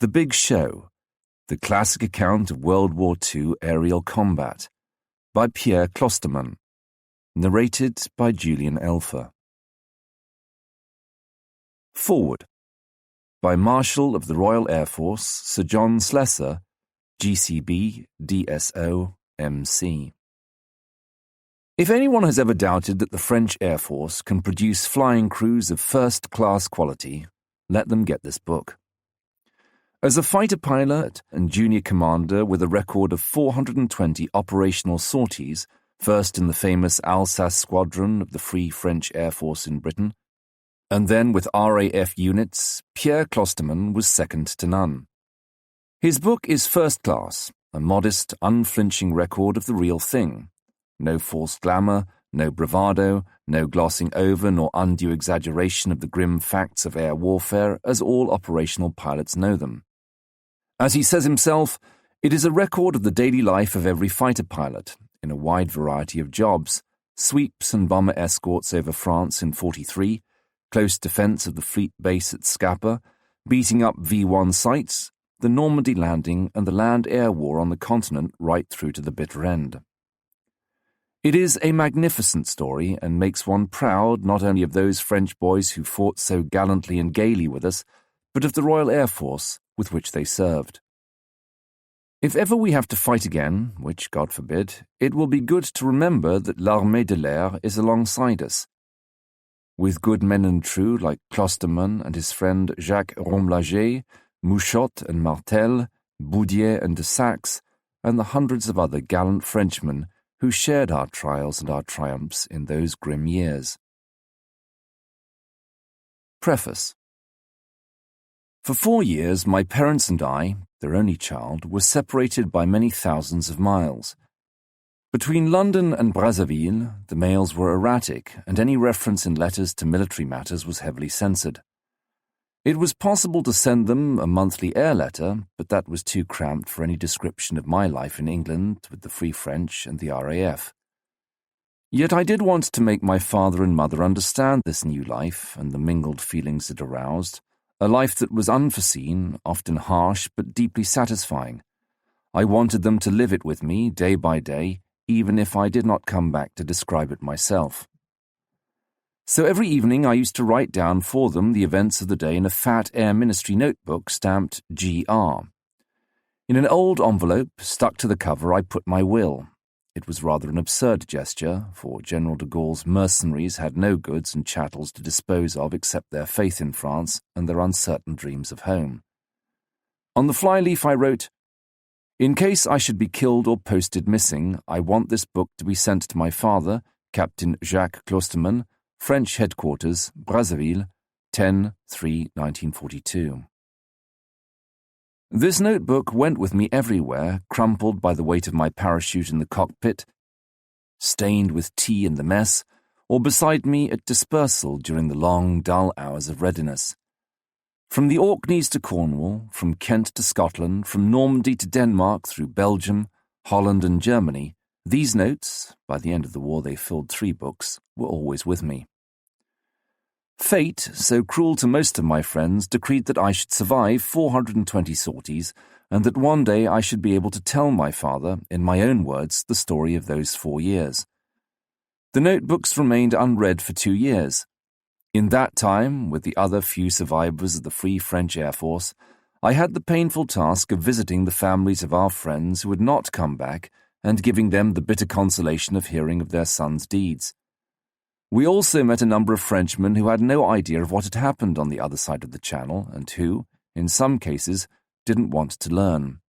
The Big Show, the classic account of World War II aerial combat, by Pierre Clostermann, narrated by Julian Elfer. Forward, by Marshal of the Royal Air Force Sir John Slessor, GCB, DSO, MC. If anyone has ever doubted that the French Air Force can produce flying crews of first-class quality, let them get this book. As a fighter pilot and junior commander with a record of 420 operational sorties, first in the famous Alsace Squadron of the Free French Air Force in Britain, and then with RAF units, Pierre Clostermann was second to none. His book is first class, a modest, unflinching record of the real thing. No false glamour, no bravado, no glossing over nor undue exaggeration of the grim facts of air warfare as all operational pilots know them. As he says himself, it is a record of the daily life of every fighter pilot, in a wide variety of jobs, sweeps and bomber escorts over France in 43, close defence of the fleet base at Scapa, beating up V1 sites, the Normandy landing and the land-air war on the continent right through to the bitter end. It is a magnificent story and makes one proud not only of those French boys who fought so gallantly and gaily with us, but of the Royal Air Force with which they served. If ever we have to fight again, which God forbid, it will be good to remember that l'Armée de l'Air is alongside us. With good men and true like Clostermann and his friend Jacques Romlager, Mouchot and Martel, Boudier and de Saxe, and the hundreds of other gallant Frenchmen who shared our trials and our triumphs in those grim years. Preface. For 4 years, my parents and I, their only child, were separated by many thousands of miles. Between London and Brazzaville, the mails were erratic, and any reference in letters to military matters was heavily censored. It was possible to send them a monthly air letter, but that was too cramped for any description of my life in England with the Free French and the RAF. Yet I did want to make my father and mother understand this new life and the mingled feelings it aroused, a life that was unforeseen, often harsh, but deeply satisfying. I wanted them to live it with me day by day, even if I did not come back to describe it myself. So every evening I used to write down for them the events of the day in a fat Air Ministry notebook stamped GR. In an old envelope stuck to the cover I put my will. It was rather an absurd gesture, for General de Gaulle's mercenaries had no goods and chattels to dispose of except their faith in France and their uncertain dreams of home. On the flyleaf I wrote, "In case I should be killed or posted missing, I want this book to be sent to my father, Captain Jacques Clostermann, French Headquarters, Brazzaville, 10/3/1942. This notebook went with me everywhere, crumpled by the weight of my parachute in the cockpit, stained with tea in the mess, or beside me at dispersal during the long, dull hours of readiness. From the Orkneys to Cornwall, from Kent to Scotland, from Normandy to Denmark through Belgium, Holland and Germany, these notes, by the end of the war they filled 3 books, were always with me. Fate, so cruel to most of my friends, decreed that I should survive 420 sorties, and that one day I should be able to tell my father, in my own words, the story of those 4 years. The notebooks remained unread for 2 years. In that time, with the other few survivors of the Free French Air Force, I had the painful task of visiting the families of our friends who had not come back and giving them the bitter consolation of hearing of their sons' deeds. We also met a number of Frenchmen who had no idea of what had happened on the other side of the Channel and who, in some cases, didn't want to learn.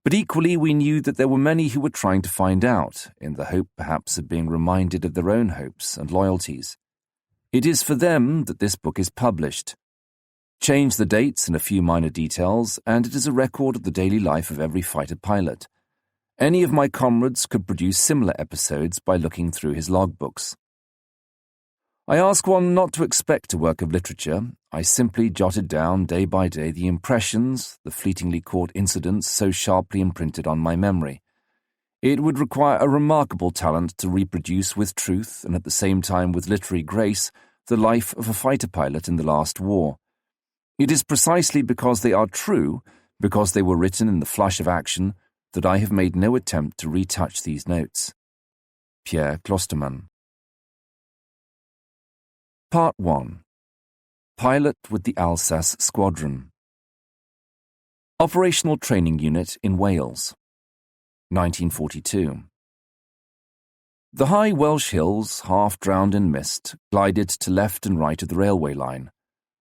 But equally we knew that there were many who were trying to find out, in the hope perhaps of being reminded of their own hopes and loyalties. It is for them that this book is published. Change the dates and a few minor details, and it is a record of the daily life of every fighter pilot. Any of my comrades could produce similar episodes by looking through his logbooks. I ask one not to expect a work of literature. I simply jotted down day by day the impressions, the fleetingly caught incidents so sharply imprinted on my memory. It would require a remarkable talent to reproduce with truth and at the same time with literary grace the life of a fighter pilot in the last war. It is precisely because they are true, because they were written in the flush of action, that I have made no attempt to retouch these notes. Pierre Clostermann. Part 1. Pilot with the Alsace Squadron. Operational Training Unit in Wales. 1942. The high Welsh hills, half drowned in mist, glided to left and right of the railway line.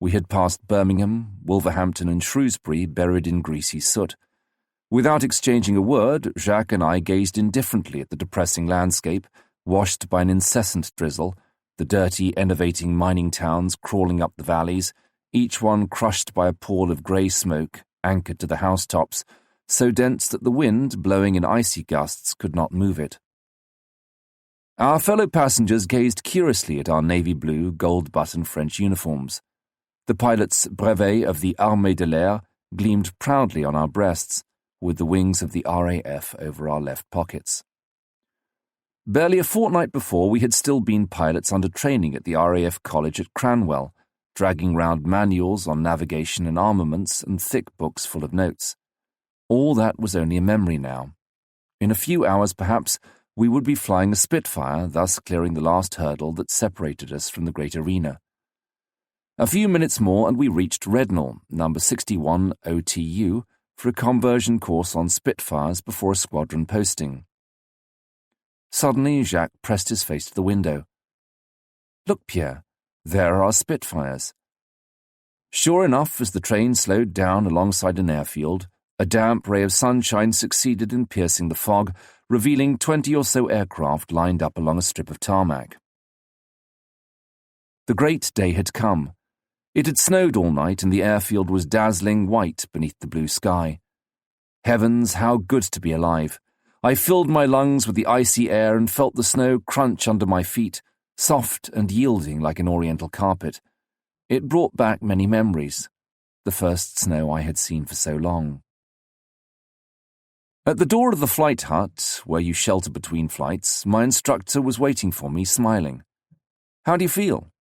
We had passed Birmingham, Wolverhampton and Shrewsbury buried in greasy soot. Without exchanging a word, Jacques and I gazed indifferently at the depressing landscape, washed by an incessant drizzle, the dirty, enervating mining towns crawling up the valleys, each one crushed by a pall of grey smoke anchored to the housetops, so dense that the wind, blowing in icy gusts, could not move it. Our fellow passengers gazed curiously at our navy blue, gold-buttoned French uniforms. The pilot's brevet of the Armée de l'Air gleamed proudly on our breasts, with the wings of the RAF over our left pockets. Barely a fortnight before, we had still been pilots under training at the RAF College at Cranwell, dragging round manuals on navigation and armaments and thick books full of notes. All that was only a memory now. In a few hours, perhaps, we would be flying a Spitfire, thus clearing the last hurdle that separated us from the great arena. A few minutes more and we reached Rednall, number 61 OTU, for a conversion course on Spitfires before a squadron posting. Suddenly, Jacques pressed his face to the window. "Look, Pierre, there are our Spitfires." Sure enough, as the train slowed down alongside an airfield, a damp ray of sunshine succeeded in piercing the fog, revealing 20 or so aircraft lined up along a strip of tarmac. The great day had come. It had snowed all night and the airfield was dazzling white beneath the blue sky. Heavens, how good to be alive! I filled my lungs with the icy air and felt the snow crunch under my feet, soft and yielding like an oriental carpet. It brought back many memories, the first snow I had seen for so long. At the door of the flight hut, where you shelter between flights, my instructor was waiting for me, smiling. "How do you feel?"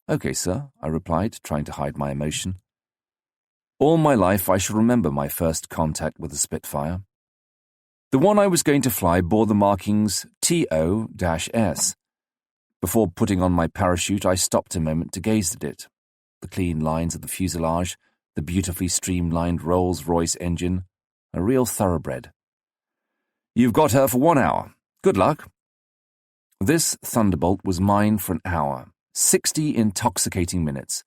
"Okay, sir," I replied, trying to hide my emotion. All my life I shall remember my first contact with a Spitfire. The one I was going to fly bore the markings TO-S. Before putting on my parachute, I stopped a moment to gaze at it. The clean lines of the fuselage, the beautifully streamlined Rolls-Royce engine, a real thoroughbred. "You've got her for 1 hour. Good luck." This thunderbolt was mine for an hour, 60 intoxicating minutes.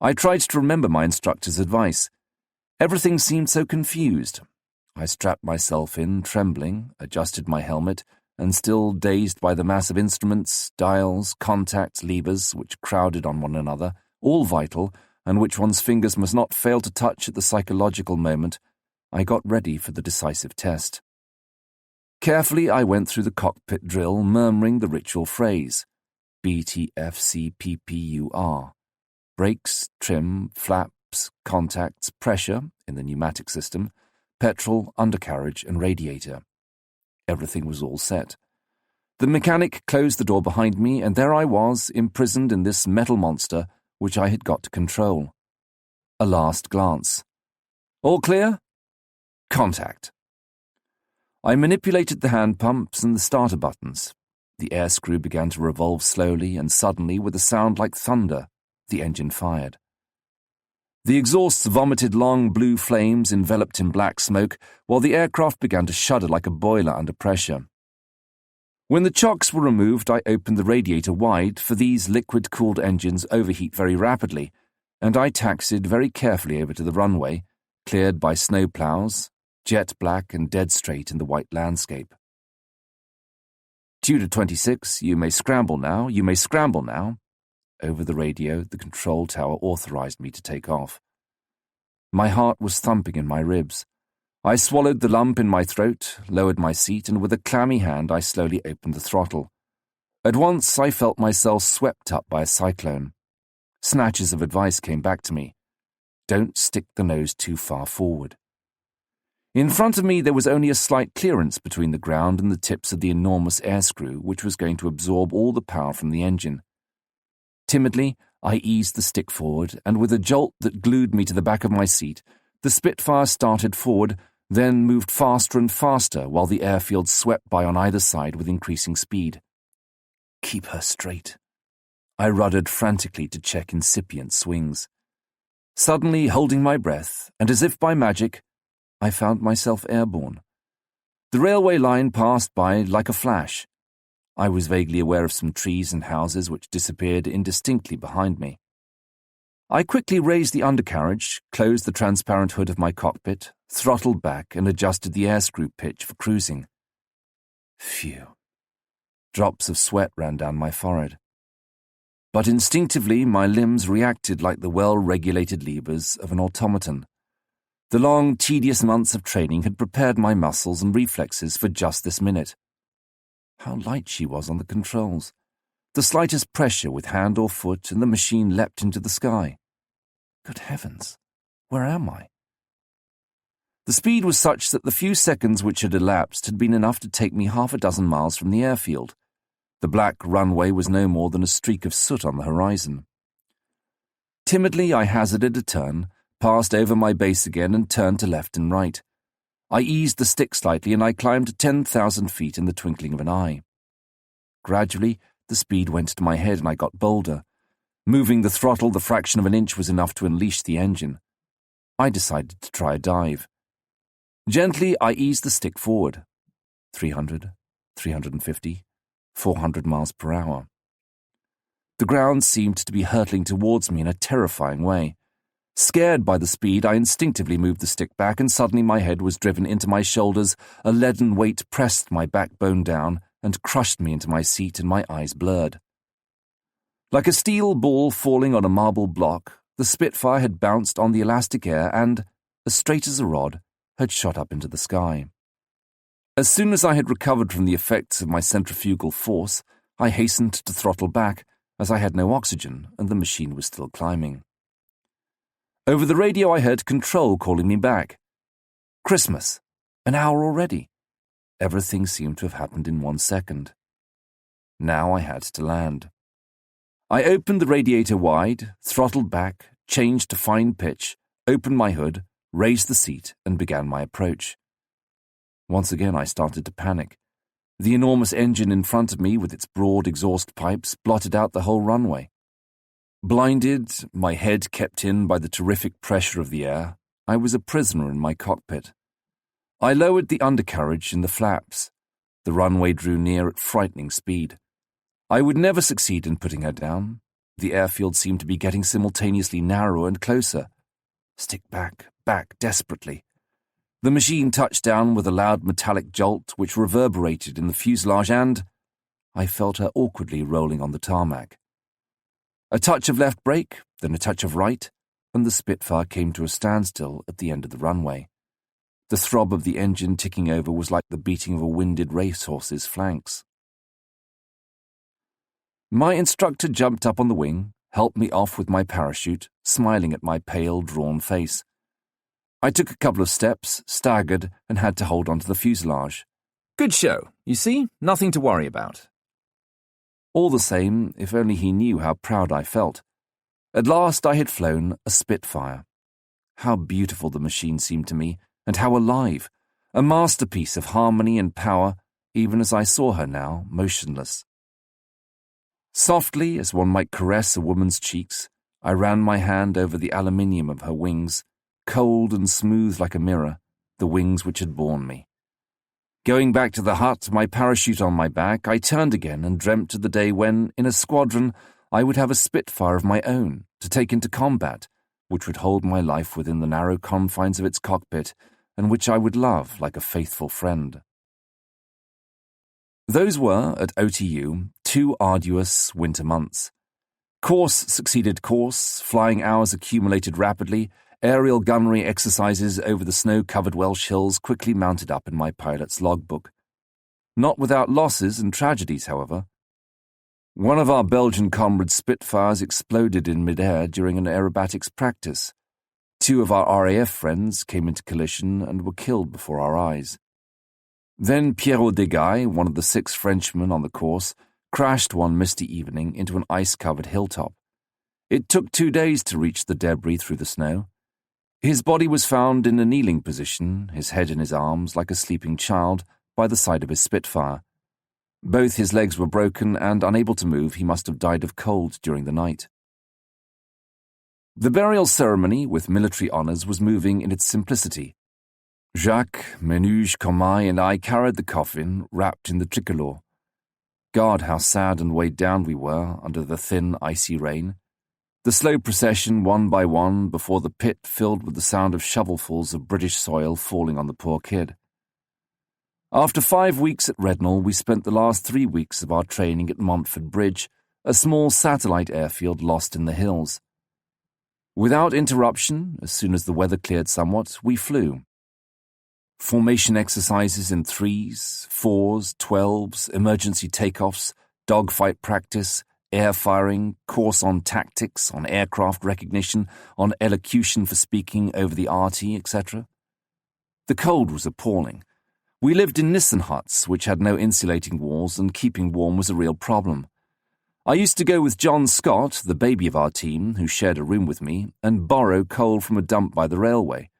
I tried to remember my instructor's advice. Everything seemed so confused. I strapped myself in, trembling, adjusted my helmet, and still dazed by the mass of instruments, dials, contacts, levers, which crowded on one another, all vital, and which one's fingers must not fail to touch at the psychological moment, I got ready for the decisive test. Carefully I went through the cockpit drill, murmuring the ritual phrase, BTFCPPUR. Brakes, trim, flaps, contacts, pressure, in the pneumatic system, petrol, undercarriage, and radiator. Everything was all set. The mechanic closed the door behind me, and there I was, imprisoned in this metal monster, which I had got to control. A last glance. "All clear?" "Contact." I manipulated the hand pumps and the starter buttons. The air screw began to revolve slowly, and suddenly, with a sound like thunder, the engine fired. The exhausts vomited long blue flames enveloped in black smoke, while the aircraft began to shudder like a boiler under pressure. When the chocks were removed, I opened the radiator wide, for these liquid-cooled engines overheat very rapidly, and I taxied very carefully over to the runway, cleared by snowplows, jet black and dead straight in the white landscape. "Tudor 26, you may scramble now, you may scramble now." Over the radio, the control tower authorized me to take off. My heart was thumping in my ribs. I swallowed the lump in my throat, lowered my seat, and with a clammy hand I slowly opened the throttle. At once I felt myself swept up by a cyclone. Snatches of advice came back to me. Don't stick the nose too far forward. In front of me there was only a slight clearance between the ground and the tips of the enormous air screw, which was going to absorb all the power from the engine. Timidly, I eased the stick forward, and with a jolt that glued me to the back of my seat, the Spitfire started forward, then moved faster and faster while the airfield swept by on either side with increasing speed. Keep her straight. I ruddered frantically to check incipient swings. Suddenly, holding my breath, and as if by magic, I found myself airborne. The railway line passed by like a flash. I was vaguely aware of some trees and houses which disappeared indistinctly behind me. I quickly raised the undercarriage, closed the transparent hood of my cockpit, throttled back, and adjusted the airscrew pitch for cruising. Phew. Drops of sweat ran down my forehead. But instinctively my limbs reacted like the well-regulated levers of an automaton. The long, tedious months of training had prepared my muscles and reflexes for just this minute. How light she was on the controls. The slightest pressure with hand or foot and the machine leapt into the sky. Good heavens, where am I? The speed was such that the few seconds which had elapsed had been enough to take me 6 miles from the airfield. The black runway was no more than a streak of soot on the horizon. Timidly I hazarded a turn, passed over my base again and turned to left and right. I eased the stick slightly and I climbed to 10,000 feet in the twinkling of an eye. Gradually, the speed went to my head and I got bolder. Moving the throttle the fraction of an inch was enough to unleash the engine. I decided to try a dive. Gently, I eased the stick forward. 300, 350, 400 miles per hour. The ground seemed to be hurtling towards me in a terrifying way. Scared by the speed, I instinctively moved the stick back, and suddenly my head was driven into my shoulders, a leaden weight pressed my backbone down and crushed me into my seat, and my eyes blurred. Like a steel ball falling on a marble block, the Spitfire had bounced on the elastic air and, as straight as a rod, had shot up into the sky. As soon as I had recovered from the effects of my centrifugal force, I hastened to throttle back, as I had no oxygen and the machine was still climbing. Over the radio I heard control calling me back. Christmas. An hour already. Everything seemed to have happened in 1 second. Now I had to land. I opened the radiator wide, throttled back, changed to fine pitch, opened my hood, raised the seat, and began my approach. Once again I started to panic. The enormous engine in front of me with its broad exhaust pipes blotted out the whole runway. Blinded, my head kept in by the terrific pressure of the air, I was a prisoner in my cockpit. I lowered the undercarriage and the flaps. The runway drew near at frightening speed. I would never succeed in putting her down. The airfield seemed to be getting simultaneously narrower and closer. Stick back, desperately. The machine touched down with a loud metallic jolt which reverberated in the fuselage and I felt her awkwardly rolling on the tarmac. A touch of left brake, then a touch of right, and the Spitfire came to a standstill at the end of the runway. The throb of the engine ticking over was like the beating of a winded racehorse's flanks. My instructor jumped up on the wing, helped me off with my parachute, smiling at my pale, drawn face. I took a couple of steps, staggered, and had to hold on to the fuselage. Good show, you see? Nothing to worry about. All the same, if only he knew how proud I felt. At last I had flown a Spitfire. How beautiful the machine seemed to me, and how alive, a masterpiece of harmony and power, even as I saw her now, motionless. Softly, as one might caress a woman's cheeks, I ran my hand over the aluminium of her wings, cold and smooth like a mirror, the wings which had borne me. Going back to the hut, my parachute on my back, I turned again and dreamt of the day when, in a squadron, I would have a Spitfire of my own to take into combat, which would hold my life within the narrow confines of its cockpit, and which I would love like a faithful friend. Those were, at OTU, 2 arduous winter months. Course succeeded course, flying hours accumulated rapidly, aerial gunnery exercises over the snow-covered Welsh hills quickly mounted up in my pilot's logbook. Not without losses and tragedies, however. One of our Belgian comrades' Spitfires exploded in mid-air during an aerobatics practice. 2 of our RAF friends came into collision and were killed before our eyes. Then Pierre Clostermann, one of the 6 Frenchmen on the course, crashed one misty evening into an ice-covered hilltop. It took 2 days to reach the debris through the snow. His body was found in a kneeling position, his head in his arms like a sleeping child, by the side of his Spitfire. Both his legs were broken, and unable to move, he must have died of cold during the night. The burial ceremony, with military honours, was moving in its simplicity. Jacques, Menuge, Comaille, and I carried the coffin, wrapped in the tricolore. God, how sad and weighed down we were under the thin, icy rain. The slow procession, one by one, before the pit filled with the sound of shovelfuls of British soil falling on the poor kid. After 5 weeks at Rednall, we spent the last 3 weeks of our training at Montford Bridge, a small satellite airfield lost in the hills. Without interruption, as soon as the weather cleared somewhat, we flew. Formation exercises in 3s, 4s, 12s, emergency takeoffs, dogfight practice, air firing, course on tactics, on aircraft recognition, on elocution for speaking over the RT, etc. The cold was appalling. We lived in Nissen huts, which had no insulating walls, and keeping warm was a real problem. I used to go with John Scott, the baby of our team, who shared a room with me, and borrow coal from a dump by the railway.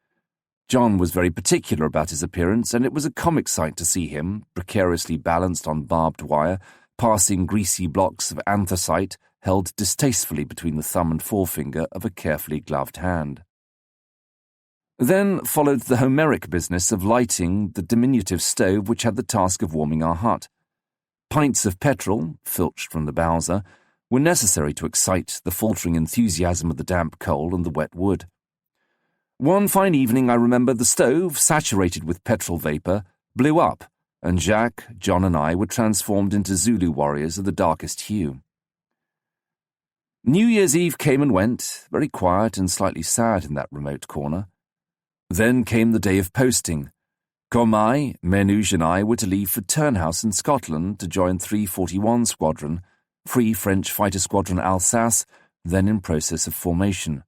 John was very particular about his appearance, and it was a comic sight to see him, precariously balanced on barbed wire, passing greasy blocks of anthracite held distastefully between the thumb and forefinger of a carefully gloved hand. Then followed the Homeric business of lighting the diminutive stove which had the task of warming our hut. Pints of petrol, filched from the Bowser, were necessary to excite the faltering enthusiasm of the damp coal and the wet wood. One fine evening, I remember, the stove, saturated with petrol vapour, blew up, and Jacques, John, and I were transformed into Zulu warriors of the darkest hue. New Year's Eve came and went, very quiet and slightly sad in that remote corner. Then came the day of posting. Comaille, Menuge, and I were to leave for Turnhouse in Scotland to join 341 Squadron, Free French Fighter Squadron Alsace, then in process of formation.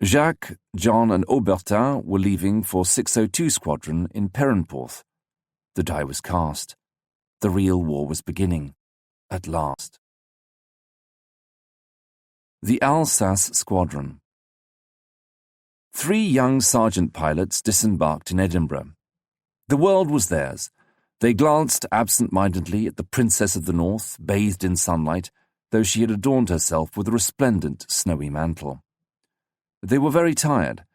Jacques, John, and Aubertin were leaving for 602 Squadron in Perranporth. The die was cast. The real war was beginning, at last. The Alsace Squadron. 3 young sergeant pilots disembarked in Edinburgh. The world was theirs. They glanced absent-mindedly at the Princess of the North, bathed in sunlight, though she had adorned herself with a resplendent, snowy mantle. They were very tired.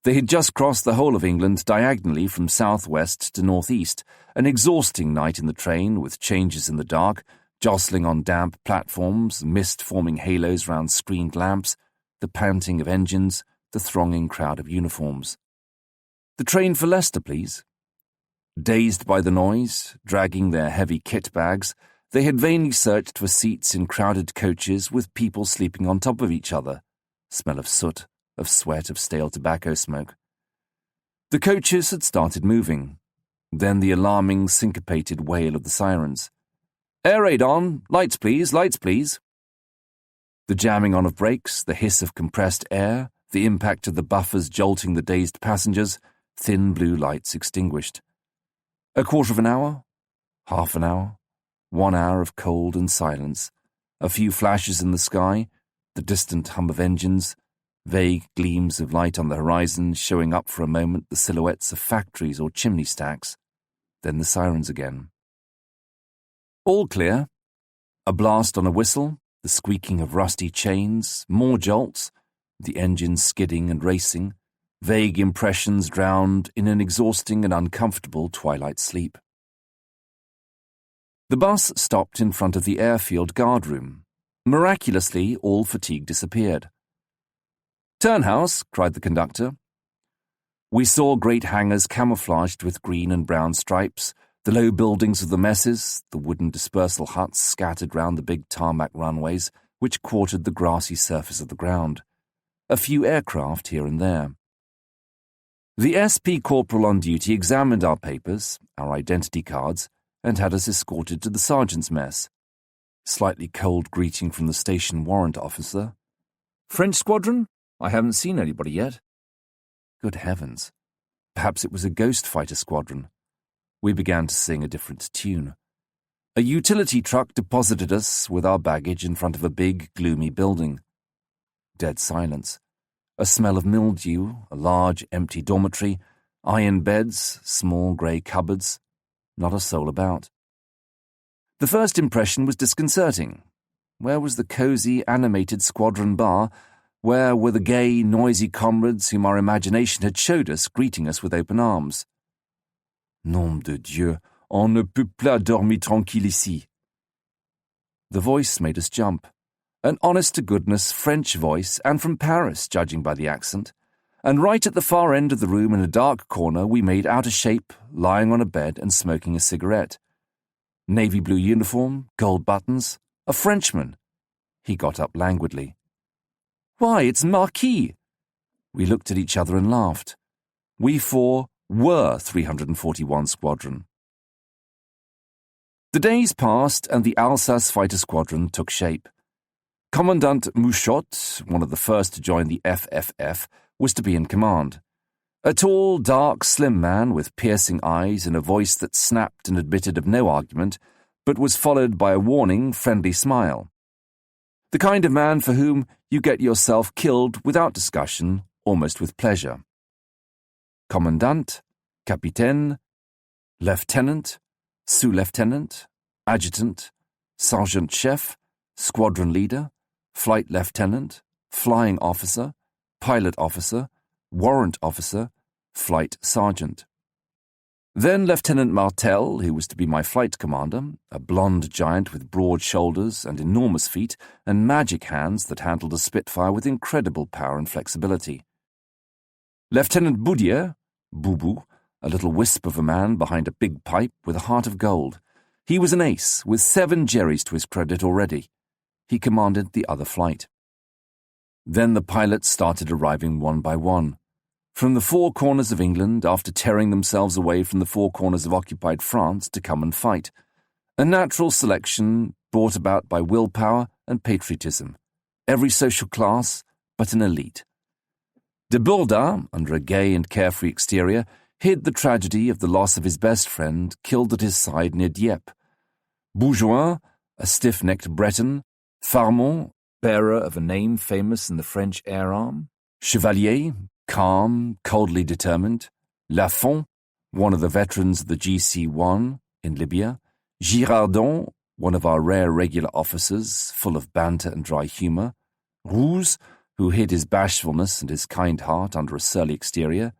They had just crossed the whole of England diagonally from south-west to north-east, an exhausting night in the train with changes in the dark, jostling on damp platforms, mist forming halos round screened lamps, the panting of engines, the thronging crowd of uniforms. The train for Leicester, please. Dazed by the noise, dragging their heavy kit bags, they had vainly searched for seats in crowded coaches with people sleeping on top of each other. Smell of soot, of sweat, of stale tobacco smoke. The coaches had started moving. Then the alarming, syncopated wail of the sirens. Air raid on! Lights please, lights please! The jamming on of brakes, the hiss of compressed air, the impact of the buffers jolting the dazed passengers, thin blue lights extinguished. A quarter of an hour? Half an hour? 1 hour of cold and silence. A few flashes in the sky, the distant hum of engines, vague gleams of light on the horizon showing up for a moment the silhouettes of factories or chimney stacks. Then the sirens again. All clear. A blast on a whistle, the squeaking of rusty chains, more jolts, the engines skidding and racing, vague impressions drowned in an exhausting and uncomfortable twilight sleep. The bus stopped in front of the airfield guard room. Miraculously, all fatigue disappeared. Turnhouse, cried the conductor. We saw great hangars camouflaged with green and brown stripes, the low buildings of the messes, the wooden dispersal huts scattered round the big tarmac runways which quartered the grassy surface of the ground. A few aircraft here and there. The SP corporal on duty examined our papers, our identity cards, and had us escorted to the sergeant's mess. Slightly cold greeting from the station warrant officer. French squadron? I haven't seen anybody yet. Good heavens. Perhaps it was a ghost fighter squadron. We began to sing a different tune. A utility truck deposited us with our baggage in front of a big, gloomy building. Dead silence. A smell of mildew, a large empty dormitory, iron beds, small grey cupboards. Not a soul about. The first impression was disconcerting. Where was the cosy, animated squadron bar? Where were the gay, noisy comrades whom our imagination had showed us greeting us with open arms? Nom de Dieu, on ne peut pas dormir tranquille ici. The voice made us jump. An honest-to-goodness French voice, and from Paris, judging by the accent. And right at the far end of the room in a dark corner we made out a shape, lying on a bed and smoking a cigarette. Navy blue uniform, gold buttons, a Frenchman. He got up languidly. "Why, it's Marquis!" We looked at each other and laughed. We four were 341 Squadron. The days passed and the Alsace Fighter Squadron took shape. Commandant Mouchot, one of the first to join the FFF, was to be in command. A tall, dark, slim man with piercing eyes and a voice that snapped and admitted of no argument, but was followed by a warning, friendly smile. The kind of man for whom you get yourself killed without discussion, almost with pleasure. Commandant, Capitaine, Lieutenant, Sous-Lieutenant, Adjutant, Sergeant-Chef, Squadron Leader, Flight Lieutenant, Flying Officer, Pilot Officer, Warrant Officer, Flight Sergeant. Then Lieutenant Martel, who was to be my flight commander, a blonde giant with broad shoulders and enormous feet and magic hands that handled a Spitfire with incredible power and flexibility. Lieutenant Boudier, Boubou, a little wisp of a man behind a big pipe with a heart of gold. He was an ace, with 7 Jerrys to his credit already. He commanded the other flight. Then the pilots started arriving one by one. From the 4 corners of England, after tearing themselves away from the 4 corners of occupied France to come and fight. A natural selection brought about by willpower and patriotism. Every social class, but an elite. De Bourda, under a gay and carefree exterior, hid the tragedy of the loss of his best friend, killed at his side near Dieppe. Bourgoin, a stiff-necked Breton, Farmont, bearer of a name famous in the French air arm, Chevalier, calm, coldly determined, Lafont, one of the veterans of the GC-1 in Libya, Girardon, one of our rare regular officers, full of banter and dry humour, Rouse, who hid his bashfulness and his kind heart under a surly exterior,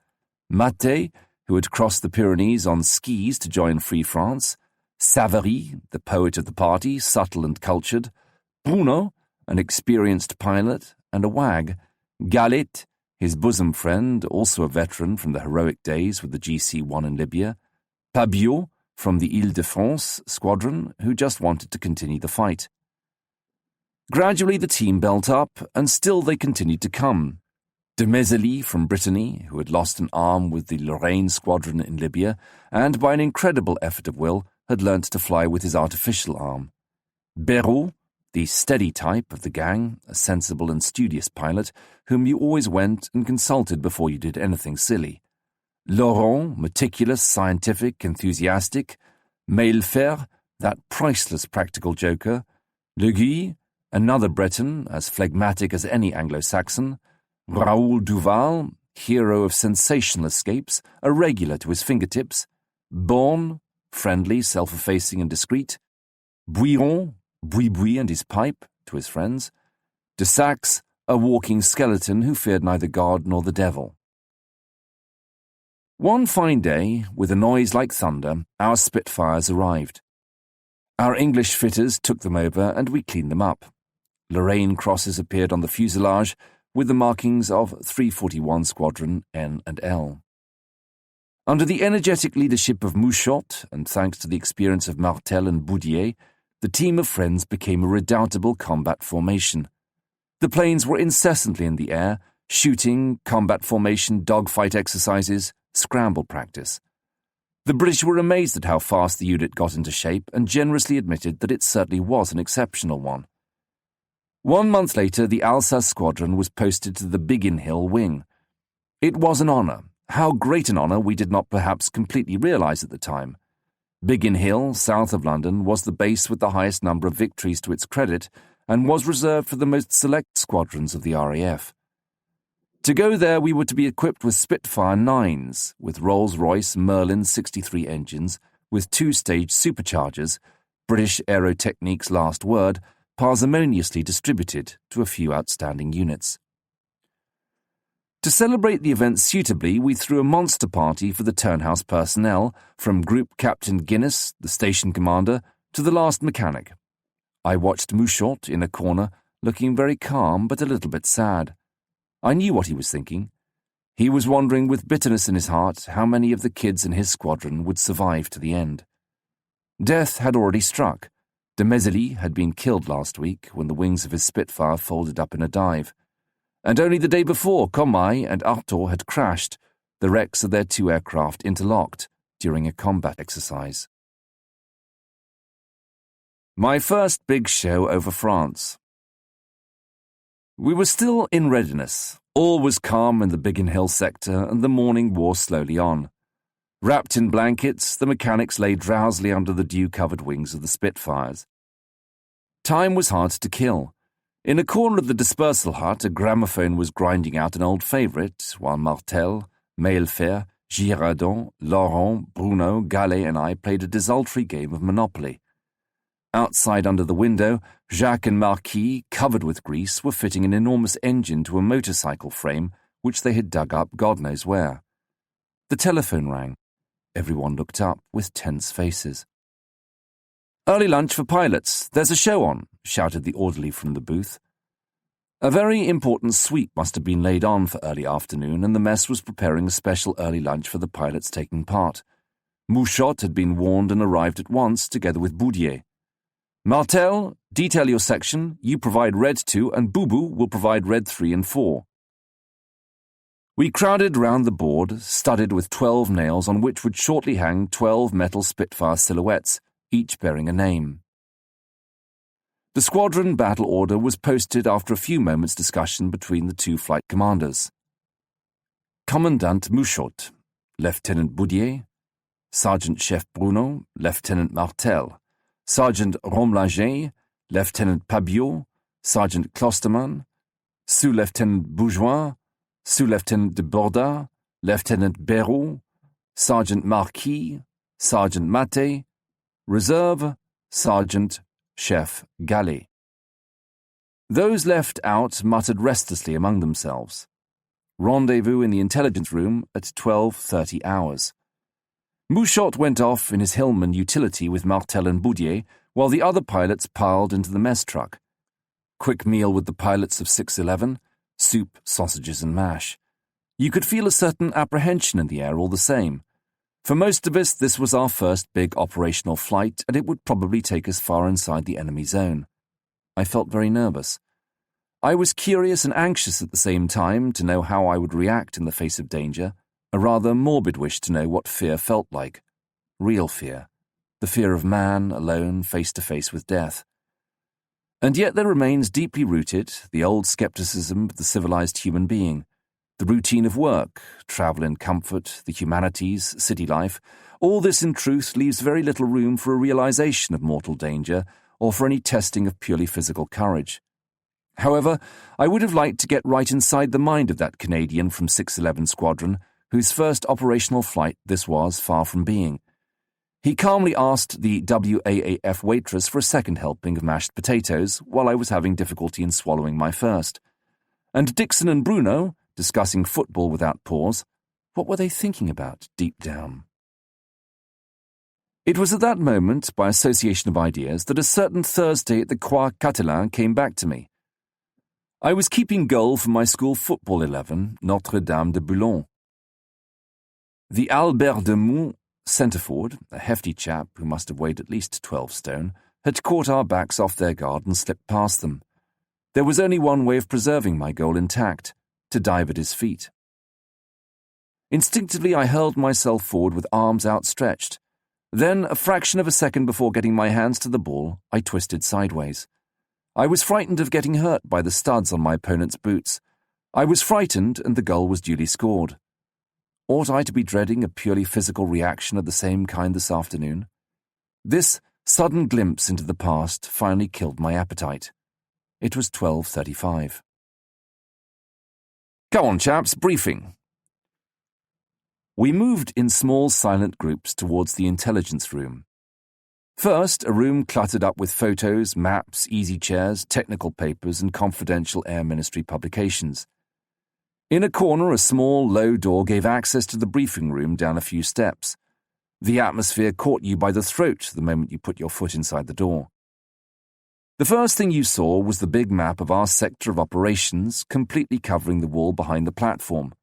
Maté, who had crossed the Pyrenees on skis to join Free France, Savary, the poet of the party, subtle and cultured, Bruno, an experienced pilot, and a wag, Galit, his bosom friend, also a veteran from the heroic days with the GC-1 in Libya, Pabiot, from the Ile-de-France squadron, who just wanted to continue the fight. Gradually the team built up, and still they continued to come. De Mézely from Brittany, who had lost an arm with the Lorraine squadron in Libya, and by an incredible effort of will had learnt to fly with his artificial arm. Béraud, the steady type of the gang, a sensible and studious pilot, whom you always went and consulted before you did anything silly. Laurent, meticulous, scientific, enthusiastic. Maillefer, that priceless practical joker. Le Guy, another Breton, as phlegmatic as any Anglo-Saxon. Raoul Duval, hero of sensational escapes, a regular to his fingertips. Born, friendly, self-effacing and discreet. Bouillon, Bouy and his pipe, to his friends. De Saxe, a walking skeleton who feared neither God nor the devil. One fine day, with a noise like thunder, our Spitfires arrived. Our English fitters took them over and we cleaned them up. Lorraine crosses appeared on the fuselage with the markings of 341 Squadron N and L. Under the energetic leadership of Mouchot, and thanks to the experience of Martel and Boudier, the team of friends became a redoubtable combat formation. The planes were incessantly in the air, shooting, combat formation, dogfight exercises, scramble practice. The British were amazed at how fast the unit got into shape and generously admitted that it certainly was an exceptional one. 1 month later, the Alsace squadron was posted to the Biggin Hill wing. It was an honour. How great an honour we did not perhaps completely realise at the time. Biggin Hill, south of London, was the base with the highest number of victories to its credit, and was reserved for the most select squadrons of the RAF. To go there, we were to be equipped with Spitfire 9s, with Rolls-Royce Merlin 63 engines, with two-stage superchargers, British Aerotechnique's last word, parsimoniously distributed to a few outstanding units. To celebrate the event suitably, we threw a monster party for the Turnhouse personnel, from Group Captain Guinness, the station commander, to the last mechanic. I watched Mouchot in a corner, looking very calm but a little bit sad. I knew what he was thinking. He was wondering with bitterness in his heart how many of the kids in his squadron would survive to the end. Death had already struck. De Mesely had been killed last week when the wings of his Spitfire folded up in a dive. And only the day before, Comay and Artaud had crashed, the wrecks of their two aircraft interlocked during a combat exercise. My first big show over France. We were still in readiness. All was calm in the Biggin Hill sector, and the morning wore slowly on. Wrapped in blankets, the mechanics lay drowsily under the dew-covered wings of the Spitfires. Time was hard to kill. In a corner of the dispersal hut, a gramophone was grinding out an old favourite, while Martel, Mailfer, Girardon, Laurent, Bruno, Gallet and I played a desultory game of Monopoly. Outside under the window, Jacques and Marquis, covered with grease, were fitting an enormous engine to a motorcycle frame which they had dug up God knows where. The telephone rang. Everyone looked up with tense faces. "Early lunch for pilots. There's a show on," shouted the orderly from the booth. A very important sweep must have been laid on for early afternoon, and the mess was preparing a special early lunch for the pilots taking part. Mouchot had been warned and arrived at once, together with Boudier. "Martel, detail your section, you provide red 2, and Boubou will provide red 3 and 4. We crowded round the board, studded with 12 nails on which would shortly hang 12 metal Spitfire silhouettes, each bearing a name. The squadron battle order was posted after a few moments' discussion between the two flight commanders. Commandant Mouchot, Lieutenant Boudier, Sergeant-Chef Bruno, Lieutenant Martel, Sergeant Romlager, Lieutenant Pabiot, Sergeant Clostermann, Sous-Lieutenant Bourgeois, Sous-Lieutenant de Borda, Lieutenant Béraud, Sergeant Marquis, Sergeant Maté, Reserve, Sergeant-Chef Gallet. Those left out muttered restlessly among themselves. Rendezvous in the intelligence room at 12:30 hours. Mouchot went off in his Hillman utility with Martel and Boudier, while the other pilots piled into the mess truck. Quick meal with the pilots of 611, soup, sausages and mash. You could feel a certain apprehension in the air all the same. For most of us, this was our first big operational flight, and it would probably take us far inside the enemy zone. I felt very nervous. I was curious and anxious at the same time to know how I would react in the face of danger, a rather morbid wish to know what fear felt like. Real fear. The fear of man, alone, face to face with death. And yet there remains deeply rooted the old skepticism of the civilized human being, the routine of work, travel in comfort, the humanities, city life. All this in truth leaves very little room for a realization of mortal danger or for any testing of purely physical courage. However, I would have liked to get right inside the mind of that Canadian from 611 Squadron, whose first operational flight this was far from being. He calmly asked the WAAF waitress for a second helping of mashed potatoes while I was having difficulty in swallowing my first. And Dixon and Bruno, discussing football without pause, what were they thinking about deep down? It was at that moment, by association of ideas, that a certain Thursday at the Croix Catalan came back to me. I was keeping goal for my school football 11, Notre Dame de Boulogne. The Albert de Mont centre-forward, a hefty chap who must have weighed at least 12 stone, had caught our backs off their guard and slipped past them. There was only one way of preserving my goal intact, to dive at his feet. Instinctively I hurled myself forward with arms outstretched. Then, a fraction of a second before getting my hands to the ball, I twisted sideways. I was frightened of getting hurt by the studs on my opponent's boots. I was frightened, and the goal was duly scored. Ought I to be dreading a purely physical reaction of the same kind this afternoon? This sudden glimpse into the past finally killed my appetite. It was 12:35. "Come on, chaps, briefing." We moved in small, silent groups towards the intelligence room. First, a room cluttered up with photos, maps, easy chairs, technical papers, and confidential Air Ministry publications. In a corner, a small, low door gave access to the briefing room down a few steps. The atmosphere caught you by the throat the moment you put your foot inside the door. The first thing you saw was the big map of our sector of operations, completely covering the wall behind the platform.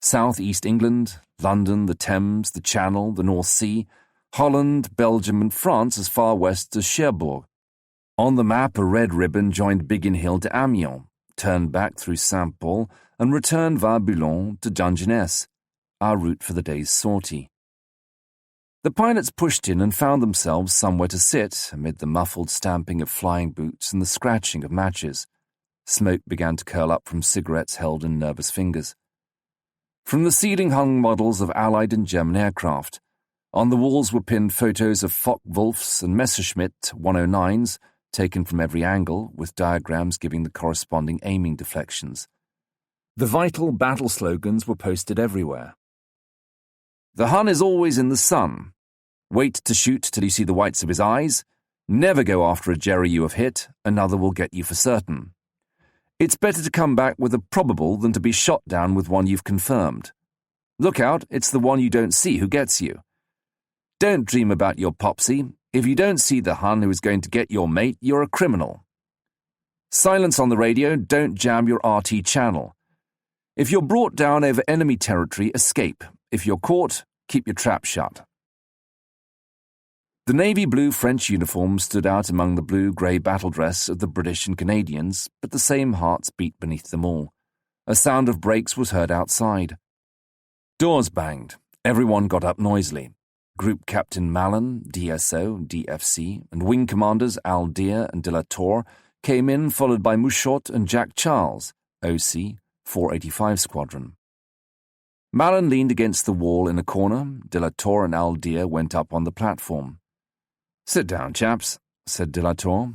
South East England, London, the Thames, the Channel, the North Sea, Holland, Belgium, and France as far west as Cherbourg. On the map, a red ribbon joined Biggin Hill to Amiens, turned back through Saint-Paul, and returned via Boulogne to Dungeness, our route for the day's sortie. The pilots pushed in and found themselves somewhere to sit amid the muffled stamping of flying boots and the scratching of matches. Smoke began to curl up from cigarettes held in nervous fingers. From the ceiling hung models of Allied and German aircraft. On the walls were pinned photos of Focke-Wulfs and Messerschmitt 109s, taken from every angle, with diagrams giving the corresponding aiming deflections. The vital battle slogans were posted everywhere. "The Hun is always in the sun. Wait to shoot till you see the whites of his eyes. Never go after a Jerry you have hit, another will get you for certain. It's better to come back with a probable than to be shot down with one you've confirmed. Look out, it's the one you don't see who gets you. Don't dream about your popsy. If you don't see the Hun who is going to get your mate, you're a criminal. Silence on the radio, don't jam your RT channel. If you're brought down over enemy territory, escape. If you're caught, keep your trap shut." The navy blue French uniform stood out among the blue-grey battle dress of the British and Canadians, but the same hearts beat beneath them all. A sound of brakes was heard outside. Doors banged. Everyone got up noisily. Group Captain Mallon, DSO, DFC, and Wing Commanders Aldeer and de la Tour came in, followed by Mouchot and Jack Charles, OC, 485 Squadron. Mallon leaned against the wall in a corner. De la Tour and Aldeer went up on the platform. "Sit down, chaps," said de la Tour.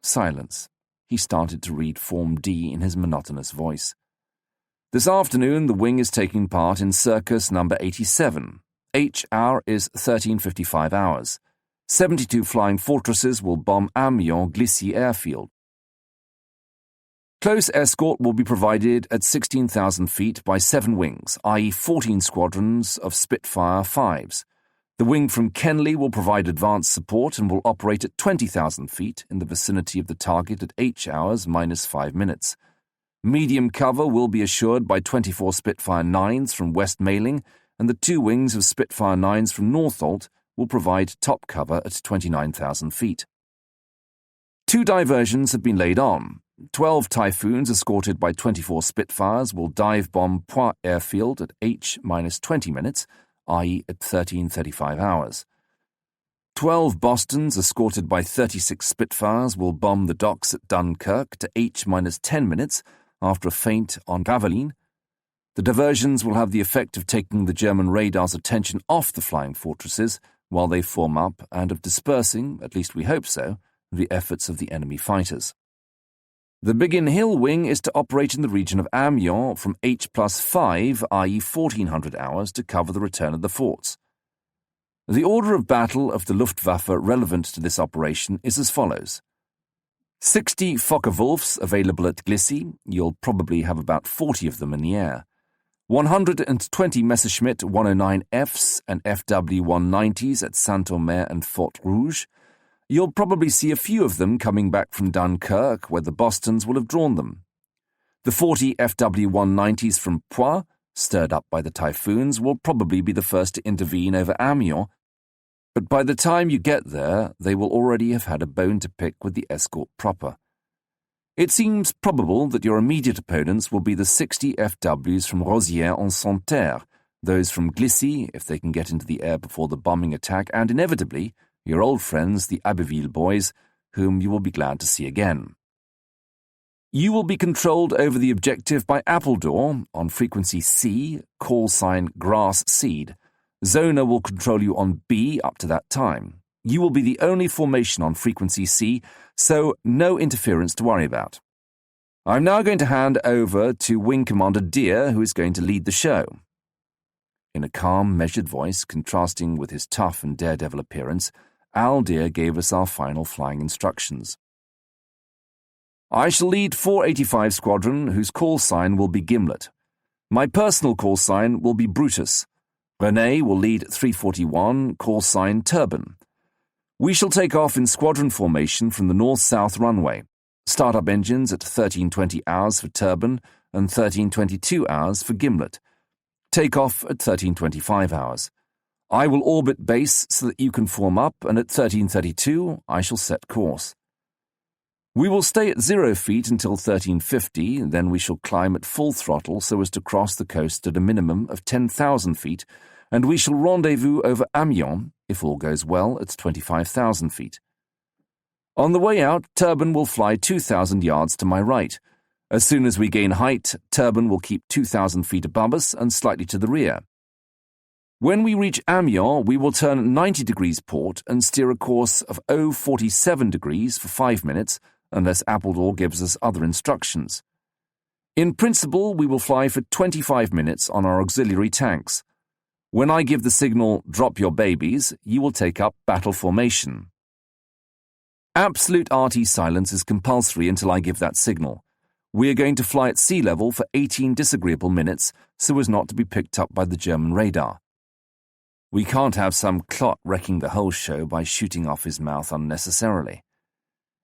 Silence. He started to read Form D in his monotonous voice. "This afternoon the wing is taking part in Circus number 87. H hour is 13:55 hours. 72 flying fortresses will bomb Amiens-Glissy airfield. Close escort will be provided at 16,000 feet by 7 wings, i.e. 14 squadrons of Spitfire Mk Vs. The wing from Kenley will provide advanced support and will operate at 20,000 feet in the vicinity of the target at H hours -5 minutes. Medium cover will be assured by 24 Spitfire 9s from West Mailing, and the 2 wings of Spitfire 9s from Northolt will provide top cover at 29,000 feet. 2 diversions have been laid on. 12 Typhoons escorted by 24 Spitfires will dive-bomb Poix airfield at H-20 minutes, i.e. at 13:35 hours. 12 Bostons escorted by 36 Spitfires will bomb the docks at Dunkirk to H-10 minutes after a feint on Gravelines. The diversions will have the effect of taking the German radar's attention off the flying fortresses while they form up and of dispersing, at least we hope so, the efforts of the enemy fighters. The Biggin Hill wing is to operate in the region of Amiens from H+5, i.e. 1400 hours, to cover the return of the forts. The order of battle of the Luftwaffe relevant to this operation is as follows. 60 Focke-Wulfs available at Glissy, you'll probably have about 40 of them in the air. 120 Messerschmitt 109Fs and FW-190s at Saint-Omer and Fort Rouge. You'll probably see a few of them coming back from Dunkirk, where the Bostons will have drawn them. The 40 FW-190s from Poix, stirred up by the Typhoons, will probably be the first to intervene over Amiens, but by the time you get there, they will already have had a bone to pick with the escort proper. It seems probable that your immediate opponents will be the 60 FWs from Rosières-en-Santerre, those from Glissy, if they can get into the air before the bombing attack, and inevitably, your old friends, the Abbeville boys, whom you will be glad to see again. You will be controlled over the objective by Appledore on frequency C, call sign grass seed. Zona will control you on B up to that time. You will be the only formation on frequency C, so no interference to worry about. I'm now going to hand over to Wing Commander Deer, who is going to lead the show. In a calm, measured voice, contrasting with his tough and daredevil appearance, Al Deer gave us our final flying instructions. I shall lead 485 Squadron, whose call sign will be Gimlet. My personal call sign will be Brutus. René will lead 341, call sign Turban. We shall take off in squadron formation from the north-south runway. Start-up engines at 13:20 hours for Turban and 13:22 hours for Gimlet. Take off at 13:25 hours. I will orbit base so that you can form up, and at 13:32 I shall set course. We will stay at 0 feet until 1350, then we shall climb at full throttle so as to cross the coast at a minimum of 10,000 feet, and we shall rendezvous over Amiens, if all goes well, at 25,000 feet. On the way out, Turban will fly 2,000 yards to my right. As soon as we gain height, Turban will keep 2,000 feet above us and slightly to the rear. When we reach Amiens, we will turn 90 degrees port and steer a course of 047 degrees for 5 minutes, unless Appledore gives us other instructions. In principle, we will fly for 25 minutes on our auxiliary tanks. When I give the signal, drop your babies, you will take up battle formation. Absolute RT silence is compulsory until I give that signal. We are going to fly at sea level for 18 disagreeable minutes so as not to be picked up by the German radar. We can't have some clot wrecking the whole show by shooting off his mouth unnecessarily.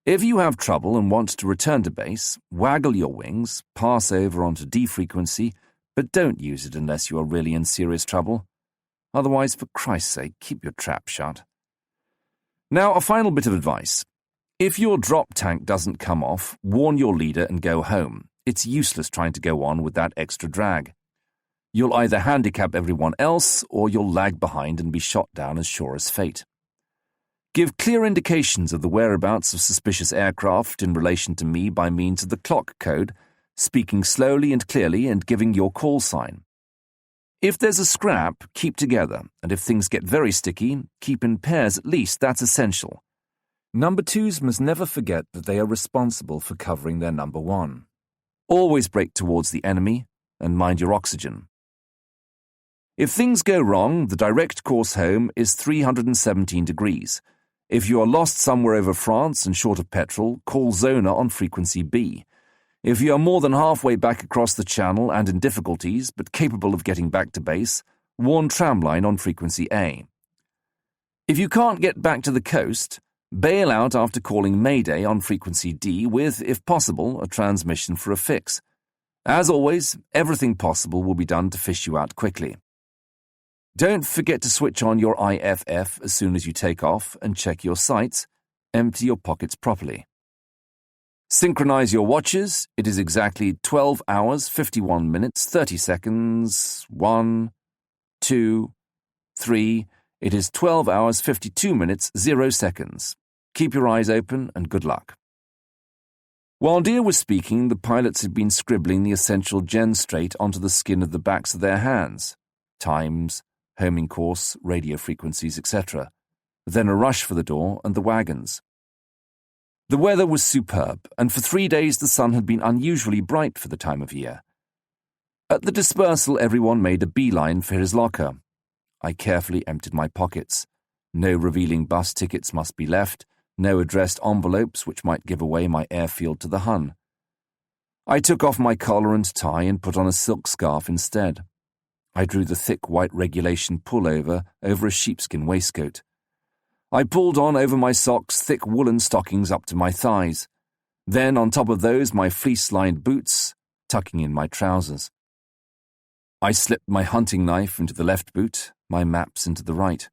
If you have trouble and want to return to base, waggle your wings, pass over onto D frequency, but don't use it unless you are really in serious trouble. Otherwise, for Christ's sake, keep your trap shut. Now, a final bit of advice. If your drop tank doesn't come off, warn your leader and go home. It's useless trying to go on with that extra drag. You'll either handicap everyone else, or you'll lag behind and be shot down as sure as fate. Give clear indications of the whereabouts of suspicious aircraft in relation to me by means of the clock code, speaking slowly and clearly and giving your call sign. If there's a scrap, keep together, and if things get very sticky, keep in pairs at least, that's essential. Number twos must never forget that they are responsible for covering their number one. Always brake towards the enemy, and mind your oxygen. If things go wrong, the direct course home is 317 degrees. If you are lost somewhere over France and short of petrol, call Zona on frequency B. If you are more than halfway back across the channel and in difficulties, but capable of getting back to base, warn Tramline on frequency A. If you can't get back to the coast, bail out after calling Mayday on frequency D with, if possible, a transmission for a fix. As always, everything possible will be done to fish you out quickly. Don't forget to switch on your IFF as soon as you take off and check your sights. Empty your pockets properly. Synchronize your watches. It is exactly 12 hours, 51 minutes, 30 seconds. 1, 2, 3. It is 12 hours, 52 minutes, 0 seconds. Keep your eyes open and good luck. While Deer was speaking, the pilots had been scribbling the essential gen straight onto the skin of the backs of their hands. Times, homing course, radio frequencies, etc. Then a rush for the door and the wagons. The weather was superb, and for 3 days the sun had been unusually bright for the time of year. At the dispersal, everyone made a beeline for his locker. I carefully emptied my pockets. No revealing bus tickets must be left, no addressed envelopes which might give away my airfield to the Hun. I took off my collar and tie and put on a silk scarf instead. I drew the thick white regulation pullover over a sheepskin waistcoat. I pulled on over my socks thick woolen stockings up to my thighs. Then on top of those my fleece-lined boots, tucking in my trousers. I slipped my hunting knife into the left boot, my maps into the right.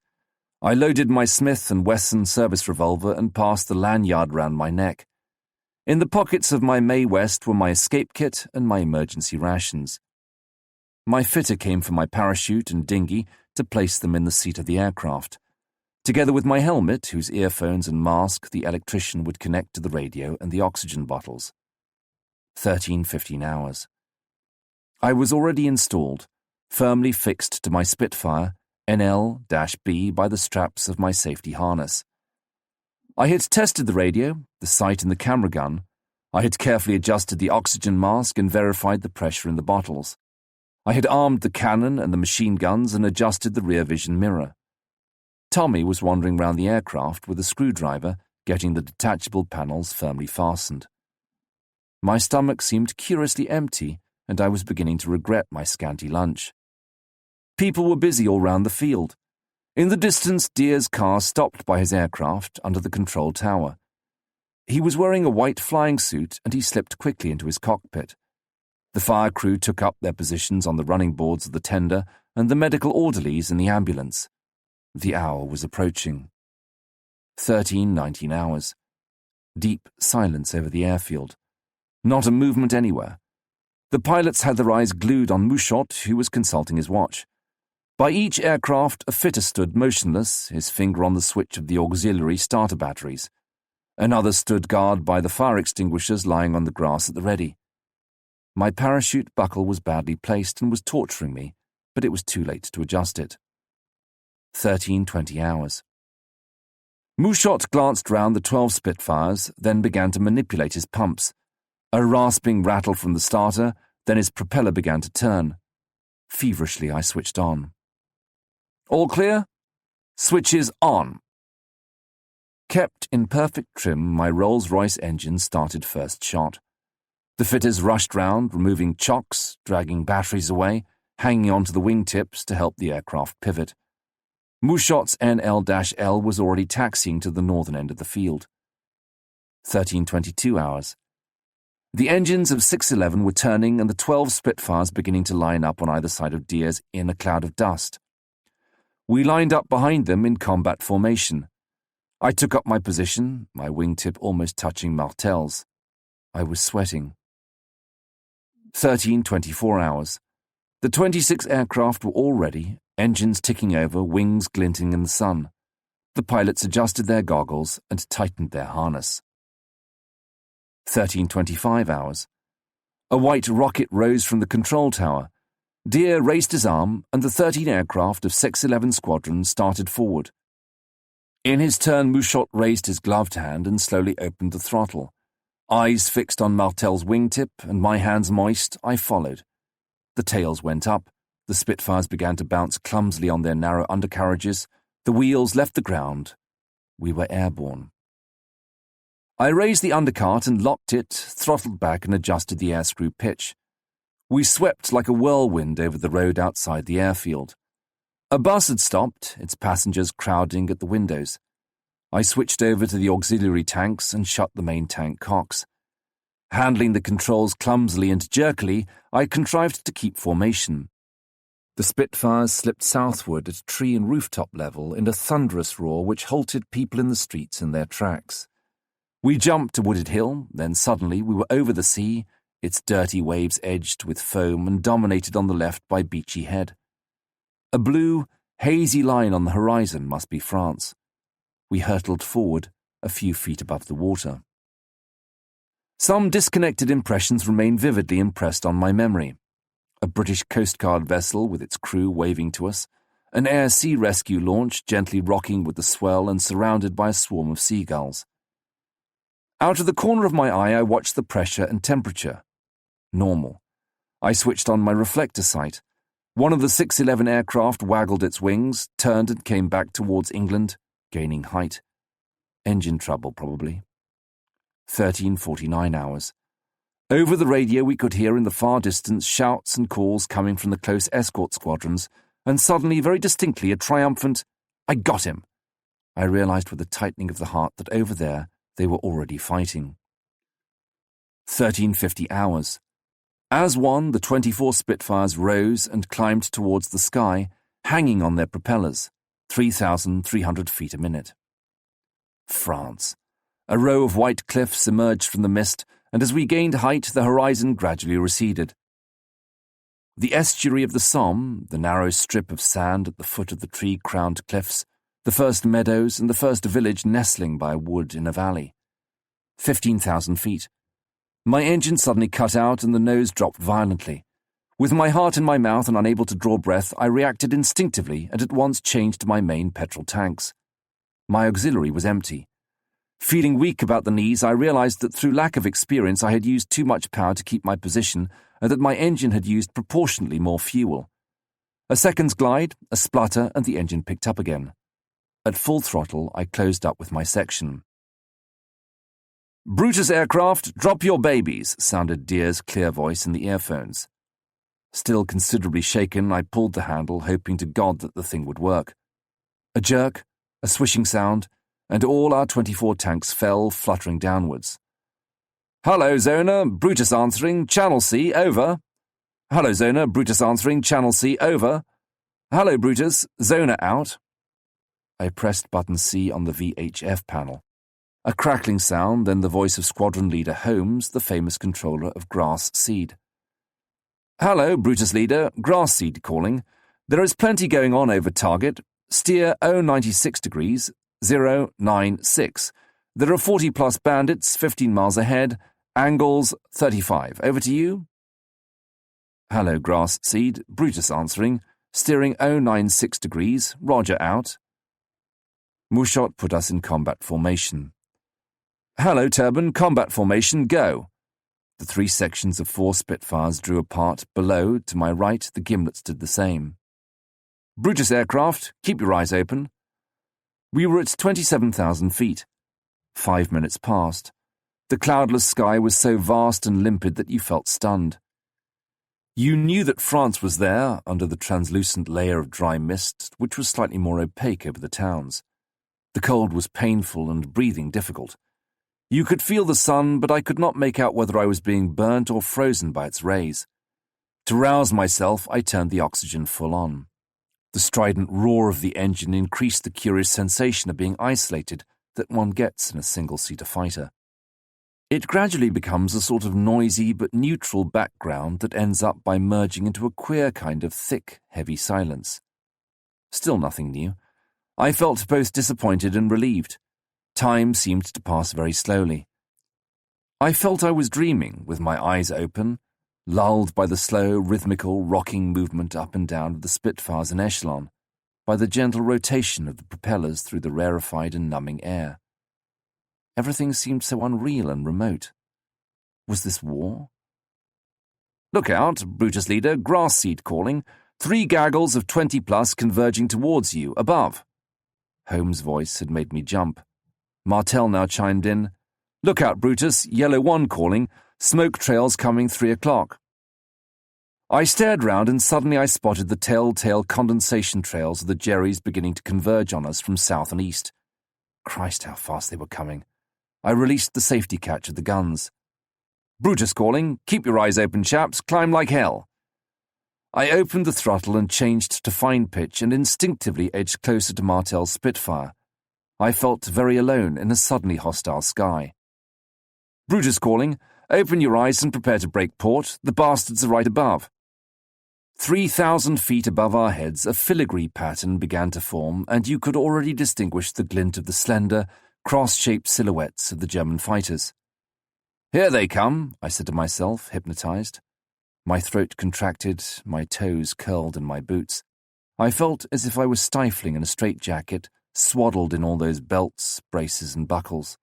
I loaded my Smith & Wesson service revolver and passed the lanyard round my neck. In the pockets of my Mae West were my escape kit and my emergency rations. My fitter came for my parachute and dinghy to place them in the seat of the aircraft, together with my helmet, whose earphones and mask the electrician would connect to the radio and the oxygen bottles. 15 hours. I was already installed, firmly fixed to my Spitfire, NL-B by the straps of my safety harness. I had tested the radio, the sight and the camera gun. I had carefully adjusted the oxygen mask and verified the pressure in the bottles. I had armed the cannon and the machine guns and adjusted the rear vision mirror. Tommy was wandering round the aircraft with a screwdriver, getting the detachable panels firmly fastened. My stomach seemed curiously empty, and I was beginning to regret my scanty lunch. People were busy all round the field. In the distance, Deer's car stopped by his aircraft under the control tower. He was wearing a white flying suit, and he slipped quickly into his cockpit. The fire crew took up their positions on the running boards of the tender, and the medical orderlies in the ambulance. The hour was approaching. 19 hours. Deep silence over the airfield. Not a movement anywhere. The pilots had their eyes glued on Mouchot, who was consulting his watch. By each aircraft, a fitter stood motionless, his finger on the switch of the auxiliary starter batteries. Another stood guard by the fire extinguishers lying on the grass at the ready. My parachute buckle was badly placed and was torturing me, but it was too late to adjust it. 20 hours. Mouchot glanced round the 12 Spitfires, then began to manipulate his pumps. A rasping rattle from the starter, then his propeller began to turn. Feverishly, I switched on. All clear? Switches on. Kept in perfect trim, my Rolls-Royce engine started first shot. The fitters rushed round, removing chocks, dragging batteries away, hanging onto the wingtips to help the aircraft pivot. Mouchot's NL-L was already taxiing to the northern end of the field. 13:22 hours. The engines of 611 were turning and the 12 Spitfires beginning to line up on either side of Deer's in a cloud of dust. We lined up behind them in combat formation. I took up my position, my wingtip almost touching Martel's. I was sweating. 13:24 hours. The 26 aircraft were all ready, engines ticking over, wings glinting in the sun. The pilots adjusted their goggles and tightened their harness. 13:25 hours. A white rocket rose from the control tower. Deer raised his arm, and the 13 aircraft of 611 Squadron started forward. In his turn, Mouchot raised his gloved hand and slowly opened the throttle. Eyes fixed on Martel's wingtip and my hands moist, I followed. The tails went up. The Spitfires began to bounce clumsily on their narrow undercarriages. The wheels left the ground. We were airborne. I raised the undercart and locked it, throttled back and adjusted the airscrew pitch. We swept like a whirlwind over the road outside the airfield. A bus had stopped, its passengers crowding at the windows. I switched over to the auxiliary tanks and shut the main tank cocks. Handling the controls clumsily and jerkily, I contrived to keep formation. The Spitfires slipped southward at tree and rooftop level in a thunderous roar which halted people in the streets in their tracks. We jumped a wooded hill, then suddenly we were over the sea, its dirty waves edged with foam and dominated on the left by Beachy Head. A blue, hazy line on the horizon must be France. We hurtled forward, a few feet above the water. Some disconnected impressions remain vividly impressed on my memory. A British Coast Guard vessel with its crew waving to us, an air-sea rescue launch gently rocking with the swell and surrounded by a swarm of seagulls. Out of the corner of my eye I watched the pressure and temperature. Normal. I switched on my reflector sight. One of the 611 aircraft waggled its wings, turned and came back towards England, gaining height. Engine trouble, probably. 13:49 hours. Over the radio we could hear in the far distance shouts and calls coming from the close escort squadrons, and suddenly, very distinctly, a triumphant, "I got him!" I realized with a tightening of the heart that over there they were already fighting. 13:50 hours. As one, the 24 Spitfires rose and climbed towards the sky, hanging on their propellers, 3,300 feet a minute. France. A row of white cliffs emerged from the mist, and as we gained height, the horizon gradually receded. The estuary of the Somme, the narrow strip of sand at the foot of the tree-crowned cliffs, the first meadows and the first village nestling by a wood in a valley. 15,000 feet. My engine suddenly cut out and the nose dropped violently. With my heart in my mouth and unable to draw breath, I reacted instinctively and at once changed to my main petrol tanks. My auxiliary was empty. Feeling weak about the knees, I realized that through lack of experience I had used too much power to keep my position and that my engine had used proportionately more fuel. A second's glide, a splutter, and the engine picked up again. At full throttle, I closed up with my section. "Brutus aircraft, drop your babies," sounded Deer's clear voice in the earphones. Still considerably shaken, I pulled the handle, hoping to God that the thing would work. A jerk, a swishing sound, and all our 24 tanks fell, fluttering downwards. "Hello, Zona, Brutus answering, Channel C, over." "Hello, Zona, Brutus answering, Channel C, over." "Hello, Brutus, Zona out." I pressed button C on the VHF panel. A crackling sound, then the voice of Squadron Leader Holmes, the famous controller of Grass Seed. "Hello, Brutus Leader, Grass Seed calling. There is plenty going on over target. Steer 096 degrees, 096. There are 40-plus bandits 15 miles ahead. Angles 35. Over to you." "Hello, Grass Seed, Brutus answering. Steering 096 degrees, Roger out." Mouchot put us in combat formation. "Hello, Turban, combat formation, go." The 3 sections of 4 Spitfires drew apart. Below, to my right, the gimlets did the same. "Brutus aircraft, keep your eyes open." We were at 27,000 feet. 5 minutes passed. The cloudless sky was so vast and limpid that you felt stunned. You knew that France was there, under the translucent layer of dry mist, which was slightly more opaque over the towns. The cold was painful and breathing difficult. You could feel the sun, but I could not make out whether I was being burnt or frozen by its rays. To rouse myself, I turned the oxygen full on. The strident roar of the engine increased the curious sensation of being isolated that one gets in a single-seater fighter. It gradually becomes a sort of noisy but neutral background that ends up by merging into a queer kind of thick, heavy silence. Still nothing new. I felt both disappointed and relieved. Time seemed to pass very slowly. I felt I was dreaming, with my eyes open, lulled by the slow, rhythmical, rocking movement up and down of the Spitfires in echelon, by the gentle rotation of the propellers through the rarefied and numbing air. Everything seemed so unreal and remote. Was this war? "Look out, Brutus Leader, Grass Seed calling. 3 gaggles of 20-plus converging towards you, above." Holmes' voice had made me jump. Martel now chimed in. "Look out, Brutus, Yellow 1 calling. Smoke trails coming 3 o'clock." I stared round and suddenly I spotted the telltale condensation trails of the Jerrys beginning to converge on us from south and east. Christ, how fast they were coming. I released the safety catch of the guns. "Brutus calling. Keep your eyes open, chaps. Climb like hell." I opened the throttle and changed to fine pitch and instinctively edged closer to Martel's Spitfire. I felt very alone in a suddenly hostile sky. "Brutus calling. Open your eyes and prepare to break port. The bastards are right above." 3,000 feet above our heads, a filigree pattern began to form, and you could already distinguish the glint of the slender, cross-shaped silhouettes of the German fighters. "Here they come," I said to myself, hypnotized. My throat contracted, my toes curled in my boots. I felt as if I was stifling in a straitjacket, swaddled in all those belts, braces, and buckles.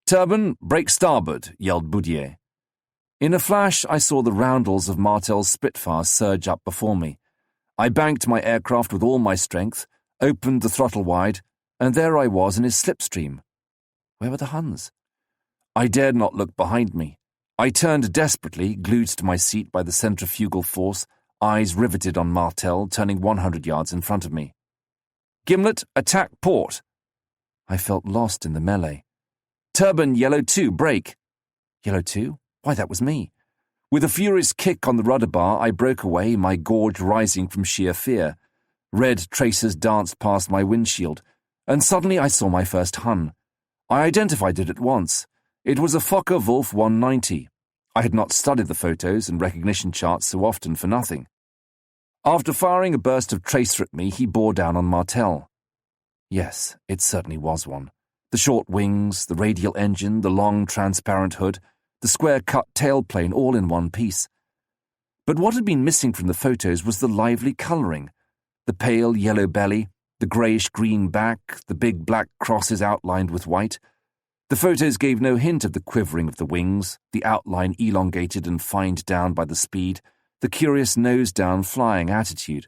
"Turban, break starboard," yelled Boudier. In a flash, I saw the roundels of Martel's Spitfire surge up before me. I banked my aircraft with all my strength, opened the throttle wide, and there I was in his slipstream. Where were the Huns? I dared not look behind me. I turned desperately, glued to my seat by the centrifugal force, eyes riveted on Martel, turning 100 yards in front of me. "Gimlet, attack port." I felt lost in the melee. "Turban, Yellow 2, break." Yellow 2? Why, that was me. With a furious kick on the rudder bar, I broke away, my gorge rising from sheer fear. Red tracers danced past my windshield, and suddenly I saw my first Hun. I identified it at once. It was a Fokker Wolf 190. I had not studied the photos and recognition charts so often for nothing. After firing a burst of tracer at me, he bore down on Martel. Yes, it certainly was one. The short wings, the radial engine, the long transparent hood, the square-cut tailplane all in one piece. But what had been missing from the photos was the lively colouring. The pale yellow belly, the greyish-green back, the big black crosses outlined with white, The photos gave no hint of the quivering of the wings, the outline elongated and fined down by the speed, the curious nose-down flying attitude.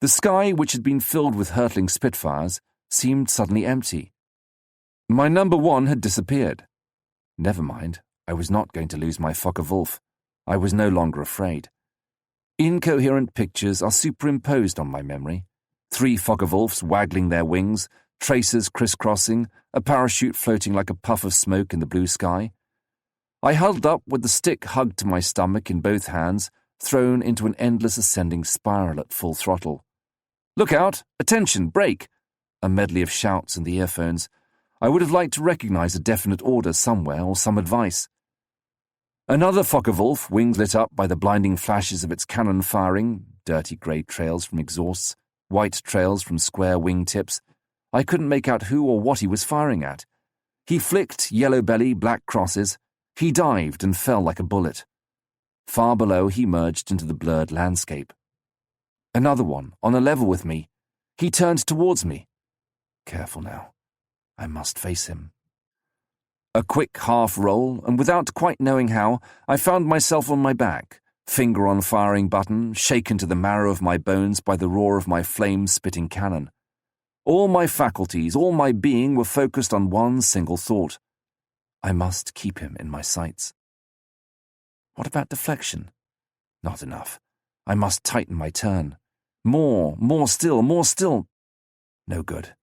The sky, which had been filled with hurtling Spitfires, seemed suddenly empty. My number 1 had disappeared. Never mind, I was not going to lose my Focke-Wulf. I was no longer afraid. Incoherent pictures are superimposed on my memory. 3 Focke-Wulfs waggling their wings, tracers crisscrossing, a parachute floating like a puff of smoke in the blue sky. I huddled up with the stick hugged to my stomach in both hands, thrown into an endless ascending spiral at full throttle. "Look out! Attention! Brake!" A medley of shouts in the earphones. I would have liked to recognize a definite order somewhere or some advice. Another Focke-Wulf, wings lit up by the blinding flashes of its cannon firing, dirty grey trails from exhausts, white trails from square wing tips. I couldn't make out who or what he was firing at. He flicked yellow belly, black crosses. He dived and fell like a bullet. Far below, he merged into the blurred landscape. Another one, on a level with me. He turned towards me. Careful now. I must face him. A quick half roll, and without quite knowing how, I found myself on my back, finger on firing button, shaken to the marrow of my bones by the roar of my flame-spitting cannon. All my faculties, all my being were focused on one single thought. I must keep him in my sights. What about deflection? Not enough. I must tighten my turn. More still. No good.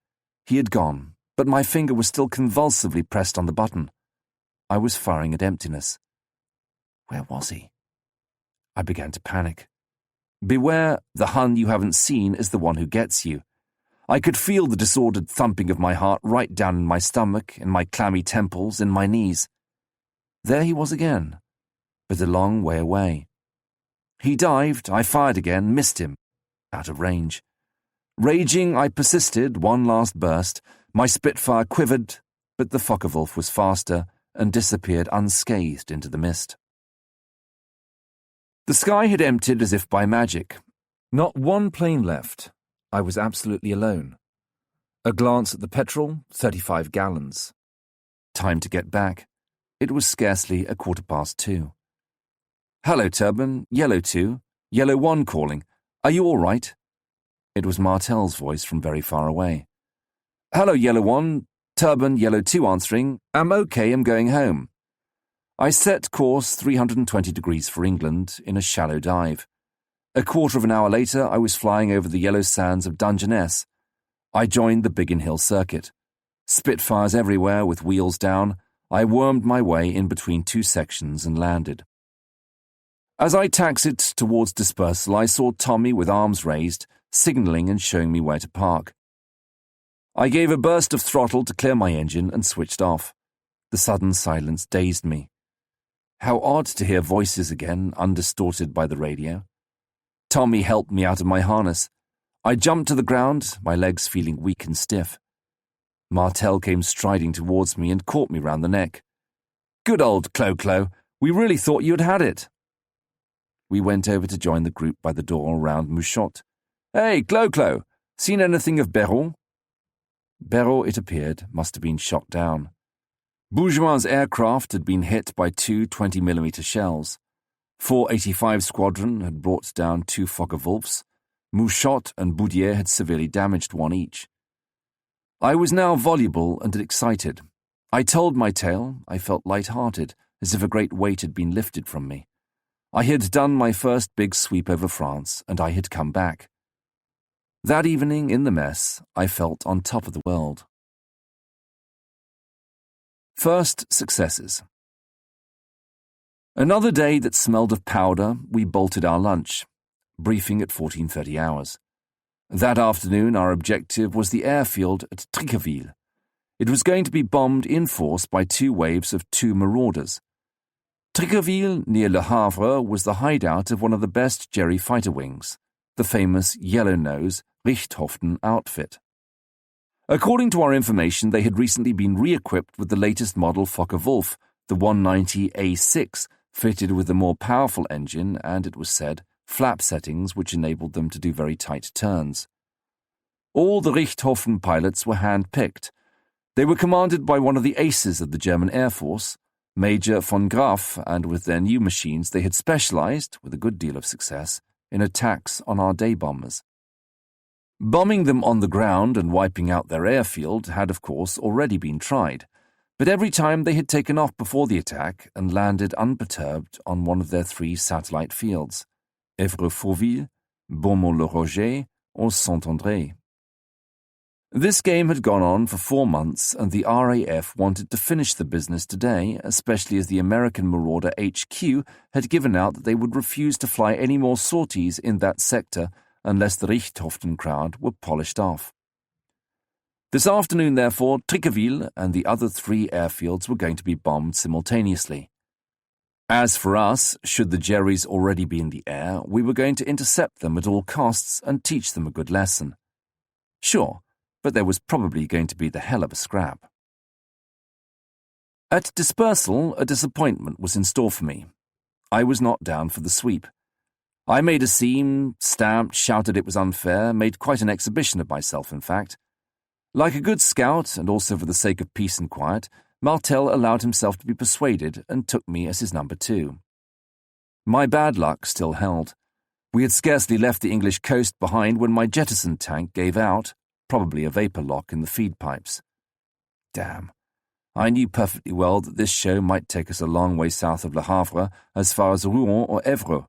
He had gone, but my finger was still convulsively pressed on the button. I was firing at emptiness. Where was he? I began to panic. Beware, the Hun you haven't seen is the one who gets you. I could feel the disordered thumping of my heart right down in my stomach, in my clammy temples, in my knees. There he was again, but a long way away. He dived, I fired again, missed him. Out of range. Raging, I persisted, one last burst. My Spitfire quivered, but the Focke-Wulf was faster and disappeared unscathed into the mist. The sky had emptied as if by magic. Not one plane left. I was absolutely alone. A glance at the petrol, 35 gallons. Time to get back. It was scarcely 2:15. "Hello, Turban, Yellow 2, Yellow 1 calling. Are you all right?" It was Martel's voice from very far away. "Hello, Yellow 1, Turban, Yellow 2 answering. I'm okay, I'm going home." I set course 320 degrees for England in a shallow dive. A quarter of an hour later, I was flying over the yellow sands of Dungeness. I joined the Biggin Hill circuit. Spitfires everywhere with wheels down, I wormed my way in between 2 sections and landed. As I taxied towards dispersal, I saw Tommy with arms raised, signalling and showing me where to park. I gave a burst of throttle to clear my engine and switched off. The sudden silence dazed me. How odd to hear voices again, undistorted by the radio. Tommy helped me out of my harness. I jumped to the ground, my legs feeling weak and stiff. Martel came striding towards me and caught me round the neck. "Good old Clo-Clo, we really thought you'd had it." We went over to join the group by the door round Mouchotte. "Hey, Clo-Clo, seen anything of Béraud?" Béraud, it appeared, must have been shot down. Bourgeois' aircraft had been hit by 2 20mm shells. 485 Squadron had brought down 2 Focke-Wulfs. Mouchotte and Boudier had severely damaged one each. I was now voluble and excited. I told my tale. I felt light-hearted, as if a great weight had been lifted from me. I had done my first big sweep over France, and I had come back. That evening, in the mess, I felt on top of the world. First successes. Another day that smelled of powder, we bolted our lunch, briefing at 14:30 hours. That afternoon, our objective was the airfield at Tricqueville. It was going to be bombed in force by 2 waves of 2 marauders. Tricqueville, near Le Havre, was the hideout of one of the best Jerry fighter wings, the famous Yellow-Nose Richthofen outfit. According to our information, they had recently been re-equipped with the latest model Focke-Wulf, the 190A6, fitted with a more powerful engine and, it was said, flap settings which enabled them to do very tight turns. All the Richthofen pilots were hand-picked. They were commanded by one of the aces of the German Air Force, Major von Graf, and with their new machines they had specialized, with a good deal of success, in attacks on our day bombers. Bombing them on the ground and wiping out their airfield had, of course, already been tried, but every time they had taken off before the attack and landed unperturbed on one of their 3 satellite fields, Évreux-Fourville, Beaumont-le-Roger, or Saint-André. This game had gone on for 4 months, and the RAF wanted to finish the business today, especially as the American Marauder HQ had given out that they would refuse to fly any more sorties in that sector unless the Richthofen crowd were polished off. This afternoon, therefore, Tricqueville and the other 3 airfields were going to be bombed simultaneously. As for us, should the Jerrys already be in the air, we were going to intercept them at all costs and teach them a good lesson. Sure, but there was probably going to be the hell of a scrap. At dispersal, a disappointment was in store for me. I was not down for the sweep. I made a scene, stamped, shouted it was unfair, made quite an exhibition of myself, in fact. Like a good scout, and also for the sake of peace and quiet, Martel allowed himself to be persuaded and took me as his number 2. My bad luck still held. We had scarcely left the English coast behind when my jettison tank gave out, probably a vapour lock in the feed pipes. Damn. I knew perfectly well that this show might take us a long way south of Le Havre, as far as Rouen or Évreux.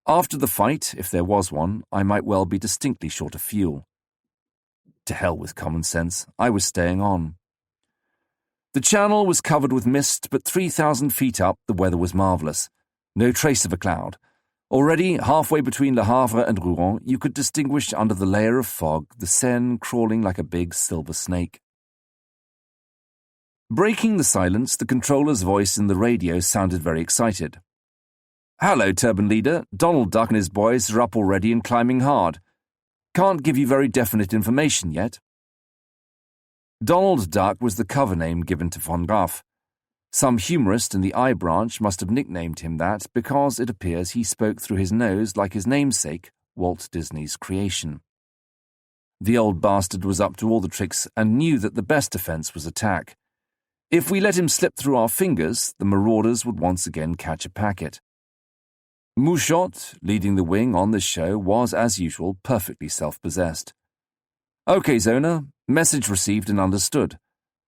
After the fight, if there was one, I might well be distinctly short of fuel. To hell with common sense, I was staying on. The channel was covered with mist, but 3,000 feet up the weather was marvellous. No trace of a cloud. Already, halfway between Le Havre and Rouen, you could distinguish under the layer of fog the Seine crawling like a big silver snake. Breaking the silence, the controller's voice in the radio sounded very excited. "Hello, Turban Leader. Donald Duck and his boys are up already and climbing hard. Can't give you very definite information yet." Donald Duck was the cover name given to von Graf. Some humorist in the I branch must have nicknamed him that because it appears he spoke through his nose like his namesake, Walt Disney's creation. The old bastard was up to all the tricks and knew that the best defense was attack. If we let him slip through our fingers, the marauders would once again catch a packet. Mouchot, leading the wing on this show, was, as usual, perfectly self-possessed. "Okay, Zona, message received and understood.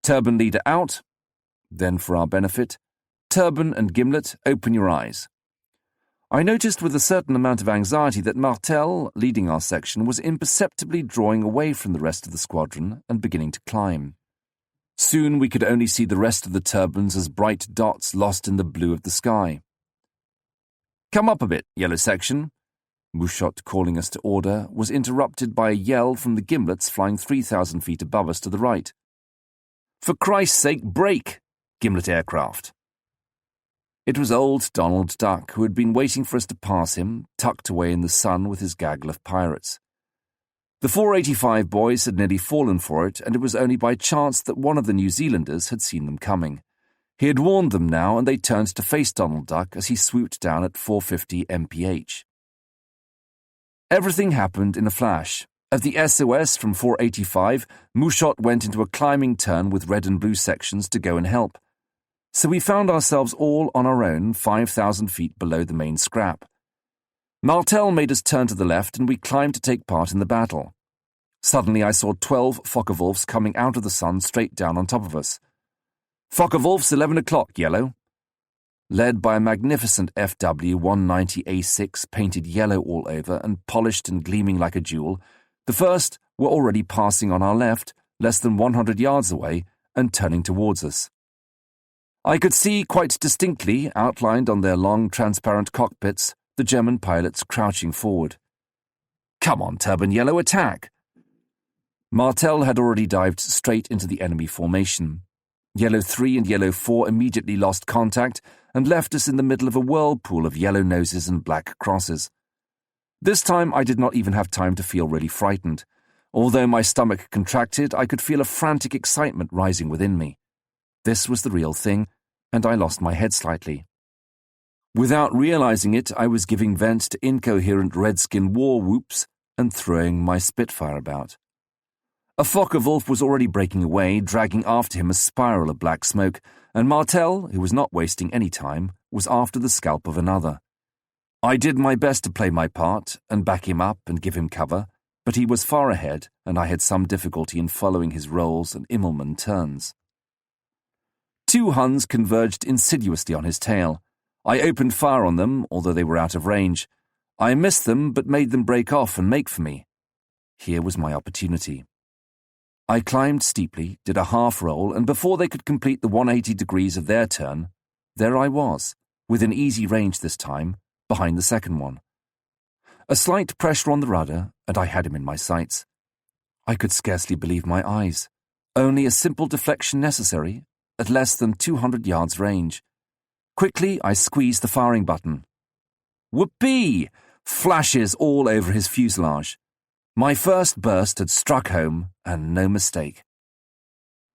Turban Leader out." Then, for our benefit, "Turban and Gimlet, open your eyes." I noticed with a certain amount of anxiety that Martel, leading our section, was imperceptibly drawing away from the rest of the squadron and beginning to climb. Soon we could only see the rest of the turbans as bright dots lost in the blue of the sky. "Come up a bit, yellow section." Mouchot, calling us to order, was interrupted by a yell from the Gimlets flying 3,000 feet above us to the right. "For Christ's sake, brake! Gimlet aircraft." It was old Donald Duck, who had been waiting for us to pass him, tucked away in the sun with his gaggle of pirates. The 485 boys had nearly fallen for it, and it was only by chance that one of the New Zealanders had seen them coming. He had warned them now, and they turned to face Donald Duck as he swooped down at 450 mph. Everything happened in a flash. At the SOS from 485, Mouchot went into a climbing turn with red and blue sections to go and help. So we found ourselves all on our own 5,000 feet below the main scrap. Martel made us turn to the left and we climbed to take part in the battle. Suddenly I saw 12 Focke-Wulfs coming out of the sun straight down on top of us. "Focke-Wulfs, 11 o'clock, yellow." Led by a magnificent FW-190A6 painted yellow all over and polished and gleaming like a jewel, the first were already passing on our left, less than 100 yards away, and turning towards us. I could see quite distinctly, outlined on their long, transparent cockpits, the German pilots crouching forward. "Come on, Turban Yellow, attack!" Martel had already dived straight into the enemy formation. Yellow 3 and Yellow 4 immediately lost contact and left us in the middle of a whirlpool of yellow noses and black crosses. This time I did not even have time to feel really frightened. Although my stomach contracted, I could feel a frantic excitement rising within me. This was the real thing, and I lost my head slightly. Without realizing it, I was giving vent to incoherent redskin war whoops and throwing my Spitfire about. A Focke-Wulf was already breaking away, dragging after him a spiral of black smoke, and Martel, who was not wasting any time, was after the scalp of another. I did my best to play my part and back him up and give him cover, but he was far ahead, and I had some difficulty in following his rolls and Immelmann turns. Two Huns converged insidiously on his tail. I opened fire on them, although they were out of range. I missed them, but made them break off and make for me. Here was my opportunity. I climbed steeply, did a half roll, and before they could complete the 180 degrees of their turn, there I was, within easy range this time, behind the second one. A slight pressure on the rudder, and I had him in my sights. I could scarcely believe my eyes. Only a simple deflection necessary, at less than 200 yards range. Quickly, I squeezed the firing button. Whoopee! Flashes all over his fuselage. My first burst had struck home, and no mistake.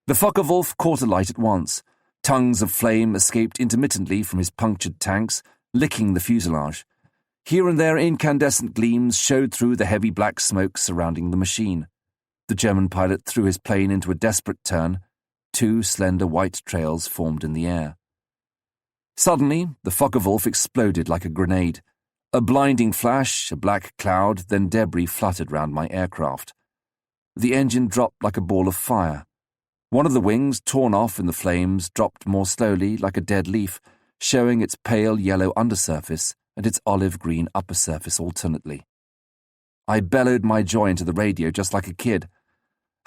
The Focke-Wulf caught alight at once. Tongues of flame escaped intermittently from his punctured tanks, licking the fuselage. Here and there incandescent gleams showed through the heavy black smoke surrounding the machine. The German pilot threw his plane into a desperate turn. Two slender white trails formed in the air. Suddenly, the Focke-Wulf exploded like a grenade. A blinding flash, a black cloud, then debris fluttered round my aircraft. The engine dropped like a ball of fire. One of the wings, torn off in the flames, dropped more slowly like a dead leaf, showing its pale yellow undersurface and its olive-green upper surface alternately. I bellowed my joy into the radio just like a kid.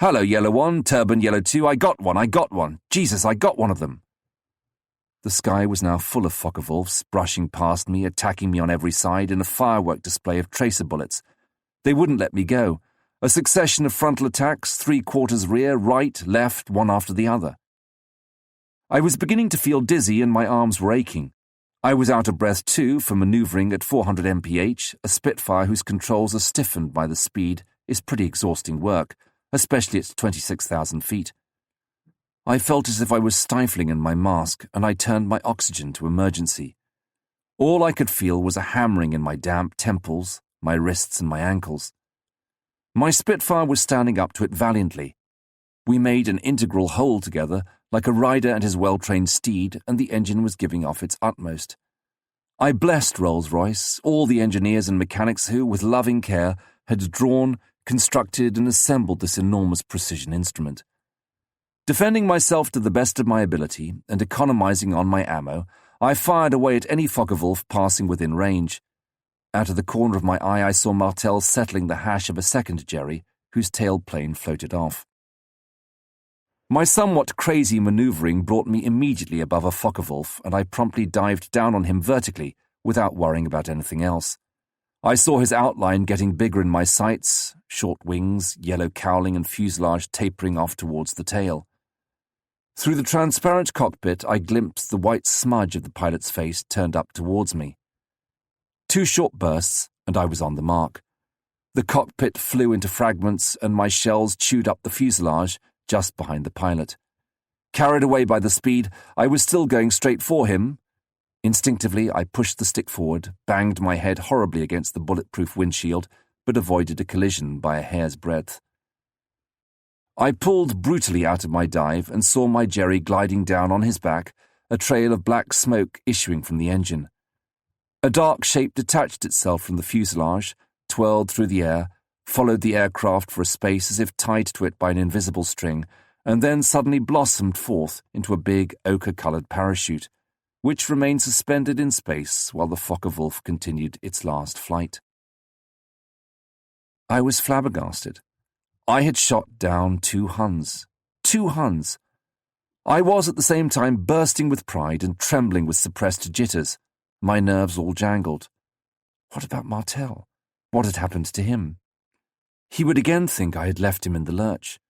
"Hello, Yellow 1, Turbine Yellow 2, I got one. Jesus, I got one of them." The sky was now full of Focke-Wulfs, brushing past me, attacking me on every side in a firework display of tracer bullets. They wouldn't let me go. A succession of frontal attacks, 3/4 rear, right, left, one after the other. I was beginning to feel dizzy and my arms were aching. I was out of breath too for manoeuvring at 400 mph. A Spitfire whose controls are stiffened by the speed is pretty exhausting work, especially at 26,000 feet. I felt as if I was stifling in my mask, and I turned my oxygen to emergency. All I could feel was a hammering in my damp temples, my wrists and my ankles. My Spitfire was standing up to it valiantly. We made an integral whole together, like a rider and his well-trained steed, and the engine was giving off its utmost. I blessed Rolls-Royce, all the engineers and mechanics who, with loving care, had drawn, constructed and assembled this enormous precision instrument. Defending myself to the best of my ability and economizing on my ammo, I fired away at any Focke-Wulf passing within range. Out of the corner of my eye I saw Martel settling the hash of a second Jerry, whose tailplane floated off. My somewhat crazy maneuvering brought me immediately above a Focke-Wulf, and I promptly dived down on him vertically, without worrying about anything else. I saw his outline getting bigger in my sights, short wings, yellow cowling and fuselage tapering off towards the tail. Through the transparent cockpit I glimpsed the white smudge of the pilot's face turned up towards me. 2 short bursts, and I was on the mark. The cockpit flew into fragments, and my shells chewed up the fuselage just behind the pilot. Carried away by the speed, I was still going straight for him. Instinctively, I pushed the stick forward, banged my head horribly against the bulletproof windshield, but avoided a collision by a hair's breadth. I pulled brutally out of my dive and saw my Jerry gliding down on his back, a trail of black smoke issuing from the engine. A dark shape detached itself from the fuselage, twirled through the air, followed the aircraft for a space as if tied to it by an invisible string, and then suddenly blossomed forth into a big ochre-coloured parachute, which remained suspended in space while the Focke-Wulf continued its last flight. I was flabbergasted. I had shot down 2 Huns. 2 Huns! I was at the same time bursting with pride and trembling with suppressed jitters, my nerves all jangled. What about Martel? What had happened to him? He would again think I had left him in the lurch.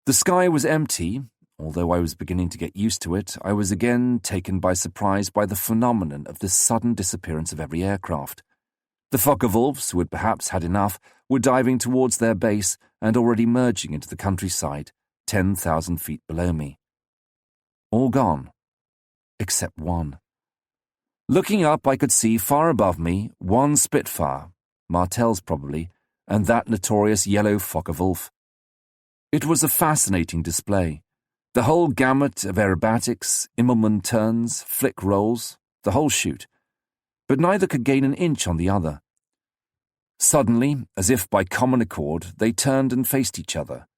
The sky was empty. Although I was beginning to get used to it, I was again taken by surprise by the phenomenon of this sudden disappearance of every aircraft. The Focke-Wulfs, who had perhaps had enough, were diving towards their base and already merging into the countryside, 10,000 feet below me. All gone, except one. Looking up, I could see far above me 1 Spitfire, Martel's probably, and that notorious yellow Focke-Wulf. It was a fascinating display. The whole gamut of aerobatics, Immelman turns, flick rolls, the whole shoot. But neither could gain an inch on the other. Suddenly, as if by common accord, they turned and faced each other.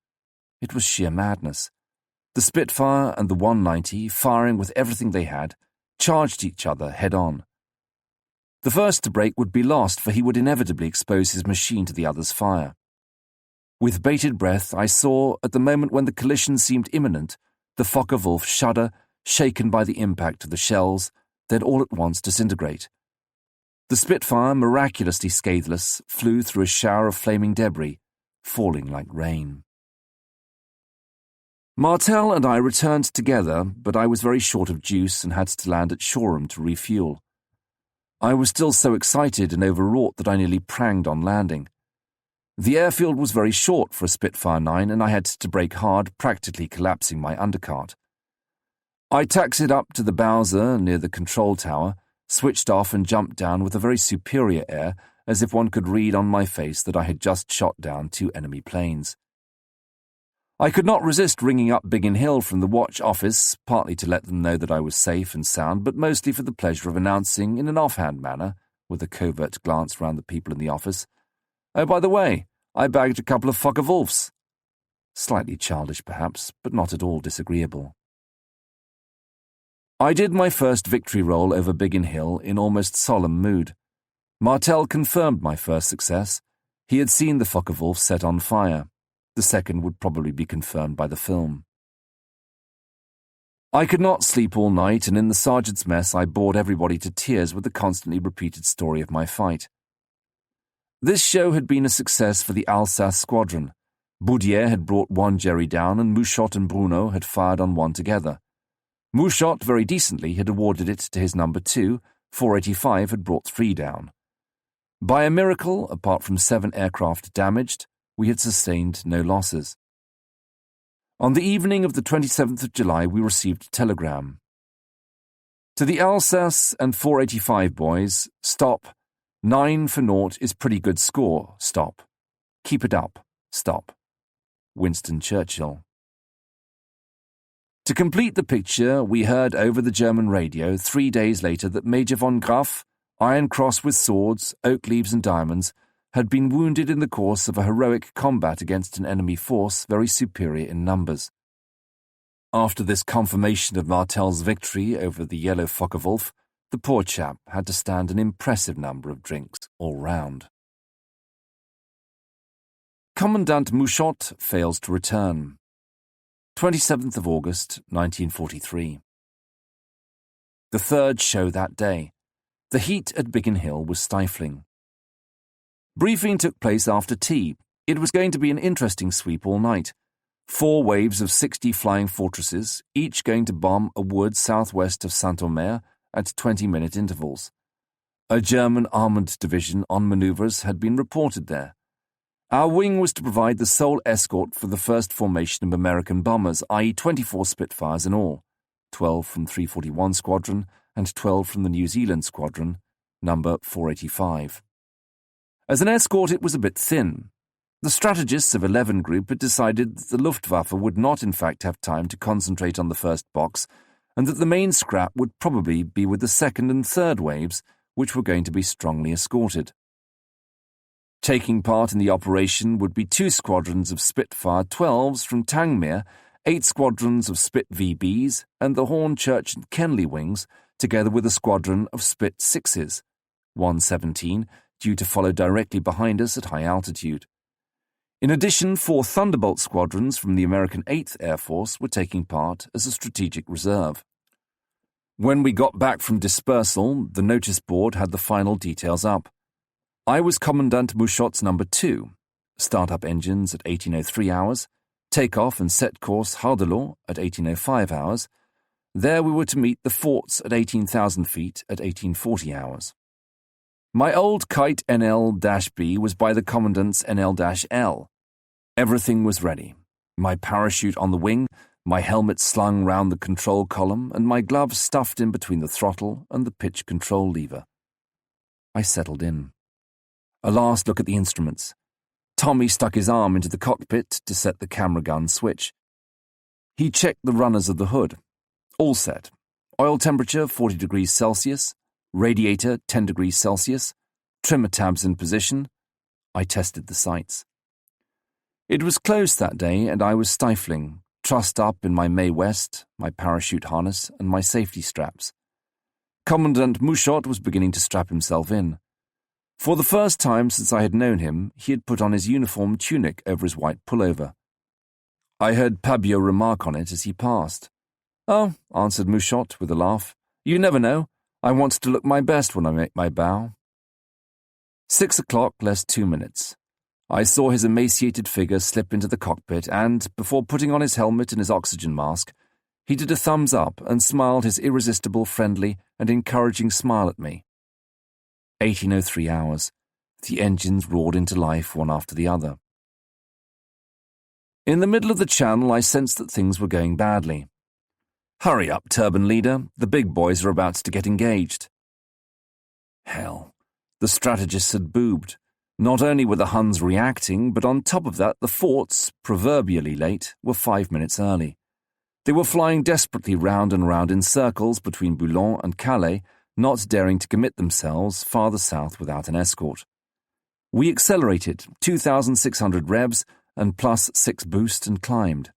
It was sheer madness. The Spitfire and the 190, firing with everything they had, charged each other head-on. The first to break would be lost, for he would inevitably expose his machine to the other's fire. With bated breath, I saw, at the moment when the collision seemed imminent, the Focke-Wulf shudder, shaken by the impact of the shells, then all at once disintegrate. The Spitfire, miraculously scatheless, flew through a shower of flaming debris, falling like rain. Martel and I returned together, but I was very short of juice and had to land at Shoreham to refuel. I was still so excited and overwrought that I nearly pranged on landing. The airfield was very short for a Spitfire 9, and I had to brake hard, practically collapsing my undercart. I taxied up to the Bowser near the control tower, switched off and jumped down with a very superior air, as if one could read on my face that I had just shot down 2 enemy planes. I could not resist ringing up Biggin Hill from the watch office, partly to let them know that I was safe and sound, but mostly for the pleasure of announcing, in an offhand manner, with a covert glance round the people in the office, "Oh, by the way, I bagged a couple of Focke-Wulfs." Slightly childish, perhaps, but not at all disagreeable. I did my first victory roll over Biggin Hill in almost solemn mood. Martel confirmed my first success. He had seen the Focke-Wulf set on fire. The second would probably be confirmed by the film. I could not sleep all night, and in the sergeant's mess I bored everybody to tears with the constantly repeated story of my fight. This show had been a success for the Alsace squadron. Boudier had brought one Jerry down, and Mouchot and Bruno had fired on one together. Mouchot, very decently, had awarded it to his number 2, 485 had brought 3 down. By a miracle, apart from 7 aircraft damaged, we had sustained no losses. On the evening of the 27th of July, we received a telegram. To the Alsace and 485 boys, stop. 9 for naught is pretty good score, stop. Keep it up, stop. Winston Churchill. To complete the picture, we heard over the German radio 3 days later that Major von Graff, Iron Cross with swords, oak leaves and diamonds, had been wounded in the course of a heroic combat against an enemy force very superior in numbers. After this confirmation of Martel's victory over the yellow Focke-Wulf, the poor chap had to stand an impressive number of drinks all round. Commandant Mouchot fails to return. 27th of August, 1943. The third show that day. The heat at Biggin Hill was stifling. Briefing took place after tea. It was going to be an interesting sweep all night. 4 waves of 60 flying fortresses, each going to bomb a wood southwest of Saint-Omer at 20-minute intervals. A German armoured division on manoeuvres had been reported there. Our wing was to provide the sole escort for the first formation of American bombers, i.e. 24 Spitfires in all, 12 from 341 Squadron and 12 from the New Zealand Squadron, number 485. As an escort, it was a bit thin. The strategists of 11 Group had decided that the Luftwaffe would not in fact have time to concentrate on the first box, and that the main scrap would probably be with the second and third waves, which were going to be strongly escorted. Taking part in the operation would be 2 squadrons of Spitfire 12s from Tangmere, 8 squadrons of Spit VBs, and the Hornchurch and Kenley wings, together with a squadron of Spit 6s, 117, due to follow directly behind us at high altitude. In addition, 4 Thunderbolt squadrons from the American 8th Air Force were taking part as a strategic reserve. When we got back from dispersal, the notice board had the final details up. I was Commandant Mouchot's number 2, start-up engines at 1803 hours, take-off and set course Hardelot at 1805 hours. There we were to meet the forts at 18,000 feet at 1840 hours. My old kite NL-B was by the Commandant's NL-L. Everything was ready. My parachute on the wing, my helmet slung round the control column, and my gloves stuffed in between the throttle and the pitch control lever. I settled in. A last look at the instruments. Tommy stuck his arm into the cockpit to set the camera gun switch. He checked the runners of the hood. All set. Oil temperature 40 degrees Celsius, radiator 10 degrees Celsius, trimmer tabs in position. I tested the sights. It was close that day, and I was stifling, trussed up in my May West, my parachute harness, and my safety straps. Commandant Mouchot was beginning to strap himself in. For the first time since I had known him, he had put on his uniform tunic over his white pullover. I heard Pabio remark on it as he passed. "Oh," answered Mouchot with a laugh, "you never know. I want to look my best when I make my bow." 6 o'clock less 2 minutes. I saw his emaciated figure slip into the cockpit and, before putting on his helmet and his oxygen mask, he did a thumbs up and smiled his irresistible, friendly, and encouraging smile at me. 1803 hours. The engines roared into life one after the other. In the middle of the channel, I sensed that things were going badly. "Hurry up, Turbine Leader. The big boys are about to get engaged." Hell, the strategists had boobed. Not only were the Huns reacting, but on top of that, the forts, proverbially late, were 5 minutes early. They were flying desperately round and round in circles between Boulogne and Calais, not daring to commit themselves farther south without an escort. We accelerated 2,600 revs and plus 6 boost and climbed.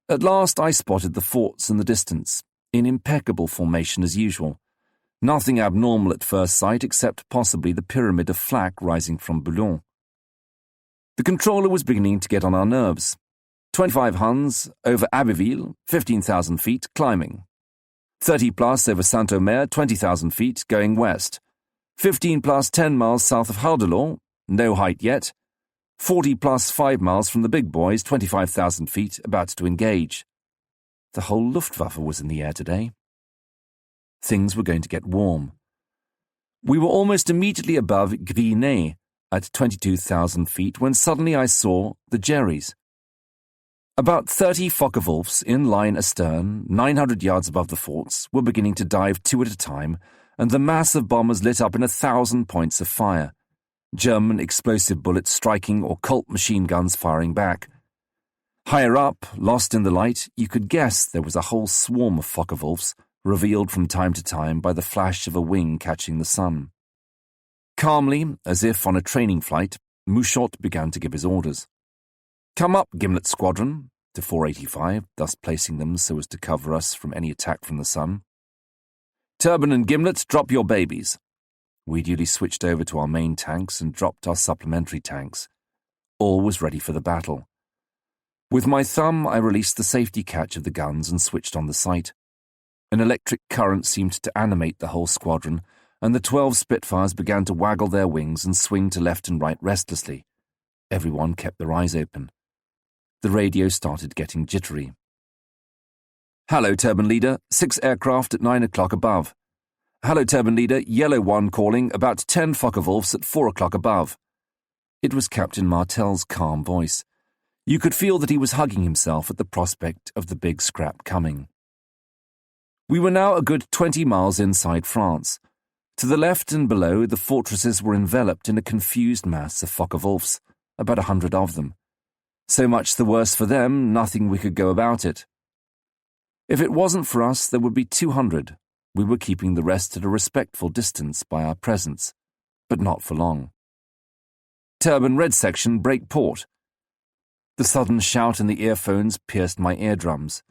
At last I spotted the forts in the distance, in impeccable formation as usual. Nothing abnormal at first sight except possibly the pyramid of flak rising from Boulogne. The controller was beginning to get on our nerves. 25 Huns over Abbeville, 15,000 feet, climbing. 30 plus over Saint-Omer, 20,000 feet, going west. 15 plus 10 miles south of Houdelot, no height yet. 40 plus 5 miles from the big boys, 25,000 feet, about to engage. The whole Luftwaffe was in the air today. Things were going to get warm. We were almost immediately above Gris-Nez at 22,000 feet when suddenly I saw the Jerrys. About 30 Focke-Wulfs in line astern, 900 yards above the forts, were beginning to dive 2 at a time, and the mass of bombers lit up in 1,000 points of fire. German explosive bullets striking or Colt machine guns firing back. Higher up, lost in the light, you could guess there was a whole swarm of Focke-Wulfs, revealed from time to time by the flash of a wing catching the sun. Calmly, as if on a training flight, Mouchot began to give his orders. "Come up, Gimlet Squadron," to 485, thus placing them so as to cover us from any attack from the sun. "Turbine and Gimlet, drop your babies." We duly switched over to our main tanks and dropped our supplementary tanks. All was ready for the battle. With my thumb, I released the safety catch of the guns and switched on the sight. An electric current seemed to animate the whole squadron, and the 12 Spitfires began to waggle their wings and swing to left and right restlessly. Everyone kept their eyes open. The radio started getting jittery. "Hello, Turbine Leader. 6 aircraft at 9 o'clock above." "Hello, Turbine Leader. Yellow 1 calling, about 10 Focke-Wulfs at 4 o'clock above." It was Captain Martel's calm voice. You could feel that he was hugging himself at the prospect of the big scrap coming. We were now a good 20 miles inside France. To the left and below, the fortresses were enveloped in a confused mass of Focke-Wulfs, about 100 of them. So much the worse for them, nothing we could go about it. If it wasn't for us, there would be 200. We were keeping the rest at a respectful distance by our presence, but not for long. "Turbine red section, break port." The sudden shout in the earphones pierced my eardrums.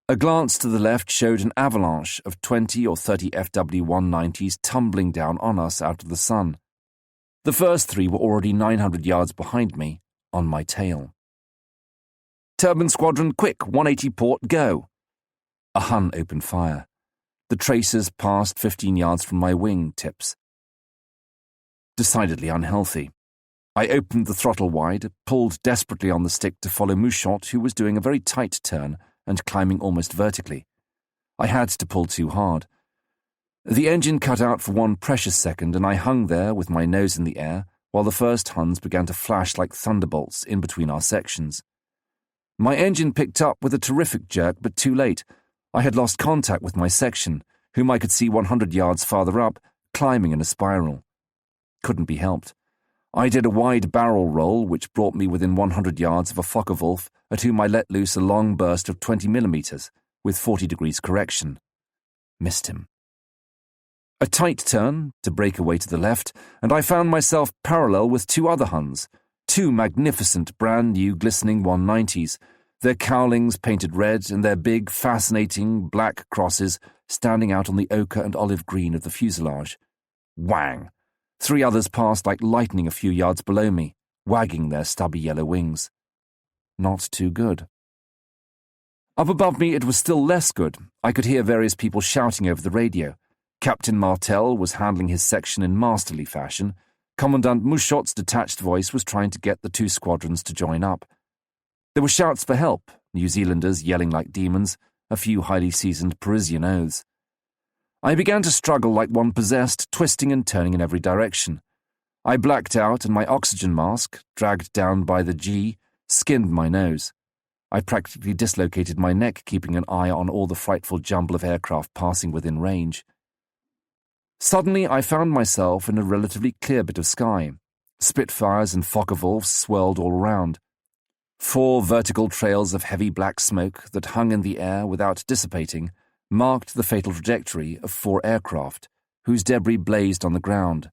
A glance to the left showed an avalanche of 20 or 30 FW-190s tumbling down on us out of the sun. The first 3 were already 900 yards behind me, on my tail. "Turbine squadron, quick, 180 port, go." A Hun opened fire. The tracers passed 15 yards from my wing tips. Decidedly unhealthy. I opened the throttle wide, pulled desperately on the stick to follow Mouchot, who was doing a very tight turn and climbing almost vertically. I had to pull too hard. The engine cut out for 1 precious second, and I hung there with my nose in the air while the first Huns began to flash like thunderbolts in between our sections. My engine picked up with a terrific jerk, but too late. I had lost contact with my section, whom I could see 100 yards farther up, climbing in a spiral. Couldn't be helped. I did a wide barrel roll which brought me within 100 yards of a Focke-Wulf at whom I let loose a long burst of 20 millimeters with 40 degrees correction. Missed him. A tight turn to break away to the left, and I found myself parallel with two other Huns, two magnificent brand-new glistening 190s, their cowlings painted red and their big, fascinating black crosses standing out on the ochre and olive green of the fuselage. Whang! 3 others passed like lightning a few yards below me, wagging their stubby yellow wings. Not too good. Up above me it was still less good. I could hear various people shouting over the radio. Captain Martel was handling his section in masterly fashion. Commandant Mouchot's detached voice was trying to get the 2 squadrons to join up. There were shouts for help, New Zealanders yelling like demons, a few highly seasoned Parisian oaths. I began to struggle like one possessed, twisting and turning in every direction. I blacked out and my oxygen mask, dragged down by the G, skinned my nose. I practically dislocated my neck, keeping an eye on all the frightful jumble of aircraft passing within range. Suddenly I found myself in a relatively clear bit of sky. Spitfires and Focke-Wulfs swirled all around. 4 vertical trails of heavy black smoke that hung in the air without dissipating marked the fatal trajectory of 4 aircraft, whose debris blazed on the ground,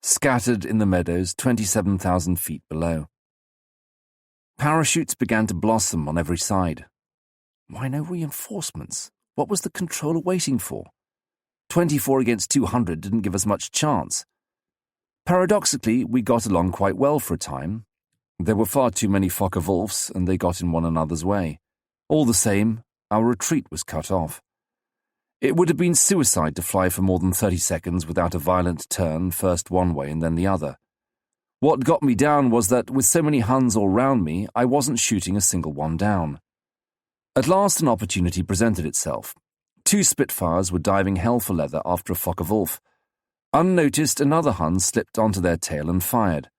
scattered in the meadows 27,000 feet below. Parachutes began to blossom on every side. Why no reinforcements? What was the controller waiting for? 24 against 200 didn't give us much chance. Paradoxically, we got along quite well for a time. There were far too many Focke-Wulfs, and they got in one another's way. All the same, our retreat was cut off. It would have been suicide to fly for more than 30 seconds without a violent turn, first one way and then the other. What got me down was that, with so many Huns all round me, I wasn't shooting a single one down. At last an opportunity presented itself. 2 Spitfires were diving hell for leather after a Focke-Wulf. Unnoticed, another Hun slipped onto their tail and fired.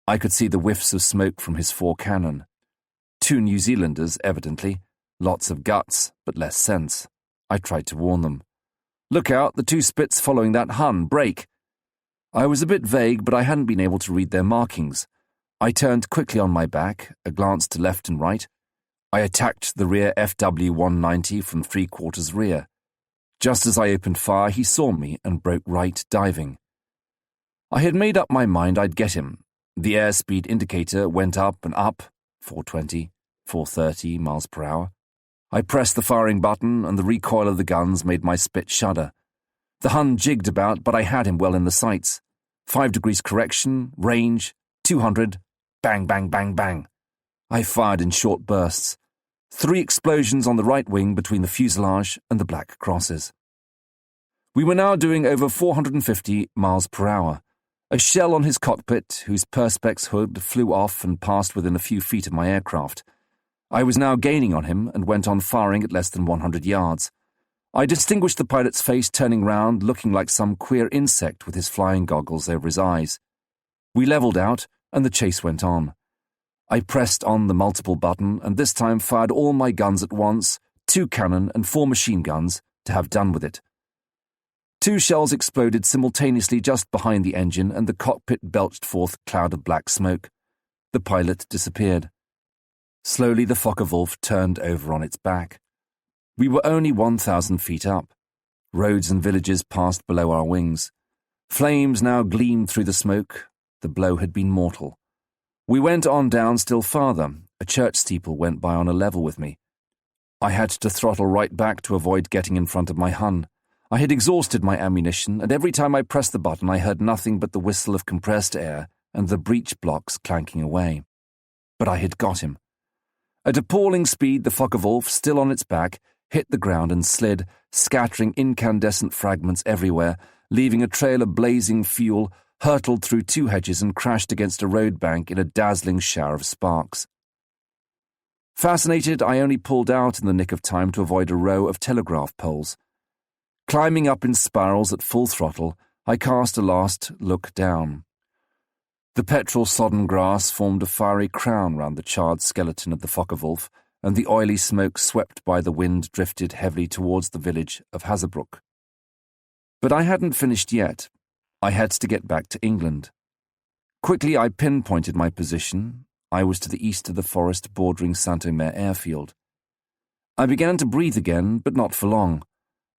I could see the whiffs of smoke from his 4 cannon. 2 New Zealanders, evidently. Lots of guts, but less sense. I tried to warn them. Look out, the 2 Spits following that Hun, break! I was a bit vague, but I hadn't been able to read their markings. I turned quickly on my back, a glance to left and right. I attacked the rear FW-190 from 3/4 rear. Just as I opened fire, he saw me and broke right, diving. I had made up my mind I'd get him. The airspeed indicator went up and up, 420, 430 miles per hour. I pressed the firing button, and the recoil of the guns made my spit shudder. The Hun jigged about, but I had him well in the sights. 5 degrees correction, range, 200, bang, bang, bang, bang. I fired in short bursts. 3 explosions on the right wing between the fuselage and the black crosses. We were now doing over 450 miles per hour. A shell on his cockpit, whose perspex hood flew off and passed within a few feet of my aircraft. I was now gaining on him and went on firing at less than 100 yards. I distinguished the pilot's face turning round, looking like some queer insect with his flying goggles over his eyes. We levelled out, and the chase went on. I pressed on the multiple button, and this time fired all my guns at once, 2 cannon and 4 machine guns, to have done with it. 2 shells exploded simultaneously just behind the engine, and the cockpit belched forth a cloud of black smoke. The pilot disappeared. Slowly the Focke-Wulf turned over on its back. We were only 1,000 feet up. Roads and villages passed below our wings. Flames now gleamed through the smoke. The blow had been mortal. We went on down still farther. A church steeple went by on a level with me. I had to throttle right back to avoid getting in front of my Hun. I had exhausted my ammunition, and every time I pressed the button I heard nothing but the whistle of compressed air and the breech blocks clanking away. But I had got him. At appalling speed, the Focke-Wulf, still on its back, hit the ground and slid, scattering incandescent fragments everywhere, leaving a trail of blazing fuel, hurtled through 2 hedges and crashed against a road bank in a dazzling shower of sparks. Fascinated, I only pulled out in the nick of time to avoid a row of telegraph poles. Climbing up in spirals at full throttle, I cast a last look down. The petrol-sodden grass formed a fiery crown round the charred skeleton of the Focke-Wulf, and the oily smoke swept by the wind drifted heavily towards the village of Hazebrouck. But I hadn't finished yet. I had to get back to England. Quickly I pinpointed my position. I was to the east of the forest bordering Saint-Omer airfield. I began to breathe again, but not for long.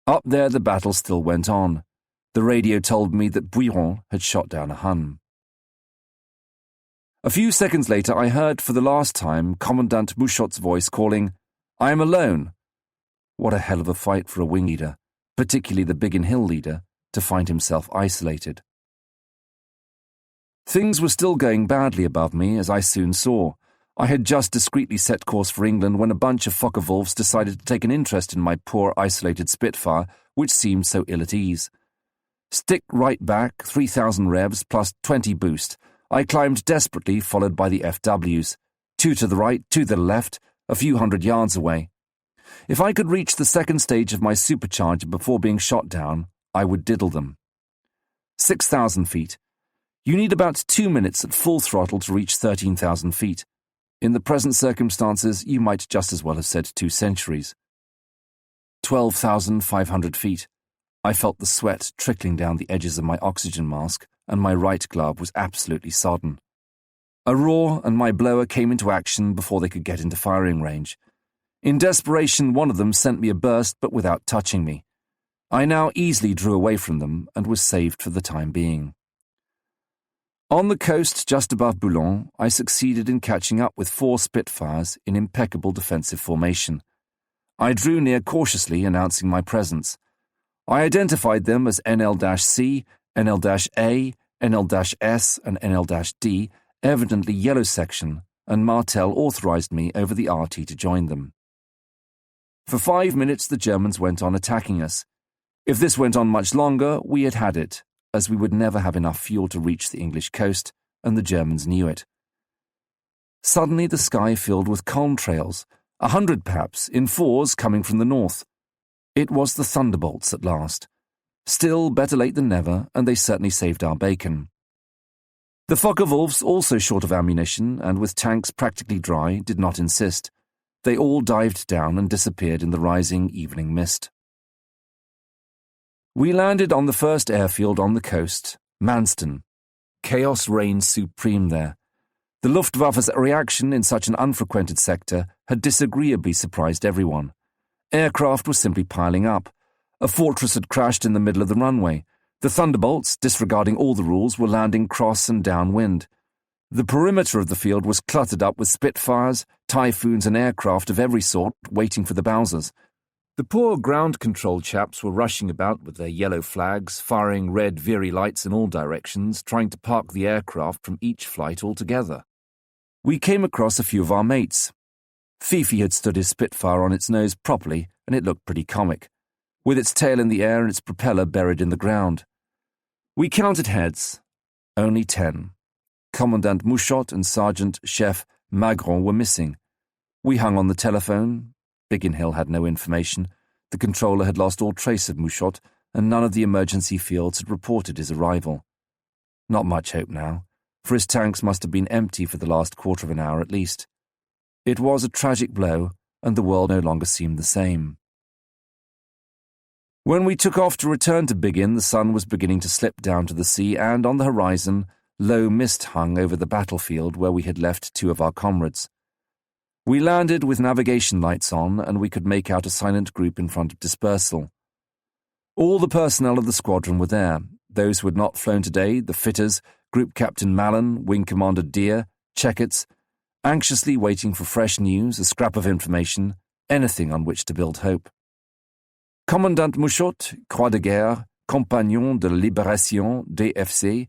Up there the battle still went on. The radio told me that Buiron had shot down a Hun. A few seconds later I heard for the last time Commandant Mouchot's voice calling, "I am alone." What a hell of a fight for a wing leader, particularly the Biggin Hill leader, to find himself isolated. Things were still going badly above me, as I soon saw. I had just discreetly set course for England when a bunch of Focke-Wulfs decided to take an interest in my poor isolated Spitfire, which seemed so ill at ease. Stick right back, 3,000 revs plus 20 boost. I climbed desperately, followed by the FWs. 2 to the right, 2 to the left, a few hundred yards away. If I could reach the second stage of my supercharger before being shot down, I would diddle them. 6,000 feet. You need about 2 minutes at full throttle to reach 13,000 feet. In the present circumstances, you might just as well have said 2 centuries. 12,500 feet. I felt the sweat trickling down the edges of my oxygen mask, and my right glove was absolutely sodden. A roar, and my blower came into action before they could get into firing range. In desperation, one of them sent me a burst, but without touching me. I now easily drew away from them and was saved for the time being. On the coast just above Boulogne, I succeeded in catching up with 4 Spitfires in impeccable defensive formation. I drew near cautiously, announcing my presence. I identified them as NL-C, NL-A, NL-S, and NL-D, evidently yellow section, and Martel authorized me over the RT to join them. For 5 minutes the Germans went on attacking us. If this went on much longer, we had had it, as we would never have enough fuel to reach the English coast, and the Germans knew it. Suddenly the sky filled with contrails, 100 perhaps, in 4s coming from the north. It was the thunderbolts at last. Still, better late than never, and they certainly saved our bacon. The Focke-Wulfs, also short of ammunition and with tanks practically dry, did not insist. They all dived down and disappeared in the rising evening mist. We landed on the first airfield on the coast, Manston. Chaos reigned supreme there. The Luftwaffe's reaction in such an unfrequented sector had disagreeably surprised everyone. Aircraft were simply piling up. A fortress had crashed in the middle of the runway. The Thunderbolts, disregarding all the rules, were landing cross and downwind. The perimeter of the field was cluttered up with Spitfires, Typhoons and aircraft of every sort waiting for the Bowsers. The poor ground control chaps were rushing about with their yellow flags, firing red Veery lights in all directions, trying to park the aircraft from each flight altogether. We came across a few of our mates. Fifi had stood his Spitfire on its nose properly, and it looked pretty comic, with its tail in the air and its propeller buried in the ground. We counted heads. Only 10. Commandant Mouchot and Sergeant Chef Magron were missing. We hung on the telephone. Biggin Hill had no information. The controller had lost all trace of Mouchot, and none of the emergency fields had reported his arrival. Not much hope now, for his tanks must have been empty for the last quarter of an hour at least. It was a tragic blow, and the world no longer seemed the same. When we took off to return to Biggin, the sun was beginning to slip down to the sea, and on the horizon, low mist hung over the battlefield where we had left 2 of our comrades. We landed with navigation lights on, and we could make out a silent group in front of dispersal. All the personnel of the squadron were there, those who had not flown today, the fitters, Group Captain Mallon, Wing Commander Deere, Checketts, anxiously waiting for fresh news, a scrap of information, anything on which to build hope. Commandant Mouchot, Croix de Guerre, Compagnon de Libération, DFC,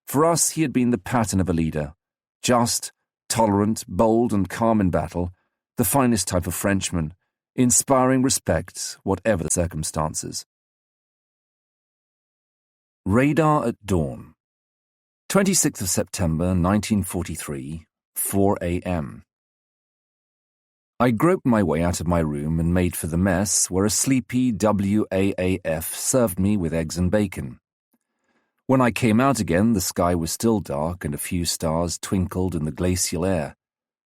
for us he had been the pattern of a leader, just, tolerant, bold and calm in battle, the finest type of Frenchman, inspiring respect, whatever the circumstances. Radar at Dawn. 26th of September, 1943, 4 a.m. I groped my way out of my room and made for the mess, where a sleepy WAAF served me with eggs and bacon. When I came out again, the sky was still dark and a few stars twinkled in the glacial air.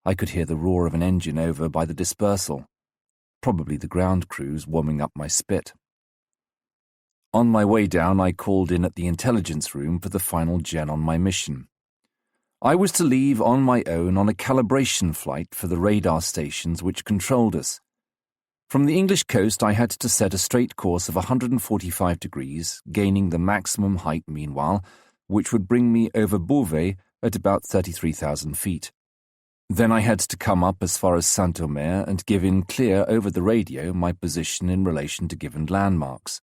I could hear the roar of an engine over by the dispersal. Probably the ground crews warming up my spit. On my way down, I called in at the intelligence room for the final gen on my mission. I was to leave on my own on a calibration flight for the radar stations which controlled us. From the English coast I had to set a straight course of 145 degrees, gaining the maximum height meanwhile, which would bring me over Beauvais at about 33,000 feet. Then I had to come up as far as Saint-Omer and give in clear over the radio my position in relation to given landmarks.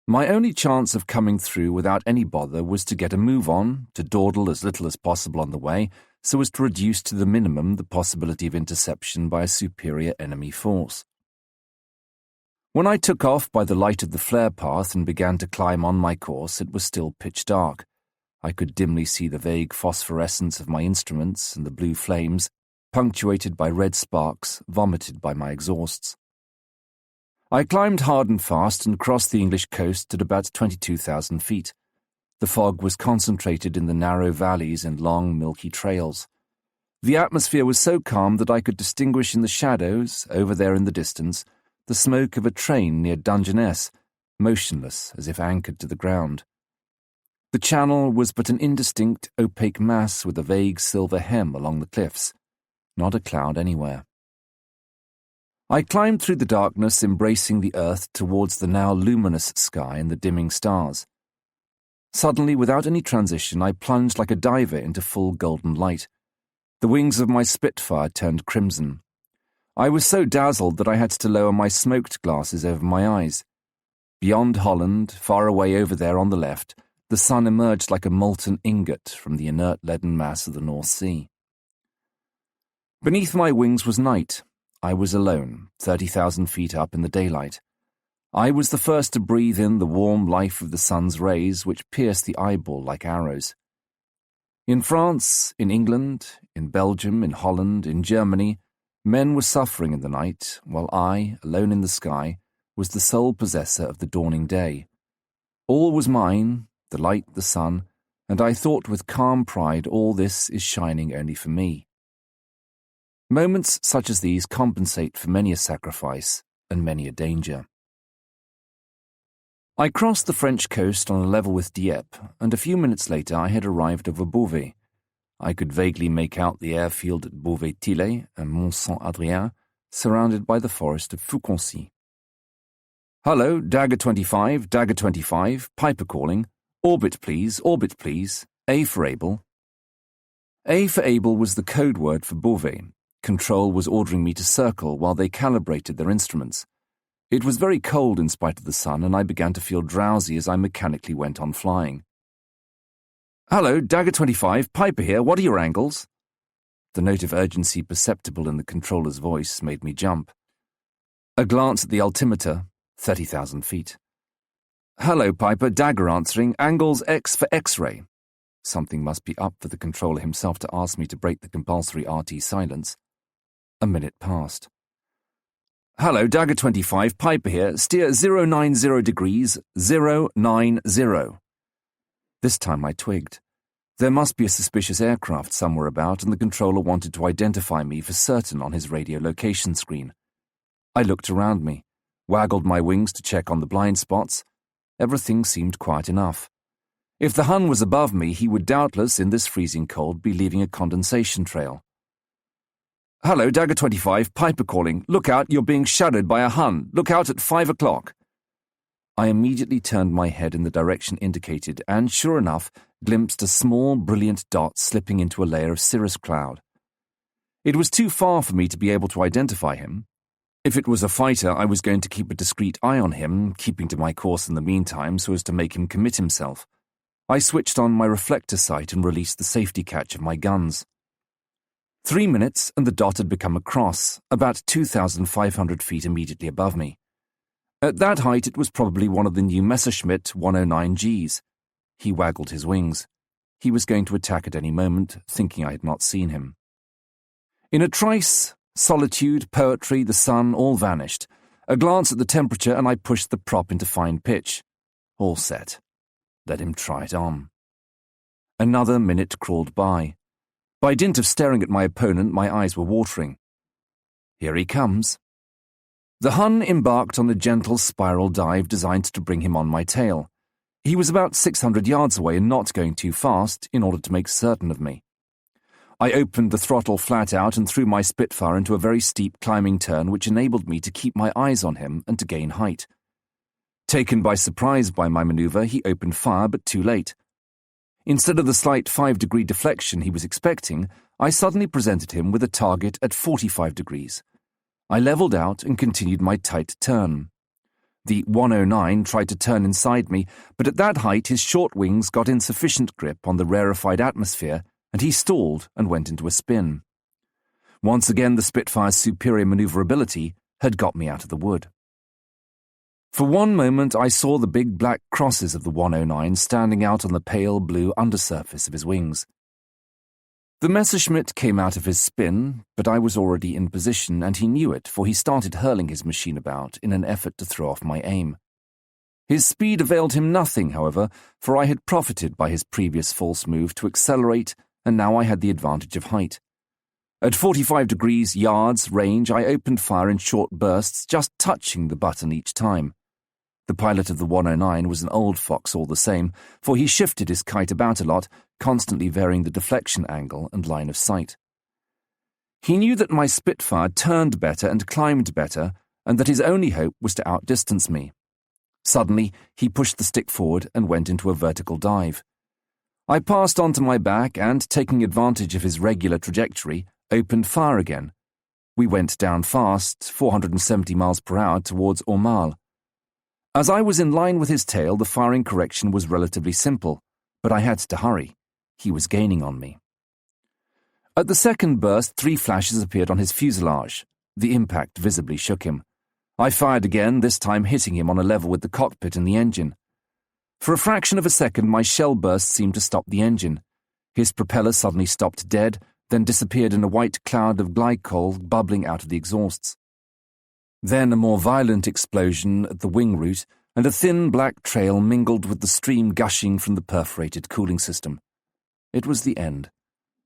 My only chance of coming through without any bother was to get a move on, to dawdle as little as possible on the way, so as to reduce to the minimum the possibility of interception by a superior enemy force. When I took off by the light of the flare path and began to climb on my course, it was still pitch dark. I could dimly see the vague phosphorescence of my instruments and the blue flames, punctuated by red sparks vomited by my exhausts. I climbed hard and fast and crossed the English coast at about 22,000 feet. The fog was concentrated in the narrow valleys and long, milky trails. The atmosphere was so calm that I could distinguish in the shadows, over there in the distance, the smoke of a train near Dungeness, motionless as if anchored to the ground. The channel was but an indistinct, opaque mass with a vague silver hem along the cliffs. Not a cloud anywhere. I climbed through the darkness, embracing the earth towards the now luminous sky and the dimming stars. Suddenly, without any transition, I plunged like a diver into full golden light. The wings of my Spitfire turned crimson. I was so dazzled that I had to lower my smoked glasses over my eyes. Beyond Holland, far away over there on the left, the sun emerged like a molten ingot from the inert leaden mass of the North Sea. Beneath my wings was night. I was alone, 30,000 feet up in the daylight. I was the first to breathe in the warm life of the sun's rays, which pierced the eyeball like arrows. In France, in England, in Belgium, in Holland, in Germany, men were suffering in the night, while I, alone in the sky, was the sole possessor of the dawning day. All was mine, the light, the sun, and I thought with calm pride all this is shining only for me. Moments such as these compensate for many a sacrifice and many a danger. I crossed the French coast on a level with Dieppe, and a few minutes later I had arrived over Beauvais. I could vaguely make out the airfield at Beauvais-Tilley and Mont-Saint-Adrien, surrounded by the forest of Fouconcy. "Hello, Dagger 25, Dagger 25, Piper calling. Orbit please, A for Able." A for Able was the code word for Beauvais. Control was ordering me to circle while they calibrated their instruments. It was very cold in spite of the sun, and I began to feel drowsy as I mechanically went on flying. "Hello, Dagger 25, Piper here, what are your angles?" The note of urgency perceptible in the controller's voice made me jump. A glance at the altimeter, 30,000 feet. "Hello, Piper, Dagger answering, angles X for X-ray." Something must be up for the controller himself to ask me to break the compulsory RT silence. A minute passed. "Hello, Dagger 25, Piper here, steer 090 degrees, 090. This time I twigged. There must be a suspicious aircraft somewhere about, and the controller wanted to identify me for certain on his radio location screen. I looked around me, waggled my wings to check on the blind spots. Everything seemed quiet enough. If the Hun was above me, he would doubtless, in this freezing cold, be leaving a condensation trail. "Hello, Dagger 25, Piper calling. Look out, you're being shadowed by a Hun. Look out at 5 o'clock. I immediately turned my head in the direction indicated and, sure enough, glimpsed a small, brilliant dot slipping into a layer of cirrus cloud. It was too far for me to be able to identify him. If it was a fighter, I was going to keep a discreet eye on him, keeping to my course in the meantime so as to make him commit himself. I switched on my reflector sight and released the safety catch of my guns. 3 minutes and the dot had become a cross, about 2,500 feet immediately above me. At that height it was probably one of the new Messerschmitt 109Gs. He waggled his wings. He was going to attack at any moment, thinking I had not seen him. In a trice, solitude, poetry, the sun, all vanished. A glance at the temperature and I pushed the prop into fine pitch. All set. Let him try it on. Another minute crawled by. By dint of staring at my opponent, my eyes were watering. Here he comes. The Hun embarked on a gentle spiral dive designed to bring him on my tail. He was about 600 yards away and not going too fast in order to make certain of me. I opened the throttle flat out and threw my Spitfire into a very steep climbing turn which enabled me to keep my eyes on him and to gain height. Taken by surprise by my manoeuvre, he opened fire, but too late. Instead of the slight 5-degree deflection he was expecting, I suddenly presented him with a target at 45 degrees. I levelled out and continued my tight turn. The 109 tried to turn inside me, but at that height his short wings got insufficient grip on the rarefied atmosphere, and he stalled and went into a spin. Once again the Spitfire's superior manoeuvrability had got me out of the wood. For one moment I saw the big black crosses of the 109 standing out on the pale blue undersurface of his wings. The Messerschmitt came out of his spin, but I was already in position, and he knew it, for he started hurling his machine about in an effort to throw off my aim. His speed availed him nothing, however, for I had profited by his previous false move to accelerate, and now I had the advantage of height. At 45 degrees yards range, I opened fire in short bursts, just touching the button each time. The pilot of the 109 was an old fox all the same, for he shifted his kite about a lot, constantly varying the deflection angle and line of sight. He knew that my Spitfire turned better and climbed better, and that his only hope was to outdistance me. Suddenly, he pushed the stick forward and went into a vertical dive. I passed on to my back and, taking advantage of his regular trajectory, opened fire again. We went down fast, 470 miles per hour, towards Aumale. As I was in line with his tail, the firing correction was relatively simple, but I had to hurry. He was gaining on me. At the second burst, 3 flashes appeared on his fuselage. The impact visibly shook him. I fired again, this time hitting him on a level with the cockpit and the engine. For a fraction of a second, my shell burst seemed to stop the engine. His propeller suddenly stopped dead, then disappeared in a white cloud of glycol bubbling out of the exhausts. Then a more violent explosion at the wing root, and a thin black trail mingled with the stream gushing from the perforated cooling system. It was the end.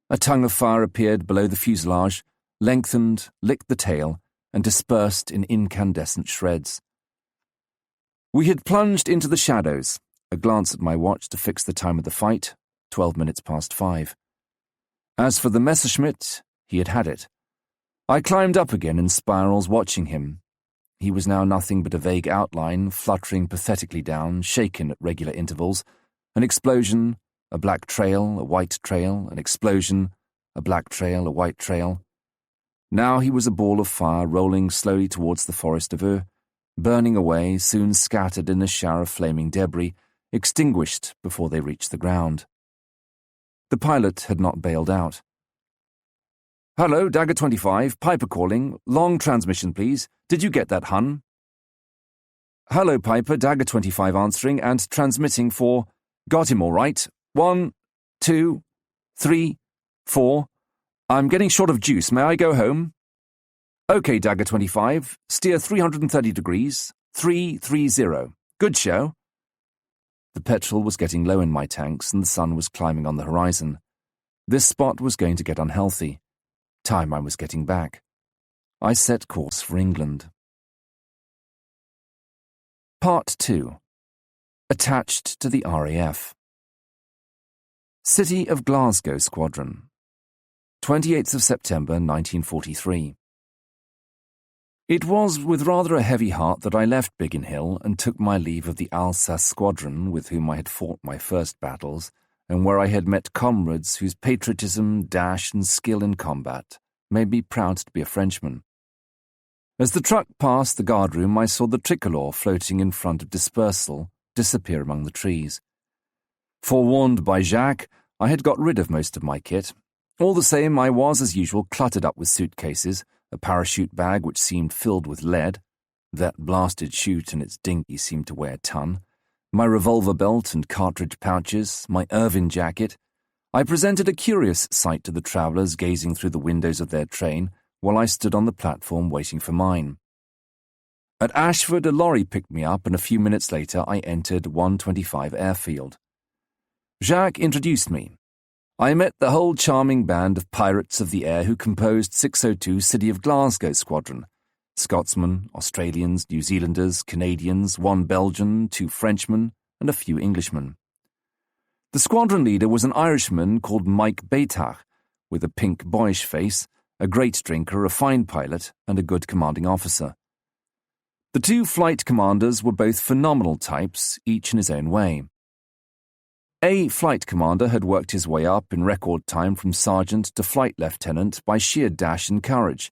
A tongue of fire appeared below the fuselage, lengthened, licked the tail, and dispersed in incandescent shreds. We had plunged into the shadows. A glance at my watch to fix the time of the fight, 12 minutes past 5. As for the Messerschmitt, he had had it. I climbed up again in spirals, watching him. He was now nothing but a vague outline, fluttering pathetically down, shaken at regular intervals. An explosion, a black trail, a white trail, an explosion, a black trail, a white trail. Now he was a ball of fire rolling slowly towards the forest of Eau, burning away, soon scattered in a shower of flaming debris, extinguished before they reached the ground. The pilot had not bailed out. "Hello, Dagger 25, Piper calling. Long transmission, please. Did you get that, hun?" "Hello, Piper, Dagger 25 answering and transmitting for... Got him all right. 1, 2, 3, 4. I'm getting short of juice. May I go home?" "Okay, Dagger 25. Steer 330 degrees. 330. Good show." The petrol was getting low in my tanks and the sun was climbing on the horizon. This spot was going to get unhealthy. Time I was getting back. I set course for England. Part 2. Attached to the RAF. City of Glasgow Squadron. 28th of September 1943. It was with rather a heavy heart that I left Biggin Hill and took my leave of the Alsace Squadron with whom I had fought my first battles, and where I had met comrades whose patriotism, dash, and skill in combat made me proud to be a Frenchman. As the truck passed the guardroom, I saw the tricolour floating in front of dispersal disappear among the trees. Forewarned by Jacques, I had got rid of most of my kit. All the same, I was, as usual, cluttered up with suitcases, a parachute bag which seemed filled with lead. That blasted chute and its dinghy seemed to weigh a ton. My revolver belt and cartridge pouches, my Irvine jacket. I presented a curious sight to the travellers gazing through the windows of their train while I stood on the platform waiting for mine. At Ashford, a lorry picked me up, and a few minutes later I entered 125 Airfield. Jacques introduced me. I met the whole charming band of pirates of the air who composed 602 City of Glasgow Squadron. Scotsmen, Australians, New Zealanders, Canadians, 1 Belgian, 2 Frenchmen, and a few Englishmen. The squadron leader was an Irishman called Mike Bf, with a pink boyish face, a great drinker, a fine pilot, and a good commanding officer. The two flight commanders were both phenomenal types, each in his own way. A flight commander had worked his way up in record time from sergeant to flight lieutenant by sheer dash and courage.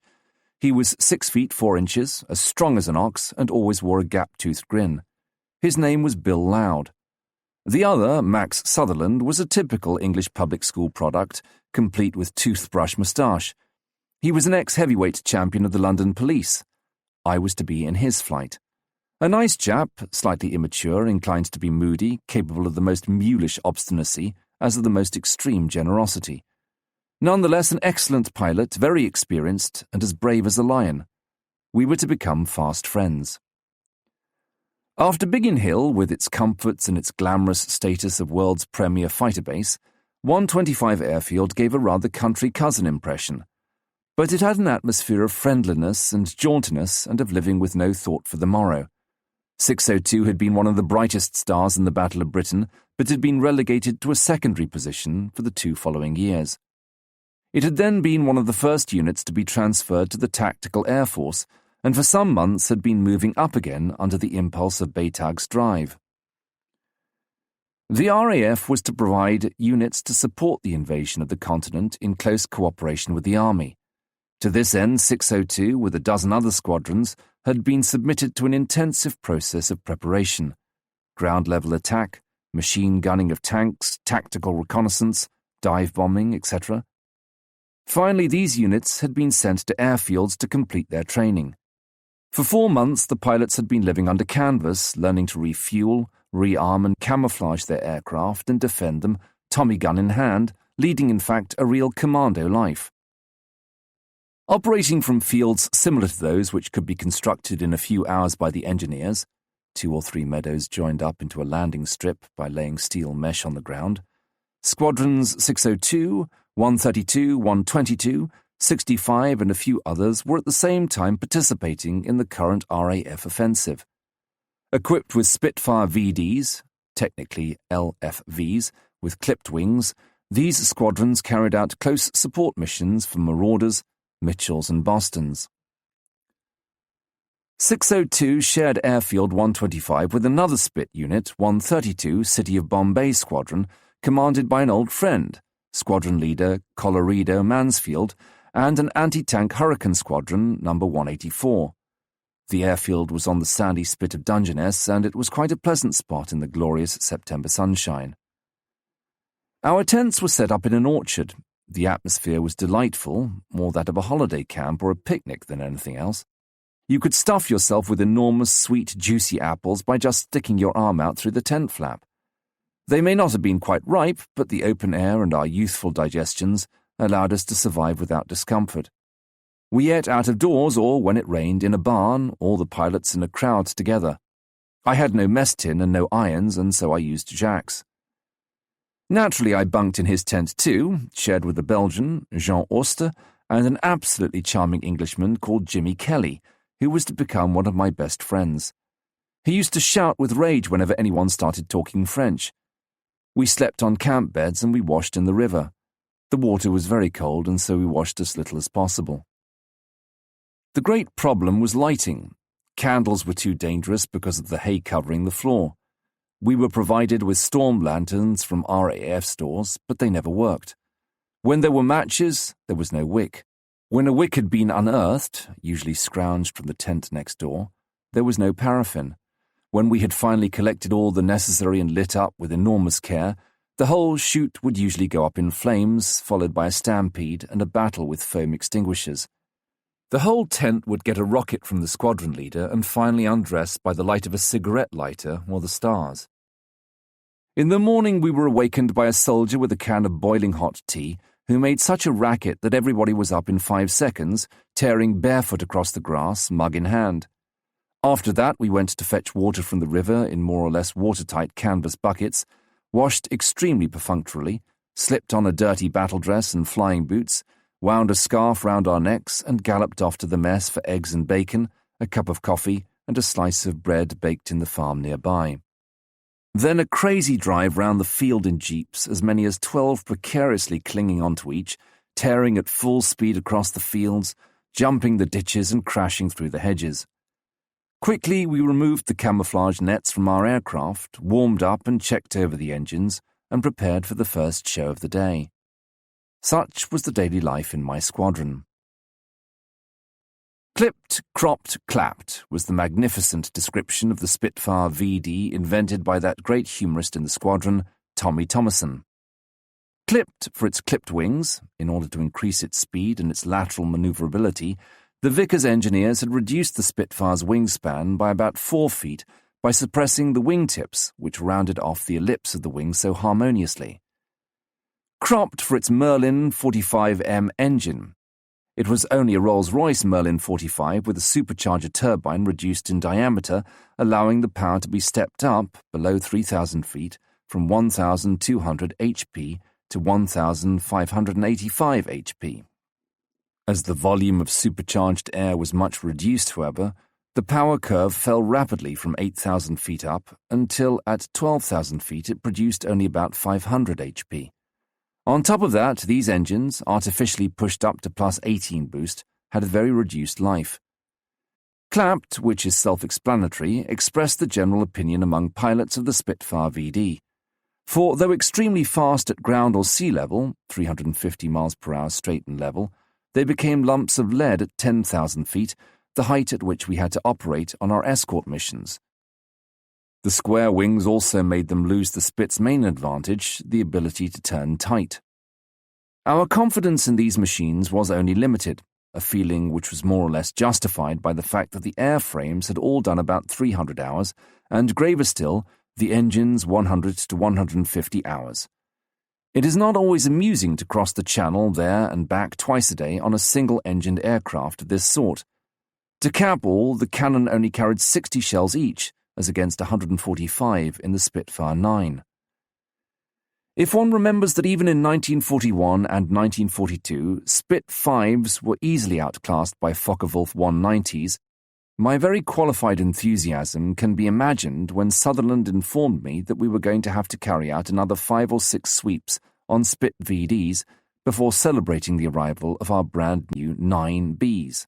He was 6 feet 4 inches, as strong as an ox, and always wore a gap-toothed grin. His name was Bill Loud. The other, Max Sutherland, was a typical English public school product, complete with toothbrush moustache. He was an ex-heavyweight champion of the London Police. I was to be in his flight. A nice chap, slightly immature, inclined to be moody, capable of the most mulish obstinacy, as of the most extreme generosity. Nonetheless, an excellent pilot, very experienced, and as brave as a lion. We were to become fast friends. After Biggin Hill, with its comforts and its glamorous status of world's premier fighter base, 125 Airfield gave a rather country cousin impression. But it had an atmosphere of friendliness and jauntiness and of living with no thought for the morrow. 602 had been one of the brightest stars in the Battle of Britain, but had been relegated to a secondary position for the 2 following years. It had then been one of the first units to be transferred to the Tactical Air Force, and for some months had been moving up again under the impulse of Beytag's drive. The RAF was to provide units to support the invasion of the continent in close cooperation with the Army. To this end, 602, with a dozen other squadrons, had been submitted to an intensive process of preparation: ground-level attack, machine gunning of tanks, tactical reconnaissance, dive bombing, etc. Finally, these units had been sent to airfields to complete their training. For 4 months, the pilots had been living under canvas, learning to refuel, rearm and camouflage their aircraft and defend them, Tommy gun in hand, leading in fact a real commando life. Operating from fields similar to those which could be constructed in a few hours by the engineers, 2 or 3 meadows joined up into a landing strip by laying steel mesh on the ground, Squadrons 602, 132, 122, 65 and a few others were at the same time participating in the current RAF offensive. Equipped with Spitfire VDs, technically LFVs, with clipped wings, these squadrons carried out close support missions for Marauders, Mitchells and Bostons. 602 shared Airfield 125 with another Spit unit, 132 City of Bombay Squadron, commanded by an old friend, Squadron Leader Colloredo Mansfield, and an anti-tank Hurricane Squadron, number 184. The airfield was on the sandy spit of Dungeness, and it was quite a pleasant spot in the glorious September sunshine. Our tents were set up in an orchard. The atmosphere was delightful, more that of a holiday camp or a picnic than anything else. You could stuff yourself with enormous, sweet, juicy apples by just sticking your arm out through the tent flap. They may not have been quite ripe, but the open air and our youthful digestions allowed us to survive without discomfort. We ate out of doors or, when it rained, in a barn, all the pilots in a crowd together. I had no mess tin and no irons, and so I used Jacques. Naturally, I bunked in his tent too, shared with a Belgian, Jean Oster, and an absolutely charming Englishman called Jimmy Kelly, who was to become one of my best friends. He used to shout with rage whenever anyone started talking French. We slept on camp beds and we washed in the river. The water was very cold, and so we washed as little as possible. The great problem was lighting. Candles were too dangerous because of the hay covering the floor. We were provided with storm lanterns from RAF stores, but they never worked. When there were matches, there was no wick. When a wick had been unearthed, usually scrounged from the tent next door, there was no paraffin. When we had finally collected all the necessary and lit up with enormous care, the whole chute would usually go up in flames, followed by a stampede and a battle with foam extinguishers. The whole tent would get a rocket from the squadron leader and finally undress by the light of a cigarette lighter or the stars. In the morning we were awakened by a soldier with a can of boiling hot tea who made such a racket that everybody was up in 5 seconds, tearing barefoot across the grass, mug in hand. After that we went to fetch water from the river in more or less watertight canvas buckets, washed extremely perfunctorily, slipped on a dirty battle dress and flying boots, wound a scarf round our necks and galloped off to the mess for eggs and bacon, a cup of coffee, and a slice of bread baked in the farm nearby. Then a crazy drive round the field in jeeps, as many as 12 precariously clinging onto each, tearing at full speed across the fields, jumping the ditches and crashing through the hedges. Quickly we removed the camouflage nets from our aircraft, warmed up and checked over the engines, and prepared for the first show of the day. Such was the daily life in my squadron. Clipped, cropped, clapped was the magnificent description of the Spitfire VD invented by that great humorist in the squadron, Tommy Thomason. Clipped for its clipped wings, in order to increase its speed and its lateral manoeuvrability, the Vickers engineers had reduced the Spitfire's wingspan by about 4 feet by suppressing the wingtips, which rounded off the ellipse of the wing so harmoniously. Cropped for its Merlin 45M engine. It was only a Rolls-Royce Merlin 45 with a supercharger turbine reduced in diameter, allowing the power to be stepped up below 3,000 feet from 1,200 HP to 1,585 HP. As the volume of supercharged air was much reduced, however, the power curve fell rapidly from 8,000 feet up until at 12,000 feet it produced only about 500 HP. On top of that, these engines, artificially pushed up to plus 18 boost, had a very reduced life. Clapped, which is self-explanatory, expressed the general opinion among pilots of the Spitfire VD. For though extremely fast at ground or sea level, 350 miles per hour straight and level, they became lumps of lead at 10,000 feet, the height at which we had to operate on our escort missions. The square wings also made them lose the Spit's main advantage, the ability to turn tight. Our confidence in these machines was only limited, a feeling which was more or less justified by the fact that the airframes had all done about 300 hours, and graver still, the engines 100 to 150 hours. It is not always amusing to cross the Channel there and back twice a day on a single-engined aircraft of this sort. To cap all, the cannon only carried 60 shells each, as against 145 in the Spitfire 9. If one remembers that even in 1941 and 1942, Spit 5s were easily outclassed by Focke-Wulf 190s, my very qualified enthusiasm can be imagined when Sutherland informed me that we were going to have to carry out another 5 or 6 sweeps on Spit VDs before celebrating the arrival of our brand new 9Bs.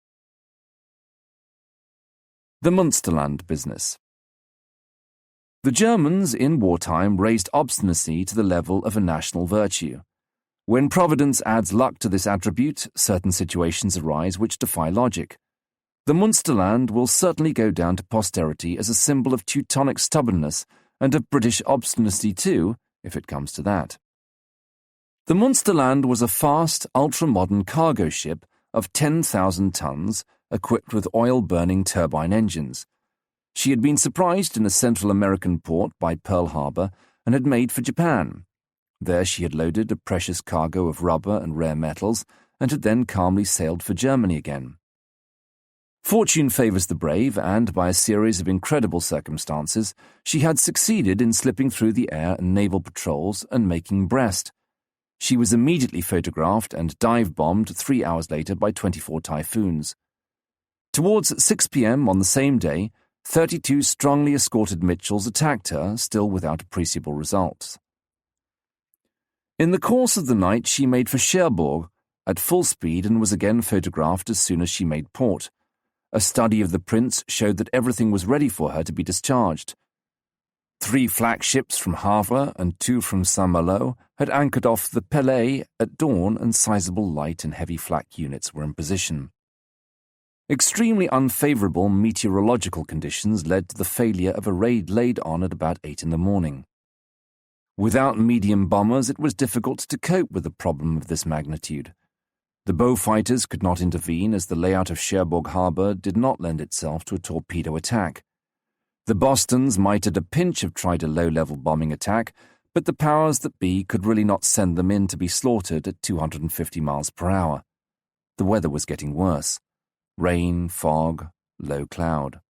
The Münsterland business. The Germans, in wartime, raised obstinacy to the level of a national virtue. When Providence adds luck to this attribute, certain situations arise which defy logic. The Münsterland will certainly go down to posterity as a symbol of Teutonic stubbornness and of British obstinacy too, if it comes to that. The Münsterland was a fast, ultra-modern cargo ship of 10,000 tons, equipped with oil-burning turbine engines. She had been surprised in a Central American port by Pearl Harbor and had made for Japan. There she had loaded a precious cargo of rubber and rare metals and had then calmly sailed for Germany again. Fortune favors the brave, and by a series of incredible circumstances, she had succeeded in slipping through the air and naval patrols and making Brest. She was immediately photographed and dive-bombed 3 hours later by 24 typhoons. Towards 6 p.m. on the same day, 32 strongly escorted Mitchells attacked her, still without appreciable results. In the course of the night she made for Cherbourg at full speed and was again photographed as soon as she made port. A study of the prints showed that everything was ready for her to be discharged. 3 flak ships from Havre and 2 from Saint-Malo had anchored off the Pelée at dawn, and sizable light and heavy flak units were in position. Extremely unfavourable meteorological conditions led to the failure of a raid laid on at about 8 in the morning. Without medium bombers, it was difficult to cope with a problem of this magnitude. The bow fighters could not intervene as the layout of Cherbourg harbour did not lend itself to a torpedo attack. The Bostons might at a pinch have tried a low-level bombing attack, but the powers that be could really not send them in to be slaughtered at 250 miles per hour. The weather was getting worse. Rain, fog, low cloud.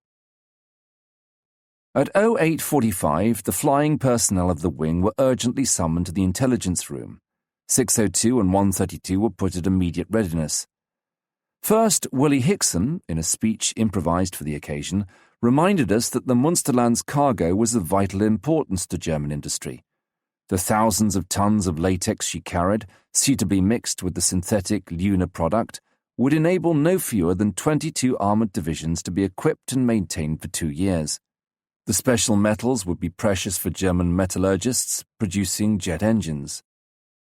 At 08:45, the flying personnel of the wing were urgently summoned to the intelligence room. 602 and 132 were put at immediate readiness. First, Willie Hickson, in a speech improvised for the occasion, reminded us that the Munsterland's cargo was of vital importance to German industry. The thousands of tons of latex she carried, suitably mixed with the synthetic lunar product, would enable no fewer than 22 armoured divisions to be equipped and maintained for 2 years. The special metals would be precious for German metallurgists producing jet engines.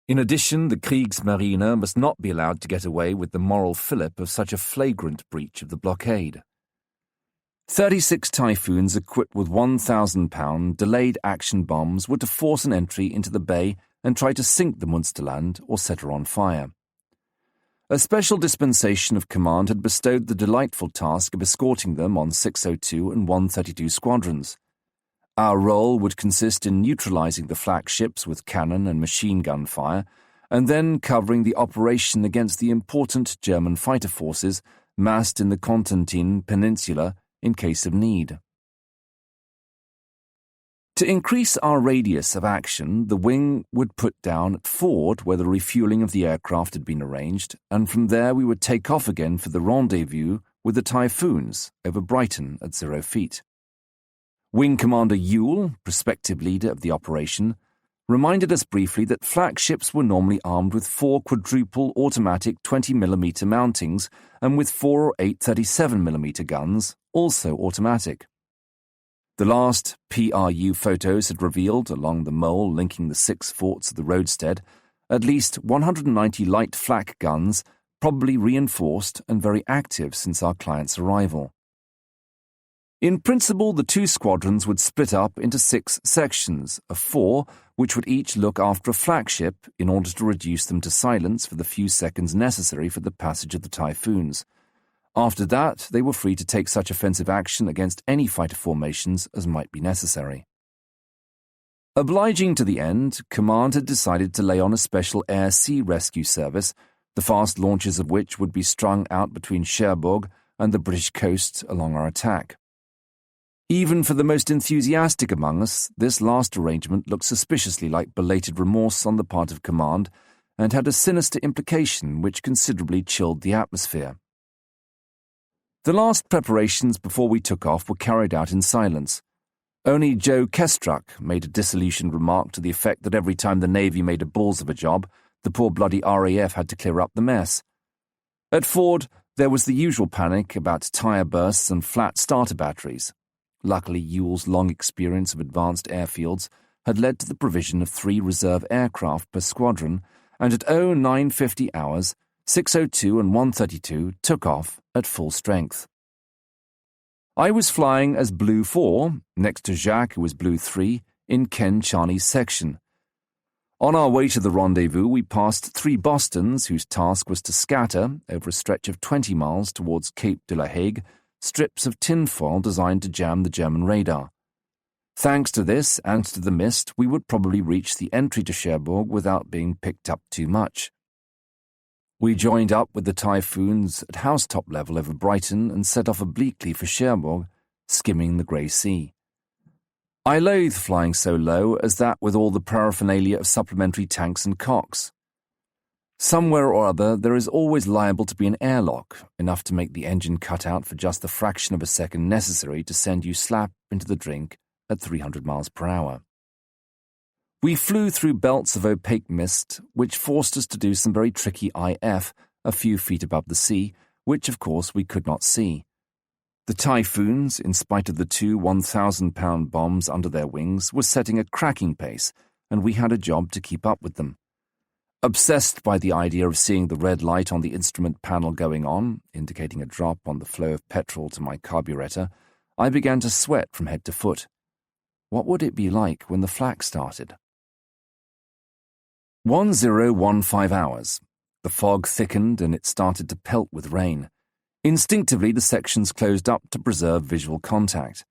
In addition, the Kriegsmarine must not be allowed to get away with the moral fillip of such a flagrant breach of the blockade. 36 Typhoons equipped with 1,000-pound delayed action bombs were to force an entry into the bay and try to sink the Munsterland or set her on fire. A special dispensation of command had bestowed the delightful task of escorting them on 602 and 132 squadrons. Our role would consist in neutralizing the flak ships with cannon and machine gun fire, and then covering the operation against the important German fighter forces massed in the Cotentin Peninsula in case of need. To increase our radius of action, the wing would put down at Ford where the refueling of the aircraft had been arranged, and from there we would take off again for the rendezvous with the Typhoons over Brighton at 0 feet. Wing Commander Ewell, prospective leader of the operation, reminded us briefly that flak ships were normally armed with 4 quadruple automatic 20mm mountings and with 4 or 8 37mm guns, also automatic. The last PRU photos had revealed, along the mole linking the 6 forts of the roadstead, at least 190 light flak guns, probably reinforced and very active since our client's arrival. In principle, the 2 squadrons would split up into 6 sections of 4, which would each look after a flagship in order to reduce them to silence for the few seconds necessary for the passage of the Typhoons. After that, they were free to take such offensive action against any fighter formations as might be necessary. Obliging to the end, Command had decided to lay on a special air-sea rescue service, the fast launches of which would be strung out between Cherbourg and the British coast along our attack. Even for the most enthusiastic among us, this last arrangement looked suspiciously like belated remorse on the part of Command and had a sinister implication which considerably chilled the atmosphere. The last preparations before we took off were carried out in silence. Only Joe Kestruck made a disillusioned remark to the effect that every time the Navy made a balls of a job, the poor bloody RAF had to clear up the mess. At Ford, there was the usual panic about tyre bursts and flat starter batteries. Luckily, Ewell's long experience of advanced airfields had led to the provision of 3 reserve aircraft per squadron, and at 0950 hours, 602 and 132 took off at full strength. I was flying as Blue 4, next to Jacques, who was Blue 3, in Ken Charney's section. On our way to the rendezvous, we passed 3 Bostons, whose task was to scatter, over a stretch of 20 miles towards Cape de la Hague, strips of tinfoil designed to jam the German radar. Thanks to this and to the mist, we would probably reach the entry to Cherbourg without being picked up too much. We joined up with the Typhoons at housetop level over Brighton and set off obliquely for Cherbourg, skimming the grey sea. I loathe flying so low as that with all the paraphernalia of supplementary tanks and cocks. Somewhere or other there is always liable to be an airlock, enough to make the engine cut out for just the fraction of a second necessary to send you slap into the drink at 300 miles per hour. We flew through belts of opaque mist, which forced us to do some very tricky IF a few feet above the sea, which of course we could not see. The Typhoons, in spite of the 2 1,000-pound bombs under their wings, were setting a cracking pace, and we had a job to keep up with them. Obsessed by the idea of seeing the red light on the instrument panel going on, indicating a drop on the flow of petrol to my carburetor, I began to sweat from head to foot. What would it be like when the flak started? 1015 hours. The fog thickened and it started to pelt with rain. Instinctively, the sections closed up to preserve visual contact.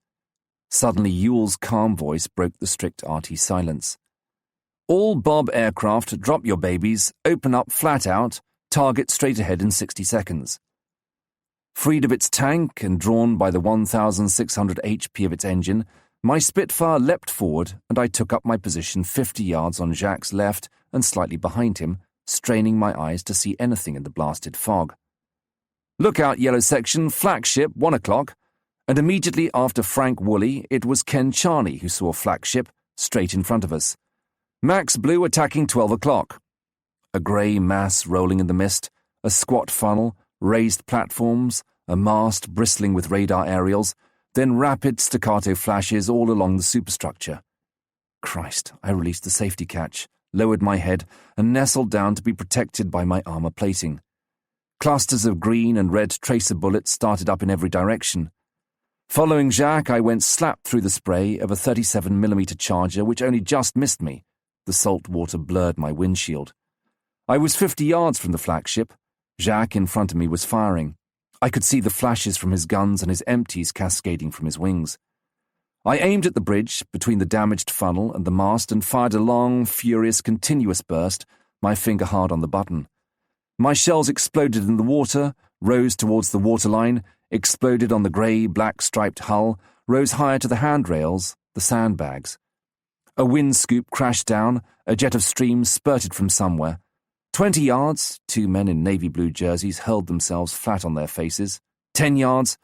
Suddenly, Ewell's calm voice broke the strict RT silence. All Bob aircraft, drop your babies, open up flat out, target straight ahead in 60 seconds. Freed of its tank and drawn by the 1,600 HP of its engine, my Spitfire leapt forward and I took up my position 50 yards on Jacques' left and slightly behind him, straining my eyes to see anything in the blasted fog. Lookout yellow section, flagship, 1 o'clock. And immediately after Frank Woolley, it was Ken Charney who saw flagship, straight in front of us. Max Blue attacking 12 o'clock. A grey mass rolling in the mist, a squat funnel, raised platforms, a mast bristling with radar aerials, then rapid staccato flashes all along the superstructure. Christ, I released the safety catch, lowered my head, and nestled down to be protected by my armour plating. Clusters of green and red tracer bullets started up in every direction. Following Jacques, I went slap through the spray of a 37mm charger which only just missed me. The salt water blurred my windshield. I was 50 yards from the flagship. Jacques in front of me was firing. I could see the flashes from his guns and his empties cascading from his wings. I aimed at the bridge, between the damaged funnel and the mast, and fired a long, furious, continuous burst, my finger hard on the button. My shells exploded in the water, rose towards the waterline, exploded on the grey, black-striped hull, rose higher to the handrails, the sandbags. A wind scoop crashed down, a jet of steam spurted from somewhere. 20 yards, 2 men in navy blue jerseys hurled themselves flat on their faces. 10 yards,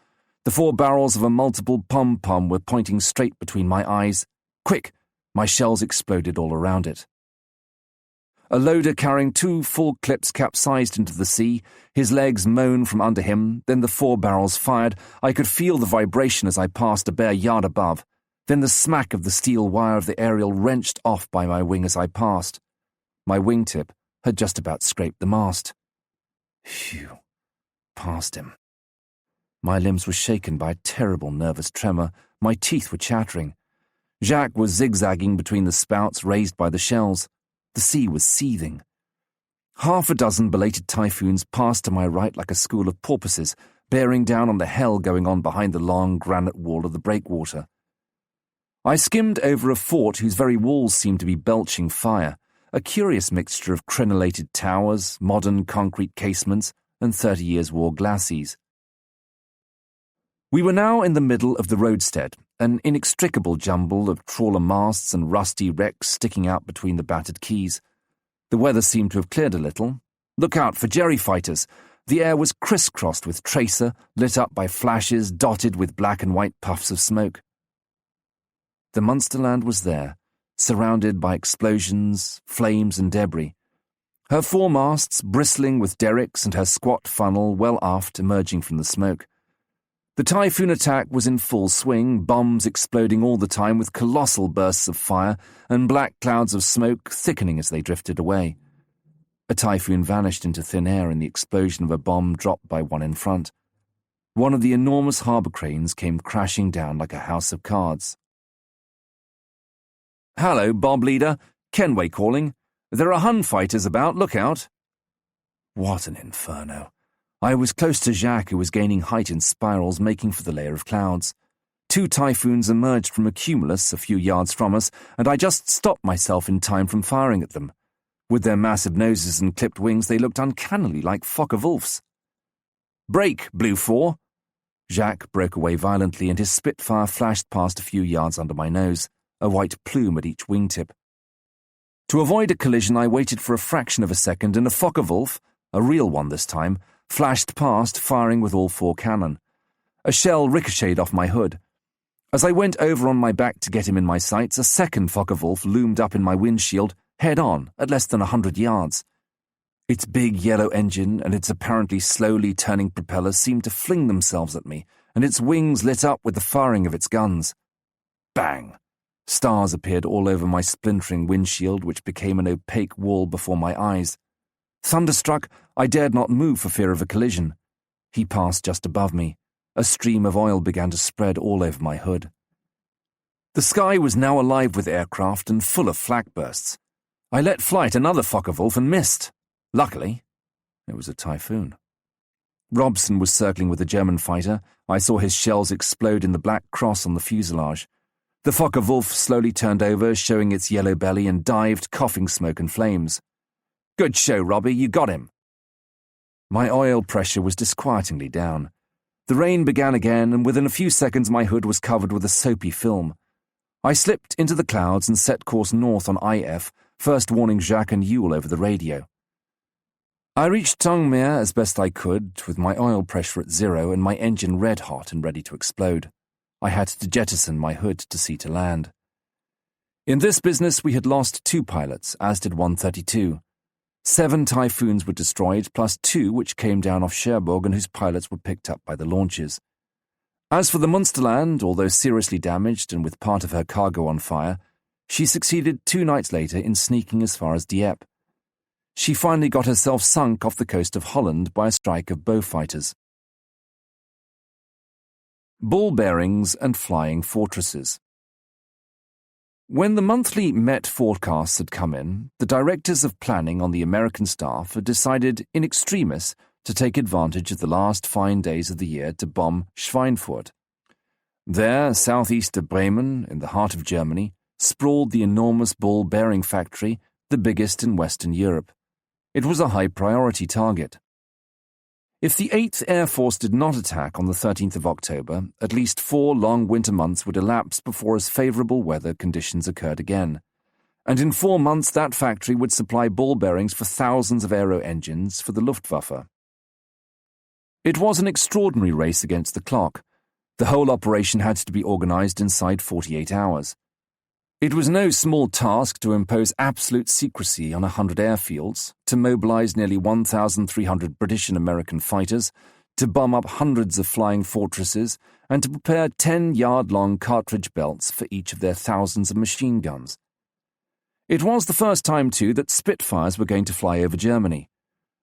the 4 barrels of a multiple pom-pom were pointing straight between my eyes. Quick! My shells exploded all around it. A loader carrying 2 full clips capsized into the sea, his legs moaned from under him, then the 4 barrels fired. I could feel the vibration as I passed a bare yard above. Then the smack of the steel wire of the aerial wrenched off by my wing as I passed. My wingtip had just about scraped the mast. Phew. Past him. My limbs were shaken by a terrible nervous tremor. My teeth were chattering. Jacques was zigzagging between the spouts raised by the shells. The sea was seething. 6 belated typhoons passed to my right like a school of porpoises, bearing down on the hell going on behind the long granite wall of the breakwater. I skimmed over a fort whose very walls seemed to be belching fire, a curious mixture of crenellated towers, modern concrete casements, and 30 Years' War glacis. We were now in the middle of the roadstead, an inextricable jumble of trawler masts and rusty wrecks sticking out between the battered quays. The weather seemed to have cleared a little. Look out for Jerry fighters! The air was crisscrossed with tracer, lit up by flashes dotted with black and white puffs of smoke. The Munsterland was there, surrounded by explosions, flames and debris. Her foremasts bristling with derricks and her squat funnel well aft emerging from the smoke. The typhoon attack was in full swing, bombs exploding all the time with colossal bursts of fire and black clouds of smoke thickening as they drifted away. A typhoon vanished into thin air in the explosion of a bomb dropped by one in front. One of the enormous harbour cranes came crashing down like a house of cards. "Hello, Bob Leader. Kenway calling. There are Hun fighters about, look out." What an inferno. I was close to Jacques, who was gaining height in spirals, making for the layer of clouds. 2 typhoons emerged from a cumulus a few yards from us, and I just stopped myself in time from firing at them. With their massive noses and clipped wings, they looked uncannily like Focke-Wulfs. "Break, Blue 4!" Jacques broke away violently, and his Spitfire flashed past a few yards under my nose, a white plume at each wingtip. To avoid a collision, I waited for a fraction of a second, and a Focke-Wulf, a real one this time, flashed past, firing with all 4 cannon. A shell ricocheted off my hood. As I went over on my back to get him in my sights, a second Focke-Wulf loomed up in my windshield, head-on, at less than 100 yards. Its big yellow engine and its apparently slowly turning propellers seemed to fling themselves at me, and its wings lit up with the firing of its guns. Bang! Stars appeared all over my splintering windshield, which became an opaque wall before my eyes. Thunderstruck, I dared not move for fear of a collision. He passed just above me. A stream of oil began to spread all over my hood. The sky was now alive with aircraft and full of flak bursts. I let flight another Focke-Wulf and missed. Luckily, it was a typhoon. Robson was circling with a German fighter. I saw his shells explode in the black cross on the fuselage. The Focke-Wulf slowly turned over, showing its yellow belly, and dived, coughing smoke and flames. "Good show, Robbie, you got him." My oil pressure was disquietingly down. The rain began again, and within a few seconds my hood was covered with a soapy film. I slipped into the clouds and set course north on IF, first warning Jacques and Yule over the radio. I reached Tongmere as best I could, with my oil pressure at 0 and my engine red-hot and ready to explode. I had to jettison my hood to see to land. In this business we had lost 2 pilots, as did 132. 7 Typhoons were destroyed, plus 2 which came down off Cherbourg and whose pilots were picked up by the launches. As for the Munsterland, although seriously damaged and with part of her cargo on fire, she succeeded 2 nights later in sneaking as far as Dieppe. She finally got herself sunk off the coast of Holland by a strike of bow fighters. Ball bearings and flying fortresses. When the monthly Met forecasts had come in, the directors of planning on the American staff had decided in extremis to take advantage of the last fine days of the year to bomb Schweinfurt. There, southeast of Bremen, in the heart of Germany, sprawled the enormous ball bearing factory, the biggest in Western Europe. It was a high-priority target. If the 8th Air Force did not attack on the 13th of October, at least 4 long winter months would elapse before as favourable weather conditions occurred again. And in 4 months that factory would supply ball bearings for thousands of aero engines for the Luftwaffe. It was an extraordinary race against the clock. The whole operation had to be organised inside 48 hours. It was no small task to impose absolute secrecy on 100 airfields, to mobilise nearly 1,300 British and American fighters, to bomb up hundreds of flying fortresses, and to prepare 10-yard-long cartridge belts for each of their thousands of machine guns. It was the first time, too, that Spitfires were going to fly over Germany.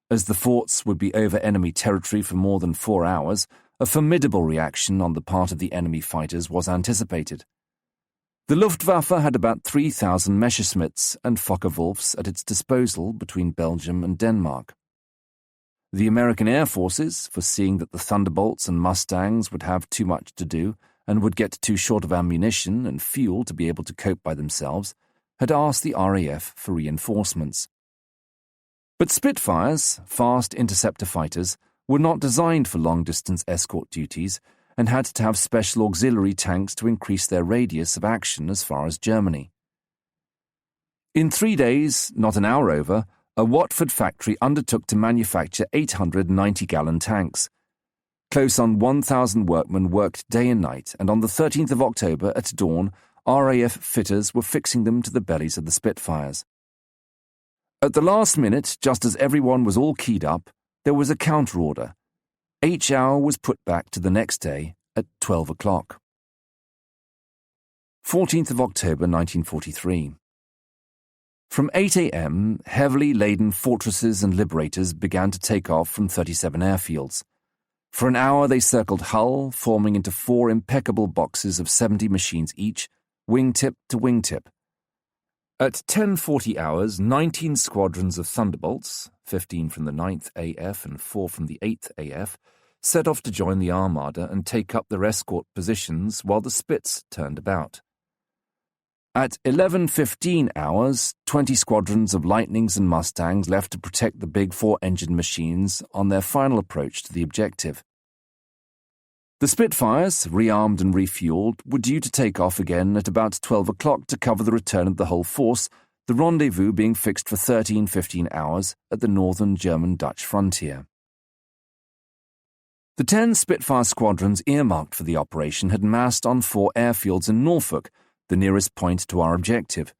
As the forts would be over enemy territory for more than 4 hours, a formidable reaction on the part of the enemy fighters was anticipated. The Luftwaffe had about 3,000 Messerschmitts and Focke-Wulfs at its disposal between Belgium and Denmark. The American Air Forces, foreseeing that the Thunderbolts and Mustangs would have too much to do and would get too short of ammunition and fuel to be able to cope by themselves, had asked the RAF for reinforcements. But Spitfires, fast interceptor fighters, were not designed for long-distance escort duties and had to have special auxiliary tanks to increase their radius of action as far as Germany. In 3 days, not an hour over, a Watford factory undertook to manufacture 800 90-gallon tanks. Close on 1,000 workmen worked day and night, and on the 13th of October at dawn, RAF fitters were fixing them to the bellies of the Spitfires. At the last minute, just as everyone was all keyed up, there was a counter-order. Each hour was put back to the next day at 12 o'clock. 14th of October 1943. From 8 a.m., heavily laden fortresses and liberators began to take off from 37 airfields. For an hour they circled Hull, forming into 4 impeccable boxes of 70 machines each, wingtip to wingtip. At 10:40 hours, 19 squadrons of Thunderbolts, 15 from the 9th AF and 4 from the 8th AF, set off to join the Armada and take up their escort positions while the Spits turned about. At 11:15 hours, 20 squadrons of Lightnings and Mustangs left to protect the big 4-engine machines on their final approach to the objective. The Spitfires, rearmed and refueled, were due to take off again at about 12 o'clock to cover the return of the whole force, the rendezvous being fixed for 13-15 hours at the northern German-Dutch frontier. The 10 Spitfire squadrons earmarked for the operation had massed on 4 airfields in Norfolk, the nearest point to our objective.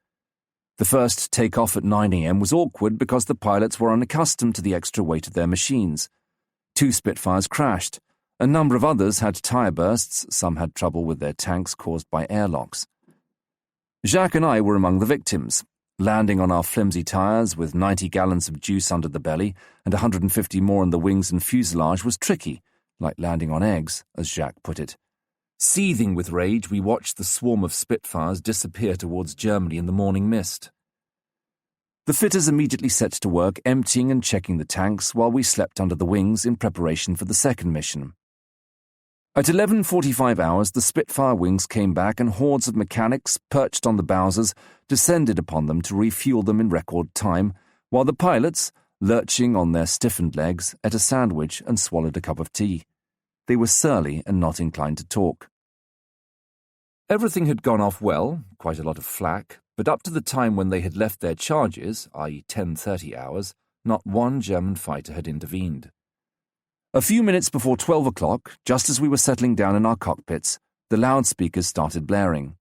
The first take-off at 9 a.m. was awkward because the pilots were unaccustomed to the extra weight of their machines. 2 Spitfires crashed. A number of others had tire bursts, some had trouble with their tanks caused by airlocks. Jacques and I were among the victims. Landing on our flimsy tires with 90 gallons of juice under the belly and 150 more in the wings and fuselage was tricky, like landing on eggs, as Jacques put it. Seething with rage, we watched the swarm of Spitfires disappear towards Germany in the morning mist. The fitters immediately set to work emptying and checking the tanks while we slept under the wings in preparation for the second mission. At 11:45 hours, the Spitfire wings came back and hordes of mechanics, perched on the bowsers, descended upon them to refuel them in record time, while the pilots, lurching on their stiffened legs, ate a sandwich and swallowed a cup of tea. They were surly and not inclined to talk. Everything had gone off well, quite a lot of flak, but up to the time when they had left their charges, i.e. 10:30 hours, not one German fighter had intervened. A few minutes before 12 o'clock, just as we were settling down in our cockpits, the loudspeakers started blaring.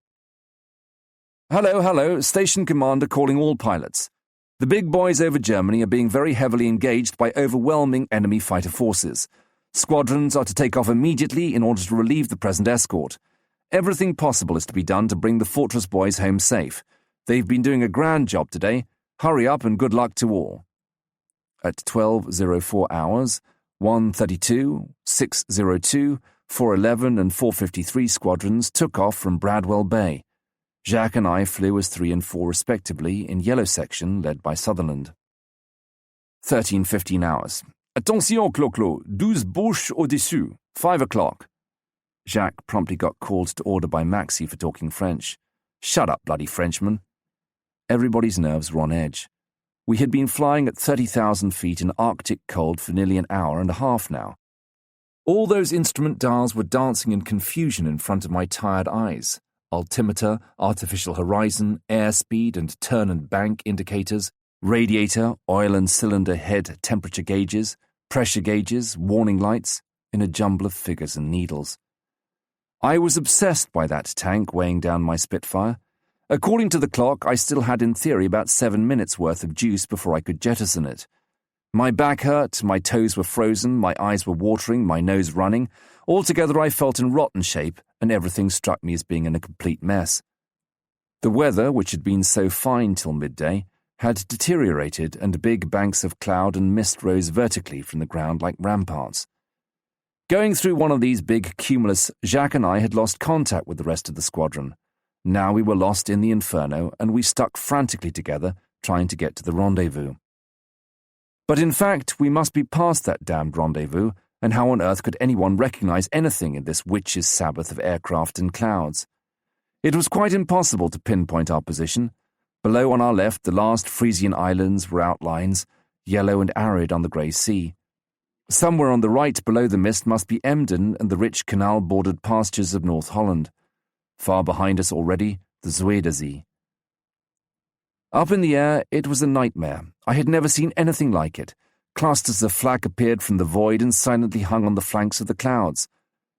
"Hello, hello, station commander calling all pilots. The big boys over Germany are being very heavily engaged by overwhelming enemy fighter forces. Squadrons are to take off immediately in order to relieve the present escort. Everything possible is to be done to bring the Fortress boys home safe. They've been doing a grand job today. Hurry up and good luck to all." At 12:04 hours, 132, 602, 411 and 453 squadrons took off from Bradwell Bay. Jacques and I flew as 3 and 4 respectively in yellow section led by Sutherland. 13:15 hours. "Attention, Clo-Clo, 12 Bouches au-dessus, 5 o'clock. Jacques promptly got called to order by Maxie for talking French. "Shut up, bloody Frenchman." Everybody's nerves were on edge. We had been flying at 30,000 feet in Arctic cold for nearly an hour and a half now. All those instrument dials were dancing in confusion in front of my tired eyes. Altimeter, artificial horizon, airspeed and turn and bank indicators, radiator, oil and cylinder head temperature gauges, pressure gauges, warning lights, in a jumble of figures and needles. I was obsessed by that tank weighing down my Spitfire. According to the clock, I still had in theory about 7 minutes' worth of juice before I could jettison it. My back hurt, my toes were frozen, my eyes were watering, my nose running. Altogether I felt in rotten shape, and everything struck me as being in a complete mess. The weather, which had been so fine till midday, had deteriorated, and big banks of cloud and mist rose vertically from the ground like ramparts. Going through one of these big cumulus, Jacques and I had lost contact with the rest of the squadron. Now we were lost in the inferno, and we stuck frantically together, trying to get to the rendezvous. But in fact, we must be past that damned rendezvous, and how on earth could anyone recognize anything in this witches' Sabbath of aircraft and clouds? It was quite impossible to pinpoint our position. Below on our left, the last Frisian islands were outlines, yellow and arid on the grey sea. Somewhere on the right below the mist must be Emden and the rich canal-bordered pastures of North Holland. Far behind us already, the Zuiderzee. Up in the air, it was a nightmare. I had never seen anything like it. Clusters of flak appeared from the void and silently hung on the flanks of the clouds.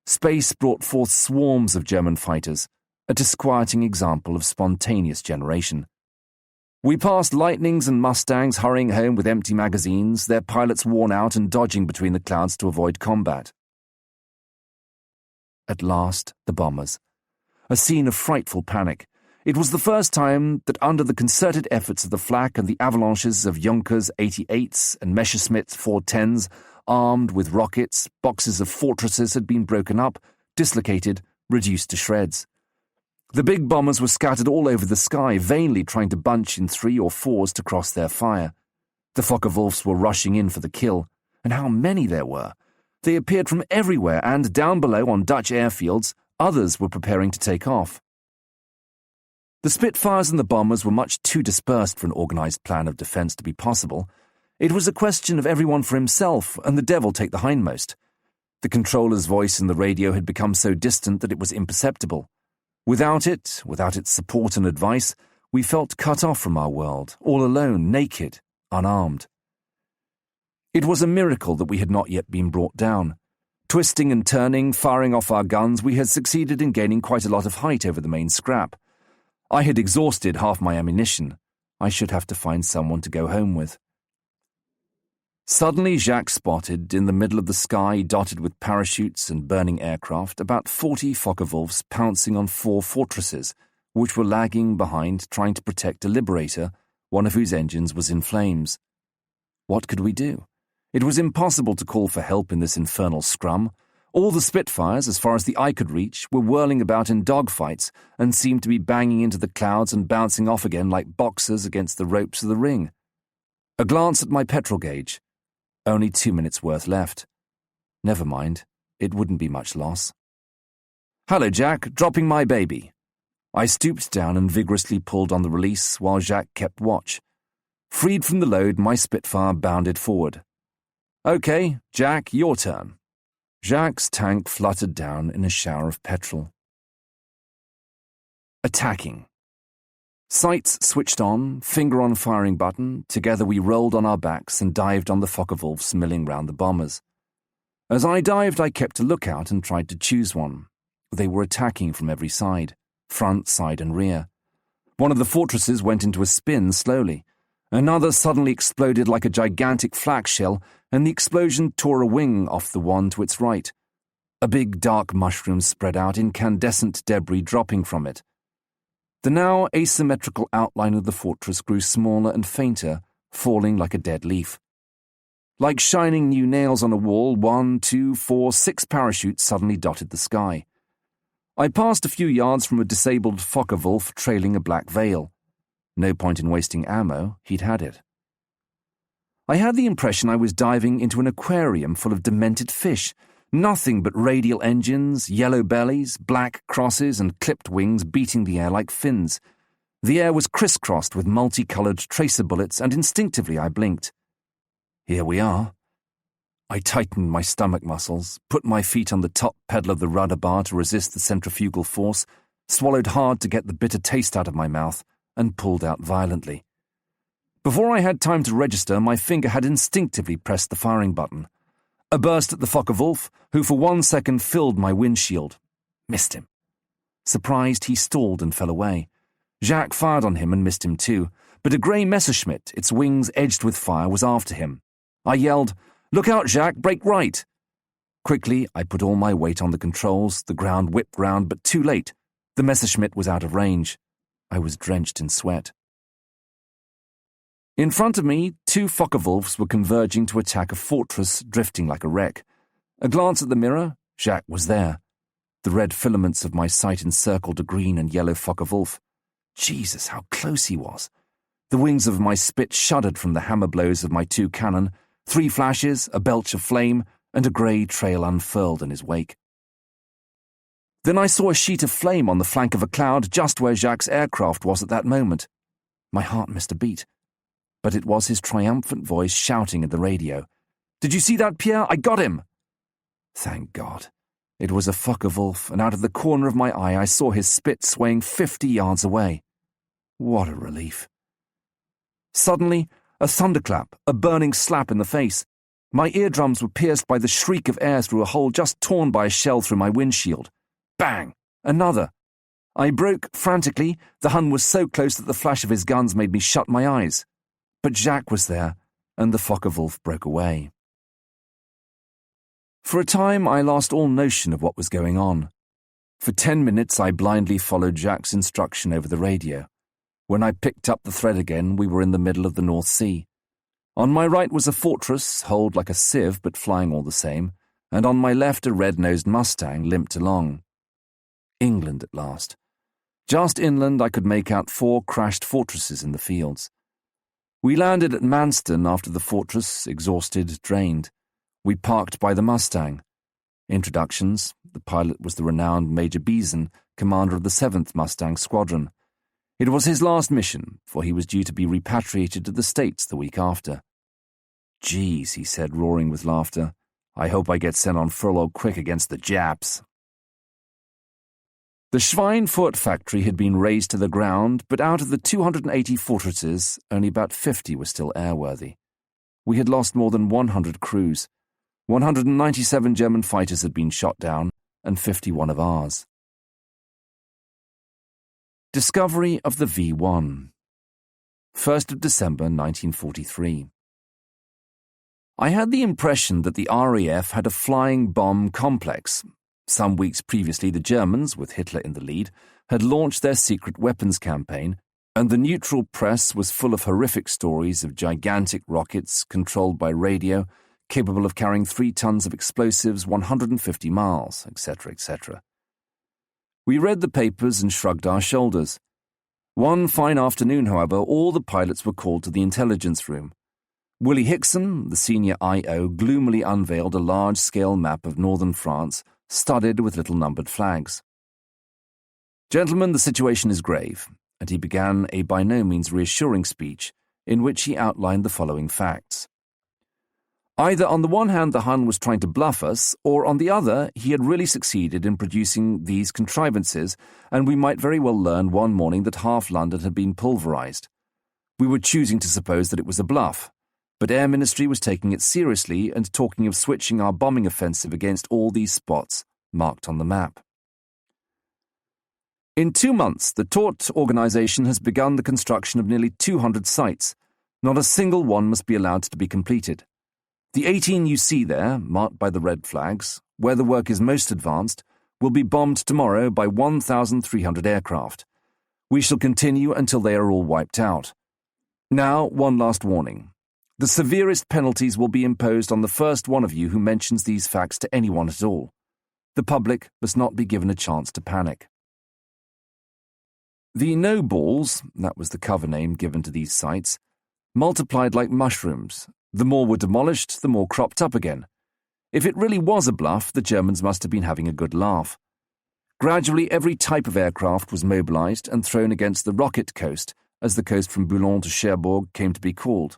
Space brought forth swarms of German fighters, a disquieting example of spontaneous generation. We passed Lightnings and Mustangs hurrying home with empty magazines, their pilots worn out and dodging between the clouds to avoid combat. At last, the bombers. A scene of frightful panic. It was the first time that under the concerted efforts of the flak and the avalanches of Junkers 88s and Messerschmitt 410s, armed with rockets, boxes of fortresses had been broken up, dislocated, reduced to shreds. The big bombers were scattered all over the sky, vainly trying to bunch in 3 or 4s to cross their fire. The Focke-Wulfs were rushing in for the kill, and how many there were! They appeared from everywhere, and down below on Dutch airfields, others were preparing to take off. The Spitfires and the bombers were much too dispersed for an organized plan of defense to be possible. It was a question of everyone for himself, and the devil take the hindmost. The controller's voice in the radio had become so distant that it was imperceptible. Without its support and advice, we felt cut off from our world, all alone, naked, unarmed. It was a miracle that we had not yet been brought down. Twisting and turning, firing off our guns, we had succeeded in gaining quite a lot of height over the main scrap. I had exhausted half my ammunition. I should have to find someone to go home with. Suddenly Jacques spotted, in the middle of the sky dotted with parachutes and burning aircraft, about 40 Focke-Wulfs pouncing on 4 fortresses, which were lagging behind trying to protect a Liberator, one of whose engines was in flames. What could we do? It was impossible to call for help in this infernal scrum. All the Spitfires, as far as the eye could reach, were whirling about in dogfights and seemed to be banging into the clouds and bouncing off again like boxers against the ropes of the ring. A glance at my petrol gauge. Only 2 minutes' worth left. Never mind, it wouldn't be much loss. "Hello, Jack, dropping my baby." I stooped down and vigorously pulled on the release while Jacques kept watch. Freed from the load, my Spitfire bounded forward. "Okay, Jack, your turn." Jacques' tank fluttered down in a shower of petrol. Attacking. Sights switched on, finger on firing button, together we rolled on our backs and dived on the Focke-Wulfs milling round the bombers. As I dived, I kept a lookout and tried to choose one. They were attacking from every side, front, side and rear. One of the fortresses went into a spin slowly. Another suddenly exploded like a gigantic flak shell, and the explosion tore a wing off the one to its right. A big dark mushroom spread out, incandescent debris dropping from it. The now asymmetrical outline of the fortress grew smaller and fainter, falling like a dead leaf. Like shining new nails on a wall, 1, 2, 4, 6 parachutes suddenly dotted the sky. I passed a few yards from a disabled Focke-Wulf trailing a black veil. No point in wasting ammo, he'd had it. I had the impression I was diving into an aquarium full of demented fish. Nothing but radial engines, yellow bellies, black crosses and clipped wings beating the air like fins. The air was crisscrossed with multicolored tracer bullets, and instinctively I blinked. Here we are. I tightened my stomach muscles, put my feet on the top pedal of the rudder bar to resist the centrifugal force, swallowed hard to get the bitter taste out of my mouth, and pulled out violently. Before I had time to register, my finger had instinctively pressed the firing button. A burst at the Focke-Wulf, who for 1 second filled my windshield. Missed him. Surprised, he stalled and fell away. Jacques fired on him and missed him too, but a grey Messerschmitt, its wings edged with fire, was after him. I yelled, "Look out, Jacques, brake right!" Quickly, I put all my weight on the controls, the ground whipped round, but too late. The Messerschmitt was out of range. I was drenched in sweat. In front of me, 2 Focke-Wulfs were converging to attack a fortress drifting like a wreck. A glance at the mirror, Jacques was there. The red filaments of my sight encircled a green and yellow Focke-Wulf. Jesus, how close he was. The wings of my Spit shuddered from the hammer blows of my 2 cannon, 3 flashes, a belch of flame, and a grey trail unfurled in his wake. Then I saw a sheet of flame on the flank of a cloud just where Jacques' aircraft was at that moment. My heart missed a beat. But it was his triumphant voice shouting at the radio. "Did you see that, Pierre? I got him!" Thank God. It was a Focke-Wulf, and out of the corner of my eye I saw his Spit swaying 50 yards away. What a relief. Suddenly, a thunderclap, a burning slap in the face. My eardrums were pierced by the shriek of air through a hole just torn by a shell through my windshield. Bang! Another. I broke frantically. The Hun was so close that the flash of his guns made me shut my eyes. But Jacques was there, and the Focke-Wulf broke away. For a time, I lost all notion of what was going on. For 10 minutes, I blindly followed Jacques' instruction over the radio. When I picked up the thread again, we were in the middle of the North Sea. On my right was a fortress, holed like a sieve but flying all the same, and on my left a red-nosed Mustang limped along. England at last. Just inland, I could make out 4 crashed fortresses in the fields. We landed at Manston after the fortress, exhausted, drained. We parked by the Mustang. Introductions. The pilot was the renowned Major Beeson, commander of the 7th Mustang Squadron. It was his last mission, for he was due to be repatriated to the States the week after. "Geez," he said, roaring with laughter. "I hope I get sent on furlough quick against the Japs." The Schweinfurt factory had been razed to the ground, but out of the 280 fortresses, only about 50 were still airworthy. We had lost more than 100 crews. 197 German fighters had been shot down, and 51 of ours. Discovery of the V1. 1st of December 1943. I had the impression that the RAF had a flying bomb complex. Some weeks previously, the Germans, with Hitler in the lead, had launched their secret weapons campaign, and the neutral press was full of horrific stories of gigantic rockets controlled by radio, capable of carrying 3 tons of explosives 150 miles, etc., etc. We read the papers and shrugged our shoulders. One fine afternoon, however, all the pilots were called to the intelligence room. Willie Hickson, the senior I.O., gloomily unveiled a large-scale map of northern France, studded with little numbered flags. "Gentlemen, the situation is grave," and he began a by no means reassuring speech in which he outlined the following facts. Either on the one hand the Hun was trying to bluff us, or on the other he had really succeeded in producing these contrivances, and we might very well learn one morning that half London had been pulverized. We were choosing to suppose that it was a bluff, but Air Ministry was taking it seriously and talking of switching our bombing offensive against all these spots marked on the map. In 2 months, the Tort organization has begun the construction of nearly 200 sites. Not a single one must be allowed to be completed. The 18 you see there, marked by the red flags, where the work is most advanced, will be bombed tomorrow by 1,300 aircraft. We shall continue until they are all wiped out. Now, one last warning. The severest penalties will be imposed on the first one of you who mentions these facts to anyone at all. The public must not be given a chance to panic. The no-balls, that was the cover name given to these sites, multiplied like mushrooms. The more were demolished, the more cropped up again. If it really was a bluff, the Germans must have been having a good laugh. Gradually, every type of aircraft was mobilized and thrown against the rocket coast, as the coast from Boulogne to Cherbourg came to be called.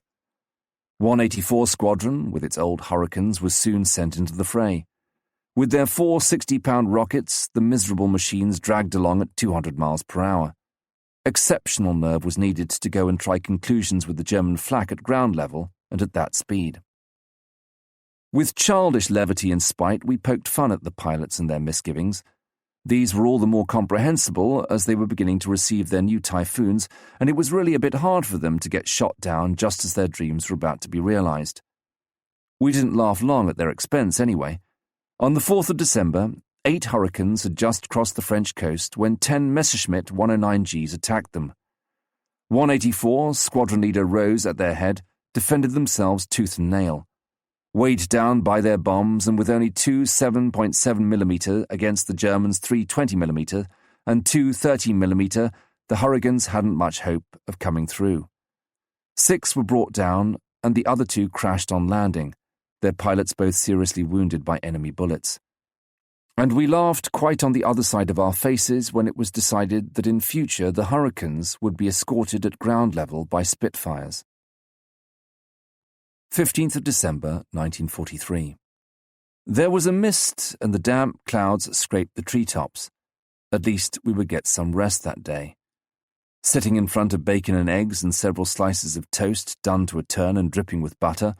184 Squadron, with its old Hurricanes, was soon sent into the fray. With their 4 60-pound rockets, the miserable machines dragged along at 200 miles per hour. Exceptional nerve was needed to go and try conclusions with the German flak at ground level and at that speed. With childish levity and spite, we poked fun at the pilots and their misgivings. These were all the more comprehensible as they were beginning to receive their new Typhoons, and it was really a bit hard for them to get shot down just as their dreams were about to be realized. We didn't laugh long at their expense anyway. On the 4th of December, 8 Hurricanes had just crossed the French coast when 10 Messerschmitt 109Gs attacked them. 184, squadron leader Rose at their head, defended themselves tooth and nail. Weighed down by their bombs and with only 2 7.7mm against the Germans' 3 20mm and 2 30mm, the Hurricanes hadn't much hope of coming through. 6 were brought down and the other 2 crashed on landing, their pilots both seriously wounded by enemy bullets. And we laughed quite on the other side of our faces when it was decided that in future the Hurricanes would be escorted at ground level by Spitfires. 15th of December, 1943. There was a mist and the damp clouds scraped the treetops. At least we would get some rest that day. Sitting in front of bacon and eggs and several slices of toast done to a turn and dripping with butter,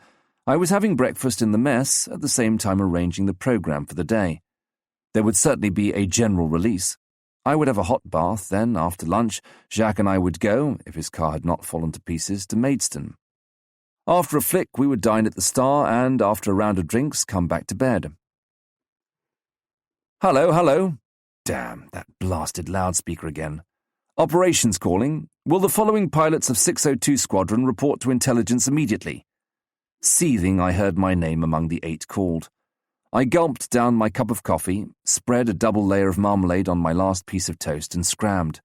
I was having breakfast in the mess at the same time arranging the programme for the day. There would certainly be a general release. I would have a hot bath, then, after lunch, Jacques and I would go, if his car had not fallen to pieces, to Maidstone. After a flick, we would dine at the Star and, after a round of drinks, come back to bed. Hello, hello. Damn, that blasted loudspeaker again. Operations calling. Will the following pilots of 602 Squadron report to intelligence immediately? Seething, I heard my name among the 8 called. I gulped down my cup of coffee, spread a double layer of marmalade on my last piece of toast and scrammed.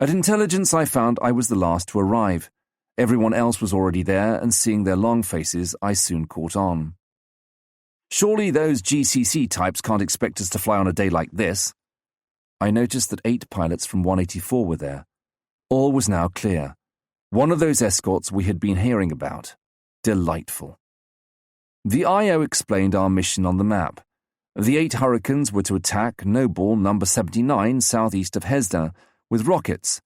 At intelligence I found I was the last to arrive. Everyone else was already there, and seeing their long faces, I soon caught on. Surely those GCC types can't expect us to fly on a day like this. I noticed that 8 pilots from 184 were there. All was now clear. One of those escorts we had been hearing about. Delightful. The IO explained our mission on the map. The 8 Hurricanes were to attack No-Ball number 79 southeast of Hesdin with rockets.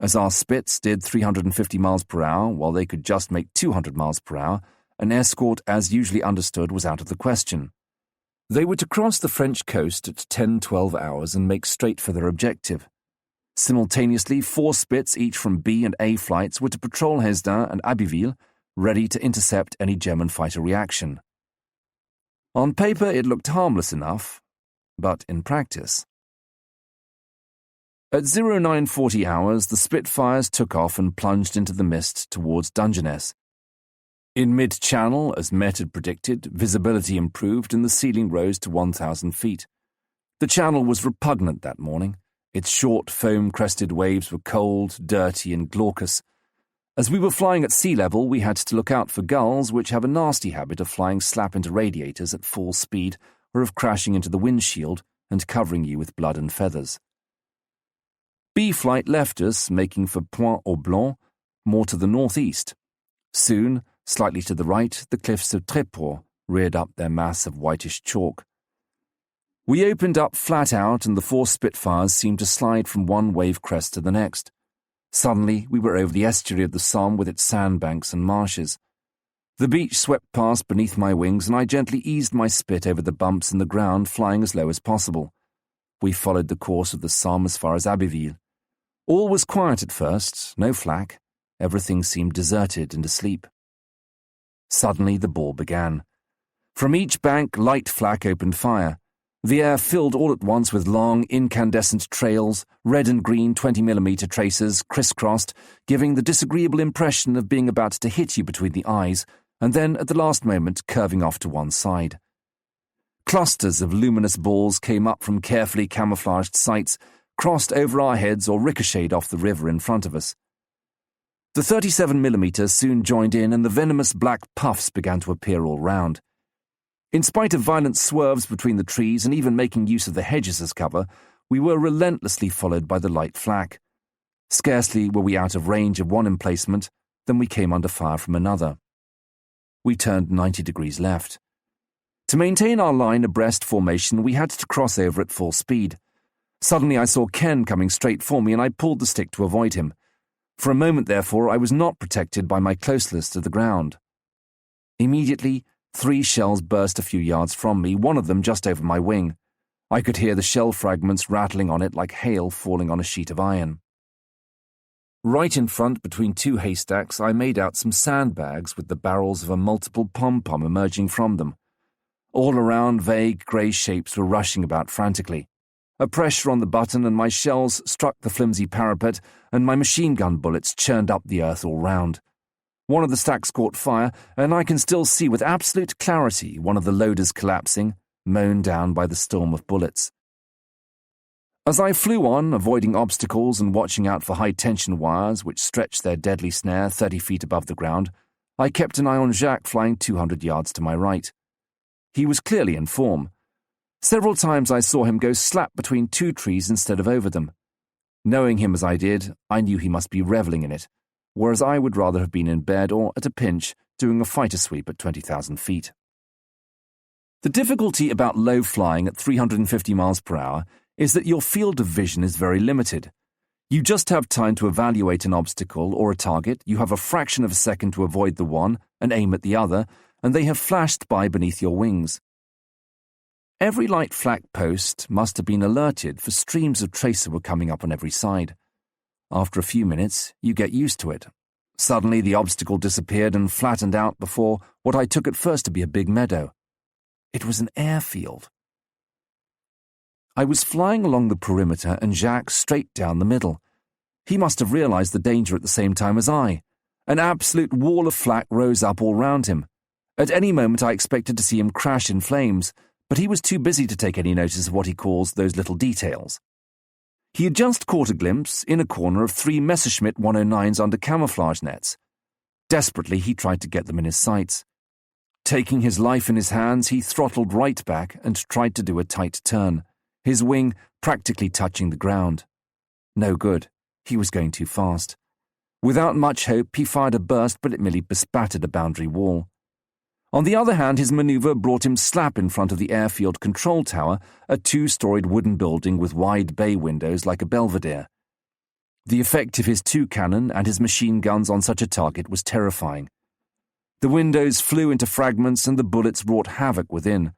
As our Spits did 350 miles per hour while they could just make 200 miles per hour, an escort as usually understood was out of the question. They were to cross the French coast at 10-12 hours and make straight for their objective. Simultaneously, 4 Spits, each from B and A flights, were to patrol Hesdin and Abbeville, ready to intercept any German fighter reaction. On paper it looked harmless enough, but in practice. At 0940 hours, the Spitfires took off and plunged into the mist towards Dungeness. In mid-channel, as Met had predicted, visibility improved and the ceiling rose to 1,000 feet. The channel was repugnant that morning. Its short, foam-crested waves were cold, dirty, and glaucous. As we were flying at sea level, we had to look out for gulls, which have a nasty habit of flying slap into radiators at full speed or of crashing into the windshield and covering you with blood and feathers. B flight left us, making for Point au Blanc, more to the northeast. Soon, slightly to the right, the cliffs of Tréport reared up their mass of whitish chalk. We opened up flat out, and the 4 Spitfires seemed to slide from one wave crest to the next. Suddenly, we were over the estuary of the Somme with its sandbanks and marshes. The beach swept past beneath my wings, and I gently eased my spit over the bumps in the ground, flying as low as possible. We followed the course of the Somme as far as Abbeville. All was quiet at first, no flak. Everything seemed deserted and asleep. Suddenly the ball began. From each bank, light flak opened fire. The air filled all at once with long, incandescent trails, red and green 20mm tracers, crisscrossed, giving the disagreeable impression of being about to hit you between the eyes, and then, at the last moment, curving off to one side. Clusters of luminous balls came up from carefully camouflaged sights, crossed over our heads or ricocheted off the river in front of us. The 37mm soon joined in, and the venomous black puffs began to appear all round. In spite of violent swerves between the trees and even making use of the hedges as cover, we were relentlessly followed by the light flak. Scarcely were we out of range of one emplacement than we came under fire from another. We turned 90 degrees left. To maintain our line abreast formation, we had to cross over at full speed. Suddenly I saw Ken coming straight for me, and I pulled the stick to avoid him. For a moment, therefore, I was not protected by my closeness to the ground. Immediately, 3 shells burst a few yards from me, one of them just over my wing. I could hear the shell fragments rattling on it like hail falling on a sheet of iron. Right in front, between 2 haystacks, I made out some sandbags with the barrels of a multiple pom-pom emerging from them. All around, vague grey shapes were rushing about frantically. A pressure on the button and my shells struck the flimsy parapet, and my machine gun bullets churned up the earth all round. One of the stacks caught fire, and I can still see with absolute clarity one of the loaders collapsing, mown down by the storm of bullets. As I flew on, avoiding obstacles and watching out for high-tension wires which stretched their deadly snare 30 feet above the ground, I kept an eye on Jacques flying 200 yards to my right. He was clearly in form. Several times I saw him go slap between 2 trees instead of over them. Knowing him as I did, I knew he must be revelling in it, whereas I would rather have been in bed or, at a pinch, doing a fighter sweep at 20,000 feet. The difficulty about low flying at 350 miles per hour is that your field of vision is very limited. You just have time to evaluate an obstacle or a target, you have a fraction of a second to avoid the one and aim at the other, and they have flashed by beneath your wings. Every light flak post must have been alerted, for streams of tracer were coming up on every side. After a few minutes, you get used to it. Suddenly the obstacle disappeared and flattened out before what I took at first to be a big meadow. It was an airfield. I was flying along the perimeter and Jacques straight down the middle. He must have realized the danger at the same time as I. An absolute wall of flak rose up all round him. At any moment I expected to see him crash in flames, but he was too busy to take any notice of what he calls those little details. He had just caught a glimpse, in a corner, of 3 Messerschmitt 109s under camouflage nets. Desperately, he tried to get them in his sights. Taking his life in his hands, he throttled right back and tried to do a tight turn, his wing practically touching the ground. No good. He was going too fast. Without much hope, he fired a burst, but it merely bespattered a boundary wall. On the other hand, his maneuver brought him slap in front of the airfield control tower, a 2-storied wooden building with wide bay windows like a belvedere. The effect of his 2 cannon and his machine guns on such a target was terrifying. The windows flew into fragments and the bullets wrought havoc within.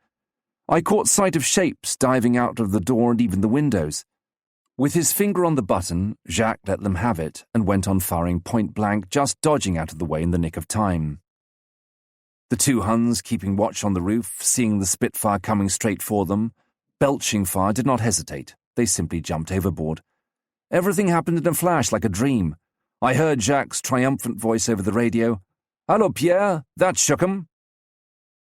I caught sight of shapes diving out of the door and even the windows. With his finger on the button, Jacques let them have it and went on firing point blank, just dodging out of the way in the nick of time. The 2 Huns, keeping watch on the roof, seeing the Spitfire coming straight for them, belching fire, did not hesitate. They simply jumped overboard. Everything happened in a flash, like a dream. I heard Jacques' triumphant voice over the radio. "Hallo, Pierre, that shook 'em."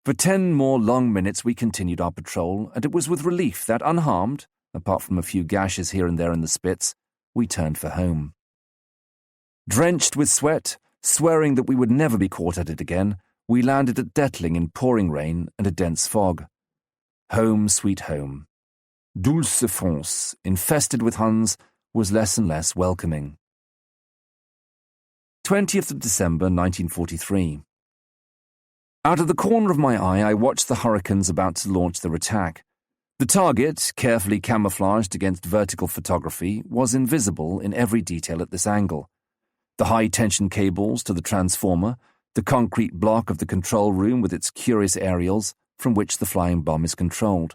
For 10 more long minutes we continued our patrol, and it was with relief that, unharmed, apart from a few gashes here and there in the spits, we turned for home. Drenched with sweat, swearing that we would never be caught at it again, we landed at Dettling in pouring rain and a dense fog. Home, sweet home. Dulce France, infested with Huns, was less and less welcoming. 20th of December 1943. Out of the corner of my eye, I watched the Hurricanes about to launch their attack. The target, carefully camouflaged against vertical photography, was invisible in every detail at this angle. The high-tension cables to the transformer, the concrete block of the control room with its curious aerials from which the flying bomb is controlled.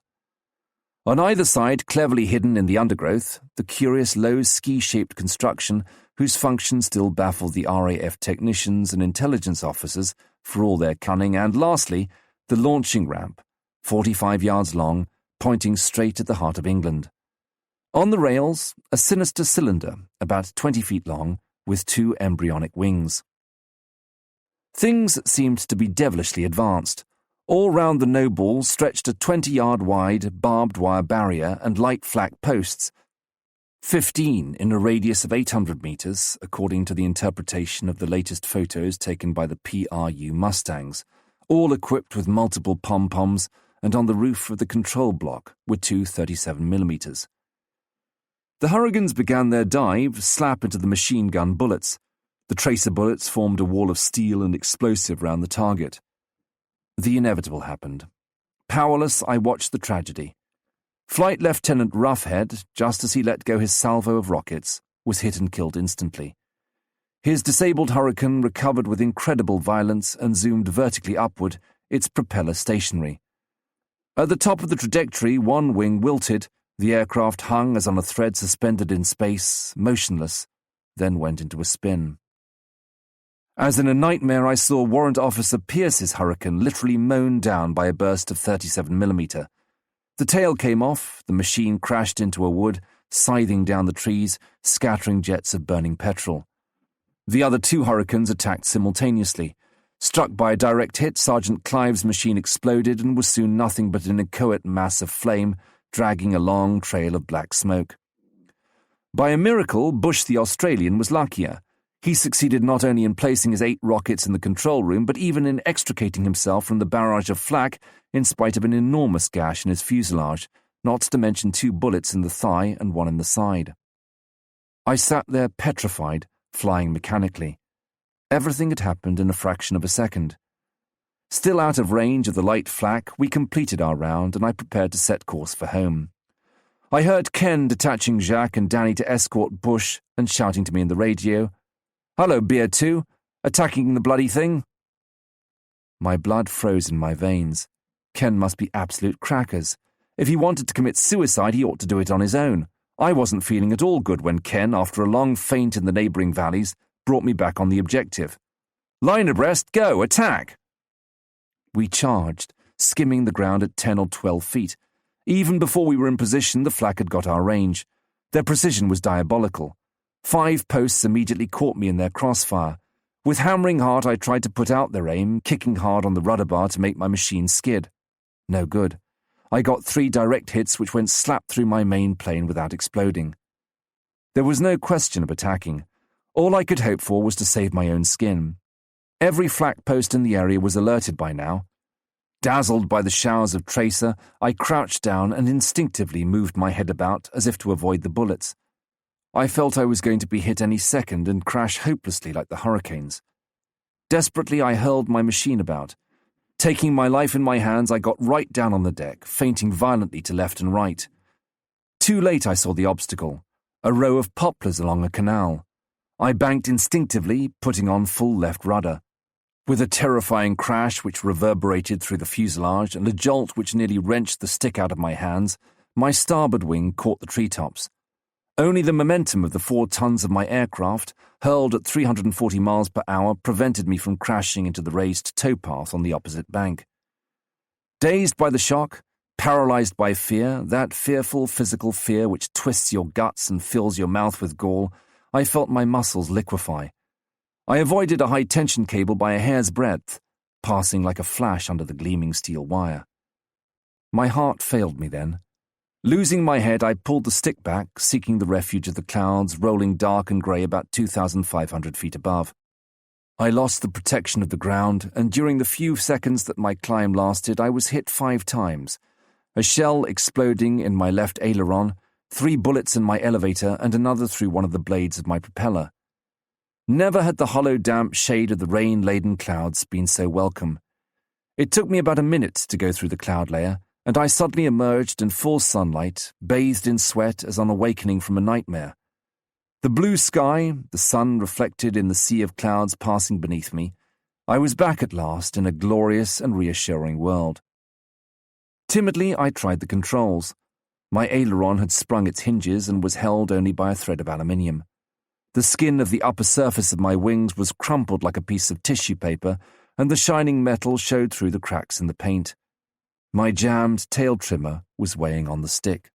On either side, cleverly hidden in the undergrowth, the curious low ski-shaped construction whose function still baffled the RAF technicians and intelligence officers for all their cunning, and lastly, the launching ramp, 45 yards long, pointing straight at the heart of England. On the rails, a sinister cylinder, about 20 feet long, with 2 embryonic wings. Things seemed to be devilishly advanced. All round the no-ball stretched a 20-yard-wide barbed wire barrier and light flak posts, 15 in a radius of 800 meters, according to the interpretation of the latest photos taken by the PRU Mustangs, all equipped with multiple pom-poms, and on the roof of the control block were 2 37mm. The Hurricanes began their dive slap into the machine gun bullets. The tracer bullets formed a wall of steel and explosive round the target. The inevitable happened. Powerless, I watched the tragedy. Flight Lieutenant Roughhead, just as he let go his salvo of rockets, was hit and killed instantly. His disabled Hurricane recovered with incredible violence and zoomed vertically upward, its propeller stationary. At the top of the trajectory, one wing wilted, the aircraft hung as on a thread suspended in space, motionless, then went into a spin. As in a nightmare, I saw Warrant Officer Pierce's Hurricane literally mown down by a burst of 37mm. The tail came off, the machine crashed into a wood, scything down the trees, scattering jets of burning petrol. The other 2 Hurricanes attacked simultaneously. Struck by a direct hit, Sergeant Clive's machine exploded and was soon nothing but an inchoate mass of flame, dragging a long trail of black smoke. By a miracle, Bush the Australian was luckier. He succeeded not only in placing his 8 rockets in the control room, but even in extricating himself from the barrage of flak in spite of an enormous gash in his fuselage, not to mention 2 bullets in the thigh and 1 in the side. I sat there petrified, flying mechanically. Everything had happened in a fraction of a second. Still out of range of the light flak, we completed our round, and I prepared to set course for home. I heard Ken detaching Jacques and Danny to escort Bush and shouting to me in the radio, "Hello, Beer 2, attacking the bloody thing?" My blood froze in my veins. Ken must be absolute crackers. If he wanted to commit suicide, he ought to do it on his own. I wasn't feeling at all good when Ken, after a long feint in the neighbouring valleys, brought me back on the objective. "Line abreast, go, attack!" We charged, skimming the ground at 10 or 12 feet. Even before we were in position, the flak had got our range. Their precision was diabolical. 5 posts immediately caught me in their crossfire. With hammering heart, I tried to put out their aim, kicking hard on the rudder bar to make my machine skid. No good. I got 3 direct hits which went slap through my main plane without exploding. There was no question of attacking. All I could hope for was to save my own skin. Every flak post in the area was alerted by now. Dazzled by the showers of tracer, I crouched down and instinctively moved my head about as if to avoid the bullets. I felt I was going to be hit any second and crash hopelessly like the Hurricanes. Desperately, I hurled my machine about. Taking my life in my hands, I got right down on the deck, feinting violently to left and right. Too late I saw the obstacle, a row of poplars along a canal. I banked instinctively, putting on full left rudder. With a terrifying crash which reverberated through the fuselage and a jolt which nearly wrenched the stick out of my hands, my starboard wing caught the treetops. Only the momentum of the 4 tons of my aircraft, hurled at 340 miles per hour, prevented me from crashing into the raised towpath on the opposite bank. Dazed by the shock, paralyzed by fear, that fearful physical fear which twists your guts and fills your mouth with gall, I felt my muscles liquefy. I avoided a high-tension cable by a hair's breadth, passing like a flash under the gleaming steel wire. My heart failed me then. Losing my head, I pulled the stick back, seeking the refuge of the clouds, rolling dark and grey about 2,500 feet above. I lost the protection of the ground, and during the few seconds that my climb lasted, I was hit 5 times. A shell exploding in my left aileron, 3 bullets in my elevator, and another through one of the blades of my propeller. Never had the hollow damp shade of the rain-laden clouds been so welcome. It took me about a minute to go through the cloud layer, and I suddenly emerged in full sunlight, bathed in sweat as on awakening from a nightmare. The blue sky, the sun reflected in the sea of clouds passing beneath me, I was back at last in a glorious and reassuring world. Timidly, I tried the controls. My aileron had sprung its hinges and was held only by a thread of aluminium. The skin of the upper surface of my wings was crumpled like a piece of tissue paper, and the shining metal showed through the cracks in the paint. My jammed tail trimmer was weighing on the stick.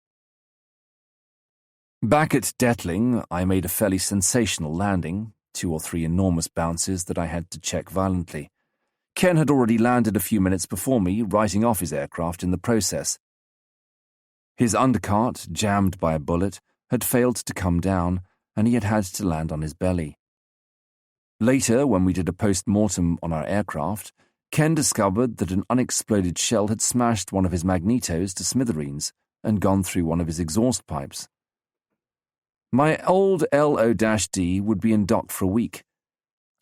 Back at Detling, I made a fairly sensational landing, 2 or 3 enormous bounces that I had to check violently. Ken had already landed a few minutes before me, writing off his aircraft in the process. His undercart, jammed by a bullet, had failed to come down, and he had had to land on his belly. Later, when we did a post-mortem on our aircraft, Ken discovered that an unexploded shell had smashed one of his magnetos to smithereens and gone through one of his exhaust pipes. My old LO-D would be in dock for a week.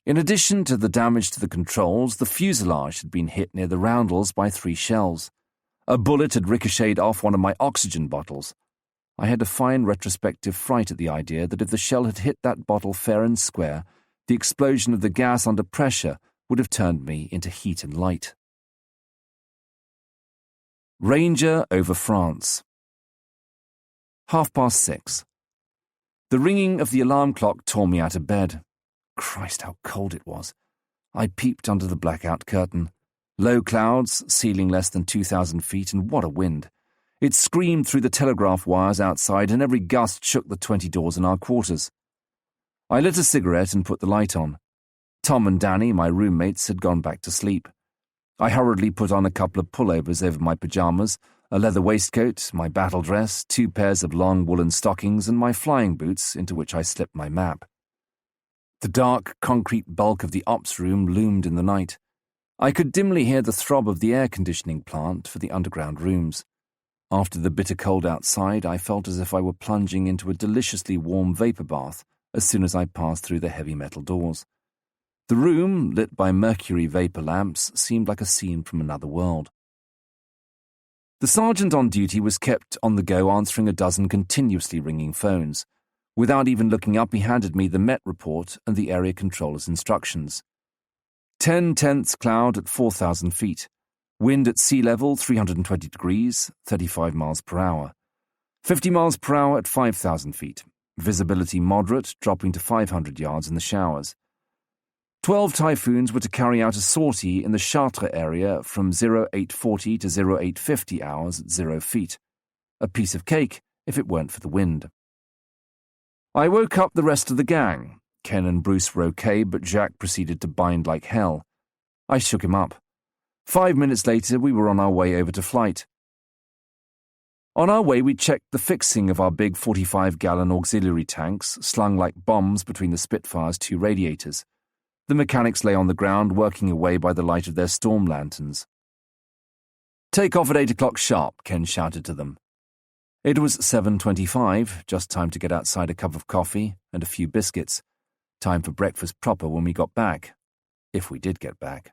In addition to the damage to the controls, the fuselage had been hit near the roundels by 3 shells. A bullet had ricocheted off one of my oxygen bottles. I had a fine retrospective fright at the idea that if the shell had hit that bottle fair and square, the explosion of the gas under pressure would have turned me into heat and light. Ranger over France. 6:30. The ringing of the alarm clock tore me out of bed. Christ, how cold it was. I peeped under the blackout curtain. Low clouds, ceiling less than 2,000 feet, and what a wind. It screamed through the telegraph wires outside, and every gust shook the 20 doors in our quarters. I lit a cigarette and put the light on. Tom and Danny, my roommates, had gone back to sleep. I hurriedly put on a couple of pullovers over my pajamas, a leather waistcoat, my battle dress, 2 pairs of long woolen stockings, and my flying boots, into which I slipped my map. The dark, concrete bulk of the ops room loomed in the night. I could dimly hear the throb of the air conditioning plant for the underground rooms. After the bitter cold outside, I felt as if I were plunging into a deliciously warm vapor bath as soon as I passed through the heavy metal doors. The room, lit by mercury vapor lamps, seemed like a scene from another world. The sergeant on duty was kept on the go answering a dozen continuously ringing phones. Without even looking up, he handed me the Met report and the area controller's instructions. 10/10 cloud at 4,000 feet. Wind at sea level 320 degrees, 35 miles per hour. 50 miles per hour at 5,000 feet. Visibility moderate, dropping to 500 yards in the showers. 12 typhoons were to carry out a sortie in the Chartres area from 0840 to 0850 hours at 0 feet. A piece of cake if it weren't for the wind. I woke up the rest of the gang. Ken and Bruce were okay, but Jacques proceeded to bind like hell. I shook him up. 5 minutes later, we were on our way over to flight. On our way, we checked the fixing of our big 45-gallon auxiliary tanks, slung like bombs between the Spitfire's 2 radiators. The mechanics lay on the ground, working away by the light of their storm lanterns. "Take off at 8 o'clock sharp," Ken shouted to them. It was 7:25, just time to get outside a cup of coffee and a few biscuits. Time for breakfast proper when we got back. If we did get back.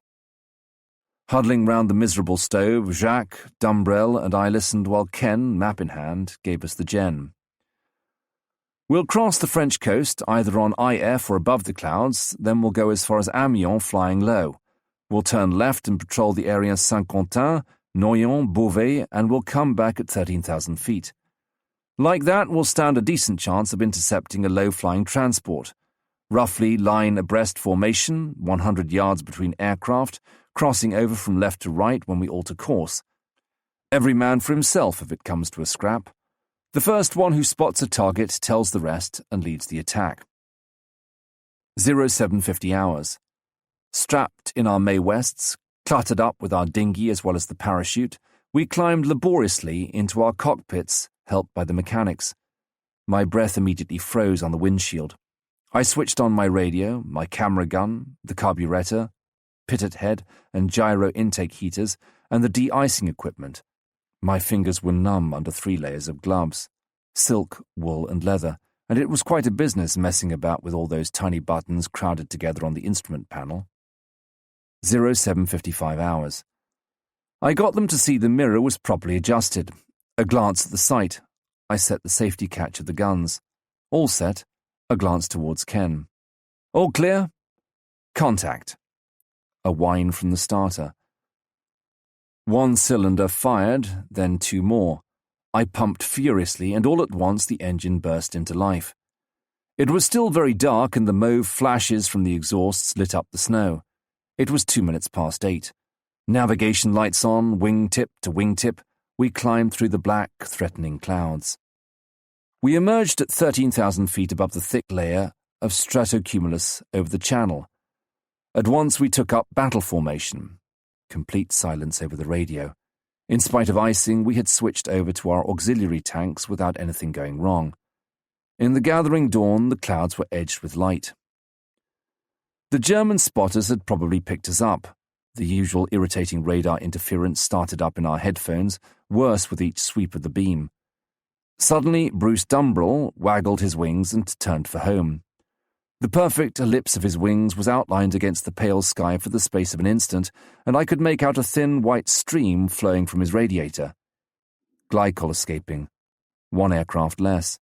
Huddling round the miserable stove, Jacques, Dumbrell, and I listened while Ken, map in hand, gave us the gen. "We'll cross the French coast, either on IF or above the clouds, then we'll go as far as Amiens flying low. We'll turn left and patrol the area Saint-Quentin, Noyon, Beauvais, and we'll come back at 13,000 feet. Like that, we'll stand a decent chance of intercepting a low-flying transport. Roughly line abreast formation, 100 yards between aircraft, crossing over from left to right when we alter course. Every man for himself if it comes to a scrap. The first one who spots a target tells the rest and leads the attack." 0750 hours. Strapped in our May Wests, cluttered up with our dinghy as well as the parachute, we climbed laboriously into our cockpits, helped by the mechanics. My breath immediately froze on the windshield. I switched on my radio, my camera gun, the carburetor, pitot head and gyro intake heaters, and the de-icing equipment. My fingers were numb under 3 layers of gloves, silk, wool, and leather, and it was quite a business messing about with all those tiny buttons crowded together on the instrument panel. 0755 hours. I got them to see the mirror was properly adjusted. A glance at the sight. I set the safety catch of the guns. All set. A glance towards Ken. All clear? Contact. A whine from the starter. One cylinder fired, then two more. I pumped furiously, and all at once the engine burst into life. It was still very dark, and the mauve flashes from the exhausts lit up the snow. It was 8:02. Navigation lights on, wingtip to wingtip, we climbed through the black, threatening clouds. We emerged at 13,000 feet above the thick layer of stratocumulus over the channel. At once we took up battle formation. Complete silence over the radio. In spite of icing, we had switched over to our auxiliary tanks without anything going wrong. In the gathering dawn, the clouds were edged with light. The German spotters had probably picked us up. The usual irritating radar interference started up in our headphones, worse with each sweep of the beam. Suddenly, Bruce Dumbrell waggled his wings and turned for home. The perfect ellipse of his wings was outlined against the pale sky for the space of an instant, and I could make out a thin white stream flowing from his radiator. Glycol escaping. One aircraft less.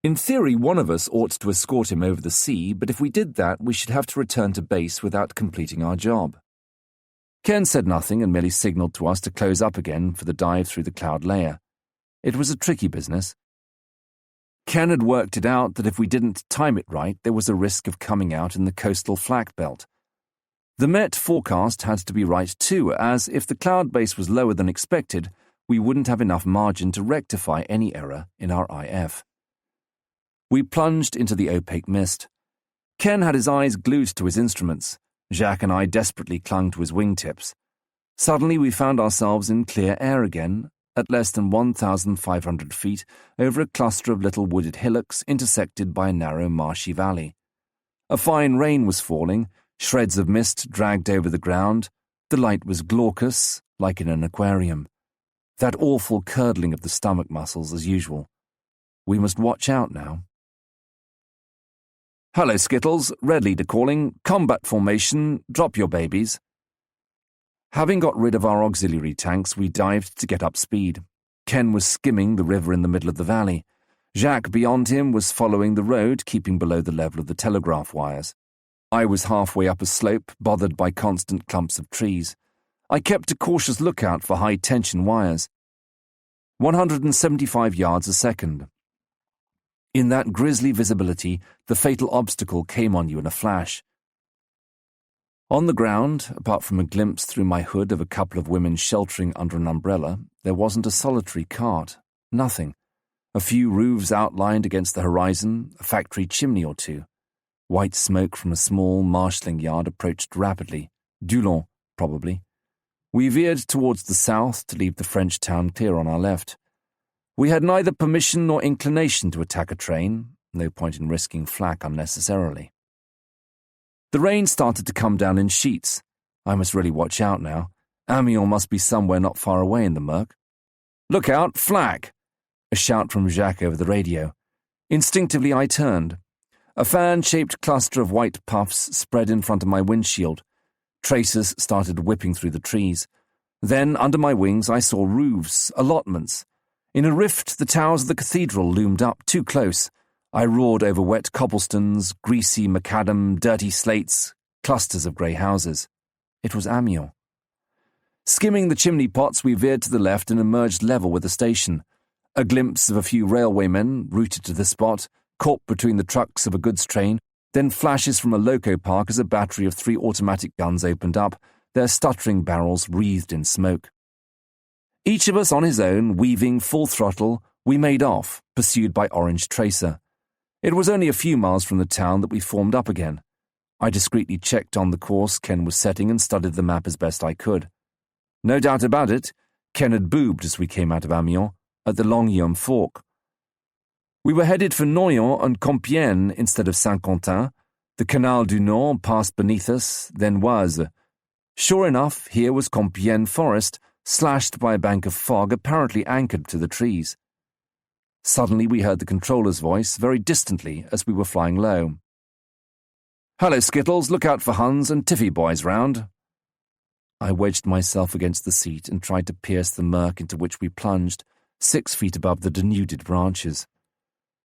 In theory, one of us ought to escort him over the sea, but if we did that, we should have to return to base without completing our job. Ken said nothing and merely signaled to us to close up again for the dive through the cloud layer. It was a tricky business. Ken had worked it out that if we didn't time it right, there was a risk of coming out in the coastal flak belt. The Met forecast had to be right too, as if the cloud base was lower than expected, we wouldn't have enough margin to rectify any error in our IF. We plunged into the opaque mist. Ken had his eyes glued to his instruments. Jacques and I desperately clung to his wingtips. Suddenly we found ourselves in clear air again, at less than 1,500 feet, over a cluster of little wooded hillocks intersected by a narrow marshy valley. A fine rain was falling, shreds of mist dragged over the ground. The light was glaucous, like in an aquarium. That awful curdling of the stomach muscles as usual. We must watch out now. Hello, Skittles. Red Leader calling. Combat formation. Drop your babies. Having got rid of our auxiliary tanks, we dived to get up speed. Ken was skimming the river in the middle of the valley. Jacques beyond him was following the road, keeping below the level of the telegraph wires. I was halfway up a slope, bothered by constant clumps of trees. I kept a cautious lookout for high-tension wires. 175 yards a second. In that grisly visibility, the fatal obstacle came on you in a flash. On the ground, apart from a glimpse through my hood of a couple of women sheltering under an umbrella, there wasn't a solitary cart. Nothing. A few roofs outlined against the horizon, a factory chimney or two. White smoke from a small marshalling yard approached rapidly. Dulon, probably. We veered towards the south to leave the French town clear on our left. We had neither permission nor inclination to attack a train. No point in risking flak unnecessarily. The rain started to come down in sheets. I must really watch out now. Amiens must be somewhere not far away in the murk. Look out, flak! A shout from Jacques over the radio. Instinctively I turned. A fan-shaped cluster of white puffs spread in front of my windshield. Tracers started whipping through the trees. Then, under my wings, I saw roofs, allotments. In a rift, the towers of the cathedral loomed up, too close. I roared over wet cobblestones, greasy macadam, dirty slates, clusters of grey houses. It was Amiens. Skimming the chimney pots, we veered to the left and emerged level with the station. A glimpse of a few railwaymen, rooted to the spot, caught between the trucks of a goods train, then flashes from a loco park as a battery of 3 automatic guns opened up, their stuttering barrels wreathed in smoke. Each of us on his own, weaving full throttle, we made off, pursued by orange tracer. It was only a few miles from the town that we formed up again. I discreetly checked on the course Ken was setting and studied the map as best I could. No doubt about it, Ken had boobed as we came out of Amiens, at the Longueuil fork. We were headed for Noyon and Compiègne instead of Saint-Quentin. The Canal du Nord passed beneath us, then Oise. Sure enough, here was Compiègne forest, slashed by a bank of fog apparently anchored to the trees. Suddenly we heard the controller's voice very distantly as we were flying low. "Hello, Skittles, look out for Huns and Tiffy boys round." I wedged myself against the seat and tried to pierce the murk into which we plunged, 6 feet above the denuded branches.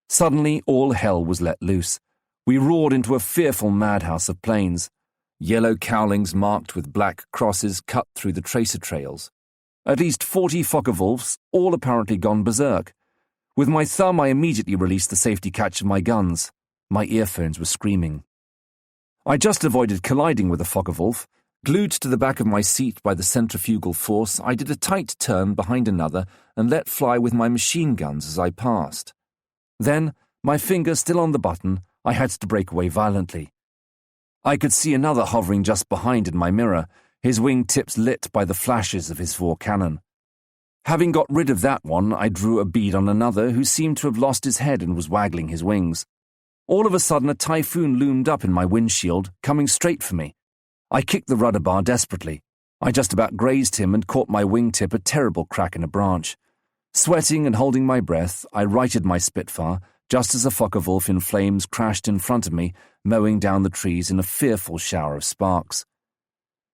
Suddenly, all hell was let loose. We roared into a fearful madhouse of planes. Yellow cowlings marked with black crosses cut through the tracer trails. At least 40 Focke-Wulfs, all apparently gone berserk. With my thumb, I immediately released the safety catch of my guns. My earphones were screaming. I just avoided colliding with a Focke-Wulf. Glued to the back of my seat by the centrifugal force, I did a tight turn behind another and let fly with my machine guns as I passed. Then, my finger still on the button, I had to break away violently. I could see another hovering just behind in my mirror, his wing tips lit by the flashes of his 4 cannon. Having got rid of that one, I drew a bead on another who seemed to have lost his head and was waggling his wings. All of a sudden, a typhoon loomed up in my windshield, coming straight for me. I kicked the rudder bar desperately. I just about grazed him and caught my wingtip a terrible crack in a branch. Sweating and holding my breath, I righted my Spitfire, just as a Focke-Wulf in flames crashed in front of me, mowing down the trees in a fearful shower of sparks.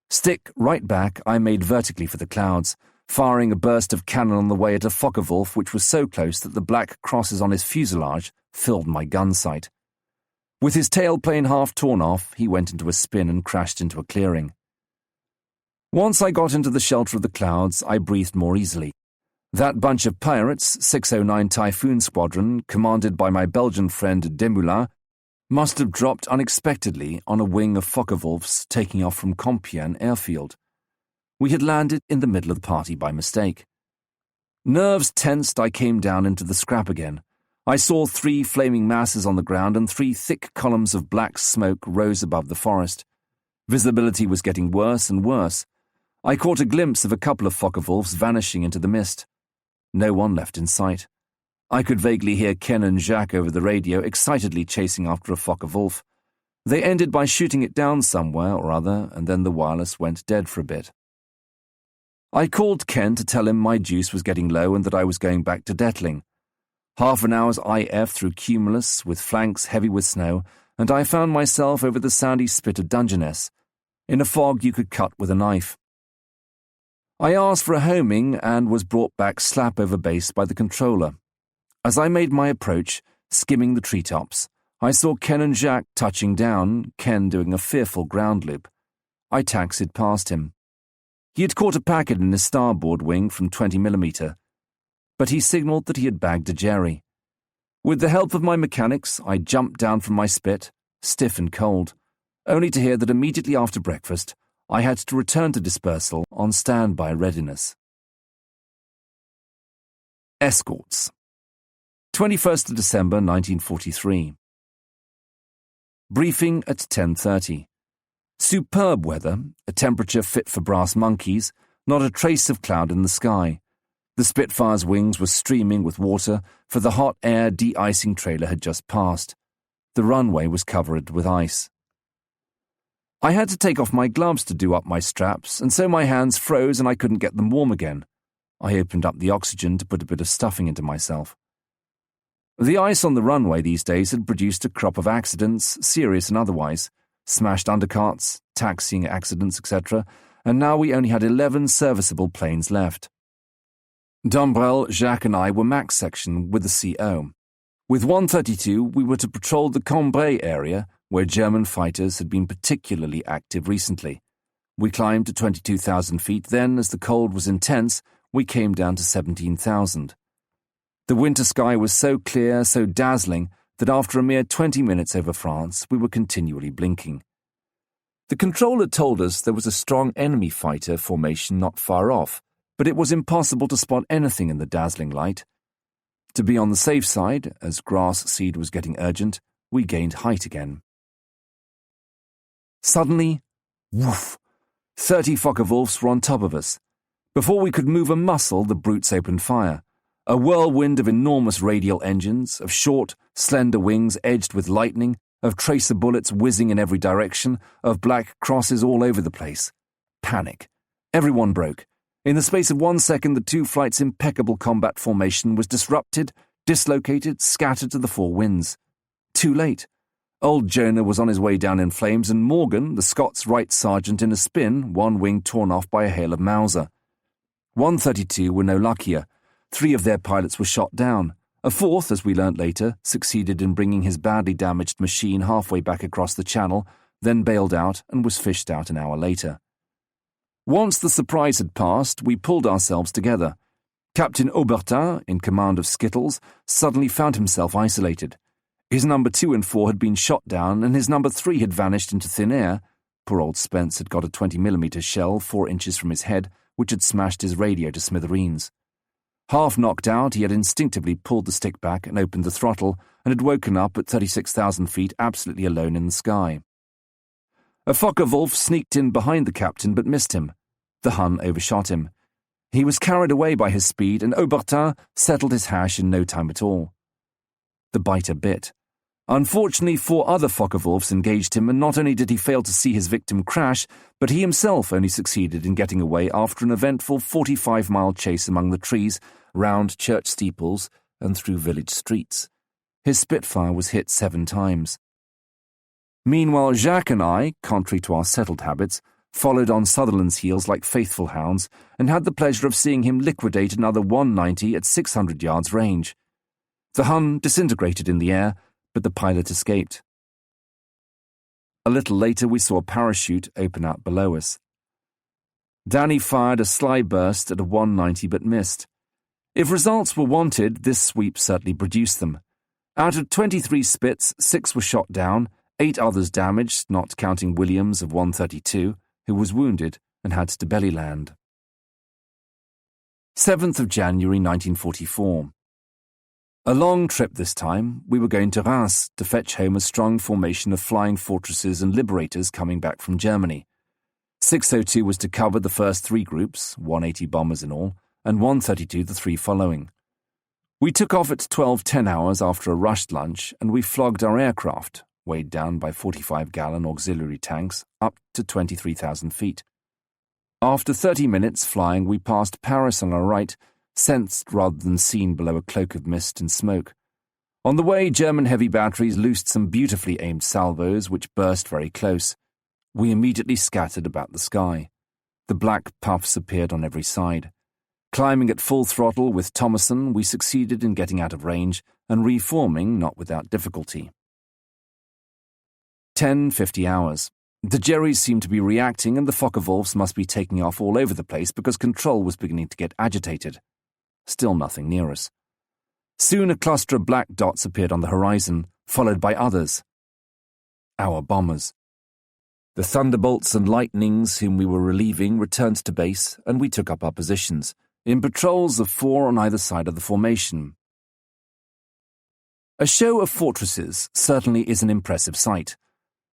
Stick right back, I made vertically for the clouds, firing a burst of cannon on the way at a Focke-Wulf which was so close that the black crosses on his fuselage filled my gun sight. With his tailplane half torn off, he went into a spin and crashed into a clearing. Once I got into the shelter of the clouds, I breathed more easily. That bunch of pirates, 609 Typhoon Squadron, commanded by my Belgian friend Demoulin, must have dropped unexpectedly on a wing of Focke-Wulfs taking off from Compiègne airfield. We had landed in the middle of the party by mistake. Nerves tensed, I came down into the scrap again. I saw 3 flaming masses on the ground and 3 thick columns of black smoke rose above the forest. Visibility was getting worse and worse. I caught a glimpse of a couple of Focke-Wulfs vanishing into the mist. No one left in sight. I could vaguely hear Ken and Jacques over the radio excitedly chasing after a Focke-Wulf. They ended by shooting it down somewhere or other, and then the wireless went dead for a bit. I called Ken to tell him my juice was getting low and that I was going back to Detling. Half an hour's IF through Cumulus, with flanks heavy with snow, and I found myself over the sandy spit of Dungeness, in a fog you could cut with a knife. I asked for a homing and was brought back slap over base by the controller. As I made my approach, skimming the treetops, I saw Ken and Jacques touching down, Ken doing a fearful ground loop. I taxied past him. He had caught a packet in his starboard wing from 20mm, but he signalled that he had bagged a jerry. With the help of my mechanics, I jumped down from my spit, stiff and cold, only to hear that immediately after breakfast, I had to return to dispersal on standby readiness. Escorts. 21st of December 1943. Briefing at 10:30. Superb weather, a temperature fit for brass monkeys, not a trace of cloud in the sky. The Spitfire's wings were streaming with water, for the hot air de-icing trailer had just passed. The runway was covered with ice. I had to take off my gloves to do up my straps, and so my hands froze and I couldn't get them warm again. I opened up the oxygen to put a bit of stuffing into myself. The ice on the runway these days had produced a crop of accidents, serious and otherwise, smashed undercarts, taxiing accidents, etc., and now we only had 11 serviceable planes left. Dumbrell, Jacques and I were max section with the CO. With 132, we were to patrol the Cambrai area, where German fighters had been particularly active recently. We climbed to 22,000 feet, then, as the cold was intense, we came down to 17,000. The winter sky was so clear, so dazzling, that after a mere 20 minutes over France, we were continually blinking. The controller told us there was a strong enemy fighter formation not far off, but it was impossible to spot anything in the dazzling light. To be on the safe side, as grass seed was getting urgent, we gained height again. Suddenly, woof! 30 Focke-Wulfs were on top of us. Before we could move a muscle, the brutes opened fire. A whirlwind of enormous radial engines, of short, slender wings edged with lightning, of tracer bullets whizzing in every direction, of black crosses all over the place. Panic. Everyone broke. In the space of 1 second, the 2 flights' impeccable combat formation was disrupted, dislocated, scattered to the 4 winds. Too late. Old Jonah was on his way down in flames, and Morgan, the Scots right sergeant, in a spin, one wing torn off by a hail of Mauser. 132 were no luckier. 3 of their pilots were shot down. A 4th, as we learnt later, succeeded in bringing his badly damaged machine halfway back across the channel, then bailed out and was fished out an hour later. Once the surprise had passed, we pulled ourselves together. Captain Aubertin, in command of Skittles, suddenly found himself isolated. His number 2 and 4 had been shot down, and his number 3 had vanished into thin air. Poor old Spence had got a 20mm shell 4 inches from his head, which had smashed his radio to smithereens. Half knocked out, he had instinctively pulled the stick back and opened the throttle, and had woken up at 36,000 feet absolutely alone in the sky. A Focke-Wulf sneaked in behind the captain but missed him. The Hun overshot him. He was carried away by his speed, and Aubertin settled his hash in no time at all. The biter bit. Unfortunately, 4 other Focke-Wulfs engaged him, and not only did he fail to see his victim crash, but he himself only succeeded in getting away after an eventful 45-mile chase among the trees, round church steeples, and through village streets. His Spitfire was hit 7 times. Meanwhile, Jacques and I, contrary to our settled habits, followed on Sutherland's heels like faithful hounds, and had the pleasure of seeing him liquidate another 190 at 600 yards range. The Hun disintegrated in the air, but the pilot escaped. A little later we saw a parachute open out below us. Danny fired a sly burst at a 190 but missed. If results were wanted, this sweep certainly produced them. Out of 23 Spits, 6 were shot down, 8 others damaged, not counting Williams of 132, who was wounded and had to belly land. 7th of January 1944. A long trip this time. We were going to Reims to fetch home a strong formation of flying fortresses and liberators coming back from Germany. 602 was to cover the first 3 groups, 180 bombers in all, and 132 the 3 following. We took off at 12:10 hours after a rushed lunch, and we flogged our aircraft, weighed down by 45-gallon auxiliary tanks, up to 23,000 feet. After 30 minutes flying, we passed Paris on our right, sensed rather than seen below a cloak of mist and smoke. On the way, German heavy batteries loosed some beautifully aimed salvos which burst very close. We immediately scattered about the sky. The black puffs appeared on every side. Climbing at full throttle with Thomason, we succeeded in getting out of range and reforming, not without difficulty. 10:50 hours. The Jerrys seemed to be reacting, and the Focke-Wulfs must be taking off all over the place because control was beginning to get agitated. Still nothing near us. Soon a cluster of black dots appeared on the horizon, followed by others. Our bombers. The Thunderbolts and Lightnings whom we were relieving returned to base, and we took up our positions, in patrols of 4 on either side of the formation. A show of fortresses certainly is an impressive sight.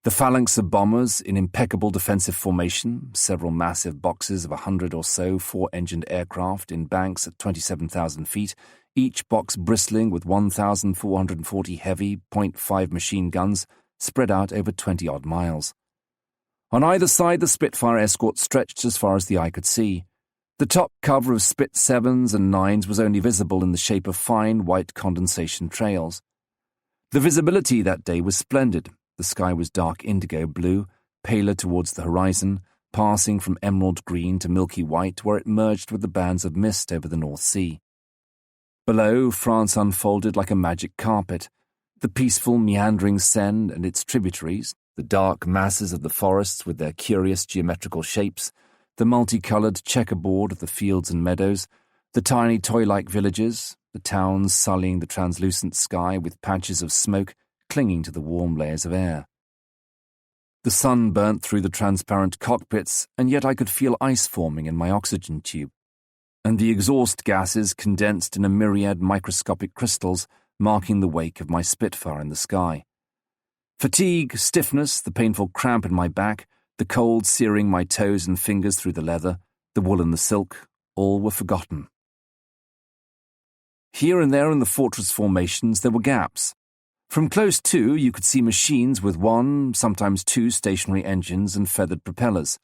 The phalanx of bombers in impeccable defensive formation, several massive boxes of 100 or so 4-engined aircraft in banks at 27,000 feet, each box bristling with 1,440 heavy .5 machine guns spread out over 20-odd miles. On either side, the Spitfire escort stretched as far as the eye could see. The top cover of Spit 7s and 9s was only visible in the shape of fine white condensation trails. The visibility that day was splendid. The sky was dark indigo blue, paler towards the horizon, passing from emerald green to milky white where it merged with the bands of mist over the North Sea. Below, France unfolded like a magic carpet. The peaceful, meandering Seine and its tributaries, the dark masses of the forests with their curious geometrical shapes, the multicoloured checkerboard of the fields and meadows, the tiny toy-like villages, the towns sullying the translucent sky with patches of smoke clinging to the warm layers of air. The sun burnt through the transparent cockpits, and yet I could feel ice forming in my oxygen tube, and the exhaust gases condensed in a myriad microscopic crystals marking the wake of my Spitfire in the sky. Fatigue, stiffness, the painful cramp in my back, the cold searing my toes and fingers through the leather, the wool and the silk, all were forgotten. Here and there in the fortress formations there were gaps. From close to, you could see machines with 1, sometimes 2 stationary engines and feathered propellers.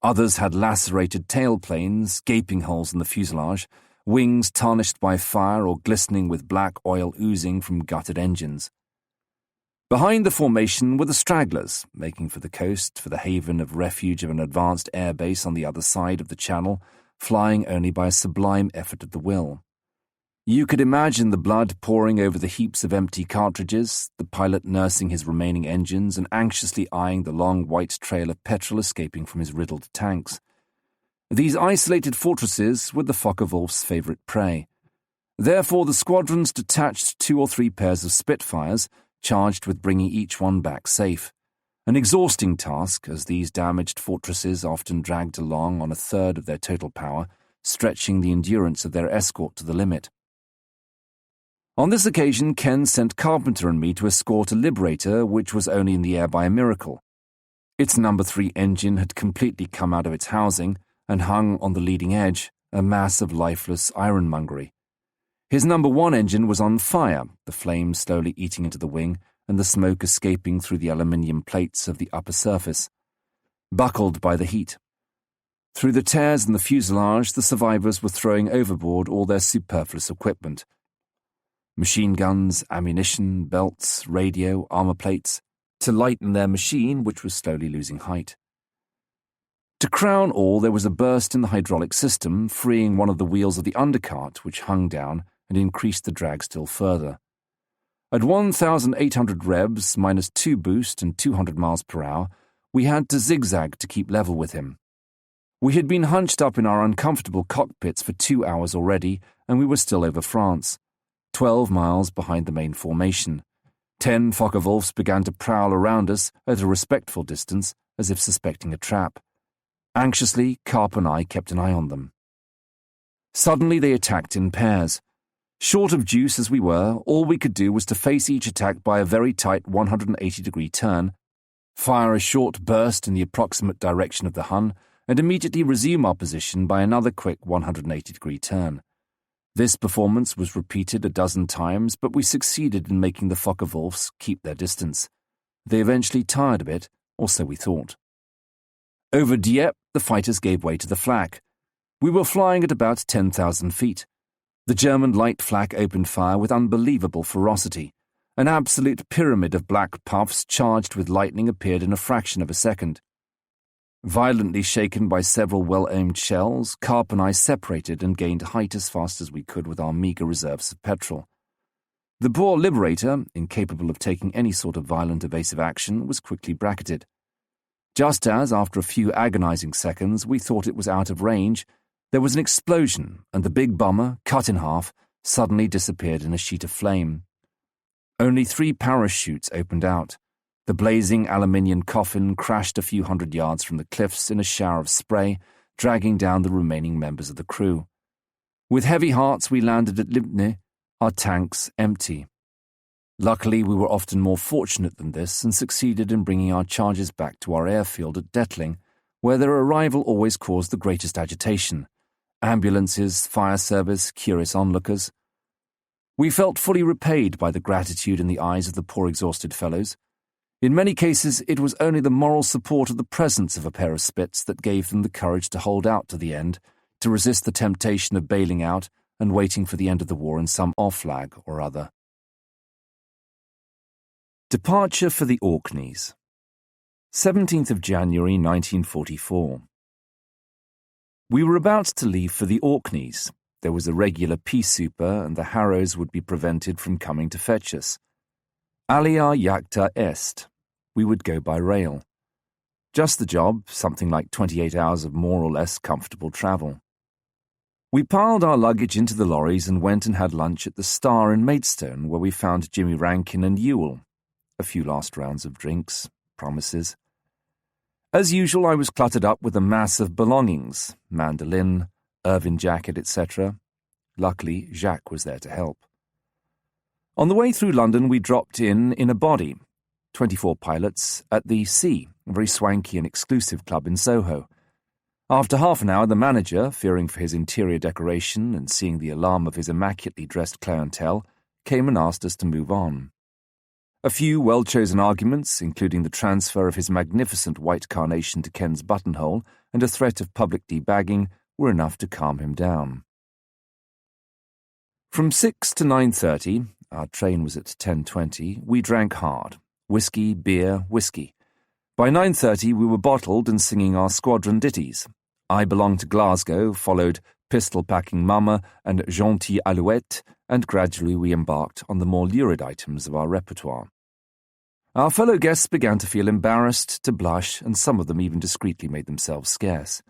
Others had lacerated tailplanes, gaping holes in the fuselage, wings tarnished by fire or glistening with black oil oozing from gutted engines. Behind the formation were the stragglers, making for the coast, for the haven of refuge of an advanced air base on the other side of the channel, flying only by a sublime effort of the will. You could imagine the blood pouring over the heaps of empty cartridges, the pilot nursing his remaining engines and anxiously eyeing the long white trail of petrol escaping from his riddled tanks. These isolated fortresses were the Focke-Wulf's favourite prey. Therefore the squadrons detached 2 or 3 pairs of Spitfires, charged with bringing each one back safe. An exhausting task, as these damaged fortresses often dragged along on a third of their total power, stretching the endurance of their escort to the limit. On this occasion, Ken sent Carpenter and me to escort a Liberator which was only in the air by a miracle. Its No. 3 engine had completely come out of its housing and hung on the leading edge, a mass of lifeless ironmongery. His No. 1 engine was on fire, the flames slowly eating into the wing and the smoke escaping through the aluminium plates of the upper surface. Buckled by the heat. Through the tears in the fuselage, the survivors were throwing overboard all their superfluous equipment. Machine guns, ammunition, belts, radio, armor plates, to lighten their machine, which was slowly losing height. To crown all, there was a burst in the hydraulic system, freeing one of the wheels of the undercart, which hung down and increased the drag still further. At 1,800 revs, minus 2 boost and 200 miles per hour, we had to zigzag to keep level with him. We had been hunched up in our uncomfortable cockpits for 2 hours already, and we were still over France, 12 miles behind the main formation. 10 Focke-Wulfs began to prowl around us at a respectful distance, as if suspecting a trap. Anxiously, Carp and I kept an eye on them. Suddenly they attacked in pairs. Short of juice as we were, all we could do was to face each attack by a very tight 180-degree turn, fire a short burst in the approximate direction of the Hun, and immediately resume our position by another quick 180-degree turn. This performance was repeated a dozen times, but we succeeded in making the Focke-Wulfs keep their distance. They eventually tired a bit, or so we thought. Over Dieppe, the fighters gave way to the flak. We were flying at about 10,000 feet. The German light flak opened fire with unbelievable ferocity. An absolute pyramid of black puffs charged with lightning appeared in a fraction of a second. Violently shaken by several well-aimed shells, Carp and I separated and gained height as fast as we could with our meagre reserves of petrol. The poor Liberator, incapable of taking any sort of violent evasive action, was quickly bracketed. Just as, after a few agonizing seconds, we thought it was out of range, there was an explosion, and the big bomber, cut in half, suddenly disappeared in a sheet of flame. Only 3 parachutes opened out. The blazing aluminium coffin crashed a few hundred yards from the cliffs in a shower of spray, dragging down the remaining members of the crew. With heavy hearts we landed at Limpne, our tanks empty. Luckily we were often more fortunate than this and succeeded in bringing our charges back to our airfield at Detling, where their arrival always caused the greatest agitation. Ambulances, fire service, curious onlookers. We felt fully repaid by the gratitude in the eyes of the poor exhausted fellows. In many cases, it was only the moral support of the presence of a pair of Spits that gave them the courage to hold out to the end, to resist the temptation of bailing out and waiting for the end of the war in some off-flag or other. Departure for the Orkneys. 17th of January 1944. We were about to leave for the Orkneys. There was a regular peace super, and the Harrows would be prevented from coming to fetch us. Alia jacta est. We would go by rail. Just the job, something like 28 hours of more or less comfortable travel. We piled our luggage into the lorries and went and had lunch at the Star in Maidstone, where we found Jimmy Rankin and Ewell. A few last rounds of drinks, promises. As usual, I was cluttered up with a mass of belongings, mandolin, Irvin jacket, etc. Luckily, Jacques was there to help. On the way through London, we dropped in a body, 24 pilots, at the Sea, a very swanky and exclusive club in Soho. After half an hour, the manager, fearing for his interior decoration and seeing the alarm of his immaculately dressed clientele, came and asked us to move on. A few well-chosen arguments, including the transfer of his magnificent white carnation to Ken's buttonhole and a threat of public debagging, were enough to calm him down. From 6 to 9:30, our train was at 10:20, we drank hard, whiskey, beer, whiskey. By 9:30 we were bottled and singing our squadron ditties. I belonged to Glasgow, followed Pistol-Packing Mama and Gentille Alouette, and gradually we embarked on the more lurid items of our repertoire. Our fellow guests began to feel embarrassed, to blush, and some of them even discreetly made themselves scarce.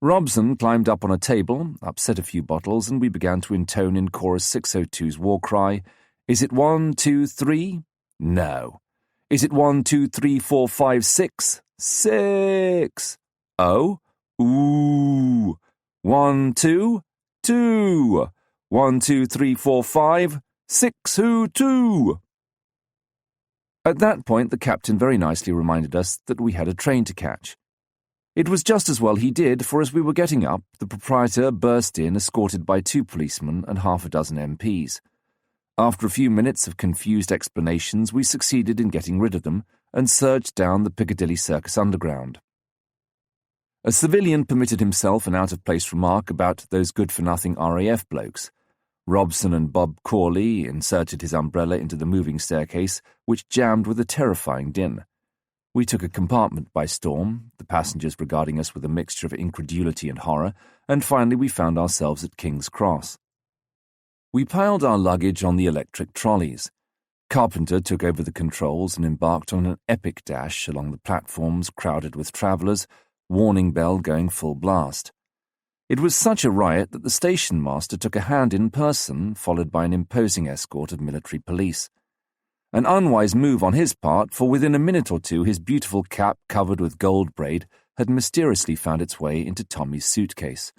Robson climbed up on a table, upset a few bottles, and we began to intone in chorus 602's war cry, "Is it 1, 2, 3? No. Is it 1, 2, 3, 4, 5, 6? 6. Oh? Ooh. 1, 2, 2. 1, 2, 3, 4, 5, 6, who, 2. At that point, the captain very nicely reminded us that we had a train to catch. It was just as well he did, for as we were getting up, the proprietor burst in, escorted by 2 policemen and half a dozen MPs. After a few minutes of confused explanations, we succeeded in getting rid of them and surged down the Piccadilly Circus Underground. A civilian permitted himself an out-of-place remark about those good-for-nothing RAF blokes. Robson and Bob Corley inserted his umbrella into the moving staircase, which jammed with a terrifying din. We took a compartment by storm, the passengers regarding us with a mixture of incredulity and horror, and finally we found ourselves at King's Cross. We piled our luggage on the electric trolleys. Carpenter took over the controls and embarked on an epic dash along the platforms crowded with travellers, warning bell going full blast. It was such a riot that the station master took a hand in person, followed by an imposing escort of military police. An unwise move on his part, for within a minute or two his beautiful cap covered with gold braid had mysteriously found its way into Tommy's suitcase.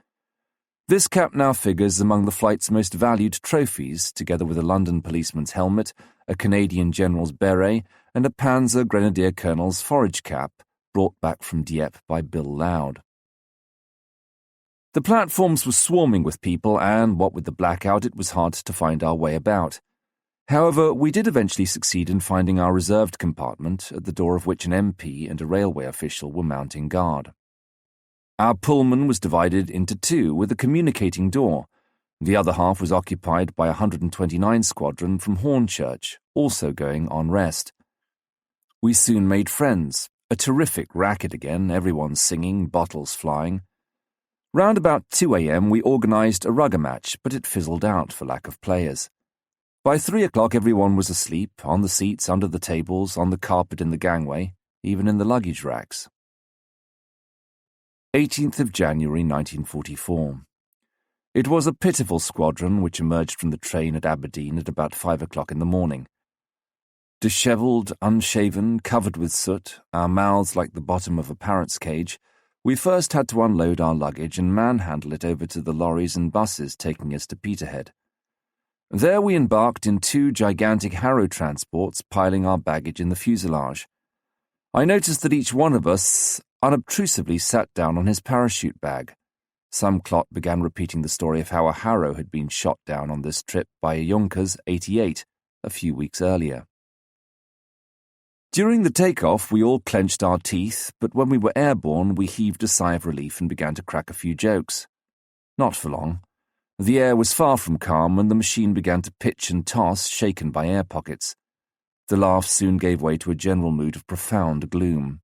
This cap now figures among the flight's most valued trophies, together with a London policeman's helmet, a Canadian general's beret, and a Panzer Grenadier colonel's forage cap, brought back from Dieppe by Bill Loud. The platforms were swarming with people, and, what with the blackout, it was hard to find our way about. However, we did eventually succeed in finding our reserved compartment, at the door of which an MP and a railway official were mounting guard. Our Pullman was divided into 2 with a communicating door. The other half was occupied by a 129 Squadron from Hornchurch, also going on rest. We soon made friends. A terrific racket again, everyone singing, bottles flying. Round about 2 a.m. we organised a rugger match, but it fizzled out for lack of players. By 3 o'clock everyone was asleep, on the seats, under the tables, on the carpet in the gangway, even in the luggage racks. 18th of January 1944. It was a pitiful squadron which emerged from the train at Aberdeen at about 5 o'clock in the morning. Dishevelled, unshaven, covered with soot, our mouths like the bottom of a parrot's cage, we first had to unload our luggage and manhandle it over to the lorries and buses taking us to Peterhead. There we embarked in 2 gigantic Harrow transports, piling our baggage in the fuselage. I noticed that each one of us unobtrusively sat down on his parachute bag. Some clot began repeating the story of how a Harrow had been shot down on this trip by a Junkers 88 a few weeks earlier. During the takeoff, we all clenched our teeth, but when we were airborne, we heaved a sigh of relief and began to crack a few jokes. Not for long. The air was far from calm, and the machine began to pitch and toss, shaken by air pockets. The laughs soon gave way to a general mood of profound gloom.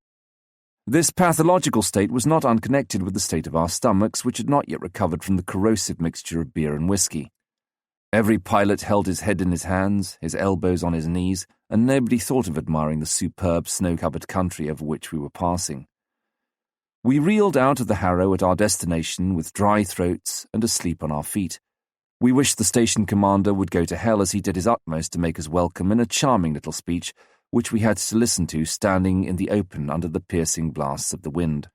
This pathological state was not unconnected with the state of our stomachs, which had not yet recovered from the corrosive mixture of beer and whiskey. Every pilot held his head in his hands, his elbows on his knees, and nobody thought of admiring the superb snow-covered country over which we were passing. We reeled out of the Harrow at our destination with dry throats and asleep on our feet. We wished the station commander would go to hell as he did his utmost to make us welcome in a charming little speech, which we had to listen to standing in the open under the piercing blasts of the wind.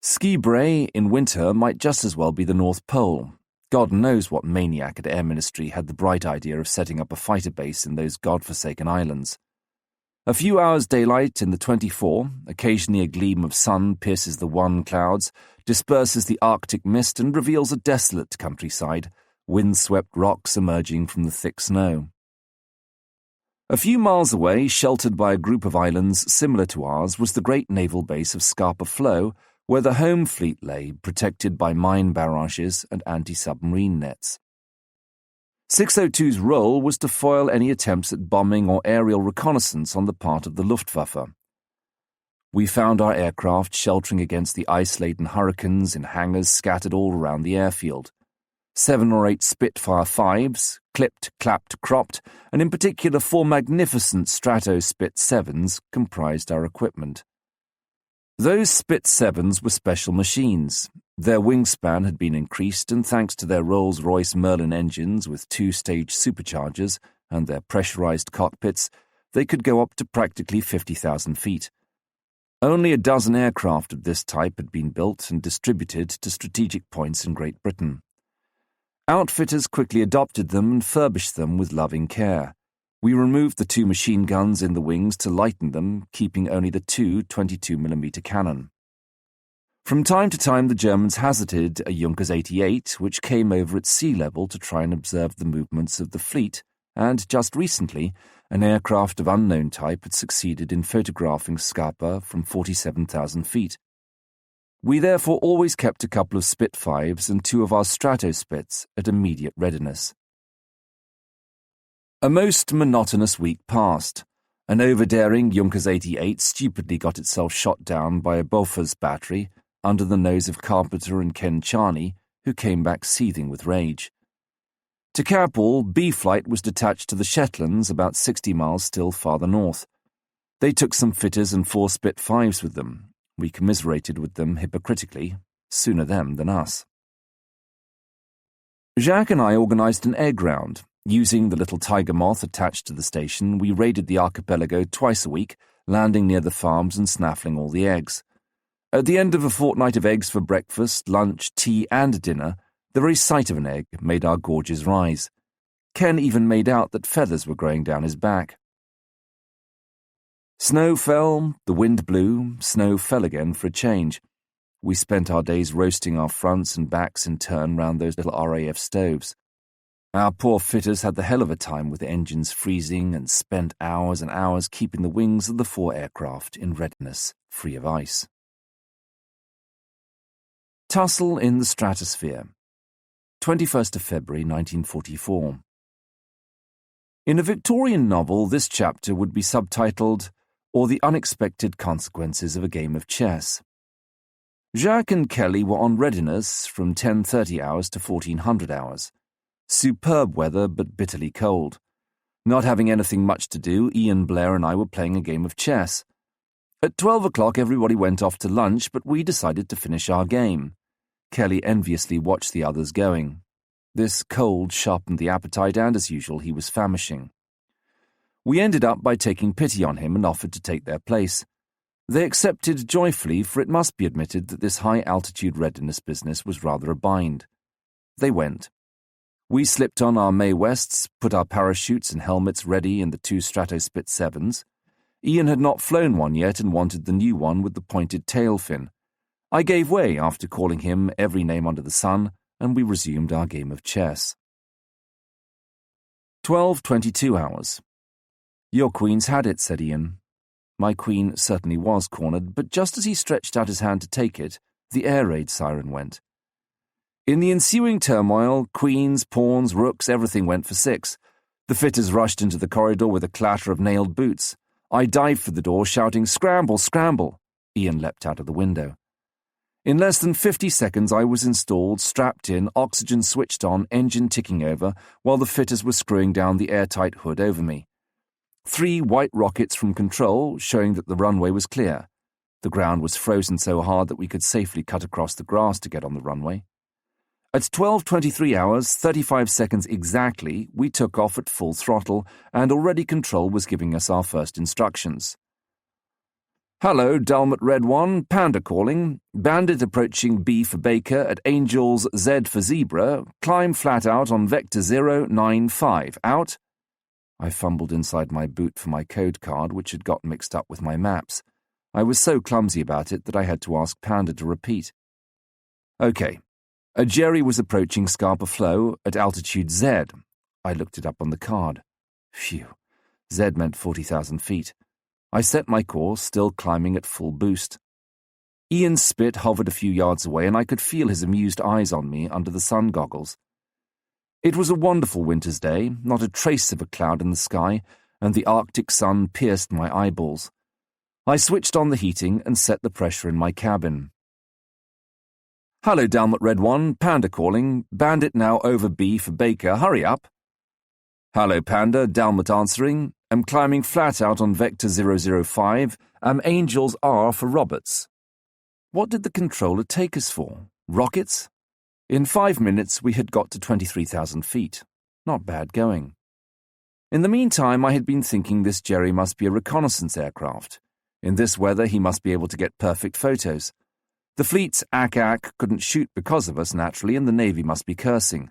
Skibray in winter might just as well be the North Pole. God knows what maniac at Air Ministry had the bright idea of setting up a fighter base in those godforsaken islands. A few hours' daylight in the 24, occasionally a gleam of sun pierces the wan clouds, disperses the Arctic mist and reveals a desolate countryside, wind-swept rocks emerging from the thick snow. A few miles away, sheltered by a group of islands similar to ours, was the great naval base of Scapa Flow, where the home fleet lay, protected by mine barrages and anti-submarine nets. 602's role was to foil any attempts at bombing or aerial reconnaissance on the part of the Luftwaffe. We found our aircraft sheltering against the ice-laden hurricanes in hangars scattered all around the airfield. 7 or 8 Spitfire 5s, clipped, clapped, cropped, and in particular 4 magnificent Strato Spit 7s comprised our equipment. Those Spit 7s were special machines. Their wingspan had been increased, and thanks to their Rolls-Royce Merlin engines with 2-stage superchargers and their pressurized cockpits, they could go up to practically 50,000 feet. Only a dozen aircraft of this type had been built and distributed to strategic points in Great Britain. Outfitters quickly adopted them and furbished them with loving care. We removed the 2 machine guns in the wings to lighten them, keeping only the 2 22mm cannon. From time to time the Germans hazarded a Junkers 88, which came over at sea level to try and observe the movements of the fleet, and just recently an aircraft of unknown type had succeeded in photographing Scapa from 47,000 feet. We therefore always kept a couple of Spitfires and 2 of our Stratospits at immediate readiness. A most monotonous week passed. An overdaring Junkers 88 stupidly got itself shot down by a Bofors battery under the nose of Carpenter and Ken Charney, who came back seething with rage. To cap all, B-Flight was detached to the Shetlands about 60 miles still farther north. They took some fitters and 4 Spit-5s with them. We commiserated with them hypocritically, sooner them than us. Jacques and I organised an egg round. Using the little tiger moth attached to the station, we raided the archipelago twice a week, landing near the farms and snaffling all the eggs. At the end of a fortnight of eggs for breakfast, lunch, tea and dinner, the very sight of an egg made our gorges rise. Ken even made out that feathers were growing down his back. Snow fell, the wind blew, snow fell again for a change. We spent our days roasting our fronts and backs in turn round those little RAF stoves. Our poor fitters had the hell of a time with the engines freezing and spent hours and hours keeping the wings of the 4 aircraft in readiness, free of ice. Tussle in the Stratosphere, 21st of February 1944. In a Victorian novel, this chapter would be subtitled, "Or the Unexpected Consequences of a Game of Chess." Jacques and Kelly were on readiness from 10:30 hours to 1400 hours. Superb weather, but bitterly cold. Not having anything much to do, Ian Blair and I were playing a game of chess. At 12 o'clock everybody went off to lunch, but we decided to finish our game. Kelly enviously watched the others going. This cold sharpened the appetite, and as usual he was famishing. We ended up by taking pity on him and offered to take their place. They accepted joyfully, for it must be admitted that this high-altitude readiness business was rather a bind. They went. We slipped on our May Wests, put our parachutes and helmets ready in the 2 Stratospit 7s. Ian had not flown one yet and wanted the new one with the pointed tail fin. I gave way after calling him every name under the sun, and we resumed our game of chess. 12:22 hours. "Your queen's had it," said Ian. My queen certainly was cornered, but just as he stretched out his hand to take it, the air raid siren went. In the ensuing turmoil, queens, pawns, rooks, everything went for 6. The fitters rushed into the corridor with a clatter of nailed boots. I dived for the door, shouting, "Scramble, scramble!" Ian leapt out of the window. In less than 50 seconds I was installed, strapped in, oxygen switched on, engine ticking over, while the fitters were screwing down the airtight hood over me. 3 white rockets from control, showing that the runway was clear. The ground was frozen so hard that we could safely cut across the grass to get on the runway. At 12:23 hours, 35 seconds exactly, we took off at full throttle, and already control was giving us our first instructions. "Hello, Dulmut Red 1, Panda calling. Bandit approaching B for Baker at Angels Z for Zebra. Climb flat out on Vector 095. Out." I fumbled inside my boot for my code card, which had got mixed up with my maps. I was so clumsy about it that I had to ask Panda to repeat. "Okay. A Jerry was approaching Scapa Flow at altitude Z." I looked it up on the card. Phew. Z meant 40,000 feet. I set my course, still climbing at full boost. Ian's Spit hovered a few yards away, and I could feel his amused eyes on me under the sun goggles. It was a wonderful winter's day, not a trace of a cloud in the sky, and the Arctic sun pierced my eyeballs. I switched on the heating and set the pressure in my cabin. "Hello, Dalmat Red 1, Panda calling. Bandit now over B for Baker, hurry up." "Hello, Panda, Dalmat answering. Am climbing flat out on Vector 005, am Angels R for Roberts." What did the controller take us for? Rockets? In 5 minutes we had got to 23,000 feet. Not bad going. In the meantime, I had been thinking this Jerry must be a reconnaissance aircraft. In this weather he must be able to get perfect photos. The fleet's ACAC couldn't shoot because of us, naturally, and the Navy must be cursing.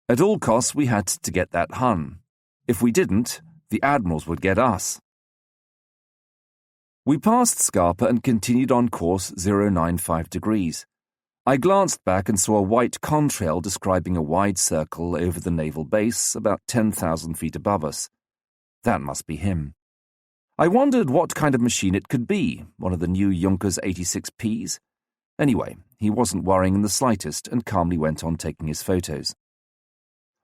At all costs we had to get that Hun. If we didn't, the admirals would get us. We passed Scapa and continued on course 095 degrees. I glanced back and saw a white contrail describing a wide circle over the naval base about 10,000 feet above us. That must be him. I wondered what kind of machine it could be, one of the new Junkers 86Ps. Anyway, he wasn't worrying in the slightest and calmly went on taking his photos.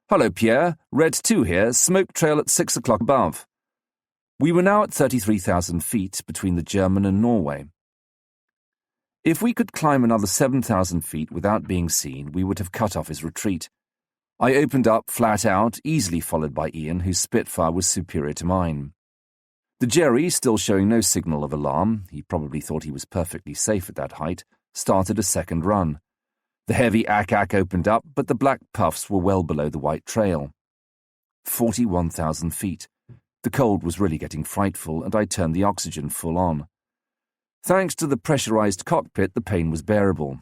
"Hello, Pierre. Red 2 here, smoke trail at 6 o'clock above." We were now at 33,000 feet between the German and Norway. If we could climb another 7,000 feet without being seen, we would have cut off his retreat. I opened up flat out, easily followed by Ian, whose Spitfire was superior to mine. The Jerry, still showing no signal of alarm, he probably thought he was perfectly safe at that height, started a second run. The heavy ACAC opened up, but the black puffs were well below the white trail. 41,000 feet. The cold was really getting frightful, and I turned the oxygen full on. Thanks to the pressurized cockpit, the pain was bearable.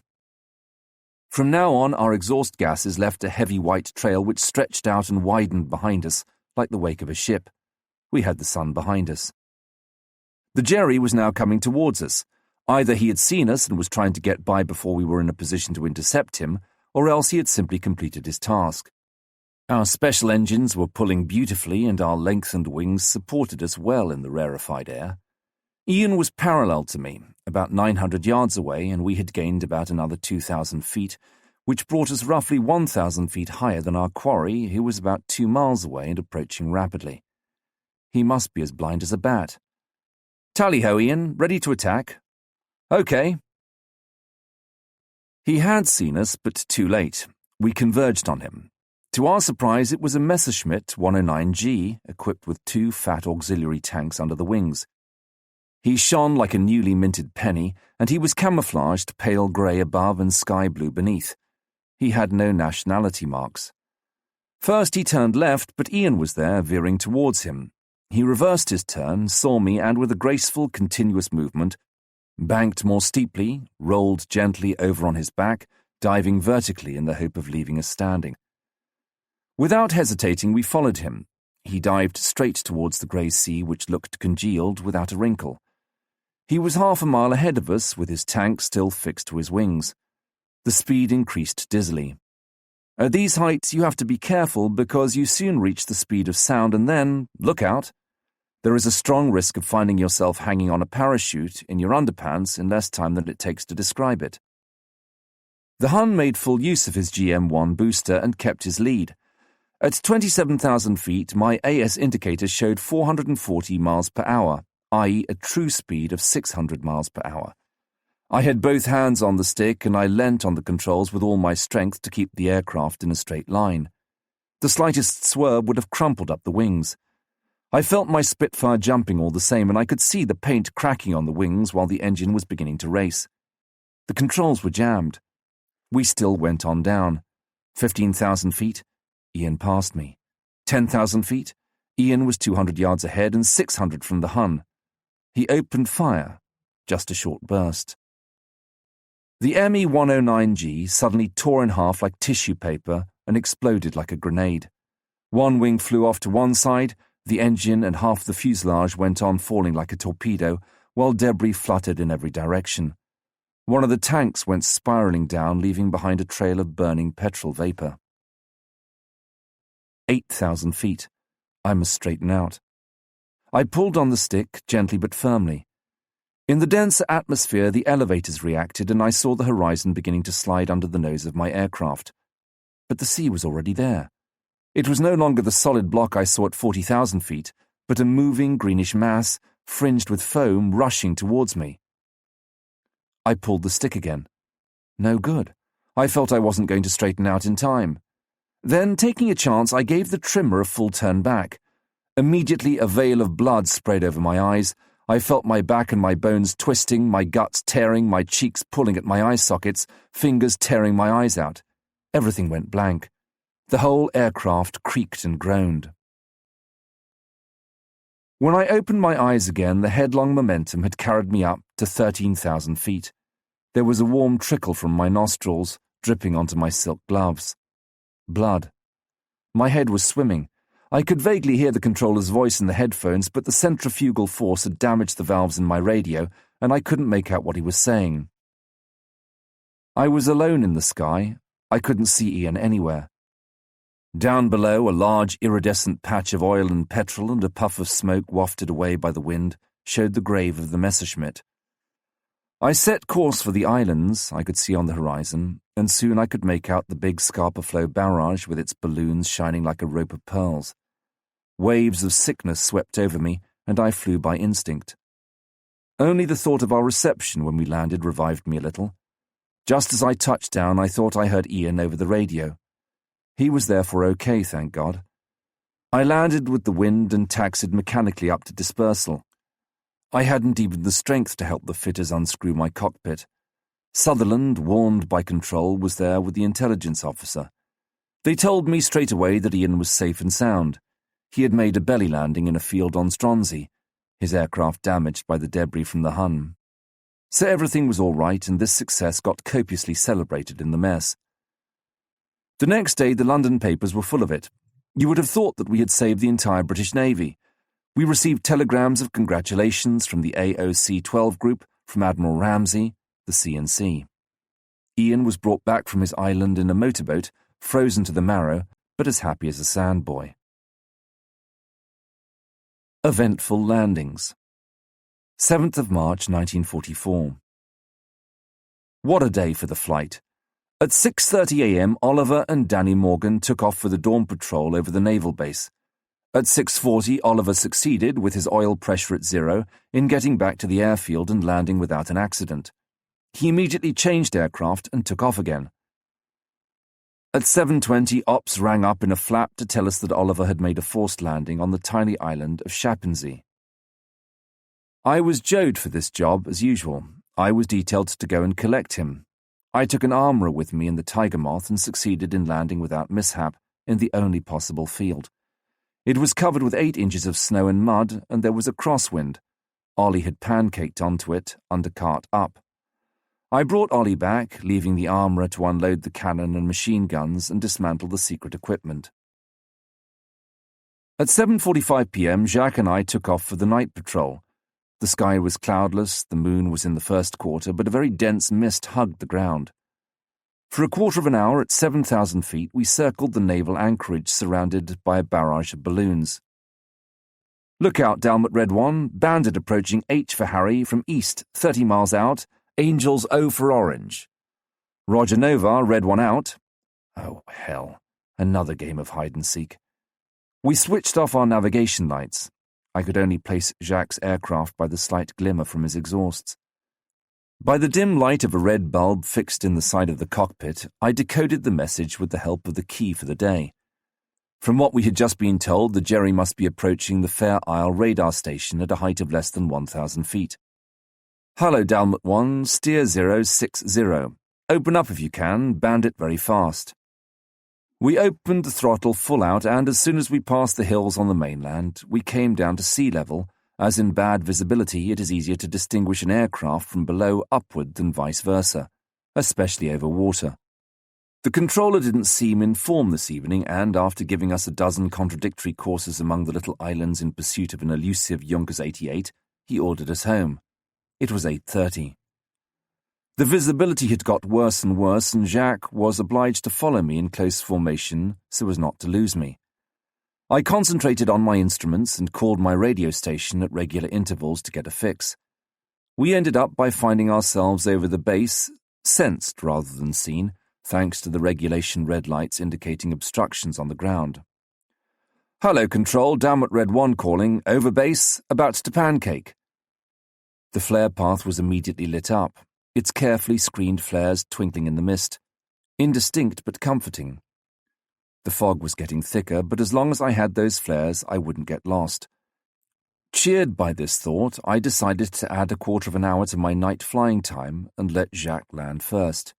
From now on, our exhaust gases left a heavy white trail which stretched out and widened behind us, like the wake of a ship. We had the sun behind us. The Jerry was now coming towards us. Either he had seen us and was trying to get by before we were in a position to intercept him, or else he had simply completed his task. Our special engines were pulling beautifully, and our lengthened wings supported us well in the rarefied air. Ian was parallel to me, about 900 yards away, and we had gained about another 2,000 feet, which brought us roughly 1,000 feet higher than our quarry, who was about 2 miles away and approaching rapidly. He must be as blind as a bat. "Tally-ho, Ian, ready to attack." "Okay." He had seen us, but too late. We converged on him. To our surprise, it was a Messerschmitt 109G, equipped with 2 fat auxiliary tanks under the wings. He shone like a newly minted penny, and he was camouflaged pale grey above and sky blue beneath. He had no nationality marks. First he turned left, but Ian was there, veering towards him. He reversed his turn, saw me, and with a graceful, continuous movement, banked more steeply, rolled gently over on his back, diving vertically in the hope of leaving us standing. Without hesitating, we followed him. He dived straight towards the grey sea, which looked congealed without a wrinkle. He was half a mile ahead of us, with his tank still fixed to his wings. The speed increased dizzily. At these heights, you have to be careful because you soon reach the speed of sound, and then, look out. There is a strong risk of finding yourself hanging on a parachute in your underpants in less time than it takes to describe it. The Hun made full use of his GM-1 booster and kept his lead. At 27,000 feet, my AS indicator showed 440 miles per hour, i.e. a true speed of 600 miles per hour. I had both hands on the stick and I leant on the controls with all my strength to keep the aircraft in a straight line. The slightest swerve would have crumpled up the wings. I felt my Spitfire jumping all the same, and I could see the paint cracking on the wings while the engine was beginning to race. The controls were jammed. We still went on down. 15,000 feet, Ian passed me. 10,000 feet, Ian was 200 yards ahead and 600 from the Hun. He opened fire, just a short burst. The ME 109G suddenly tore in half like tissue paper and exploded like a grenade. One wing flew off to one side, the engine and half the fuselage went on falling like a torpedo, while debris fluttered in every direction. One of the tanks went spiraling down, leaving behind a trail of burning petrol vapor. 8,000 feet. I must straighten out. I pulled on the stick, gently but firmly. In the denser atmosphere, the elevators reacted, and I saw the horizon beginning to slide under the nose of my aircraft. But the sea was already there. It was no longer the solid block I saw at 40,000 feet, but a moving greenish mass, fringed with foam, rushing towards me. I pulled the stick again. No good. I felt I wasn't going to straighten out in time. Then, taking a chance, I gave the trimmer a full turn back. Immediately a veil of blood sprayed over my eyes. I felt my back and my bones twisting, my guts tearing, my cheeks pulling at my eye sockets, fingers tearing my eyes out. Everything went blank. The whole aircraft creaked and groaned. When I opened my eyes again, the headlong momentum had carried me up to 13,000 feet. There was a warm trickle from my nostrils, dripping onto my silk gloves. Blood. My head was swimming. I could vaguely hear the controller's voice in the headphones, but the centrifugal force had damaged the valves in my radio, and I couldn't make out what he was saying. I was alone in the sky. I couldn't see Ian anywhere. Down below, a large iridescent patch of oil and petrol and a puff of smoke wafted away by the wind showed the grave of the Messerschmitt. I set course for the islands I could see on the horizon, and soon I could make out the big Scapa Flow barrage with its balloons shining like a rope of pearls. Waves of sickness swept over me, and I flew by instinct. Only the thought of our reception when we landed revived me a little. Just as I touched down, I thought I heard Ian over the radio. He was therefore okay, thank God. I landed with the wind and taxied mechanically up to dispersal. I hadn't even the strength to help the fitters unscrew my cockpit. Sutherland, warned by control, was there with the intelligence officer. They told me straight away that Ian was safe and sound. He had made a belly landing in a field on Stronsey, his aircraft damaged by the debris from the Hun. So everything was all right, and this success got copiously celebrated in the mess. The next day the London papers were full of it. You would have thought that we had saved the entire British Navy. We received telegrams of congratulations from the AOC-12 group, from Admiral Ramsay, the C&C. Ian was brought back from his island in a motorboat, frozen to the marrow, but as happy as a sandboy. Eventful landings. 7th of March 1944. What a day for the flight. At 6:30 a.m, Oliver and Danny Morgan took off for the dawn patrol over the naval base. At 6:40, Oliver succeeded, with his oil pressure at zero, in getting back to the airfield and landing without an accident. He immediately changed aircraft and took off again. At 7:20, Ops rang up in a flap to tell us that Oliver had made a forced landing on the tiny island of Schapensee. I was Joed for this job, as usual. I was detailed to go and collect him. I took an armourer with me in the Tiger Moth and succeeded in landing without mishap in the only possible field. It was covered with 8 inches of snow and mud, and there was a crosswind. Ollie had pancaked onto it, undercart up. I brought Ollie back, leaving the armourer to unload the cannon and machine guns and dismantle the secret equipment. At 7:45 p.m, Jacques and I took off for the night patrol. The sky was cloudless, the moon was in the first quarter, but a very dense mist hugged the ground. For a quarter of an hour at 7,000 feet, we circled the naval anchorage surrounded by a barrage of balloons. Look out, Dalmat Red 1, bandit approaching H for Harry from east, 30 miles out, Angels O for Orange. Roger Nova, Red 1 out. Oh, hell, another game of hide-and-seek. We switched off our navigation lights. I could only place Jacques' aircraft by the slight glimmer from his exhausts. By the dim light of a red bulb fixed in the side of the cockpit, I decoded the message with the help of the key for the day. From what we had just been told, the Jerry must be approaching the Fair Isle radar station at a height of less than 1,000 feet. Hello, Dalmat 1, steer 060. Open up if you can, bandit very fast. We opened the throttle full out, and as soon as we passed the hills on the mainland, we came down to sea level, as in bad visibility it is easier to distinguish an aircraft from below upward than vice versa, especially over water. The controller didn't seem in form this evening, and after giving us a dozen contradictory courses among the little islands in pursuit of an elusive Junkers 88, he ordered us home. It was 8:30. The visibility had got worse and worse, and Jacques was obliged to follow me in close formation so as not to lose me. I concentrated on my instruments and called my radio station at regular intervals to get a fix. We ended up by finding ourselves over the base, sensed rather than seen, thanks to the regulation red lights indicating obstructions on the ground. Hello, Control, WWII calling, over base, about to pancake. The flare path was immediately lit up, its carefully screened flares twinkling in the mist. Indistinct but comforting. The fog was getting thicker, but as long as I had those flares, I wouldn't get lost. Cheered by this thought, I decided to add a quarter of an hour to my night flying time and let Jacques land first.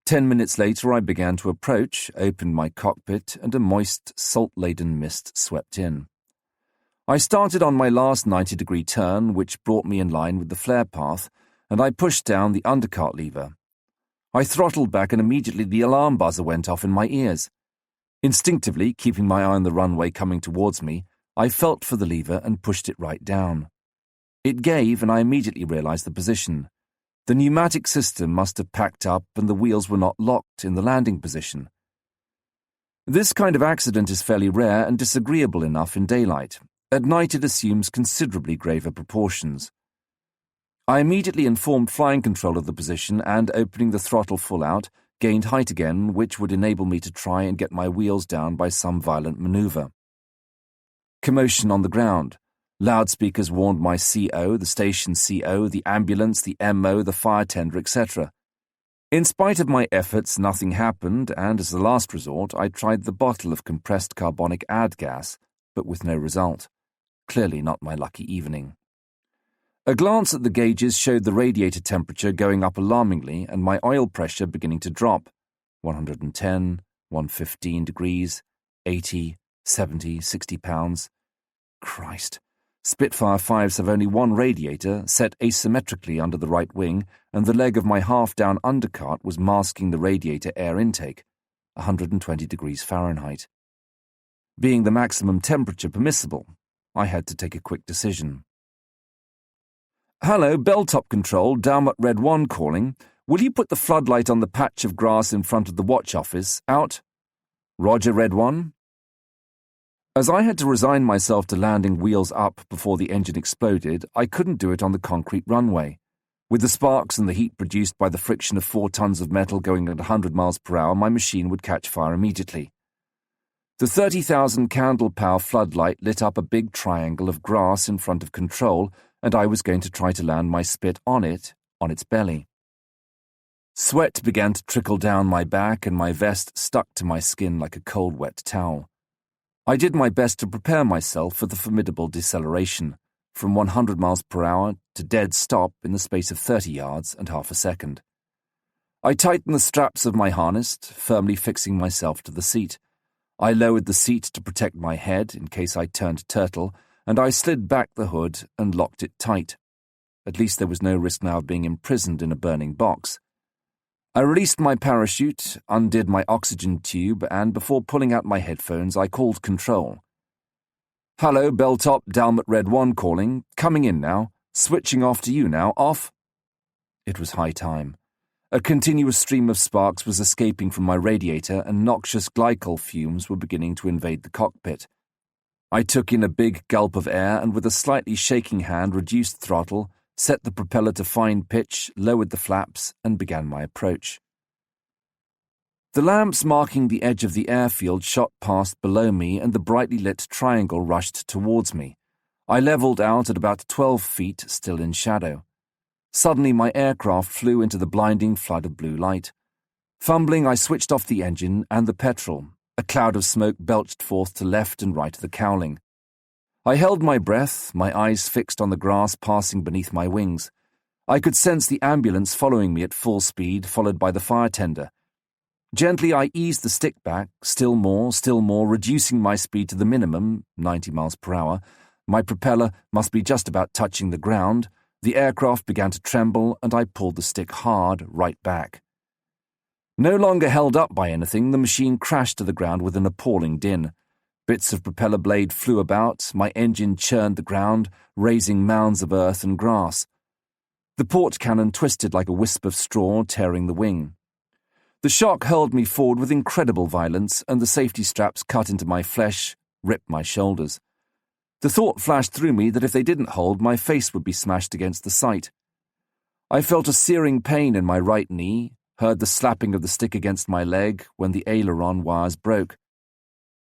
10 minutes later, I began to approach, opened my cockpit, and a moist, salt-laden mist swept in. I started on my last 90-degree turn, which brought me in line with the flare path, and I pushed down the undercart lever. I throttled back and immediately the alarm buzzer went off in my ears. Instinctively, keeping my eye on the runway coming towards me, I felt for the lever and pushed it right down. It gave, and I immediately realized the position. The pneumatic system must have packed up and the wheels were not locked in the landing position. This kind of accident is fairly rare and disagreeable enough in daylight. At night it assumes considerably graver proportions. I immediately informed flying control of the position and, opening the throttle full out, gained height again, which would enable me to try and get my wheels down by some violent maneuver. Commotion on the ground. Loudspeakers warned my CO, the station CO, the ambulance, the MO, the fire tender, etc. In spite of my efforts, nothing happened, and as a last resort, I tried the bottle of compressed carbonic ad gas, but with no result. Clearly not my lucky evening. A glance at the gauges showed the radiator temperature going up alarmingly and my oil pressure beginning to drop. 110, 115 degrees, 80, 70, 60 pounds. Christ. Spitfire 5s have only one radiator, set asymmetrically under the right wing, and the leg of my half-down undercart was masking the radiator air intake, 120 degrees Fahrenheit. Being the maximum temperature permissible, I had to take a quick decision. Hello, Belltop Control, WWII calling. Will you put the floodlight on the patch of grass in front of the watch office? Out. Roger, Red 1. As I had to resign myself to landing wheels up before the engine exploded, I couldn't do it on the concrete runway. With the sparks and the heat produced by the friction of 4 tons of metal going at 100 miles per hour, my machine would catch fire immediately. The 30,000 candle power floodlight lit up a big triangle of grass in front of control, and I was going to try to land my Spit on it, on its belly. Sweat began to trickle down my back and my vest stuck to my skin like a cold, wet towel. I did my best to prepare myself for the formidable deceleration, from 100 miles per hour to dead stop in the space of 30 yards and half a second. I tightened the straps of my harness, firmly fixing myself to the seat. I lowered the seat to protect my head in case I turned turtle, and I slid back the hood and locked it tight. At least there was no risk now of being imprisoned in a burning box. I released my parachute, undid my oxygen tube, and before pulling out my headphones, I called control. Hello, Belltop, WWII calling. Coming in now. Switching off to you now. Off. It was high time. A continuous stream of sparks was escaping from my radiator, and noxious glycol fumes were beginning to invade the cockpit. I took in a big gulp of air and with a slightly shaking hand reduced throttle, set the propeller to fine pitch, lowered the flaps, and began my approach. The lamps marking the edge of the airfield shot past below me and the brightly lit triangle rushed towards me. I levelled out at about 12 feet, still in shadow. Suddenly my aircraft flew into the blinding flood of blue light. Fumbling, I switched off the engine and the petrol. A cloud of smoke belched forth to left and right of the cowling. I held my breath, my eyes fixed on the grass passing beneath my wings. I could sense the ambulance following me at full speed, followed by the fire tender. Gently I eased the stick back, still more, reducing my speed to the minimum, 90 miles per hour. My propeller must be just about touching the ground. The aircraft began to tremble, and I pulled the stick hard, right back. No longer held up by anything, the machine crashed to the ground with an appalling din. Bits of propeller blade flew about, my engine churned the ground, raising mounds of earth and grass. The port cannon twisted like a wisp of straw, tearing the wing. The shock hurled me forward with incredible violence, and the safety straps cut into my flesh, ripped my shoulders. The thought flashed through me that if they didn't hold, my face would be smashed against the sight. I felt a searing pain in my right knee, heard the slapping of the stick against my leg when the aileron wires broke.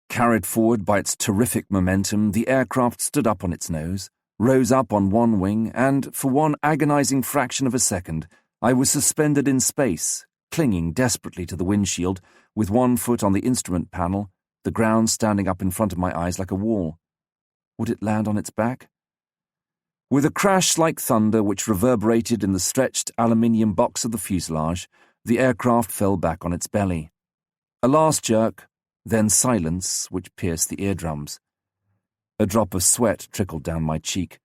Carried forward by its terrific momentum, the aircraft stood up on its nose, rose up on one wing, and, for one agonizing fraction of a second, I was suspended in space, clinging desperately to the windshield, with one foot on the instrument panel, the ground standing up in front of my eyes like a wall. Would it land on its back? With a crash like thunder which reverberated in the stretched aluminium box of the fuselage, the aircraft fell back on its belly. A last jerk, then silence which pierced the eardrums. A drop of sweat trickled down my cheek.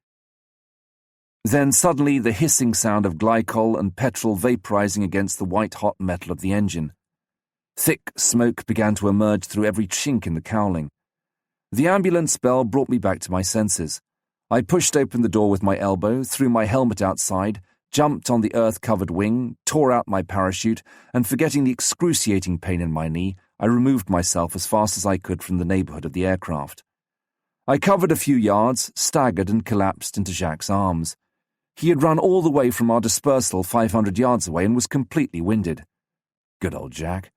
Then suddenly the hissing sound of glycol and petrol vaporizing against the white-hot metal of the engine. Thick smoke began to emerge through every chink in the cowling. The ambulance bell brought me back to my senses. I pushed open the door with my elbow, threw my helmet outside, jumped on the earth-covered wing, tore out my parachute, and forgetting the excruciating pain in my knee, I removed myself as fast as I could from the neighborhood of the aircraft. I covered a few yards, staggered, and collapsed into Jacques' arms. He had run all the way from our dispersal 500 yards away and was completely winded. Good old Jacques.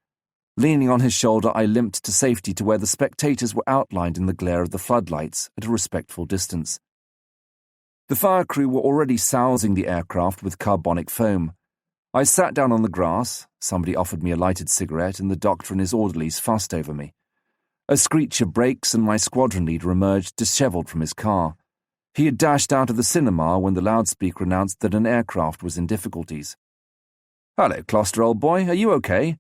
Leaning on his shoulder, I limped to safety to where the spectators were outlined in the glare of the floodlights at a respectful distance. The fire crew were already sousing the aircraft with carbonic foam. I sat down on the grass, somebody offered me a lighted cigarette, and the doctor and his orderlies fussed over me. A screech of brakes and my squadron leader emerged dishevelled from his car. He had dashed out of the cinema when the loudspeaker announced that an aircraft was in difficulties. "Hello, Closter, old boy, are you okay?"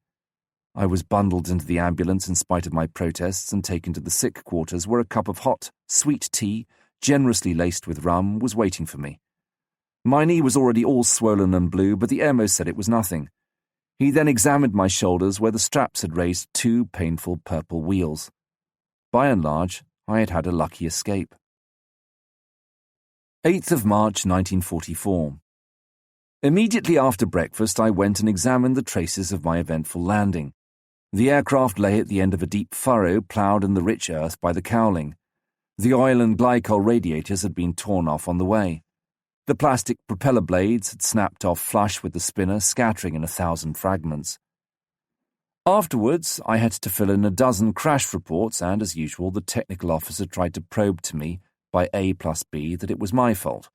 I was bundled into the ambulance in spite of my protests and taken to the sick quarters where a cup of hot, sweet tea, generously laced with rum, was waiting for me. My knee was already all swollen and blue, but the airmo said it was nothing. He then examined my shoulders where the straps had raised 2 painful purple wheals. By and large, I had had a lucky escape. 8th of March 1944. Immediately after breakfast, I went and examined the traces of my eventful landing. The aircraft lay at the end of a deep furrow ploughed in the rich earth by the cowling. The oil and glycol radiators had been torn off on the way. The plastic propeller blades had snapped off flush with the spinner, scattering in 1,000 fragments. Afterwards, I had to fill in a dozen crash reports, and, as usual, the technical officer tried to probe to me, by A plus B, that it was my fault.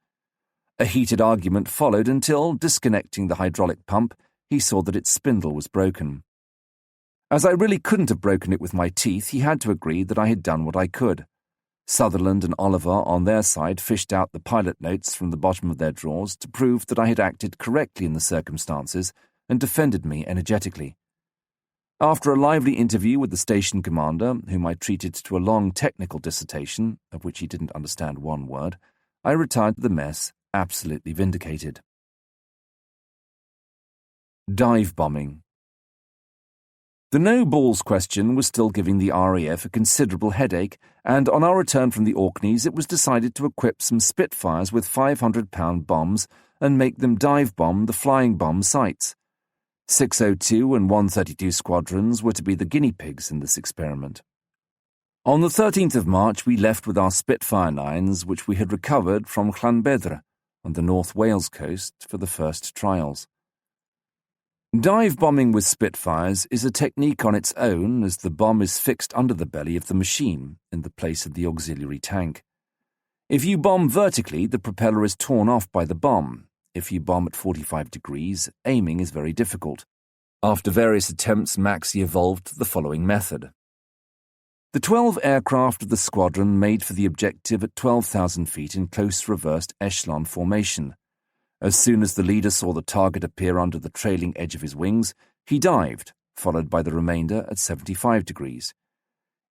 A heated argument followed until, disconnecting the hydraulic pump, he saw that its spindle was broken. As I really couldn't have broken it with my teeth, he had to agree that I had done what I could. Sutherland and Oliver, on their side, fished out the pilot notes from the bottom of their drawers to prove that I had acted correctly in the circumstances and defended me energetically. After a lively interview with the station commander, whom I treated to a long technical dissertation, of which he didn't understand one word, I retired to the mess, absolutely vindicated. Dive bombing. The no-balls question was still giving the RAF a considerable headache, and on our return from the Orkneys it was decided to equip some Spitfires with 500-pound bombs and make them dive bomb the flying bomb sites. 602 and 132 squadrons were to be the guinea pigs in this experiment. On the 13th of March we left with our Spitfire 9s, which we had recovered from Llanbedr on the North Wales coast, for the first trials. Dive bombing with Spitfires is a technique on its own, as the bomb is fixed under the belly of the machine, in the place of the auxiliary tank. If you bomb vertically, the propeller is torn off by the bomb. If you bomb at 45 degrees, aiming is very difficult. After various attempts, Maxey evolved the following method. The 12 aircraft of the squadron made for the objective at 12,000 feet in close reversed echelon formation. As soon as the leader saw the target appear under the trailing edge of his wings, he dived, followed by the remainder at 75 degrees.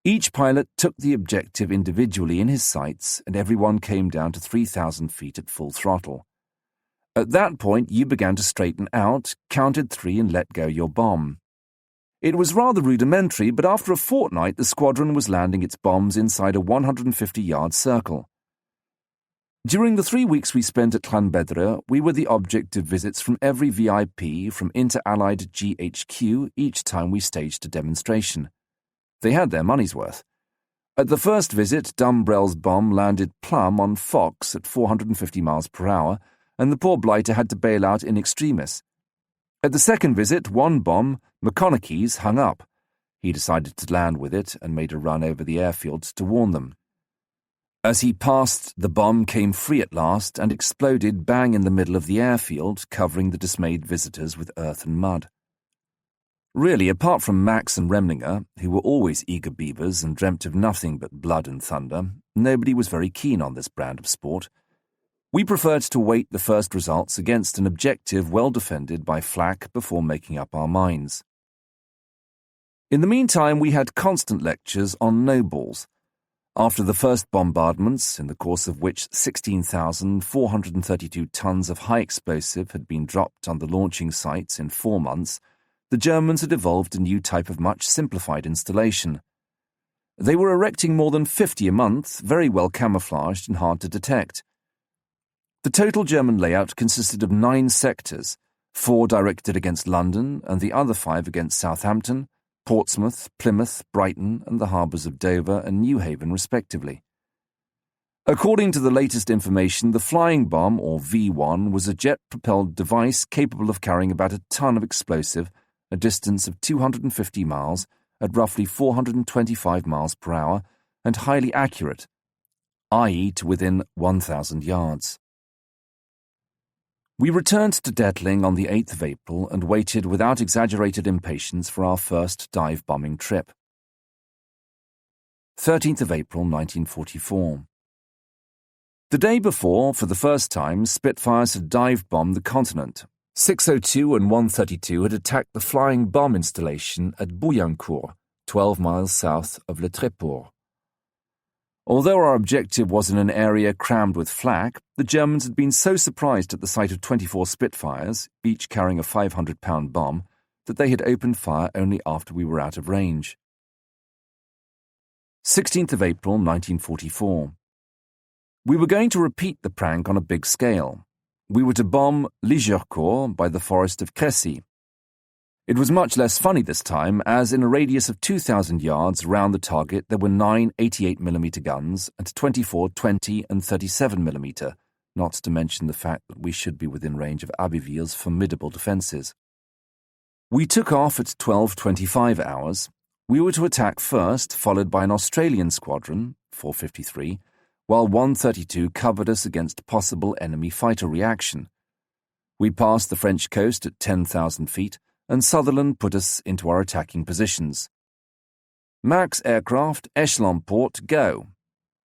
Each pilot took the objective individually in his sights, and everyone came down to 3,000 feet at full throttle. At that point, you began to straighten out, counted 3 and let go your bomb. It was rather rudimentary, but after a fortnight the squadron was landing its bombs inside a 150-yard circle. During the 3 weeks we spent at Llanbedr, we were the object of visits from every VIP from Inter-Allied GHQ each time we staged a demonstration. They had their money's worth. At the first visit, Dumbrell's bomb landed plumb on Fox at 450 miles per hour, and the poor blighter had to bail out in extremis. At the second visit, one bomb, McConaughey's, hung up. He decided to land with it and made a run over the airfield to warn them. As he passed, the bomb came free at last and exploded bang in the middle of the airfield, covering the dismayed visitors with earth and mud. Really, apart from Max and Remlinger, who were always eager beavers and dreamt of nothing but blood and thunder, nobody was very keen on this brand of sport. We preferred to weight the first results against an objective well defended by flak before making up our minds. In the meantime, we had constant lectures on no-balls. After the first bombardments, in the course of which 16,432 tons of high explosive had been dropped on the launching sites in 4 months, the Germans had evolved a new type of much simplified installation. They were erecting more than 50 a month, very well camouflaged and hard to detect. The total German layout consisted of 9 sectors, 4 directed against London and the other 5 against Southampton, Portsmouth, Plymouth, Brighton, and the harbours of Dover and Newhaven, respectively. According to the latest information, the flying bomb, or V1, was a jet-propelled device capable of carrying about a ton of explosive, a distance of 250 miles, at roughly 425 miles per hour, and highly accurate, i.e. to within 1,000 yards. We returned to Detling on the 8th of April and waited without exaggerated impatience for our first dive-bombing trip. 13th of April 1944. The day before, for the first time, Spitfires had dive-bombed the continent. 602 and 132 had attacked the flying bomb installation at Bouillancourt, 12 miles south of Le Tréport. Although our objective was in an area crammed with flak, the Germans had been so surprised at the sight of 24 Spitfires, each carrying a 500-pound bomb, that they had opened fire only after we were out of range. 16th of April 1944. We were going to repeat the prank on a big scale. We were to bomb Ligeurcourt by the forest of Crécy. It was much less funny this time, as in a radius of 2,000 yards round the target there were 9 88mm guns and 24 20 and 37mm, not to mention the fact that we should be within range of Abbeville's formidable defences. We took off at 12:25 hours. We were to attack first, followed by an Australian squadron, 453, while 132 covered us against possible enemy fighter reaction. We passed the French coast at 10,000 feet, and Sutherland put us into our attacking positions. Max aircraft, echelon port, go.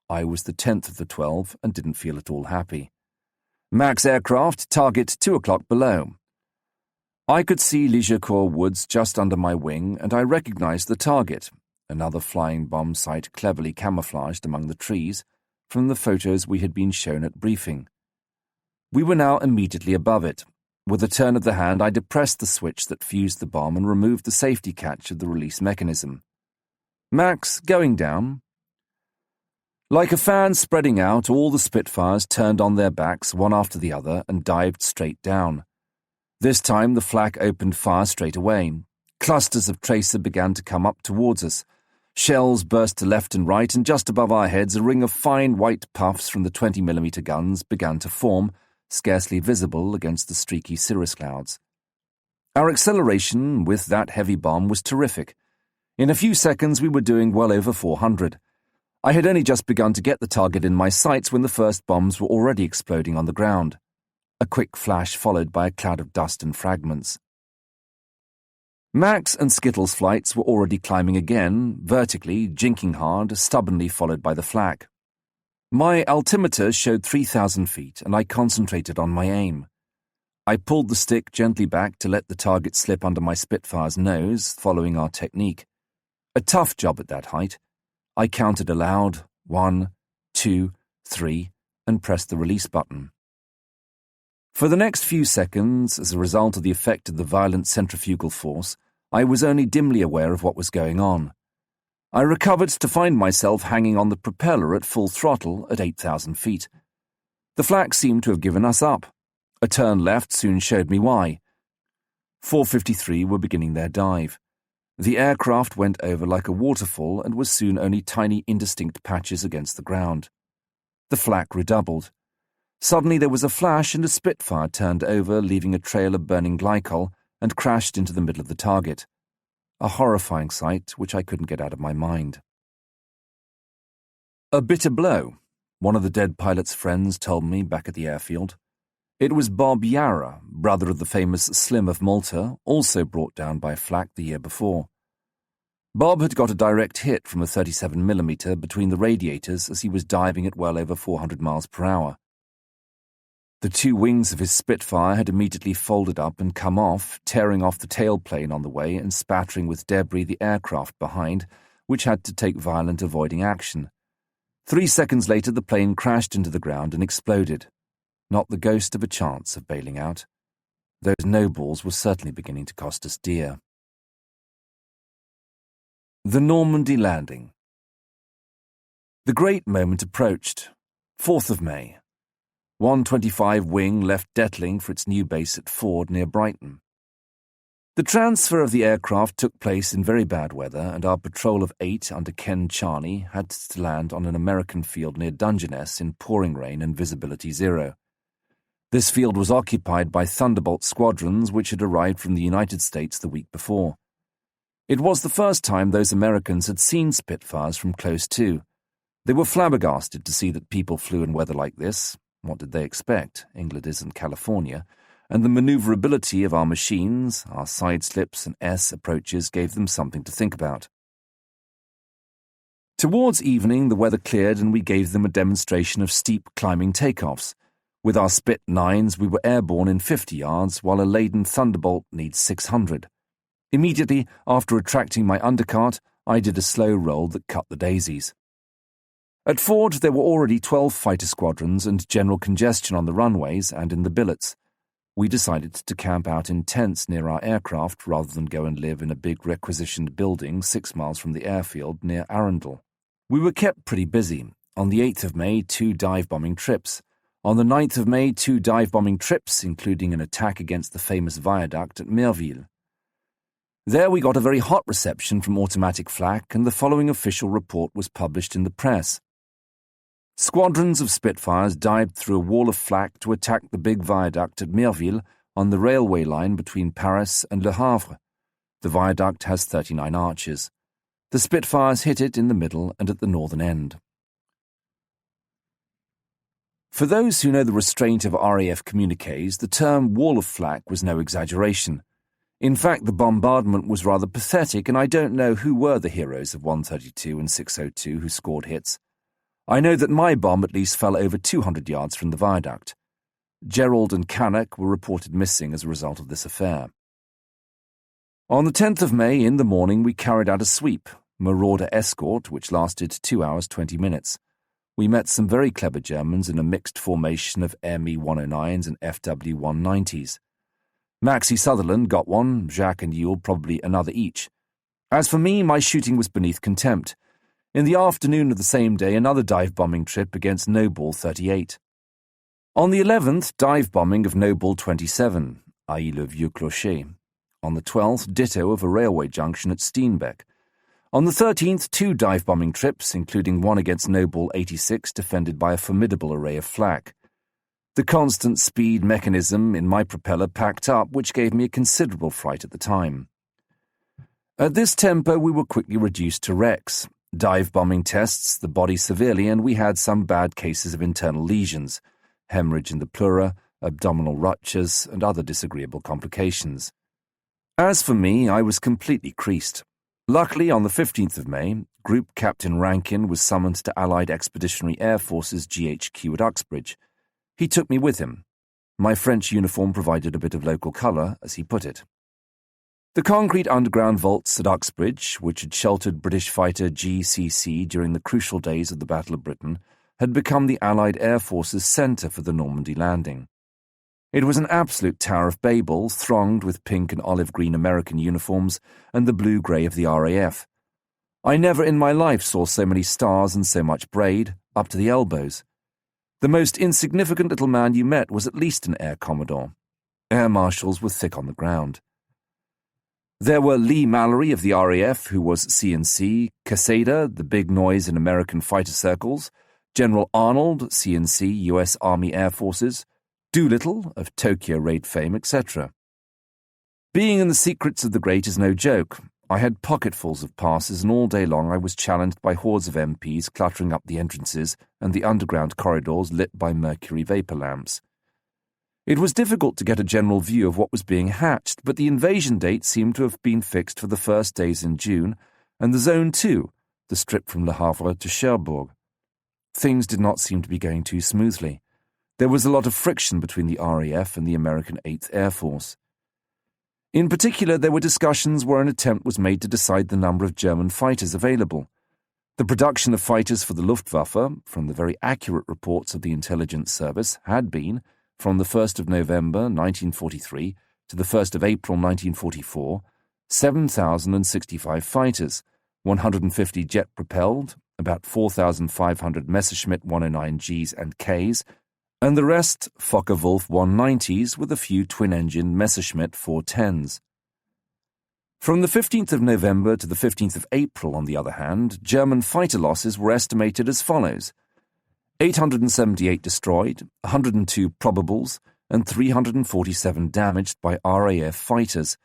I was the 10th of the 12 and didn't feel at all happy. Max aircraft, target 2 o'clock below. I could see Ligeurcourt woods just under my wing, and I recognized the target, another flying bomb site cleverly camouflaged among the trees, from the photos we had been shown at briefing. We were now immediately above it. With a turn of the hand, I depressed the switch that fused the bomb and removed the safety catch of the release mechanism. Max, going down. Like a fan spreading out, all the Spitfires turned on their backs one after the other and dived straight down. This time the flak opened fire straight away. Clusters of tracer began to come up towards us. Shells burst to left and right, and just above our heads a ring of fine white puffs from the 20mm guns began to form, scarcely visible against the streaky cirrus clouds. Our acceleration with that heavy bomb was terrific. In a few seconds we were doing well over 400. I had only just begun to get the target in my sights when the first bombs were already exploding on the ground. A quick flash followed by a cloud of dust and fragments. Max and Skittles flights were already climbing again, vertically, jinking hard, stubbornly followed by the flak. My altimeter showed 3,000 feet, and I concentrated on my aim. I pulled the stick gently back to let the target slip under my Spitfire's nose, following our technique. A tough job at that height. I counted aloud, 1, 2, 3, and pressed the release button. For the next few seconds, as a result of the effect of the violent centrifugal force, I was only dimly aware of what was going on. I recovered to find myself hanging on the propeller at full throttle at 8,000 feet. The flak seemed to have given us up. A turn left soon showed me why. 453 were beginning their dive. The aircraft went over like a waterfall and was soon only tiny indistinct patches against the ground. The flak redoubled. Suddenly there was a flash and a Spitfire turned over, leaving a trail of burning glycol, and crashed into the middle of the target. a horrifying sight which I couldn't get out of my mind. A bitter blow, one of the dead pilot's friends told me back at the airfield. It was Bob Yarra, brother of the famous Slim of Malta, also brought down by flak the year before. Bob had got a direct hit from a 37mm between the radiators as he was diving at well over 400 miles per hour. The two wings of his Spitfire had immediately folded up and come off, tearing off the tailplane on the way and spattering with debris the aircraft behind, which had to take violent avoiding action. 3 seconds later the plane crashed into the ground and exploded. Not the ghost of a chance of bailing out. Those no-balls were certainly beginning to cost us dear. The Normandy landing. The great moment approached. 4th of May. 125 wing left Detling for its new base at Ford near Brighton. The transfer of the aircraft took place in very bad weather, and our patrol of 8 under Ken Charney had to land on an American field near Dungeness in pouring rain and visibility 0. This field was occupied by Thunderbolt squadrons which had arrived from the United States the week before. It was the first time those Americans had seen Spitfires from close to. They were flabbergasted to see that people flew in weather like this. What did they expect? England isn't California. And the maneuverability of our machines, our side slips and S approaches gave them something to think about. Towards evening, the weather cleared and we gave them a demonstration of steep climbing takeoffs. With our Spit 9s, we were airborne in 50 yards, while a laden Thunderbolt needs 600. Immediately after retracting my undercart, I did a slow roll that cut the daisies. At Ford, there were already 12 fighter squadrons and general congestion on the runways and in the billets. We decided to camp out in tents near our aircraft rather than go and live in a big requisitioned building 6 miles from the airfield near Arundel. We were kept pretty busy. On the 8th of May, 2 dive-bombing trips. On the 9th of May, 2 dive-bombing trips, including an attack against the famous viaduct at Merville. There we got a very hot reception from automatic flak, and the following official report was published in the press. Squadrons of Spitfires dived through a wall of flak to attack the big viaduct at Merville on the railway line between Paris and Le Havre. The viaduct has 39 arches. The Spitfires hit it in the middle and at the northern end. For those who know the restraint of RAF communiques, the term wall of flak was no exaggeration. In fact, the bombardment was rather pathetic, and I don't know who were the heroes of 132 and 602 who scored hits. I know that my bomb at least fell over 200 yards from the viaduct. Gerald and Cannock were reported missing as a result of this affair. On the 10th of May, in the morning, we carried out a sweep, marauder escort, which lasted 2 hours 20 minutes. We met some very clever Germans in a mixed formation of ME 109s and FW 190s. Maxie Sutherland got one, Jacques and Yule probably another each. As for me, my shooting was beneath contempt. In the afternoon of the same day, another dive-bombing trip against No-Ball 38. On the 11th, dive-bombing of No-Ball 27, i.e. Le Vieux Clocher. On the 12th, ditto of a railway junction at Steenbeck. On the 13th, 2 dive-bombing trips, including one against No-Ball 86, defended by a formidable array of flak. The constant speed mechanism in my propeller packed up, which gave me a considerable fright at the time. At this tempo, we were quickly reduced to wrecks. Dive-bombing tests the body severely, and we had some bad cases of internal lesions, hemorrhage in the pleura, abdominal ruptures, and other disagreeable complications. As for me, I was completely creased. Luckily, on the 15th of May, Group Captain Rankin was summoned to Allied Expeditionary Air Force's GHQ at Uxbridge. He took me with him. My French uniform provided a bit of local colour, as he put it. The concrete underground vaults at Uxbridge, which had sheltered British fighter GCC during the crucial days of the Battle of Britain, had become the Allied Air Force's centre for the Normandy landing. It was an absolute Tower of Babel, thronged with pink and olive-green American uniforms and the blue-grey of the RAF. I never in my life saw so many stars and so much braid, up to the elbows. The most insignificant little man you met was at least an air commodore. Air marshals were thick on the ground. There were Lee Mallory of the RAF, who was CNC, Casada, the big noise in American fighter circles, General Arnold, CNC, U.S. Army Air Forces, Doolittle, of Tokyo raid fame, etc. Being in the secrets of the great is no joke. I had pocketfuls of passes, and all day long I was challenged by hordes of MPs cluttering up the entrances and the underground corridors lit by mercury vapour lamps. It was difficult to get a general view of what was being hatched, but the invasion date seemed to have been fixed for the first days in June, and the Zone 2, the strip from Le Havre to Cherbourg. Things did not seem to be going too smoothly. There was a lot of friction between the RAF and the American 8th Air Force. In particular, there were discussions where an attempt was made to decide the number of German fighters available. The production of fighters for the Luftwaffe, from the very accurate reports of the intelligence service, had been, from the 1st of November 1943 to the 1st of April 1944, 7,065 fighters, 150 jet-propelled, about 4,500 Messerschmitt 109Gs and Ks, and the rest Focke-Wulf 190s with a few twin-engine Messerschmitt 410s. From the 15th of November to the 15th of April, on the other hand, German fighter losses were estimated as follows: 878 destroyed, 102 probables, and 347 damaged by RAF fighters,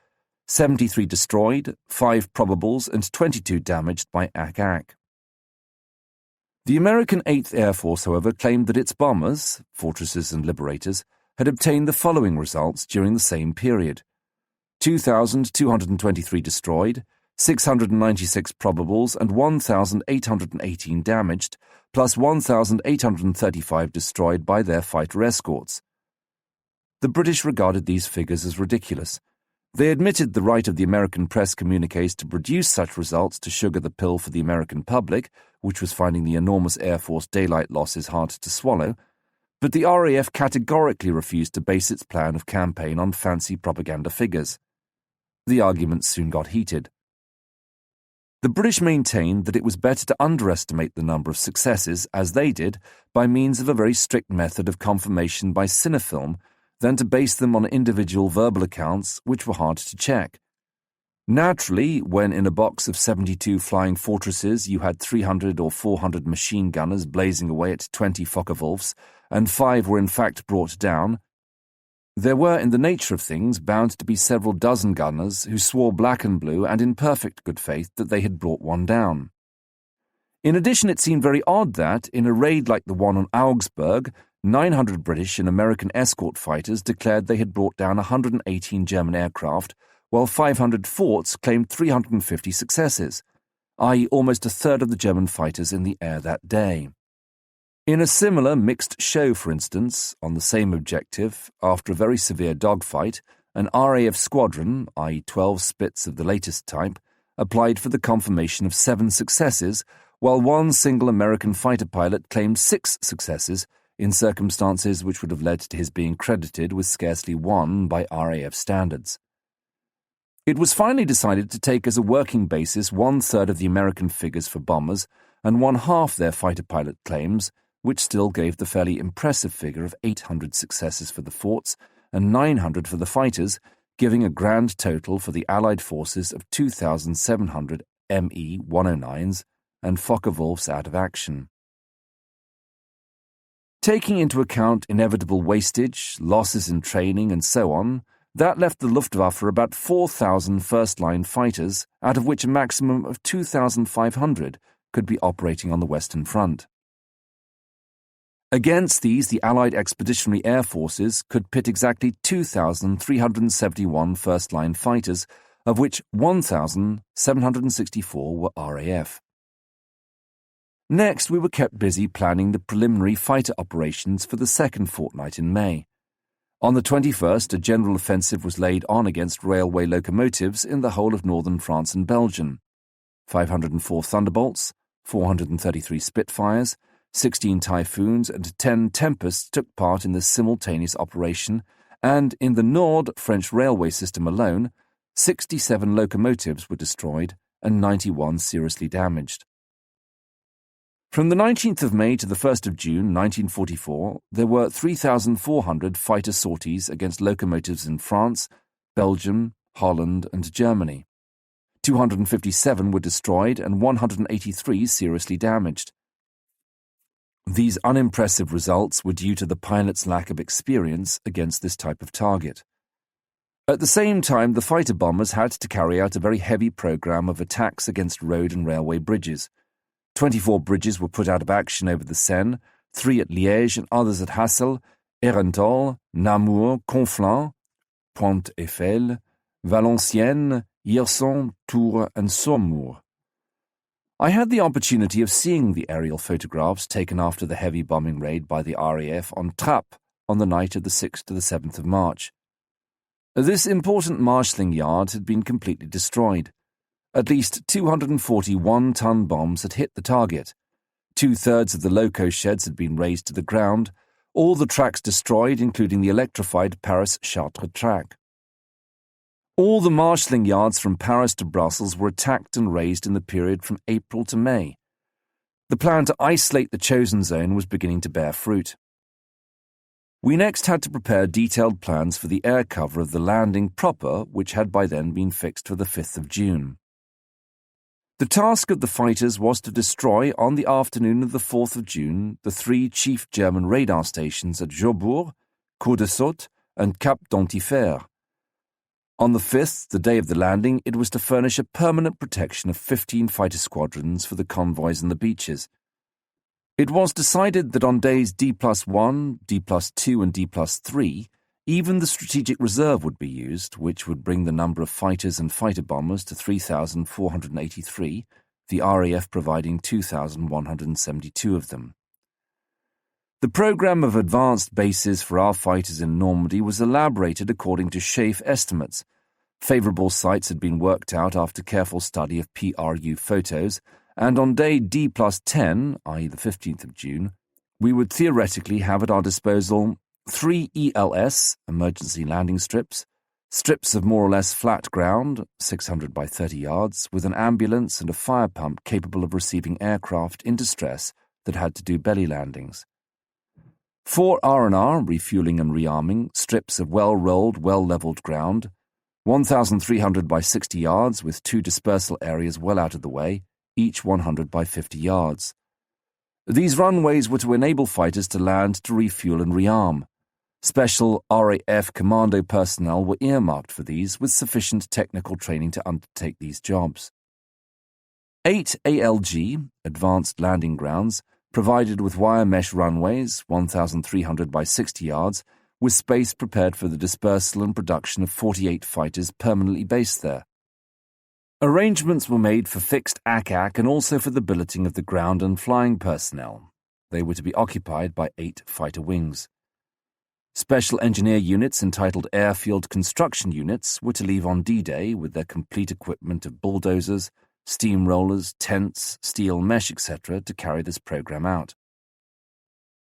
73 destroyed, 5 probables, and 22 damaged by ACAC. The American 8th Air Force, however, claimed that its bombers, Fortresses and Liberators, had obtained the following results during the same period: 2,223 destroyed, 696 probables, and 1,818 damaged, plus 1,835 destroyed by their fighter escorts. The British regarded these figures as ridiculous. They admitted the right of the American press communiques to produce such results to sugar the pill for the American public, which was finding the enormous Air Force daylight losses hard to swallow, but the RAF categorically refused to base its plan of campaign on fancy propaganda figures. The argument soon got heated. The British maintained that it was better to underestimate the number of successes, as they did, by means of a very strict method of confirmation by cinefilm, than to base them on individual verbal accounts which were hard to check. Naturally, when in a box of 72 flying fortresses you had 300 or 400 machine gunners blazing away at 20 Focke-Wulfs, and 5 were in fact brought down, there were, in the nature of things, bound to be several dozen gunners who swore black and blue and in perfect good faith that they had brought one down. In addition, it seemed very odd that, in a raid like the one on Augsburg, 900 British and American escort fighters declared they had brought down 118 German aircraft, while 500 forts claimed 350 successes, i.e. almost a third of the German fighters in the air that day. In a similar mixed show, for instance, on the same objective, after a very severe dogfight, an RAF squadron, i.e. 12 Spits of the latest type, applied for the confirmation of 7 successes, while one single American fighter pilot claimed 6 successes, in circumstances which would have led to his being credited with scarcely 1 by RAF standards. It was finally decided to take as a working basis 1/3 of the American figures for bombers and 1/2 their fighter pilot claims, which still gave the fairly impressive figure of 800 successes for the forts and 900 for the fighters, giving a grand total for the Allied forces of 2,700 Me-109s and Focke-Wulfs out of action. Taking into account inevitable wastage, losses in training, and so on, that left the Luftwaffe about 4,000 first-line fighters, out of which a maximum of 2,500 could be operating on the Western Front. Against these, the Allied Expeditionary Air Forces could pit exactly 2,371 first-line fighters, of which 1,764 were RAF. Next, we were kept busy planning the preliminary fighter operations for the second fortnight in May. On the 21st, a general offensive was laid on against railway locomotives in the whole of northern France and Belgium. 504 Thunderbolts, 433 Spitfires, 16 Typhoons, and 10 Tempests took part in this simultaneous operation, and in the Nord French railway system alone, 67 locomotives were destroyed and 91 seriously damaged. From the 19th of May to the 1st of June 1944, there were 3,400 fighter sorties against locomotives in France, Belgium, Holland, and Germany. 257 were destroyed and 183 seriously damaged. These unimpressive results were due to the pilots' lack of experience against this type of target. At the same time, the fighter bombers had to carry out a very heavy program of attacks against road and railway bridges. 24 bridges were put out of action over the Seine, 3 at Liège and others at Hassel, Herentol, Namur, Conflans, Pointe-Eiffel, Valenciennes, Hirson, Tours and Saumur. I had the opportunity of seeing the aerial photographs taken after the heavy bombing raid by the RAF on Trappes on the night of the 6th to the 7th of March. This important marshalling yard had been completely destroyed. At least 240 one-ton bombs had hit the target. 2/3 of the loco sheds had been razed to the ground, all the tracks destroyed, including the electrified Paris-Chartres track. All the marshalling yards from Paris to Brussels were attacked and razed in the period from April to May. The plan to isolate the chosen zone was beginning to bear fruit. We next had to prepare detailed plans for the air cover of the landing proper, which had by then been fixed for the 5th of June. The task of the fighters was to destroy, on the afternoon of the 4th of June, the 3 chief German radar stations at Jourdbourg, Cour de Saute, and Cap d'Antifer. On the 5th, the day of the landing, it was to furnish a permanent protection of 15 fighter squadrons for the convoys and the beaches. It was decided that on days D+1, D+2 and D+3, even the strategic reserve would be used, which would bring the number of fighters and fighter bombers to 3,483, the RAF providing 2,172 of them. The program of advanced bases for our fighters in Normandy was elaborated according to SHAEF estimates. Favorable sites had been worked out after careful study of PRU photos, and on day D+10, i.e. the 15th of June, we would theoretically have at our disposal 3 ELS, emergency landing strips of more or less flat ground, 600 by 30 yards, with an ambulance and a fire pump capable of receiving aircraft in distress that had to do belly landings. 4 R&R, refueling and rearming, strips of well-rolled, well-levelled ground, 1,300 by 60 yards with 2 dispersal areas well out of the way, each 100 by 50 yards. These runways were to enable fighters to land to refuel and rearm. Special RAF commando personnel were earmarked for these with sufficient technical training to undertake these jobs. 8 ALG, advanced landing grounds, provided with wire mesh runways, 1,300 by 60 yards, with space prepared for the dispersal and production of 48 fighters permanently based there. Arrangements were made for fixed ACAC and also for the billeting of the ground and flying personnel. They were to be occupied by 8 fighter wings. Special engineer units entitled Airfield Construction Units were to leave on D-Day with their complete equipment of bulldozers, steamrollers, tents, steel mesh, etc. to carry this program out.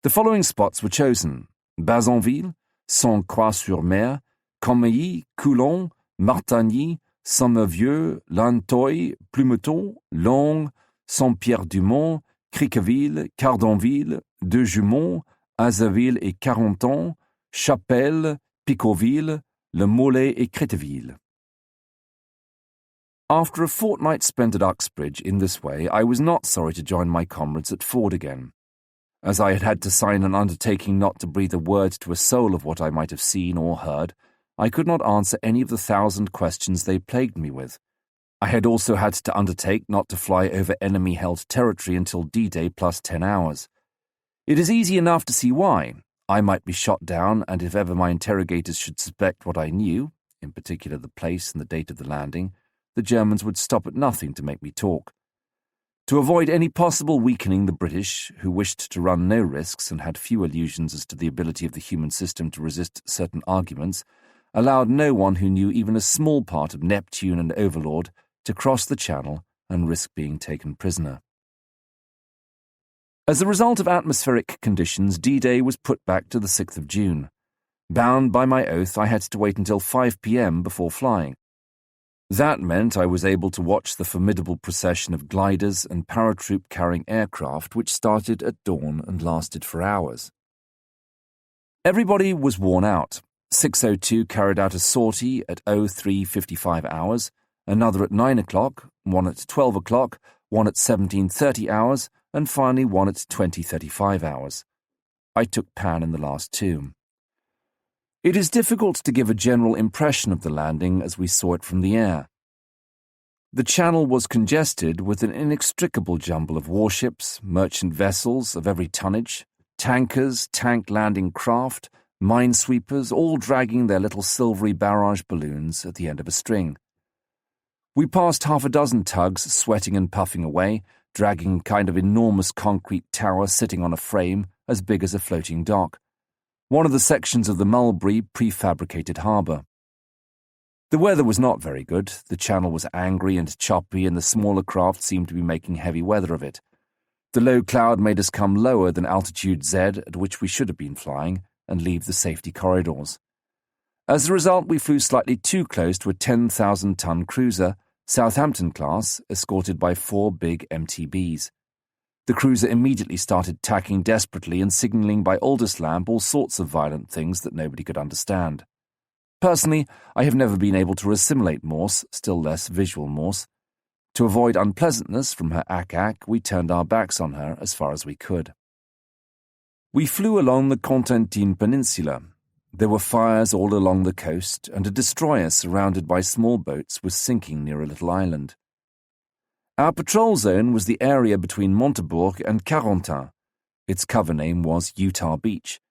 The following spots were chosen: Bazonville, Saint-Croix-sur-Mer, Commeilly, Coulon, Martigny, Sommervieux, Lanteuil, Plumeton, Langres, Saint-Pierre-du-Mont, Criqueville, Cardonville, Deux-Jumont, Azaville et Carentan, Chapelle, Picauville, Le Mollet et Créteville. After a fortnight spent at Uxbridge in this way, I was not sorry to join my comrades at Ford again. As I had had to sign an undertaking not to breathe a word to a soul of what I might have seen or heard, I could not answer any of the 1,000 questions they plagued me with. I had also had to undertake not to fly over enemy-held territory until D-Day plus 10 hours. It is easy enough to see why. I might be shot down, and if ever my interrogators should suspect what I knew, in particular the place and the date of the landing, the Germans would stop at nothing to make me talk. To avoid any possible weakening, the British, who wished to run no risks and had few illusions as to the ability of the human system to resist certain arguments, allowed no one who knew even a small part of Neptune and Overlord to cross the Channel and risk being taken prisoner. As a result of atmospheric conditions, D-Day was put back to the 6th of June. Bound by my oath, I had to wait until 5 p.m. before flying. That meant I was able to watch the formidable procession of gliders and paratroop-carrying aircraft which started at dawn and lasted for hours. Everybody was worn out. 602 carried out a sortie at 03:55 hours, another at 9 o'clock, one at 12 o'clock, one at 17:30 hours, and finally one at 20:35 hours. I took Pan in the last 2. It is difficult to give a general impression of the landing as we saw it from the air. The channel was congested with an inextricable jumble of warships, merchant vessels of every tonnage, tankers, tank landing craft, minesweepers, all dragging their little silvery barrage balloons at the end of a string. We passed half a dozen tugs sweating and puffing away, dragging a kind of enormous concrete tower sitting on a frame as big as a floating dock, one of the sections of the Mulberry prefabricated harbour. The weather was not very good. The channel was angry and choppy, and the smaller craft seemed to be making heavy weather of it. The low cloud made us come lower than altitude Z at which we should have been flying, and leave the safety corridors. As a result, we flew slightly too close to a 10,000-ton cruiser, Southampton class, escorted by 4 big MTBs. The cruiser immediately started tacking desperately and signalling by Aldous lamp all sorts of violent things that nobody could understand. Personally, I have never been able to assimilate Morse, still less visual Morse. To avoid unpleasantness from her ack-ack, we turned our backs on her as far as we could. We flew along the Cotentin Peninsula. There were fires all along the coast, and a destroyer surrounded by small boats was sinking near a little island. Our patrol zone was the area between Montebourg and Carentan. Its cover name was Utah Beach.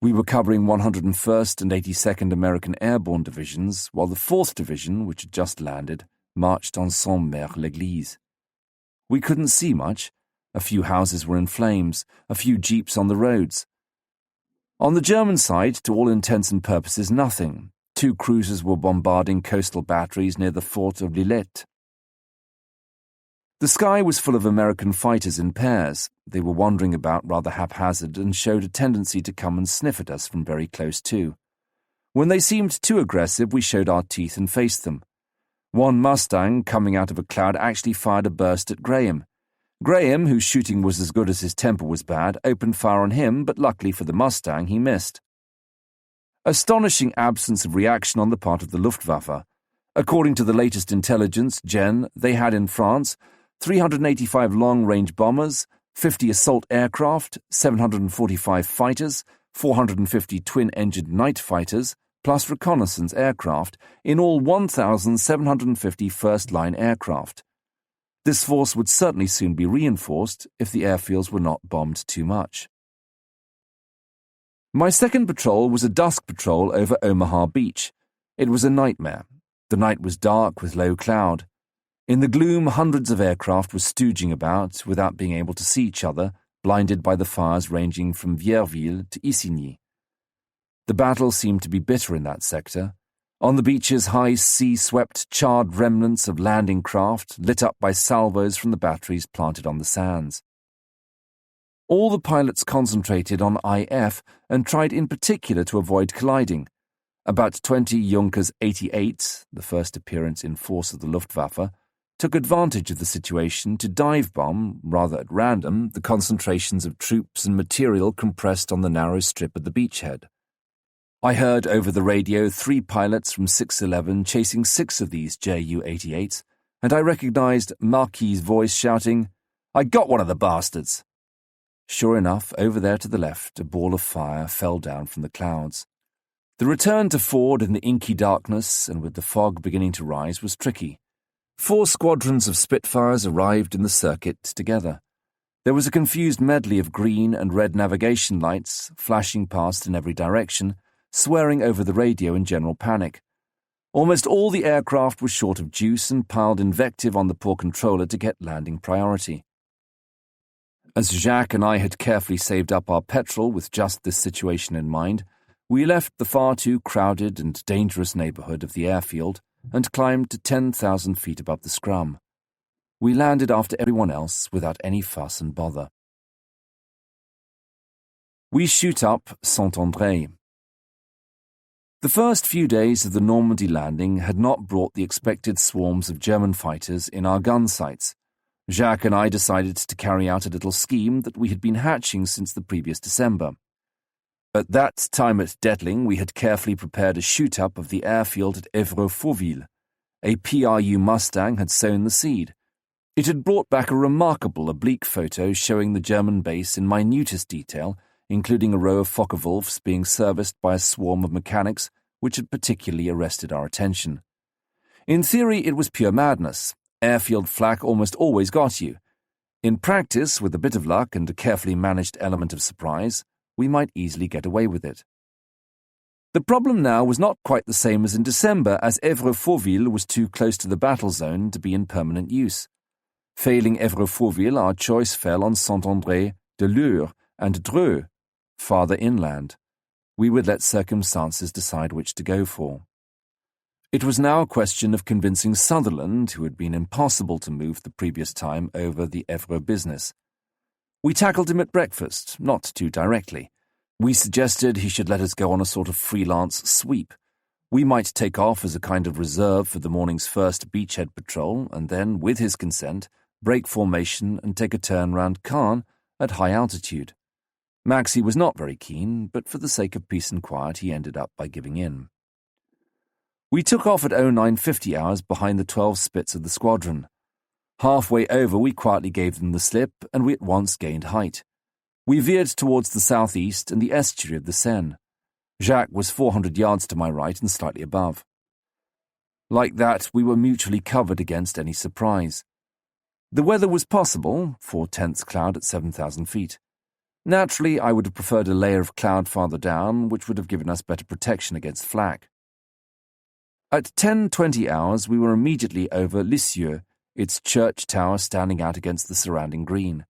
We were covering 101st and 82nd American Airborne Divisions, while the 4th Division, which had just landed, marched on Saint-Mère-l'Église. We couldn't see much. A few houses were in flames, a few jeeps on the roads. On the German side, to all intents and purposes, nothing. 2 cruisers were bombarding coastal batteries near the fort of Lillette. The sky was full of American fighters in pairs. They were wandering about rather haphazard and showed a tendency to come and sniff at us from very close too. When they seemed too aggressive, we showed our teeth and faced them. One Mustang, coming out of a cloud, actually fired a burst at Graham. Graham, whose shooting was as good as his temper was bad, opened fire on him, but luckily for the Mustang, he missed. Astonishing absence of reaction on the part of the Luftwaffe. According to the latest intelligence, they had in France 385 long-range bombers, 50 assault aircraft, 745 fighters, 450 twin-engined night fighters, plus reconnaissance aircraft, in all 1,750 first-line aircraft. This force would certainly soon be reinforced if the airfields were not bombed too much. My second patrol was a dusk patrol over Omaha Beach. It was a nightmare. The night was dark with low cloud. In the gloom, hundreds of aircraft were stooging about without being able to see each other, blinded by the fires ranging from Vierville to Isigny. The battle seemed to be bitter in that sector. On the beaches, high sea swept charred remnants of landing craft, lit up by salvos from the batteries planted on the sands. All the pilots concentrated on IF and tried in particular to avoid colliding. About 20 Junkers 88s, the first appearance in force of the Luftwaffe, took advantage of the situation to dive-bomb, rather at random, the concentrations of troops and material compressed on the narrow strip at the beachhead. I heard over the radio 3 pilots from 611 chasing 6 of these Ju-88s, and I recognized Marquis' voice shouting, "I got one of the bastards!" Sure enough, over there to the left, a ball of fire fell down from the clouds. The return to Ford in the inky darkness and with the fog beginning to rise was tricky. 4 squadrons of Spitfires arrived in the circuit together. There was a confused medley of green and red navigation lights flashing past in every direction, swearing over the radio in general panic. Almost all the aircraft were short of juice and piled invective on the poor controller to get landing priority. As Jacques and I had carefully saved up our petrol with just this situation in mind, we left the far too crowded and dangerous neighbourhood of the airfield and climbed to 10,000 feet above the scrum. We landed after everyone else without any fuss and bother. We shoot up Saint-André. The first few days of the Normandy landing had not brought the expected swarms of German fighters in our gun sights. Jacques and I decided to carry out a little scheme that we had been hatching since the previous December. At that time at Detling, we had carefully prepared a shoot-up of the airfield at Évreux-Fauville. A PRU Mustang had sown the seed. It had brought back a remarkable oblique photo showing the German base in minutest detail, including a row of Focke-Wulfs being serviced by a swarm of mechanics which had particularly arrested our attention. In theory, it was pure madness. Airfield flak almost always got you. In practice, with a bit of luck and a carefully managed element of surprise, we might easily get away with it. The problem now was not quite the same as in December, as Évreux-Fauville was too close to the battle zone to be in permanent use. Failing Évreux-Fauville, our choice fell on Saint-André, de Lure, and Dreux, farther inland. We would let circumstances decide which to go for. It was now a question of convincing Sutherland, who had been impossible to move the previous time over the Évreux business. We tackled him at breakfast, not too directly. We suggested he should let us go on a sort of freelance sweep. We might take off as a kind of reserve for the morning's first beachhead patrol, and then, with his consent, break formation and take a turn round Caen at high altitude. Maxie was not very keen, but for the sake of peace and quiet he ended up by giving in. We took off at 0950 hours behind the 12 Spits of the squadron. Halfway over we quietly gave them the slip, and we at once gained height. We veered towards the southeast and the estuary of the Seine. Jacques was 400 yards to my right and slightly above. Like that, we were mutually covered against any surprise. The weather was possible, 4/10 cloud at 7,000 feet. Naturally, I would have preferred a layer of cloud farther down, which would have given us better protection against flak. At 10:20 hours, we were immediately over Lisieux, its church tower standing out against the surrounding green.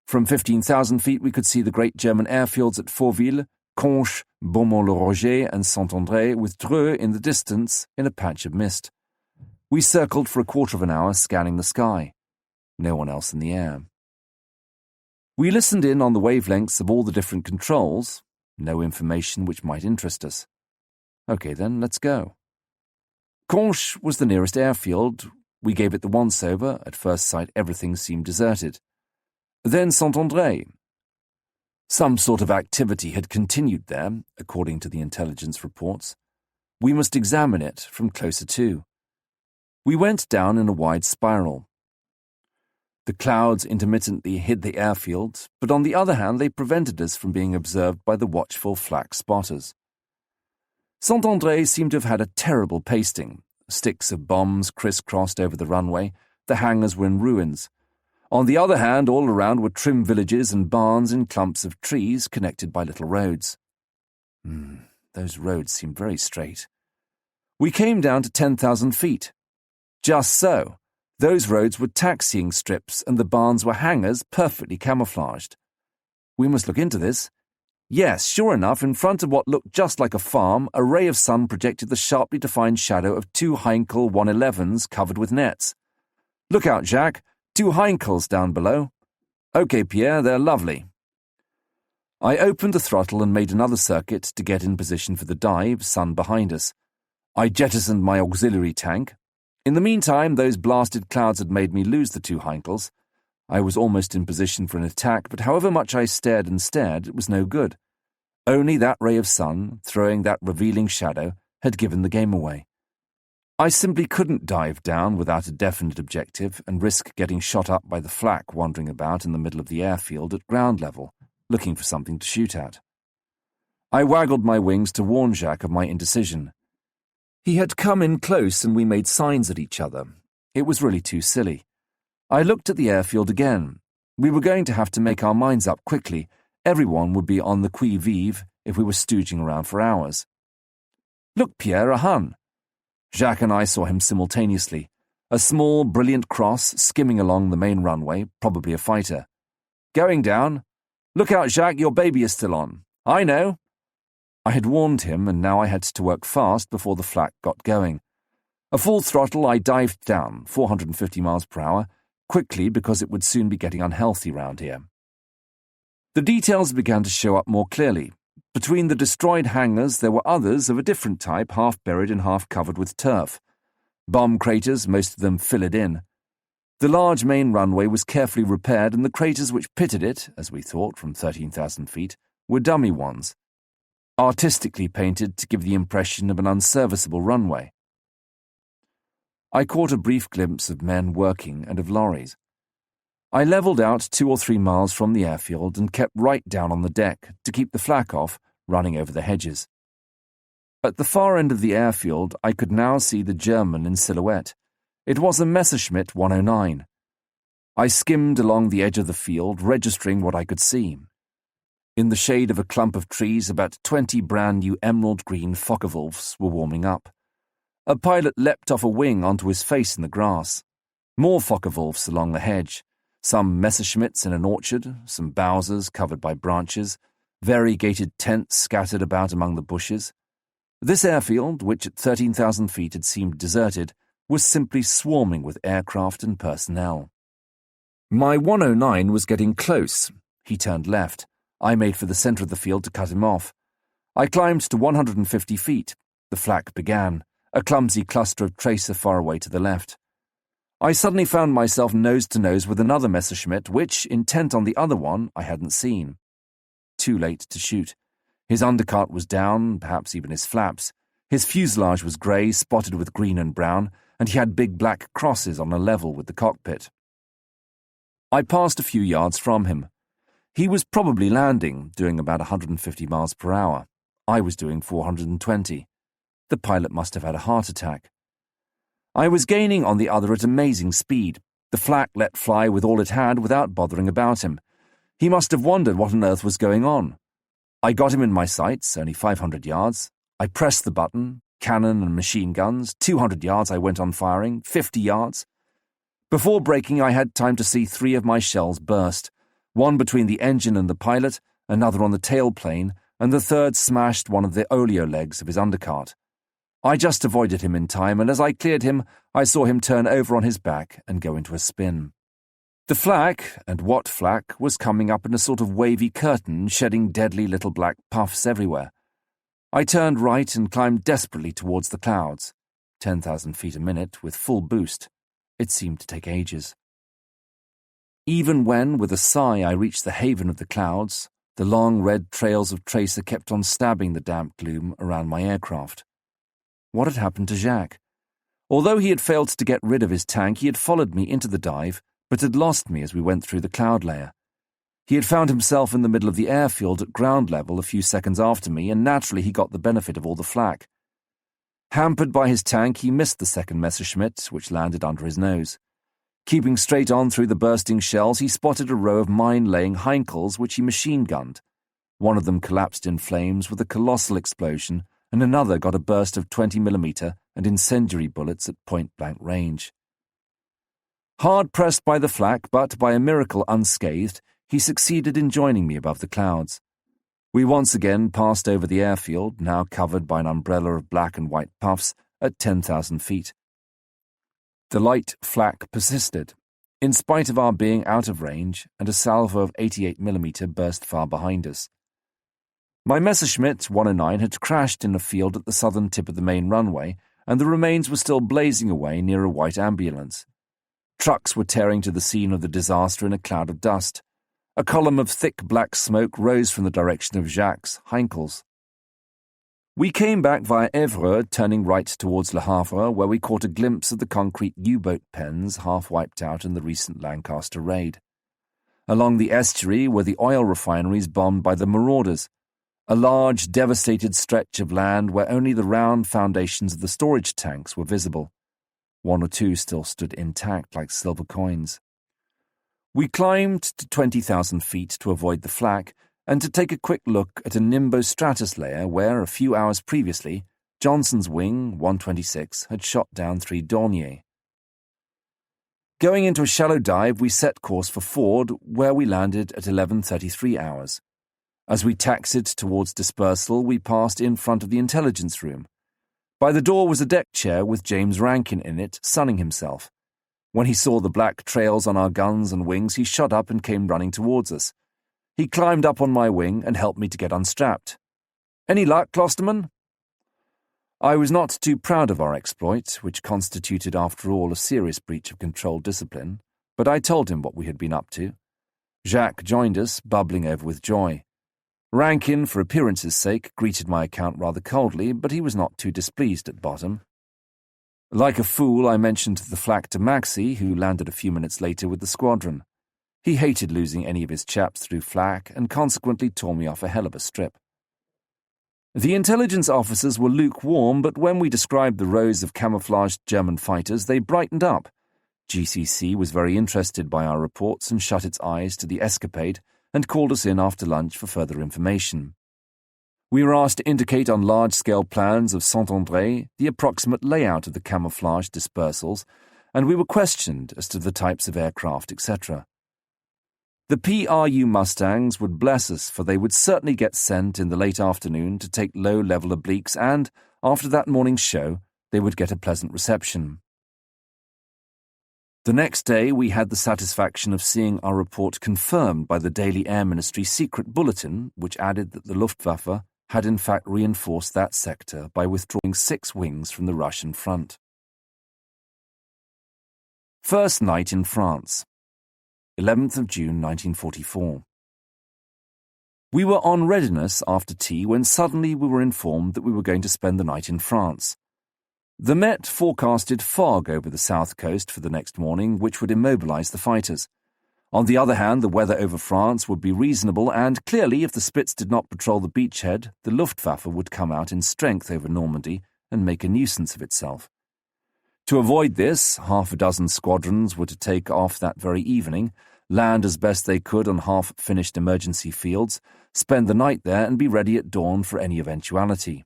From 15,000 feet, we could see the great German airfields at Fauville, Conches, Beaumont-le-Roger, and Saint-André, with Dreux in the distance in a patch of mist. We circled for a quarter of an hour, scanning the sky. No one else in the air. We listened in on the wavelengths of all the different controls. No information which might interest us. Okay then, let's go. Conches was the nearest airfield. We gave it the once-over. At first sight, everything seemed deserted. Then Saint-André. Some sort of activity had continued there, according to the intelligence reports. We must examine it from closer to. We went down in a wide spiral. The clouds intermittently hid the airfield, but on the other hand they prevented us from being observed by the watchful flak spotters. Saint-André seemed to have had a terrible pasting. Sticks of bombs crisscrossed over the runway. The hangars were in ruins. On the other hand, all around were trim villages and barns in clumps of trees connected by little roads. Those roads seemed very straight. We came down to 10,000 feet. Just so. Those roads were taxiing strips and the barns were hangars perfectly camouflaged. We must look into this. Yes, sure enough, in front of what looked just like a farm, a ray of sun projected the sharply defined shadow of two Heinkel 111s covered with nets. Look out, Jacques. 2 Heinkels down below. Okay, Pierre, they're lovely. I opened the throttle and made another circuit to get in position for the dive, sun behind us. I jettisoned my auxiliary tank. In the meantime, those blasted clouds had made me lose the 2 Heinkels. I was almost in position for an attack, but however much I stared and stared, it was no good. Only that ray of sun, throwing that revealing shadow, had given the game away. I simply couldn't dive down without a definite objective and risk getting shot up by the flak wandering about in the middle of the airfield at ground level, looking for something to shoot at. I waggled my wings to warn Jacques of my indecision. He had come in close and we made signs at each other. It was really too silly. I looked at the airfield again. We were going to have to make our minds up quickly. Everyone would be on the qui vive if we were stooging around for hours. Look, Pierre, a Hun. Jacques and I saw him simultaneously. A small, brilliant cross skimming along the main runway, probably a fighter. Going down. Look out, Jacques, your baby is still on. I know. I had warned him, and now I had to work fast before the flak got going. A full throttle, I dived down, 450 miles per hour, quickly because it would soon be getting unhealthy round here. The details began to show up more clearly. Between the destroyed hangars there were others of a different type, half buried and half covered with turf. Bomb craters, most of them filled in. The large main runway was carefully repaired, and the craters which pitted it, as we thought from 13,000 feet, were dummy ones, artistically painted to give the impression of an unserviceable runway. I caught a brief glimpse of men working and of lorries. I levelled out 2 or 3 miles from the airfield and kept right down on the deck to keep the flak off, running over the hedges. At the far end of the airfield, I could now see the German in silhouette. It was a Messerschmitt 109. I skimmed along the edge of the field, registering what I could see. In the shade of a clump of trees, about 20 brand-new emerald-green Focke-Wulfs were warming up. A pilot leapt off a wing onto his face in the grass. More Focke-Wulfs along the hedge, some Messerschmitts in an orchard, some Bowsers covered by branches, variegated tents scattered about among the bushes. This airfield, which at 13,000 feet had seemed deserted, was simply swarming with aircraft and personnel. My 109 was getting close. He turned left. I made for the centre of the field to cut him off. I climbed to 150 feet. The flak began, a clumsy cluster of tracer far away to the left. I suddenly found myself nose to nose with another Messerschmitt, which, intent on the other one, I hadn't seen. Too late to shoot. His undercart was down, perhaps even his flaps. His fuselage was grey, spotted with green and brown, and he had big black crosses on a level with the cockpit. I passed a few yards from him. He was probably landing, doing about 150 miles per hour. I was doing 420. The pilot must have had a heart attack. I was gaining on the other at amazing speed. The flak let fly with all it had without bothering about him. He must have wondered what on earth was going on. I got him in my sights, only 500 yards. I pressed the button, cannon and machine guns. 200 yards I went on firing, 50 yards. Before braking, I had time to see 3 of my shells burst, one between the engine and the pilot, another on the tailplane, and the third smashed one of the oleo legs of his undercart. I just avoided him in time, and as I cleared him, I saw him turn over on his back and go into a spin. The flak, and what flak, was coming up in a sort of wavy curtain, shedding deadly little black puffs everywhere. I turned right and climbed desperately towards the clouds, 10,000 feet a minute, with full boost. It seemed to take ages. Even when, with a sigh, I reached the haven of the clouds, the long red trails of tracer kept on stabbing the damp gloom around my aircraft. What had happened to Jacques? Although he had failed to get rid of his tank, he had followed me into the dive, but had lost me as we went through the cloud layer. He had found himself in the middle of the airfield at ground level a few seconds after me, and naturally he got the benefit of all the flak. Hampered by his tank, he missed the second Messerschmitt, which landed under his nose. Keeping straight on through the bursting shells, he spotted a row of mine-laying Heinkels, which he machine-gunned. One of them collapsed in flames with a colossal explosion, and another got a burst of 20mm and incendiary bullets at point-blank range. Hard-pressed by the flak, but by a miracle unscathed, he succeeded in joining me above the clouds. We once again passed over the airfield, now covered by an umbrella of black and white puffs, at 10,000 feet. The light flak persisted, in spite of our being out of range, and a salvo of 88mm burst far behind us. My Messerschmitt 109 had crashed in a field at the southern tip of the main runway, and the remains were still blazing away near a white ambulance. Trucks were tearing to the scene of the disaster in a cloud of dust. A column of thick black smoke rose from the direction of Jacques' Heinkels. We came back via Évreux, turning right towards Le Havre, where we caught a glimpse of the concrete U-boat pens half wiped out in the recent Lancaster raid. Along the estuary were the oil refineries bombed by the marauders, a large, devastated stretch of land where only the round foundations of the storage tanks were visible. 1 or 2 still stood intact like silver coins. We climbed to 20,000 feet to avoid the flak and to take a quick look at a nimbostratus layer where, a few hours previously, Johnson's wing, 126, had shot down 3 Dorniers. Going into a shallow dive, we set course for Ford, where we landed at 11:33 hours. As we taxied towards dispersal, we passed in front of the intelligence room. By the door was a deck chair with James Rankin in it, sunning himself. When he saw the black trails on our guns and wings, he shot up and came running towards us. He climbed up on my wing and helped me to get unstrapped. "Any luck, Clostermann?" I was not too proud of our exploit, which constituted, after all, a serious breach of controlled discipline, but I told him what we had been up to. Jacques joined us, bubbling over with joy. Rankin, for appearance's sake, greeted my account rather coldly, but he was not too displeased at bottom. Like a fool, I mentioned the flak to Maxey, who landed a few minutes later with the squadron. He hated losing any of his chaps through flak and consequently tore me off a hell of a strip. The intelligence officers were lukewarm, but when we described the rows of camouflaged German fighters, they brightened up. GCC was very interested by our reports and shut its eyes to the escapade and called us in after lunch for further information. We were asked to indicate on large-scale plans of Saint-André the approximate layout of the camouflage dispersals, and we were questioned as to the types of aircraft, etc. The PRU Mustangs would bless us, for they would certainly get sent in the late afternoon to take low-level obliques, and, after that morning's show, they would get a pleasant reception. The next day we had the satisfaction of seeing our report confirmed by the Daily Air Ministry secret bulletin, which added that the Luftwaffe had in fact reinforced that sector by withdrawing 6 wings from the Russian front. First night in France, 11th of June 1944. We were on readiness after tea when suddenly we were informed that we were going to spend the night in France. The Met forecasted fog over the south coast for the next morning, which would immobilize the fighters. On the other hand, the weather over France would be reasonable, and clearly, if the Spitz did not patrol the beachhead, the Luftwaffe would come out in strength over Normandy and make a nuisance of itself. To avoid this, 6 squadrons were to take off that very evening, land as best they could on half-finished emergency fields, spend the night there and be ready at dawn for any eventuality.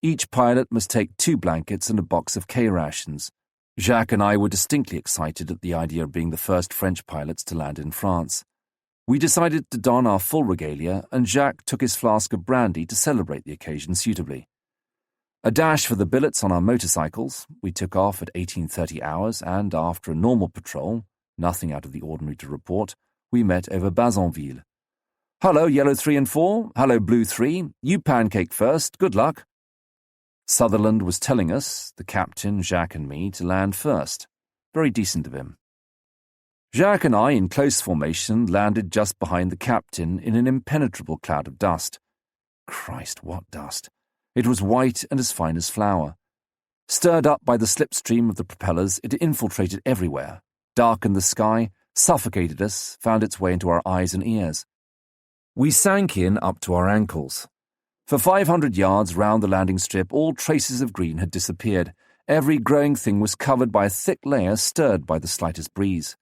Each pilot must take 2 blankets and a box of K-rations. Jacques and I were distinctly excited at the idea of being the first French pilots to land in France. We decided to don our full regalia, and Jacques took his flask of brandy to celebrate the occasion suitably. A dash for the billets on our motorcycles, we took off at 18:30 hours, and after a normal patrol, nothing out of the ordinary to report, we met over Bazonville. "Hello, Yellow 3 and 4. Hello, Blue 3. You pancake first. Good luck." Sutherland was telling us, the captain, Jacques and me, to land first. Very decent of him. Jacques and I, in close formation, landed just behind the captain in an impenetrable cloud of dust. Christ, what dust! It was white and as fine as flour. Stirred up by the slipstream of the propellers, it infiltrated everywhere, darkened the sky, suffocated us, found its way into our eyes and ears. We sank in up to our ankles. For 500 yards round the landing strip, all traces of green had disappeared. Every growing thing was covered by a thick layer stirred by the slightest breeze.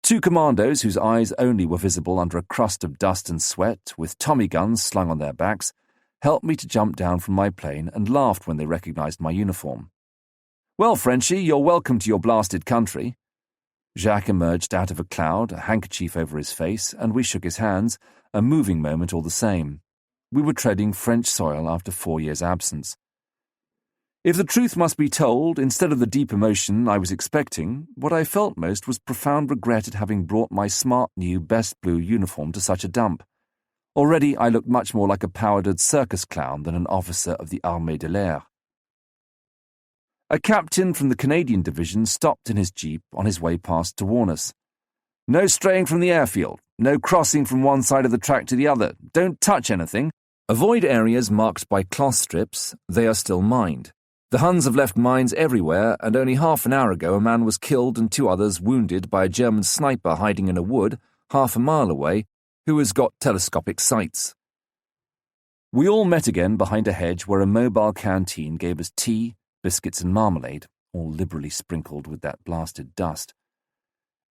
2 commandos, whose eyes only were visible under a crust of dust and sweat, with Tommy guns slung on their backs, helped me to jump down from my plane and laughed when they recognized my uniform. "Well, Frenchie, you're welcome to your blasted country." Jacques emerged out of a cloud, a handkerchief over his face, and we shook his hands, a moving moment all the same. We were treading French soil after 4 years' absence. If the truth must be told, instead of the deep emotion I was expecting, what I felt most was profound regret at having brought my smart new best blue uniform to such a dump. Already I looked much more like a powdered circus clown than an officer of the Armée de l'Air. A captain from the Canadian division stopped in his jeep on his way past to warn us. "No straying from the airfield. No crossing from one side of the track to the other. Don't touch anything. Avoid areas marked by cloth strips. They are still mined. The Huns have left mines everywhere, and only half an hour ago a man was killed and 2 others wounded by a German sniper hiding in a wood half a mile away, who has got telescopic sights." We all met again behind a hedge where a mobile canteen gave us tea, biscuits and marmalade, all liberally sprinkled with that blasted dust.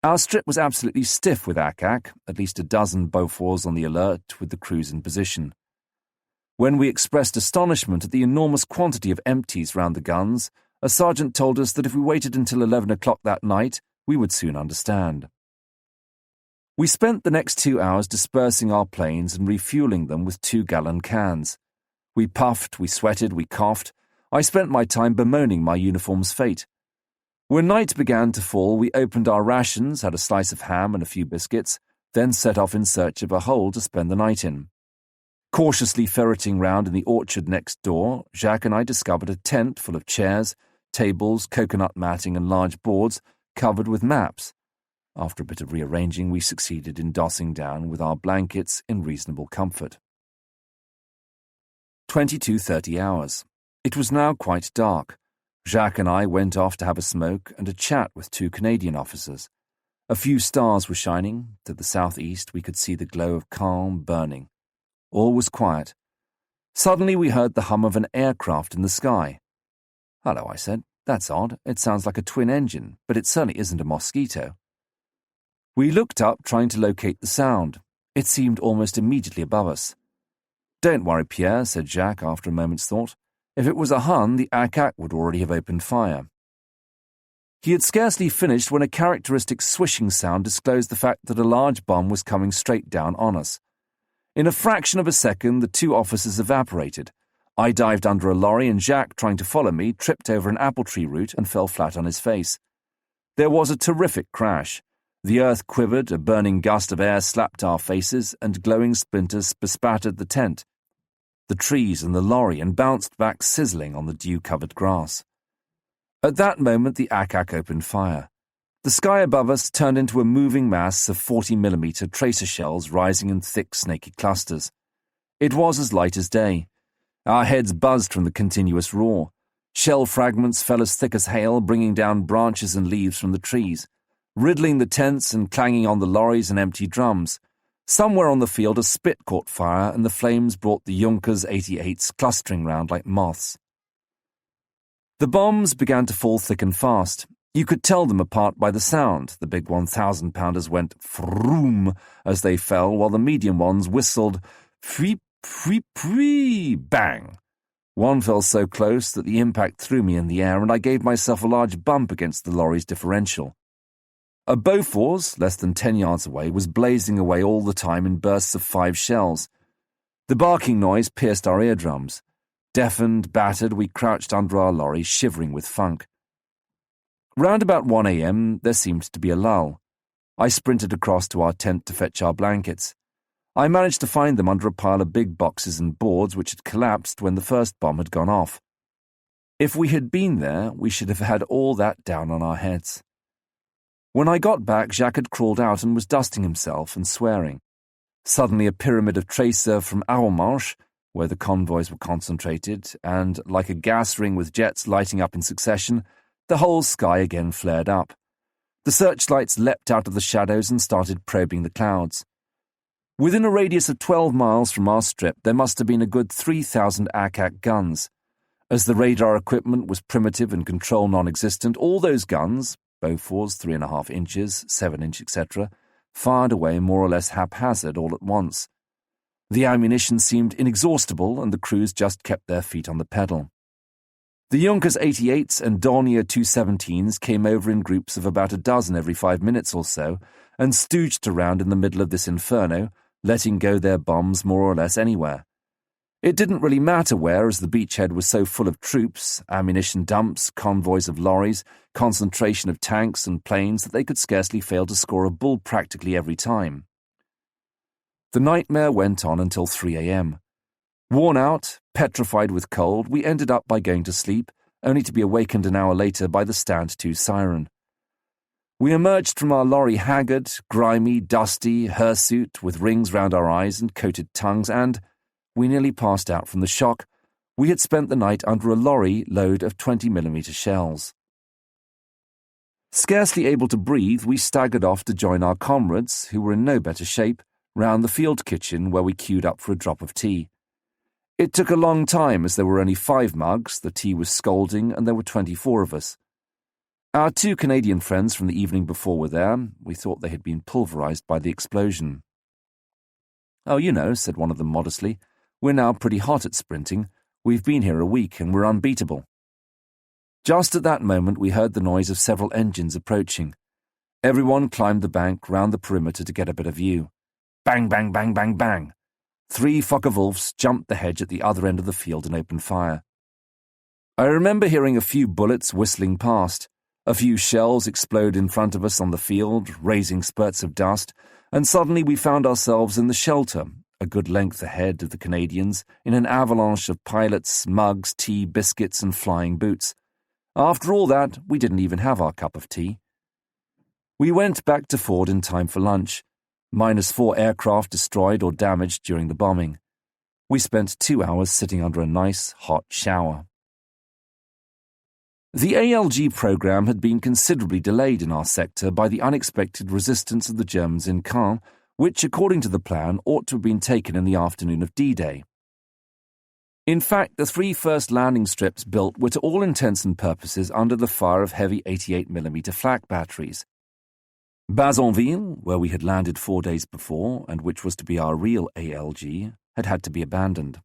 Our strip was absolutely stiff with ack-ack, at least a dozen Beauforts on the alert with the crews in position. When we expressed astonishment at the enormous quantity of empties round the guns, a sergeant told us that if we waited until 11 o'clock that night, we would soon understand. We spent the next 2 hours dispersing our planes and refueling them with 2-gallon cans. We puffed, we sweated, we coughed. I spent my time bemoaning my uniform's fate. When night began to fall, we opened our rations, had a slice of ham and a few biscuits, then set off in search of a hole to spend the night in. Cautiously ferreting round in the orchard next door, Jacques and I discovered a tent full of chairs, tables, coconut matting and large boards covered with maps. After a bit of rearranging, we succeeded in dossing down with our blankets in reasonable comfort. 22:30 hours. It was now quite dark. Jacques and I went off to have a smoke and a chat with 2 Canadian officers. A few stars were shining. To the southeast, we could see the glow of calm burning. All was quiet. Suddenly we heard the hum of an aircraft in the sky. "Hello," I said. "That's odd. It sounds like a twin engine, but it certainly isn't a mosquito." We looked up, trying to locate the sound. It seemed almost immediately above us. "Don't worry, Pierre," said Jacques after a moment's thought. "If it was a Hun, the ACAC would already have opened fire." He had scarcely finished when a characteristic swishing sound disclosed the fact that a large bomb was coming straight down on us. In a fraction of a second, the two officers evaporated. I dived under a lorry, and Jacques, trying to follow me, tripped over an apple tree root and fell flat on his face. There was a terrific crash. The earth quivered, a burning gust of air slapped our faces, and glowing splinters bespattered the tent, the trees and the lorry, and bounced back sizzling on the dew-covered grass. At that moment, the ACAC opened fire. The sky above us turned into a moving mass of 40mm tracer shells rising in thick, snaky clusters. It was as light as day. Our heads buzzed from the continuous roar. Shell fragments fell as thick as hail, bringing down branches and leaves from the trees, riddling the tents and clanging on the lorries and empty drums. Somewhere on the field a spit caught fire, and the flames brought the Junkers 88s clustering round like moths. The bombs began to fall thick and fast. You could tell them apart by the sound. The big 1,000-pounders went vroom as they fell, while the medium ones whistled pheep, pheep, pheep, bang. One fell so close that the impact threw me in the air, and I gave myself a large bump against the lorry's differential. A Bofors, less than 10 yards away, was blazing away all the time in bursts of 5 shells. The barking noise pierced our eardrums. Deafened, battered, we crouched under our lorry, shivering with funk. Round about 1 a.m., there seemed to be a lull. I sprinted across to our tent to fetch our blankets. I managed to find them under a pile of big boxes and boards which had collapsed when the first bomb had gone off. If we had been there, we should have had all that down on our heads. When I got back, Jacques had crawled out and was dusting himself and swearing. Suddenly a pyramid of tracer from Auermarsch, where the convoys were concentrated, and, like a gas ring with jets lighting up in succession, the whole sky again flared up. The searchlights leapt out of the shadows and started probing the clouds. Within a radius of 12 miles from our strip, there must have been a good 3,000 ACAC guns. As the radar equipment was primitive and control non-existent, all those guns, Bofors 3.5 inches, 7-inch, etc., fired away more or less haphazard all at once. The ammunition seemed inexhaustible, and the crews just kept their feet on the pedal. The Junkers 88s and Dornier 217s came over in groups of about a dozen every 5 minutes or so, and stooged around in the middle of this inferno, letting go their bombs more or less anywhere. It didn't really matter where, as the beachhead was so full of troops, ammunition dumps, convoys of lorries, concentration of tanks and planes that they could scarcely fail to score a bull practically every time. The nightmare went on until 3 a.m. Worn out, petrified with cold, we ended up by going to sleep, only to be awakened an hour later by the Stand 2 siren. We emerged from our lorry haggard, grimy, dusty, hirsute, with rings round our eyes and coated tongues, and we nearly passed out from the shock. We had spent the night under a lorry load of 20mm shells. Scarcely able to breathe, we staggered off to join our comrades, who were in no better shape, round the field kitchen where we queued up for a drop of tea. It took a long time, as there were only 5 mugs, the tea was scalding, and there were 24 of us. Our 2 Canadian friends from the evening before were there. We thought they had been pulverized by the explosion. "Oh, you know," said one of them modestly, "we're now pretty hot at sprinting. We've been here a week, and we're unbeatable." Just at that moment we heard the noise of several engines approaching. Everyone climbed the bank round the perimeter to get a better view. Bang, bang, bang, bang, bang. 3 Focke-Wulfs jumped the hedge at the other end of the field and opened fire. I remember hearing a few bullets whistling past. A few shells explode in front of us on the field, raising spurts of dust, and suddenly we found ourselves in the shelter, a good length ahead of the Canadians, in an avalanche of pilots, mugs, tea, biscuits, and flying boots. After all that, we didn't even have our cup of tea. We went back to Ford in time for lunch. -4 aircraft destroyed or damaged during the bombing. We spent 2 hours sitting under a nice, hot shower. The ALG program had been considerably delayed in our sector by the unexpected resistance of the Germans in Caen, which, according to the plan, ought to have been taken in the afternoon of D-Day. In fact, the 3 first landing strips built were to all intents and purposes under the fire of heavy 88mm flak batteries. Bazonville, where we had landed 4 days before, and which was to be our real ALG, had to be abandoned.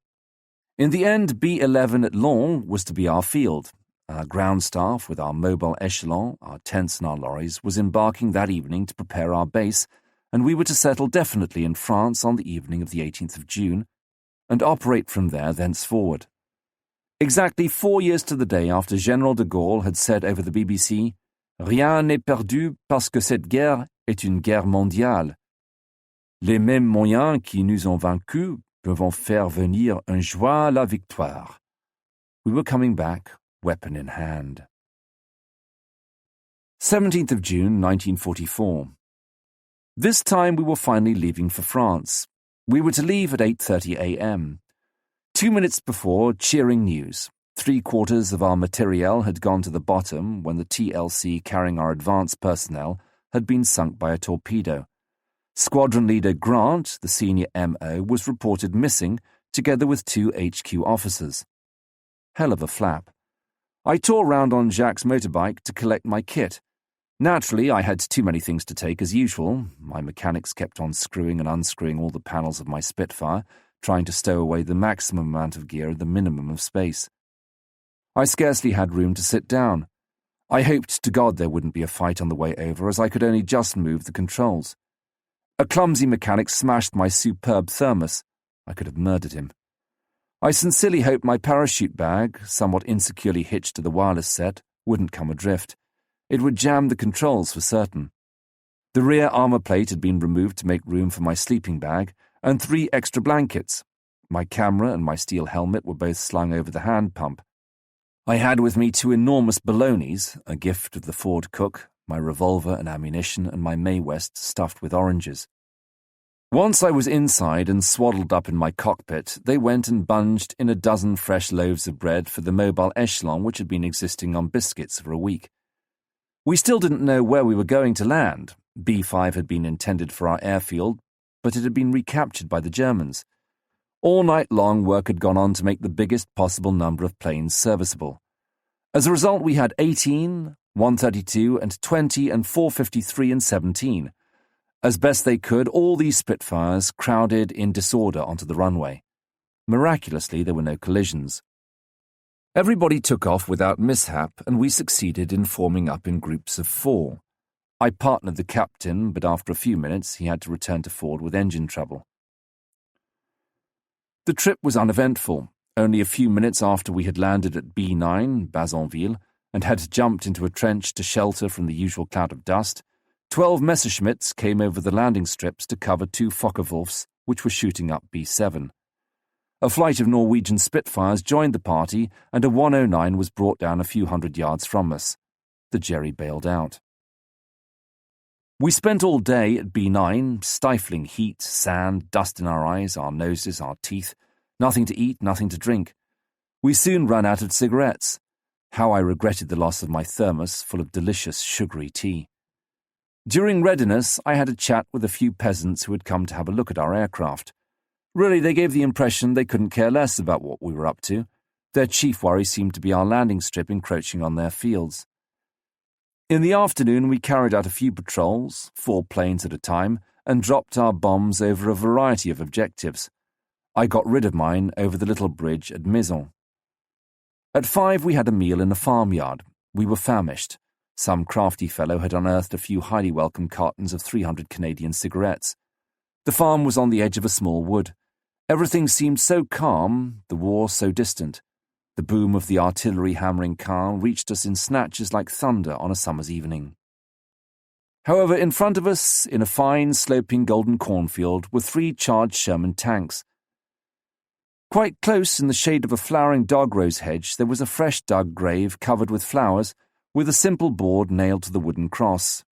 In the end, B-11 at Laon was to be our field. Our ground staff, with our mobile echelon, our tents and our lorries, was embarking that evening to prepare our base, and we were to settle definitely in France on the evening of the 18th of June, and operate from there thenceforward. Exactly 4 years to the day after General de Gaulle had said over the BBC, "Rien n'est perdu parce que cette guerre est une guerre mondiale. Les mêmes moyens qui nous ont vaincus peuvent faire venir un jour la victoire." We were coming back, weapon in hand. 17th of June, 1944. This time we were finally leaving for France. We were to leave at 8:30 a.m. 2 minutes before, cheering news. 3/4 of our materiel had gone to the bottom when the TLC carrying our advance personnel had been sunk by a torpedo. Squadron leader Grant, the senior MO, was reported missing, together with 2 HQ officers. Hell of a flap. I tore round on Jacques' motorbike to collect my kit. Naturally, I had too many things to take as usual. My mechanics kept on screwing and unscrewing all the panels of my Spitfire, trying to stow away the maximum amount of gear in the minimum of space. I scarcely had room to sit down. I hoped to God there wouldn't be a fight on the way over, as I could only just move the controls. A clumsy mechanic smashed my superb thermos. I could have murdered him. I sincerely hoped my parachute bag, somewhat insecurely hitched to the wireless set, wouldn't come adrift. It would jam the controls for certain. The rear armor plate had been removed to make room for my sleeping bag, and 3 extra blankets. My camera and my steel helmet were both slung over the hand pump. I had with me 2 enormous bolognas, a gift of the Ford cook, my revolver and ammunition, and my Mae West stuffed with oranges. Once I was inside and swaddled up in my cockpit, they went and bunged in a dozen fresh loaves of bread for the mobile echelon which had been existing on biscuits for a week. We still didn't know where we were going to land. B5 had been intended for our airfield, but it had been recaptured by the Germans. All night long work had gone on to make the biggest possible number of planes serviceable. As a result, we had 18, 132 and 20 and 453 and 17. As best they could, all these Spitfires crowded in disorder onto the runway. Miraculously, there were no collisions. Everybody took off without mishap, and we succeeded in forming up in groups of 4. I partnered the captain, but after a few minutes he had to return to Ford with engine trouble. The trip was uneventful. Only a few minutes after we had landed at B9, Bazonville, and had jumped into a trench to shelter from the usual cloud of dust, 12 Messerschmitts came over the landing strips to cover 2 Focke-Wulfs, which were shooting up B7. A flight of Norwegian Spitfires joined the party, and a 109 was brought down a few hundred yards from us. The Jerry bailed out. We spent all day at B9, stifling heat, sand, dust in our eyes, our noses, our teeth, nothing to eat, nothing to drink. We soon ran out of cigarettes. How I regretted the loss of my thermos full of delicious sugary tea. During readiness, I had a chat with a few peasants who had come to have a look at our aircraft. Really, they gave the impression they couldn't care less about what we were up to. Their chief worry seemed to be our landing strip encroaching on their fields. In the afternoon, we carried out a few patrols, 4 planes at a time, and dropped our bombs over a variety of objectives. I got rid of mine over the little bridge at Maison. At 5, we had a meal in a farmyard. We were famished. Some crafty fellow had unearthed a few highly welcome cartons of 300 Canadian cigarettes. The farm was on the edge of a small wood. Everything seemed so calm, the war so distant. The boom of the artillery hammering Caen reached us in snatches like thunder on a summer's evening. However, in front of us, in a fine, sloping golden cornfield, were 3 charged Sherman tanks. Quite close, in the shade of a flowering dog-rose hedge, there was a fresh-dug grave covered with flowers, with a simple board nailed to the wooden cross.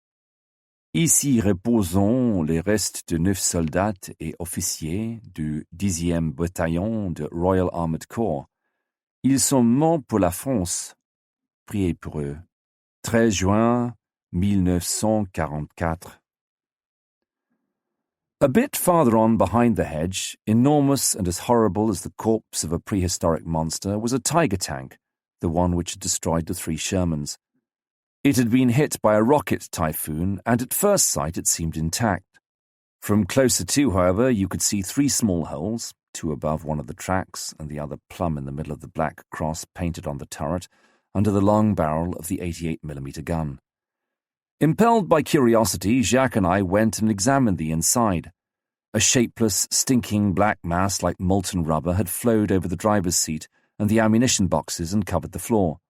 Ici reposent les restes de 9 soldats et officiers du 10e bataillon de Royal Armored Corps. Ils sont morts pour la France. priez pour eux. 13 juin 1944. A bit farther on behind the hedge, enormous and as horrible as the corpse of a prehistoric monster, was a tiger tank, the one which had destroyed the 3 Shermans. It had been hit by a rocket typhoon, and at first sight it seemed intact. From closer to, however, you could see 3 small holes, 2 above one of the tracks and the other plumb in the middle of the black cross painted on the turret, under the long barrel of the 88mm gun. Impelled by curiosity, Jacques and I went and examined the inside. A shapeless, stinking black mass like molten rubber had flowed over the driver's seat and the ammunition boxes and covered the floor.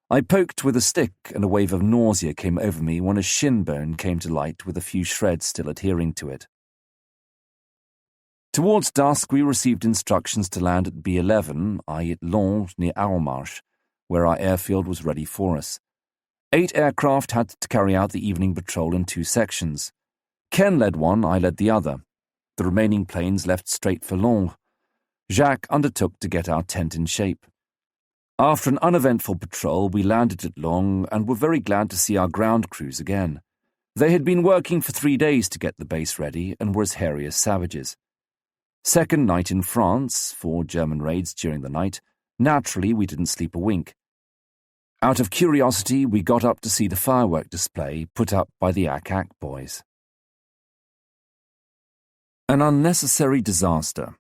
I poked with a stick and a wave of nausea came over me when a shin bone came to light with a few shreds still adhering to it. Towards dusk we received instructions to land at B11, i.e. at Lons near Arromarche, where our airfield was ready for us. 8 aircraft had to carry out the evening patrol in 2 sections. Ken led one, I led the other. The remaining planes left straight for Lons. Jacques undertook to get our tent in shape. After an uneventful patrol, we landed at Lons and were very glad to see our ground crews again. They had been working for 3 days to get the base ready and were as hairy as savages. Second night in France, 4 German raids during the night. Naturally, we didn't sleep a wink. Out of curiosity, we got up to see the firework display put up by the ACAC boys. An unnecessary disaster.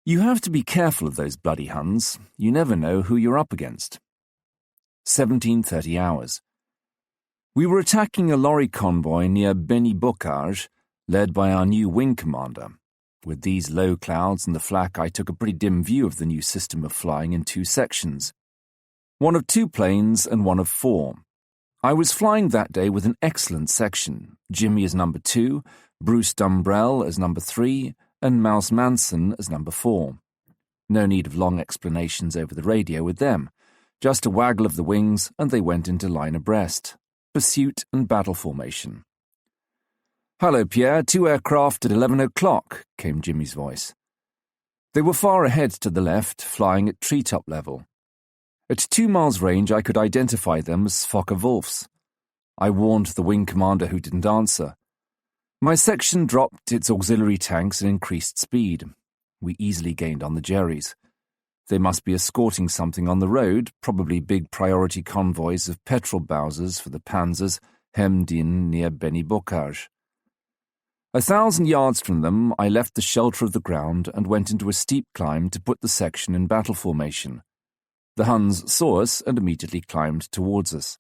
You have to be careful of those bloody Huns. You never know who you're up against. 17:30 hours. We were attacking a lorry convoy near Beni-Bocage, led by our new wing commander. With these low clouds and the flak, I took a pretty dim view of the new system of flying in 2 sections. One of 2 planes and one of 4. I was flying that day with an excellent section, Jimmy as number 2, Bruce Dumbrell as number 3, and Mouse Manson as number 4. No need of long explanations over the radio with them. Just a waggle of the wings, and they went into line abreast. Pursuit and battle formation. "Hello, Pierre, 2 aircraft at 11 o'clock, came Jimmy's voice. They were far ahead to the left, flying at treetop level. At 2 miles range, I could identify them as Focke-Wulfs. I warned the wing commander who didn't answer. My section dropped its auxiliary tanks and increased speed. We easily gained on the Jerrys. They must be escorting something on the road, probably big priority convoys of petrol Bowsers for the Panzers hemmed in near Beni-Bocage. 1,000 yards from them, I left the shelter of the ground and went into a steep climb to put the section in battle formation. The Huns saw us and immediately climbed towards us.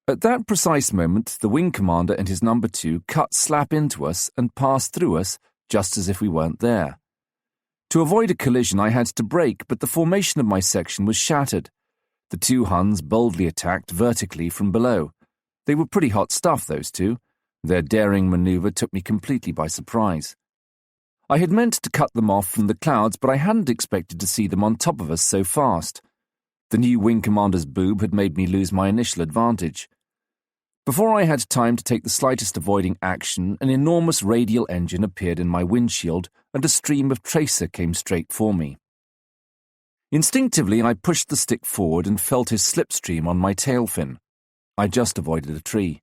At that precise moment, the wing commander and his number 2 cut slap into us and passed through us, just as if we weren't there. To avoid a collision, I had to brake, but the formation of my section was shattered. The 2 Huns boldly attacked vertically from below. They were pretty hot stuff, those 2. Their daring maneuver took me completely by surprise. I had meant to cut them off from the clouds, but I hadn't expected to see them on top of us so fast. The new wing commander's boob had made me lose my initial advantage. Before I had time to take the slightest avoiding action, an enormous radial engine appeared in my windshield, and a stream of tracer came straight for me. Instinctively, I pushed the stick forward and felt his slipstream on my tail fin. I just avoided a tree.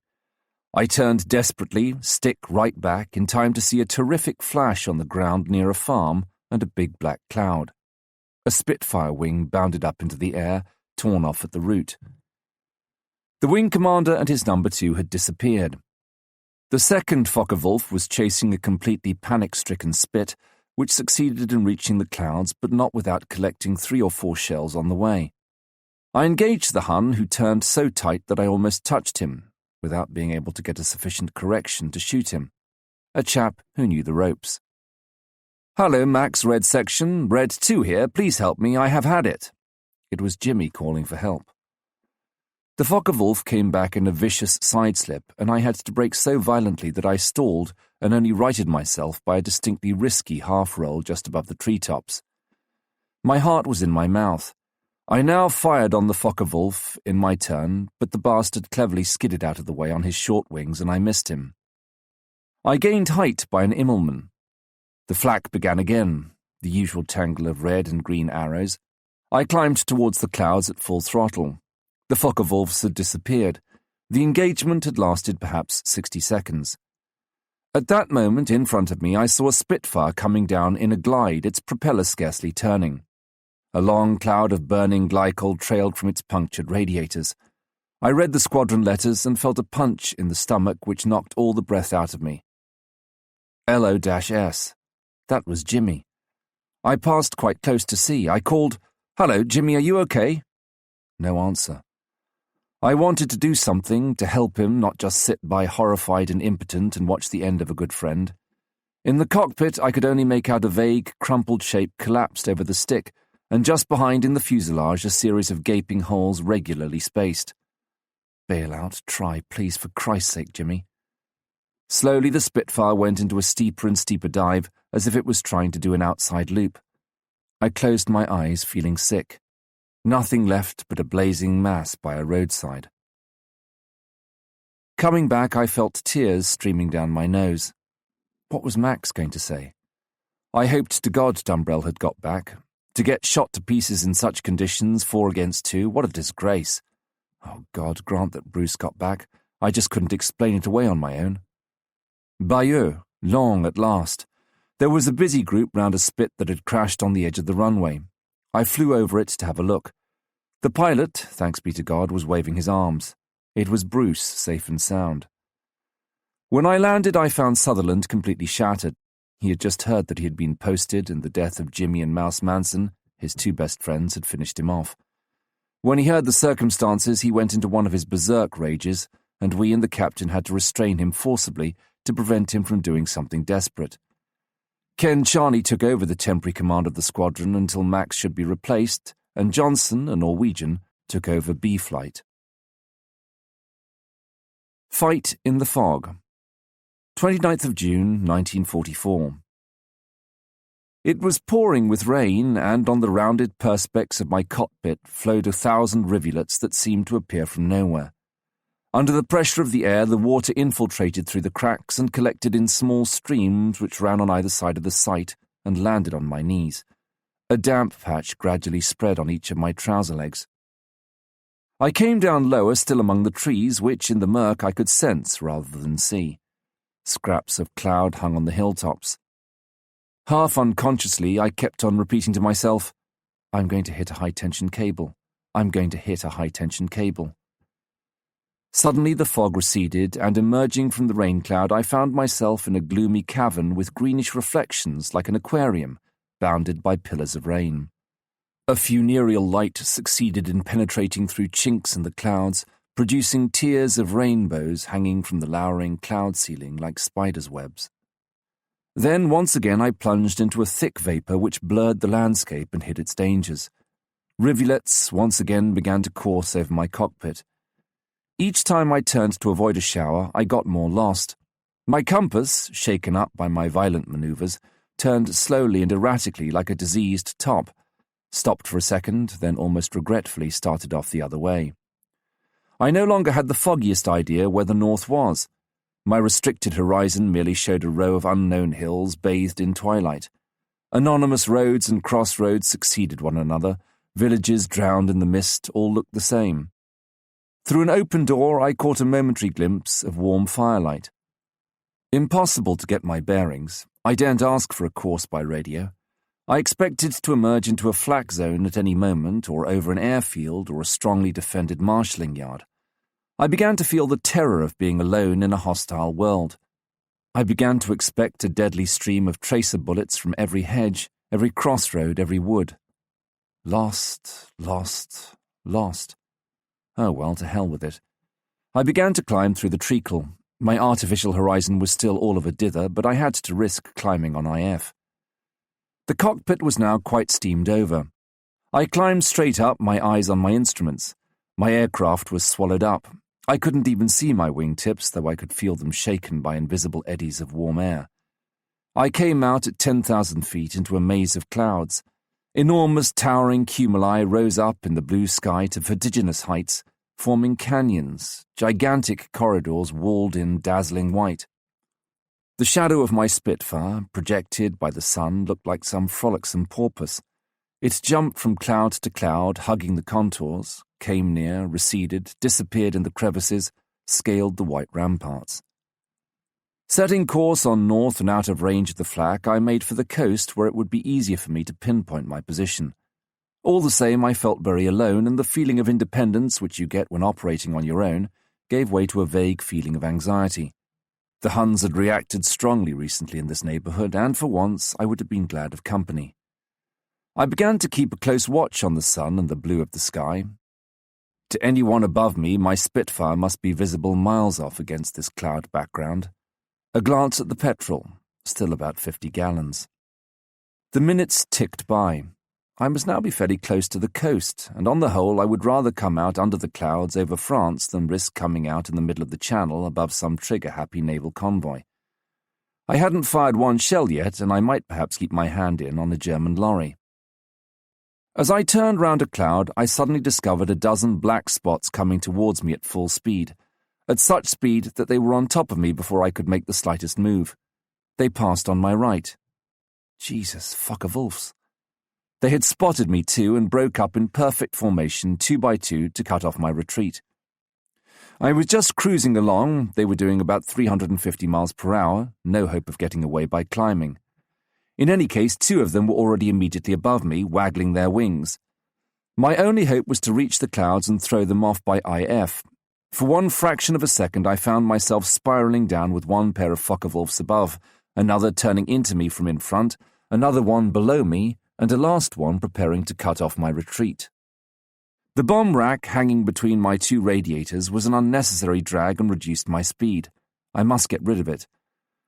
I turned desperately, stick right back, in time to see a terrific flash on the ground near a farm and a big black cloud. A Spitfire wing bounded up into the air, torn off at the root. The wing commander and his number 2 had disappeared. The second Focke-Wulf was chasing a completely panic-stricken Spit, which succeeded in reaching the clouds, but not without collecting 3 or 4 shells on the way. I engaged the Hun, who turned so tight that I almost touched him, without being able to get a sufficient correction to shoot him. A chap who knew the ropes. "Hello, Max, Red Section. Red 2 here. Please help me. I have had it." It was Jimmy calling for help. The Focke-Wulf came back in a vicious side-slip, and I had to brake so violently that I stalled and only righted myself by a distinctly risky half-roll just above the treetops. My heart was in my mouth. I now fired on the Focke-Wulf in my turn, but the bastard cleverly skidded out of the way on his short wings and I missed him. I gained height by an Immelmann. The flak began again, the usual tangle of red and green arrows. I climbed towards the clouds at full throttle. The Focke-Wulfs had disappeared. The engagement had lasted perhaps 60 seconds. At that moment, in front of me, I saw a Spitfire coming down in a glide, its propeller scarcely turning. A long cloud of burning glycol trailed from its punctured radiators. I read the squadron letters and felt a punch in the stomach which knocked all the breath out of me. LO-S. That was Jimmy. I passed quite close to see. I called, "Hello, Jimmy, are you okay?" No answer. I wanted to do something to help him, not just sit by horrified and impotent and watch the end of a good friend. In the cockpit, I could only make out a vague, crumpled shape collapsed over the stick, and just behind in the fuselage a series of gaping holes regularly spaced. Bail out, try, please, for Christ's sake, Jimmy. Slowly the Spitfire went into a steeper and steeper dive, as if it was trying to do an outside loop. I closed my eyes, feeling sick. Nothing left but a blazing mass by a roadside. Coming back, I felt tears streaming down my nose. What was Max going to say? I hoped to God Dumbrell had got back. To get shot to pieces in such conditions, 4 against 2, what a disgrace. Oh, God, grant that Bruce got back. I just couldn't explain it away on my own. Bayeux, long at last. There was a busy group round a spit that had crashed on the edge of the runway. I flew over it to have a look. The pilot, thanks be to God, was waving his arms. It was Bruce, safe and sound. When I landed, I found Sutherland completely shattered. He had just heard that he had been posted, and the death of Jimmy and Mouse Manson, his 2 best friends, had finished him off. When he heard the circumstances, he went into one of his berserk rages, and we and the captain had to restrain him forcibly to prevent him from doing something desperate. Ken Charney took over the temporary command of the squadron until Max should be replaced, and Johnson, a Norwegian, took over B Flight. Fight in the Fog. 29th of June, 1944. It was pouring with rain, and on the rounded perspex of my cockpit flowed 1,000 rivulets that seemed to appear from nowhere. Under the pressure of the air, the water infiltrated through the cracks and collected in small streams which ran on either side of the sight and landed on my knees. A damp patch gradually spread on each of my trouser legs. I came down lower, still among the trees, which in the murk I could sense rather than see. Scraps of cloud hung on the hilltops. Half unconsciously, I kept on repeating to myself, "I'm going to hit a high-tension cable. I'm going to hit a high-tension cable." Suddenly the fog receded, and emerging from the rain cloud, I found myself in a gloomy cavern with greenish reflections like an aquarium, bounded by pillars of rain. A funereal light succeeded in penetrating through chinks in the clouds, producing tiers of rainbows hanging from the lowering cloud ceiling like spiders' webs. Then once again I plunged into a thick vapour which blurred the landscape and hid its dangers. Rivulets once again began to course over my cockpit. Each time I turned to avoid a shower, I got more lost. My compass, shaken up by my violent manoeuvres, turned slowly and erratically like a diseased top, stopped for a second, then almost regretfully started off the other way. I no longer had the foggiest idea where the north was. My restricted horizon merely showed a row of unknown hills bathed in twilight. Anonymous roads and crossroads succeeded one another, villages drowned in the mist all looked the same. Through an open door, I caught a momentary glimpse of warm firelight. Impossible to get my bearings. I daren't ask for a course by radio. I expected to emerge into a flak zone at any moment, or over an airfield or a strongly defended marshalling yard. I began to feel the terror of being alone in a hostile world. I began to expect a deadly stream of tracer bullets from every hedge, every crossroad, every wood. Lost, lost, lost. Oh well, to hell with it. I began to climb through the treacle. My artificial horizon was still all of a dither, but I had to risk climbing on IF. The cockpit was now quite steamed over. I climbed straight up, my eyes on my instruments. My aircraft was swallowed up. I couldn't even see my wingtips, though I could feel them shaken by invisible eddies of warm air. I came out at 10,000 feet into a maze of clouds. Enormous towering cumuli rose up in the blue sky to vertiginous heights, forming canyons, gigantic corridors walled in dazzling white. The shadow of my Spitfire, projected by the sun, looked like some frolicsome porpoise. It jumped from cloud to cloud, hugging the contours, came near, receded, disappeared in the crevices, scaled the white ramparts. Setting course on north and out of range of the flak, I made for the coast where it would be easier for me to pinpoint my position. All the same, I felt very alone, and the feeling of independence which you get when operating on your own gave way to a vague feeling of anxiety. The Huns had reacted strongly recently in this neighbourhood, and for once I would have been glad of company. I began to keep a close watch on the sun and the blue of the sky. To anyone above me, my Spitfire must be visible miles off against this cloud background. A glance at the petrol, still about 50 gallons. The minutes ticked by. I must now be fairly close to the coast, and on the whole I would rather come out under the clouds over France than risk coming out in the middle of the channel above some trigger-happy naval convoy. I hadn't fired one shell yet, and I might perhaps keep my hand in on a German lorry. As I turned round a cloud, I suddenly discovered a dozen black spots coming towards me at full speed, at such speed that they were on top of me before I could make the slightest move. They passed on my right. Jesus, Focke-Wulfs. They had spotted me too and broke up in perfect formation 2 by 2 to cut off my retreat. I was just cruising along. They were doing about 350 miles per hour, no hope of getting away by climbing. In any case, 2 of them were already immediately above me, waggling their wings. My only hope was to reach the clouds and throw them off by IF. For one fraction of a second I found myself spiralling down with one pair of Focke-Wulfs above, another turning into me from in front, another one below me, and a last one preparing to cut off my retreat. The bomb rack hanging between my 2 radiators was an unnecessary drag and reduced my speed. I must get rid of it.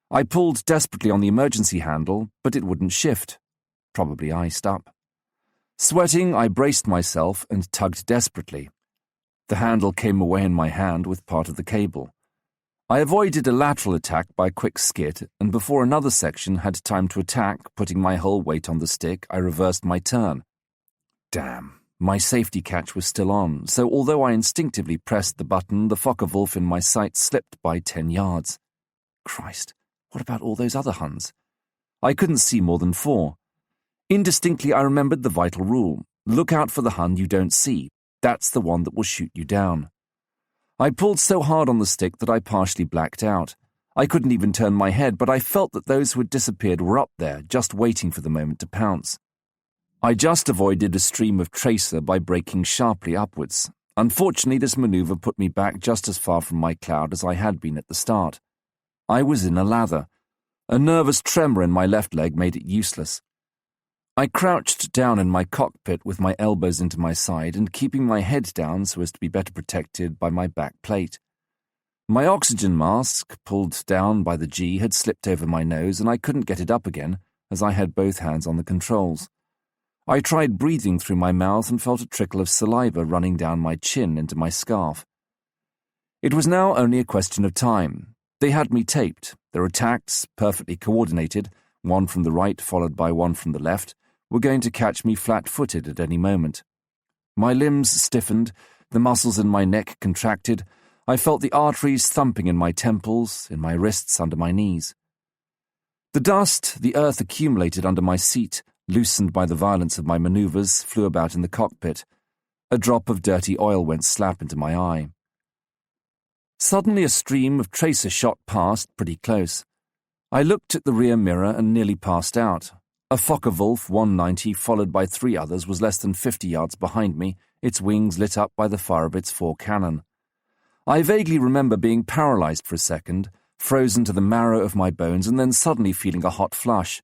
I pulled desperately on the emergency handle, but it wouldn't shift. Probably iced up. Sweating, I braced myself and tugged desperately. The handle came away in my hand with part of the cable. I avoided a lateral attack by a quick skid, and before another section had time to attack, putting my whole weight on the stick, I reversed my turn. Damn, my safety catch was still on, so although I instinctively pressed the button, the Focke-Wulf in my sight slipped by 10 yards. Christ, what about all those other Huns? I couldn't see more than 4. Indistinctly I remembered the vital rule. Look out for the Hun you don't see. That's the one that will shoot you down. I pulled so hard on the stick that I partially blacked out. I couldn't even turn my head, but I felt that those who had disappeared were up there, just waiting for the moment to pounce. I just avoided a stream of tracer by braking sharply upwards. Unfortunately, this maneuver put me back just as far from my cloud as I had been at the start. I was in a lather. A nervous tremor in my left leg made it useless. I crouched down in my cockpit with my elbows into my side and keeping my head down so as to be better protected by my back plate. My oxygen mask, pulled down by the G, had slipped over my nose and I couldn't get it up again as I had both hands on the controls. I tried breathing through my mouth and felt a trickle of saliva running down my chin into my scarf. It was now only a question of time. They had me taped, their attacks, perfectly coordinated, one from the right followed by one from the left, were going to catch me flat-footed at any moment. My limbs stiffened, the muscles in my neck contracted, I felt the arteries thumping in my temples, in my wrists, under my knees. The dust, the earth accumulated under my seat, loosened by the violence of my manoeuvres, flew about in the cockpit. A drop of dirty oil went slap into my eye. Suddenly a stream of tracer shot past, pretty close. I looked at the rear mirror and nearly passed out. A Focke-Wulf 190 followed by 3 others was less than 50 yards behind me, its wings lit up by the fire of its 4 cannon. I vaguely remember being paralyzed for a second, frozen to the marrow of my bones, and then suddenly feeling a hot flush.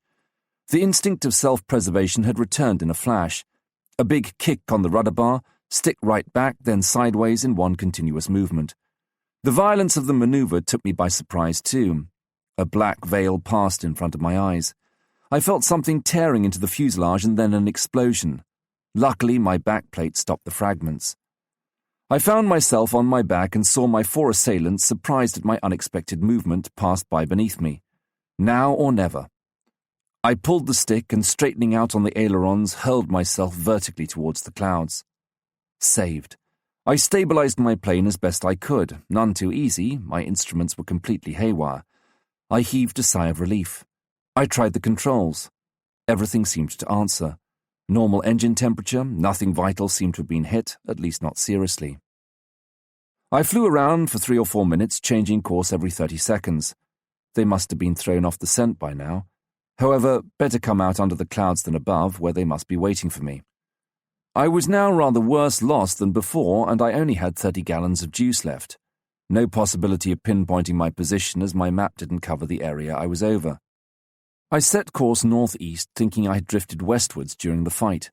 The instinct of self-preservation had returned in a flash. A big kick on the rudder bar, stick right back, then sideways in one continuous movement. The violence of the maneuver took me by surprise too. A black veil passed in front of my eyes. I felt something tearing into the fuselage and then an explosion. Luckily, my backplate stopped the fragments. I found myself on my back and saw my 4 assailants, surprised at my unexpected movement, pass by beneath me. Now or never. I pulled the stick and, straightening out on the ailerons, hurled myself vertically towards the clouds. Saved. I stabilized my plane as best I could, none too easy, my instruments were completely haywire. I heaved a sigh of relief. I tried the controls. Everything seemed to answer. Normal engine temperature, nothing vital seemed to have been hit, at least not seriously. I flew around for 3 or 4 minutes, changing course every 30 seconds. They must have been thrown off the scent by now. However, better come out under the clouds than above, where they must be waiting for me. I was now rather worse lost than before, and I only had 30 gallons of juice left. No possibility of pinpointing my position as my map didn't cover the area I was over. I set course northeast, thinking I had drifted westwards during the fight.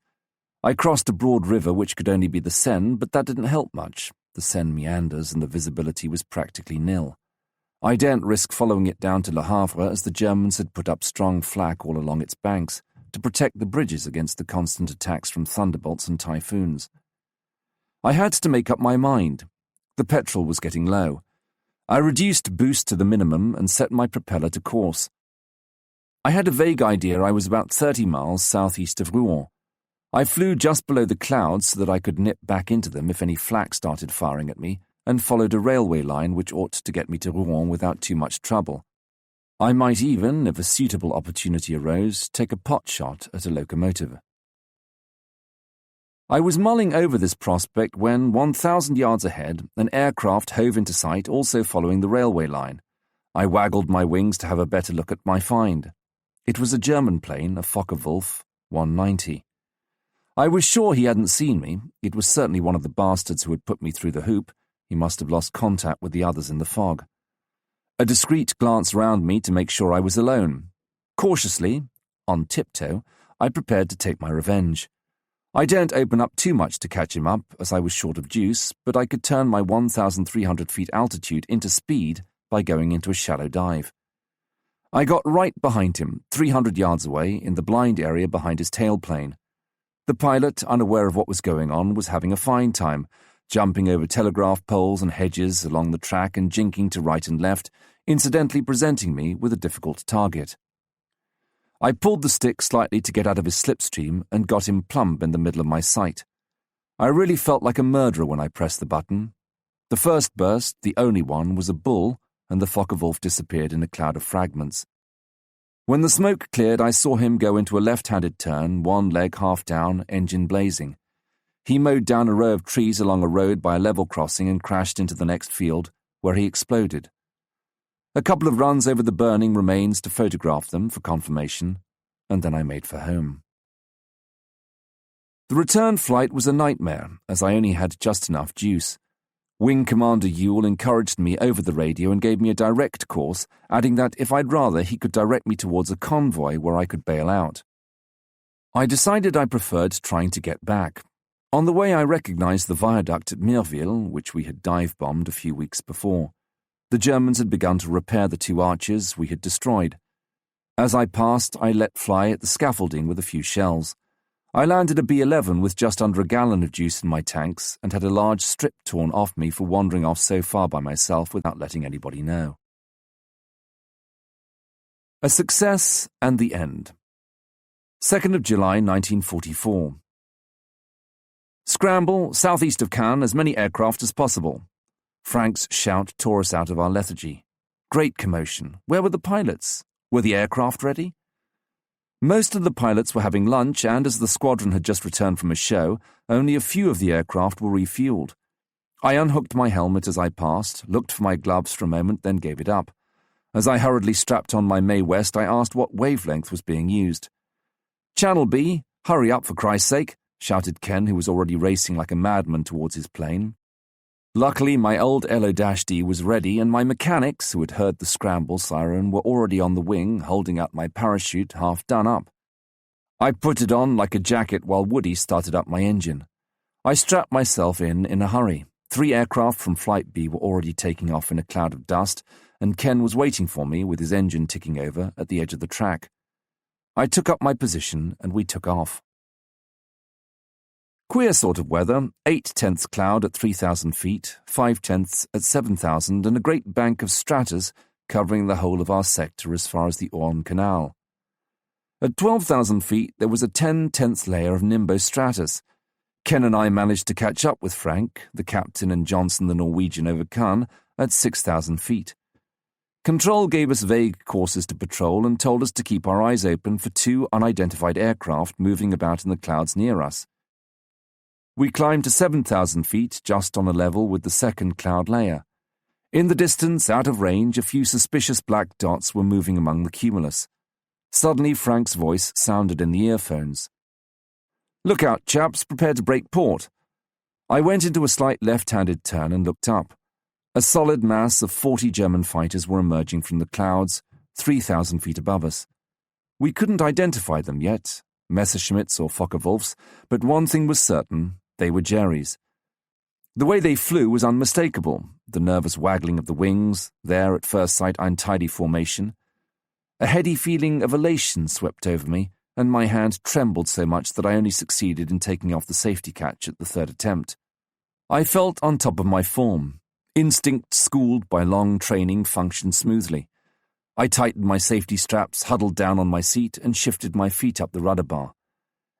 I crossed a broad river which could only be the Seine, but that didn't help much. The Seine meanders and the visibility was practically nil. I daren't risk following it down to Le Havre, as the Germans had put up strong flak all along its banks to protect the bridges against the constant attacks from thunderbolts and typhoons. I had to make up my mind. The petrol was getting low. I reduced boost to the minimum and set my propeller to course. I had a vague idea I was about 30 miles southeast of Rouen. I flew just below the clouds so that I could nip back into them if any flak started firing at me, and followed a railway line which ought to get me to Rouen without too much trouble. I might even, if a suitable opportunity arose, take a pot shot at a locomotive. I was mulling over this prospect when, 1,000 yards ahead, an aircraft hove into sight, also following the railway line. I waggled my wings to have a better look at my find. It was a German plane, a Hawker 190. I was sure he hadn't seen me. It was certainly one of the bastards who had put me through the hoop. He must have lost contact with the others in the fog. A discreet glance round me to make sure I was alone. Cautiously, on tiptoe, I prepared to take my revenge. I daren't open up too much to catch him up, as I was short of juice, but I could turn my 1,300 feet altitude into speed by going into a shallow dive. I got right behind him, 300 yards away, in the blind area behind his tailplane. The pilot, unaware of what was going on, was having a fine time, jumping over telegraph poles and hedges along the track and jinking to right and left, incidentally presenting me with a difficult target. I pulled the stick slightly to get out of his slipstream and got him plumb in the middle of my sight. I really felt like a murderer when I pressed the button. The first burst, the only one, was a bull, and the Focke-Wulf disappeared in a cloud of fragments. When the smoke cleared, I saw him go into a left-handed turn, one leg half down, engine blazing. He mowed down a row of trees along a road by a level crossing and crashed into the next field, where he exploded. A couple of runs over the burning remains to photograph them for confirmation, and then I made for home. The return flight was a nightmare, as I only had just enough juice. Wing Commander Ewell encouraged me over the radio and gave me a direct course, adding that if I'd rather, he could direct me towards a convoy where I could bail out. I decided I preferred trying to get back. On the way, I recognized the viaduct at Mireville, which we had dive-bombed a few weeks before. The Germans had begun to repair the 2 arches we had destroyed. As I passed, I let fly at the scaffolding with a few shells. I landed a B-11 with just under a gallon of juice in my tanks and had a large strip torn off me for wandering off so far by myself without letting anybody know. A success and the end. 2nd of July 1944. Scramble, southeast of Cannes, as many aircraft as possible. Frank's shout tore us out of our lethargy. Great commotion. Where were the pilots? Were the aircraft ready? Most of the pilots were having lunch, and as the squadron had just returned from a show, only a few of the aircraft were refueled. I unhooked my helmet as I passed, looked for my gloves for a moment, then gave it up. As I hurriedly strapped on my May West, I asked what wavelength was being used. "Channel B, hurry up for Christ's sake," shouted Ken, who was already racing like a madman towards his plane. Luckily, my old LO-D was ready, and my mechanics, who had heard the scramble siren, were already on the wing, holding out my parachute, half done up. I put it on like a jacket while Woody started up my engine. I strapped myself in a hurry. 3 aircraft from Flight B were already taking off in a cloud of dust, and Ken was waiting for me with his engine ticking over at the edge of the track. I took up my position, and we took off. Queer sort of weather, 8/10 cloud at 3,000 feet, 5/10 at 7,000, and a great bank of stratus covering the whole of our sector as far as the Orne Canal. At 12,000 feet, there was a 10/10 layer of nimbostratus. Ken and I managed to catch up with Frank, the captain, and Johnson, the Norwegian, over Cannes, at 6,000 feet. Control gave us vague courses to patrol and told us to keep our eyes open for 2 unidentified aircraft moving about in the clouds near us. We climbed to 7,000 feet, just on a level with the second cloud layer. In the distance, out of range, a few suspicious black dots were moving among the cumulus. Suddenly Frank's voice sounded in the earphones. "Look out, chaps, prepare to break port." I went into a slight left-handed turn and looked up. A solid mass of 40 German fighters were emerging from the clouds, 3,000 feet above us. We couldn't identify them yet, Messerschmitts or Focke-Wulfs, but one thing was certain, they were Jerry's. The way they flew was unmistakable, the nervous waggling of the wings, their at first sight untidy formation. A heady feeling of elation swept over me, and my hand trembled so much that I only succeeded in taking off the safety catch at the third attempt. I felt on top of my form. Instinct schooled by long training functioned smoothly. I tightened my safety straps, huddled down on my seat, and shifted my feet up the rudder bar.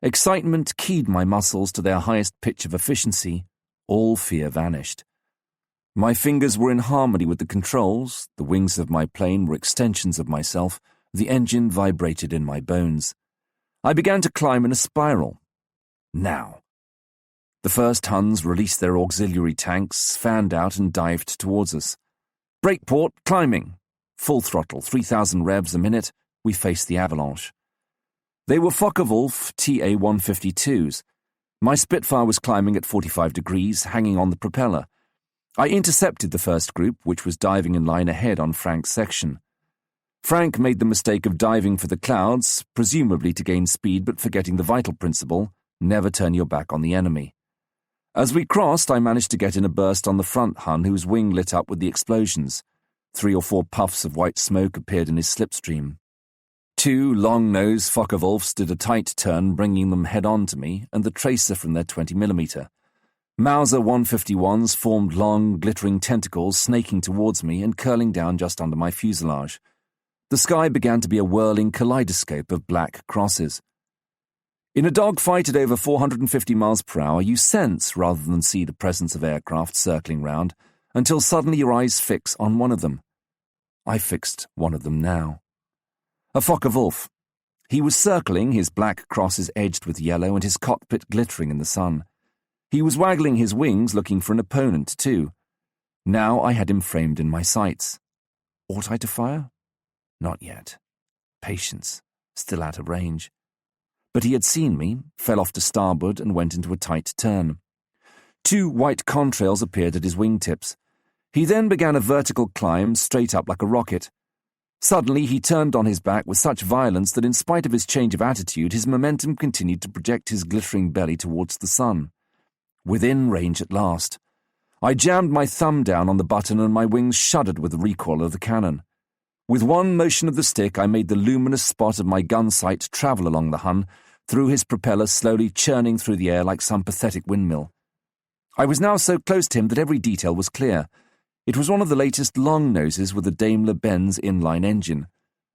Excitement keyed my muscles to their highest pitch of efficiency. All fear vanished. My fingers were in harmony with the controls, the wings of my plane were extensions of myself, the engine vibrated in my bones. I began to climb in a spiral. Now. The first Huns released their auxiliary tanks, fanned out and dived towards us. Breakport, climbing. Full throttle, 3,000 revs a minute, we faced the avalanche. They were Focke-Wulf TA-152s. My Spitfire was climbing at 45 degrees, hanging on the propeller. I intercepted the first group, which was diving in line ahead on Frank's section. Frank made the mistake of diving for the clouds, presumably to gain speed but forgetting the vital principle, never turn your back on the enemy. As we crossed, I managed to get in a burst on the front Hun whose wing lit up with the explosions. 3 or 4 puffs of white smoke appeared in his slipstream. 2 long-nosed Focke-Wulfs did a tight turn, bringing them head-on to me, and the tracer from their 20mm. Mauser 151s formed long, glittering tentacles snaking towards me and curling down just under my fuselage. The sky began to be a whirling kaleidoscope of black crosses. In a dogfight at over 450 miles per hour, you sense rather than see the presence of aircraft circling round, until suddenly your eyes fix on one of them. I fixed one of them now. A Focke-Wulf. He was circling, his black crosses edged with yellow and his cockpit glittering in the sun. He was waggling his wings, looking for an opponent, too. Now I had him framed in my sights. Ought I to fire? Not yet. Patience. Still out of range. But he had seen me, fell off to starboard, and went into a tight turn. 2 white contrails appeared at his wingtips. He then began a vertical climb, straight up like a rocket. Suddenly he turned on his back with such violence that in spite of his change of attitude, his momentum continued to project his glittering belly towards the sun. Within range at last. I jammed my thumb down on the button and my wings shuddered with the recoil of the cannon. With one motion of the stick, I made the luminous spot of my gun sight travel along the Hun, through his propeller slowly churning through the air like some pathetic windmill. I was now so close to him that every detail was clear. It was one of the latest long noses with a Daimler-Benz inline engine.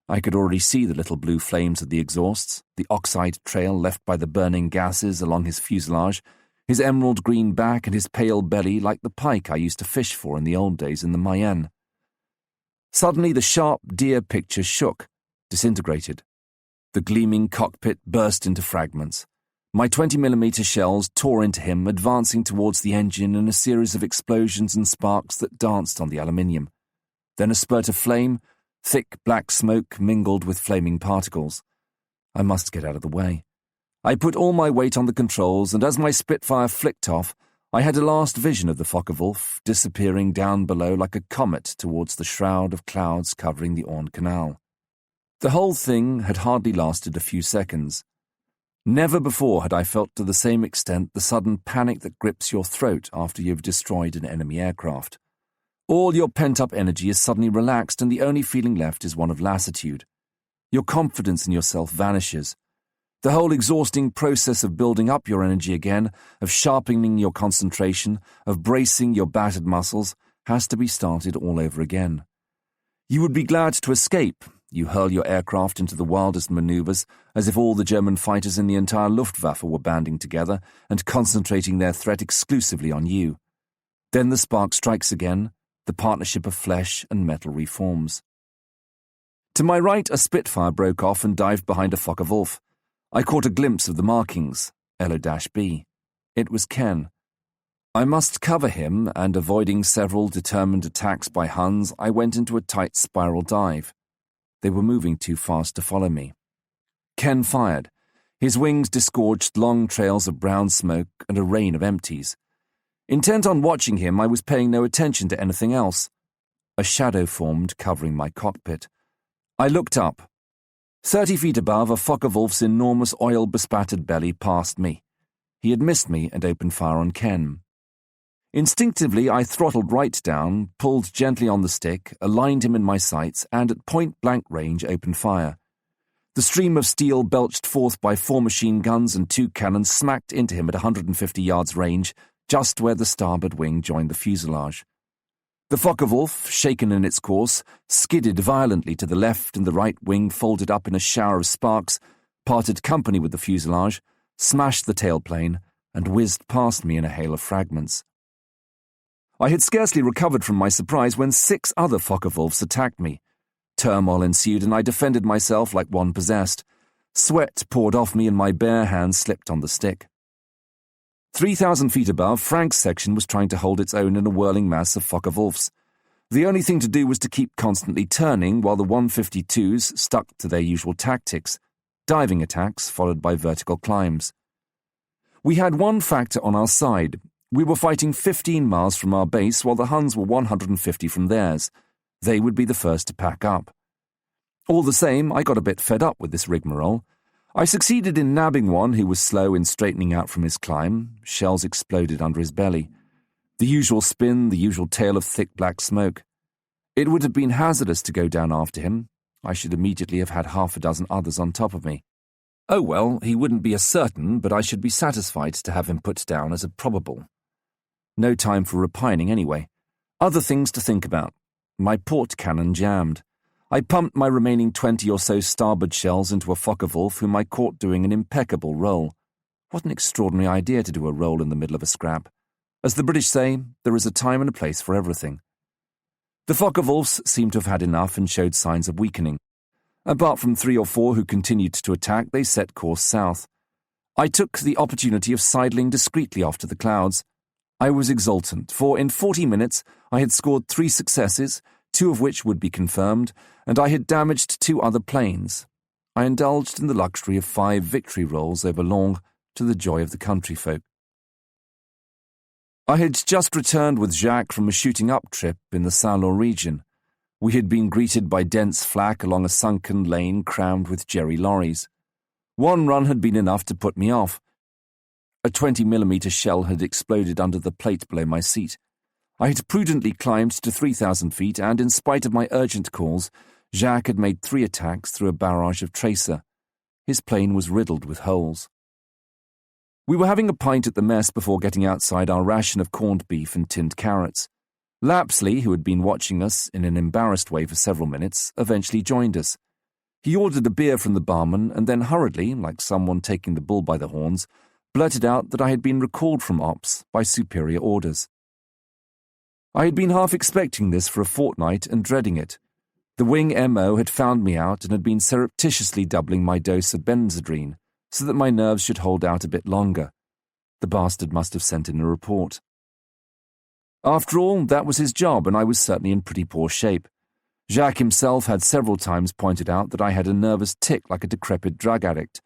I could already see the little blue flames of the exhausts, the oxide trail left by the burning gases along his fuselage, his emerald green back and his pale belly like the pike I used to fish for in the old days in the Mayenne. Suddenly the sharp deer picture shook, disintegrated. The gleaming cockpit burst into fragments. My 20mm shells tore into him, advancing towards the engine in a series of explosions and sparks that danced on the aluminium. Then a spurt of flame, thick black smoke mingled with flaming particles. I must get out of the way. I put all my weight on the controls, and as my Spitfire flicked off, I had a last vision of the Focke-Wulf disappearing down below like a comet towards the shroud of clouds covering the Orne Canal. The whole thing had hardly lasted a few seconds. Never before had I felt to the same extent the sudden panic that grips your throat after you've destroyed an enemy aircraft. All your pent-up energy is suddenly relaxed and the only feeling left is one of lassitude. Your confidence in yourself vanishes. The whole exhausting process of building up your energy again, of sharpening your concentration, of bracing your battered muscles, has to be started all over again. You would be glad to escape. You hurl your aircraft into the wildest maneuvers, as if all the German fighters in the entire Luftwaffe were banding together and concentrating their threat exclusively on you. Then the spark strikes again, the partnership of flesh and metal reforms. To my right, a Spitfire broke off and dived behind a Focke-Wulf. I caught a glimpse of the markings, LO-B. It was Ken. I must cover him, and avoiding several determined attacks by Huns, I went into a tight spiral dive. They were moving too fast to follow me. Ken fired. His wings disgorged long trails of brown smoke and a rain of empties. Intent on watching him, I was paying no attention to anything else. A shadow formed, covering my cockpit. I looked up. 30 feet above, a Focke-Wulf's enormous oil-bespattered belly passed me. He had missed me and opened fire on Ken. Instinctively, I throttled right down, pulled gently on the stick, aligned him in my sights, and at point-blank range opened fire. The stream of steel belched forth by 4 machine guns and 2 cannons smacked into him at 150 yards range, just where the starboard wing joined the fuselage. The Focke-Wulf, shaken in its course, skidded violently to the left, and the right wing folded up in a shower of sparks, parted company with the fuselage, smashed the tailplane, and whizzed past me in a hail of fragments. I had scarcely recovered from my surprise when 6 other Focke-Wulfs attacked me. Turmoil ensued, and I defended myself like one possessed. Sweat poured off me, and my bare hand slipped on the stick. 3,000 feet above, Frank's section was trying to hold its own in a whirling mass of Focke-Wulfs. The only thing to do was to keep constantly turning while the 152s stuck to their usual tactics, diving attacks followed by vertical climbs. We had one factor on our side. We were fighting 15 miles from our base while the Huns were 150 from theirs. They would be the first to pack up. All the same, I got a bit fed up with this rigmarole. I succeeded in nabbing one who was slow in straightening out from his climb. Shells exploded under his belly. The usual spin, the usual tail of thick black smoke. It would have been hazardous to go down after him. I should immediately have had 6 others on top of me. Oh well, he wouldn't be a certain, but I should be satisfied to have him put down as a probable. No time for repining anyway. Other things to think about. My port cannon jammed. I pumped my remaining 20 or so starboard shells into a Focke-Wulf whom I caught doing an impeccable roll. What an extraordinary idea to do a roll in the middle of a scrap. As the British say, there is a time and a place for everything. The Focke-Wulfs seemed to have had enough and showed signs of weakening. Apart from 3 or 4 who continued to attack, they set course south. I took the opportunity of sidling discreetly off to the clouds. I was exultant, for in 40 minutes I had scored 3 successes, 2 of which would be confirmed, and I had damaged 2 other planes. I indulged in the luxury of 5 victory rolls over Langres to the joy of the country folk. I had just returned with Jacques from a shooting-up trip in the Saint-Lô region. We had been greeted by dense flak along a sunken lane crammed with jerry lorries. One run had been enough to put me off. A 20mm shell had exploded under the plate below my seat. I had prudently climbed to 3,000 feet, and in spite of my urgent calls, Jacques had made 3 attacks through a barrage of tracer. His plane was riddled with holes. We were having a pint at the mess before getting outside our ration of corned beef and tinned carrots. Lapsley, who had been watching us in an embarrassed way for several minutes, eventually joined us. He ordered a beer from the barman and then hurriedly, like someone taking the bull by the horns, blurted out that I had been recalled from ops by superior orders. I had been half expecting this for a fortnight and dreading it. The wing MO had found me out and had been surreptitiously doubling my dose of benzodrine, so that my nerves should hold out a bit longer. The bastard must have sent in a report. After all, that was his job, and I was certainly in pretty poor shape. Jacques himself had several times pointed out that I had a nervous tic like a decrepit drug addict,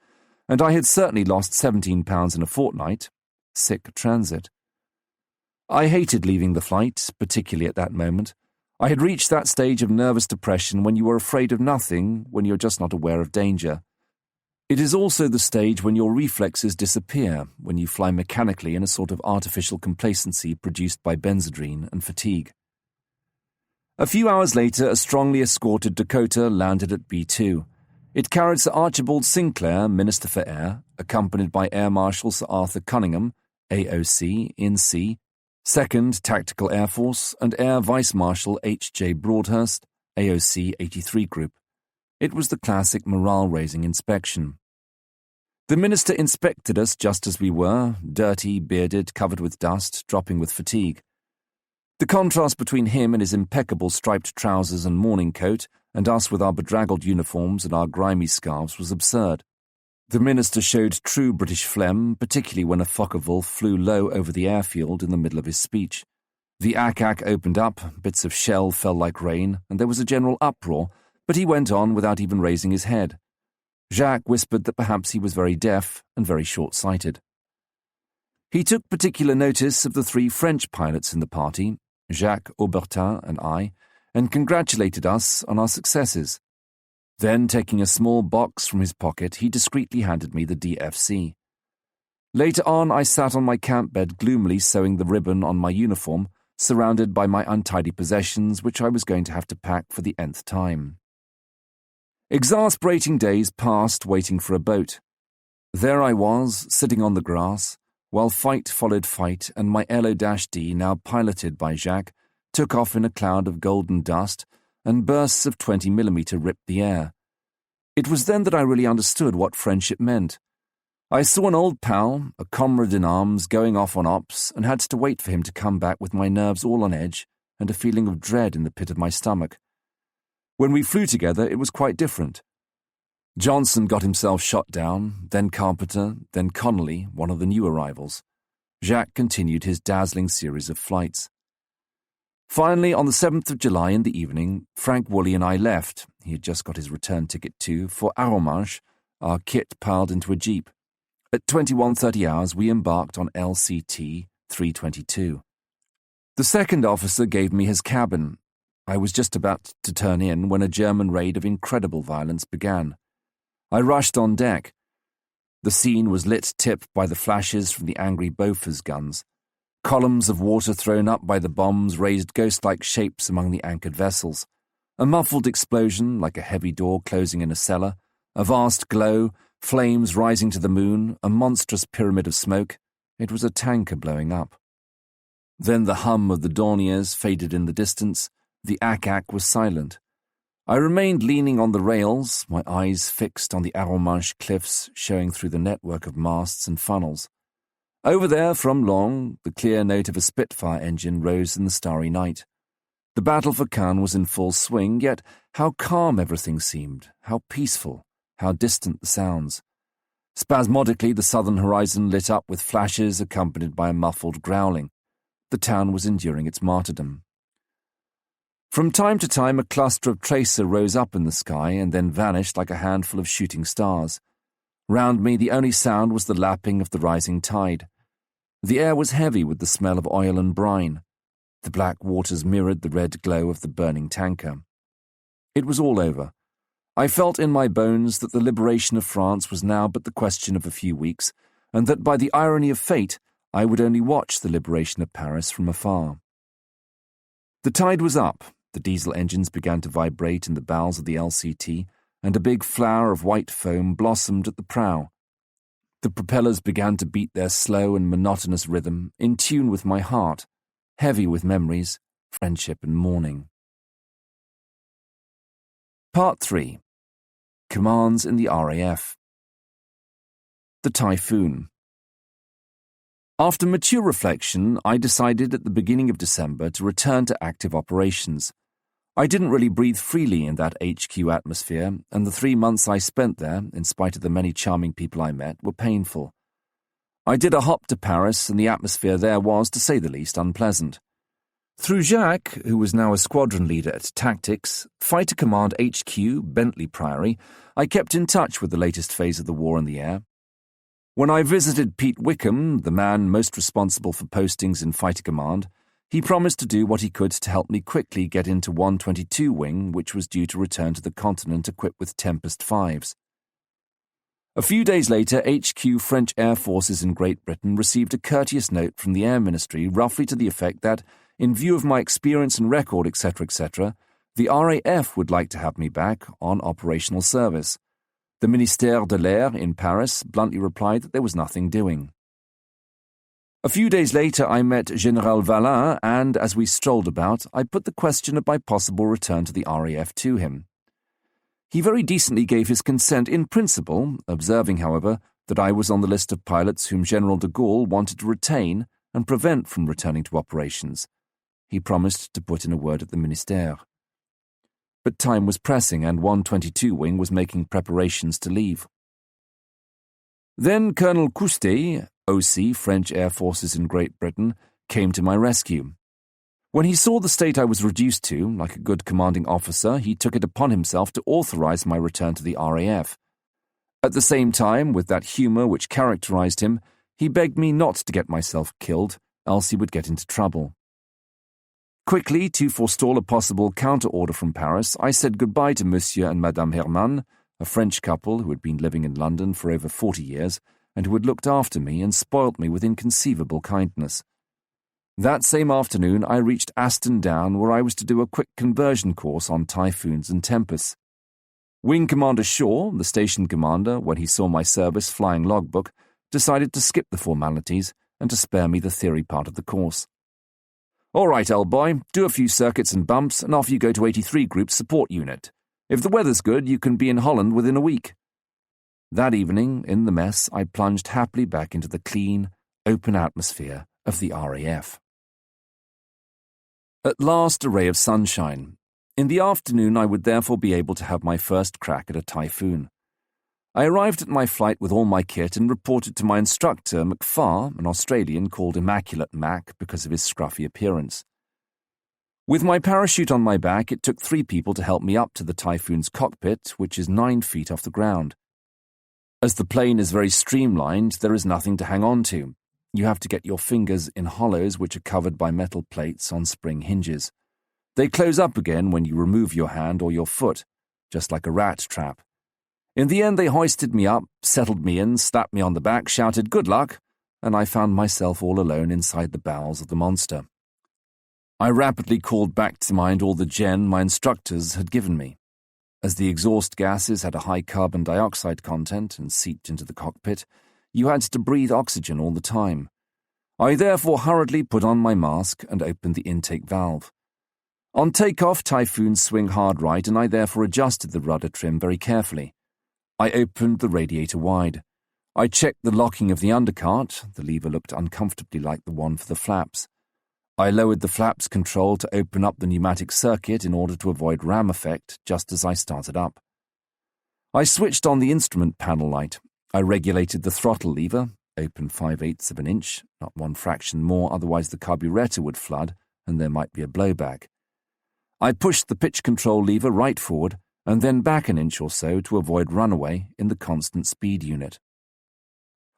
and I had certainly lost 17 pounds in a fortnight. Sick transit. I hated leaving the flight, particularly at that moment. I had reached that stage of nervous depression when you are afraid of nothing, when you're just not aware of danger. It is also the stage when your reflexes disappear, when you fly mechanically in a sort of artificial complacency produced by benzodrine and fatigue. A few hours later, a strongly escorted Dakota landed at B2. It carried Sir Archibald Sinclair, Minister for Air, accompanied by Air Marshal Sir Arthur Cunningham, AOC, INC, 2nd Tactical Air Force, and Air Vice Marshal H.J. Broadhurst, AOC 83 Group. It was the classic morale-raising inspection. The minister inspected us just as we were, dirty, bearded, covered with dust, dropping with fatigue. The contrast between him and his impeccable striped trousers and morning coat, and us with our bedraggled uniforms and our grimy scarves was absurd. The minister showed true British phlegm, particularly when a Focke-Wulf flew low over the airfield in the middle of his speech. The ack-ack opened up, bits of shell fell like rain, and there was a general uproar, but he went on without even raising his head. Jacques whispered that perhaps he was very deaf and very short-sighted. He took particular notice of the 3 French pilots in the party, Jacques Aubertin and I, and congratulated us on our successes. Then, taking a small box from his pocket, he discreetly handed me the DFC. Later on, I sat on my camp bed gloomily sewing the ribbon on my uniform, surrounded by my untidy possessions which I was going to have to pack for the nth time. Exasperating days passed waiting for a boat. There I was, sitting on the grass, while fight followed fight and my LO-D, now piloted by Jacques, took off in a cloud of golden dust, and bursts of 20mm ripped the air. It was then that I really understood what friendship meant. I saw an old pal, a comrade in arms, going off on ops, and had to wait for him to come back with my nerves all on edge and a feeling of dread in the pit of my stomach. When we flew together, it was quite different. Johnson got himself shot down, then Carpenter, then Connolly, one of the new arrivals. Jacques continued his dazzling series of flights. Finally, on the 7th of July in the evening, Frank Woolley and I left, he had just got his return ticket too, for Arromanches, our kit piled into a jeep. At 21:30 hours, we embarked on LCT 322. The second officer gave me his cabin. I was just about to turn in when a German raid of incredible violence began. I rushed on deck. The scene was lit tip by the flashes from the angry Bofors guns. Columns of water thrown up by the bombs raised ghost-like shapes among the anchored vessels. A muffled explosion, like a heavy door closing in a cellar, a vast glow, flames rising to the moon, a monstrous pyramid of smoke. It was a tanker blowing up. Then the hum of the Dorniers faded in the distance. The ack-ack was silent. I remained leaning on the rails, my eyes fixed on the Arromanches cliffs showing through the network of masts and funnels. Over there, from Long, the clear note of a Spitfire engine rose in the starry night. The battle for Cannes was in full swing, yet how calm everything seemed, how peaceful, how distant the sounds. Spasmodically, the southern horizon lit up with flashes accompanied by a muffled growling. The town was enduring its martyrdom. From time to time, a cluster of tracer rose up in the sky and then vanished like a handful of shooting stars. Round me, the only sound was the lapping of the rising tide. The air was heavy with the smell of oil and brine. The black waters mirrored the red glow of the burning tanker. It was all over. I felt in my bones that the liberation of France was now but the question of a few weeks, and that by the irony of fate, I would only watch the liberation of Paris from afar. The tide was up. The diesel engines began to vibrate in the bows of the LCT, and a big flower of white foam blossomed at the prow. The propellers began to beat their slow and monotonous rhythm, in tune with my heart, heavy with memories, friendship and mourning. Part 3. Commands in the RAF. The Typhoon. After mature reflection, I decided at the beginning of December to return to active operations. I didn't really breathe freely in that HQ atmosphere, and the 3 months I spent there, in spite of the many charming people I met, were painful. I did a hop to Paris, and the atmosphere there was, to say the least, unpleasant. Through Jacques, who was now a squadron leader at Tactics, Fighter Command HQ, Bentley Priory, I kept in touch with the latest phase of the war in the air. When I visited Pete Wickham, the man most responsible for postings in Fighter Command, he promised to do what he could to help me quickly get into 122 Wing, which was due to return to the continent equipped with Tempest 5s. A few days later, HQ French Air Forces in Great Britain received a courteous note from the Air Ministry roughly to the effect that, in view of my experience and record, etc., the RAF would like to have me back on operational service. The Ministère de l'Air in Paris bluntly replied that there was nothing doing. A few days later, I met General Vallin, and as we strolled about, I put the question of my possible return to the RAF to him. He very decently gave his consent in principle, observing, however, that I was on the list of pilots whom General de Gaulle wanted to retain and prevent from returning to operations. He promised to put in a word at the Ministère. but time was pressing and 122 Wing was making preparations to leave. Then Colonel Coustet, OC, French Air Forces in Great Britain, came to my rescue. When he saw the state I was reduced to, like a good commanding officer, he took it upon himself to authorize my return to the RAF. At the same time, with that humor which characterized him, he begged me not to get myself killed, else he would get into trouble. Quickly, to forestall a possible counter-order from Paris, I said goodbye to Monsieur and Madame Hermann, a French couple who had been living in London for over 40 years and who had looked after me and spoilt me with inconceivable kindness. That same afternoon, I reached Aston Down, where I was to do a quick conversion course on typhoons and tempests. Wing Commander Shaw, the station commander, when he saw my service flying logbook, decided to skip the formalities and to spare me the theory part of the course. "All right, old boy, do a few circuits and bumps, and off you go to 83 Group's support unit. If the weather's good, you can be in Holland within a week." That evening, in the mess, I plunged happily back into the clean, open atmosphere of the RAF. At last, a ray of sunshine. In the afternoon, I would therefore be able to have my first crack at a typhoon. I arrived at my flight with all my kit and reported to my instructor, Mk V, an Australian called Immaculate Mac because of his scruffy appearance. With my parachute on my back, it took 3 people to help me up to the Typhoon's cockpit, which is 9 feet off the ground. As the plane is very streamlined, there is nothing to hang on to. You have to get your fingers in hollows which are covered by metal plates on spring hinges. They close up again when you remove your hand or your foot, just like a rat trap. In the end, they hoisted me up, settled me in, slapped me on the back, shouted, "Good luck," and I found myself all alone inside the bowels of the monster. I rapidly called back to mind all the gen my instructors had given me. As the exhaust gases had a high carbon dioxide content and seeped into the cockpit, you had to breathe oxygen all the time. I therefore hurriedly put on my mask and opened the intake valve. On takeoff, typhoons swing hard right, and I therefore adjusted the rudder trim very carefully. I opened the radiator wide. I checked the locking of the undercart. The lever looked uncomfortably like the one for the flaps. I lowered the flaps control to open up the pneumatic circuit in order to avoid ram effect just as I started up. I switched on the instrument panel light. I regulated the throttle lever, open 5/8 of an inch, not 1 fraction more, otherwise the carburetor would flood and there might be a blowback. I pushed the pitch control lever right forward and then back an inch or so to avoid runaway in the constant speed unit.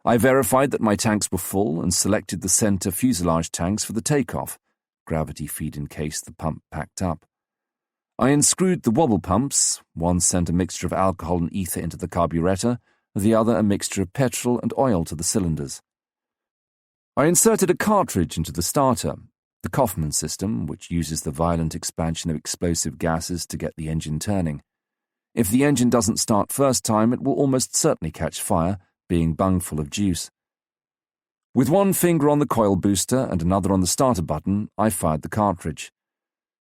I verified that my tanks were full and selected the center fuselage tanks for the takeoff, gravity feed in case the pump packed up. I unscrewed the wobble pumps. One sent a mixture of alcohol and ether into the carburetor, the other a mixture of petrol and oil to the cylinders. I inserted a cartridge into the starter, the Kaufman system, which uses the violent expansion of explosive gases to get the engine turning. If the engine doesn't start first time, it will almost certainly catch fire, being bung full of juice. With one finger on the coil booster and another on the starter button, I fired the cartridge.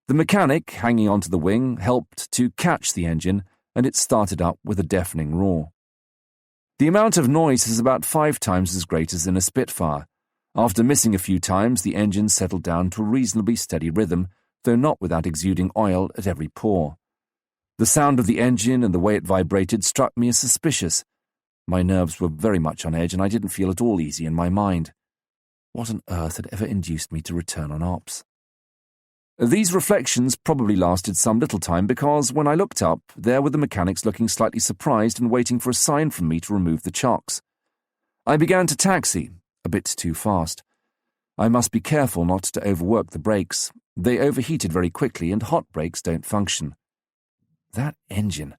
The mechanic, hanging onto the wing, helped to catch the engine, and it started up with a deafening roar. The amount of noise is about 5 times as great as in a Spitfire. After missing a few times, the engine settled down to a reasonably steady rhythm, though not without exuding oil at every pore. The sound of the engine and the way it vibrated struck me as suspicious. My nerves were very much on edge, and I didn't feel at all easy in my mind. What on earth had ever induced me to return on ops? These reflections probably lasted some little time because, when I looked up, there were the mechanics looking slightly surprised and waiting for a sign from me to remove the chocks. I began to taxi, a bit too fast. I must be careful not to overwork the brakes. They overheated very quickly, and hot brakes don't function. That engine.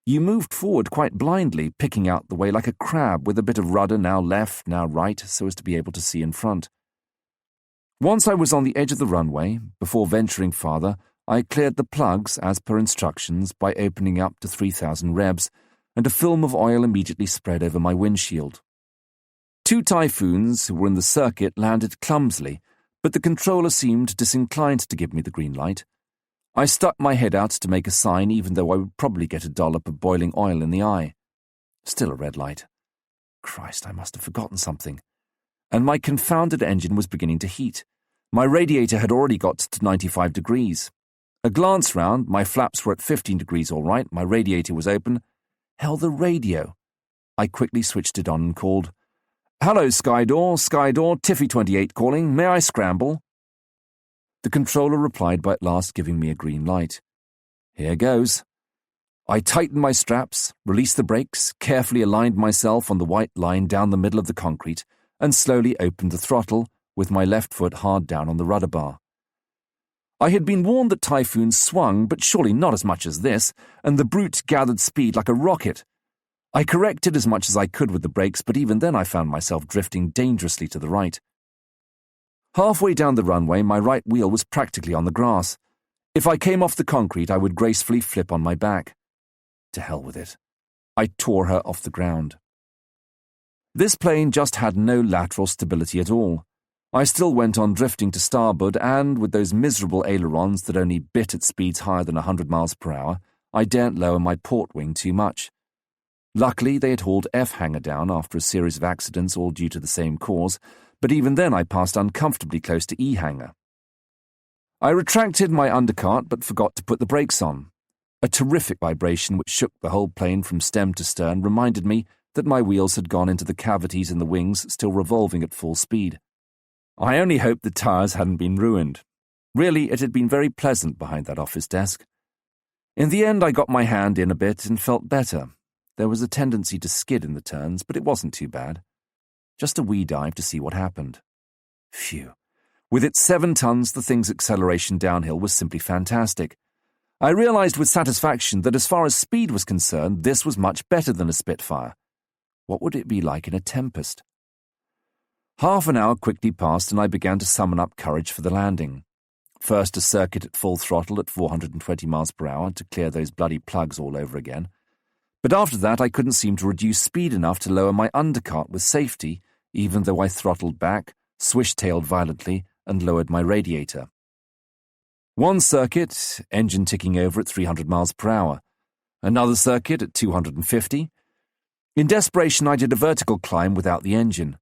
You moved forward quite blindly, picking out the way like a crab with a bit of rudder now left, now right, so as to be able to see in front. Once I was on the edge of the runway, before venturing farther, I cleared the plugs as per instructions by opening up to 3,000 revs, and a film of oil immediately spread over my windshield. 2 typhoons who were in the circuit landed clumsily, but the controller seemed disinclined to give me the green light. I stuck my head out to make a sign, even though I would probably get a dollop of boiling oil in the eye. Still a red light. Christ, I must have forgotten something. And my confounded engine was beginning to heat. My radiator had already got to 95 degrees. A glance round, my flaps were at 15 degrees all right, my radiator was open. Hell, the radio. I quickly switched it on and called, "Hello, Skydor, Tiffy 28 calling, may I scramble?" The controller replied by at last giving me a green light. Here goes. I tightened my straps, released the brakes, carefully aligned myself on the white line down the middle of the concrete, and slowly opened the throttle, with my left foot hard down on the rudder bar. I had been warned that typhoons swung, but surely not as much as this, and the brute gathered speed like a rocket. I corrected as much as I could with the brakes, but even then I found myself drifting dangerously to the right. Halfway down the runway, my right wheel was practically on the grass. If I came off the concrete, I would gracefully flip on my back. To hell with it. I tore her off the ground. This plane just had no lateral stability at all. I still went on drifting to starboard, and with those miserable ailerons that only bit at speeds higher than 100 miles per hour, I daren't lower my port wing too much. Luckily, they had hauled F-hangar down after a series of accidents all due to the same cause, but even then I passed uncomfortably close to E-hangar. I retracted my undercart but forgot to put the brakes on. A terrific vibration which shook the whole plane from stem to stern reminded me that my wheels had gone into the cavities in the wings, still revolving at full speed. I only hoped the tires hadn't been ruined. Really, it had been very pleasant behind that office desk. In the end, I got my hand in a bit and felt better. There was a tendency to skid in the turns, but it wasn't too bad. Just a wee dive to see what happened. Phew. With its 7 tons, the thing's acceleration downhill was simply fantastic. I realized with satisfaction that as far as speed was concerned, this was much better than a Spitfire. What would it be like in a Tempest? Half an hour quickly passed and I began to summon up courage for the landing. First a circuit at full throttle at 420 miles per hour to clear those bloody plugs all over again. But after that I couldn't seem to reduce speed enough to lower my undercart with safety, even though I throttled back, swish-tailed violently, and lowered my radiator. One circuit, engine ticking over at 300 miles per hour. Another circuit at 250. In desperation I did a vertical climb without the engine.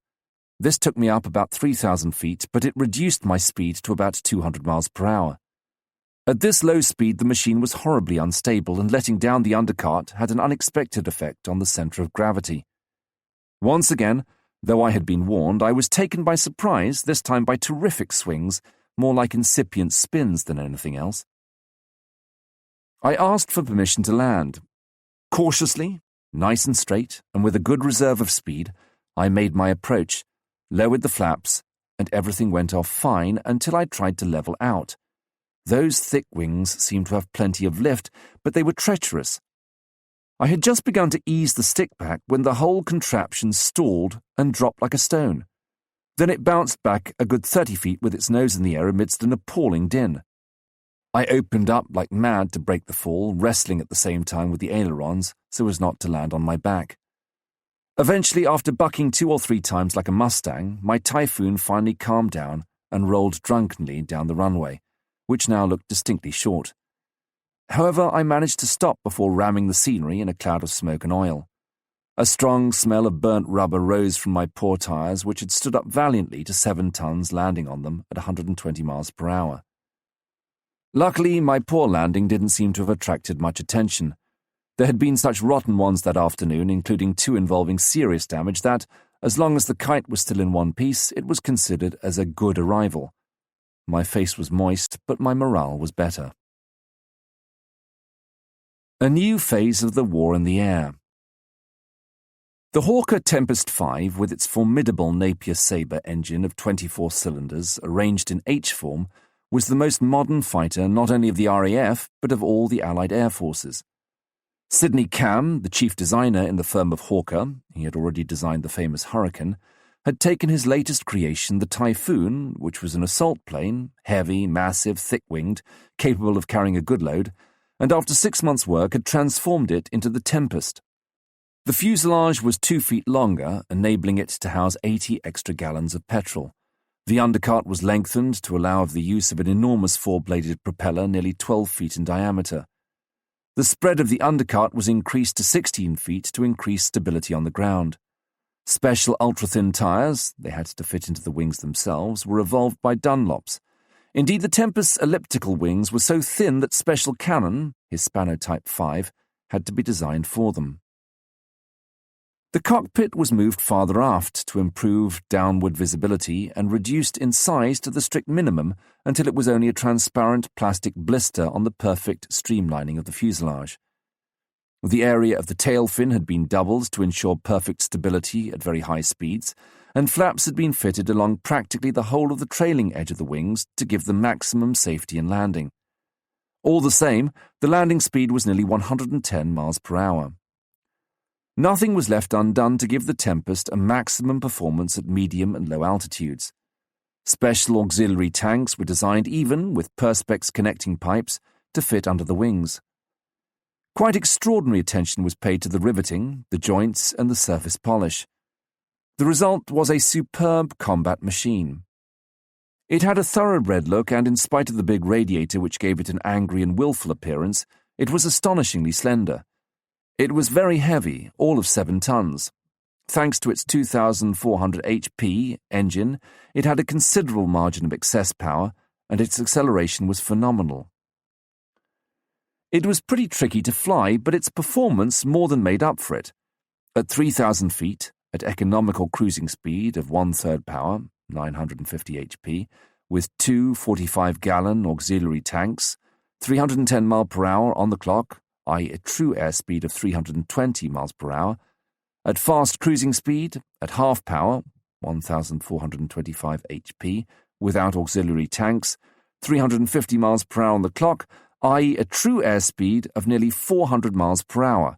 This took me up about 3,000 feet, but it reduced my speed to about 200 miles per hour. At this low speed, the machine was horribly unstable, and letting down the undercart had an unexpected effect on the center of gravity. Once again, though I had been warned, I was taken by surprise, this time by terrific swings, more like incipient spins than anything else. I asked for permission to land. Cautiously, nice and straight, and with a good reserve of speed, I made my approach, lowered the flaps, and everything went off fine until I tried to level out. Those thick wings seemed to have plenty of lift, but they were treacherous. I had just begun to ease the stick back when the whole contraption stalled and dropped like a stone. Then it bounced back a good 30 feet with its nose in the air amidst an appalling din. I opened up like mad to break the fall, wrestling at the same time with the ailerons so as not to land on my back. Eventually, after bucking 2 or 3 times like a Mustang, my Typhoon finally calmed down and rolled drunkenly down the runway, which now looked distinctly short. However, I managed to stop before ramming the scenery in a cloud of smoke and oil. A strong smell of burnt rubber rose from my poor tires, which had stood up valiantly to 7 tons landing on them at 120 miles per hour. Luckily, my poor landing didn't seem to have attracted much attention. There had been such rotten ones that afternoon, including 2 involving serious damage, that, as long as the kite was still in one piece, it was considered as a good arrival. My face was moist, but my morale was better. A new phase of the war in the air. The Hawker Tempest V, with its formidable Napier Sabre engine of 24 cylinders arranged in H-form, was the most modern fighter not only of the RAF, but of all the Allied air forces. Sidney Cam, the chief designer in the firm of Hawker, he had already designed the famous Hurricane, had taken his latest creation, the Typhoon, which was an assault plane, heavy, massive, thick-winged, capable of carrying a good load, and after 6 months' work had transformed it into the Tempest. The fuselage was 2 feet longer, enabling it to house 80 extra gallons of petrol. The undercart was lengthened to allow of the use of an enormous 4-bladed propeller nearly 12 feet in diameter. The spread of the undercart was increased to 16 feet to increase stability on the ground. Special ultra-thin tires, they had to fit into the wings themselves, were evolved by Dunlops. Indeed, the Tempest's elliptical wings were so thin that special cannon, Hispano Type 5, had to be designed for them. The cockpit was moved farther aft to improve downward visibility and reduced in size to the strict minimum until it was only a transparent plastic blister on the perfect streamlining of the fuselage. The area of the tail fin had been doubled to ensure perfect stability at very high speeds, and flaps had been fitted along practically the whole of the trailing edge of the wings to give them maximum safety in landing. All the same, the landing speed was nearly 110 miles per hour. Nothing was left undone to give the Tempest a maximum performance at medium and low altitudes. Special auxiliary tanks were designed even with perspex connecting pipes to fit under the wings. Quite extraordinary attention was paid to the riveting, the joints, and the surface polish. The result was a superb combat machine. It had a thoroughbred look, and in spite of the big radiator which gave it an angry and willful appearance, it was astonishingly slender. It was very heavy, all of 7 tons. Thanks to its 2,400 HP engine, it had a considerable margin of excess power, and its acceleration was phenomenal. It was pretty tricky to fly, but its performance more than made up for it. At 3,000 feet, at economical cruising speed of 1/3 power, 950 HP, with 2 45-gallon auxiliary tanks, 310 miles per hour on the clock, i.e. a true airspeed of 320 miles per hour, at fast cruising speed, at half power, 1,425 HP, without auxiliary tanks, 350 miles per hour on the clock, i.e. a true airspeed of nearly 400 miles per hour,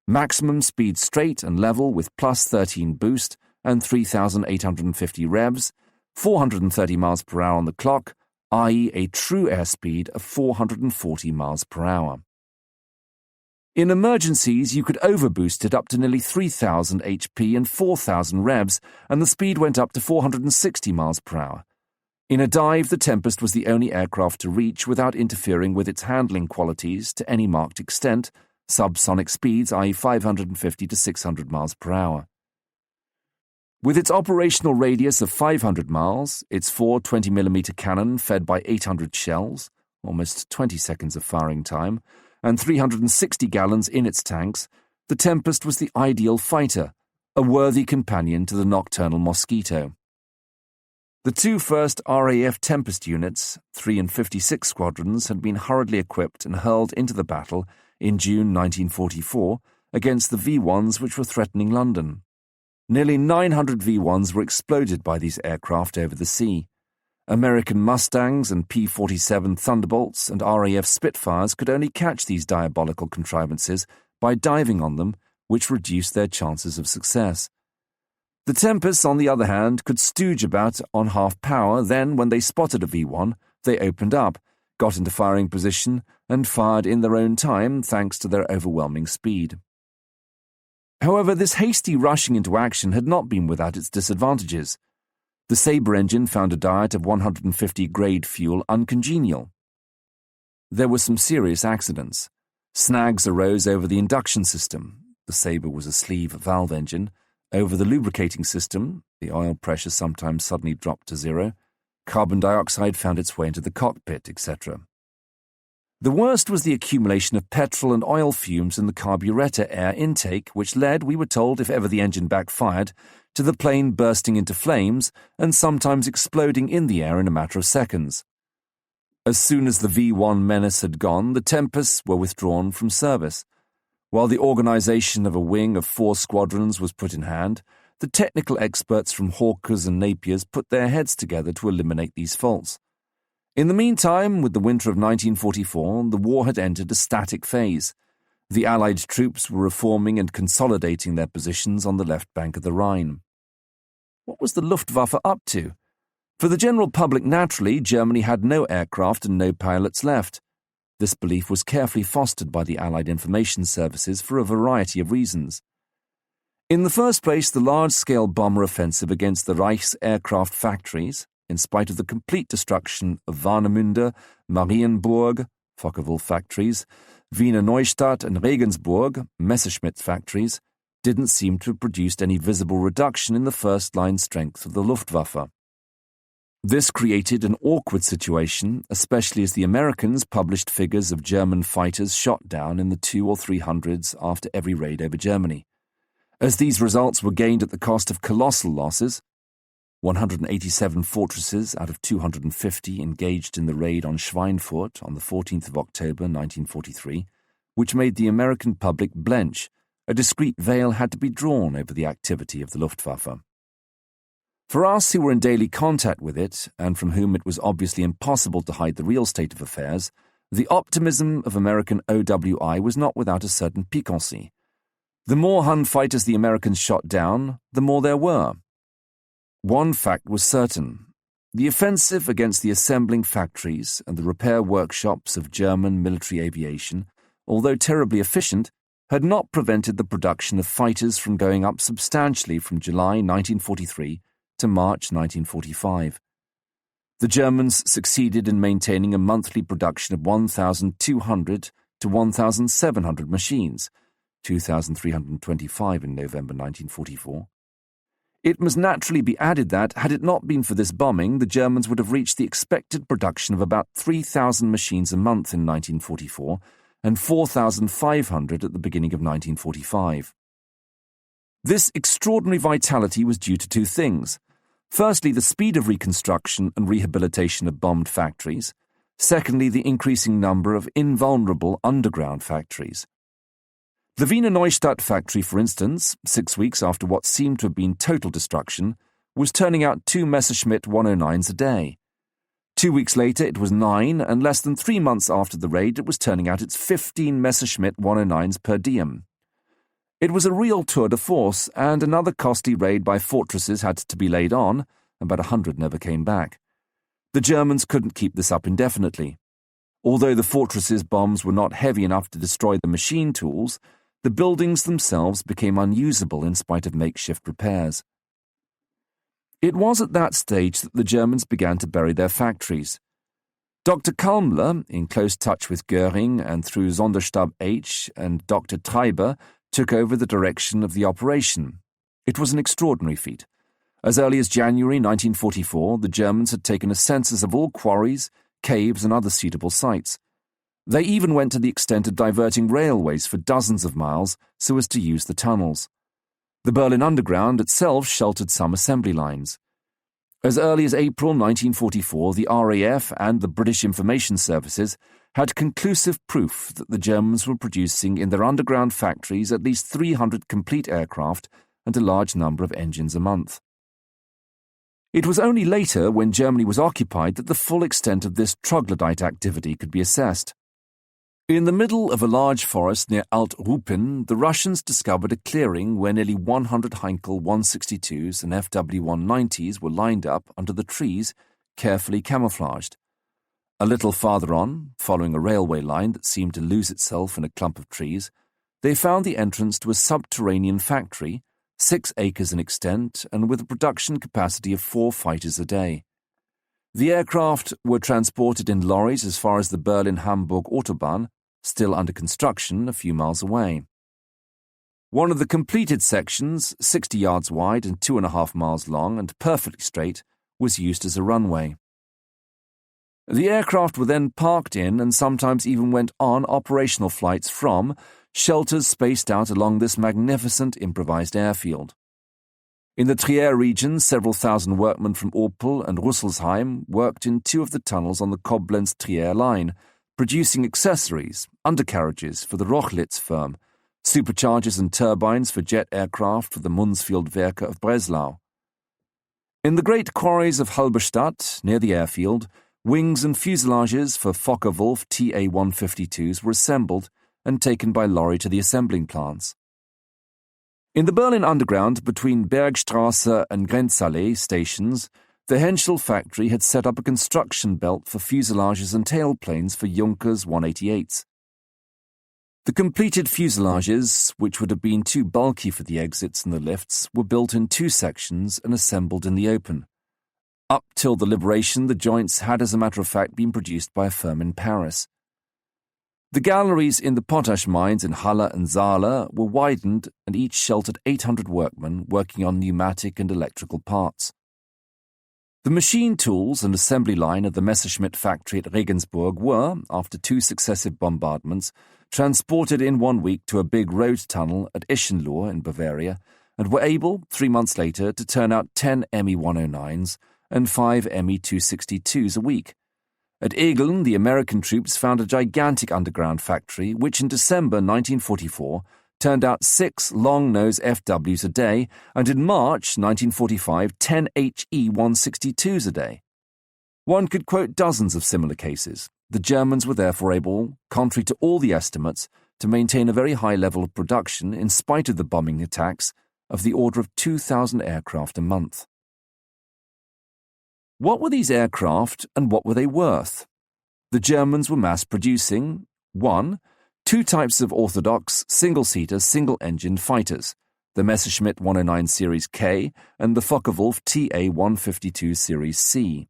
maximum speed straight and level with plus 13 boost and 3,850 revs, 430 miles per hour on the clock, i.e. a true airspeed of 440 miles per hour. In emergencies, you could overboost it up to nearly 3,000 HP and 4,000 revs, and the speed went up to 460 miles per hour. In a dive, the Tempest was the only aircraft to reach, without interfering with its handling qualities to any marked extent, subsonic speeds, i.e. 550 to 600 miles per hour. With its operational radius of 500 miles, its 4 20mm cannon fed by 800 shells, almost 20 seconds of firing time, and 360 gallons in its tanks, the Tempest was the ideal fighter, a worthy companion to the nocturnal Mosquito. The 2 first RAF Tempest units, 3 and 56 squadrons, had been hurriedly equipped and hurled into the battle in June 1944 against the V-1s which were threatening London. Nearly 900 V-1s were exploded by these aircraft over the sea. American Mustangs and P-47 Thunderbolts and RAF Spitfires could only catch these diabolical contrivances by diving on them, which reduced their chances of success. The Tempests, on the other hand, could stooge about on half power, then, when they spotted a V-1, they opened up, got into firing position, and fired in their own time thanks to their overwhelming speed. However, this hasty rushing into action had not been without its disadvantages. The Sabre engine found a diet of 150 grade fuel uncongenial. There were some serious accidents. Snags arose over the induction system. The Sabre was a sleeve valve engine. Over the lubricating system, the oil pressure sometimes suddenly dropped to 0. Carbon dioxide found its way into the cockpit, etc. The worst was the accumulation of petrol and oil fumes in the carburetor air intake, which led, we were told, if ever the engine backfired, to the plane bursting into flames and sometimes exploding in the air in a matter of seconds. As soon as the V-1 menace had gone, the Tempests were withdrawn from service. While the organization of a wing of 4 squadrons was put in hand, the technical experts from Hawkers and Napiers put their heads together to eliminate these faults. In the meantime, with the winter of 1944, the war had entered a static phase. The Allied troops were reforming and consolidating their positions on the left bank of the Rhine. What was the Luftwaffe up to? For the general public, naturally, Germany had no aircraft and no pilots left. This belief was carefully fostered by the Allied information services for a variety of reasons. In the first place, the large-scale bomber offensive against the Reich's aircraft factories, in spite of the complete destruction of Warnemünde, Marienburg, Focke-Wulf factories, Wiener Neustadt and Regensburg, Messerschmitt factories, didn't seem to have produced any visible reduction in the first-line strength of the Luftwaffe. This created an awkward situation, especially as the Americans published figures of German fighters shot down in the 200 or 300s after every raid over Germany. As these results were gained at the cost of colossal losses, 187 fortresses out of 250 engaged in the raid on Schweinfurt on the 14th of October 1943, which made the American public blench. A discreet veil had to be drawn over the activity of the Luftwaffe. For us who were in daily contact with it, and from whom it was obviously impossible to hide the real state of affairs, the optimism of American OWI was not without a certain piquancy. The more Hun fighters the Americans shot down, the more there were. One fact was certain. The offensive against the assembling factories and the repair workshops of German military aviation, although terribly efficient, had not prevented the production of fighters from going up substantially from July 1943 to March 1945. The Germans succeeded in maintaining a monthly production of 1,200 to 1,700 machines, 2,325 in November 1944. It must naturally be added that, had it not been for this bombing, the Germans would have reached the expected production of about 3,000 machines a month in 1944 and 4,500 at the beginning of 1945. This extraordinary vitality was due to two things. Firstly, the speed of reconstruction and rehabilitation of bombed factories. Secondly, the increasing number of invulnerable underground factories. The Wiener Neustadt factory, for instance, 6 weeks after what seemed to have been total destruction, was turning out 2 Messerschmitt 109s a day. 2 weeks later it was 9, and less than 3 months after the raid it was turning out its 15 Messerschmitt 109s per diem. It was a real tour de force, and another costly raid by fortresses had to be laid on. About 100 never came back. The Germans couldn't keep this up indefinitely. Although the fortresses' bombs were not heavy enough to destroy the machine tools, the buildings themselves became unusable in spite of makeshift repairs. It was at that stage that the Germans began to bury their factories. Dr. Kalmler, in close touch with Göring and through Sonderstab H and Dr. Treiber, took over the direction of the operation. It was an extraordinary feat. As early as January 1944, the Germans had taken a census of all quarries, caves and other suitable sites. They even went to the extent of diverting railways for dozens of miles so as to use the tunnels. The Berlin Underground itself sheltered some assembly lines. As early as April 1944, the RAF and the British Information Services had conclusive proof that the Germans were producing in their underground factories at least 300 complete aircraft and a large number of engines a month. It was only later, when Germany was occupied, that the full extent of this troglodyte activity could be assessed. In the middle of a large forest near Alt-Ruppin, the Russians discovered a clearing where nearly 100 Heinkel 162s and FW-190s were lined up under the trees, carefully camouflaged. A little farther on, following a railway line that seemed to lose itself in a clump of trees, they found the entrance to a subterranean factory, 6 acres in extent and with a production capacity of 4 fighters a day. The aircraft were transported in lorries as far as the Berlin-Hamburg Autobahn, still under construction a few miles away. One of the completed sections, 60 yards wide and 2.5 miles long and perfectly straight, was used as a runway. The aircraft were then parked in and sometimes even went on operational flights from shelters spaced out along this magnificent improvised airfield. In the Trier region, several thousand workmen from Opel and Rüsselsheim worked in 2 of the tunnels on the Koblenz-Trier line, producing accessories, undercarriages for the Rochlitz firm, superchargers and turbines for jet aircraft for the Munsfield Werke of Breslau. In the great quarries of Halberstadt, near the airfield, wings and fuselages for Focke-Wulf TA-152s were assembled and taken by lorry to the assembling plants. In the Berlin Underground, between Bergstrasse and Grenzallee stations, the Henschel factory had set up a construction belt for fuselages and tailplanes for Junkers 188s. The completed fuselages, which would have been too bulky for the exits and the lifts, were built in 2 sections and assembled in the open. Up till the liberation, the joints had, as a matter of fact, been produced by a firm in Paris. The galleries in the potash mines in Halle and Saale were widened and each sheltered 800 workmen working on pneumatic and electrical parts. The machine tools and assembly line of the Messerschmitt factory at Regensburg were, after 2 successive bombardments, transported in 1 week to a big road tunnel at Ischenlohe in Bavaria, and were able, 3 months later, to turn out 10 Me-109s and 5 Me-262s a week. At Egeln, the American troops found a gigantic underground factory which in December 1944 turned out 6 long-nose FWs a day, and in March 1945 10 HE-162s a day. One could quote dozens of similar cases. The Germans were therefore able, contrary to all the estimates, to maintain a very high level of production in spite of the bombing attacks of the order of 2,000 aircraft a month. What were these aircraft and what were they worth? The Germans were mass-producing 1. 2 types of orthodox single-seater, single-engine fighters, the Messerschmitt 109 Series K and the Focke-Wulf TA-152 Series C.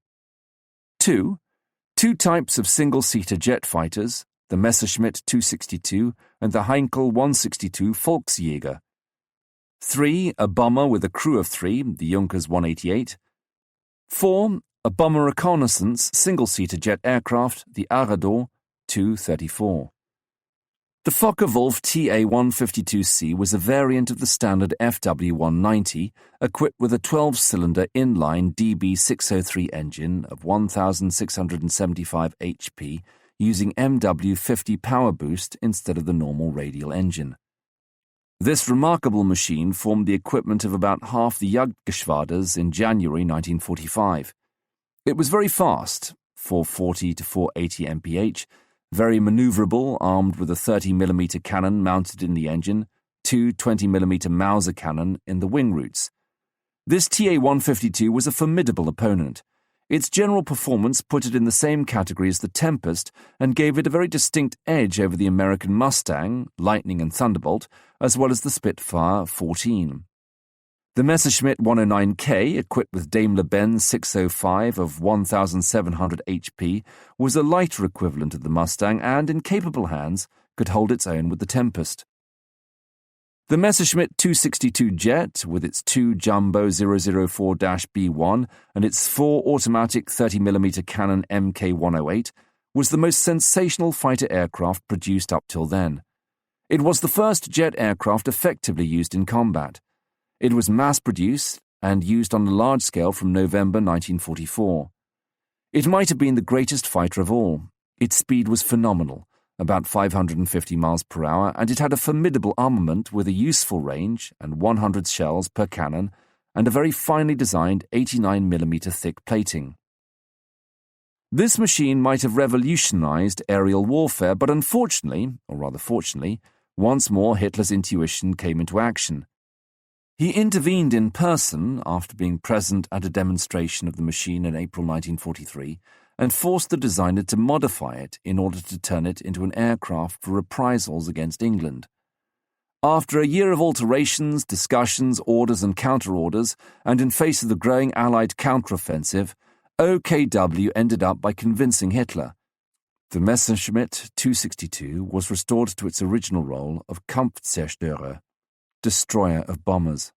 2. 2 types of single-seater jet fighters, the Messerschmitt 262 and the Heinkel 162 Volksjäger. 3. A bomber with a crew of 3, the Junkers 188. 4. A bomber reconnaissance single-seater jet aircraft, the Arador 234. The Focke-Wulf TA-152C was a variant of the standard FW-190, equipped with a 12-cylinder inline DB603 engine of 1,675 HP using MW-50 power boost instead of the normal radial engine. This remarkable machine formed the equipment of about half the Jagdgeschwaders in January 1945. It was very fast, 440 to 480 mph, very maneuverable, armed with a 30mm cannon mounted in the engine, 2 20mm Mauser cannon in the wing roots. This TA-152 was a formidable opponent. Its general performance put it in the same category as the Tempest and gave it a very distinct edge over the American Mustang, Lightning and Thunderbolt, as well as the Spitfire 14. The Messerschmitt 109K, equipped with Daimler-Benz 605 of 1,700 HP, was a lighter equivalent of the Mustang and, in capable hands, could hold its own with the Tempest. The Messerschmitt 262 jet, with its 2 Jumbo 004-B1 and its 4 automatic 30mm Cannon Mk108, was the most sensational fighter aircraft produced up till then. It was the first jet aircraft effectively used in combat. It was mass-produced and used on a large scale from November 1944. It might have been the greatest fighter of all. Its speed was phenomenal, about 550 miles per hour, and it had a formidable armament with a useful range and 100 shells per cannon and a very finely designed 89mm thick plating. This machine might have revolutionized aerial warfare, but unfortunately, or rather fortunately, once more Hitler's intuition came into action. He intervened in person after being present at a demonstration of the machine in April 1943 and forced the designer to modify it in order to turn it into an aircraft for reprisals against England. After a year of alterations, discussions, orders and counter-orders, and in face of the growing Allied counteroffensive, OKW ended up by convincing Hitler. The Messerschmitt 262 was restored to its original role of Kampfzerstörer, destroyer of bombers.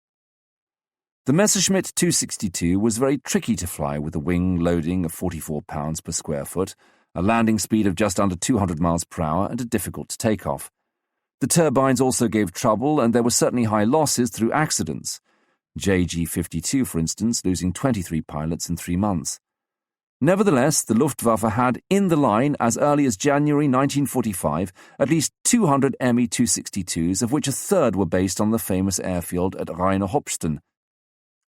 The Messerschmitt 262 was very tricky to fly with a wing loading of 44 pounds per square foot, a landing speed of just under 200 miles per hour, and a difficult takeoff. The turbines also gave trouble, and there were certainly high losses through accidents. JG-52, for instance, losing 23 pilots in 3 months. Nevertheless, the Luftwaffe had in the line as early as January 1945 at least 200 Me-262s, of which a third were based on the famous airfield at Rheine-Hopsten,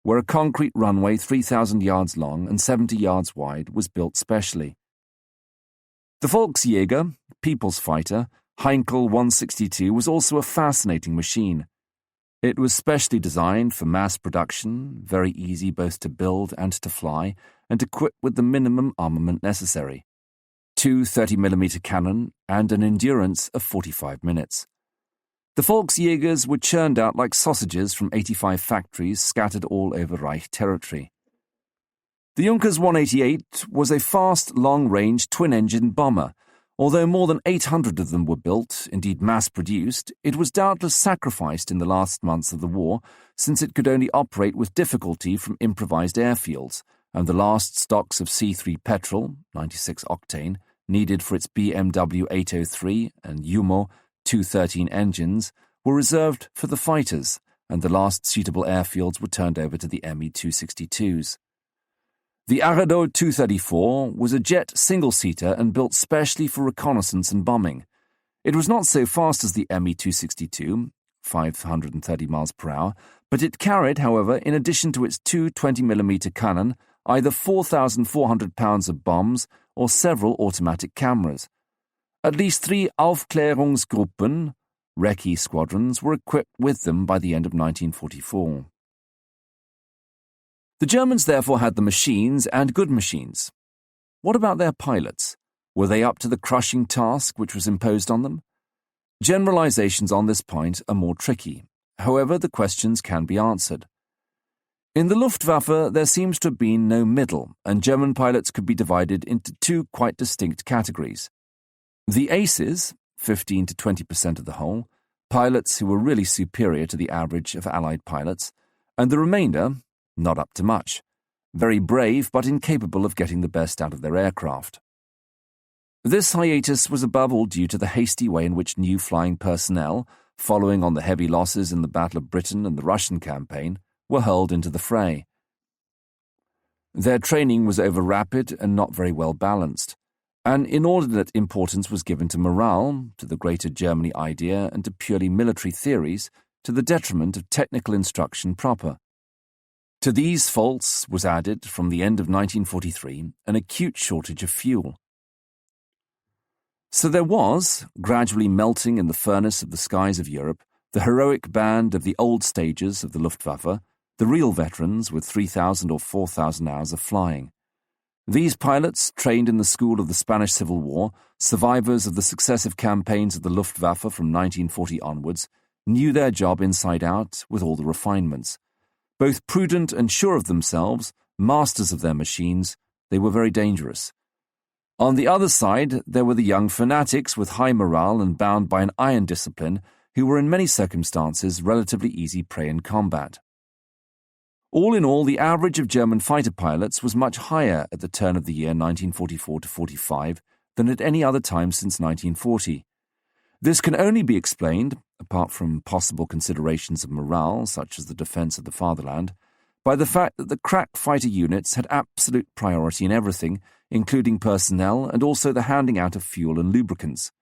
where a concrete runway 3,000 yards long and 70 yards wide was built specially. The Volksjäger, people's fighter, Heinkel 162 was also a fascinating machine. It was specially designed for mass production, very easy both to build and to fly, and equipped with the minimum armament necessary: 2 30mm cannon and an endurance of 45 minutes. The Volksjägers were churned out like sausages from 85 factories scattered all over Reich territory. The Junkers 188 was a fast, long-range, twin-engine bomber. Although more than 800 of them were built, indeed mass-produced, it was doubtless sacrificed in the last months of the war, since it could only operate with difficulty from improvised airfields, and the last stocks of C3 petrol, 96 octane, needed for its BMW 803 and Yumo 213 engines, were reserved for the fighters, and the last suitable airfields were turned over to the Me-262s. The Arado 234 was a jet single-seater and built specially for reconnaissance and bombing. It was not so fast as the Me-262, 530 miles per hour, but it carried, however, in addition to its two 20mm cannon, either 4,400 pounds of bombs or several automatic cameras. At least 3 Aufklärungsgruppen, recce squadrons, were equipped with them by the end of 1944. The Germans therefore had the machines and good machines. What about their pilots? Were they up to the crushing task which was imposed on them? Generalizations on this point are more tricky. However, the questions can be answered. In the Luftwaffe, there seems to have been no middle, and German pilots could be divided into two quite distinct categories. The aces, 15 to 20% of the whole, pilots who were really superior to the average of Allied pilots, and the remainder, not up to much, very brave but incapable of getting the best out of their aircraft. This hiatus was above all due to the hasty way in which new flying personnel, following on the heavy losses in the Battle of Britain and the Russian campaign, were hurled into the fray. Their training was over-rapid and not very well balanced. An inordinate importance was given to morale, to the Greater Germany idea, and to purely military theories, to the detriment of technical instruction proper. To these faults was added, from the end of 1943, an acute shortage of fuel. So there was, gradually melting in the furnace of the skies of Europe, the heroic band of the old stagers of the Luftwaffe, the real veterans with 3,000 or 4,000 hours of flying. These pilots, trained in the school of the Spanish Civil War, survivors of the successive campaigns of the Luftwaffe from 1940 onwards, knew their job inside out with all the refinements. Both prudent and sure of themselves, masters of their machines, they were very dangerous. On the other side, there were the young fanatics with high morale and bound by an iron discipline, who were in many circumstances relatively easy prey in combat. All in all, the average of German fighter pilots was much higher at the turn of the year 1944 to 45 than at any other time since 1940. This can only be explained, apart from possible considerations of morale, such as the defence of the fatherland, by the fact that the crack fighter units had absolute priority in everything, including personnel and also the handing out of fuel and lubricants.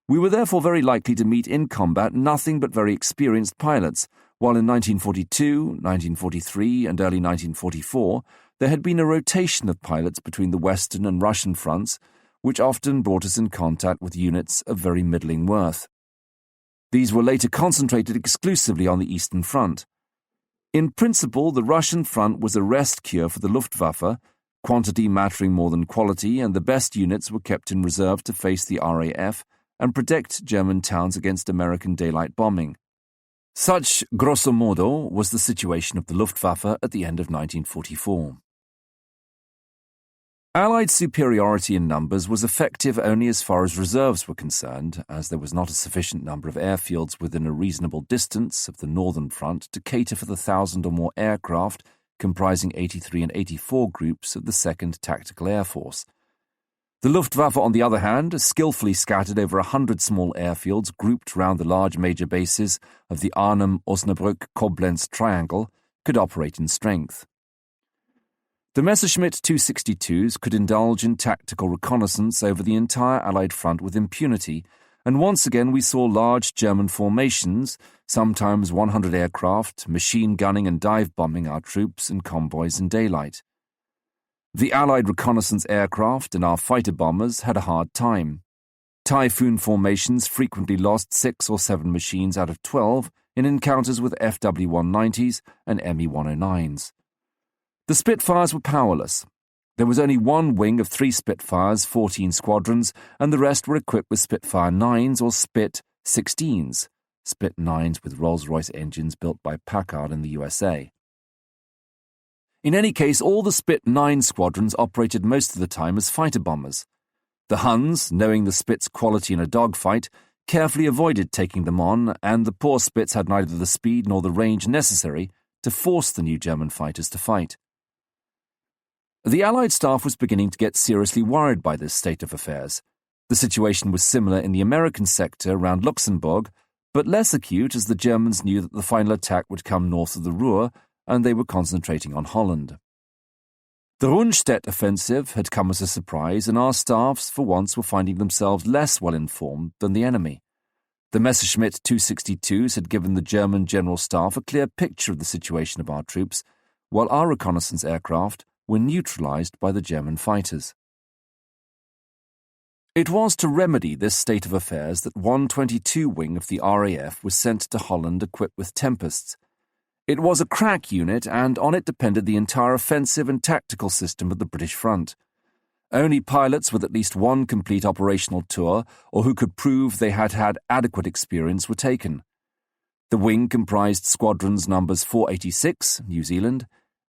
We were therefore very likely to meet in combat nothing but very experienced pilots, while in 1942, 1943 and early 1944 there had been a rotation of pilots between the Western and Russian fronts, which often brought us in contact with units of very middling worth. These were later concentrated exclusively on the Eastern Front. In principle, the Russian front was a rest cure for the Luftwaffe, quantity mattering more than quality, and the best units were kept in reserve to face the RAF and protect German towns against American daylight bombing. Such, grosso modo, was the situation of the Luftwaffe at the end of 1944. Allied superiority in numbers was effective only as far as reserves were concerned, as there was not a sufficient number of airfields within a reasonable distance of the Northern Front to cater for the 1,000 or more aircraft comprising 83 and 84 groups of the 2nd Tactical Air Force. The Luftwaffe, on the other hand, skillfully scattered over 100 small airfields grouped round the large major bases of the Arnhem-Osnabrück-Koblenz triangle, could operate in strength. The Messerschmitt 262s could indulge in tactical reconnaissance over the entire Allied front with impunity, and once again we saw large German formations, sometimes 100 aircraft, machine gunning and dive bombing our troops and convoys in daylight. The Allied reconnaissance aircraft and our fighter bombers had a hard time. Typhoon formations frequently lost 6 or 7 machines out of 12 in encounters with FW-190s and Me-109s. The Spitfires were powerless. There was only one wing of 3 Spitfires, 14 squadrons, and the rest were equipped with Spitfire 9s or Spit 16s, Spit 9s with Rolls-Royce engines built by Packard in the USA. In any case, all the Spit 9 squadrons operated most of the time as fighter bombers. The Huns, knowing the Spit's quality in a dogfight, carefully avoided taking them on, and the poor Spits had neither the speed nor the range necessary to force the new German fighters to fight. The Allied staff was beginning to get seriously worried by this state of affairs. The situation was similar in the American sector around Luxembourg, but less acute as the Germans knew that the final attack would come north of the Ruhr, and they were concentrating on Holland. The Rundstedt offensive had come as a surprise, and our staffs for once were finding themselves less well informed than the enemy. The Messerschmitt 262s had given the German General Staff a clear picture of the situation of our troops, while our reconnaissance aircraft were neutralized by the German fighters. It was to remedy this state of affairs that 122 wing of the RAF was sent to Holland equipped with Tempests. It was a crack unit, and on it depended the entire offensive and tactical system of the British front. Only pilots with at least one complete operational tour, or who could prove they had had adequate experience, were taken. The wing comprised squadrons numbers 486, New Zealand,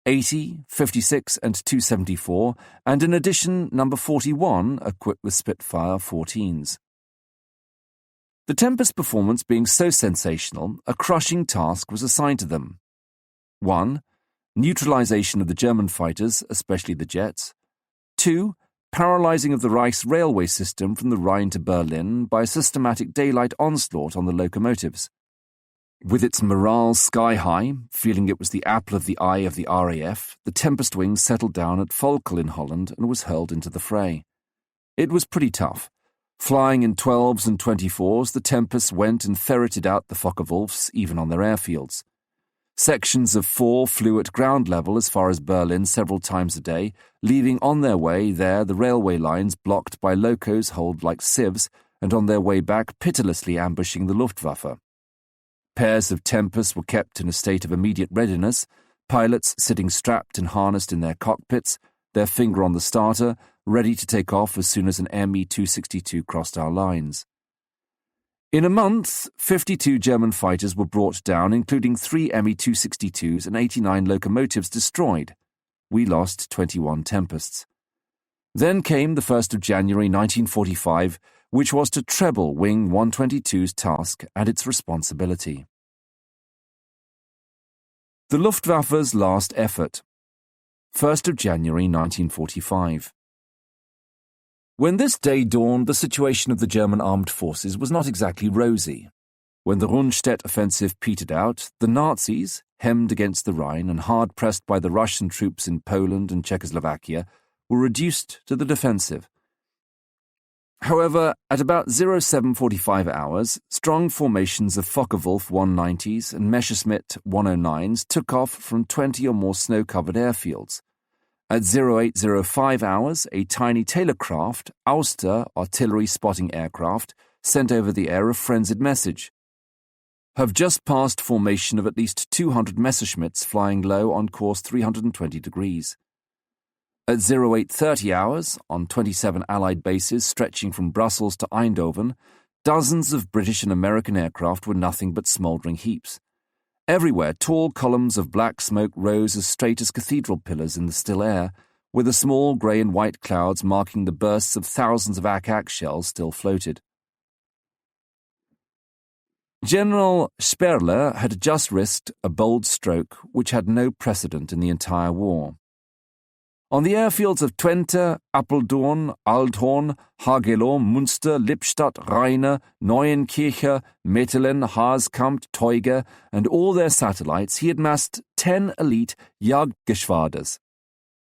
80, 56 and 274, and in addition number 41 equipped with Spitfire 14s. The Tempest performance being so sensational, a crushing task was assigned to them. 1. Neutralization of the German fighters, especially the jets. 2. Paralyzing of the Reich's railway system from the Rhine to Berlin by a systematic daylight onslaught on the locomotives. With its morale sky-high, feeling it was the apple of the eye of the RAF, the Tempest wing settled down at Volkel in Holland and was hurled into the fray. It was pretty tough. Flying in 12s and 24s, the Tempests went and ferreted out the Focke-Wulfs even on their airfields. Sections of 4 flew at ground level as far as Berlin several times a day, leaving on their way there the railway lines blocked by locos holed like sieves, and on their way back pitilessly ambushing the Luftwaffe. Pairs of Tempests were kept in a state of immediate readiness, pilots sitting strapped and harnessed in their cockpits, their finger on the starter, ready to take off as soon as an Me-262 crossed our lines. In a month, 52 German fighters were brought down, including 3 Me-262s and 89 locomotives destroyed. We lost 21 Tempests. Then came the 1st of January 1945, which was to treble Wing 122's task and its responsibility. The Luftwaffe's last effort. 1st of January 1945. When this day dawned, the situation of the German armed forces was not exactly rosy. When the Rundstedt offensive petered out, the Nazis, hemmed against the Rhine and hard-pressed by the Russian troops in Poland and Czechoslovakia, were reduced to the defensive. However, at about 0745 hours, strong formations of Focke-Wulf 190s and Messerschmitt 109s took off from 20 or more snow-covered airfields. At 0805 hours, a tiny Taylor-craft, Auster artillery spotting aircraft, sent over the air a frenzied message. Have just passed formation of at least 200 Messerschmitts flying low on course 320 degrees. At 0830 hours, on 27 Allied bases stretching from Brussels to Eindhoven, dozens of British and American aircraft were nothing but smouldering heaps. Everywhere, tall columns of black smoke rose as straight as cathedral pillars in the still air, with the small grey and white clouds marking the bursts of thousands of Ak-Ak shells still floated. General Sperler had just risked a bold stroke which had no precedent in the entire war. On the airfields of Twente, Apeldoorn, Aldhoorn, Hagelo, Münster, Lippstadt, Rheine, Neuenkirche, Metelen, Haaskamp, Teuge, and all their satellites, he had massed 10 elite Jagdgeschwaders.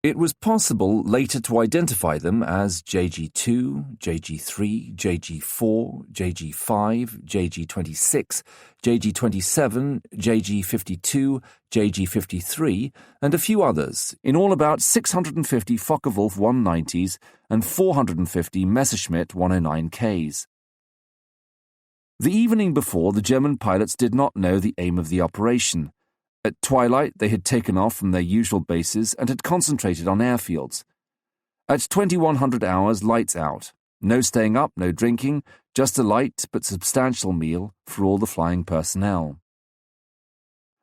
It was possible later to identify them as JG2, JG3, JG4, JG5, JG26, JG27, JG52, JG53, and a few others, in all about 650 Focke-Wulf 190s and 450 Messerschmitt 109Ks. The evening before, the German pilots did not know the aim of the operation. At twilight, they had taken off from their usual bases and had concentrated on airfields. At 2100 hours, lights out. No staying up, no drinking, just a light but substantial meal for all the flying personnel.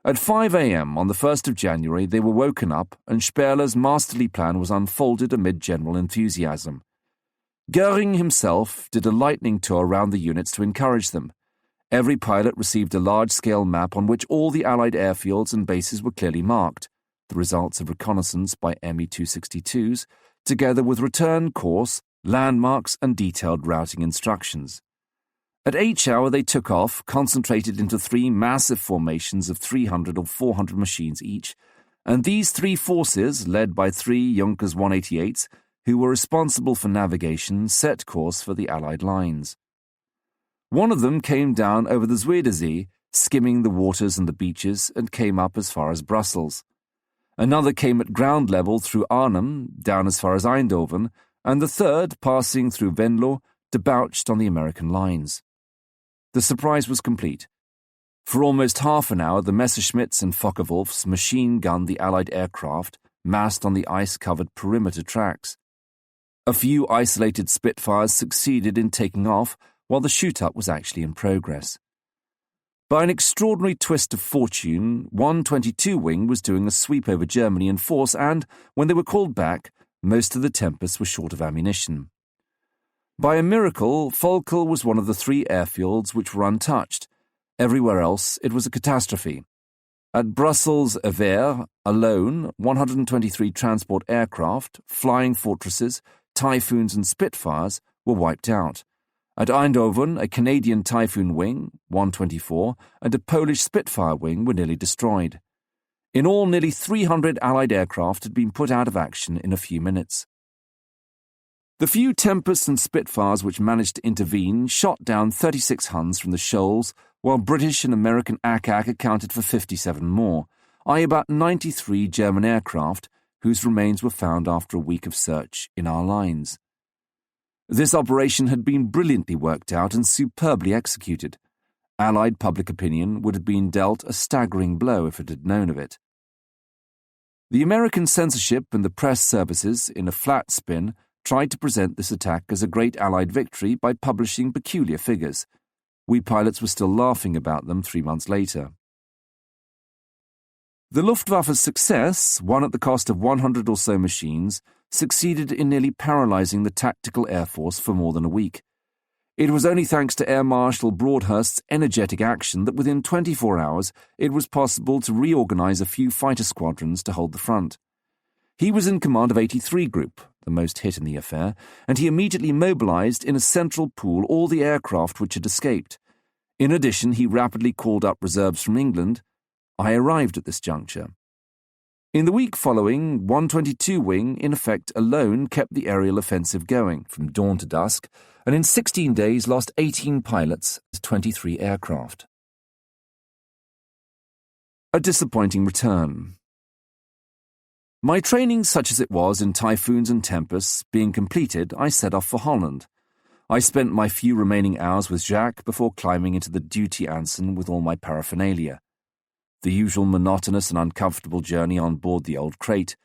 At 5 a.m. on the 1st of January, they were woken up and Sperler's masterly plan was unfolded amid general enthusiasm. Goering himself did a lightning tour around the units to encourage them. Every pilot received a large-scale map on which all the Allied airfields and bases were clearly marked. the results of reconnaissance by Me-262s, together with return course, landmarks and detailed routing instructions. At H hour they took off, concentrated into 3 massive formations of 300 or 400 machines each, and these 3 forces, led by 3 Junkers 188s, who were responsible for navigation, set course for the Allied lines. One of them came down over the Zuiderzee, skimming the waters and the beaches, and came up as far as Brussels. Another came at ground level through Arnhem, down as far as Eindhoven, and the third, passing through Venlo, debouched on the American lines. The surprise was complete. For almost half an hour, the Messerschmitts and Focke-Wulfs machine-gunned the Allied aircraft, massed on the ice-covered perimeter tracks. A few isolated Spitfires succeeded in taking off, while the shoot-up was actually in progress. By an extraordinary twist of fortune, 122 Wing was doing a sweep over Germany in force, and, when they were called back, most of the Tempests were short of ammunition. By a miracle, Volkel was one of the 3 airfields which were untouched. Everywhere else, it was a catastrophe. At Brussels-Evere, alone, 123 transport aircraft, flying fortresses, Typhoons and Spitfires were wiped out. At Eindhoven, a Canadian Typhoon wing, 124, and a Polish Spitfire wing were nearly destroyed. In all, nearly 300 Allied aircraft had been put out of action in a few minutes. The few Tempests and Spitfires which managed to intervene shot down 36 Huns from the shoals, while British and American ACAC accounted for 57 more, i.e. about 93 German aircraft, whose remains were found after a week of search in our lines. This operation had been brilliantly worked out and superbly executed. Allied public opinion would have been dealt a staggering blow if it had known of it. The American censorship and the press services, in a flat spin, tried to present this attack as a great Allied victory by publishing peculiar figures. We pilots were still laughing about them 3 months later. The Luftwaffe's success, won at the cost of 100 or so machines, succeeded in nearly paralysing the tactical air force for more than a week. It was only thanks to Air Marshal Broadhurst's energetic action that within 24 hours it was possible to reorganise a few fighter squadrons to hold the front. He was in command of 83 Group, the most hit in the affair, and he immediately mobilised in a central pool all the aircraft which had escaped. In addition, he rapidly called up reserves from England. I arrived at this juncture. In the week following, 122 Wing, in effect alone, kept the aerial offensive going from dawn to dusk, and in 16 days lost 18 pilots and 23 aircraft. A disappointing return. My training, such as it was in Typhoons and Tempests, being completed, I set off for Holland. I spent my few remaining hours with Jacques before climbing into the duty Anson with all my paraphernalia. The usual monotonous and uncomfortable journey on board the old crate.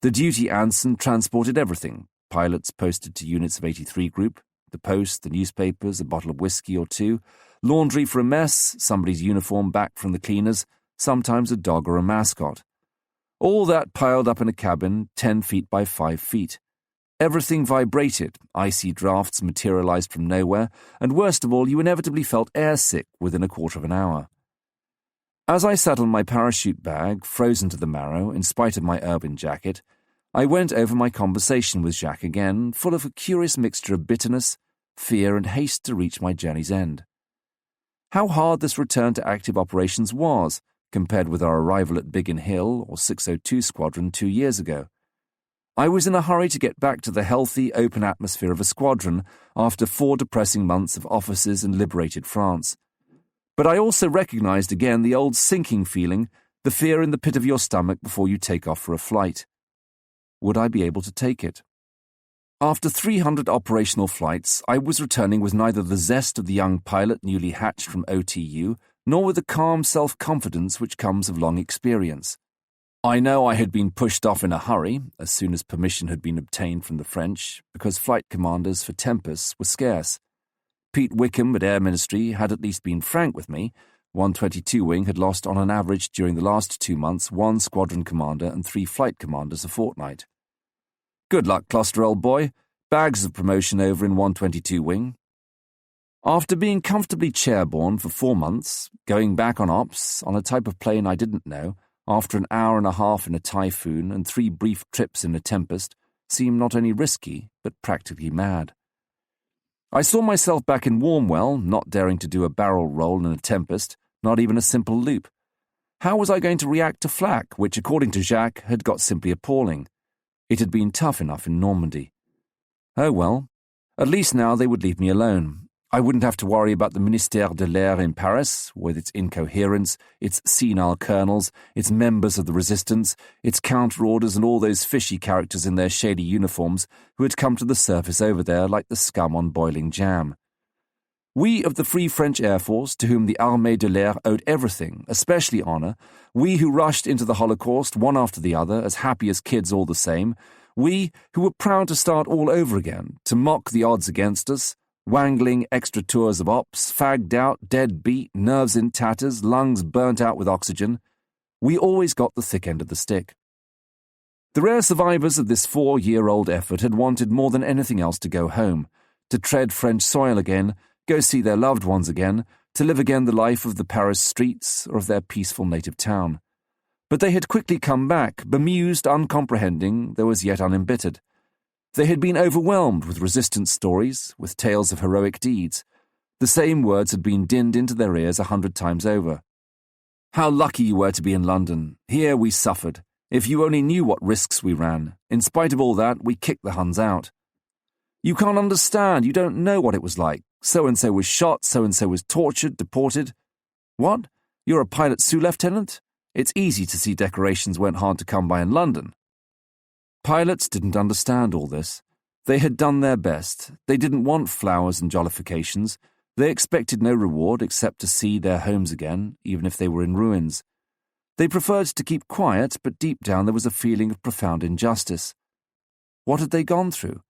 The duty Anson transported everything: pilots posted to units of 83 Group, the post, the newspapers, a bottle of whiskey or two, laundry for a mess, somebody's uniform back from the cleaners, sometimes a dog or a mascot. All that piled up in a cabin 10 feet by 5 feet. Everything vibrated, icy drafts materialized from nowhere, and worst of all, you inevitably felt airsick within a quarter of an hour. As I sat on my parachute bag, frozen to the marrow, in spite of my ermine jacket, I went over my conversation with Jacques again, full of a curious mixture of bitterness, fear, and haste to reach my journey's end. How hard this return to active operations was, compared with our arrival at Biggin Hill or 602 Squadron 2 years ago. I was in a hurry to get back to the healthy, open atmosphere of a squadron after 4 depressing months of offices in liberated France. But I also recognized again the old sinking feeling, the fear in the pit of your stomach before you take off for a flight. Would I be able to take it? After 300 operational flights, I was returning with neither the zest of the young pilot newly hatched from OTU, nor with the calm self-confidence which comes of long experience. I know I had been pushed off in a hurry, as soon as permission had been obtained from the French, because flight commanders for Tempests were scarce. Pete Wickham at Air Ministry had at least been frank with me. 122 Wing had lost on an average during the last 2 months 1 squadron commander and 3 flight commanders a fortnight. Good luck, Closter, old boy. Bags of promotion over in 122 Wing. After being comfortably chairborne for 4 months, going back on ops, on a type of plane I didn't know, after an hour and a half in a typhoon and 3 brief trips in a Tempest, seemed not only risky, but practically mad. I saw myself back in Warmwell, not daring to do a barrel roll in a Tempest, not even a simple loop. How was I going to react to flak, which, according to Jacques, had got simply appalling? It had been tough enough in Normandy. Oh well, at least now they would leave me alone. I wouldn't have to worry about the Ministère de l'Air in Paris, with its incoherence, its senile colonels, its members of the resistance, its counter-orders and all those fishy characters in their shady uniforms who had come to the surface over there like the scum on boiling jam. We of the Free French Air Force, to whom the Armée de l'Air owed everything, especially honour, we who rushed into the Holocaust one after the other, as happy as kids all the same, we who were proud to start all over again, to mock the odds against us, wangling extra tours of ops, fagged out, dead beat, nerves in tatters, lungs burnt out with oxygen, we always got the thick end of the stick. The rare survivors of this 4-year-old effort had wanted more than anything else to go home, to tread French soil again, go see their loved ones again, to live again the life of the Paris streets or of their peaceful native town. But they had quickly come back, bemused, uncomprehending, though as yet unembittered. They had been overwhelmed with resistance stories, with tales of heroic deeds. The same words had been dinned into their ears 100 times over. How lucky you were to be in London. Here we suffered. If you only knew what risks we ran. In spite of all that, we kicked the Huns out. You can't understand. You don't know what it was like. So-and-so was shot, so-and-so was tortured, deported. What? You're a pilot sous-lieutenant? It's easy to see decorations weren't hard to come by in London. Pilots didn't understand all this. They had done their best. They didn't want flowers and jollifications. They expected no reward except to see their homes again, even if they were in ruins. They preferred to keep quiet, but deep down there was a feeling of profound injustice. What had they gone through?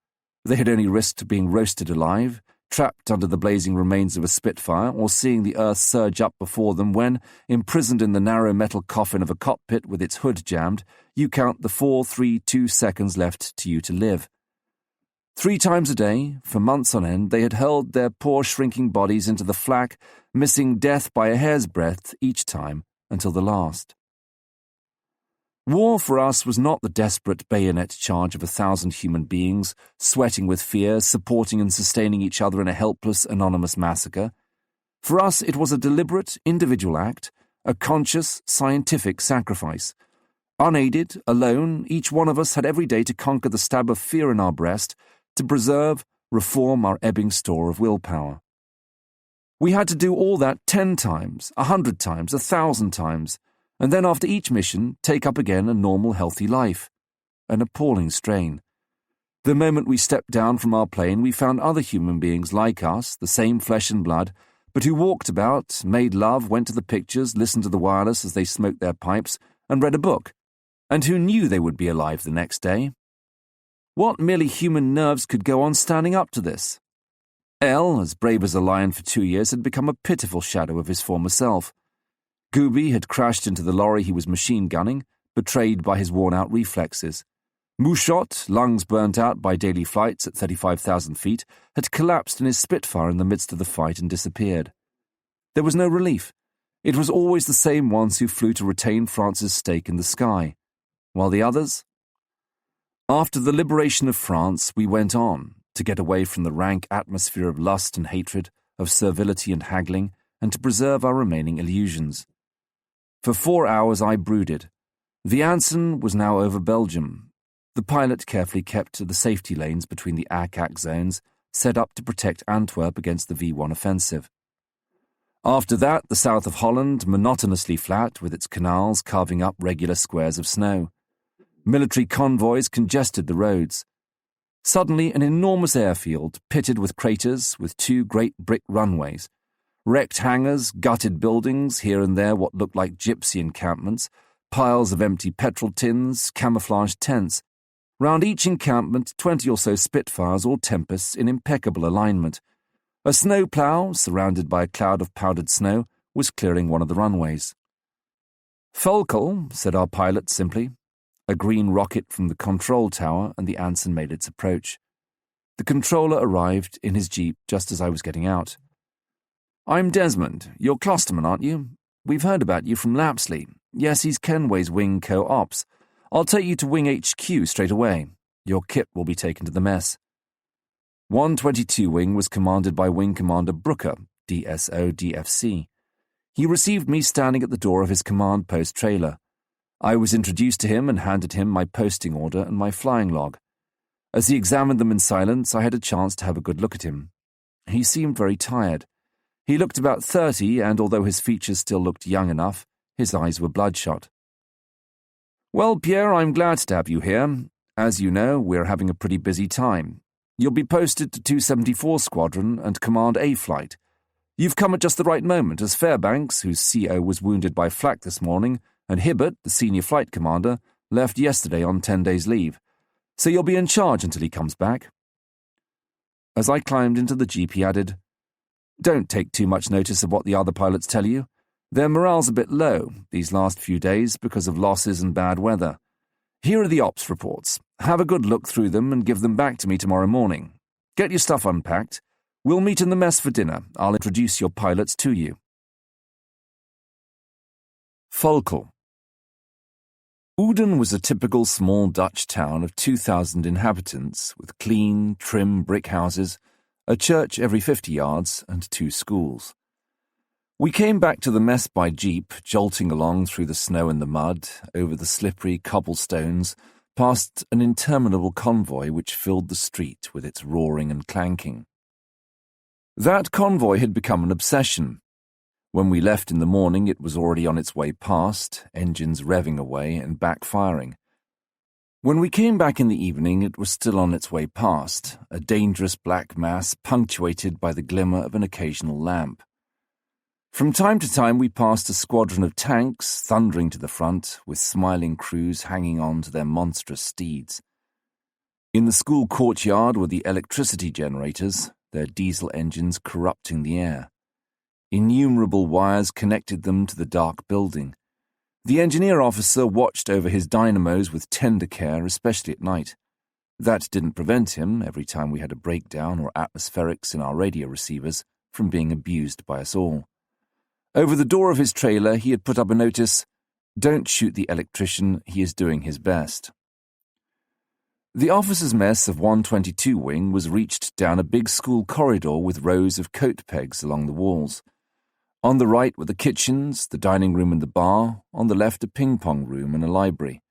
They had only risked being roasted alive, trapped under the blazing remains of a Spitfire, or seeing the earth surge up before them when, imprisoned in the narrow metal coffin of a cockpit with its hood jammed, you count the 4, 3, 2 seconds left to you to live. 3 times a day, for months on end, they had hurled their poor shrinking bodies into the flak, missing death by a hair's breadth each time until the last. War for us was not the desperate bayonet charge of 1,000 human beings, sweating with fear, supporting and sustaining each other in a helpless, anonymous massacre. For us it was a deliberate, individual act, a conscious, scientific sacrifice. Unaided, alone, each one of us had every day to conquer the stab of fear in our breast, to preserve, reform our ebbing store of willpower. We had to do all that 10 times, 100 times, 1,000 times, and then after each mission take up again a normal, healthy life. An appalling strain. The moment we stepped down from our plane, we found other human beings like us, the same flesh and blood, but who walked about, made love, went to the pictures, listened to the wireless as they smoked their pipes, and read a book, and who knew they would be alive the next day. What merely human nerves could go on standing up to this? L, as brave as a lion for 2 years, had become a pitiful shadow of his former self. Gooby had crashed into the lorry he was machine gunning, betrayed by his worn-out reflexes. Mouchot, lungs burnt out by daily flights at 35,000 feet, had collapsed in his Spitfire in the midst of the fight and disappeared. There was no relief. It was always the same ones who flew to retain France's stake in the sky, while the others... After the liberation of France, we went on, to get away from the rank atmosphere of lust and hatred, of servility and haggling, and to preserve our remaining illusions. For 4 hours I brooded. The Anson was now over Belgium. The pilot carefully kept to the safety lanes between the ACAC zones, set up to protect Antwerp against the V1 offensive. After that, the south of Holland, monotonously flat, with its canals carving up regular squares of snow. Military convoys congested the roads. Suddenly, an enormous airfield, pitted with craters, with 2 great brick runways. Wrecked hangars, gutted buildings, here and there what looked like gypsy encampments, piles of empty petrol tins, camouflaged tents. Round each encampment, 20 or so Spitfires or Tempests in impeccable alignment. A snowplow, surrounded by a cloud of powdered snow, was clearing one of the runways. "Folkel," said our pilot simply. A green rocket from the control tower, and the Anson made its approach. The controller arrived in his jeep just as I was getting out. "I'm Desmond. You're Clostermann, aren't you? We've heard about you from Lapsley. Yes, he's Kenway's wing co-ops. I'll take you to Wing HQ straight away. Your kit will be taken to the mess. 122 Wing was commanded by Wing Commander Brooker, DSO DFC. He received me standing at the door of his command post trailer. I was introduced to him and handed him my posting order and my flying log. As he examined them in silence, I had a chance to have a good look at him. He seemed very tired. He looked about 30, and although his features still looked young enough, his eyes were bloodshot. Well, Pierre, I'm glad to have you here. As you know, we're having a pretty busy time. You'll be posted to 274 Squadron and command A flight. You've come at just the right moment, as Fairbanks, whose CO was wounded by flak this morning, and Hibbert, the senior flight commander, left yesterday on 10 days' leave. So you'll be in charge until he comes back. As I climbed into the jeep, he added, Don't take too much notice of what the other pilots tell you. Their morale's a bit low these last few days because of losses and bad weather. Here are the ops reports. Have a good look through them and give them back to me tomorrow morning. Get your stuff unpacked. We'll meet in the mess for dinner. I'll introduce your pilots to you. Volkel. Uden was a typical small Dutch town of 2,000 inhabitants with clean, trim brick houses, a church every 50 yards, and 2 schools. We came back to the mess by jeep, jolting along through the snow and the mud, over the slippery cobblestones, past an interminable convoy which filled the street with its roaring and clanking. That convoy had become an obsession. When we left in the morning, it was already on its way past, engines revving away and backfiring. When we came back in the evening, it was still on its way past, a dangerous black mass punctuated by the glimmer of an occasional lamp. From time to time we passed a squadron of tanks thundering to the front, with smiling crews hanging on to their monstrous steeds. In the school courtyard were the electricity generators, their diesel engines corrupting the air. Innumerable wires connected them to the dark building. The engineer officer watched over his dynamos with tender care, especially at night. That didn't prevent him, every time we had a breakdown or atmospherics in our radio receivers, from being abused by us all. Over the door of his trailer he had put up a notice, "Don't shoot the electrician, he is doing his best." The officers' mess of 122 Wing was reached down a big school corridor with rows of coat pegs along the walls. On the right were the kitchens, the dining room and the bar, on the left a ping-pong room and a library.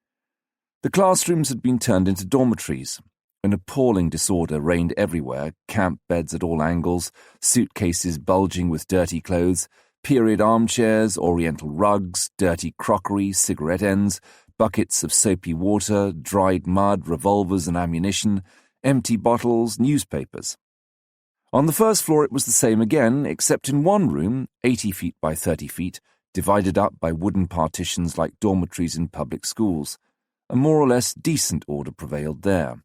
The classrooms had been turned into dormitories. An appalling disorder reigned everywhere, camp beds at all angles, suitcases bulging with dirty clothes, period armchairs, oriental rugs, dirty crockery, cigarette ends, buckets of soapy water, dried mud, revolvers and ammunition, empty bottles, newspapers. On the first floor it was the same again, except in one room, 80 feet by 30 feet, divided up by wooden partitions like dormitories in public schools. A more or less decent order prevailed there.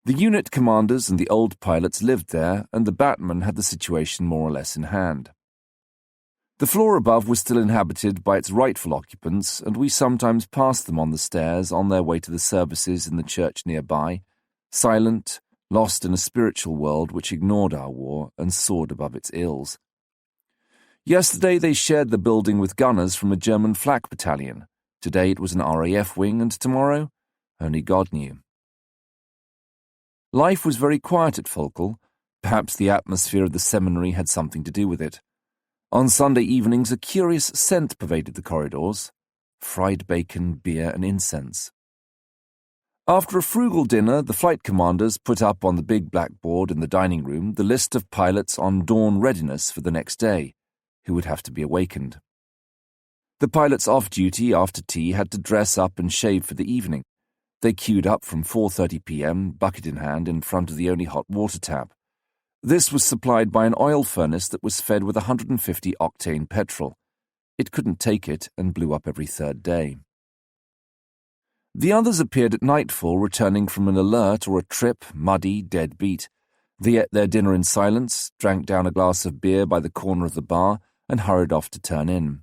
The unit commanders and the old pilots lived there, and the batman had the situation more or less in hand. The floor above was still inhabited by its rightful occupants, and we sometimes passed them on the stairs on their way to the services in the church nearby, silent, lost in a spiritual world which ignored our war and soared above its ills. Yesterday they shared the building with gunners from a German flak battalion. Today it was an RAF wing, and tomorrow only God knew. Life was very quiet at Volkel. Perhaps the atmosphere of the seminary had something to do with it. On Sunday evenings a curious scent pervaded the corridors, fried bacon, beer and incense. After a frugal dinner, the flight commanders put up on the big blackboard in the dining room the list of pilots on dawn readiness for the next day, who would have to be awakened. The pilots off duty after tea had to dress up and shave for the evening. They queued up from 4:30 p.m., bucket in hand, in front of the only hot water tap. This was supplied by an oil furnace that was fed with 150 octane petrol. It couldn't take it and blew up every third day. The others appeared at nightfall, returning from an alert or a trip, muddy, dead beat. They ate their dinner in silence, drank down a glass of beer by the corner of the bar, and hurried off to turn in.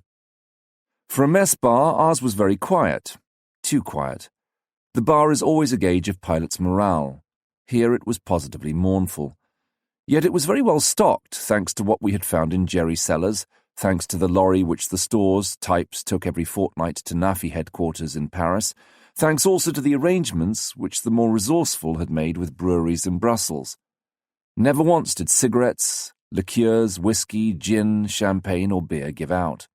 For a mess bar, ours was very quiet. Too quiet. The bar is always a gauge of pilots' morale. Here it was positively mournful. Yet it was very well stocked, thanks to what we had found in Jerry cellars, thanks to the lorry which the stores, types, took every fortnight to NAFI headquarters in Paris, thanks also to the arrangements which the more resourceful had made with breweries in Brussels. Never once did cigarettes, liqueurs, whiskey, gin, champagne or beer give out.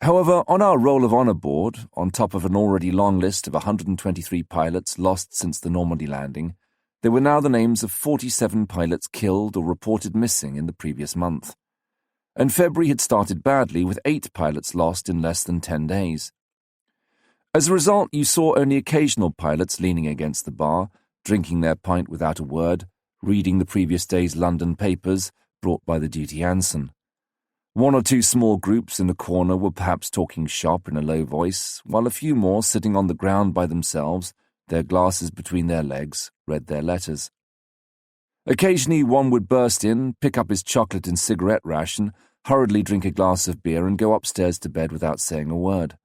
However, on our roll of honour board, on top of an already long list of 123 pilots lost since the Normandy landing, there were now the names of 47 pilots killed or reported missing in the previous month. And February had started badly, with 8 pilots lost in less than 10 days. As a result, you saw only occasional pilots leaning against the bar, drinking their pint without a word, reading the previous day's London papers, brought by the duty ensign. 1 or 2 small groups in a corner were perhaps talking shop in a low voice, while a few more, sitting on the ground by themselves, their glasses between their legs, read their letters. Occasionally one would burst in, pick up his chocolate and cigarette ration, hurriedly drink a glass of beer and go upstairs to bed without saying a word.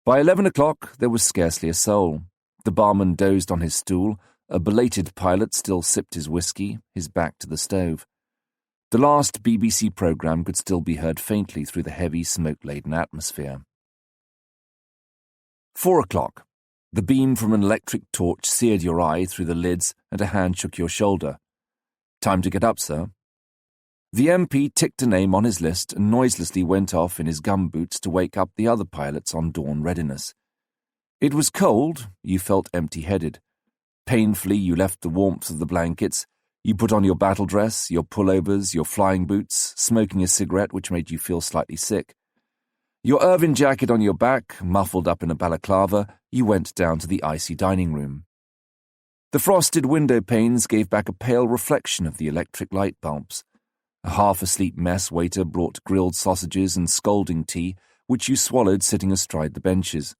By 11 o'clock there was scarcely a soul. The barman dozed on his stool, a belated pilot still sipped his whiskey, his back to the stove. The last BBC programme could still be heard faintly through the heavy, smoke-laden atmosphere. 4 o'clock. The beam from an electric torch seared your eye through the lids and a hand shook your shoulder. "Time to get up, sir." The MP ticked a name on his list and noiselessly went off in his gumboots to wake up the other pilots on dawn readiness. It was cold, you felt empty-headed. Painfully you left the warmth of the blankets. You put on your battle dress, your pullovers, your flying boots, smoking a cigarette which made you feel slightly sick. Your Irvine jacket on your back, muffled up in a balaclava, you went down to the icy dining room. The frosted window panes gave back a pale reflection of the electric light bulbs. A half-asleep mess waiter brought grilled sausages and scalding tea, which you swallowed sitting astride the benches.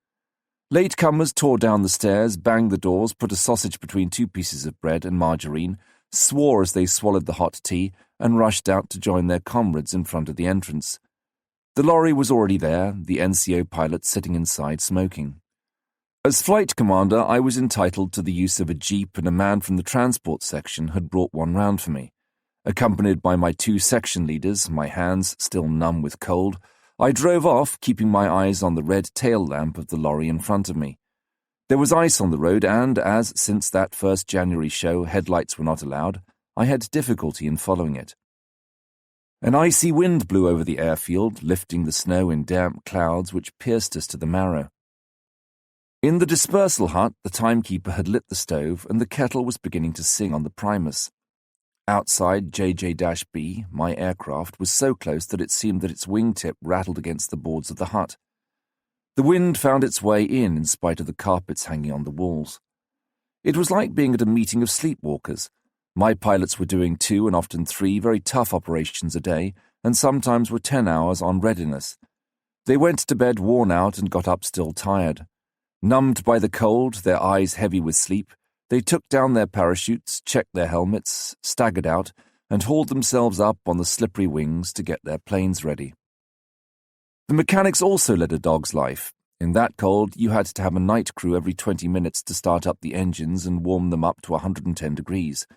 Latecomers tore down the stairs, banged the doors, put a sausage between 2 pieces of bread and margarine, swore as they swallowed the hot tea, and rushed out to join their comrades in front of the entrance. The lorry was already there, the NCO pilot sitting inside smoking. As flight commander, I was entitled to the use of a jeep, and a man from the transport section had brought one round for me. Accompanied by my 2 section leaders, my hands still numb with cold, I drove off, keeping my eyes on the red tail lamp of the lorry in front of me. There was ice on the road, and as, since that first January show, headlights were not allowed, I had difficulty in following it. An icy wind blew over the airfield, lifting the snow in damp clouds which pierced us to the marrow. In the dispersal hut, the timekeeper had lit the stove, and the kettle was beginning to sing on the primus. Outside JJ-B, my aircraft, was so close that it seemed that its wingtip rattled against the boards of the hut. The wind found its way in spite of the carpets hanging on the walls. It was like being at a meeting of sleepwalkers. My pilots were doing 2 and often 3 very tough operations a day, and sometimes were 10 hours on readiness. They went to bed worn out and got up still tired. Numbed by the cold, their eyes heavy with sleep, they took down their parachutes, checked their helmets, staggered out, and hauled themselves up on the slippery wings to get their planes ready. The mechanics also led a dog's life. In that cold, you had to have a night crew every 20 minutes to start up the engines and warm them up to 110 degrees.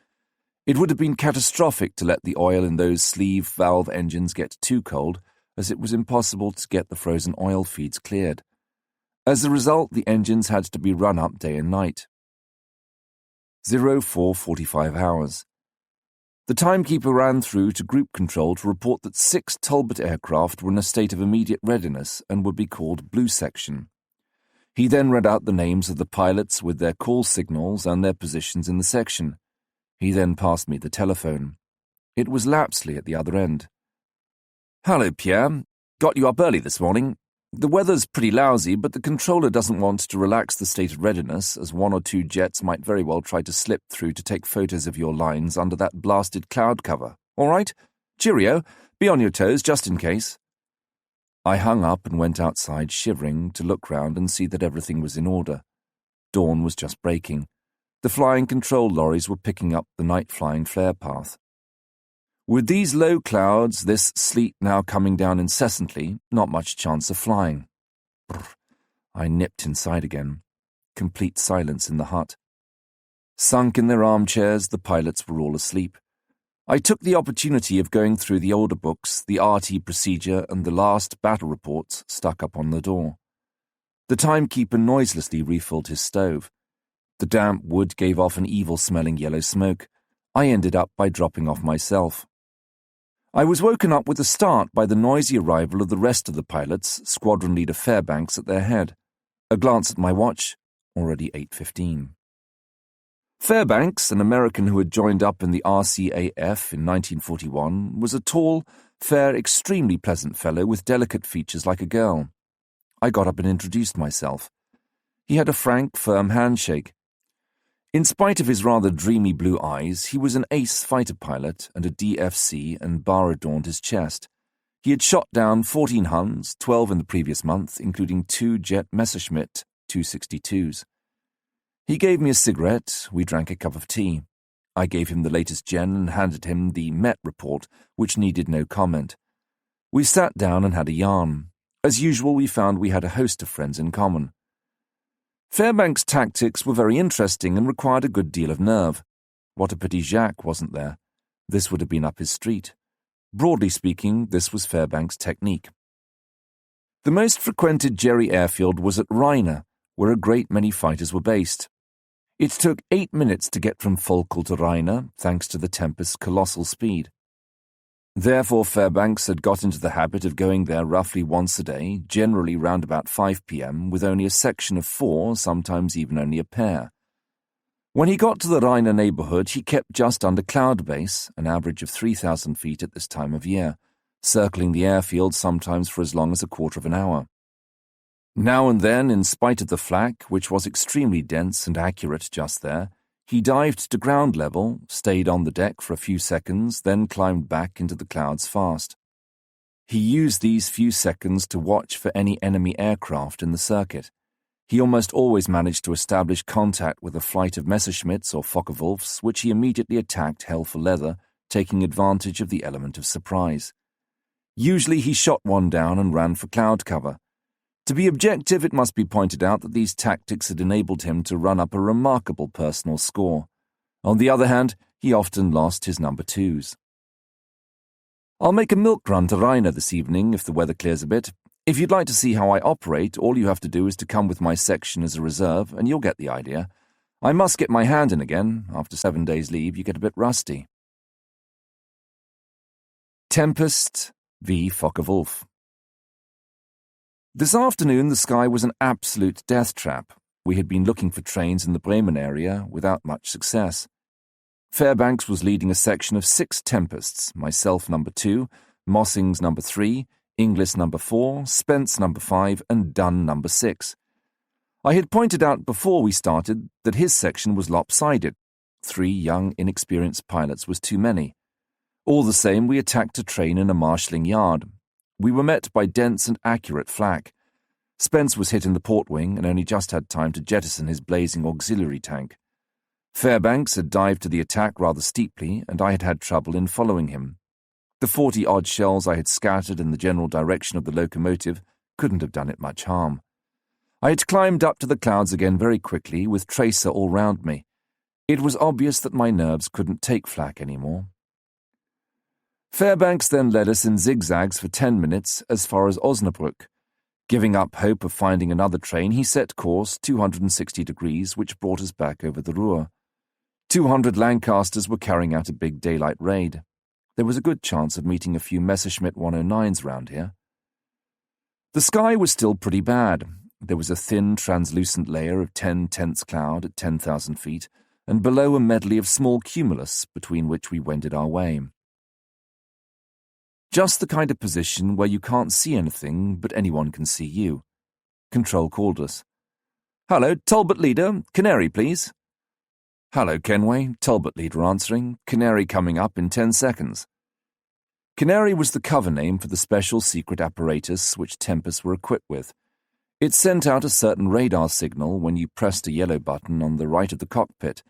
It would have been catastrophic to let the oil in those sleeve valve engines get too cold, as it was impossible to get the frozen oil feeds cleared. As a result, the engines had to be run up day and night. 04:45 hours. The timekeeper ran through to group control to report that 6 Talbot aircraft were in a state of immediate readiness and would be called Blue Section. He then read out the names of the pilots with their call signals and their positions in the section. He then passed me the telephone. It was Lapsley at the other end. "Hello, Pierre. Got you up early this morning. The weather's pretty lousy, but the controller doesn't want to relax the state of readiness, as 1 or 2 jets might very well try to slip through to take photos of your lines under that blasted cloud cover. All right? Cheerio. Be on your toes, just in case." I hung up and went outside, shivering, to look round and see that everything was in order. Dawn was just breaking. The flying control lorries were picking up the night-flying flare path. With these low clouds, this sleet now coming down incessantly, not much chance of flying. Brr. I nipped inside again. Complete silence in the hut. Sunk in their armchairs, the pilots were all asleep. I took the opportunity of going through the older books, the RT procedure, and the last battle reports stuck up on the door. The timekeeper noiselessly refilled his stove. The damp wood gave off an evil-smelling yellow smoke. I ended up by dropping off myself. I was woken up with a start by the noisy arrival of the rest of the pilots, Squadron Leader Fairbanks at their head. A glance at my watch, already 8:15. Fairbanks, an American who had joined up in the RCAF in 1941, was a tall, fair, extremely pleasant fellow with delicate features like a girl. I got up and introduced myself. He had a frank, firm handshake. In spite of his rather dreamy blue eyes, he was an ace fighter pilot, and a DFC and bar adorned his chest. He had shot down 14 Huns, 12 in the previous month, including 2 jet Messerschmitt 262s. He gave me a cigarette, we drank a cup of tea. I gave him the latest gen and handed him the Met report, which needed no comment. We sat down and had a yarn. As usual, we found we had a host of friends in common. Fairbanks' tactics were very interesting and required a good deal of nerve. What a pity Jacques wasn't there. This would have been up his street. Broadly speaking, this was Fairbanks' technique. The most frequented Jerry airfield was at Rainer, where a great many fighters were based. It took 8 minutes to get from Volkel to Rainer, thanks to the Tempest's colossal speed. Therefore, Fairbanks had got into the habit of going there roughly once a day, generally round about 5 p.m., with only a section of 4, sometimes even only a pair. When he got to the Rainer neighborhood, he kept just under cloud base, an average of 3,000 feet at this time of year, circling the airfield sometimes for as long as a quarter of an hour. Now and then, in spite of the flak, which was extremely dense and accurate just there, he dived to ground level, stayed on the deck for a few seconds, then climbed back into the clouds fast. He used these few seconds to watch for any enemy aircraft in the circuit. He almost always managed to establish contact with a flight of Messerschmitts or Focke-Wulfs, which he immediately attacked hell for leather, taking advantage of the element of surprise. Usually he shot one down and ran for cloud cover. To be objective, it must be pointed out that these tactics had enabled him to run up a remarkable personal score. On the other hand, he often lost his number 2s. I'll make a milk run to Rainer this evening if the weather clears a bit. If you'd like to see how I operate, all you have to do is to come with my section as a reserve, and you'll get the idea. I must get my hand in again. After 7 days' leave, you get a bit rusty. Tempest v. Focke-Wulf. This afternoon the sky was an absolute death trap. We had been looking for trains in the Bremen area without much success. Fairbanks was leading a section of 6 Tempests, myself number 2, Mossings number 3, Inglis number 4, Spence number 5, and Dunn number 6. I had pointed out before we started that his section was lopsided. 3 young, inexperienced pilots was too many. All the same, we attacked a train in a marshalling yard. We were met by dense and accurate flak. Spence was hit in the port wing and only just had time to jettison his blazing auxiliary tank. Fairbanks had dived to the attack rather steeply, and I had had trouble in following him. The 40-odd shells I had scattered in the general direction of the locomotive couldn't have done it much harm. I had climbed up to the clouds again very quickly, with tracer all round me. It was obvious that my nerves couldn't take flak any more. Fairbanks then led us in zigzags for 10 minutes as far as Osnabrück. Giving up hope of finding another train, he set course 260 degrees, which brought us back over the Ruhr. 200 Lancasters were carrying out a big daylight raid. There was a good chance of meeting a few Messerschmitt 109s round here. The sky was still pretty bad. There was a thin, translucent layer of 10 tenths cloud at 10,000 feet, and below a medley of small cumulus between which we wended our way. Just the kind of position where you can't see anything, but anyone can see you. Control called us. "Hello, Talbot Leader. Canary, please." "Hello, Kenway." Talbot Leader answering. "Canary coming up in 10 seconds. Canary was the cover name for the special secret apparatus which Tempests were equipped with. It sent out a certain radar signal when you pressed a yellow button on the right of the cockpit.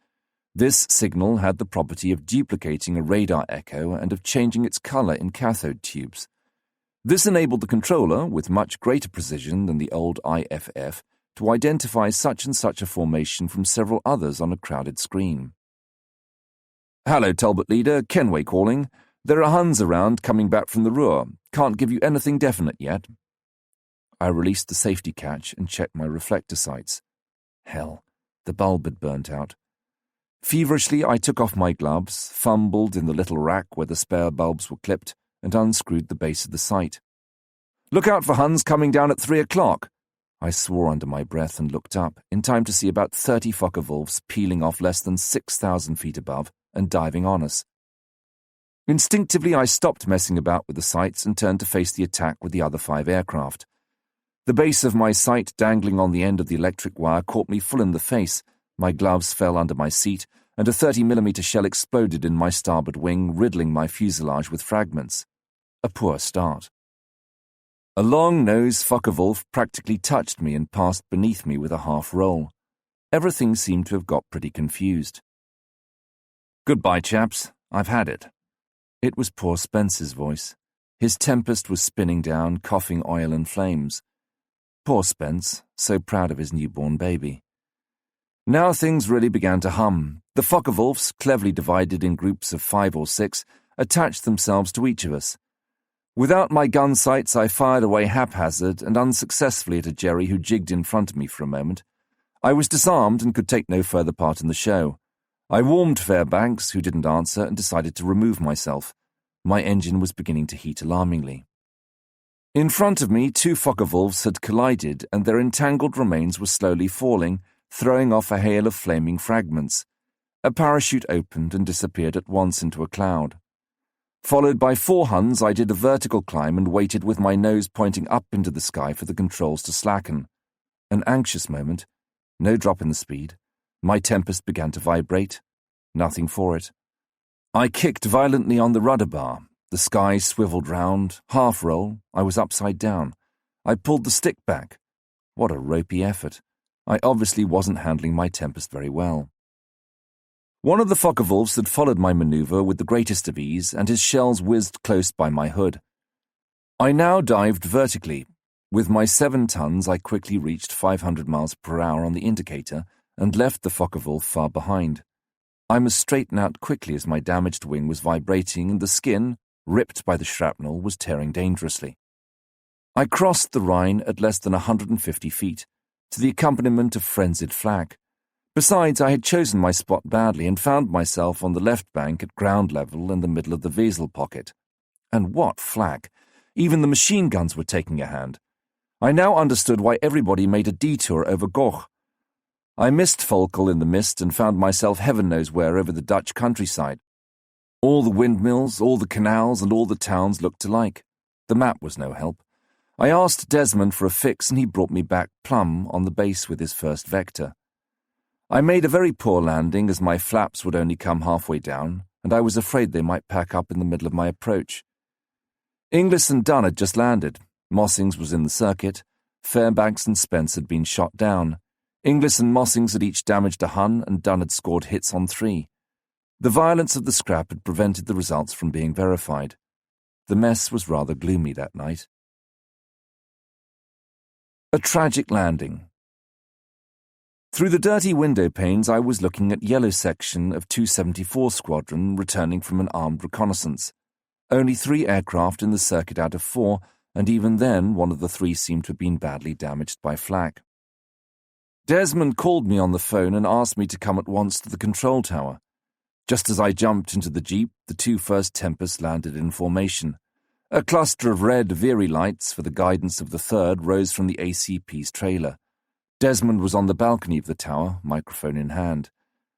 This signal had the property of duplicating a radar echo and of changing its color in cathode tubes. This enabled the controller, with much greater precision than the old IFF, to identify such and such a formation from several others on a crowded screen. Hello, Talbot Leader, Kenway calling. There are Huns around coming back from the Ruhr. Can't give you anything definite yet. I released the safety catch and checked my reflector sights. Hell, the bulb had burnt out. Feverishly, I took off my gloves, fumbled in the little rack where the spare bulbs were clipped, and unscrewed the base of the sight. Look out for Huns coming down at 3 o'clock. I swore under my breath and looked up, in time to see about 30 Focke-Wulfs peeling off less than 6,000 feet above and diving on us. Instinctively, I stopped messing about with the sights and turned to face the attack with the other 5 aircraft. The base of my sight dangling on the end of the electric wire caught me full in the face, my gloves fell under my seat, and a 30mm shell exploded in my starboard wing, riddling my fuselage with fragments. A poor start. A long-nosed Focke-Wulf practically touched me and passed beneath me with a half-roll. Everything seemed to have got pretty confused. Goodbye, chaps. I've had it. It was poor Spence's voice. His Tempest was spinning down, coughing oil and flames. Poor Spence, so proud of his newborn baby. Now things really began to hum. The Focke-Wulfs, cleverly divided in groups of 5 or 6, attached themselves to each of us. Without my gun sights, I fired away haphazard and unsuccessfully at a Jerry who jigged in front of me for a moment. I was disarmed and could take no further part in the show. I warned Fairbanks, who didn't answer, and decided to remove myself. My engine was beginning to heat alarmingly. In front of me, 2 Focke-Wulfs had collided, and their entangled remains were slowly falling, throwing off a hail of flaming fragments. A parachute opened and disappeared at once into a cloud. Followed by 4 Huns, I did a vertical climb and waited with my nose pointing up into the sky for the controls to slacken. An anxious moment. No drop in the speed. My Tempest began to vibrate. Nothing for it. I kicked violently on the rudder bar. The sky swiveled round. Half roll. I was upside down. I pulled the stick back. What a ropey effort. I obviously wasn't handling my Tempest very well. One of the Focke-Wulfs had followed my maneuver with the greatest of ease, and his shells whizzed close by my hood. I now dived vertically. With my 7 tons, I quickly reached 500 miles per hour on the indicator and left the Focke-Wulf far behind. I must straighten out quickly as my damaged wing was vibrating and the skin, ripped by the shrapnel, was tearing dangerously. I crossed the Rhine at less than 150 feet, to the accompaniment of frenzied flak. Besides, I had chosen my spot badly and found myself on the left bank at ground level in the middle of the Wesel pocket. And what flak! Even the machine guns were taking a hand. I now understood why everybody made a detour over Goch. I missed Volkel in the mist and found myself heaven knows where over the Dutch countryside. All the windmills, all the canals, and all the towns looked alike. The map was no help. I asked Desmond for a fix and he brought me back plumb on the base with his first vector. I made a very poor landing as my flaps would only come halfway down, and I was afraid they might pack up in the middle of my approach. Inglis and Dunn had just landed. Mossings was in the circuit. Fairbanks and Spence had been shot down. Inglis and Mossings had each damaged a Hun, and Dunn had scored hits on 3. The violence of the scrap had prevented the results from being verified. The mess was rather gloomy that night. A tragic landing. Through the dirty window panes, I was looking at yellow section of 274 Squadron returning from an armed reconnaissance. Only 3 aircraft in the circuit out of 4, and even then one of the 3 seemed to have been badly damaged by flak. Desmond called me on the phone and asked me to come at once to the control tower. Just as I jumped into the jeep, the 2 first Tempests landed in formation. A cluster of red Veery lights for the guidance of the 3rd rose from the ACP's trailer. Desmond was on the balcony of the tower, microphone in hand.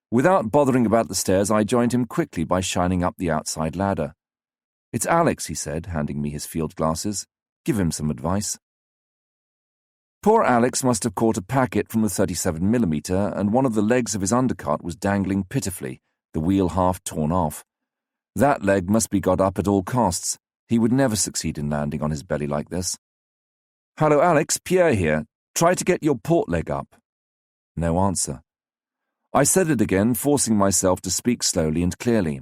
Without bothering about the stairs, I joined him quickly by shining up the outside ladder. "It's Alex," he said, handing me his field glasses. "Give him some advice." Poor Alex must have caught a packet from the 37mm, and one of the legs of his undercart was dangling pitifully, the wheel half torn off. That leg must be got up at all costs. He would never succeed in landing on his belly like this. "Hello, Alex, Pierre here. Try to get your port leg up." No answer. I said it again, forcing myself to speak slowly and clearly.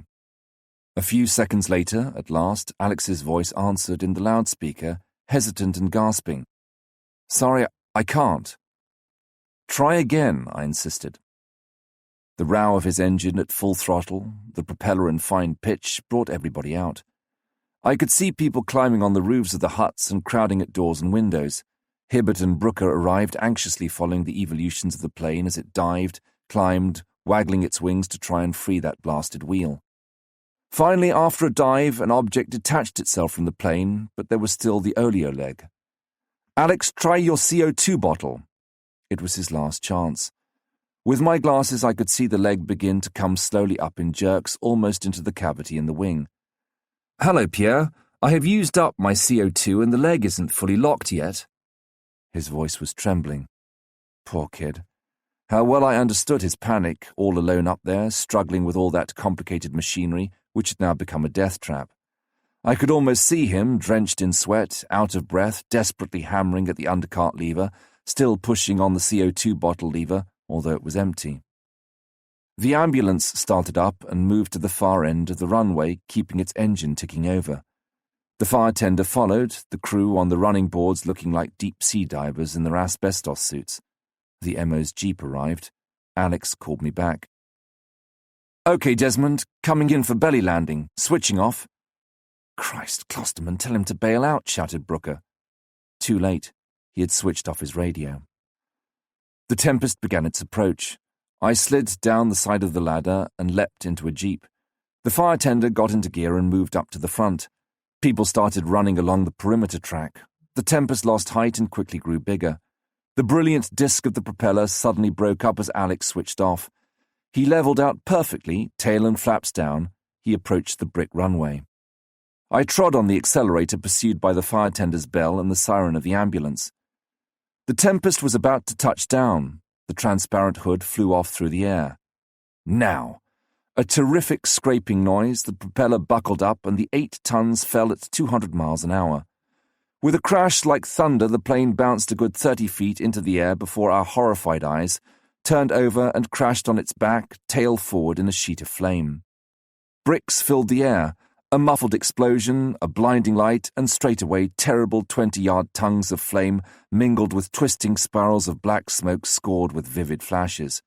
A few seconds later, at last, Alex's voice answered in the loudspeaker, hesitant and gasping. "Sorry, I can't." "Try again," I insisted. The row of his engine at full throttle, the propeller in fine pitch, brought everybody out. I could see people climbing on the roofs of the huts and crowding at doors and windows. Hibbert and Brooker arrived, anxiously following the evolutions of the plane as it dived, climbed, waggling its wings to try and free that blasted wheel. Finally, after a dive, an object detached itself from the plane, but there was still the oleo leg. "Alex, try your CO2 bottle." It was his last chance. With my glasses, I could see the leg begin to come slowly up in jerks, almost into the cavity in the wing. "Hello, Pierre. I have used up my CO2 and the leg isn't fully locked yet." His voice was trembling. Poor kid. How well I understood his panic, all alone up there, struggling with all that complicated machinery, which had now become a death trap. I could almost see him, drenched in sweat, out of breath, desperately hammering at the undercart lever, still pushing on the CO2 bottle lever, although it was empty. The ambulance started up and moved to the far end of the runway, keeping its engine ticking over. The fire tender followed, the crew on the running boards looking like deep-sea divers in their asbestos suits. The MO's jeep arrived. Alex called me back. "Okay, Desmond, coming in for belly landing, switching off." "Christ, Clostermann, tell him to bail out," shouted Brooker. Too late. He had switched off his radio. The Tempest began its approach. I slid down the side of the ladder and leapt into a jeep. The fire tender got into gear and moved up to the front. People started running along the perimeter track. The Tempest lost height and quickly grew bigger. The brilliant disc of the propeller suddenly broke up as Alex switched off. He levelled out perfectly, tail and flaps down. He approached the brick runway. I trod on the accelerator, pursued by the fire tender's bell and the siren of the ambulance. The Tempest was about to touch down. The transparent hood flew off through the air. Now! A terrific scraping noise, the propeller buckled up, and the 8 tons fell at 200 miles an hour. With a crash like thunder, the plane bounced a good 30 feet into the air before our horrified eyes, turned over and crashed on its back, tail forward in a sheet of flame. Bricks filled the air, a muffled explosion, a blinding light, and straightaway terrible 20-yard tongues of flame mingled with twisting spirals of black smoke scored with vivid flashes.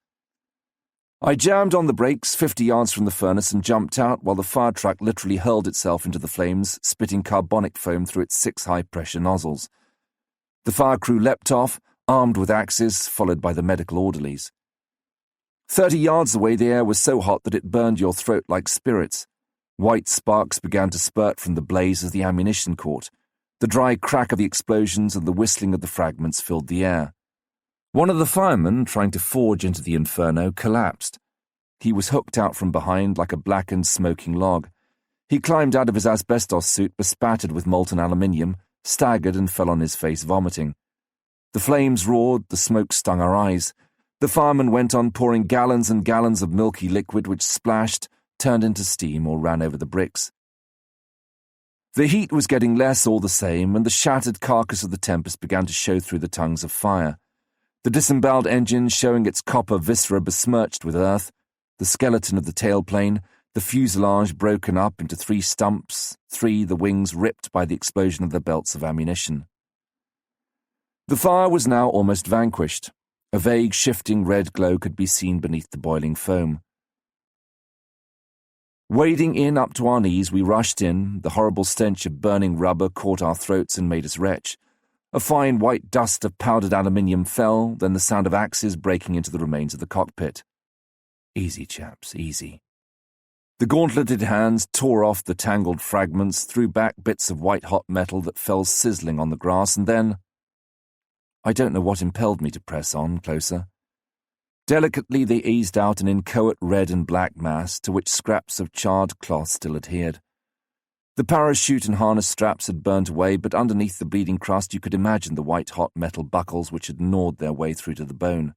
I jammed on the brakes 50 yards from the furnace and jumped out while the fire truck literally hurled itself into the flames, spitting carbonic foam through its 6 high-pressure nozzles. The fire crew leapt off, armed with axes, followed by the medical orderlies. 30 yards away, the air was so hot that it burned your throat like spirits. White sparks began to spurt from the blaze as the ammunition caught. The dry crack of the explosions and the whistling of the fragments filled the air. One of the firemen, trying to forge into the inferno, collapsed. He was hooked out from behind like a blackened, smoking log. He climbed out of his asbestos suit, bespattered with molten aluminium, staggered and fell on his face, vomiting. The flames roared, the smoke stung our eyes. The fireman went on pouring gallons and gallons of milky liquid which splashed, turned into steam, or ran over the bricks. The heat was getting less all the same, and the shattered carcass of the Tempest began to show through the tongues of fire. The disemboweled engine showing its copper viscera besmirched with earth, the skeleton of the tailplane, the fuselage broken up into 3 stumps, 3 the wings ripped by the explosion of the belts of ammunition. The fire was now almost vanquished. A vague, shifting red glow could be seen beneath the boiling foam. Wading in up to our knees, we rushed in. The horrible stench of burning rubber caught our throats and made us retch. A fine white dust of powdered aluminium fell, then the sound of axes breaking into the remains of the cockpit. Easy, chaps, easy. The gauntleted hands tore off the tangled fragments, threw back bits of white-hot metal that fell sizzling on the grass, and then... I don't know what impelled me to press on, closer. Delicately they eased out an inchoate red and black mass to which scraps of charred cloth still adhered. The parachute and harness straps had burnt away, but underneath the bleeding crust you could imagine the white-hot metal buckles which had gnawed their way through to the bone.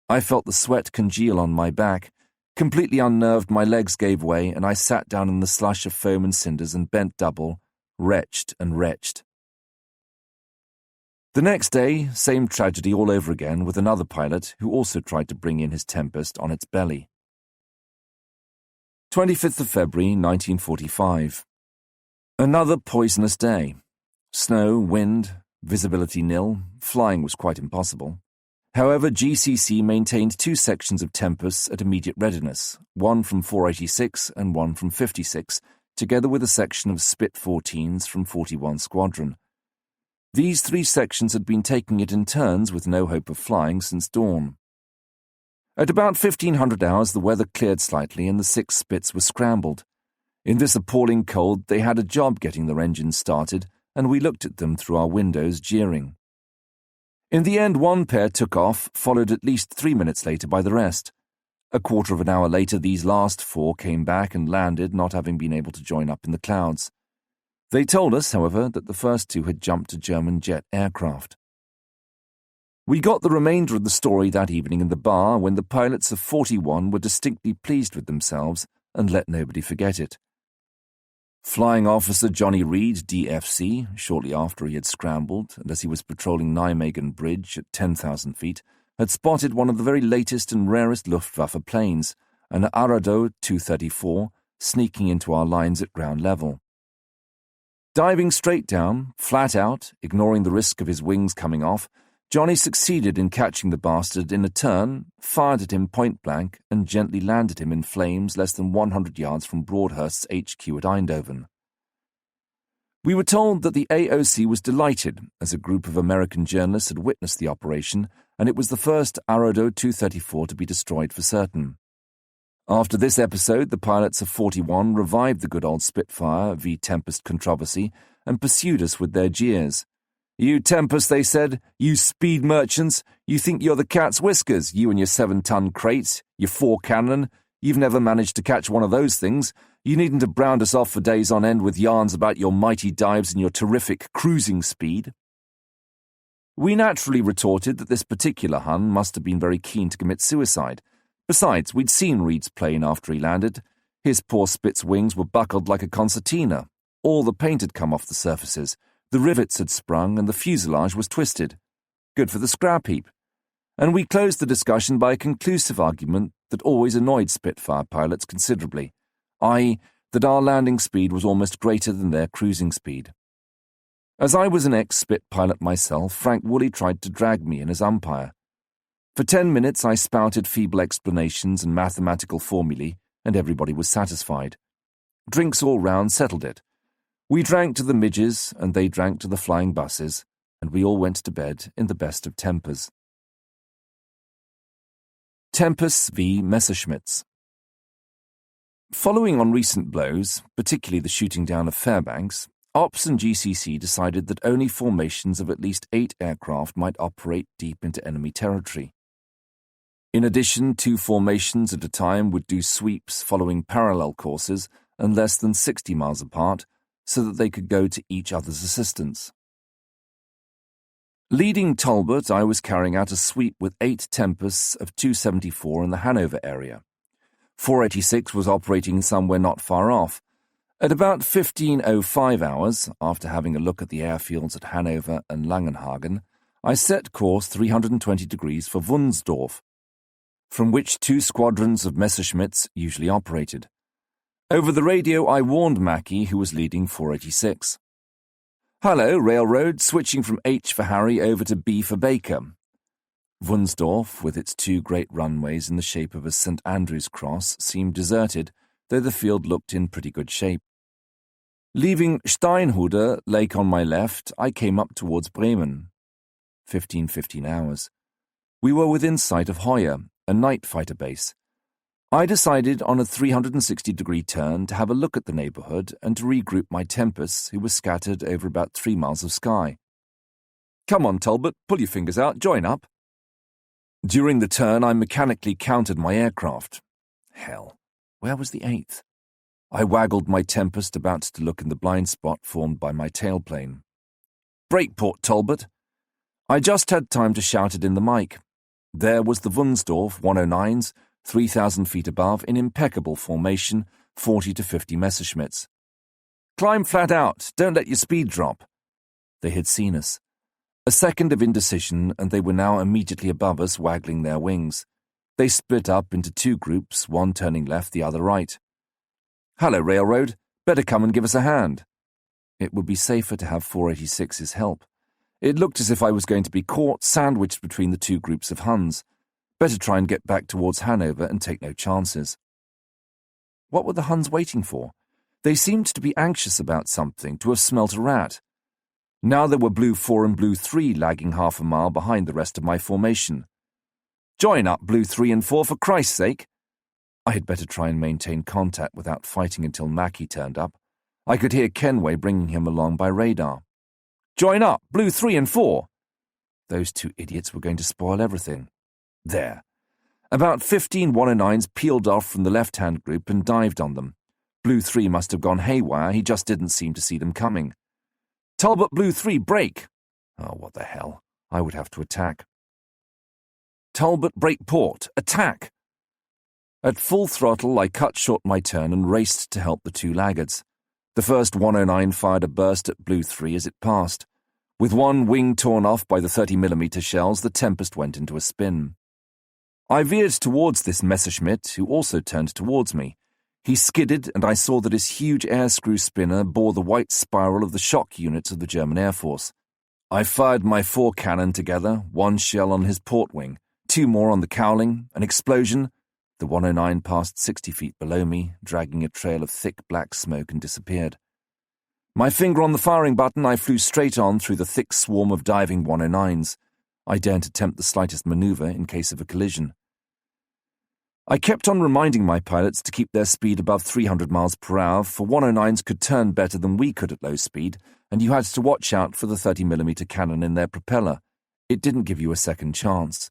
I felt the sweat congeal on my back. Completely unnerved, my legs gave way, and I sat down in the slush of foam and cinders and bent double, wretched and wretched. The next day, same tragedy all over again with another pilot who also tried to bring in his Tempest on its belly. 25th of February, 1945. Another poisonous day. Snow, wind, visibility nil, flying was quite impossible. However, GCC maintained two sections of Tempest at immediate readiness, one from 486 and one from 56, together with a section of Spit 14s from 41 Squadron. These three sections had been taking it in turns with no hope of flying since dawn. At about 1500 hours, the weather cleared slightly and the 6 Spits were scrambled. In this appalling cold, they had a job getting their engines started, and we looked at them through our windows, jeering. In the end, one pair took off, followed at least 3 minutes later by the rest. A quarter of an hour later, these last 4 came back and landed, not having been able to join up in the clouds. They told us, however, that the first 2 had jumped to German jet aircraft. We got the remainder of the story that evening in the bar when the pilots of 41 were distinctly pleased with themselves and let nobody forget it. Flying Officer Johnny Reed, DFC, shortly after he had scrambled and as he was patrolling Nijmegen Bridge at 10,000 feet, had spotted one of the very latest and rarest Luftwaffe planes, an Arado 234, sneaking into our lines at ground level. Diving straight down, flat out, ignoring the risk of his wings coming off, Johnny succeeded in catching the bastard in a turn, fired at him point-blank, and gently landed him in flames less than 100 yards from Broadhurst's HQ at Eindhoven. We were told that the AOC was delighted, as a group of American journalists had witnessed the operation, and it was the first Arado 234 to be destroyed for certain. After this episode, the pilots of 41 revived the good old Spitfire v Tempest controversy and pursued us with their jeers. "You Tempest," they said, "you speed merchants, you think you're the cat's whiskers, you and your 7-ton crate, your 4-cannon. You've never managed to catch one of those things. You needn't have browned us off for days on end with yarns about your mighty dives and your terrific cruising speed." We naturally retorted that this particular Hun must have been very keen to commit suicide. Besides, we'd seen Reed's plane after he landed. His poor Spit's wings were buckled like a concertina. All the paint had come off the surfaces. The rivets had sprung and the fuselage was twisted. Good for the scrap heap. And we closed the discussion by a conclusive argument that always annoyed Spitfire pilots considerably, i.e., that our landing speed was almost greater than their cruising speed. As I was an ex-Spit pilot myself, Frank Woolley tried to drag me in as umpire. For 10 minutes I spouted feeble explanations and mathematical formulae, and everybody was satisfied. Drinks all round settled it. We drank to the midges, and they drank to the flying buses, and we all went to bed in the best of tempers. Tempest v Messerschmitts. Following on recent blows, particularly the shooting down of Fairbanks, Ops and GCC decided that only formations of at least 8 aircraft might operate deep into enemy territory. In addition, 2 formations at a time would do sweeps following parallel courses and less than 60 miles apart, so that they could go to each other's assistance. Leading Talbot, I was carrying out a sweep with 8 Tempests of 274 in the Hanover area. 486 was operating somewhere not far off. At about 15:05 hours, after having a look at the airfields at Hanover and Langenhagen, I set course 320 degrees for Wunsdorf, from which 2 squadrons of Messerschmitts usually operated. Over the radio, I warned Mackie, who was leading 486. "Hello, railroad, switching from H for Harry over to B for Baker." Wunsdorf, with its 2 great runways in the shape of a St. Andrew's cross, seemed deserted, though the field looked in pretty good shape. Leaving Steinhude Lake on my left, I came up towards Bremen. 15 hours. We were within sight of Hoyer, a night fighter base. I decided on a 360-degree turn to have a look at the neighborhood and to regroup my Tempests, who were scattered over about 3 miles of sky. "Come on, Talbot, pull your fingers out, join up." During the turn, I mechanically counted my aircraft. Hell, where was the 8th? I waggled my Tempest about to look in the blind spot formed by my tailplane. "Breakport, Talbot." I just had time to shout it in the mic. There was the Wunsdorf 109s, 3,000 feet above, in impeccable formation, 40 to 50 Messerschmitts. "Climb flat out, don't let your speed drop." They had seen us. A second of indecision, and they were now immediately above us, waggling their wings. They split up into 2 groups, one turning left, the other right. "Hello, railroad, better come and give us a hand." It would be safer to have 486's help. It looked as if I was going to be caught sandwiched between the two groups of Huns. Better try and get back towards Hanover and take no chances. What were the Huns waiting for? They seemed to be anxious about something, to have smelt a rat. Now there were Blue 4 and Blue 3 lagging half a mile behind the rest of my formation. Join up, Blue 3 and 4, for Christ's sake! I had better try and maintain contact without fighting until Mackie turned up. I could hear Kenway bringing him along by radar. Join up, Blue 3 and 4! Those two idiots were going to spoil everything. There. About 15 109s peeled off from the left-hand group and dived on them. Blue 3 must have gone haywire, he just didn't seem to see them coming. Talbot Blue 3, break! Oh, what the hell. I would have to attack. Talbot, break port, attack! At full throttle, I cut short my turn and raced to help the two laggards. The first 109 fired a burst at Blue 3 as it passed. With one wing torn off by the 30mm shells, the Tempest went into a spin. I veered towards this Messerschmitt, who also turned towards me. He skidded, and I saw that his huge air-screw spinner bore the white spiral of the shock units of the German Air Force. I fired my 4 cannon together, 1 shell on his port wing, 2 more on the cowling, an explosion. The 109 passed 60 feet below me, dragging a trail of thick black smoke, and disappeared. My finger on the firing button, I flew straight on through the thick swarm of diving 109s. I daren't attempt the slightest maneuver in case of a collision. I kept on reminding my pilots to keep their speed above 300 miles per hour, for 109s could turn better than we could at low speed, and you had to watch out for the 30mm cannon in their propeller. It didn't give you a second chance.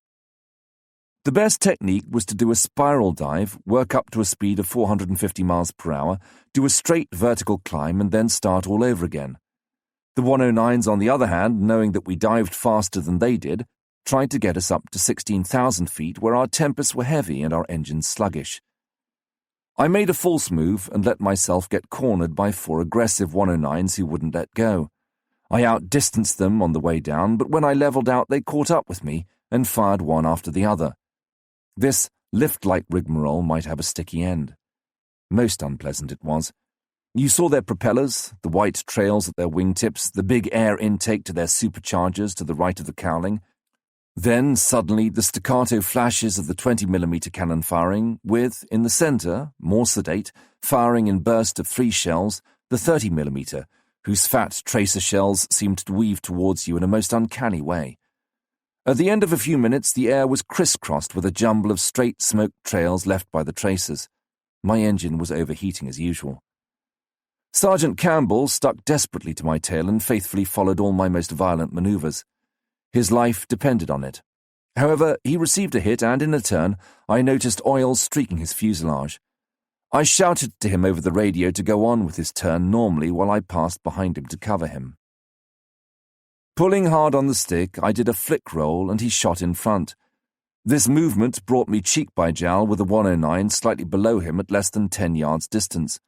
The best technique was to do a spiral dive, work up to a speed of 450 miles per hour, do a straight vertical climb, and then start all over again. The 109s, on the other hand, knowing that we dived faster than they did, tried to get us up to 16,000 feet, where our tempests were heavy and our engines sluggish. I made a false move and let myself get cornered by 4 aggressive 109s who wouldn't let go. I outdistanced them on the way down, but when I levelled out they caught up with me and fired one after the other. This lift-like rigmarole might have a sticky end. Most unpleasant it was. You saw their propellers, the white trails at their wingtips, the big air intake to their superchargers to the right of the cowling. Then, suddenly, the staccato flashes of the 20mm cannon firing, with, in the centre, more sedate, firing in burst of 3 shells, the 30mm, whose fat tracer shells seemed to weave towards you in a most uncanny way. At the end of a few minutes, the air was crisscrossed with a jumble of straight smoke trails left by the tracers. My engine was overheating as usual. Sergeant Campbell stuck desperately to my tail and faithfully followed all my most violent manoeuvres. His life depended on it. However, he received a hit, and in a turn, I noticed oil streaking his fuselage. I shouted to him over the radio to go on with his turn normally while I passed behind him to cover him. Pulling hard on the stick, I did a flick roll, and he shot in front. This movement brought me cheek by jowl with a 109 slightly below him at less than 10 yards distance.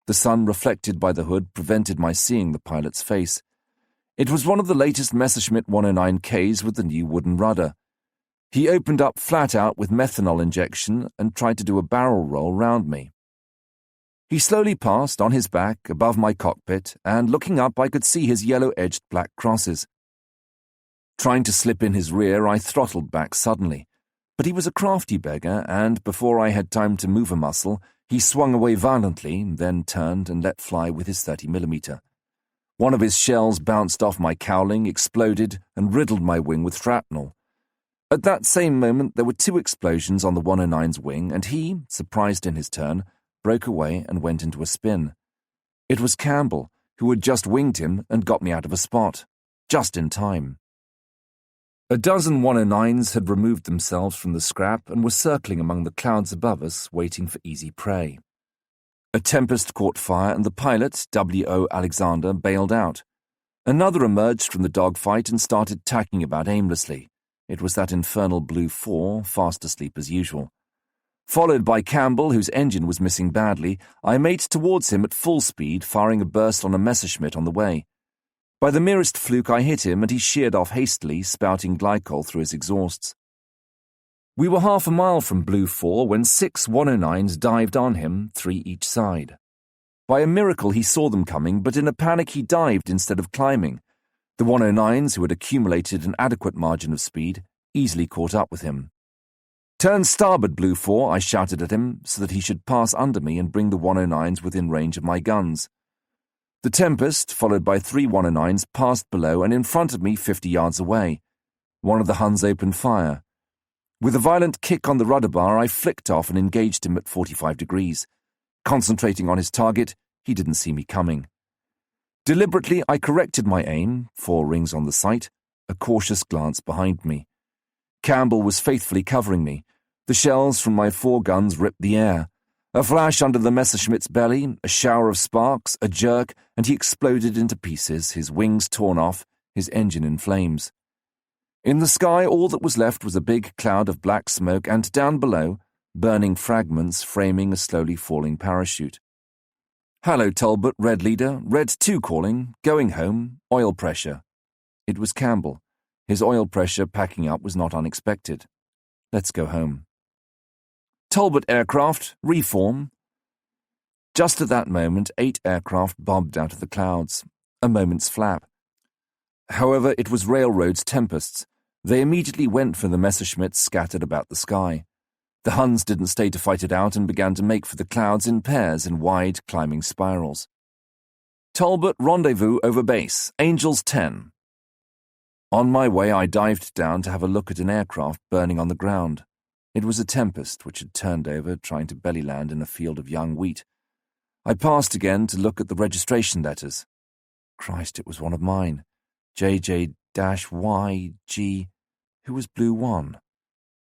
The sun reflected by the hood prevented my seeing the pilot's face. It was one of the latest Messerschmitt 109Ks with the new wooden rudder. He opened up flat out with methanol injection and tried to do a barrel roll round me. He slowly passed on his back above my cockpit, and looking up I could see his yellow-edged black crosses. Trying to slip in his rear, I throttled back suddenly. But he was a crafty beggar, and before I had time to move a muscle, he swung away violently, then turned and let fly with his 30mm. One of his shells bounced off my cowling, exploded, and riddled my wing with shrapnel. At that same moment there were 2 explosions on the 109's wing, and he, surprised in his turn, broke away and went into a spin. It was Campbell, who had just winged him and got me out of a spot. Just in time. A dozen 109s had removed themselves from the scrap and were circling among the clouds above us, waiting for easy prey. A Tempest caught fire, and the pilot, W.O. Alexander, bailed out. Another emerged from the dogfight and started tacking about aimlessly. It was that infernal Blue 4, fast asleep as usual. Followed by Campbell, whose engine was missing badly, I made towards him at full speed, firing a burst on a Messerschmitt on the way. By the merest fluke I hit him, and he sheared off hastily, spouting glycol through his exhausts. We were half a mile from Blue 4 when 6 109s dived on him, 3 each side. By a miracle he saw them coming, but in a panic he dived instead of climbing. The 109s, who had accumulated an adequate margin of speed, easily caught up with him. "Turn starboard, Blue 4, I shouted at him, so that he should pass under me and bring the 109s within range of my guns. The Tempest, followed by 3 109s, passed below and in front of me 50 yards away. One of the Huns opened fire. With a violent kick on the rudder bar, I flicked off and engaged him at 45 degrees. Concentrating on his target, he didn't see me coming. Deliberately, I corrected my aim, 4 rings on the sight, a cautious glance behind me. Campbell was faithfully covering me. The shells from my 4 guns ripped the air. A flash under the Messerschmitt's belly, a shower of sparks, a jerk, and he exploded into pieces, his wings torn off, his engine in flames. In the sky, all that was left was a big cloud of black smoke and, down below, burning fragments framing a slowly falling parachute. "Hello, Talbot, Red Leader. Red 2 calling. Going home. Oil pressure." It was Campbell. His oil pressure packing up was not unexpected. "Let's go home." "Talbot aircraft, reform." Just at that moment, 8 aircraft bobbed out of the clouds. A moment's flap. However, it was Railroad's Tempests. They immediately went for the Messerschmitts scattered about the sky. The Huns didn't stay to fight it out and began to make for the clouds in pairs in wide, climbing spirals. "Talbot, rendezvous over base. Angels 10. On my way, I dived down to have a look at an aircraft burning on the ground. It was a Tempest which had turned over, trying to belly land in a field of young wheat. I passed again to look at the registration letters. Christ, it was one of mine. JJ-YG. Who was Blue 1?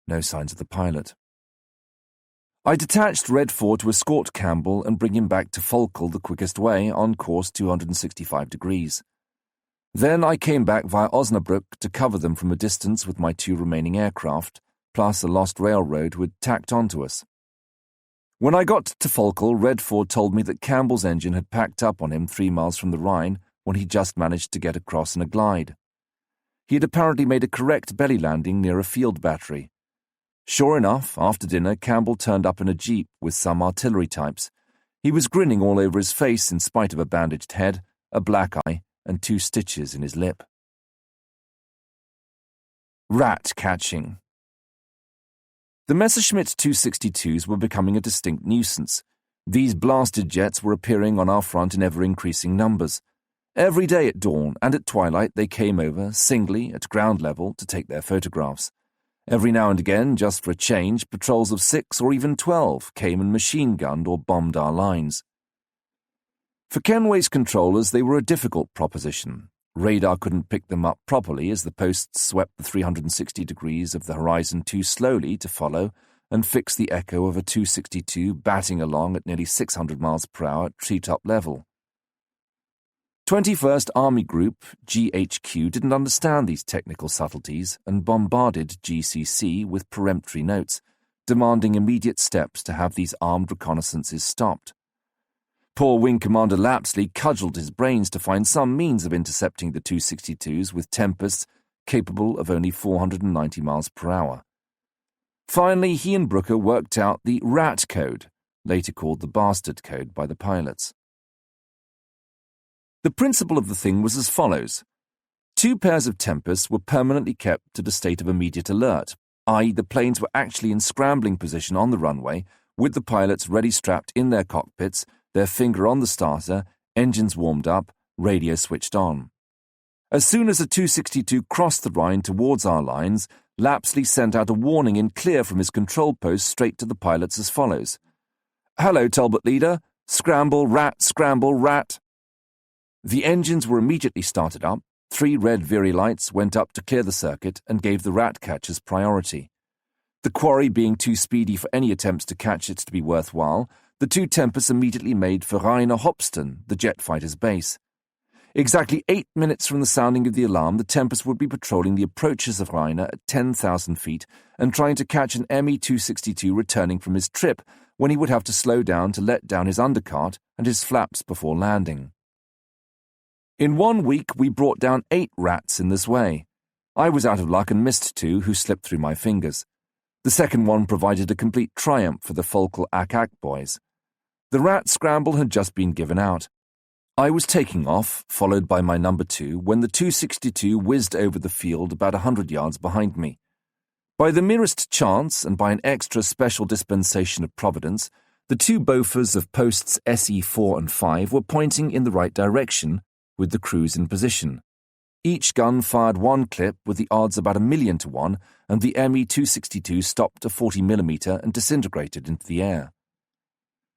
No signs of the pilot. I detached Red 4 to escort Campbell and bring him back to Falkell the quickest way, on course 265 degrees. Then I came back via Osnabrück to cover them from a distance with my 2 remaining aircraft, plus a lost railroad who had tacked onto us. When I got to Falkell, Red 4 told me that Campbell's engine had packed up on him 3 miles from the Rhine when he just managed to get across in a glide. He had apparently made a correct belly landing near a field battery. Sure enough, after dinner, Campbell turned up in a jeep with some artillery types. He was grinning all over his face in spite of a bandaged head, a black eye, and 2 stitches in his lip. Rat catching. The Messerschmitt 262s were becoming a distinct nuisance. These blasted jets were appearing on our front in ever-increasing numbers. Every day at dawn and at twilight they came over, singly, at ground level, to take their photographs. Every now and again, just for a change, patrols of 6 or even 12 came and machine-gunned or bombed our lines. For Kenway's controllers, they were a difficult proposition. Radar couldn't pick them up properly as the posts swept the 360 degrees of the horizon too slowly to follow and fix the echo of a 262 batting along at nearly 600 miles per hour at treetop level. 21st Army Group, GHQ, didn't understand these technical subtleties and bombarded GCC with peremptory notes, demanding immediate steps to have these armed reconnaissances stopped. Poor Wing Commander Lapsley cudgelled his brains to find some means of intercepting the 262s with Tempests capable of only 490 miles per hour. Finally, he and Brooker worked out the RAT code, later called the Bastard Code by the pilots. The principle of the thing was as follows. 2 pairs of Tempests were permanently kept at a state of immediate alert, i.e. the planes were actually in scrambling position on the runway, with the pilots ready strapped in their cockpits, their finger on the starter, engines warmed up, radio switched on. As soon as a 262 crossed the Rhine towards our lines, Lapsley sent out a warning in clear from his control post straight to the pilots as follows. "Hello, Talbot Leader. Scramble, rat, scramble, rat." The engines were immediately started up, 3 red Viry lights went up to clear the circuit and gave the rat catchers priority. The quarry being too speedy for any attempts to catch it to be worthwhile, the 2 Tempests immediately made for Rainer Hopsten, the jet fighter's base. Exactly 8 minutes from the sounding of the alarm, the Tempest would be patrolling the approaches of Rainer at 10,000 feet and trying to catch an Me-262 returning from his trip, when he would have to slow down to let down his undercart and his flaps before landing. In 1 week, we brought down 8 rats in this way. I was out of luck and missed 2 who slipped through my fingers. The second one provided a complete triumph for the Falkell Ak boys. The rat scramble had just been given out. I was taking off, followed by my number 2, when the 262 whizzed over the field about 100 yards behind me. By the merest chance, and by an extra special dispensation of Providence, the 2 Bofors of posts SE4 and 5 were pointing in the right direction, with the crews in position. Each gun fired 1 clip with the odds about 1,000,000 to 1, and the Me-262 stopped a 40mm and disintegrated into the air.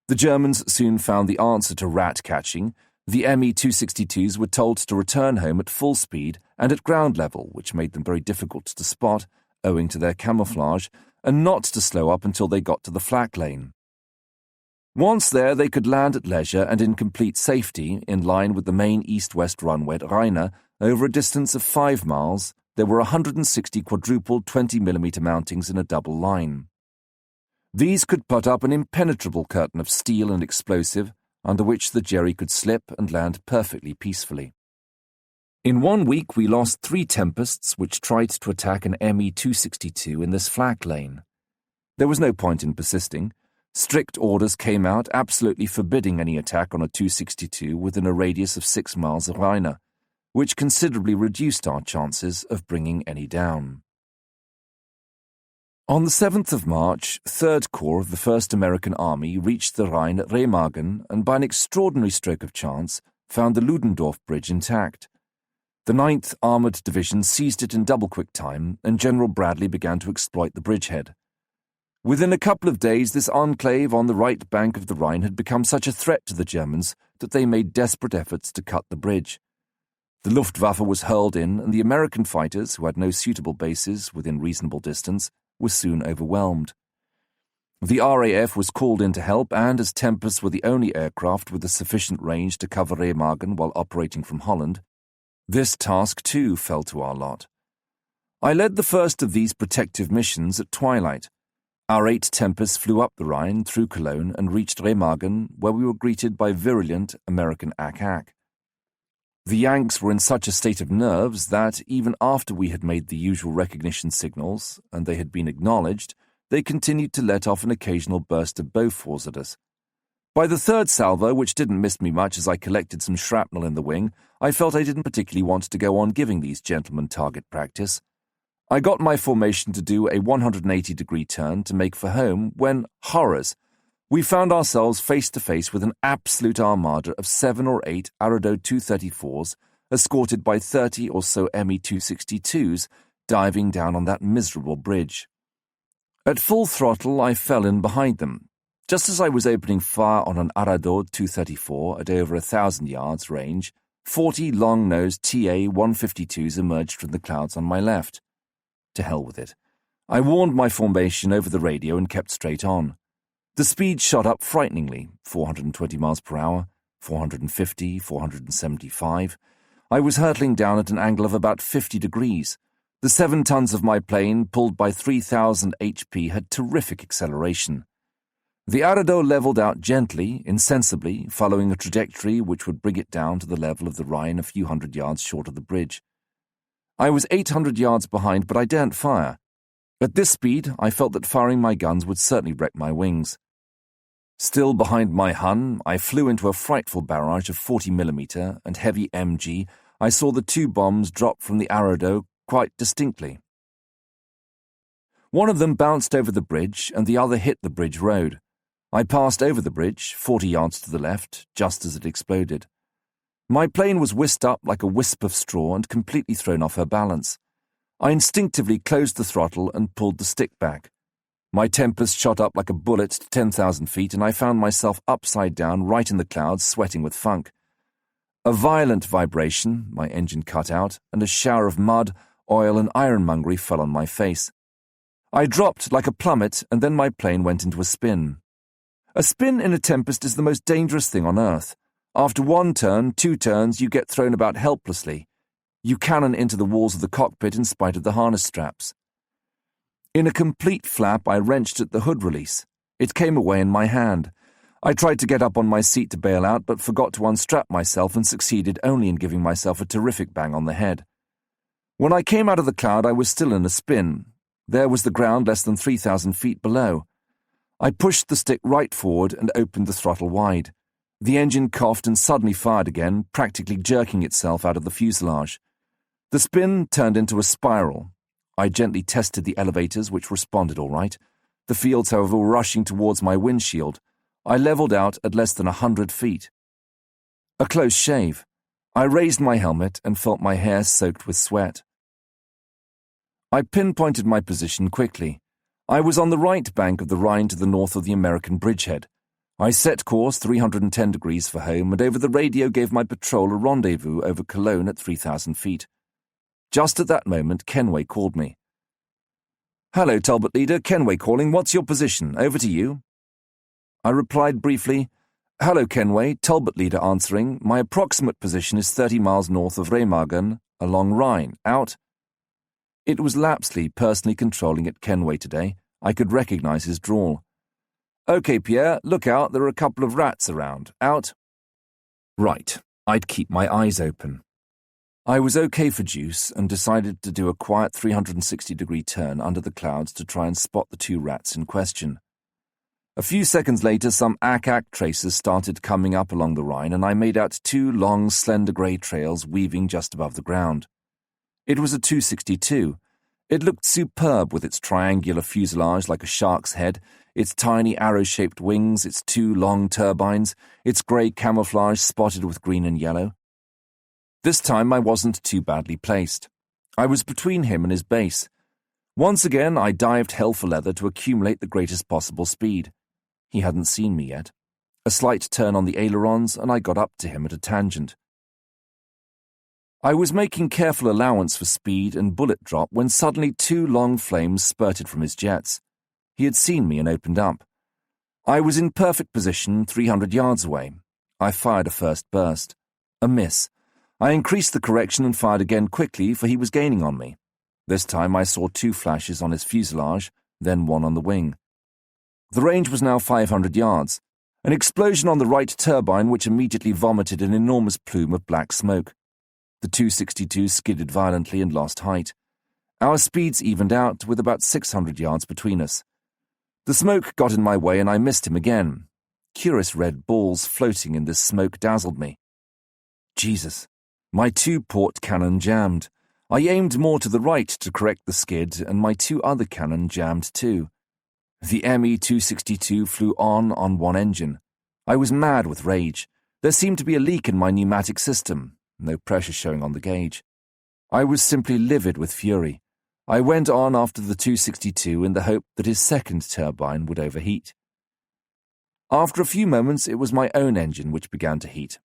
The Germans soon found the answer to rat-catching. The Me-262s were told to return home at full speed and at ground level, which made them very difficult to spot, owing to their camouflage, and not to slow up until they got to the flak lane. Once there, they could land at leisure and in complete safety, in line with the main east-west runway at Rheine. Over a distance of 5 miles, there were 160 quadruple 20mm mountings in a double line. These could put up an impenetrable curtain of steel and explosive, under which the Jerry could slip and land perfectly peacefully. In 1 week we lost 3 Tempests which tried to attack an Me-262 in this flak lane. There was no point in persisting. Strict orders came out absolutely forbidding any attack on a 262 within a radius of 6 miles of Rheine, which considerably reduced our chances of bringing any down. On the 7th of March, 3rd Corps of the 1st American Army reached the Rhine at Remagen and by an extraordinary stroke of chance found the Ludendorff Bridge intact. The 9th Armoured Division seized it in double-quick time and General Bradley began to exploit the bridgehead. Within a couple of days, this enclave on the right bank of the Rhine had become such a threat to the Germans that they made desperate efforts to cut the bridge. The Luftwaffe was hurled in, and the American fighters, who had no suitable bases within reasonable distance, were soon overwhelmed. The RAF was called in to help, and as Tempests were the only aircraft with a sufficient range to cover Remagen while operating from Holland, this task too fell to our lot. I led the first of these protective missions at twilight. Our 8 Tempests flew up the Rhine through Cologne and reached Remagen, where we were greeted by virulent American ack-ack. The Yanks were in such a state of nerves that, even after we had made the usual recognition signals, and they had been acknowledged, they continued to let off an occasional burst of Bofors at us. By the 3rd salvo, which didn't miss me much as I collected some shrapnel in the wing, I felt I didn't particularly want to go on giving these gentlemen target practice. I got my formation to do a 180-degree turn to make for home when, horrors, we found ourselves face to face with an absolute armada of 7 or 8 Arado 234s, escorted by 30 or so Me-262s, diving down on that miserable bridge. At full throttle, I fell in behind them. Just as I was opening fire on an Arado 234 at over 1,000 yards range, 40 long-nosed TA-152s emerged from the clouds on my left. To hell with it. I warned my formation over the radio and kept straight on. The speed shot up frighteningly, 420 miles per hour, 450, 475. I was hurtling down at an angle of about 50 degrees. The 7 tons of my plane, pulled by 3,000 HP, had terrific acceleration. The Arado leveled out gently, insensibly, following a trajectory which would bring it down to the level of the Rhine a few hundred yards short of the bridge. I was 800 yards behind, but I daren't fire. At this speed, I felt that firing my guns would certainly wreck my wings. Still behind my Hun, I flew into a frightful barrage of 40mm and heavy MG. I saw the 2 bombs drop from the Arado quite distinctly. One of them bounced over the bridge, and the other hit the bridge road. I passed over the bridge, 40 yards to the left, just as it exploded. My plane was whisked up like a wisp of straw and completely thrown off her balance. I instinctively closed the throttle and pulled the stick back. My Tempest shot up like a bullet to 10,000 feet, and I found myself upside down right in the clouds, sweating with funk. A violent vibration, my engine cut out, and a shower of mud, oil, and ironmongery fell on my face. I dropped like a plummet, and then my plane went into a spin. A spin in a Tempest is the most dangerous thing on earth. After 1 turn, 2 turns, you get thrown about helplessly. You cannon into the walls of the cockpit in spite of the harness straps. In a complete flap, I wrenched at the hood release. It came away in my hand. I tried to get up on my seat to bail out, but forgot to unstrap myself and succeeded only in giving myself a terrific bang on the head. When I came out of the cloud, I was still in a spin. There was the ground less than 3,000 feet below. I pushed the stick right forward and opened the throttle wide. The engine coughed and suddenly fired again, practically jerking itself out of the fuselage. The spin turned into a spiral. I gently tested the elevators, which responded all right. The fields, however, were rushing towards my windshield. I levelled out at less than 100 feet. A close shave. I raised my helmet and felt my hair soaked with sweat. I pinpointed my position quickly. I was on the right bank of the Rhine to the north of the American bridgehead. I set course 310 degrees for home and over the radio gave my patrol a rendezvous over Cologne at 3,000 feet. Just at that moment, Kenway called me. "Hello, Talbot Leader, Kenway calling. What's your position? Over to you." I replied briefly, "Hello, Kenway, Talbot Leader answering. My approximate position is 30 miles north of Remagen, along Rhine. Out." It was Lapsley personally controlling at Kenway today. I could recognize his drawl. "Okay, Pierre, look out, there are a couple of rats around. Out." Right, I'd keep my eyes open. I was okay for juice and decided to do a quiet 360-degree turn under the clouds to try and spot the two rats in question. A few seconds later, some ack-ack tracers started coming up along the Rhine, and I made out two long, slender grey trails weaving just above the ground. It was a 262. It looked superb with its triangular fuselage like a shark's head, its tiny arrow-shaped wings, its two long turbines, its grey camouflage spotted with green and yellow. This time I wasn't too badly placed. I was between him and his base. Once again I dived hell for leather to accumulate the greatest possible speed. He hadn't seen me yet. A slight turn on the ailerons and I got up to him at a tangent. I was making careful allowance for speed and bullet drop when suddenly two long flames spurted from his jets. He had seen me and opened up. I was in perfect position 300 yards away. I fired a first burst. A miss. I increased the correction and fired again quickly, for he was gaining on me. This time I saw two flashes on his fuselage, then one on the wing. The range was now 500 yards. An explosion on the right turbine which immediately vomited an enormous plume of black smoke. The 262 skidded violently and lost height. Our speeds evened out with about 600 yards between us. The smoke got in my way and I missed him again. Curious red balls floating in this smoke dazzled me. Jesus. My two-port cannon jammed. I aimed more to the right to correct the skid, and my two other cannon jammed too. The Me-262 flew on one engine. I was mad with rage. There seemed to be a leak in my pneumatic system, no pressure showing on the gauge. I was simply livid with fury. I went on after the 262 in the hope that his second turbine would overheat. After a few moments, it was my own engine which began to heat.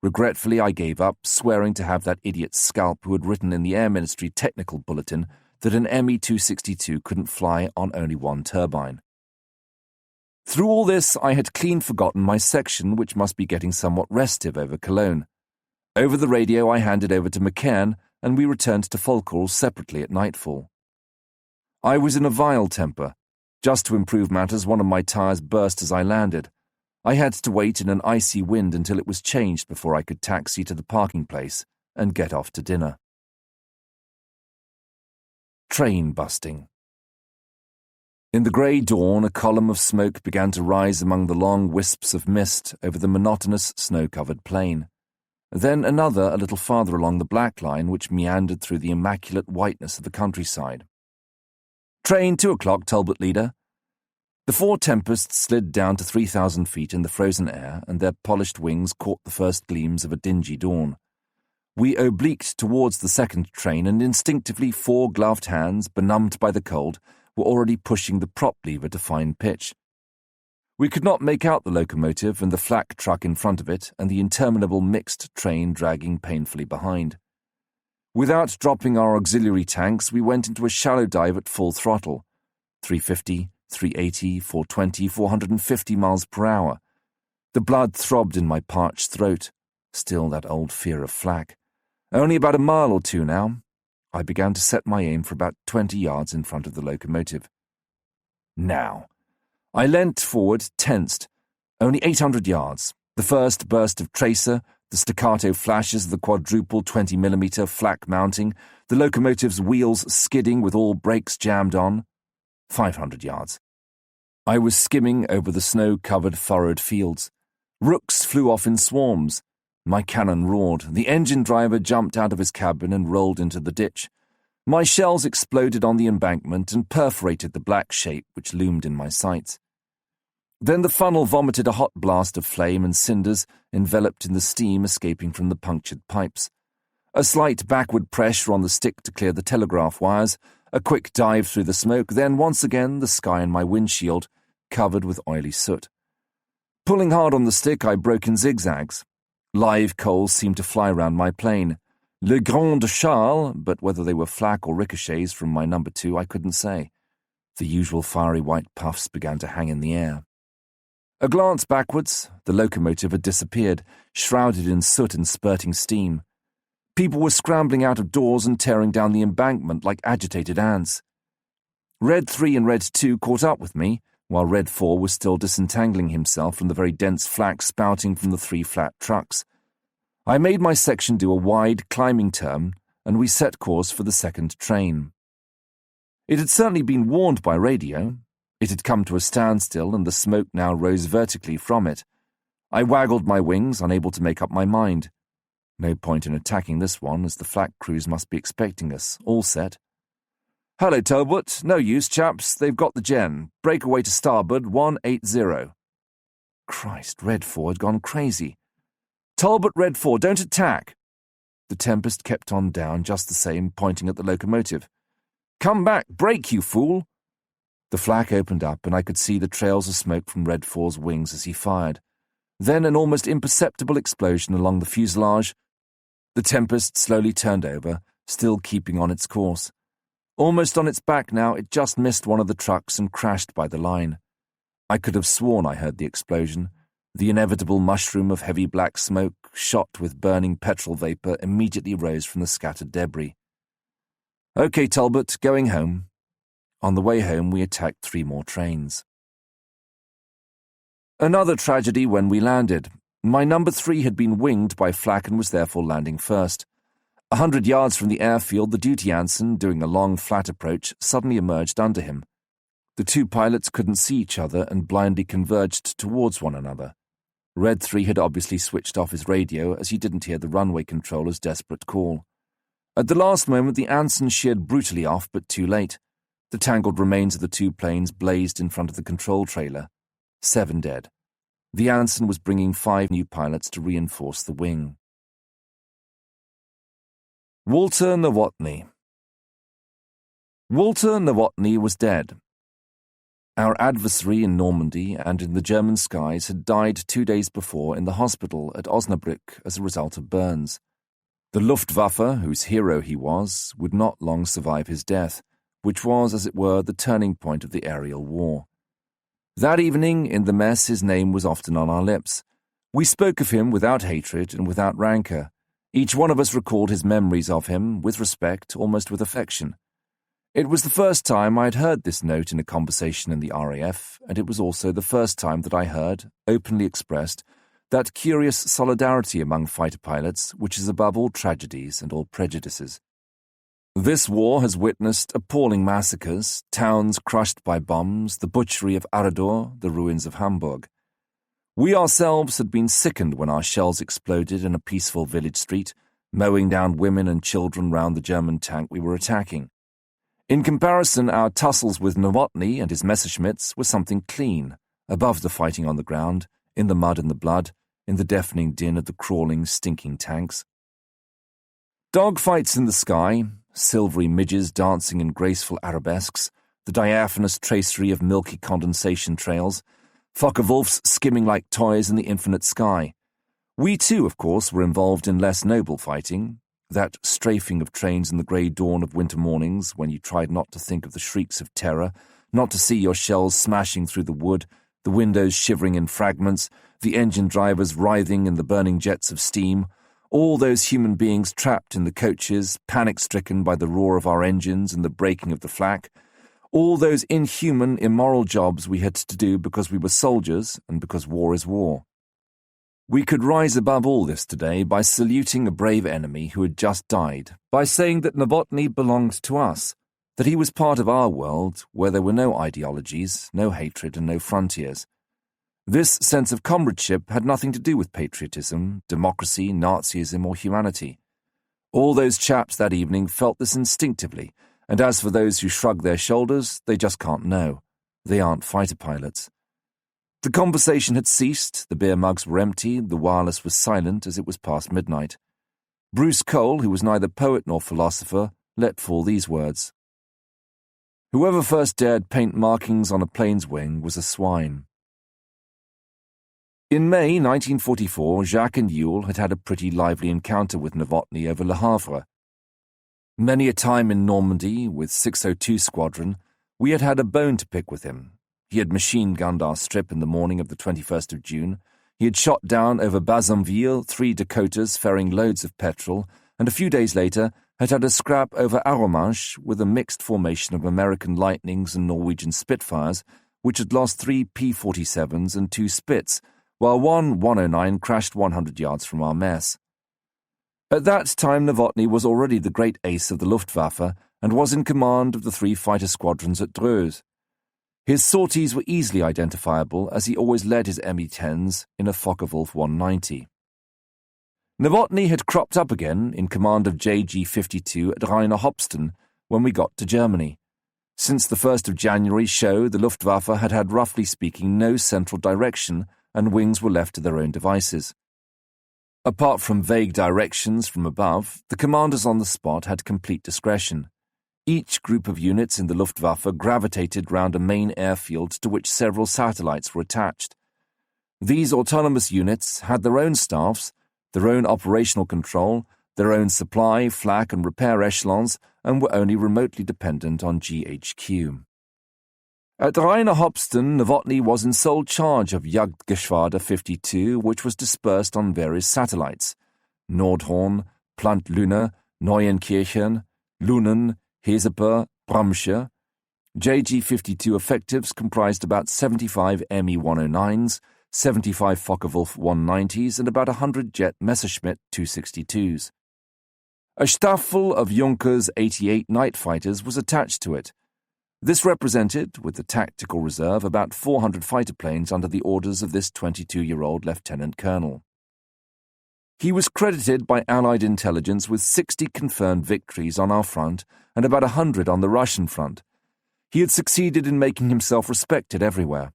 Regretfully, I gave up, swearing to have that idiot Scalp who had written in the Air Ministry technical bulletin that an Me-262 couldn't fly on only one turbine. Through all this, I had clean forgotten my section, which must be getting somewhat restive over Cologne. Over the radio, I handed over to McCann, and we returned to Folkhall separately at nightfall. I was in a vile temper. Just to improve matters, one of my tires burst as I landed. I had to wait in an icy wind until it was changed before I could taxi to the parking place and get off to dinner. Train busting. In the grey dawn, a column of smoke began to rise among the long wisps of mist over the monotonous snow-covered plain. Then another a little farther along the black line which meandered through the immaculate whiteness of the countryside. "Train 2 o'clock, Talbot Leader." The four Tempests slid down to 3,000 feet in the frozen air, and their polished wings caught the first gleams of a dingy dawn. We obliqued towards the second train, and instinctively 4 gloved hands, benumbed by the cold, were already pushing the prop lever to fine pitch. We could not make out the locomotive and the flak truck in front of it, and the interminable mixed train dragging painfully behind. Without dropping our auxiliary tanks, we went into a shallow dive at full throttle, 350, 380, 420, 450 miles per hour. The blood throbbed in my parched throat. Still that old fear of flak. Only about a mile or two now. I began to set my aim for about 20 yards in front of the locomotive. Now. I leant forward, tensed. Only 800 yards. The first burst of tracer, the staccato flashes of the quadruple 20mm flak mounting, the locomotive's wheels skidding with all brakes jammed on. 500 yards. I was skimming over the snow-covered furrowed fields. Rooks flew off in swarms. My cannon roared. The engine driver jumped out of his cabin and rolled into the ditch. My shells exploded on the embankment and perforated the black shape which loomed in my sights. Then the funnel vomited a hot blast of flame and cinders enveloped in the steam escaping from the punctured pipes. A slight backward pressure on the stick to clear the telegraph wires, a quick dive through the smoke, then once again the sky and my windshield, covered with oily soot. Pulling hard on the stick, I broke in zigzags. Live coals seemed to fly round my plane. Le Grand Charles, but whether they were flak or ricochets from my number 2, I couldn't say. The usual fiery white puffs began to hang in the air. A glance backwards, the locomotive had disappeared, shrouded in soot and spurting steam. People were scrambling out of doors and tearing down the embankment like agitated ants. Red 3 and Red 2 caught up with me, while Red 4 was still disentangling himself from the very dense flak spouting from the 3 flat trucks. I made my section do a wide climbing turn, and we set course for the second train. It had certainly been warned by radio. It had come to a standstill, and the smoke now rose vertically from it. I waggled my wings, unable to make up my mind. No point in attacking this one, as the flak crews must be expecting us, all set. "Hello, Talbot. No use, chaps. They've got the gen. Breakaway to starboard, 180. Christ, Red 4 had gone crazy. "Talbot, Red 4, don't attack." The Tempest kept on down just the same, pointing at the locomotive. "Come back, brake, you fool." The flak opened up, and I could see the trails of smoke from Red 4's wings as he fired. Then an almost imperceptible explosion along the fuselage. The Tempest slowly turned over, still keeping on its course. Almost on its back now, it just missed one of the trucks and crashed by the line. I could have sworn I heard the explosion. The inevitable mushroom of heavy black smoke, shot with burning petrol vapor, immediately rose from the scattered debris. "Okay, Talbot, going home." On the way home, we attacked 3 more trains. Another tragedy when we landed. My number 3 had been winged by flak and was therefore landing first. 100 yards from the airfield, the duty ensign, doing a long flat approach, suddenly emerged under him. The 2 pilots couldn't see each other and blindly converged towards one another. Red 3 had obviously switched off his radio as he didn't hear the runway controller's desperate call. At the last moment, the ensign sheared brutally off, but too late. The tangled remains of the 2 planes blazed in front of the control trailer. 7 dead. The ensign was bringing 5 new pilots to reinforce the wing. Walter Nowotny. Walter Nowotny was dead. Our adversary in Normandy and in the German skies had died 2 days before in the hospital at Osnabrück as a result of burns. The Luftwaffe, whose hero he was, would not long survive his death, which was, as it were, the turning point of the aerial war. That evening, in the mess, his name was often on our lips. We spoke of him without hatred and without rancour. Each one of us recalled his memories of him, with respect, almost with affection. It was the first time I had heard this note in a conversation in the RAF, and it was also the first time that I heard, openly expressed, that curious solidarity among fighter pilots which is above all tragedies and all prejudices. This war has witnessed appalling massacres, towns crushed by bombs, the butchery of Arador, the ruins of Hamburg. We ourselves had been sickened when our shells exploded in a peaceful village street, mowing down women and children round the German tank we were attacking. In comparison, our tussles with Nowotny and his Messerschmitts were something clean, above the fighting on the ground, in the mud and the blood, in the deafening din of the crawling, stinking tanks. Dogfights in the sky, silvery midges dancing in graceful arabesques, the diaphanous tracery of milky condensation trails, Focke-Wulfs skimming like toys in the infinite sky. We too, of course, were involved in less noble fighting, that strafing of trains in the grey dawn of winter mornings when you tried not to think of the shrieks of terror, not to see your shells smashing through the wood, the windows shivering in fragments, the engine drivers writhing in the burning jets of steam, all those human beings trapped in the coaches, panic-stricken by the roar of our engines and the breaking of the flak, all those inhuman, immoral jobs we had to do because we were soldiers and because war is war. We could rise above all this today by saluting a brave enemy who had just died, by saying that Nowotny belonged to us, that he was part of our world where there were no ideologies, no hatred and no frontiers. This sense of comradeship had nothing to do with patriotism, democracy, Nazism, or humanity. All those chaps that evening felt this instinctively, and as for those who shrug their shoulders, they just can't know. They aren't fighter pilots. The conversation had ceased, the beer mugs were empty, the wireless was silent as it was past midnight. Bruce Cole, who was neither poet nor philosopher, let fall these words. Whoever first dared paint markings on a plane's wing was a swine. In May 1944, Jacques and Yule had had a pretty lively encounter with Novotny over Le Havre. Many a time in Normandy, with 602 Squadron, we had had a bone to pick with him. He had machine-gunned our strip in the morning of the 21st of June. He had shot down over Bazonville 3 Dakotas ferrying loads of petrol, and a few days later had had a scrap over Arromanches with a mixed formation of American Lightnings and Norwegian Spitfires, which had lost 3 P-47s and 2 Spits, while one 109 crashed 100 yards from our mess. At that time Novotny was already the great ace of the Luftwaffe and was in command of the 3 fighter squadrons at Dreux. His sorties were easily identifiable as he always led his Me-10s in a Focke-Wulf 190. Novotny had cropped up again in command of JG-52 at Rheine-Hopsten when we got to Germany. Since the 1st of January show, the Luftwaffe had had roughly speaking no central direction and wings were left to their own devices. Apart from vague directions from above, the commanders on the spot had complete discretion. Each group of units in the Luftwaffe gravitated round a main airfield to which several satellites were attached. These autonomous units had their own staffs, their own operational control, their own supply, flak and repair echelons, and were only remotely dependent on GHQ. At Rheine-Hopsten, Novotny was in sole charge of Jagdgeschwader 52, which was dispersed on various satellites: Nordhorn, Plantlüne, Neuenkirchen, Lunen, Heseper, Bramsche. JG-52 effectives comprised about 75 Me-109s, 75 Focke-Wulf 190s, and about 100 jet Messerschmitt 262s. A Staffel of Junkers 88 night fighters was attached to it. This represented, with the tactical reserve, about 400 fighter planes under the orders of this 22-year-old lieutenant colonel. He was credited by Allied intelligence with 60 confirmed victories on our front and about 100 on the Russian front. He had succeeded in making himself respected everywhere.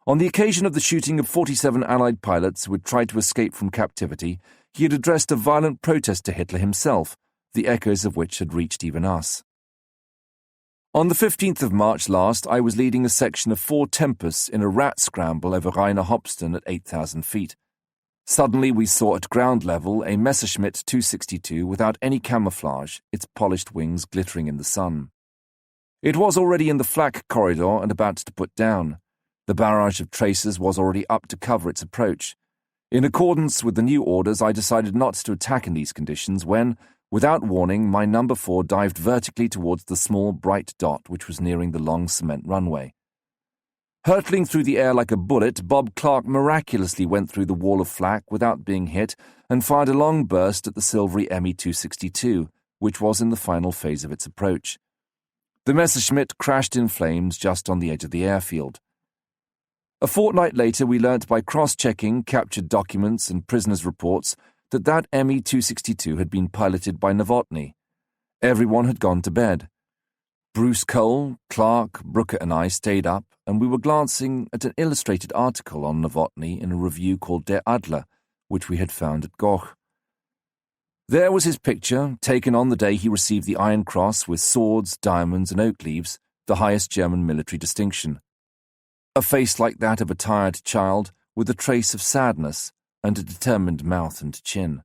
On the occasion of the shooting of 47 Allied pilots who had tried to escape from captivity, he had addressed a violent protest to Hitler himself, the echoes of which had reached even us. On the 15th of March last, I was leading a section of 4 Tempests in a rat scramble over Rheine-Hopsten at 8,000 feet. Suddenly we saw at ground level a Messerschmitt 262 without any camouflage, its polished wings glittering in the sun. It was already in the flak corridor and about to put down. The barrage of tracers was already up to cover its approach. In accordance with the new orders, I decided not to attack in these conditions when, without warning, my number 4 dived vertically towards the small, bright dot which was nearing the long cement runway. Hurtling through the air like a bullet, Bob Clark miraculously went through the wall of flak without being hit and fired a long burst at the silvery Me-262, which was in the final phase of its approach. The Messerschmitt crashed in flames just on the edge of the airfield. A fortnight later, we learnt by cross-checking captured documents and prisoners' reports that Me-262 had been piloted by Novotny. Everyone had gone to bed. Bruce Cole, Clark, Brooker and I stayed up, and we were glancing at an illustrated article on Novotny in a review called Der Adler, which we had found at Goch. There was his picture, taken on the day he received the Iron Cross with swords, diamonds and oak leaves, the highest German military distinction. A face like that of a tired child, with a trace of sadness and a determined mouth and chin.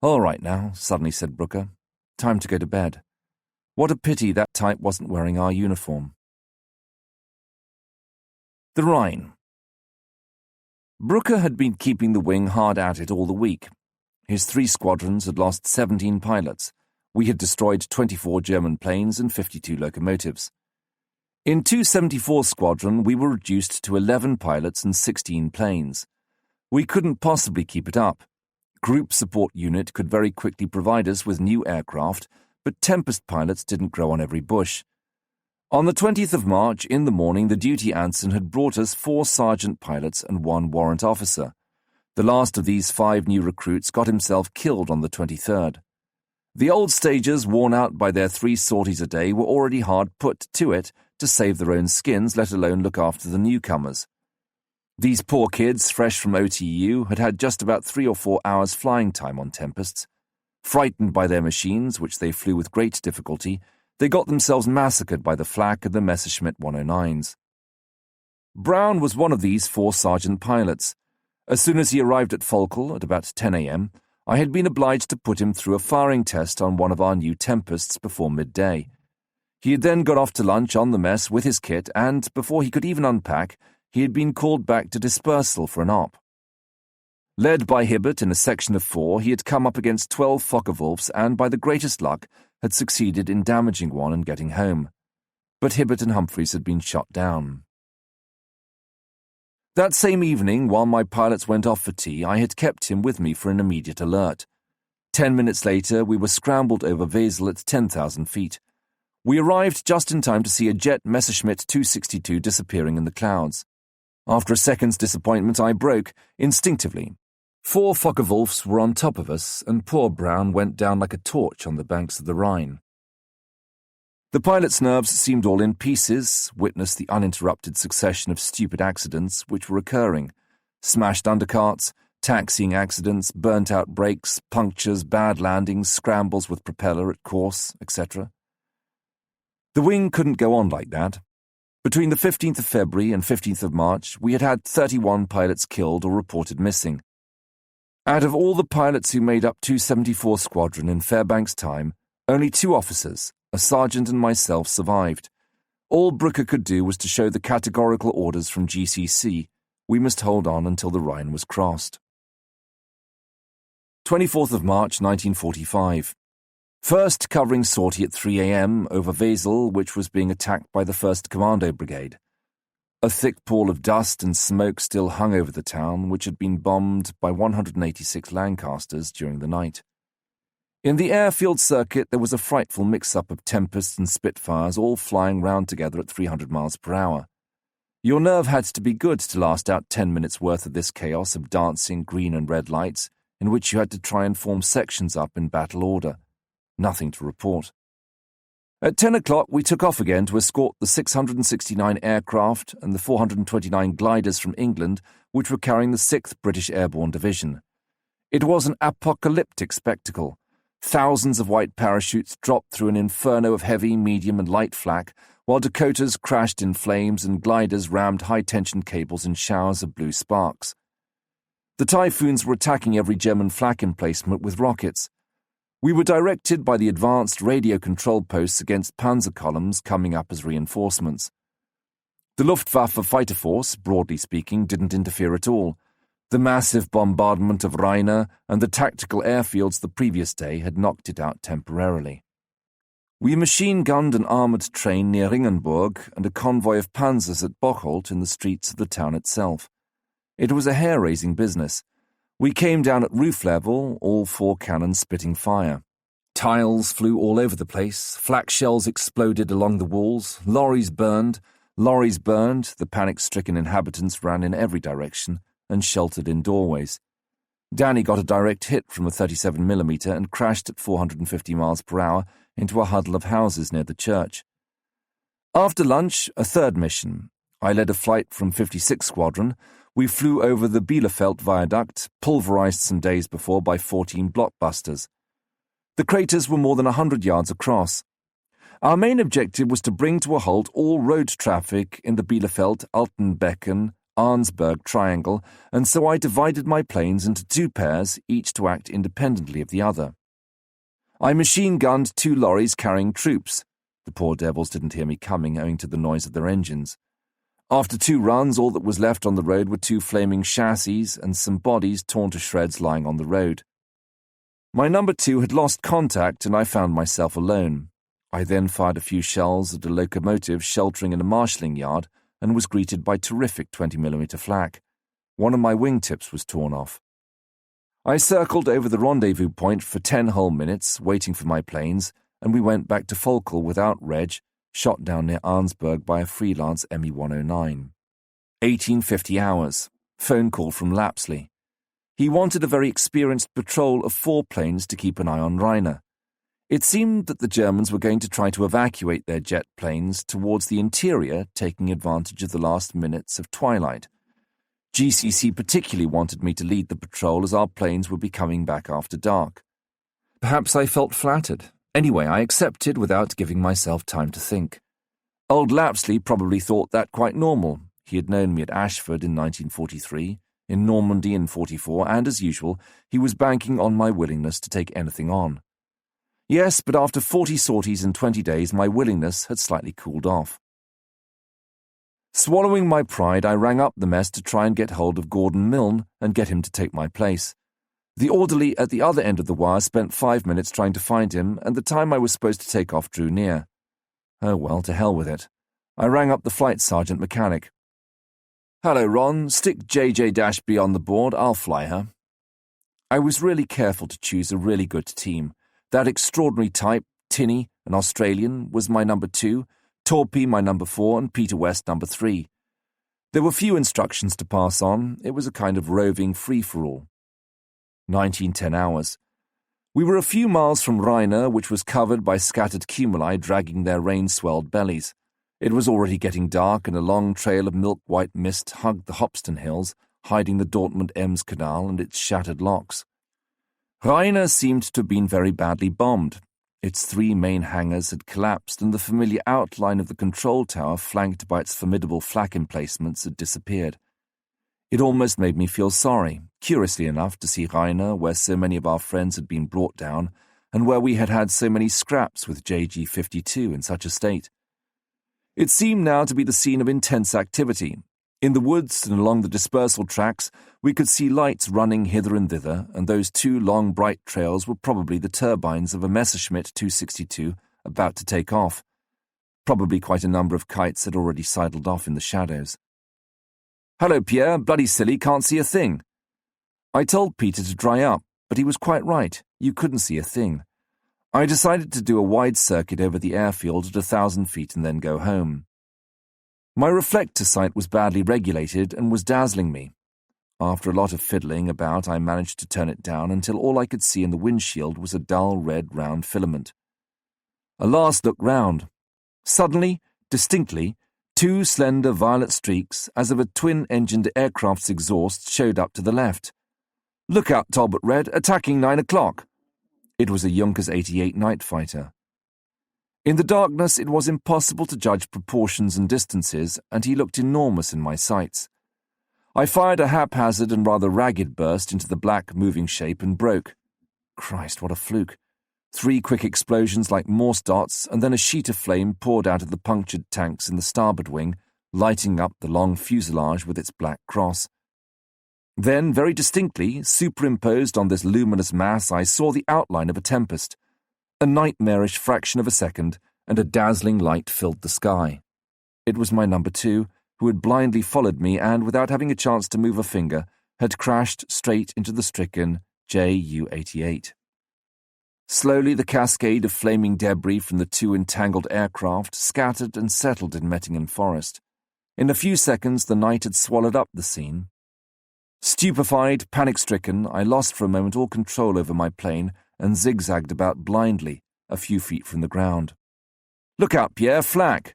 "All right now," suddenly said Brooker. "Time to go to bed. What a pity that type wasn't wearing our uniform." The Rhine. Brooker had been keeping the wing hard at it all the week. His 3 squadrons had lost 17 pilots. We had destroyed 24 German planes and 52 locomotives. In 274 Squadron, we were reduced to 11 pilots and 16 planes. We couldn't possibly keep it up. Group Support Unit could very quickly provide us with new aircraft, but Tempest pilots didn't grow on every bush. On the 20th of March, in the morning, the duty ensign had brought us 4 sergeant pilots and 1 warrant officer. The last of these 5 new recruits got himself killed on the 23rd. The old stagers, worn out by their 3 sorties a day, were already hard put to it to save their own skins, let alone look after the newcomers. These poor kids, fresh from OTU, had had just about 3 or 4 hours flying time on Tempests. Frightened by their machines, which they flew with great difficulty, they got themselves massacred by the flak and the Messerschmitt 109s. Brown was one of these 4 sergeant pilots. As soon as he arrived at Falkell at about 10 a.m., I had been obliged to put him through a firing test on one of our new Tempests before midday. He had then got off to lunch on the mess with his kit, and, before he could even unpack, he had been called back to dispersal for an op. Led by Hibbert in a section of 4, he had come up against 12 Focke-Wulfs and, by the greatest luck, had succeeded in damaging one and getting home. But Hibbert and Humphreys had been shot down. That same evening, while my pilots went off for tea, I had kept him with me for an immediate alert. 10 minutes later, we were scrambled over Wesel at 10,000 feet. We arrived just in time to see a jet Messerschmitt 262 disappearing in the clouds. After a second's disappointment, I broke, instinctively. 4 Focke-Wulfs were on top of us, and poor Brown went down like a torch on the banks of the Rhine. The pilot's nerves seemed all in pieces, witness the uninterrupted succession of stupid accidents which were occurring. Smashed undercarts, taxiing accidents, burnt-out brakes, punctures, bad landings, scrambles with propeller at course, etc. The wing couldn't go on like that. Between the 15th of February and 15th of March, we had had 31 pilots killed or reported missing. Out of all the pilots who made up 274 Squadron in Fairbanks' time, only 2 officers, a sergeant and myself, survived. All Brooker could do was to show the categorical orders from GCC. We must hold on until the Rhine was crossed. 24th of March, 1945. First covering sortie at 3 a.m. over Wesel, which was being attacked by the 1st Commando Brigade. A thick pall of dust and smoke still hung over the town, which had been bombed by 186 Lancasters during the night. In the airfield circuit, there was a frightful mix-up of Tempests and Spitfires all flying round together at 300 miles per hour. Your nerve had to be good to last out 10 minutes' worth of this chaos of dancing green and red lights, in which you had to try and form sections up in battle order. Nothing to report. At 10 o'clock, we took off again to escort the 669 aircraft and the 429 gliders from England, which were carrying the 6th British Airborne Division. It was an apocalyptic spectacle. Thousands of white parachutes dropped through an inferno of heavy, medium, and light flak, while Dakotas crashed in flames and gliders rammed high-tension cables in showers of blue sparks. The Typhoons were attacking every German flak emplacement with rockets. We were directed by the advanced radio control posts against panzer columns coming up as reinforcements. The Luftwaffe fighter force, broadly speaking, didn't interfere at all. The massive bombardment of Rheine and the tactical airfields the previous day had knocked it out temporarily. We machine-gunned an armoured train near Ringenburg and a convoy of panzers at Bocholt in the streets of the town itself. It was a hair-raising business. We came down at roof level, all 4 cannons spitting fire. Tiles flew all over the place, flak shells exploded along the walls, lorries burned, the panic-stricken inhabitants ran in every direction and sheltered in doorways. Danny got a direct hit from a 37mm and crashed at 450 miles per hour into a huddle of houses near the church. After lunch, a 3rd mission. I led a flight from 56 Squadron. We flew over the Bielefeld Viaduct, pulverized some days before by 14 blockbusters. The craters were more than 100 yards across. Our main objective was to bring to a halt all road traffic in the Bielefeld-Altenbecken Arnsberg triangle, and so I divided my planes into 2 pairs, each to act independently of the other. I machine-gunned 2 lorries carrying troops. The poor devils didn't hear me coming owing to the noise of their engines. After 2 runs, all that was left on the road were 2 flaming chassis and some bodies torn to shreds lying on the road. My number 2 had lost contact and I found myself alone. I then fired a few shells at a locomotive sheltering in a marshalling yard and was greeted by terrific 20mm flak. One of my wingtips was torn off. I circled over the rendezvous point for 10 whole minutes, waiting for my planes, and we went back to Falkell without Reg, shot down near Arnsberg by a freelance Me-109. 1850 hours. Phone call from Lapsley. He wanted a very experienced patrol of 4 planes to keep an eye on Rainer. It seemed that the Germans were going to try to evacuate their jet planes towards the interior, taking advantage of the last minutes of twilight. GCC particularly wanted me to lead the patrol as our planes would be coming back after dark. Perhaps I felt flattered. Anyway, I accepted without giving myself time to think. Old Lapsley probably thought that quite normal. He had known me at Ashford in 1943, in Normandy in 44, and as usual, he was banking on my willingness to take anything on. Yes, but after 40 sorties in 20 days, my willingness had slightly cooled off. Swallowing my pride, I rang up the mess to try and get hold of Gordon Milne and get him to take my place. The orderly at the other end of the wire spent 5 minutes trying to find him, and the time I was supposed to take off drew near. Oh well, to hell with it. I rang up the flight sergeant mechanic. "Hello, Ron. Stick JJ-B on the board. I'll fly her." I was really careful to choose a really good team. That extraordinary type, Tinney, an Australian, was my number 2, Torpy my number 4, and Peter West number 3. There were few instructions to pass on. It was a kind of roving free-for-all. 1910 hours. We were a few miles from Rainer, which was covered by scattered cumuli dragging their rain-swelled bellies. It was already getting dark, and a long trail of milk-white mist hugged the Hopston Hills, hiding the Dortmund-Ems Canal and its shattered locks. Rainer seemed to have been very badly bombed. Its 3 main hangars had collapsed, and the familiar outline of the control tower, flanked by its formidable flak emplacements, had disappeared. It almost made me feel sorry, curiously enough, to see Rainer, where so many of our friends had been brought down, and where we had had so many scraps with JG-52 in such a state. It seemed now to be the scene of intense activity. In the woods and along the dispersal tracks, we could see lights running hither and thither, and those 2 long bright trails were probably the turbines of a Messerschmitt 262 about to take off. Probably quite a number of kites had already sidled off in the shadows. "Hello, Pierre. Bloody silly, can't see a thing." I told Peter to dry up, but he was quite right. You couldn't see a thing. I decided to do a wide circuit over the airfield at 1,000 feet and then go home. My reflector sight was badly regulated and was dazzling me. After a lot of fiddling about, I managed to turn it down until all I could see in the windshield was a dull red round filament. A last look round. Suddenly, distinctly, 2 slender violet streaks, as of a twin-engined aircraft's exhaust, showed up to the left. "Look out, Talbot Red, attacking 9 o'clock." It was a Junkers 88 night fighter. In the darkness, it was impossible to judge proportions and distances, and he looked enormous in my sights. I fired a haphazard and rather ragged burst into the black moving shape and broke. Christ, what a fluke. 3 quick explosions like Morse dots, and then a sheet of flame poured out of the punctured tanks in the starboard wing, lighting up the long fuselage with its black cross. Then, very distinctly, superimposed on this luminous mass, I saw the outline of a Tempest. A nightmarish fraction of a second, and a dazzling light filled the sky. It was my number 2, who had blindly followed me and, without having a chance to move a finger, had crashed straight into the stricken Ju-88. Slowly, the cascade of flaming debris from the 2 entangled aircraft scattered and settled in Mettingen Forest. In a few seconds, the night had swallowed up the scene. Stupefied, panic-stricken, I lost for a moment all control over my plane and zigzagged about blindly, a few feet from the ground. "Look out, Pierre, flak!"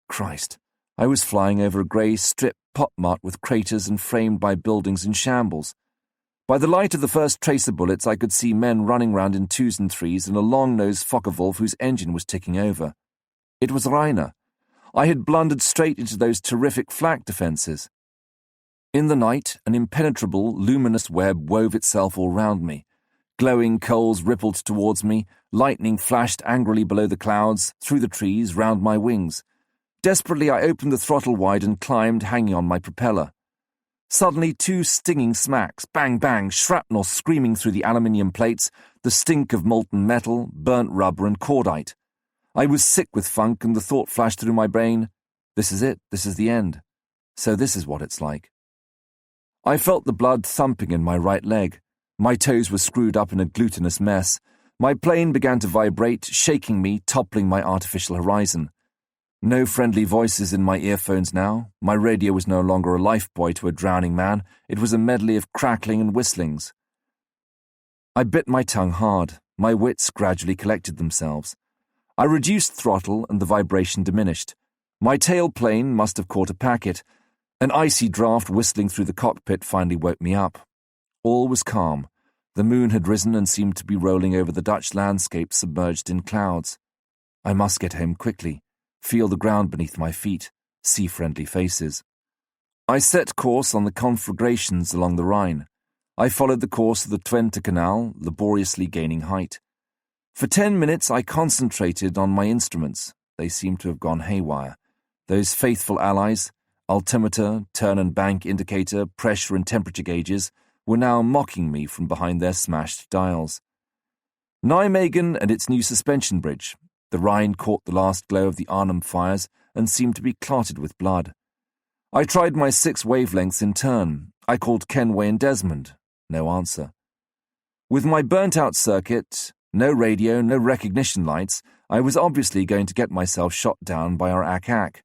Christ, I was flying over a grey strip pot-marked with craters and framed by buildings in shambles. By the light of the first tracer bullets, I could see men running round in 2s and 3s and a long-nosed Focke-Wulf whose engine was ticking over. It was Rainer. I had blundered straight into those terrific flak defences. In the night, an impenetrable, luminous web wove itself all round me. Glowing coals rippled towards me, lightning flashed angrily below the clouds, through the trees, round my wings. Desperately, I opened the throttle wide and climbed, hanging on my propeller. Suddenly, 2 stinging smacks, bang, bang, shrapnel screaming through the aluminium plates, the stink of molten metal, burnt rubber and cordite. I was sick with funk, and the thought flashed through my brain, this is it, this is the end. So this is what it's like. I felt the blood thumping in my right leg. My toes were screwed up in a glutinous mess. My plane began to vibrate, shaking me, toppling my artificial horizon. No friendly voices in my earphones now. My radio was no longer a lifebuoy to a drowning man. It was a medley of crackling and whistlings. I bit my tongue hard. My wits gradually collected themselves. I reduced throttle and the vibration diminished. My tailplane must have caught a packet. An icy draft whistling through the cockpit finally woke me up. All was calm. The moon had risen and seemed to be rolling over the Dutch landscape submerged in clouds. I must get home quickly, feel the ground beneath my feet, see friendly faces. I set course on the conflagrations along the Rhine. I followed the course of the Twente Canal, laboriously gaining height. For 10 minutes I concentrated on my instruments. They seemed to have gone haywire. Those faithful allies, altimeter, turn and bank indicator, pressure and temperature gauges, were now mocking me from behind their smashed dials. Nijmegen and its new suspension bridge. The Rhine caught the last glow of the Arnhem fires and seemed to be clotted with blood. I tried my 6 wavelengths in turn. I called Kenway and Desmond. No answer. With my burnt-out circuit, no radio, no recognition lights, I was obviously going to get myself shot down by our ack-ack.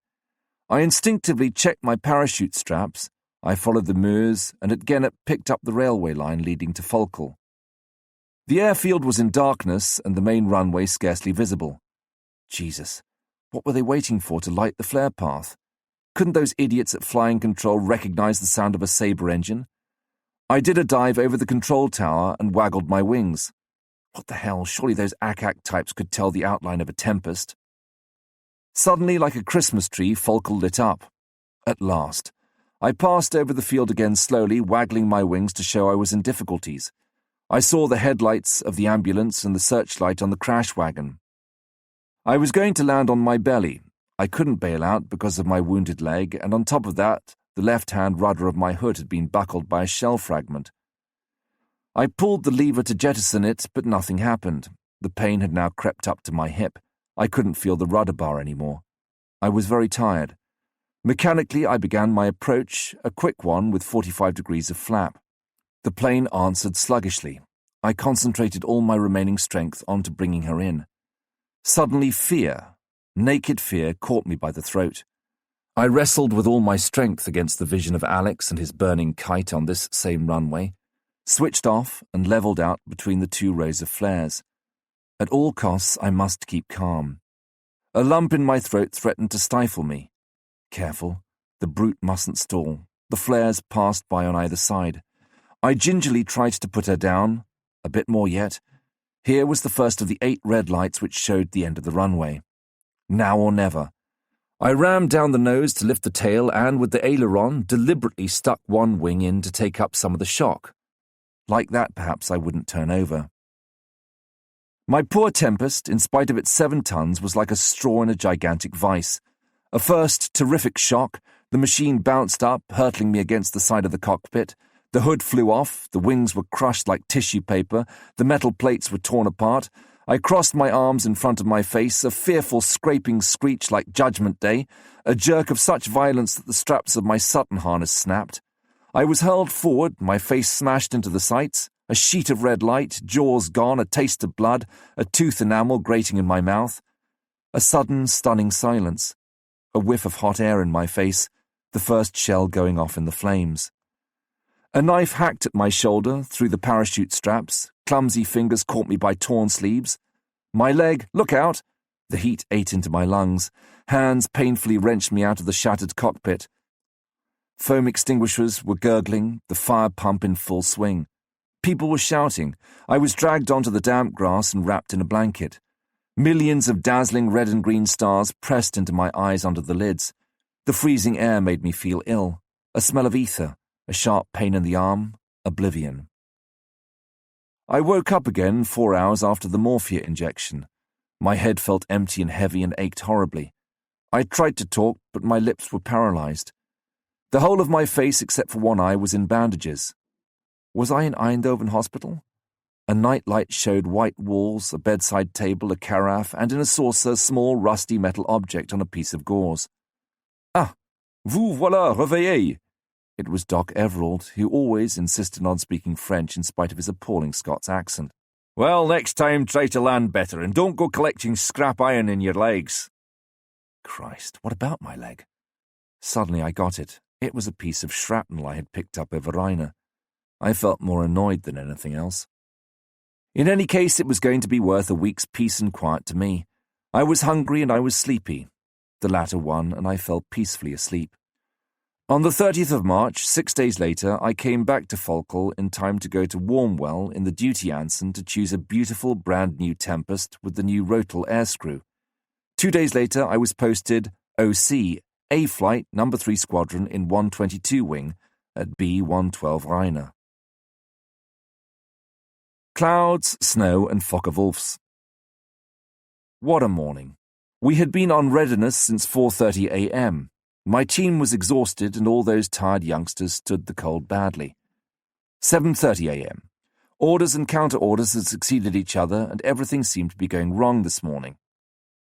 I instinctively checked my parachute straps. I followed the Meuse and at Gennep picked up the railway line leading to Volkel. The airfield was in darkness and the main runway scarcely visible. Jesus, what were they waiting for to light the flare path? Couldn't those idiots at flying control recognize the sound of a Sabre engine? I did a dive over the control tower and waggled my wings. What the hell, surely those ack-ack types could tell the outline of a Tempest. Suddenly, like a Christmas tree, Volkel lit up. At last. I passed over the field again slowly, waggling my wings to show I was in difficulties. I saw the headlights of the ambulance and the searchlight on the crash wagon. I was going to land on my belly. I couldn't bail out because of my wounded leg, and on top of that, the left-hand rudder of my hood had been buckled by a shell fragment. I pulled the lever to jettison it, but nothing happened. The pain had now crept up to my hip. I couldn't feel the rudder bar anymore. I was very tired. Mechanically, I began my approach, a quick one with 45 degrees of flap. The plane answered sluggishly. I concentrated all my remaining strength onto bringing her in. Suddenly fear, naked fear, caught me by the throat. I wrestled with all my strength against the vision of Alex and his burning kite on this same runway, switched off and levelled out between the 2 rows of flares. At all costs, I must keep calm. A lump in my throat threatened to stifle me. Careful, the brute mustn't stall. The flares passed by on either side. I gingerly tried to put her down. A bit more yet. Here was the first of the 8 red lights which showed the end of the runway. Now or never. I rammed down the nose to lift the tail and, with the aileron, deliberately stuck one wing in to take up some of the shock. Like that, perhaps I wouldn't turn over. My poor Tempest, in spite of its 7 tons, was like a straw in a gigantic vice. A first terrific shock, the machine bounced up, hurtling me against the side of the cockpit. The hood flew off, the wings were crushed like tissue paper, the metal plates were torn apart. I crossed my arms in front of my face, a fearful scraping screech like Judgment Day, a jerk of such violence that the straps of my Sutton harness snapped. I was hurled forward, my face smashed into the sights, a sheet of red light, jaws gone, a taste of blood, a tooth enamel grating in my mouth. A sudden, stunning silence. A whiff of hot air in my face, the first shell going off in the flames. A knife hacked at my shoulder, through the parachute straps. Clumsy fingers caught me by torn sleeves. My leg, look out! The heat ate into my lungs. Hands painfully wrenched me out of the shattered cockpit. Foam extinguishers were gurgling, the fire pump in full swing. People were shouting. I was dragged onto the damp grass and wrapped in a blanket. Millions of dazzling red and green stars pressed into my eyes under the lids. The freezing air made me feel ill. A smell of ether, a sharp pain in the arm, oblivion. I woke up again 4 hours after the morphia injection. My head felt empty and heavy and ached horribly. I tried to talk, but my lips were paralyzed. The whole of my face, except for one eye, was in bandages. Was I in Eindhoven Hospital? A night light showed white walls, a bedside table, a carafe, and in a saucer a small rusty metal object on a piece of gauze. Ah, vous voilà réveillé! It was Doc Everald, who always insisted on speaking French in spite of his appalling Scots accent. Well, next time try to land better and don't go collecting scrap iron in your legs. Christ, what about my leg? Suddenly I got it. It was a piece of shrapnel I had picked up over Rhine. I felt more annoyed than anything else. In any case, it was going to be worth a week's peace and quiet to me. I was hungry and I was sleepy. The latter won, and I fell peacefully asleep. On the 30th of March, 6 days later, I came back to Falkell in time to go to Warmwell in the duty Anson to choose a beautiful brand-new Tempest with the new Rotel air screw. 2 days later, I was posted OC, A Flight, No. 3 Squadron in 122 Wing at B-112 Rhine. Clouds, snow, and Focke-Wulfs. What a morning. We had been on readiness since 4:30 a.m. My team was exhausted and all those tired youngsters stood the cold badly. 7:30 a.m. Orders and counter-orders had succeeded each other and everything seemed to be going wrong this morning.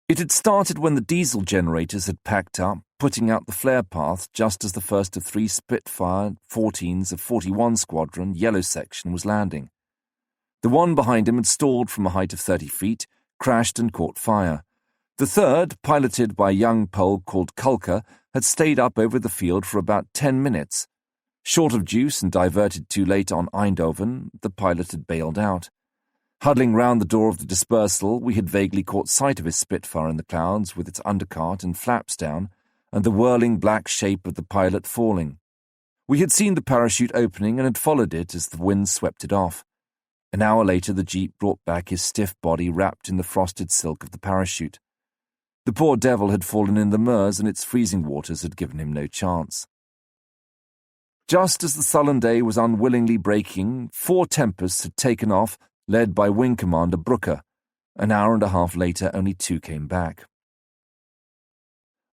It had started when the diesel generators had packed up, putting out the flare path just as the first of 3 Spitfire 14s of 41 Squadron, Yellow Section, was landing. The one behind him had stalled from a height of 30 feet, crashed and caught fire. The third, piloted by a young Pole called Kulka, had stayed up over the field for about 10 minutes. Short of juice and diverted too late on Eindhoven, the pilot had bailed out. Huddling round the door of the dispersal, we had vaguely caught sight of his Spitfire in the clouds with its undercart and flaps down, and the whirling black shape of the pilot falling. We had seen the parachute opening and had followed it as the wind swept it off. An hour later the jeep brought back his stiff body wrapped in the frosted silk of the parachute. The poor devil had fallen in the Meuse and its freezing waters had given him no chance. Just as the sullen day was unwillingly breaking, 4 Tempests had taken off, led by Wing Commander Brooker. An hour and a half later, only 2 came back.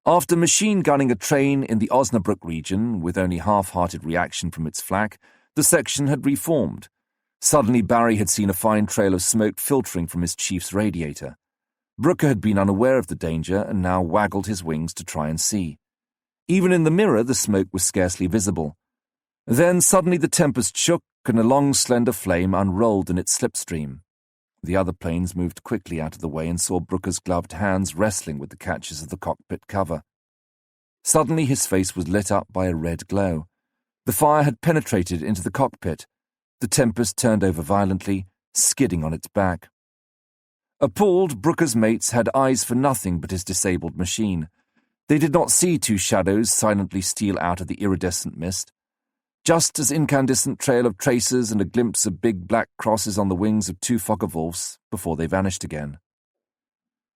After machine-gunning a train in the Osnabrück region, with only half-hearted reaction from its flak, the section had reformed. Suddenly Barry had seen a fine trail of smoke filtering from his chief's radiator. Brooker had been unaware of the danger and now waggled his wings to try and see. Even in the mirror, the smoke was scarcely visible. Then suddenly the Tempest shook and a long, slender flame unrolled in its slipstream. The other planes moved quickly out of the way and saw Brooker's gloved hands wrestling with the catches of the cockpit cover. Suddenly his face was lit up by a red glow. The fire had penetrated into the cockpit. The Tempest turned over violently, skidding on its back. Appalled, Brooker's mates had eyes for nothing but his disabled machine. They did not see 2 shadows silently steal out of the iridescent mist. Just as incandescent trail of tracers and a glimpse of big black crosses on the wings of 2 Focke-Wulfs before they vanished again.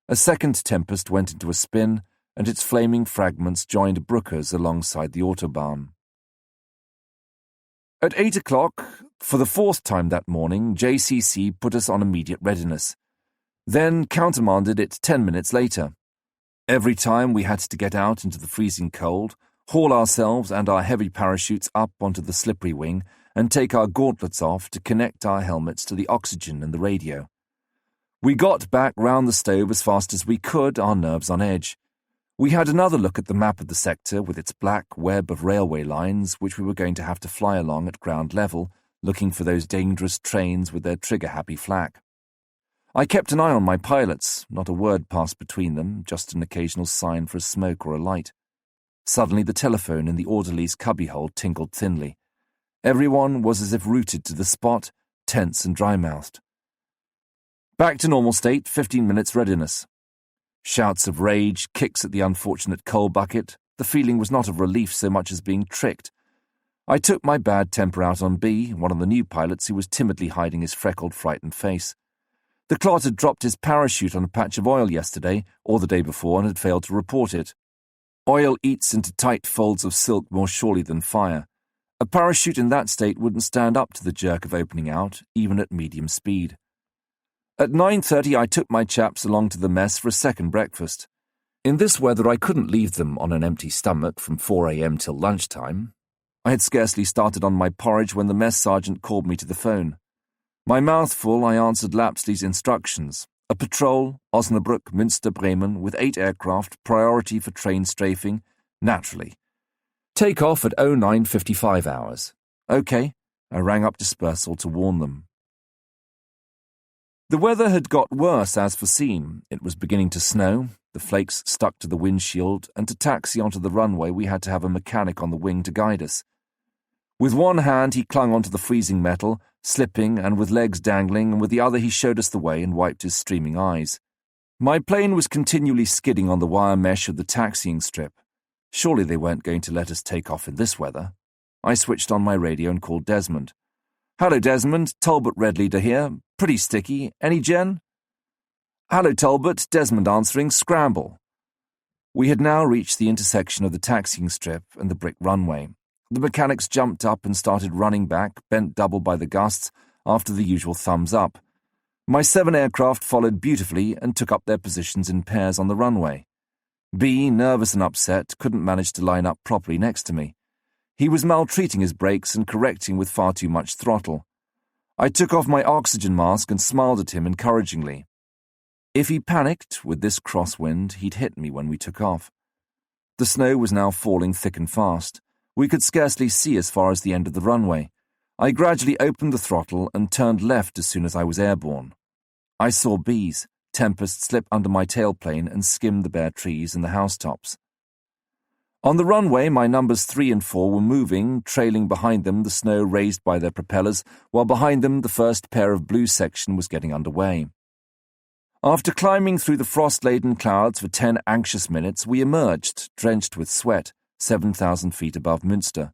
A second Tempest went into a spin, and its flaming fragments joined Brooker's alongside the Autobahn. At 8 o'clock, for the 4th time that morning, JCC put us on immediate readiness. Then countermanded it 10 minutes later. Every time we had to get out into the freezing cold, haul ourselves and our heavy parachutes up onto the slippery wing, and take our gauntlets off to connect our helmets to the oxygen and the radio. We got back round the stove as fast as we could, our nerves on edge. We had another look at the map of the sector with its black web of railway lines which we were going to have to fly along at ground level, looking for those dangerous trains with their trigger-happy flak. I kept an eye on my pilots. Not a word passed between them, just an occasional sign for a smoke or a light. Suddenly the telephone in the orderly's cubbyhole tinkled thinly. Everyone was as if rooted to the spot, tense and dry-mouthed. Back to normal state, 15 minutes readiness. Shouts of rage, kicks at the unfortunate coal bucket. The feeling was not of relief so much as being tricked. I took my bad temper out on B, one of the new pilots who was timidly hiding his freckled, frightened face. The clot had dropped his parachute on a patch of oil yesterday, or the day before, and had failed to report it. Oil eats into tight folds of silk more surely than fire. A parachute in that state wouldn't stand up to the jerk of opening out, even at medium speed. At 9:30 I took my chaps along to the mess for a second breakfast. In this weather I couldn't leave them on an empty stomach from 4 a.m. till lunchtime. I had scarcely started on my porridge when the mess sergeant called me to the phone. My mouth full, I answered Lapsley's instructions. A patrol, Osnabrück, Münster, Bremen, with 8 aircraft, priority for train strafing, naturally. Take off at 09:55 hours. OK, I rang up dispersal to warn them. The weather had got worse as foreseen. It was beginning to snow. The the flakes stuck to the windshield, and to taxi onto the runway we had to have a mechanic on the wing to guide us. With one hand he clung onto the freezing metal, slipping and with legs dangling, and with the other he showed us the way and wiped his streaming eyes. My plane was continually skidding on the wire mesh of the taxiing strip. Surely they weren't going to let us take off in this weather. I switched on my radio and called Desmond. "Hello, Desmond. Talbot Red Leader here. Pretty sticky. Any gen?" "Hello, Talbot." Desmond answering. "Scramble." We had now reached the intersection of the taxiing strip and the brick runway. The mechanics jumped up and started running back, bent double by the gusts, after the usual thumbs up. My 7 aircraft followed beautifully and took up their positions in pairs on the runway. B, nervous and upset, couldn't manage to line up properly next to me. He was maltreating his brakes and correcting with far too much throttle. I took off my oxygen mask and smiled at him encouragingly. If he panicked with this crosswind, he'd hit me when we took off. The snow was now falling thick and fast. We could scarcely see as far as the end of the runway. I gradually opened the throttle and turned left as soon as I was airborne. I saw B's, Tempest, slip under my tailplane and skim the bare trees and the housetops. On the runway, my numbers 3 and 4 were moving, trailing behind them the snow raised by their propellers, while behind them the first pair of blue section was getting underway. After climbing through the frost-laden clouds for 10 anxious minutes, we emerged, drenched with sweat, 7,000 feet above Münster.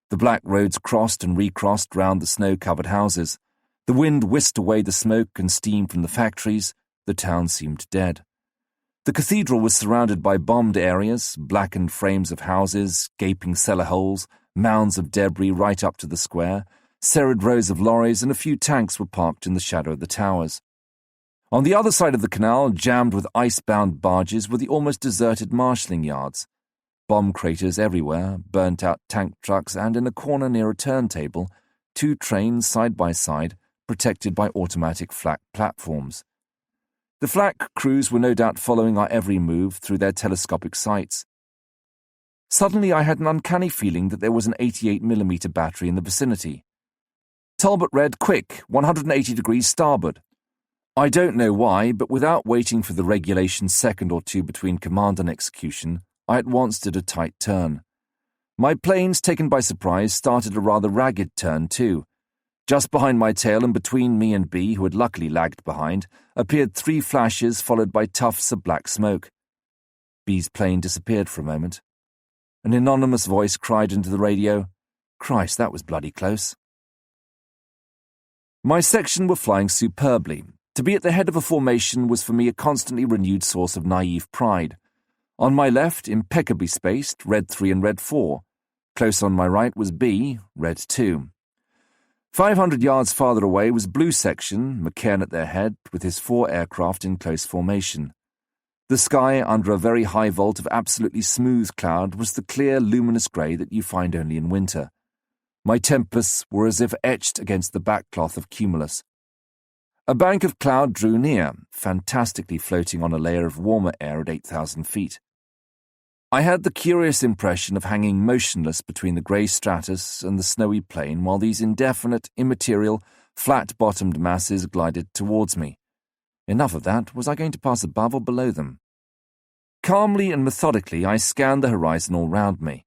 The black roads crossed and recrossed round the snow-covered houses. The wind whisked away the smoke and steam from the factories. The town seemed dead. The cathedral was surrounded by bombed areas, blackened frames of houses, gaping cellar holes, mounds of debris right up to the square. Serried rows of lorries and a few tanks were parked in the shadow of the towers. On the other side of the canal, jammed with ice-bound barges, were the almost deserted marshalling yards. Bomb craters everywhere, burnt-out tank trucks, and in a corner near a turntable, 2 trains side by side, protected by automatic flak platforms. The flak crews were no doubt following our every move through their telescopic sights. Suddenly I had an uncanny feeling that there was an 88mm battery in the vicinity. "Talbot Red, quick, 180 degrees starboard." I don't know why, but without waiting for the regulation second or two between command and execution, I at once did a tight turn. My planes, taken by surprise, started a rather ragged turn too. Just behind my tail and between me and B, who had luckily lagged behind, appeared 3 flashes followed by tufts of black smoke. B's plane disappeared for a moment. An anonymous voice cried into the radio, "Christ, that was bloody close." My section were flying superbly. To be at the head of a formation was for me a constantly renewed source of naive pride. On my left, impeccably spaced, Red 3 and Red 4. Close on my right was B, Red 2. 500 yards farther away was Blue Section, McCairn at their head, with his 4 aircraft in close formation. The sky, under a very high vault of absolutely smooth cloud, was the clear, luminous grey that you find only in winter. My tempests were as if etched against the backcloth of cumulus. A bank of cloud drew near, fantastically floating on a layer of warmer air at 8,000 feet. I had the curious impression of hanging motionless between the grey stratus and the snowy plain while these indefinite, immaterial, flat-bottomed masses glided towards me. Enough of that. Was I going to pass above or below them? Calmly and methodically, I scanned the horizon all round me.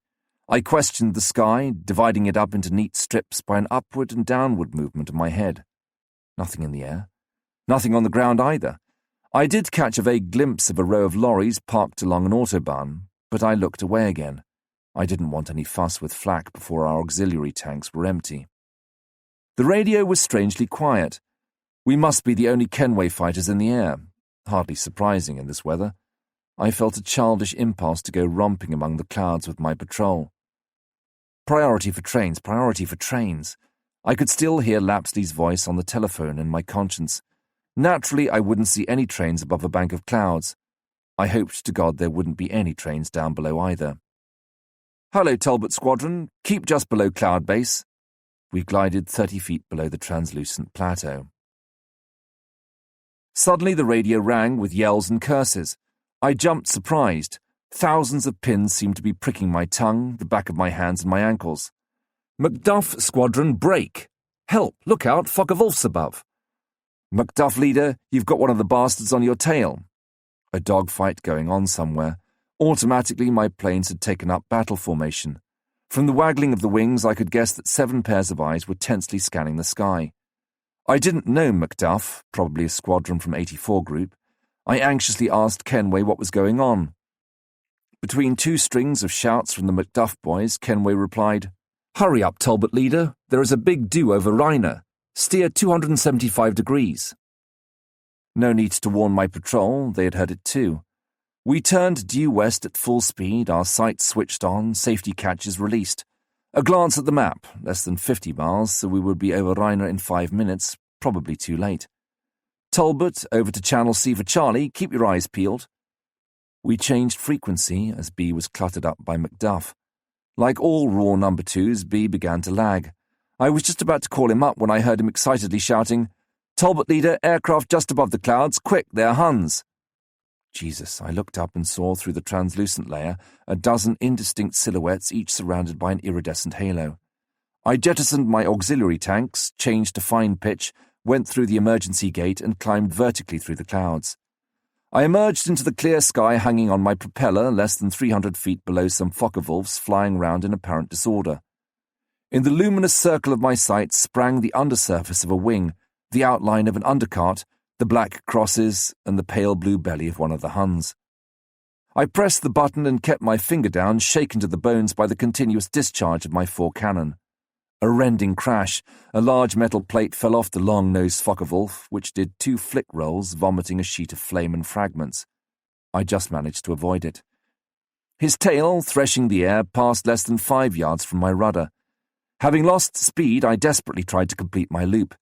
I questioned the sky, dividing it up into neat strips by an upward and downward movement of my head. Nothing in the air. Nothing on the ground either. I did catch a vague glimpse of a row of lorries parked along an autobahn, but I looked away again. I didn't want any fuss with flak before our auxiliary tanks were empty. The radio was strangely quiet. We must be the only Kenway fighters in the air. Hardly surprising in this weather. I felt a childish impulse to go romping among the clouds with my patrol. Priority for trains, priority for trains. I could still hear Lapsley's voice on the telephone in my conscience. Naturally, I wouldn't see any trains above a bank of clouds. I hoped to God there wouldn't be any trains down below either. "Hello, Talbot Squadron. Keep just below cloud base." We glided 30 feet below the translucent plateau. Suddenly the radio rang with yells and curses. I jumped surprised. Thousands of pins seemed to be pricking my tongue, the back of my hands and my ankles. "Macduff Squadron, break! Help, look out, Focke-Wulf's above." "Macduff leader, you've got one of the bastards on your tail." a dogfight going on somewhere. Automatically, my planes had taken up battle formation. From the waggling of the wings, I could guess that 7 pairs of eyes were tensely scanning the sky. I didn't know Macduff, probably a squadron from 84 Group. I anxiously asked Kenway what was going on. Between 2 strings of shouts from the Macduff boys, Kenway replied, "Hurry up, Talbot leader. There is a big do over Rhina. Steer 275 degrees. No need to warn my patrol, they had heard it too. We turned due west at full speed, our sights switched on, safety catches released. A glance at the map, less than 50 miles, so we would be over Rhina in 5 minutes, probably too late. Talbot, over to Channel C for Charlie, keep your eyes peeled. We changed frequency as B was cluttered up by Macduff. Like all raw number 2s, B began to lag. I was just about to call him up when I heard him excitedly shouting, "Talbot leader, aircraft just above the clouds, quick, they're Huns." Jesus, I looked up and saw through the translucent layer a dozen indistinct silhouettes, each surrounded by an iridescent halo. I jettisoned my auxiliary tanks, changed to fine pitch, went through the emergency gate and climbed vertically through the clouds. I emerged into the clear sky hanging on my propeller less than 300 feet below some Focke-Wulfs flying round in apparent disorder. In the luminous circle of my sight sprang the undersurface of a wing, the outline of an undercart, the black crosses, and the pale blue belly of one of the Huns. I pressed the button and kept my finger down, shaken to the bones by the continuous discharge of my 4 cannon. A rending crash, a large metal plate fell off the long-nosed Focke-Wulf, which did 2 flick rolls, vomiting a sheet of flame and fragments. I just managed to avoid it. His tail, threshing the air, passed less than 5 yards from my rudder. Having lost speed, I desperately tried to complete my loop.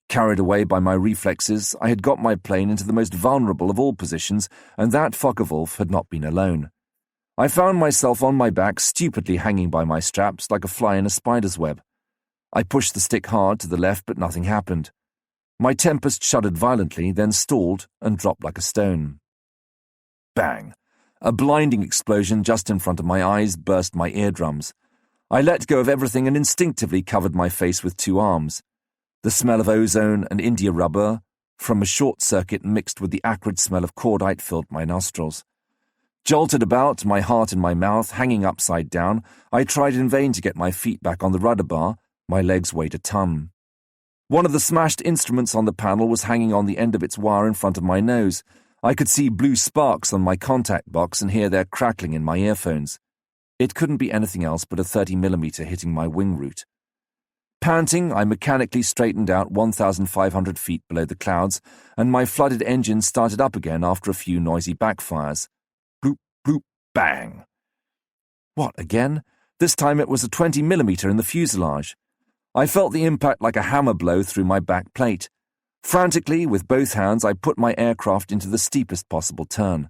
Carried away by my reflexes, I had got my plane into the most vulnerable of all positions, and that Focke-Wulf had not been alone. I found myself on my back, stupidly hanging by my straps like a fly in a spider's web. I pushed the stick hard to the left, but nothing happened. My Tempest shuddered violently, then stalled and dropped like a stone. Bang! A blinding explosion just in front of my eyes burst my eardrums. I let go of everything and instinctively covered my face with 2 arms. The smell of ozone and India rubber from a short circuit mixed with the acrid smell of cordite filled my nostrils. Jolted about, my heart in my mouth, hanging upside down, I tried in vain to get my feet back on the rudder bar. My legs weighed a ton. One of the smashed instruments on the panel was hanging on the end of its wire in front of my nose. I could see blue sparks on my contact box and hear their crackling in my earphones. It couldn't be anything else but a 30mm hitting my wing root. Panting, I mechanically straightened out 1,500 feet below the clouds, and my flooded engine started up again after a few noisy backfires. Bloop, bloop, bang. What, again? This time it was a 20mm in the fuselage. I felt the impact like a hammer blow through my back plate. Frantically, with both hands, I put my aircraft into the steepest possible turn.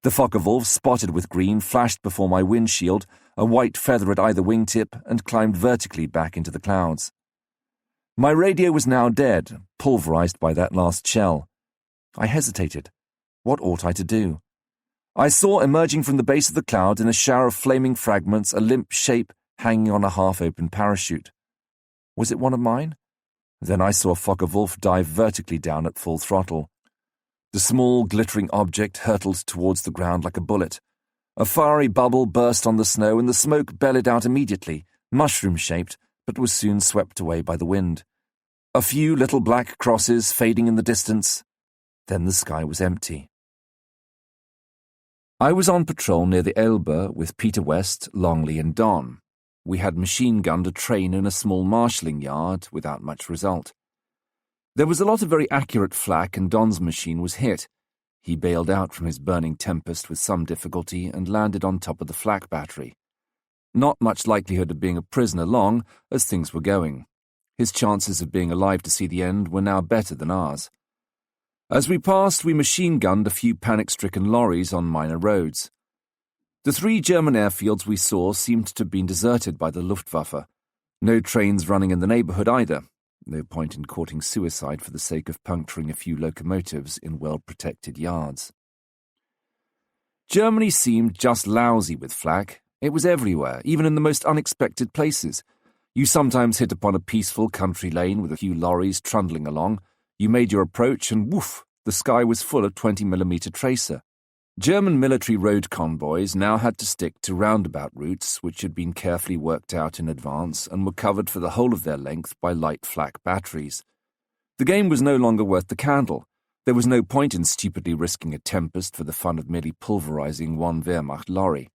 The Focke-Wulf, spotted with green, flashed before my windshield, a white feather at either wingtip, and climbed vertically back into the clouds. My radio was now dead, pulverized by that last shell. I hesitated. What ought I to do? I saw emerging from the base of the cloud in a shower of flaming fragments a limp shape hanging on a half-open parachute. Was it one of mine? Then I saw Focke-Wulf dive vertically down at full throttle. The small, glittering object hurtled towards the ground like a bullet. A fiery bubble burst on the snow, and the smoke bellied out immediately, mushroom-shaped, but was soon swept away by the wind. A few little black crosses fading in the distance. Then the sky was empty. I was on patrol near the Elbe with Peter West, Longley, and Don. We had machine-gunned a train in a small marshalling yard without much result. There was a lot of very accurate flak, and Don's machine was hit. He bailed out from his burning Tempest with some difficulty and landed on top of the flak battery. Not much likelihood of being a prisoner long, as things were going. His chances of being alive to see the end were now better than ours. As we passed, we machine-gunned a few panic-stricken lorries on minor roads. The 3 German airfields we saw seemed to have been deserted by the Luftwaffe. No trains running in the neighbourhood either. No point in courting suicide for the sake of puncturing a few locomotives in well-protected yards. Germany seemed just lousy with flak. It was everywhere, even in the most unexpected places. You sometimes hit upon a peaceful country lane with a few lorries trundling along. You made your approach and woof, the sky was full of 20mm tracer. German military road convoys now had to stick to roundabout routes which had been carefully worked out in advance and were covered for the whole of their length by light flak batteries. The game was no longer worth the candle. There was no point in stupidly risking a Tempest for the fun of merely pulverizing one Wehrmacht lorry.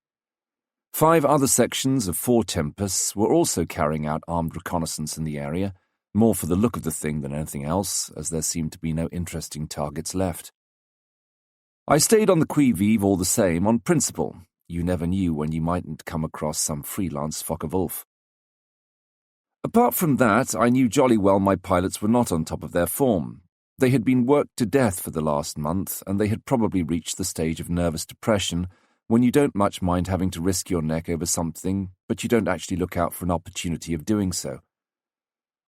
5 other sections of 4 Tempests were also carrying out armed reconnaissance in the area, more for the look of the thing than anything else, as there seemed to be no interesting targets left. I stayed on the Qui Vive all the same, on principle. You never knew when you mightn't come across some freelance Focke-Wulf. Apart from that, I knew jolly well my pilots were not on top of their form. They had been worked to death for the last month, and they had probably reached the stage of nervous depression when you don't much mind having to risk your neck over something, but you don't actually look out for an opportunity of doing so.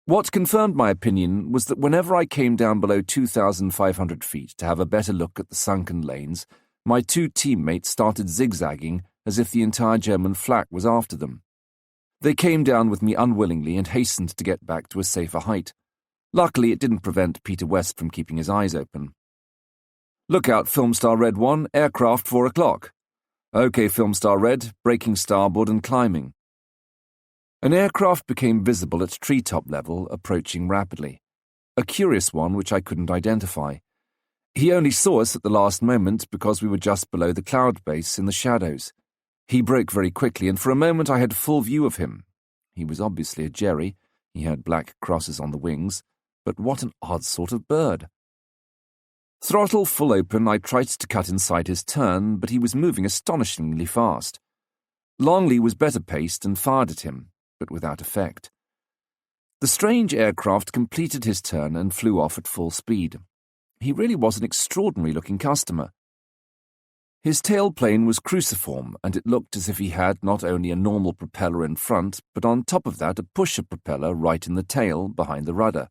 What confirmed my opinion was that whenever I came down below 2,500 feet to have a better look at the sunken lanes, my 2 teammates started zigzagging as if the entire German flak was after them. They came down with me unwillingly and hastened to get back to a safer height. Luckily, it didn't prevent Peter West from keeping his eyes open. "Look out, Filmstar Red 1, aircraft 4 o'clock. "Okay, Filmstar Red, braking starboard and climbing." An aircraft became visible at treetop level, approaching rapidly. A curious one which I couldn't identify. He only saw us at the last moment because we were just below the cloud base in the shadows. He broke very quickly, and for a moment I had full view of him. He was obviously a Jerry. He had black crosses on the wings, but what an odd sort of bird. Throttle full open, I tried to cut inside his turn, but he was moving astonishingly fast. Longley was better paced and fired at him, but without effect. The strange aircraft completed his turn and flew off at full speed. He really was an extraordinary-looking customer. His tailplane was cruciform, and it looked as if he had not only a normal propeller in front, but on top of that a pusher propeller right in the tail, behind the rudder.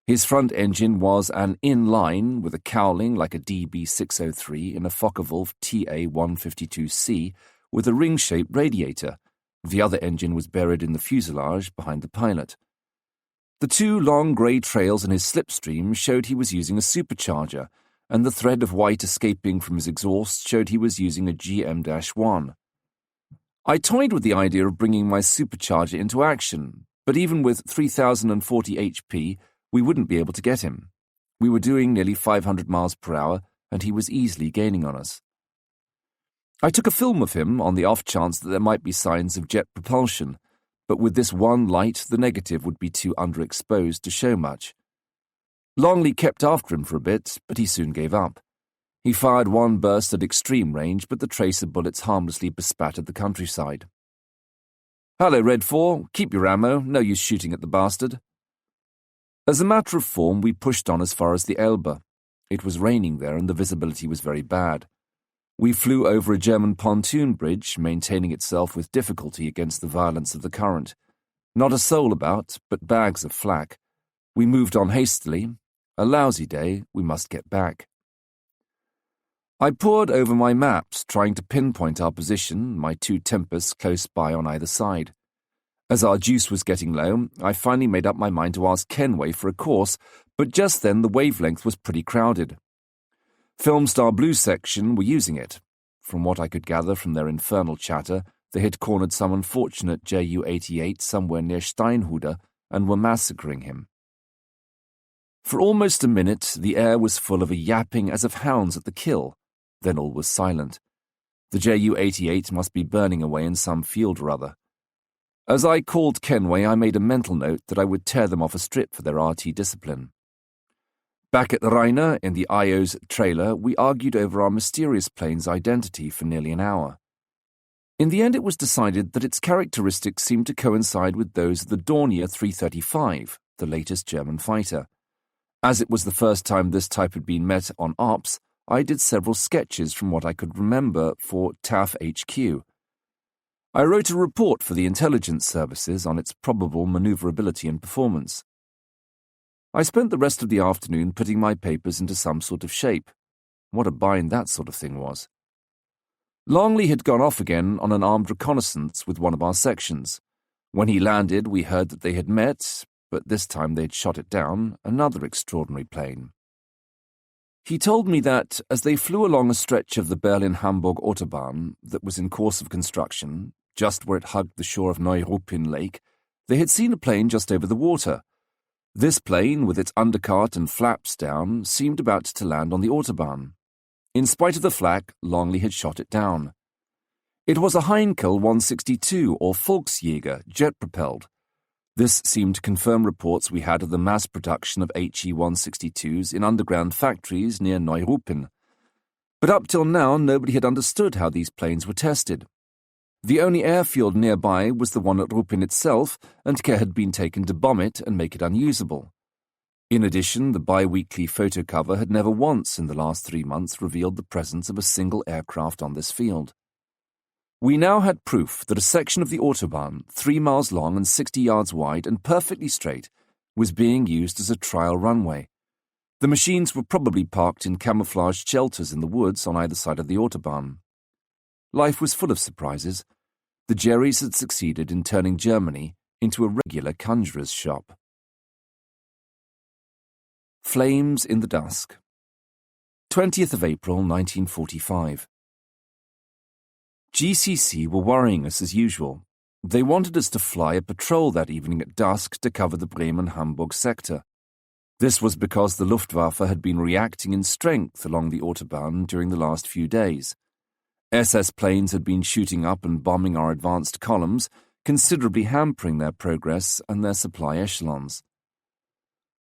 His front engine was an inline with a cowling like a DB603 in a Focke-Wulf TA-152C with a ring-shaped radiator. The other engine was buried in the fuselage behind the pilot. The 2 long grey trails in his slipstream showed he was using a supercharger, and the thread of white escaping from his exhaust showed he was using a GM-1. I toyed with the idea of bringing my supercharger into action, but even with 3,040 HP, we wouldn't be able to get him. We were doing nearly 500 miles per hour, and he was easily gaining on us. I took a film of him on the off chance that there might be signs of jet propulsion, but with this one light, the negative would be too underexposed to show much. Longley kept after him for a bit, but he soon gave up. He fired one burst at extreme range, but the tracer bullets harmlessly bespattered the countryside. "Hello, Red 4, keep your ammo, no use shooting at the bastard." As a matter of form, we pushed on as far as the Elbe. It was raining there and the visibility was very bad. We flew over a German pontoon bridge, maintaining itself with difficulty against the violence of the current. Not a soul about, but bags of flak. We moved on hastily. A lousy day, we must get back. I pored over my maps, trying to pinpoint our position, my 2 Tempests close by on either side. As our juice was getting low, I finally made up my mind to ask Kenway for a course, but just then the wavelength was pretty crowded. Filmstar Blue section were using it. From what I could gather from their infernal chatter, they had cornered some unfortunate Ju-88 somewhere near Steinhude and were massacring him. For almost a minute, the air was full of a yapping as of hounds at the kill. Then all was silent. The Ju-88 must be burning away in some field or other. As I called Kenway, I made a mental note that I would tear them off a strip for their RT discipline. Back at the Rainer, in the IO's trailer, we argued over our mysterious plane's identity for nearly an hour. In the end, it was decided that its characteristics seemed to coincide with those of the Dornier 335, the latest German fighter. As it was the first time this type had been met on ops, I did several sketches from what I could remember for TAF HQ. I wrote a report for the intelligence services on its probable maneuverability and performance. I spent the rest of the afternoon putting my papers into some sort of shape. What a bind that sort of thing was. Longley had gone off again on an armed reconnaissance with one of our sections. When he landed, we heard that they had met, but this time they'd shot it down, another extraordinary plane. He told me that, as they flew along a stretch of the Berlin-Hamburg Autobahn that was in course of construction, just where it hugged the shore of Neuruppin Lake, they had seen a plane just over the water. This plane, with its undercart and flaps down, seemed about to land on the Autobahn. In spite of the flak, Longley had shot it down. It was a Heinkel 162 or Volksjäger, jet-propelled. This seemed to confirm reports we had of the mass production of HE-162s in underground factories near Neuruppin. But up till now, nobody had understood how these planes were tested. The only airfield nearby was the one at Ruppin itself, and care had been taken to bomb it and make it unusable. In addition, the bi-weekly photo cover had never once in the last 3 months revealed the presence of a single aircraft on this field. We now had proof that a section of the Autobahn, 3 miles long and 60 yards wide and perfectly straight, was being used as a trial runway. The machines were probably parked in camouflaged shelters in the woods on either side of the Autobahn. Life was full of surprises. The Jerrys had succeeded in turning Germany into a regular conjurer's shop. Flames in the Dusk. 20th of April, 1945. GCC were worrying us as usual. They wanted us to fly a patrol that evening at dusk to cover the Bremen-Hamburg sector. This was because the Luftwaffe had been reacting in strength along the Autobahn during the last few days. SS planes had been shooting up and bombing our advanced columns, considerably hampering their progress and their supply echelons.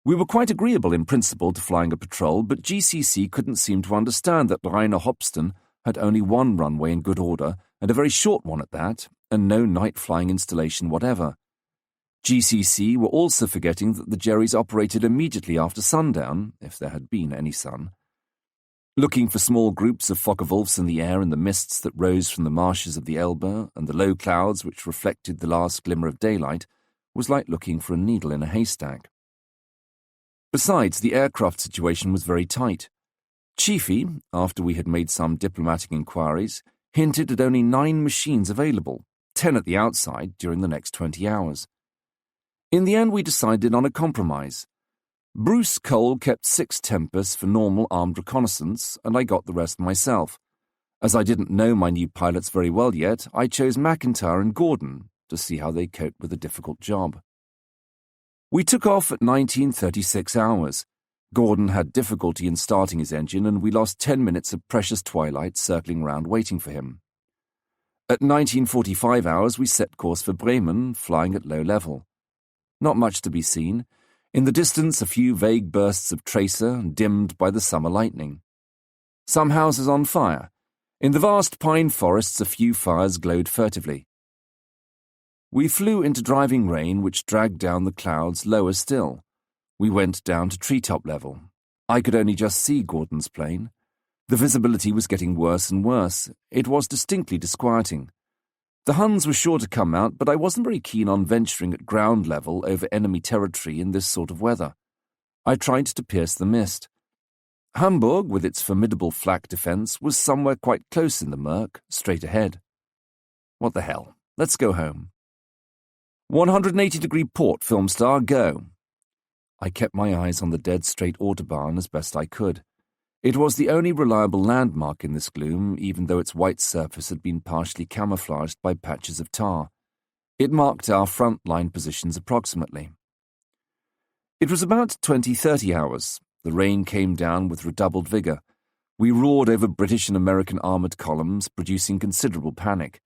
We were quite agreeable in principle to flying a patrol, but GCC couldn't seem to understand that Rainer Hopston had only one runway in good order, and a very short one at that, and no night-flying installation whatever. GCC were also forgetting that the Jerrys operated immediately after sundown, if there had been any sun. Looking for small groups of Focke-Wulfs in the air in the mists that rose from the marshes of the Elbe and the low clouds which reflected the last glimmer of daylight was like looking for a needle in a haystack. Besides, the aircraft situation was very tight. Chiefy, after we had made some diplomatic inquiries, hinted at only 9 machines available, 10 at the outside, during the next 20 hours. In the end, we decided on a compromise. Bruce Cole kept 6 Tempests for normal armed reconnaissance, and I got the rest myself. As I didn't know my new pilots very well yet, I chose McIntyre and Gordon to see how they coped with a difficult job. We took off at 1936 hours. Gordon had difficulty in starting his engine, and we lost 10 minutes of precious twilight circling round waiting for him. At 1945 hours, we set course for Bremen, flying at low level. Not much to be seen. In the distance, a few vague bursts of tracer, dimmed by the summer lightning. Some houses on fire. In the vast pine forests, a few fires glowed furtively. We flew into driving rain, which dragged down the clouds lower still. We went down to treetop level. I could only just see Gordon's plane. The visibility was getting worse and worse. It was distinctly disquieting. The Huns were sure to come out, but I wasn't very keen on venturing at ground level over enemy territory in this sort of weather. I tried to pierce the mist. Hamburg, with its formidable flak defence, was somewhere quite close in the murk, straight ahead. What the hell? Let's go home. 180-degree port, film star, go. I kept my eyes on the dead-straight Autobahn as best I could. It was the only reliable landmark in this gloom, even though its white surface had been partially camouflaged by patches of tar. It marked our front-line positions approximately. It was about 20-30 hours. The rain came down with redoubled vigour. We roared over British and American armoured columns, producing considerable panic.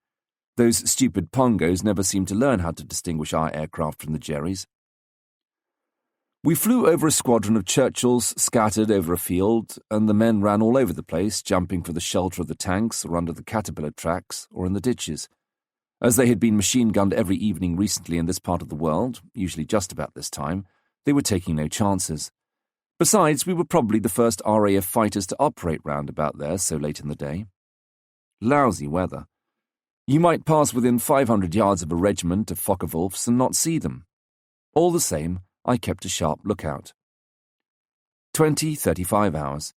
Those stupid Pongos never seemed to learn how to distinguish our aircraft from the Jerrys. We flew over a squadron of Churchills scattered over a field, and the men ran all over the place, jumping for the shelter of the tanks or under the caterpillar tracks or in the ditches. As they had been machine-gunned every evening recently in this part of the world, usually just about this time, they were taking no chances. Besides, we were probably the first RAF fighters to operate round about there so late in the day. Lousy weather. You might pass within 500 yards of a regiment of Focke-Wulfs and not see them. All the same, I kept a sharp lookout. 20-35 hours.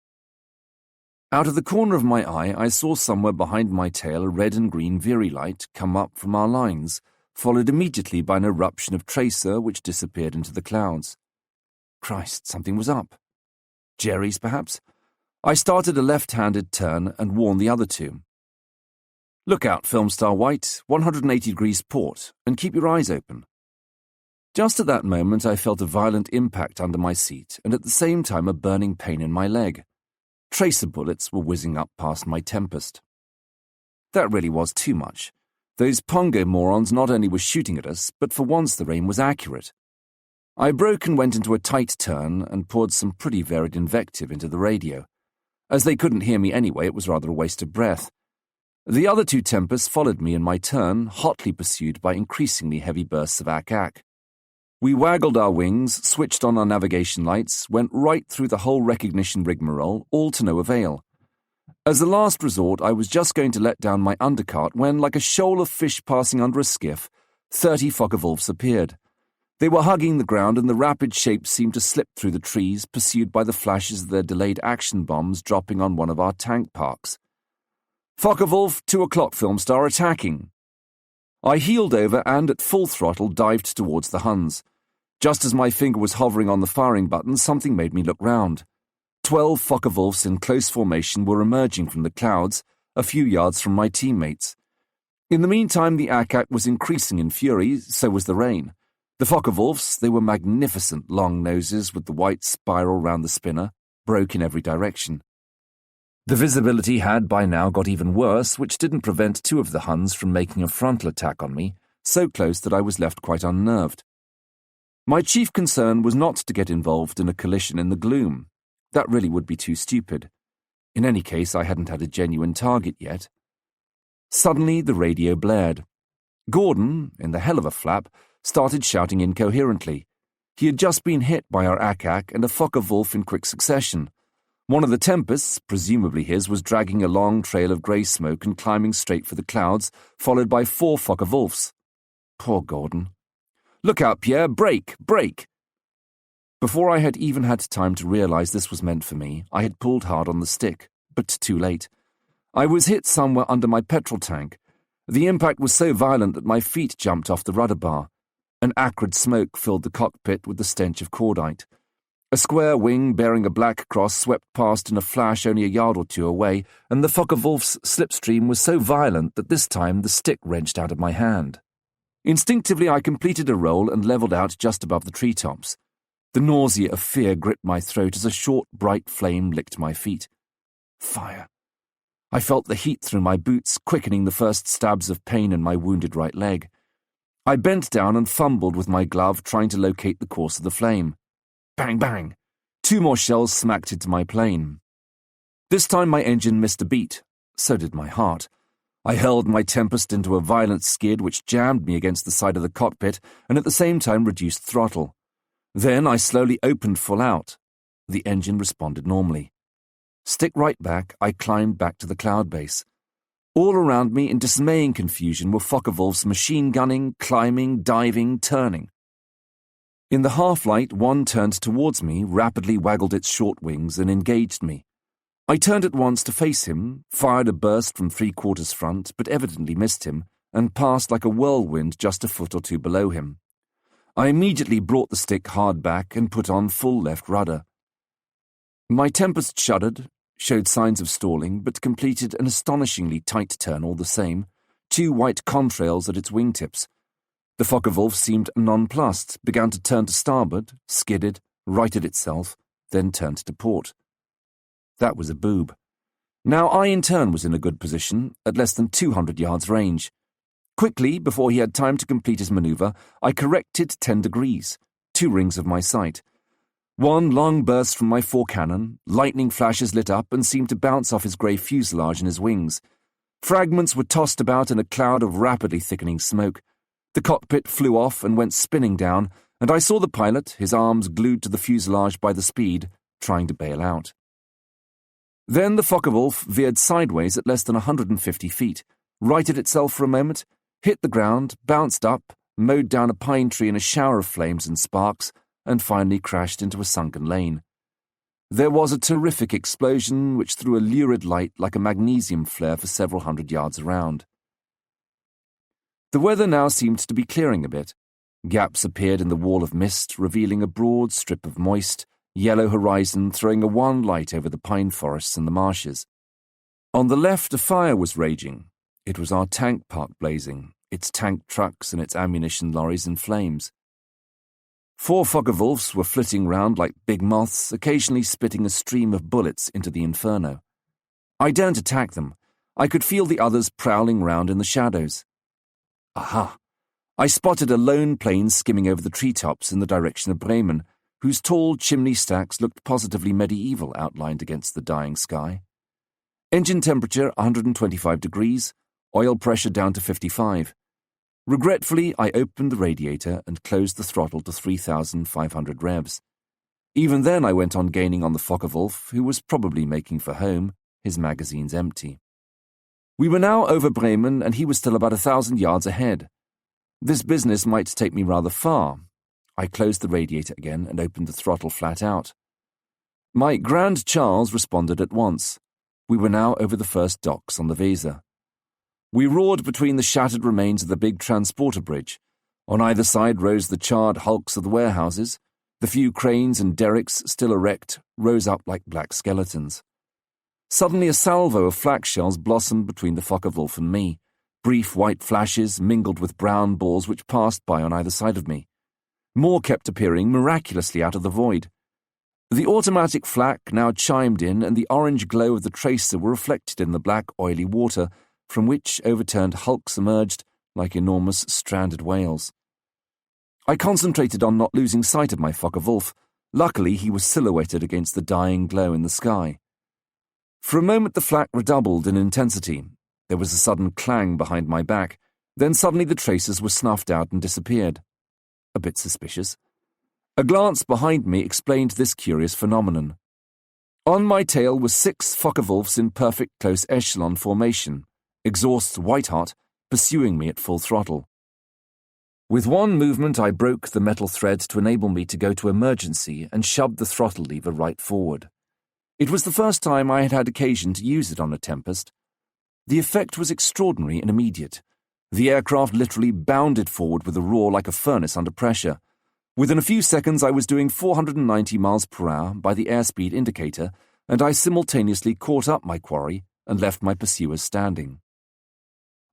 Out of the corner of my eye, I saw somewhere behind my tail a red and green Veery light come up from our lines, followed immediately by an eruption of tracer which disappeared into the clouds. Christ, something was up. Jerry's, perhaps? I started a left-handed turn and warned the other two. "Look out, film star White, 180 degrees port, and keep your eyes open." Just at that moment I felt a violent impact under my seat and at the same time a burning pain in my leg. Tracer bullets were whizzing up past my Tempest. That really was too much. Those Pongo morons not only were shooting at us, but for once their aim was accurate. I broke and went into a tight turn and poured some pretty varied invective into the radio. As they couldn't hear me anyway, it was rather a waste of breath. The other two Tempests followed me in my turn, hotly pursued by increasingly heavy bursts of ack-ack. We waggled our wings, switched on our navigation lights, went right through the whole recognition rigmarole, all to no avail. As a last resort, I was just going to let down my undercart when, like a shoal of fish passing under a skiff, 30 Focke-Wulfs appeared. They were hugging the ground, and the rapid shapes seemed to slip through the trees, pursued by the flashes of their delayed action bombs dropping on one of our tank parks. "Focke-Wulf, 2 o'clock, film star, attacking." I heeled over and, at full throttle, dived towards the Huns. Just as my finger was hovering on the firing button, something made me look round. 12 Focke-Wulfs in close formation were emerging from the clouds, a few yards from my teammates. In the meantime, the ack-ack was increasing in fury, so was the rain. The Focke-Wulfs, they were magnificent long noses with the white spiral round the spinner, broke in every direction. The visibility had by now got even worse, which didn't prevent 2 of the Huns from making a frontal attack on me, so close that I was left quite unnerved. My chief concern was not to get involved in a collision in the gloom. That really would be too stupid. In any case, I hadn't had a genuine target yet. Suddenly, the radio blared. Gordon, in the hell of a flap, started shouting incoherently. He had just been hit by our ack-ack and a Focke-Wulf in quick succession. One of the Tempests, presumably his, was dragging a long trail of grey smoke and climbing straight for the clouds, followed by 4 Focke-Wulfs. Poor Gordon. "Look out, Pierre! Brake! Brake!" Before I had even had time to realize this was meant for me, I had pulled hard on the stick, but too late. I was hit somewhere under my petrol tank. The impact was so violent that my feet jumped off the rudder bar. An acrid smoke filled the cockpit with the stench of cordite. A square wing bearing a black cross swept past in a flash only a yard or two away, and the Focke-Wulf's slipstream was so violent that this time the stick wrenched out of my hand. Instinctively I completed a roll and levelled out just above the treetops. The nausea of fear gripped my throat as a short, bright flame licked my feet. Fire. I felt the heat through my boots, quickening the first stabs of pain in my wounded right leg. I bent down and fumbled with my glove, trying to locate the course of the flame. Bang, bang! 2 more shells smacked into my plane. This time my engine missed a beat. So did my heart. I hurled my Tempest into a violent skid which jammed me against the side of the cockpit and at the same time reduced throttle. Then I slowly opened full out. The engine responded normally. Stick right back, I climbed back to the cloud base. All around me, in dismaying confusion, were Focke-Wulfs machine-gunning, climbing, diving, turning. In the half-light, one turned towards me, rapidly waggled its short wings, and engaged me. I turned at once to face him, fired a burst from 3/4 front, but evidently missed him, and passed like a whirlwind just a foot or 2 below him. I immediately brought the stick hard back and put on full left rudder. My Tempest shuddered, showed signs of stalling, but completed an astonishingly tight turn all the same, 2 white contrails at its wingtips. The Focke-Wulf seemed nonplussed, began to turn to starboard, skidded, righted itself, then turned to port. That was a boob. Now I in turn was in a good position, at less than 200 yards range. Quickly, before he had time to complete his manoeuvre, I corrected 10 degrees, 2 rings of my sight. One long burst from my forecannon, lightning flashes lit up and seemed to bounce off his grey fuselage and his wings. Fragments were tossed about in a cloud of rapidly thickening smoke. The cockpit flew off and went spinning down, and I saw the pilot, his arms glued to the fuselage by the speed, trying to bail out. Then the Focke-Wulf veered sideways at less than 150 feet, righted itself for a moment, hit the ground, bounced up, mowed down a pine tree in a shower of flames and sparks, and finally crashed into a sunken lane. There was a terrific explosion which threw a lurid light like a magnesium flare for several hundred yards around. The weather now seemed to be clearing a bit. Gaps appeared in the wall of mist, revealing a broad strip of moist, yellow horizon throwing a wan light over the pine forests and the marshes. On the left, a fire was raging. It was our tank park blazing, its tank trucks and its ammunition lorries in flames. 4 Focke-Wulfs were flitting round like big moths, occasionally spitting a stream of bullets into the inferno. I daren't attack them. I could feel the others prowling round in the shadows. Aha! I spotted a lone plane skimming over the treetops in the direction of Bremen, whose tall chimney stacks looked positively medieval outlined against the dying sky. Engine temperature 125 degrees, oil pressure down to 55. Regretfully, I opened the radiator and closed the throttle to 3,500 revs. Even then I went on gaining on the Focke-Wulf, who was probably making for home, his magazines empty. We were now over Bremen, and he was still about 1,000 yards ahead. This business might take me rather far. I closed the radiator again and opened the throttle flat out. My Grand Charles responded at once. We were now over the first docks on the Weser. We roared between the shattered remains of the big transporter bridge. On either side rose the charred hulks of the warehouses. The few cranes and derricks, still erect, rose up like black skeletons. Suddenly a salvo of flak shells blossomed between the Focke-Wulf and me, brief white flashes mingled with brown balls which passed by on either side of me. More kept appearing miraculously out of the void. The automatic flak now chimed in, and the orange glow of the tracer were reflected in the black, oily water, from which overturned hulks emerged like enormous stranded whales. I concentrated on not losing sight of my Focke-Wulf. Luckily, he was silhouetted against the dying glow in the sky. For a moment the flak redoubled in intensity. There was a sudden clang behind my back. Then suddenly the tracers were snuffed out and disappeared. A bit suspicious. A glance behind me explained this curious phenomenon. On my tail were 6 Focke-Wulfs in perfect close echelon formation, exhausts white-hot, pursuing me at full throttle. With one movement I broke the metal thread to enable me to go to emergency and shoved the throttle lever right forward. It was the first time I had had occasion to use it on a Tempest. The effect was extraordinary and immediate. The aircraft literally bounded forward with a roar like a furnace under pressure. Within a few seconds I was doing 490 miles per hour by the airspeed indicator, and I simultaneously caught up my quarry and left my pursuers standing.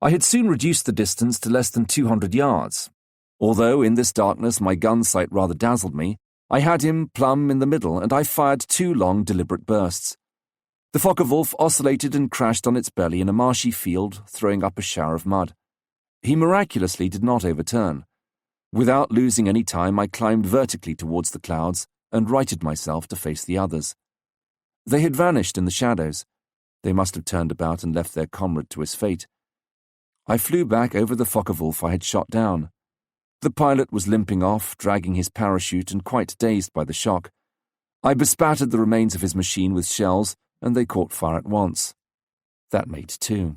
I had soon reduced the distance to less than 200 yards. Although in this darkness my gun sight rather dazzled me, I had him plumb in the middle, and I fired 2 long, deliberate bursts. The Focke-Wulf oscillated and crashed on its belly in a marshy field, throwing up a shower of mud. He miraculously did not overturn. Without losing any time, I climbed vertically towards the clouds and righted myself to face the others. They had vanished in the shadows. They must have turned about and left their comrade to his fate. I flew back over the Focke-Wulf I had shot down. The pilot was limping off, dragging his parachute and quite dazed by the shock. I bespattered the remains of his machine with shells, and they caught fire at once. That made 2.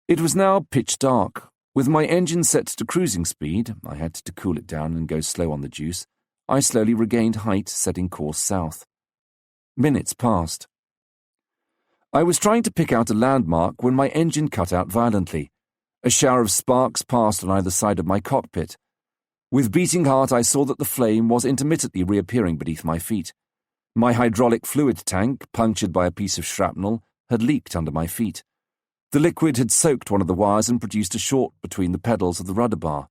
It was now pitch dark. With my engine set to cruising speed, I had to cool it down and go slow on the juice. I slowly regained height, setting course south. Minutes passed. I was trying to pick out a landmark when my engine cut out violently. A shower of sparks passed on either side of my cockpit. With beating heart, I saw that the flame was intermittently reappearing beneath my feet. My hydraulic fluid tank, punctured by a piece of shrapnel, had leaked under my feet. The liquid had soaked one of the wires and produced a short between the pedals of the rudder bar.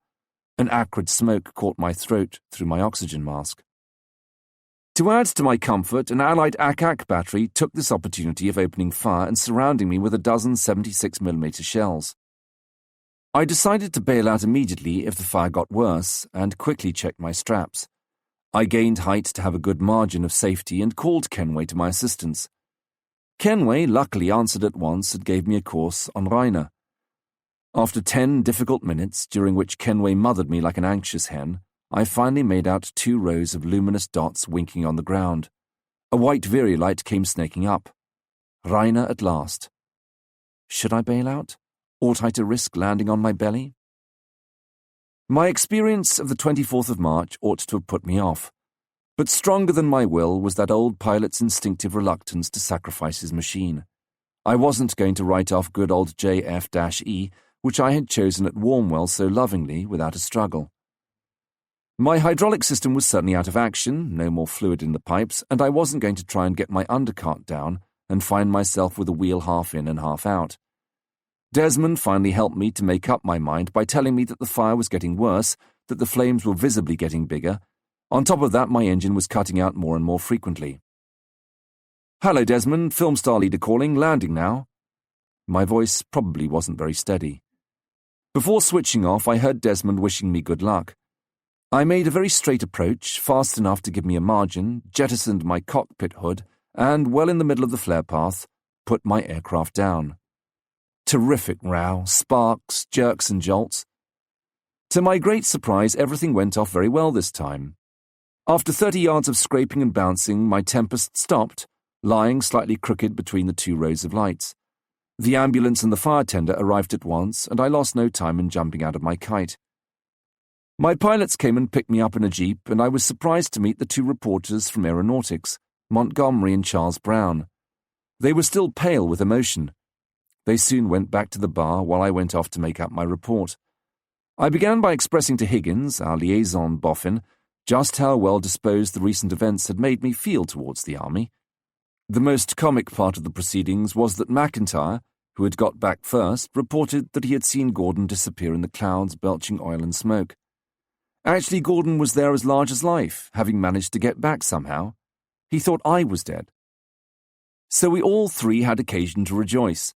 An acrid smoke caught my throat through my oxygen mask. To add to my comfort, an Allied ACAC battery took this opportunity of opening fire and surrounding me with a dozen 76mm shells. I decided to bail out immediately if the fire got worse and quickly checked my straps. I gained height to have a good margin of safety and called Kenway to my assistance. Kenway luckily answered at once and gave me a course on Rhine. After 10 difficult minutes, during which Kenway mothered me like an anxious hen, I finally made out 2 rows of luminous dots winking on the ground. A white Viri light came snaking up. Rhine at last. Should I bail out? Ought I to risk landing on my belly? My experience of the 24th of March ought to have put me off. But stronger than my will was that old pilot's instinctive reluctance to sacrifice his machine. I wasn't going to write off good old JF-E, which I had chosen at Warmwell so lovingly without a struggle. My hydraulic system was certainly out of action, no more fluid in the pipes, and I wasn't going to try and get my undercart down and find myself with a wheel half in and half out. Desmond finally helped me to make up my mind by telling me that the fire was getting worse, that the flames were visibly getting bigger. On top of that, my engine was cutting out more and more frequently. "Hello, Desmond, Film Star Leader calling, landing now." My voice probably wasn't very steady. Before switching off, I heard Desmond wishing me good luck. I made a very straight approach, fast enough to give me a margin, jettisoned my cockpit hood, and, well in the middle of the flare path, put my aircraft down. Terrific row, sparks, jerks and jolts. To my great surprise, everything went off very well this time. After 30 yards of scraping and bouncing, my Tempest stopped, lying slightly crooked between the two rows of lights. The ambulance and the fire tender arrived at once, and I lost no time in jumping out of my kite. My pilots came and picked me up in a jeep, and I was surprised to meet the two reporters from aeronautics, Montgomery and Charles Brown. They were still pale with emotion. They soon went back to the bar while I went off to make up my report. I began by expressing to Higgins, our liaison boffin, just how well disposed the recent events had made me feel towards the army. The most comic part of the proceedings was that McIntyre, who had got back first, reported that he had seen Gordon disappear in the clouds belching oil and smoke. Actually, Gordon was there as large as life, having managed to get back somehow. He thought I was dead. So we all three had occasion to rejoice.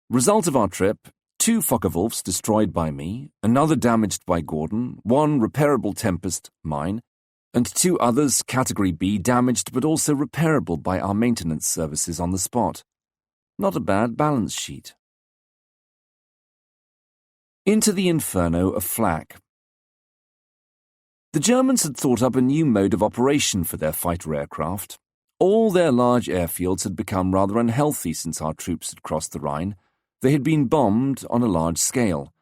Result of our trip, 2 Focke-Wulfs destroyed by me, another damaged by Gordon, 1 repairable Tempest, mine, and 2 others, Category B, damaged but also repairable by our maintenance services on the spot. Not a bad balance sheet. Into the inferno of flak. The Germans had thought up a new mode of operation for their fighter aircraft. All their large airfields had become rather unhealthy since our troops had crossed the Rhine. They had been bombed on a large scale.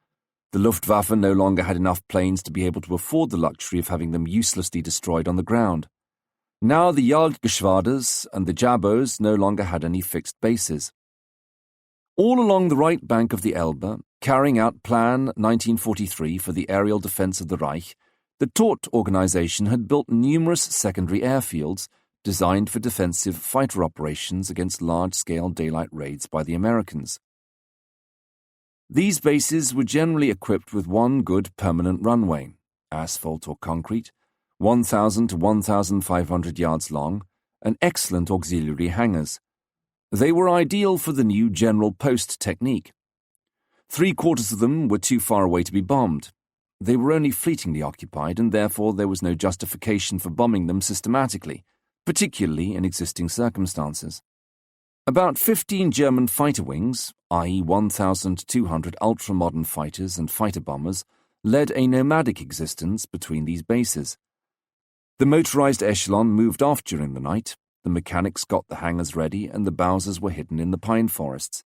The Luftwaffe no longer had enough planes to be able to afford the luxury of having them uselessly destroyed on the ground. Now the Jagdgeschwaders and the Jabos no longer had any fixed bases. All along the right bank of the Elbe, carrying out Plan 1943 for the aerial defence of the Reich, the Todt organization had built numerous secondary airfields designed for defensive fighter operations against large-scale daylight raids by the Americans. These bases were generally equipped with one good permanent runway, asphalt or concrete, 1,000 to 1,500 yards long, and excellent auxiliary hangars. They were ideal for the new general post technique. 3/4 of them were too far away to be bombed. They were only fleetingly occupied, and therefore there was no justification for bombing them systematically, particularly in existing circumstances. About 15 German fighter wings, i.e. 1,200 ultra-modern fighters and fighter bombers, led a nomadic existence between these bases. The motorized echelon moved off during the night, the mechanics got the hangars ready, and the Bowsers were hidden in the pine forests.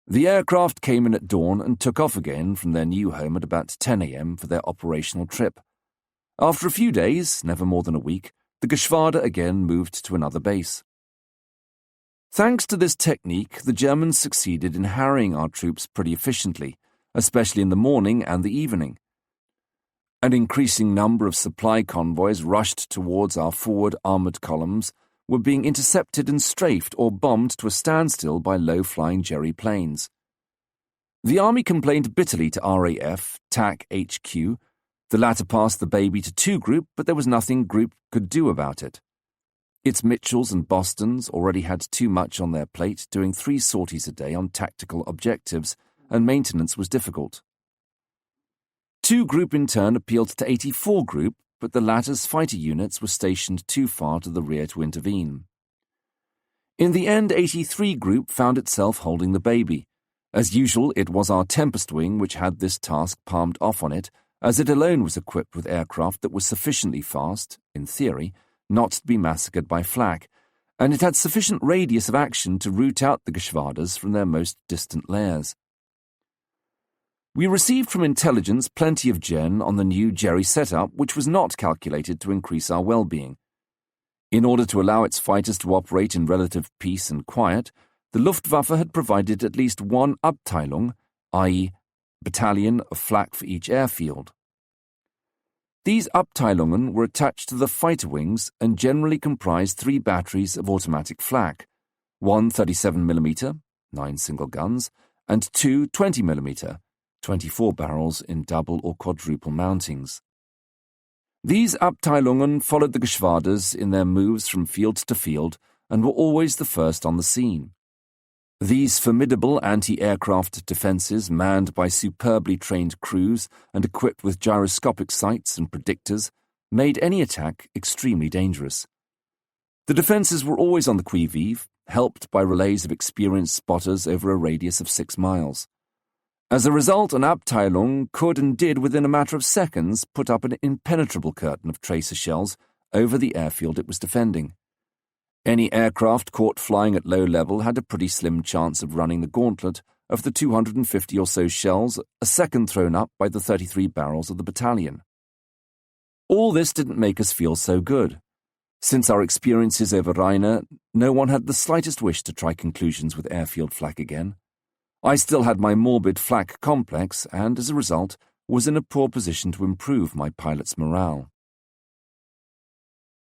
The aircraft came in at dawn and took off again from their new home at about 10 a.m. for their operational trip. After a few days, never more than a week, the Geschwader again moved to another base. Thanks to this technique, the Germans succeeded in harrying our troops pretty efficiently, especially in the morning and the evening. An increasing number of supply convoys rushed towards our forward armoured columns, were being intercepted and strafed or bombed to a standstill by low-flying Jerry planes. The Army complained bitterly to RAF, TAC HQ. The latter passed the baby to 2 Group, but there was nothing Group could do about it. Its Mitchells and Bostons already had too much on their plate, doing 3 sorties a day on tactical objectives, and maintenance was difficult. 2 Group in turn appealed to 84 Group, but the latter's fighter units were stationed too far to the rear to intervene. In the end, 83 Group found itself holding the baby. As usual, it was our Tempest wing which had this task palmed off on it, as it alone was equipped with aircraft that was sufficiently fast, in theory, not to be massacred by flak, and it had sufficient radius of action to root out the Geschwaders from their most distant lairs. We received from intelligence plenty of gen on the new Jerry setup, which was not calculated to increase our well-being. In order to allow its fighters to operate in relative peace and quiet, the Luftwaffe had provided at least 1 Abteilung, i.e., battalion of flak for each airfield. These Abteilungen were attached to the fighter wings and generally comprised 3 batteries of automatic flak, one 37mm, 9 single guns, and 2 20mm, 24 barrels in double or quadruple mountings. These Abteilungen followed the Geschwaders in their moves from field to field and were always the first on the scene. These formidable anti-aircraft defences, manned by superbly trained crews and equipped with gyroscopic sights and predictors, made any attack extremely dangerous. The defences were always on the qui vive, helped by relays of experienced spotters over a radius of 6 miles. As a result, an Abteilung could and did, within a matter of seconds, put up an impenetrable curtain of tracer shells over the airfield it was defending. Any aircraft caught flying at low level had a pretty slim chance of running the gauntlet of the 250 or so shells a second thrown up by the 33 barrels of the battalion. All this didn't make us feel so good. Since our experiences over Rhine, no one had the slightest wish to try conclusions with airfield flak again. I still had my morbid flak complex and, as a result, was in a poor position to improve my pilot's morale.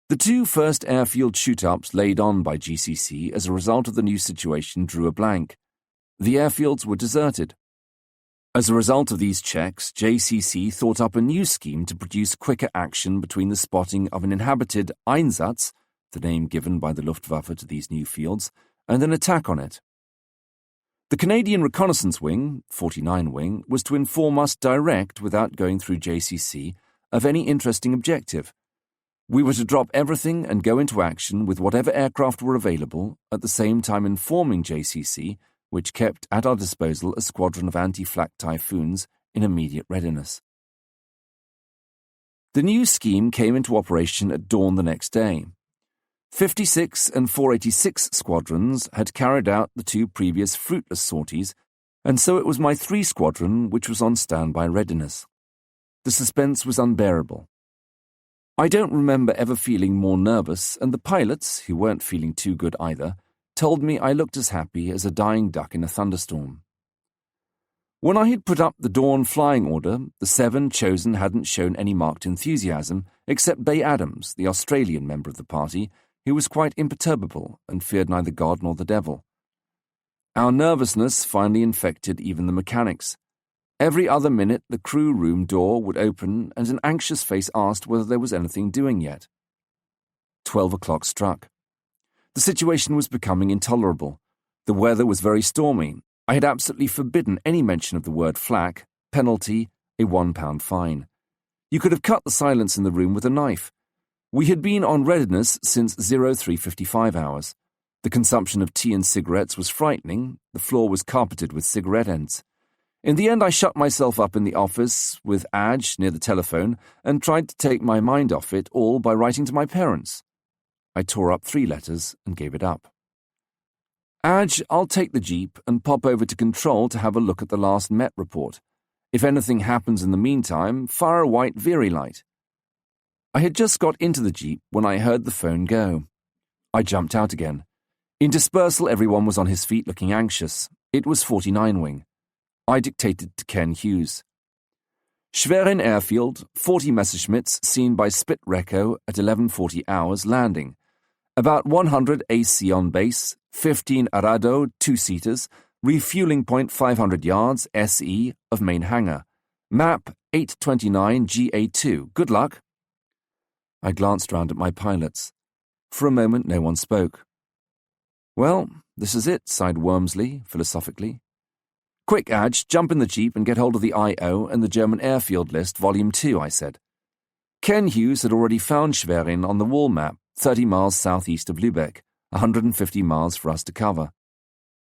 The 2 first airfield shoot-ups laid on by GCC as a result of the new situation drew a blank. The airfields were deserted. As a result of these checks, JCC thought up a new scheme to produce quicker action between the spotting of an inhabited Einsatz, the name given by the Luftwaffe to these new fields, and an attack on it. The Canadian Reconnaissance Wing, 49 Wing, was to inform us direct without going through JCC of any interesting objective. We were to drop everything and go into action with whatever aircraft were available, at the same time informing JCC, which kept at our disposal a squadron of anti-flak Typhoons in immediate readiness. The new scheme came into operation at dawn the next day. 56 and 486 squadrons had carried out the 2 previous fruitless sorties, and so it was my 3 squadron which was on standby readiness. The suspense was unbearable. I don't remember ever feeling more nervous, and the pilots, who weren't feeling too good either, told me I looked as happy as a dying duck in a thunderstorm. When I had put up the dawn flying order, the 7 chosen hadn't shown any marked enthusiasm, except Bay Adams, the Australian member of the party, who was quite imperturbable and feared neither God nor the devil. Our nervousness finally infected even the mechanics. Every other minute the crew room door would open and an anxious face asked whether there was anything doing yet. 12 o'clock struck. The situation was becoming intolerable. The weather was very stormy. I had absolutely forbidden any mention of the word flak, penalty, a £1 fine. You could have cut the silence in the room with a knife. We had been on readiness since 03:55 hours. The consumption of tea and cigarettes was frightening. The floor was carpeted with cigarette ends. In the end, I shut myself up in the office with Adge near the telephone and tried to take my mind off it all by writing to my parents. I tore up 3 letters and gave it up. Adge, I'll take the jeep and pop over to control to have a look at the last Met report. If anything happens in the meantime, fire a white Veery light. I had just got into the jeep when I heard the phone go. I jumped out again. In dispersal, everyone was on his feet looking anxious. It was 49 Wing. I dictated to Ken Hughes. Schwerin Airfield, 40 Messerschmitts seen by Spit Reco at 11:40 hours landing. About 100 AC on base, 15 Arado 2-seaters, refueling point 500 yards SE of main hangar. Map 829 GA2. Good luck. I glanced round at my pilots. For a moment no one spoke. Well, this is it, sighed Wormsley philosophically. Quick, Adge, jump in the jeep and get hold of the I.O. and the German Airfield List, Volume 2, I said. Ken Hughes had already found Schwerin on the wall map, 30 miles southeast of Lübeck, 150 miles for us to cover.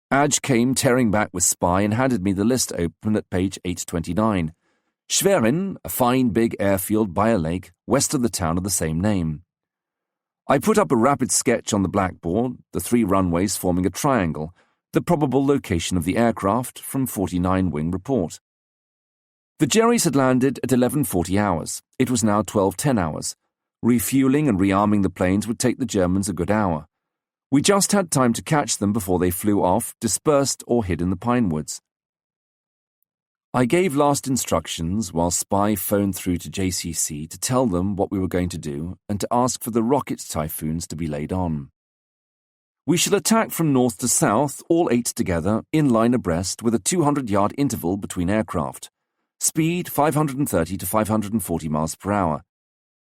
Adge came tearing back with Spy and handed me the list open at page 829. Schwerin, a fine big airfield by a lake, west of the town of the same name. I put up a rapid sketch on the blackboard, the 3 runways forming a triangle, the probable location of the aircraft from 49 Wing report. The Jerrys had landed at 11:40 hours. It was now 12:10 hours. Refueling and rearming the planes would take the Germans a good hour. We just had time to catch them before they flew off, dispersed or hid in the pine woods. I gave last instructions while Spy phoned through to JCC to tell them what we were going to do and to ask for the rocket Typhoons to be laid on. We shall attack from north to south, all 8 together, in line abreast, with a 200-yard interval between aircraft. Speed 530 to 540 miles per hour.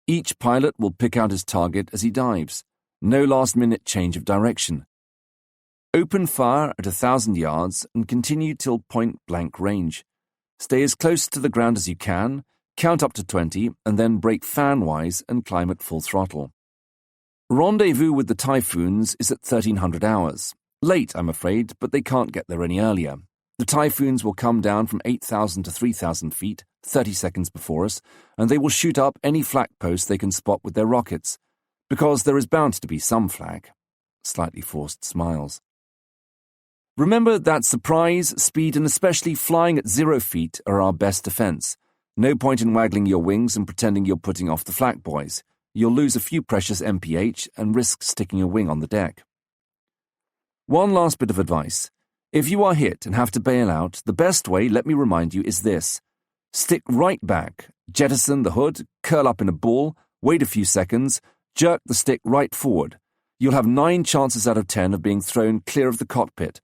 Each pilot will pick out his target as he dives. No last-minute change of direction. Open fire at 1,000 yards and continue till point-blank range. Stay as close to the ground as you can, count up to 20, and then brake fan-wise and climb at full throttle. Rendezvous with the Typhoons is at 1300 hours. Late, I'm afraid, but they can't get there any earlier. The Typhoons will come down from 8,000 to 3,000 feet, 30 seconds before us, and they will shoot up any flak post they can spot with their rockets, because there is bound to be some flak. Slightly forced smiles. Remember that surprise, speed, and especially flying at 0 feet are our best defense. No point in waggling your wings and pretending you're putting off the flak boys. You'll lose a few precious MPH and risk sticking a wing on the deck. One last bit of advice. If you are hit and have to bail out, the best way, let me remind you, is this. Stick right back, jettison the hood, curl up in a ball, wait a few seconds, jerk the stick right forward. You'll have 9 chances out of 10 of being thrown clear of the cockpit.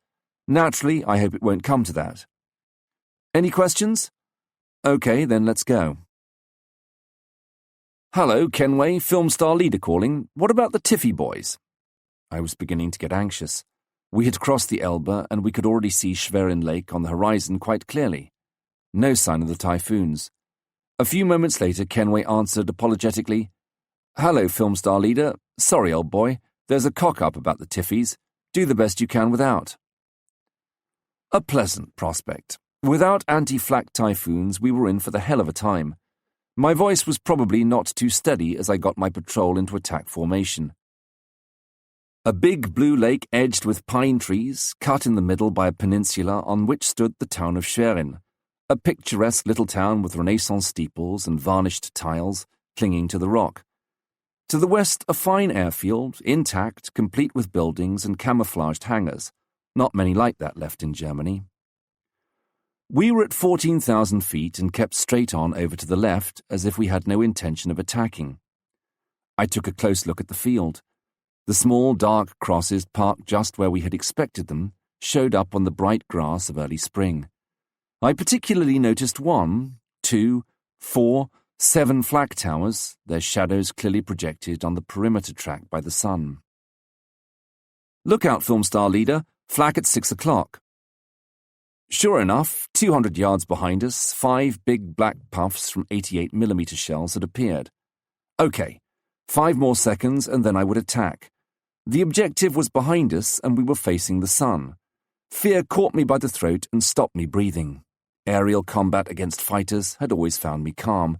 Naturally, I hope it won't come to that. Any questions? Okay, then let's go. Hello, Kenway, film star leader calling. What about the Tiffy boys? I was beginning to get anxious. We had crossed the Elbe and we could already see Schwerin Lake on the horizon quite clearly. No sign of the Typhoons. A few moments later, Kenway answered apologetically, Hello, film star leader. Sorry, old boy. There's a cock-up about the Tiffys. Do the best you can without. A pleasant prospect. Without anti-flak Typhoons, we were in for the hell of a time. My voice was probably not too steady as I got my patrol into attack formation. A big blue lake edged with pine trees, cut in the middle by a peninsula on which stood the town of Schwerin, a picturesque little town with Renaissance steeples and varnished tiles clinging to the rock. To the west, a fine airfield, intact, complete with buildings and camouflaged hangars. Not many like that left in Germany. We were at 14,000 feet and kept straight on over to the left as if we had no intention of attacking. I took a close look at the field. The small, dark crosses parked just where we had expected them showed up on the bright grass of early spring. I particularly noticed 1, 2, 4, 7 flak towers, their shadows clearly projected on the perimeter track by the sun. Look out, film star leader, flak at 6 o'clock. Sure enough, 200 yards behind us, 5 big black puffs from 88mm shells had appeared. Okay, 5 more seconds and then I would attack. The objective was behind us and we were facing the sun. Fear caught me by the throat and stopped me breathing. Aerial combat against fighters had always found me calm,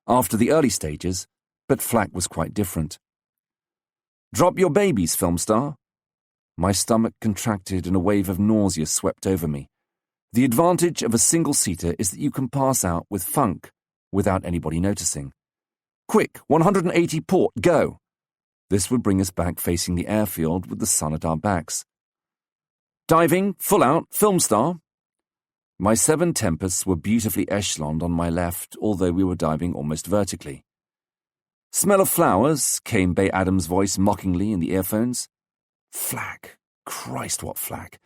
after the early stages, but flak was quite different. Drop your babies, film star. My stomach contracted and a wave of nausea swept over me. The advantage of a single-seater is that you can pass out with funk, without anybody noticing. Quick, 180 port, go! This would bring us back facing the airfield with the sun at our backs. Diving, full out, film star. My 7 Tempests were beautifully echeloned on my left, although we were diving almost vertically. Smell of flowers, came Bay Adams' voice mockingly in the earphones. Flak. Christ, what flak.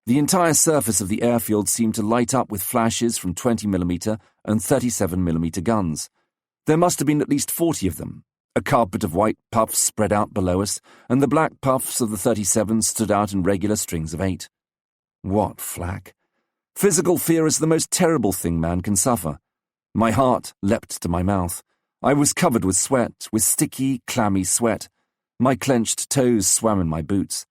The entire surface of the airfield seemed to light up with flashes from 20mm and 37mm guns. There must have been at least 40 of them. A carpet of white puffs spread out below us, and the black puffs of the 37s stood out in regular strings of 8. What flak? Physical fear is the most terrible thing man can suffer. My heart leapt to my mouth. I was covered with sweat, with sticky, clammy sweat. My clenched toes swam in my boots.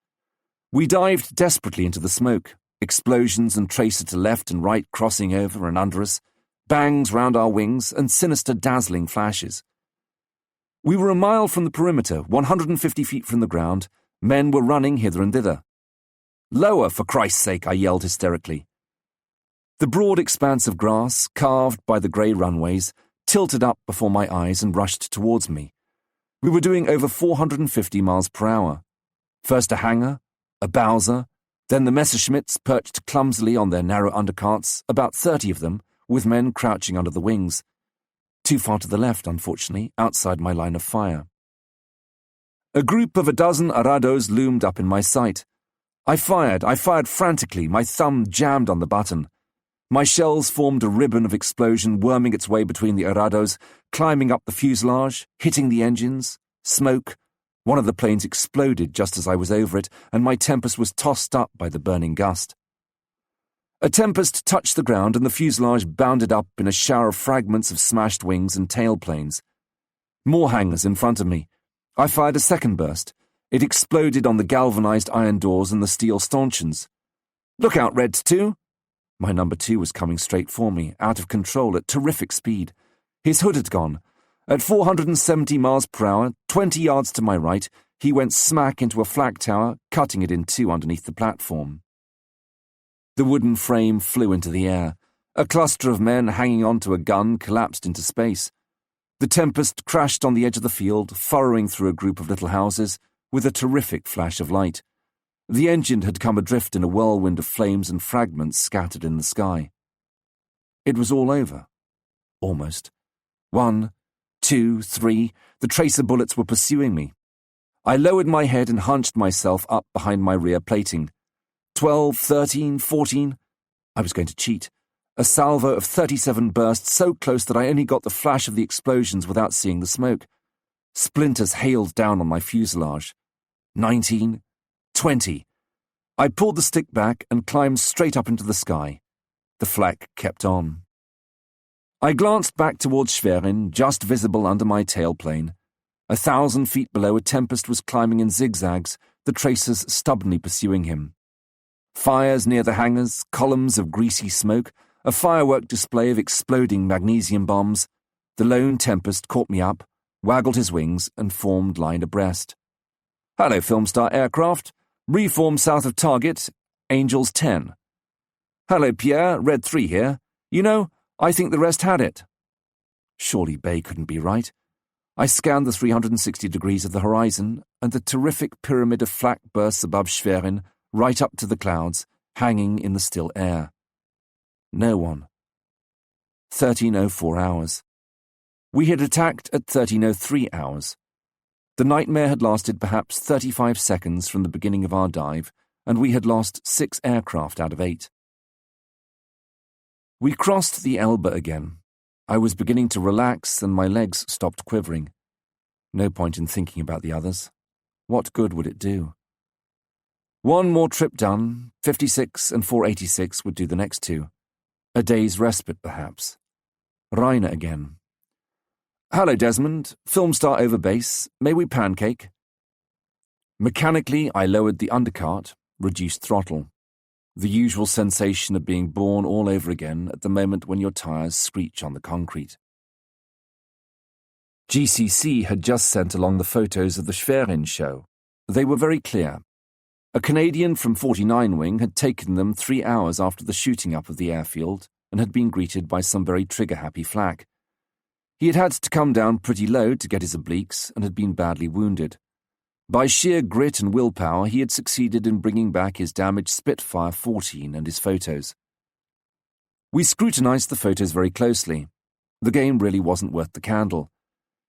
We dived desperately into the smoke, explosions and tracer to left and right crossing over and under us, bangs round our wings, and sinister, dazzling flashes. We were a mile from the perimeter, 150 feet from the ground. Men were running hither and thither. Lower, for Christ's sake, I yelled hysterically. The broad expanse of grass, carved by the grey runways, tilted up before my eyes and rushed towards me. We were doing over 450 miles per hour. First a hangar, a Bowser, then the Messerschmitts perched clumsily on their narrow undercarts, about 30 of them, with men crouching under the wings. Too far to the left, unfortunately, outside my line of fire. A group of a dozen arados loomed up in my sight. I fired frantically, my thumb jammed on the button. My shells formed a ribbon of explosion, worming its way between the arados, climbing up the fuselage, hitting the engines. Smoke. One of the planes exploded just as I was over it, and my Tempest was tossed up by the burning gust. A Tempest touched the ground, and the fuselage bounded up in a shower of fragments of smashed wings and tailplanes. More hangars in front of me. I fired a second burst. It exploded on the galvanized iron doors and the steel stanchions. "Look out, Reds 2! My number 2 was coming straight for me, out of control at terrific speed. His hood had gone. At 470 miles per hour, 20 yards to my right, he went smack into a flak tower, cutting it in two underneath the platform. The wooden frame flew into the air. A cluster of men hanging onto a gun collapsed into space. The Tempest crashed on the edge of the field, furrowing through a group of little houses, with a terrific flash of light. The engine had come adrift in a whirlwind of flames and fragments scattered in the sky. It was all over. Almost. 1, 2, 3, the tracer bullets were pursuing me. I lowered my head and hunched myself up behind my rear plating. 12, 13, 14. I was going to cheat. A salvo of 37 burst so close that I only got the flash of the explosions without seeing the smoke. Splinters hailed down on my fuselage. 19, 20. I pulled the stick back and climbed straight up into the sky. The flak kept on. I glanced back towards Schwerin, just visible under my tailplane. 1,000 feet below, a Tempest was climbing in zigzags, the tracers stubbornly pursuing him. Fires near the hangars, columns of greasy smoke, a firework display of exploding magnesium bombs. The lone Tempest caught me up, waggled his wings, and formed line abreast. "Hello, Filmstar aircraft. Reform south of target, Angels 10. "Hello, Pierre, Red 3 here. You know, I think the rest had it." Surely Bay couldn't be right. I scanned the 360 degrees of the horizon, and the terrific pyramid of flak bursts above Schwerin, right up to the clouds, hanging in the still air. No one. 13:04 hours. We had attacked at 13:03 hours. The nightmare had lasted perhaps 35 seconds from the beginning of our dive, and we had lost 6 aircraft out of 8. We crossed the Elbe again. I was beginning to relax, and my legs stopped quivering. No point in thinking about the others. What good would it do? One more trip done, 56 and 486 would do the next 2. A day's respite, perhaps. Rainer again. "Hello, Desmond. Filmstar over base. May we pancake?" Mechanically, I lowered the undercart, reduced throttle. The usual sensation of being born all over again at the moment when your tires screech on the concrete. GCC had just sent along the photos of the Schwerin show. They were very clear. A Canadian from 49 Wing had taken them 3 hours after the shooting up of the airfield and had been greeted by some very trigger-happy flak. He had to come down pretty low to get his obliques and had been badly wounded. By sheer grit and willpower, he had succeeded in bringing back his damaged Spitfire 14 and his photos. We scrutinized the photos very closely. The game really wasn't worth the candle.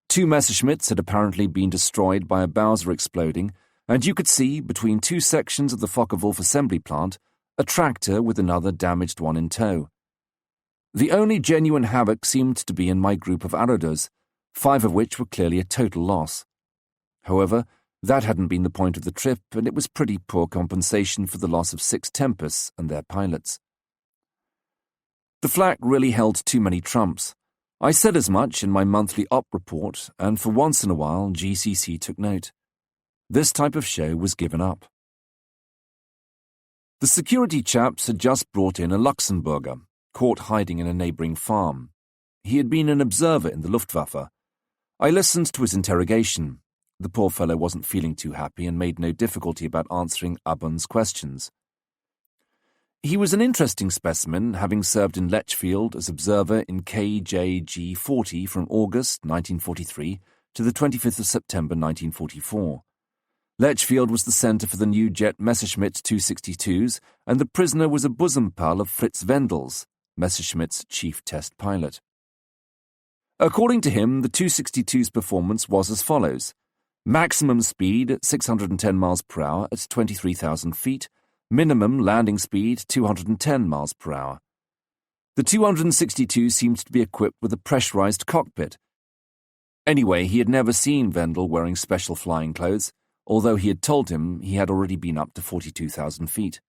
2 Messerschmitts had apparently been destroyed by a Bowser exploding, and you could see, between 2 sections of the Focke-Wulf assembly plant, a tractor with another damaged one in tow. The only genuine havoc seemed to be in my group of arados, 5 of which were clearly a total loss. However, that hadn't been the point of the trip, and it was pretty poor compensation for the loss of 6 Tempests and their pilots. The flak really held too many trumps. I said as much in my monthly op report, and for once in a while GCC took note. This type of show was given up. The security chaps had just brought in a Luxembourger, caught hiding in a neighbouring farm. He had been an observer in the Luftwaffe. I listened to his interrogation. The poor fellow wasn't feeling too happy and made no difficulty about answering Abbon's questions. He was an interesting specimen, having served in Lechfield as observer in KJG 40 from August 1943 to the 25th of September 1944. Lechfield was the centre for the new jet Messerschmitt 262s, and the prisoner was a bosom pal of Fritz Wendel's, Messerschmitt's chief test pilot. According to him, the Tu-62's performance was as follows: maximum speed at 610 miles per hour at 23,000 feet, minimum landing speed 210 miles per hour. The Tu-62 seemed to be equipped with a pressurized cockpit. Anyway, he had never seen Vendel wearing special flying clothes, although he had told him he had already been up to 42,000 feet.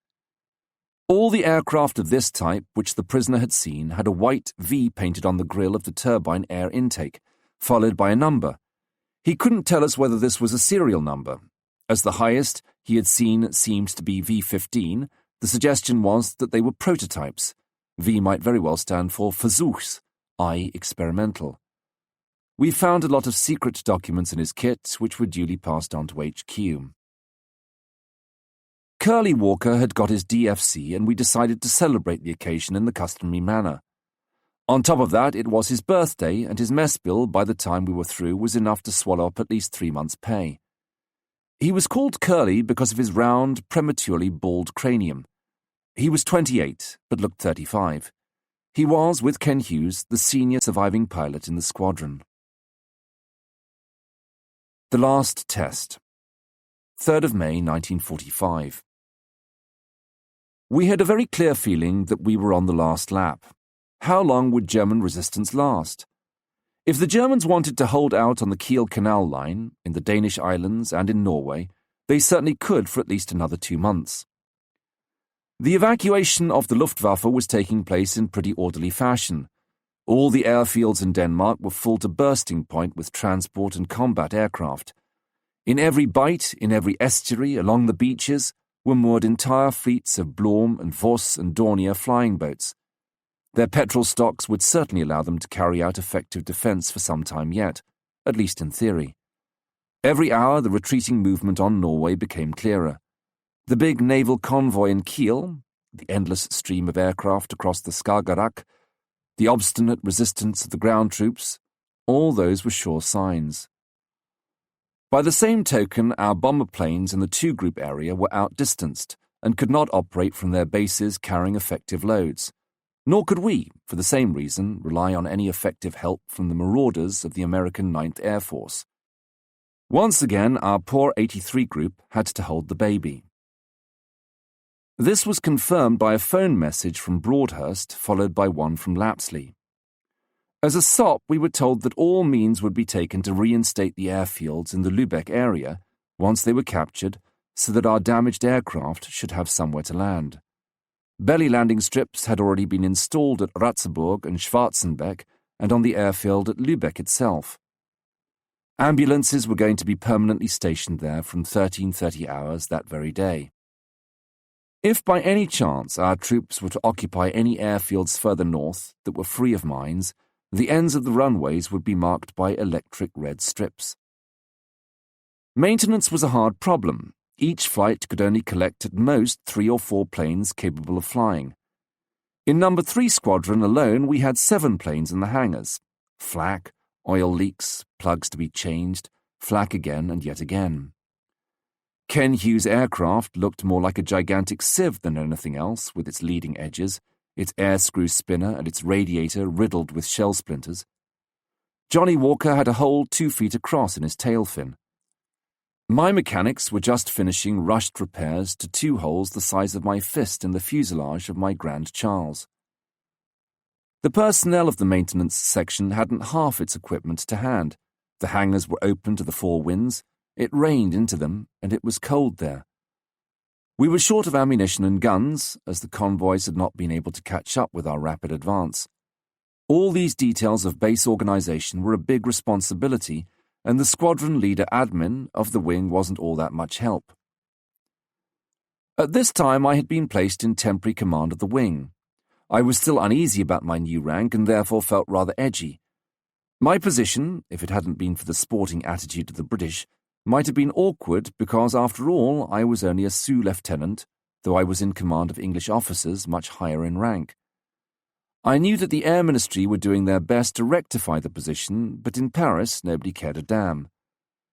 All the aircraft of this type which the prisoner had seen had a white V painted on the grille of the turbine air intake, followed by a number. He couldn't tell us whether this was a serial number. As the highest he had seen seemed to be V15, the suggestion was that they were prototypes. V might very well stand for Versuchs, i.e. experimental. We found a lot of secret documents in his kit, which were duly passed on to HQ. Curly Walker had got his DFC, and we decided to celebrate the occasion in the customary manner. On top of that, it was his birthday, and his mess bill, by the time we were through, was enough to swallow up at least 3 months' pay. He was called Curly because of his round, prematurely bald cranium. He was 28, but looked 35. He was, with Ken Hughes, the senior surviving pilot in the squadron. The last test. 3rd of May, 1945. We had a very clear feeling that we were on the last lap. How long would German resistance last? If the Germans wanted to hold out on the Kiel Canal line, in the Danish islands and in Norway, they certainly could for at least another 2 months. The evacuation of the Luftwaffe was taking place in pretty orderly fashion. All the airfields in Denmark were full to bursting point with transport and combat aircraft. In every bight, in every estuary, along the beaches, were moored entire fleets of Blom and Voss and Dornier flying boats. Their petrol stocks would certainly allow them to carry out effective defence for some time yet, at least in theory. Every hour the retreating movement on Norway became clearer. The big naval convoy in Kiel, the endless stream of aircraft across the Skagerrak, the obstinate resistance of the ground troops, all those were sure signs. By the same token, our bomber planes in the two-group area were outdistanced and could not operate from their bases carrying effective loads. Nor could we, for the same reason, rely on any effective help from the marauders of the American 9th Air Force. Once again, our poor 83 group had to hold the baby. This was confirmed by a phone message from Broadhurst, followed by one from Lapsley. As a sop, we were told that all means would be taken to reinstate the airfields in the Lübeck area once they were captured, so that our damaged aircraft should have somewhere to land. Belly landing strips had already been installed at Ratzeburg and Schwarzenbeck and on the airfield at Lübeck itself. Ambulances were going to be permanently stationed there from 13:30 hours that very day. If by any chance our troops were to occupy any airfields further north that were free of mines, the ends of the runways would be marked by electric red strips. Maintenance was a hard problem. Each flight could only collect at most 3 or 4 planes capable of flying. In No. 3 Squadron alone, we had 7 planes in the hangars. Flak, oil leaks, plugs to be changed, flak again and yet again. Ken Hughes' aircraft looked more like a gigantic sieve than anything else, with its leading edges, its air screw spinner and its radiator riddled with shell splinters. Johnny Walker had a hole 2 feet across in his tail fin. My mechanics were just finishing rushed repairs to 2 holes the size of my fist in the fuselage of my Grand Charles. The personnel of the maintenance section hadn't half its equipment to hand. The hangars were open to the 4 winds, it rained into them, and it was cold there. We were short of ammunition and guns, as the convoys had not been able to catch up with our rapid advance. All these details of base organisation were a big responsibility, and the squadron leader admin of the wing wasn't all that much help. At this time I had been placed in temporary command of the wing. I was still uneasy about my new rank and therefore felt rather edgy. My position, if it hadn't been for the sporting attitude of the British, might have been awkward because, after all, I was only a sous lieutenant, though I was in command of English officers much higher in rank. I knew that the Air Ministry were doing their best to rectify the position, but in Paris nobody cared a damn.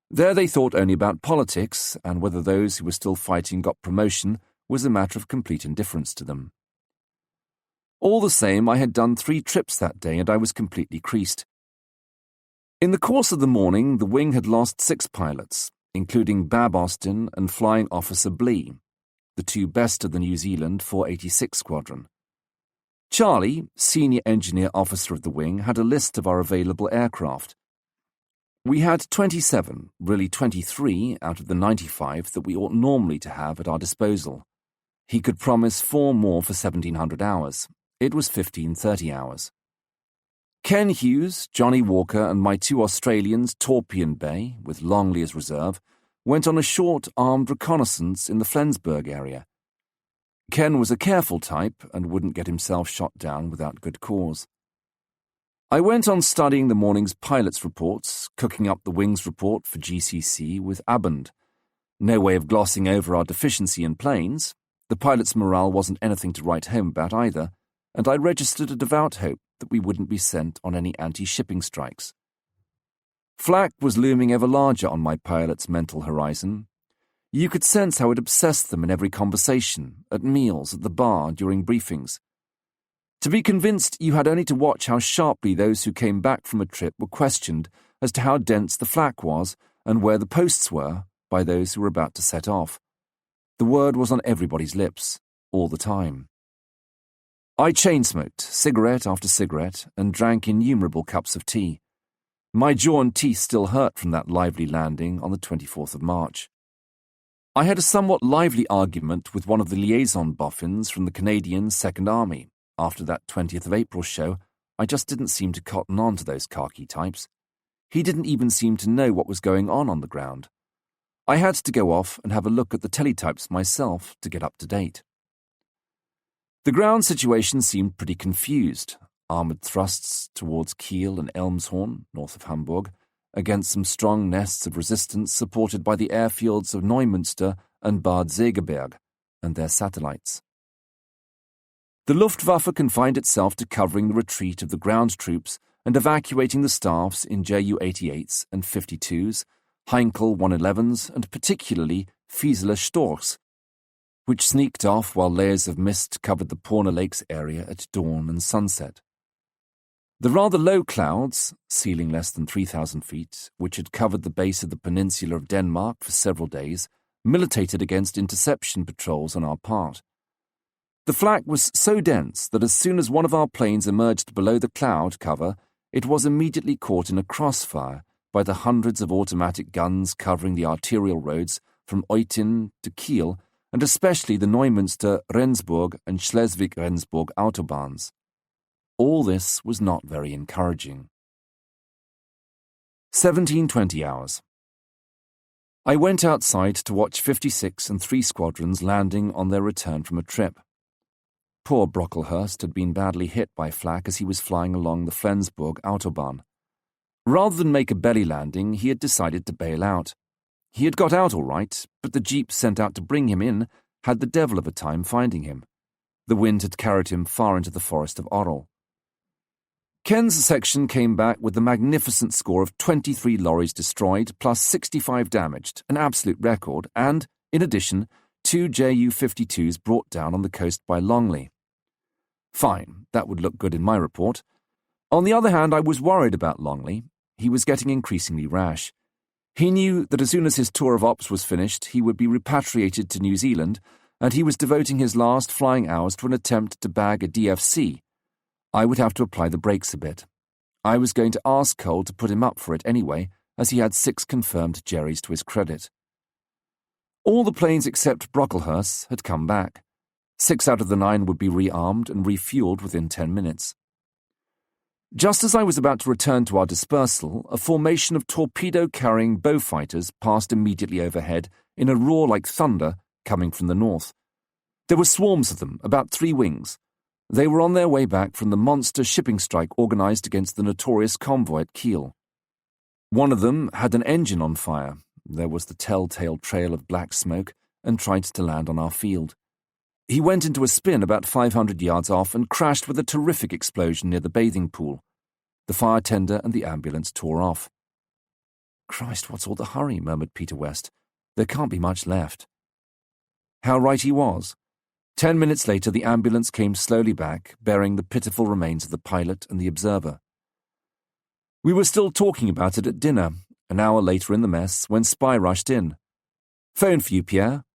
There they thought only about politics, and whether those who were still fighting got promotion was a matter of complete indifference to them. All the same, I had done 3 trips that day and I was completely creased. In the course of the morning, the wing had lost 6 pilots, including Bab Austin and Flying Officer Blee, the 2 best of the New Zealand 486 Squadron. Charlie, senior engineer officer of the wing, had a list of our available aircraft. We had 27, really 23, out of the 95 that we ought normally to have at our disposal. He could promise 4 more for 1,700 hours. It was 1,530 hours. Ken Hughes, Johnny Walker, and my 2 Australians, Torpy and Bay, with Longley as reserve, went on a short armed reconnaissance in the Flensburg area. Ken was a careful type and wouldn't get himself shot down without good cause. I went on studying the morning's pilots' reports, cooking up the wings report for GCC with Abend. No way of glossing over our deficiency in planes. The pilots' morale wasn't anything to write home about either, and I registered a devout hope that we wouldn't be sent on any anti-shipping strikes. Flak was looming ever larger on my pilots' mental horizon. You could sense how it obsessed them in every conversation, at meals, at the bar, during briefings. To be convinced, you had only to watch how sharply those who came back from a trip were questioned as to how dense the flak was and where the posts were by those who were about to set off. The word was on everybody's lips, all the time. I chain-smoked, cigarette after cigarette, and drank innumerable cups of tea. My jaw and teeth still hurt from that lively landing on the 24th of March. I had a somewhat lively argument with one of the liaison boffins from the Canadian Second Army. After that 20th of April show, I just didn't seem to cotton on to those khaki types. He didn't even seem to know what was going on the ground. I had to go off and have a look at the teletypes myself to get up to date. The ground situation seemed pretty confused. Armoured thrusts towards Kiel and Elmshorn, north of Hamburg, against some strong nests of resistance supported by the airfields of Neumünster and Bad Segeberg and their satellites. The Luftwaffe confined itself to covering the retreat of the ground troops and evacuating the staffs in Ju-88s and 52s, Heinkel 111s, and particularly Fieseler Storchs, which sneaked off while layers of mist covered the Porner Lakes area at dawn and sunset. The rather low clouds, ceiling less than 3,000 feet, which had covered the base of the peninsula of Denmark for several days, militated against interception patrols on our part. The flak was so dense that as soon as one of our planes emerged below the cloud cover, it was immediately caught in a crossfire by the hundreds of automatic guns covering the arterial roads from Eutin to Kiel, and especially the Neumünster, Rendsburg and Schleswig-Rendsburg autobahns. All this was not very encouraging. 1720 hours. I went outside to watch 56 and 3 squadrons landing on their return from a trip. Poor Brocklehurst had been badly hit by flak as he was flying along the Flensburg autobahn. Rather than make a belly landing, he had decided to bail out. He had got out all right, but the jeep sent out to bring him in had the devil of a time finding him. The wind had carried him far into the forest of Orrel. Ken's section came back with the magnificent score of 23 lorries destroyed plus 65 damaged, an absolute record, and, in addition, 2 Ju-52s brought down on the coast by Longley. Fine, that would look good in my report. On the other hand, I was worried about Longley. He was getting increasingly rash. He knew that as soon as his tour of ops was finished, he would be repatriated to New Zealand, and he was devoting his last flying hours to an attempt to bag a DFC. I would have to apply the brakes a bit. I was going to ask Cole to put him up for it anyway, as he had 6 confirmed Jerrys to his credit. All the planes except Brocklehurst had come back. 6 out of the 9 would be rearmed and refueled within 10 minutes. Just as I was about to return to our dispersal, a formation of torpedo-carrying bow fighters passed immediately overhead in a roar like thunder coming from the north. There were swarms of them, about 3 wings. They were on their way back from the monster shipping strike organized against the notorious convoy at Kiel. One of them had an engine on fire. There was the telltale trail of black smoke, and tried to land on our field. He went into a spin about 500 yards off and crashed with a terrific explosion near the bathing pool. The fire tender and the ambulance tore off. "Christ, what's all the hurry?" murmured Peter West. "There can't be much left." How right he was. 10 minutes later, the ambulance came slowly back, bearing the pitiful remains of the pilot and the observer. We were still talking about it at dinner, an hour later in the mess, when Spy rushed in. "Phone for you, Pierre."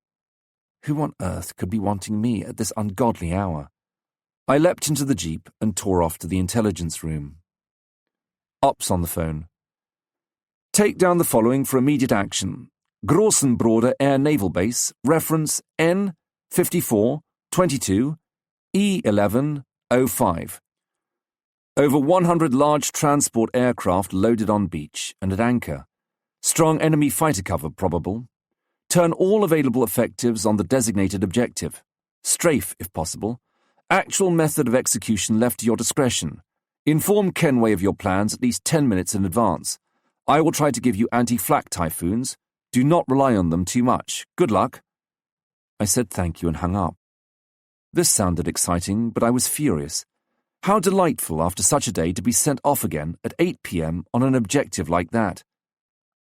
Who on earth could be wanting me at this ungodly hour? I leapt into the jeep and tore off to the intelligence room. Ops on the phone. "Take down the following for immediate action. Grossenbroder Air Naval Base, reference N5422 E1105. Over 100 large transport aircraft loaded on beach and at anchor. Strong enemy fighter cover probable. Turn all available effectives on the designated objective. Strafe, if possible. Actual method of execution left to your discretion. Inform Kenway of your plans at least 10 minutes in advance. I will try to give you anti-flak typhoons. Do not rely on them too much. Good luck." I said thank you and hung up. This sounded exciting, but I was furious. How delightful after such a day to be sent off again at 8 p.m. on an objective like that.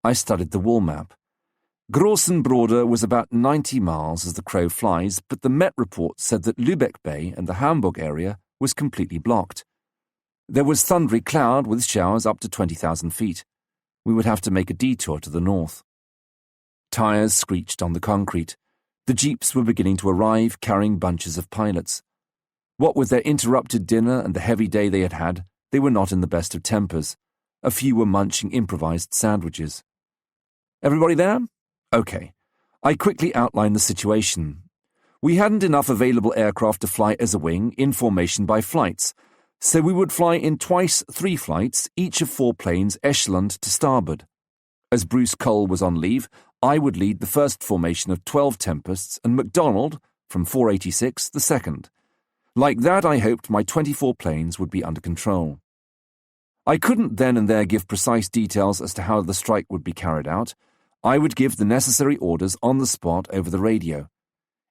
I studied the wall map. Grossenbroder was about 90 miles as the crow flies, but the Met report said that Lübeck Bay and the Hamburg area was completely blocked. There was thundery cloud with showers up to 20,000 feet. We would have to make a detour to the north. Tires screeched on the concrete. The jeeps were beginning to arrive, carrying bunches of pilots. What with their interrupted dinner and the heavy day they had had, they were not in the best of tempers. A few were munching improvised sandwiches. "Everybody there?" "Okay." I quickly outlined the situation. We hadn't enough available aircraft to fly as a wing in formation by flights, so we would fly in twice 3 flights, each of 4 planes echeloned to starboard. As Bruce Cole was on leave, I would lead the first formation of 12 Tempests and MacDonald, from 486, the second. Like that, I hoped my 24 planes would be under control. I couldn't then and there give precise details as to how the strike would be carried out. I would give the necessary orders on the spot over the radio.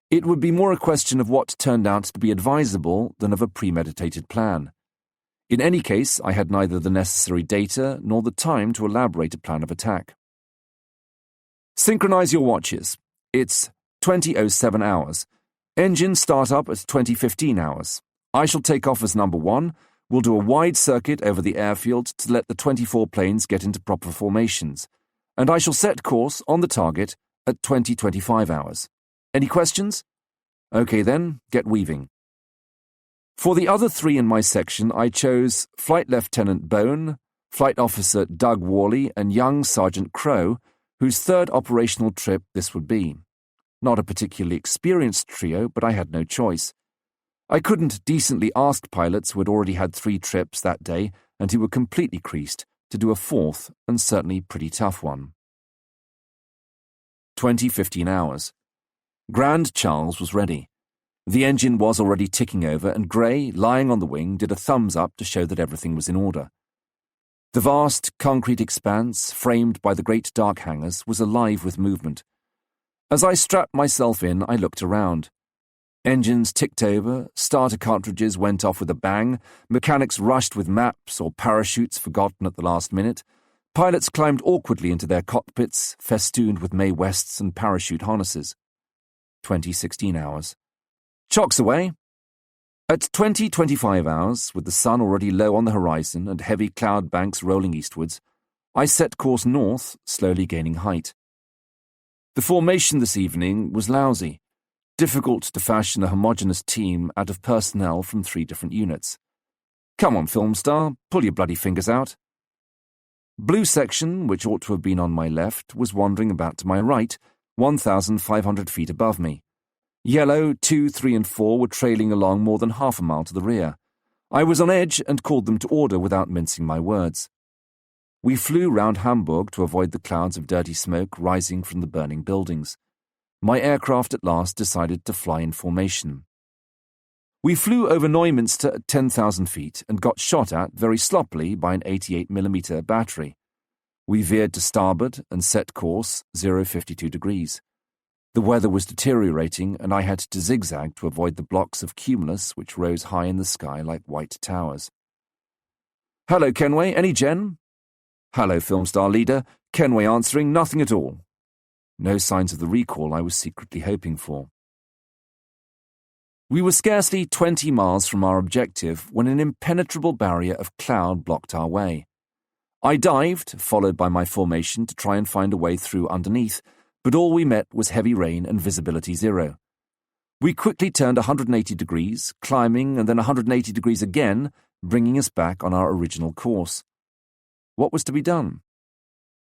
It would be more a question of what turned out to be advisable than of a premeditated plan. In any case, I had neither the necessary data nor the time to elaborate a plan of attack. "Synchronize your watches. It's 20:07 hours. Engine start up at 20:15 hours. I shall take off as number 1. We'll do a wide circuit over the airfield to let the 24 planes get into proper formations. And I shall set course on the target at 20:25 hours. Any questions? Okay then, get weaving." For the other 3 in my section, I chose Flight Lieutenant Bone, Flight Officer Doug Worley, and young Sergeant Crow, whose 3rd operational trip this would be. Not a particularly experienced trio, but I had no choice. I couldn't decently ask pilots who had already had 3 trips that day and who were completely creased to do a 4th and certainly pretty tough one. 20:15 hours. Grand Charles was ready. The engine was already ticking over, and Gray, lying on the wing, did a thumbs up to show that everything was in order. The vast concrete expanse, framed by the great dark hangars, was alive with movement. As I strapped myself in, I looked around. Engines ticked over, starter cartridges went off with a bang, mechanics rushed with maps or parachutes forgotten at the last minute, pilots climbed awkwardly into their cockpits, festooned with Mae Wests and parachute harnesses. 20:16 hours. Chocks away. At 20:25 hours, with the sun already low on the horizon and heavy cloud banks rolling eastwards, I set course north, slowly gaining height. The formation this evening was lousy. Difficult to fashion a homogeneous team out of personnel from 3 different units. Come on, film star, pull your bloody fingers out. Blue section, which ought to have been on my left, was wandering about to my right, 1,500 feet above me. Yellow, 2, 3, and 4 were trailing along more than half a mile to the rear. I was on edge and called them to order without mincing my words. We flew round Hamburg to avoid the clouds of dirty smoke rising from the burning buildings. My aircraft at last decided to fly in formation. We flew over Neumünster at 10,000 feet and got shot at very sloppily by an 88mm battery. We veered to starboard and set course 052 degrees. The weather was deteriorating, and I had to zigzag to avoid the blocks of cumulus which rose high in the sky like white towers. "Hello, Kenway, any gen?" "Hello, film star leader. Kenway answering, nothing at all." No signs of the recall I was secretly hoping for. We were scarcely 20 miles from our objective when an impenetrable barrier of cloud blocked our way. I dived, followed by my formation, to try and find a way through underneath, but all we met was heavy rain and visibility zero. We quickly turned 180 degrees, climbing, and then 180 degrees again, bringing us back on our original course. What was to be done?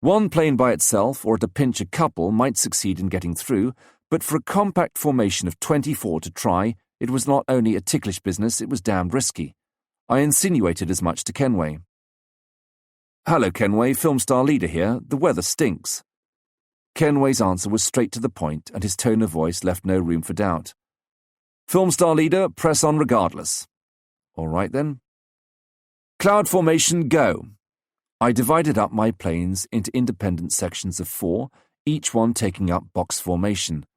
One plane by itself, or at a pinch a couple, might succeed in getting through, but for a compact formation of 24 to try, it was not only a ticklish business, it was damned risky. I insinuated as much to Kenway. "Hello, Kenway, film star leader here. The weather stinks." Kenway's answer was straight to the point, and his tone of voice left no room for doubt. "Film star leader, press on regardless." "All right, then." "Cloud formation, go." I divided up my planes into independent sections of 4, each one taking up box formation.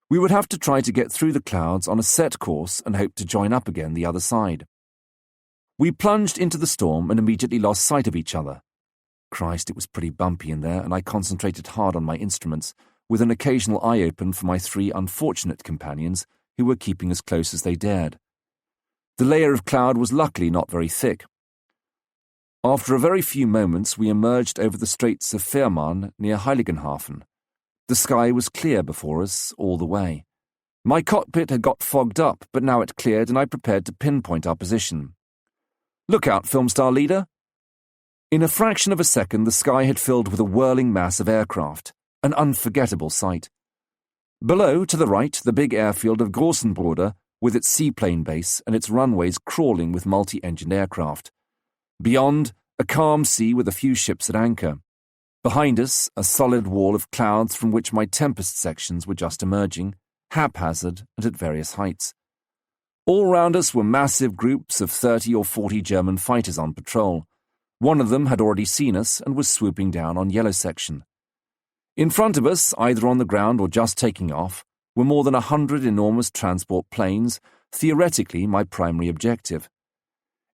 We would have to try to get through the clouds on a set course and hope to join up again the other side. We plunged into the storm and immediately lost sight of each other. Christ, it was pretty bumpy in there, and I concentrated hard on my instruments, with an occasional eye open for my 3 unfortunate companions who were keeping as close as they dared. The layer of cloud was luckily not very thick. After a very few moments, we emerged over the Straits of Fehmarn near Heiligenhafen. The sky was clear before us all the way. My cockpit had got fogged up, but now it cleared and I prepared to pinpoint our position. "Look out, film star leader." In a fraction of a second, the sky had filled with a whirling mass of aircraft, an unforgettable sight. Below, to the right, the big airfield of Grossenbroda, with its seaplane base and its runways crawling with multi-engined aircraft. Beyond, a calm sea with a few ships at anchor. Behind us, a solid wall of clouds from which my Tempest sections were just emerging, haphazard and at various heights. All round us were massive groups of 30 or 40 German fighters on patrol. One of them had already seen us and was swooping down on Yellow Section. In front of us, either on the ground or just taking off, were more than 100 enormous transport planes, theoretically my primary objective.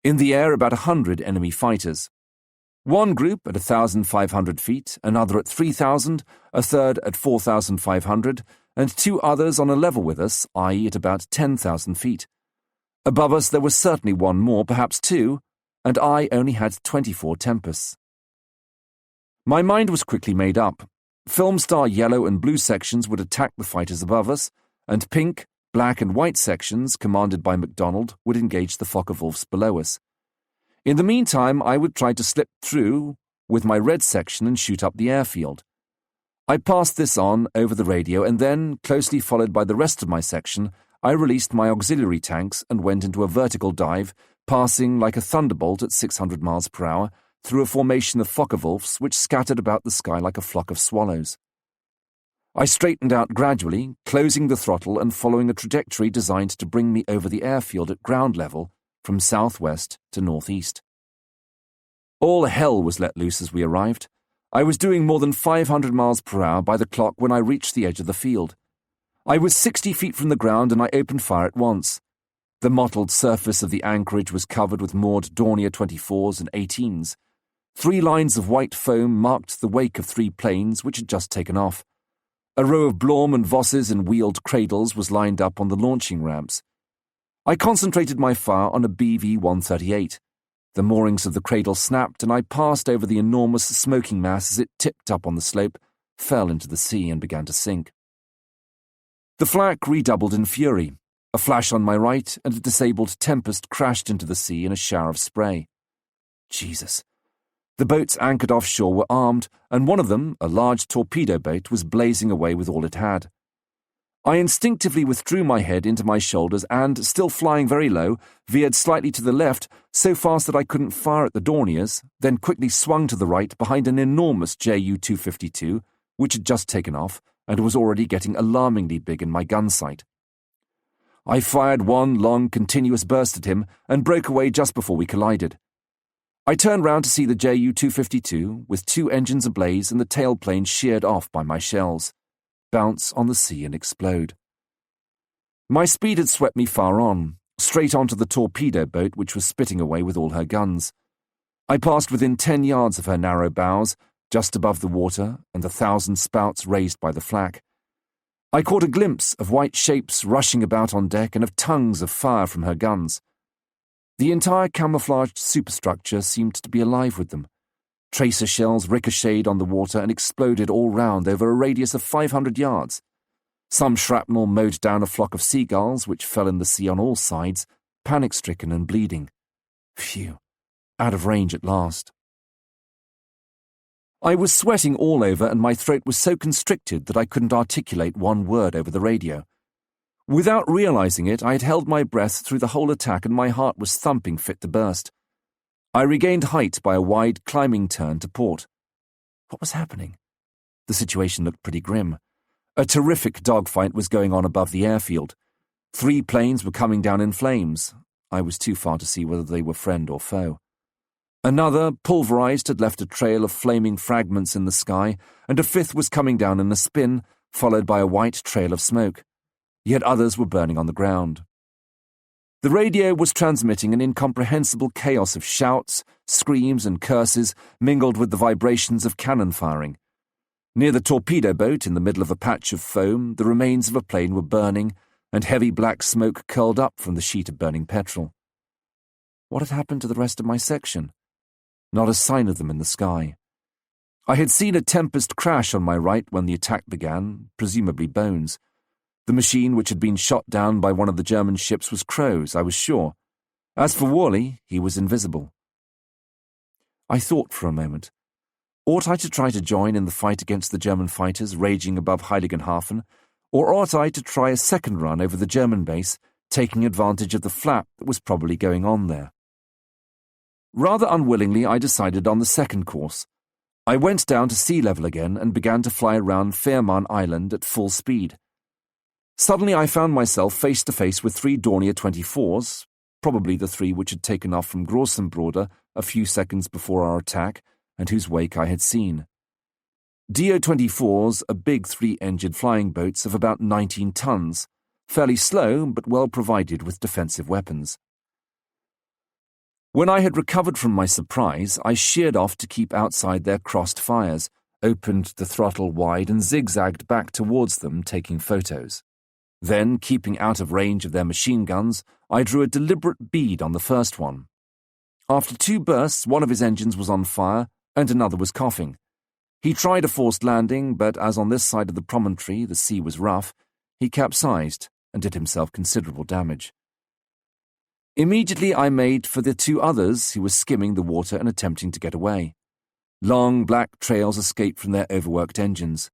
In the air, about 100 enemy fighters. One group at 1,500 feet, another at 3,000, a third at 4,500, and 2 others on a level with us, i.e. at about 10,000 feet. Above us there was certainly one more, perhaps 2, and I only had 24 Tempests. My mind was quickly made up. Film star yellow and blue sections would attack the fighters above us, and pink, black and white sections, commanded by MacDonald, would engage the Focke-Wulfs below us. In the meantime, I would try to slip through with my red section and shoot up the airfield. I passed this on over the radio, and then, closely followed by the rest of my section, I released my auxiliary tanks and went into a vertical dive, passing like a thunderbolt at 600 miles per hour through a formation of Focke-Wulfs which scattered about the sky like a flock of swallows. I straightened out gradually, closing the throttle and following a trajectory designed to bring me over the airfield at ground level, from southwest to northeast. All hell was let loose as we arrived. I was doing more than 500 miles per hour by the clock when I reached the edge of the field. I was 60 feet from the ground and I opened fire at once. The mottled surface of the anchorage was covered with moored Dornier 24s and 18s. 3 lines of white foam marked the wake of 3 planes which had just taken off. A row of Blom and Vosses in wheeled cradles was lined up on the launching ramps. I concentrated my fire on a BV-138. The moorings of the cradle snapped, and I passed over the enormous smoking mass as it tipped up on the slope, fell into the sea, and began to sink. The flak redoubled in fury. A flash on my right, and a disabled Tempest crashed into the sea in a shower of spray. Jesus. The boats anchored offshore were armed, and one of them, a large torpedo boat, was blazing away with all it had. I instinctively withdrew my head into my shoulders and, still flying very low, veered slightly to the left, so fast that I couldn't fire at the Dorniers, then quickly swung to the right behind an enormous Ju-252, which had just taken off and was already getting alarmingly big in my gun sight. I fired one long, continuous burst at him and broke away just before we collided. I turned round to see the Ju-252, with 2 engines ablaze and the tailplane sheared off by my shells, bounce on the sea and explode. My speed had swept me far on, straight onto the torpedo boat which was spitting away with all her guns. I passed within 10 yards of her narrow bows, just above the water and the 1,000 spouts raised by the flak. I caught a glimpse of white shapes rushing about on deck and of tongues of fire from her guns. The entire camouflaged superstructure seemed to be alive with them. Tracer shells ricocheted on the water and exploded all round over a radius of 500 yards. Some shrapnel mowed down a flock of seagulls which fell in the sea on all sides, panic-stricken and bleeding. Phew, out of range at last. I was sweating all over and my throat was so constricted that I couldn't articulate one word over the radio. Without realizing it, I had held my breath through the whole attack and my heart was thumping fit to burst. I regained height by a wide climbing turn to port. What was happening? The situation looked pretty grim. A terrific dogfight was going on above the airfield. 3 planes were coming down in flames. I was too far to see whether they were friend or foe. Another, pulverized, had left a trail of flaming fragments in the sky, and a 5th was coming down in a spin, followed by a white trail of smoke. Yet others were burning on the ground. The radio was transmitting an incomprehensible chaos of shouts, screams, and curses mingled with the vibrations of cannon firing. Near the torpedo boat, in the middle of a patch of foam, the remains of a plane were burning, and heavy black smoke curled up from the sheet of burning petrol. What had happened to the rest of my section? Not a sign of them in the sky. I had seen a Tempest crash on my right when the attack began, presumably bones. The machine which had been shot down by one of the German ships was Crow's, I was sure. As for Worley, he was invisible. I thought for a moment. Ought I to try to join in the fight against the German fighters raging above Heiligenhafen, or ought I to try a second run over the German base, taking advantage of the flap that was probably going on there? Rather unwillingly, I decided on the second course. I went down to sea level again and began to fly around Fehmarn Island at full speed. Suddenly I found myself face to face with 3 Dornier 24s, probably the 3 which had taken off from Grossenbroda a few seconds before our attack, and whose wake I had seen. DO-24s are big 3-engined flying boats of about 19 tons, fairly slow but well provided with defensive weapons. When I had recovered from my surprise, I sheered off to keep outside their crossed fires, opened the throttle wide and zigzagged back towards them, taking photos. Then, keeping out of range of their machine guns, I drew a deliberate bead on the first one. After 2 bursts, one of his engines was on fire and another was coughing. He tried a forced landing, but as on this side of the promontory the sea was rough, he capsized and did himself considerable damage. Immediately I made for the 2 others who were skimming the water and attempting to get away. Long black trails escaped from their overworked engines.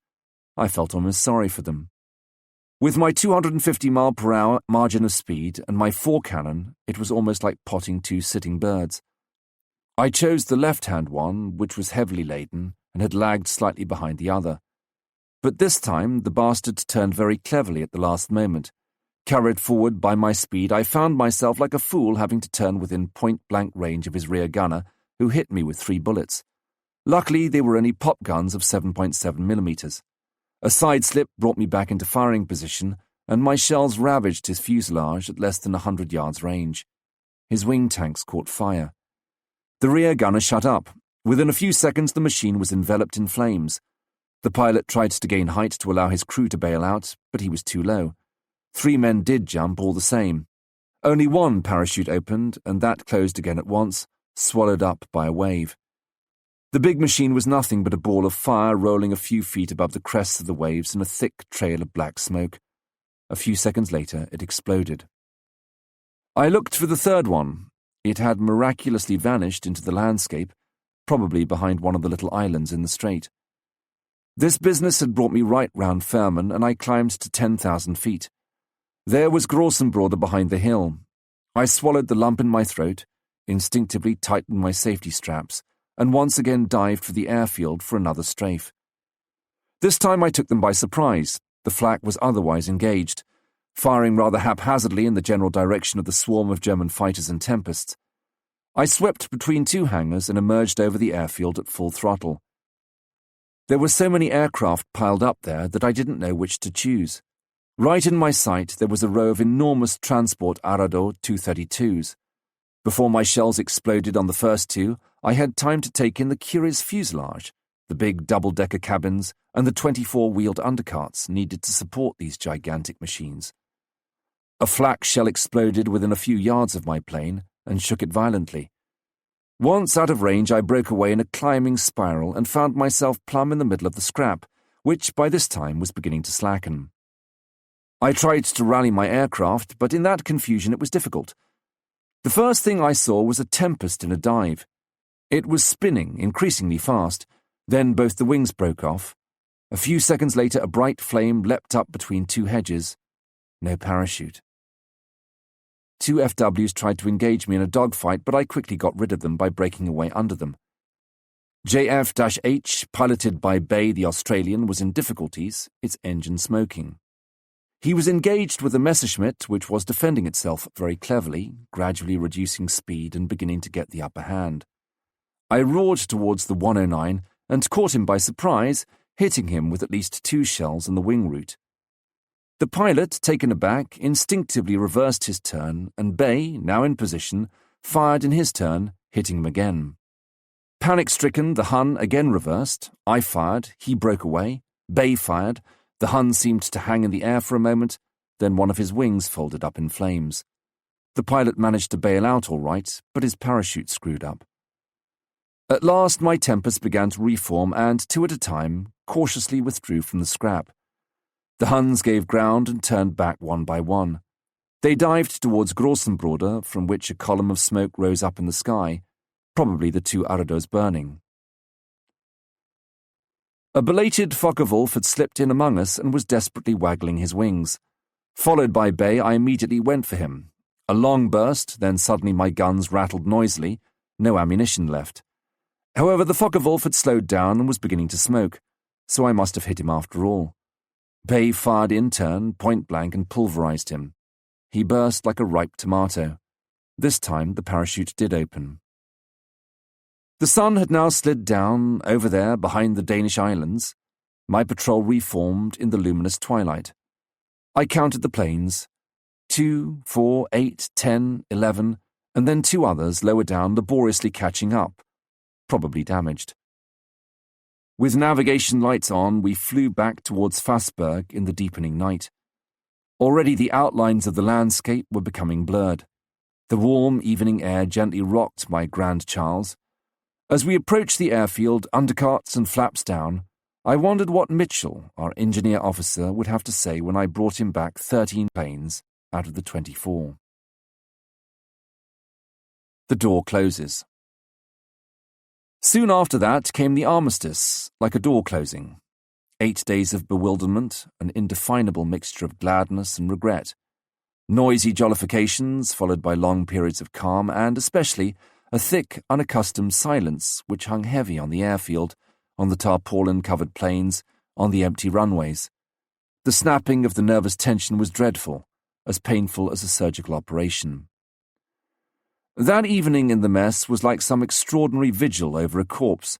I felt almost sorry for them. With my 250 mph margin of speed and my 4-cannon, it was almost like potting 2 sitting birds. I chose the left-hand one, which was heavily laden and had lagged slightly behind the other. But this time the bastard turned very cleverly at the last moment. Carried forward by my speed, I found myself like a fool having to turn within point-blank range of his rear gunner, who hit me with 3 bullets. Luckily, they were only pop guns of 7.7 millimeters. A side slip brought me back into firing position, and my shells ravaged his fuselage at less than 100 yards range. His wing tanks caught fire. The rear gunner shut up. Within a few seconds, the machine was enveloped in flames. The pilot tried to gain height to allow his crew to bail out, but he was too low. 3 men did jump all the same. Only one parachute opened, and that closed again at once, swallowed up by a wave. The big machine was nothing but a ball of fire rolling a few feet above the crests of the waves in a thick trail of black smoke. A few seconds later, it exploded. I looked for the third one. It had miraculously vanished into the landscape, probably behind one of the little islands in the strait. This business had brought me right round Fehmarn, and I climbed to 10,000 feet. There was Grossenbroda behind the hill. I swallowed the lump in my throat, instinctively tightened my safety straps, and once again dived for the airfield for another strafe. This time I took them by surprise. The flak was otherwise engaged, firing rather haphazardly in the general direction of the swarm of German fighters and Tempests. I swept between 2 hangars and emerged over the airfield at full throttle. There were so many aircraft piled up there that I didn't know which to choose. Right in my sight there was a row of enormous transport Arado 232s. Before my shells exploded on the first 2, I had time to take in the curious fuselage, the big double-decker cabins, and the 24-wheeled undercarts needed to support these gigantic machines. A flak shell exploded within a few yards of my plane and shook it violently. Once out of range, I broke away in a climbing spiral and found myself plumb in the middle of the scrap, which by this time was beginning to slacken. I tried to rally my aircraft, but in that confusion it was difficult. The first thing I saw was a Tempest in a dive. It was spinning increasingly fast, then both the wings broke off. A few seconds later, a bright flame leapt up between two hedges. No parachute. Two FWs tried to engage me in a dogfight, but I quickly got rid of them by breaking away under them. JF-H, piloted by Bay the Australian, was in difficulties, its engine smoking. He was engaged with a Messerschmitt, which was defending itself very cleverly, gradually reducing speed and beginning to get the upper hand. I roared towards the 109 and caught him by surprise, hitting him with at least 2 shells in the wing root. The pilot, taken aback, instinctively reversed his turn, and Bay, now in position, fired in his turn, hitting him again. Panic-stricken, the Hun again reversed. I fired, he broke away. Bay fired. The Hun seemed to hang in the air for a moment, then one of his wings folded up in flames. The pilot managed to bail out all right, but his parachute screwed up. At last my Tempest began to reform and, 2 at a time, cautiously withdrew from the scrap. The Huns gave ground and turned back one by one. They dived towards Grossenbroder, from which a column of smoke rose up in the sky, probably the 2 Arados burning. A belated Focke-Wulf had slipped in among us and was desperately waggling his wings. Followed by Bay, I immediately went for him. A long burst, then suddenly my guns rattled noisily, no ammunition left. However, the Focke-Wulf had slowed down and was beginning to smoke, so I must have hit him after all. Bay fired in turn, point-blank, and pulverized him. He burst like a ripe tomato. This time the parachute did open. The sun had now slid down, over there, behind the Danish islands. My patrol reformed in the luminous twilight. I counted the planes. 2, 4, 8, 10, 11, and then 2 others lower down laboriously catching up, probably damaged. With navigation lights on, we flew back towards Fassberg in the deepening night. Already the outlines of the landscape were becoming blurred. The warm evening air gently rocked my Grand Charles. As we approached the airfield, undercarts and flaps down, I wondered what Mitchell, our engineer officer, would have to say when I brought him back 13 planes out of the 24. The door closes. Soon after that came the armistice, like a door closing. 8 days of bewilderment, an indefinable mixture of gladness and regret. Noisy jollifications, followed by long periods of calm, and especially a thick, unaccustomed silence which hung heavy on the airfield, on the tarpaulin-covered planes, on the empty runways. The snapping of the nervous tension was dreadful, as painful as a surgical operation. That evening in the mess was like some extraordinary vigil over a corpse.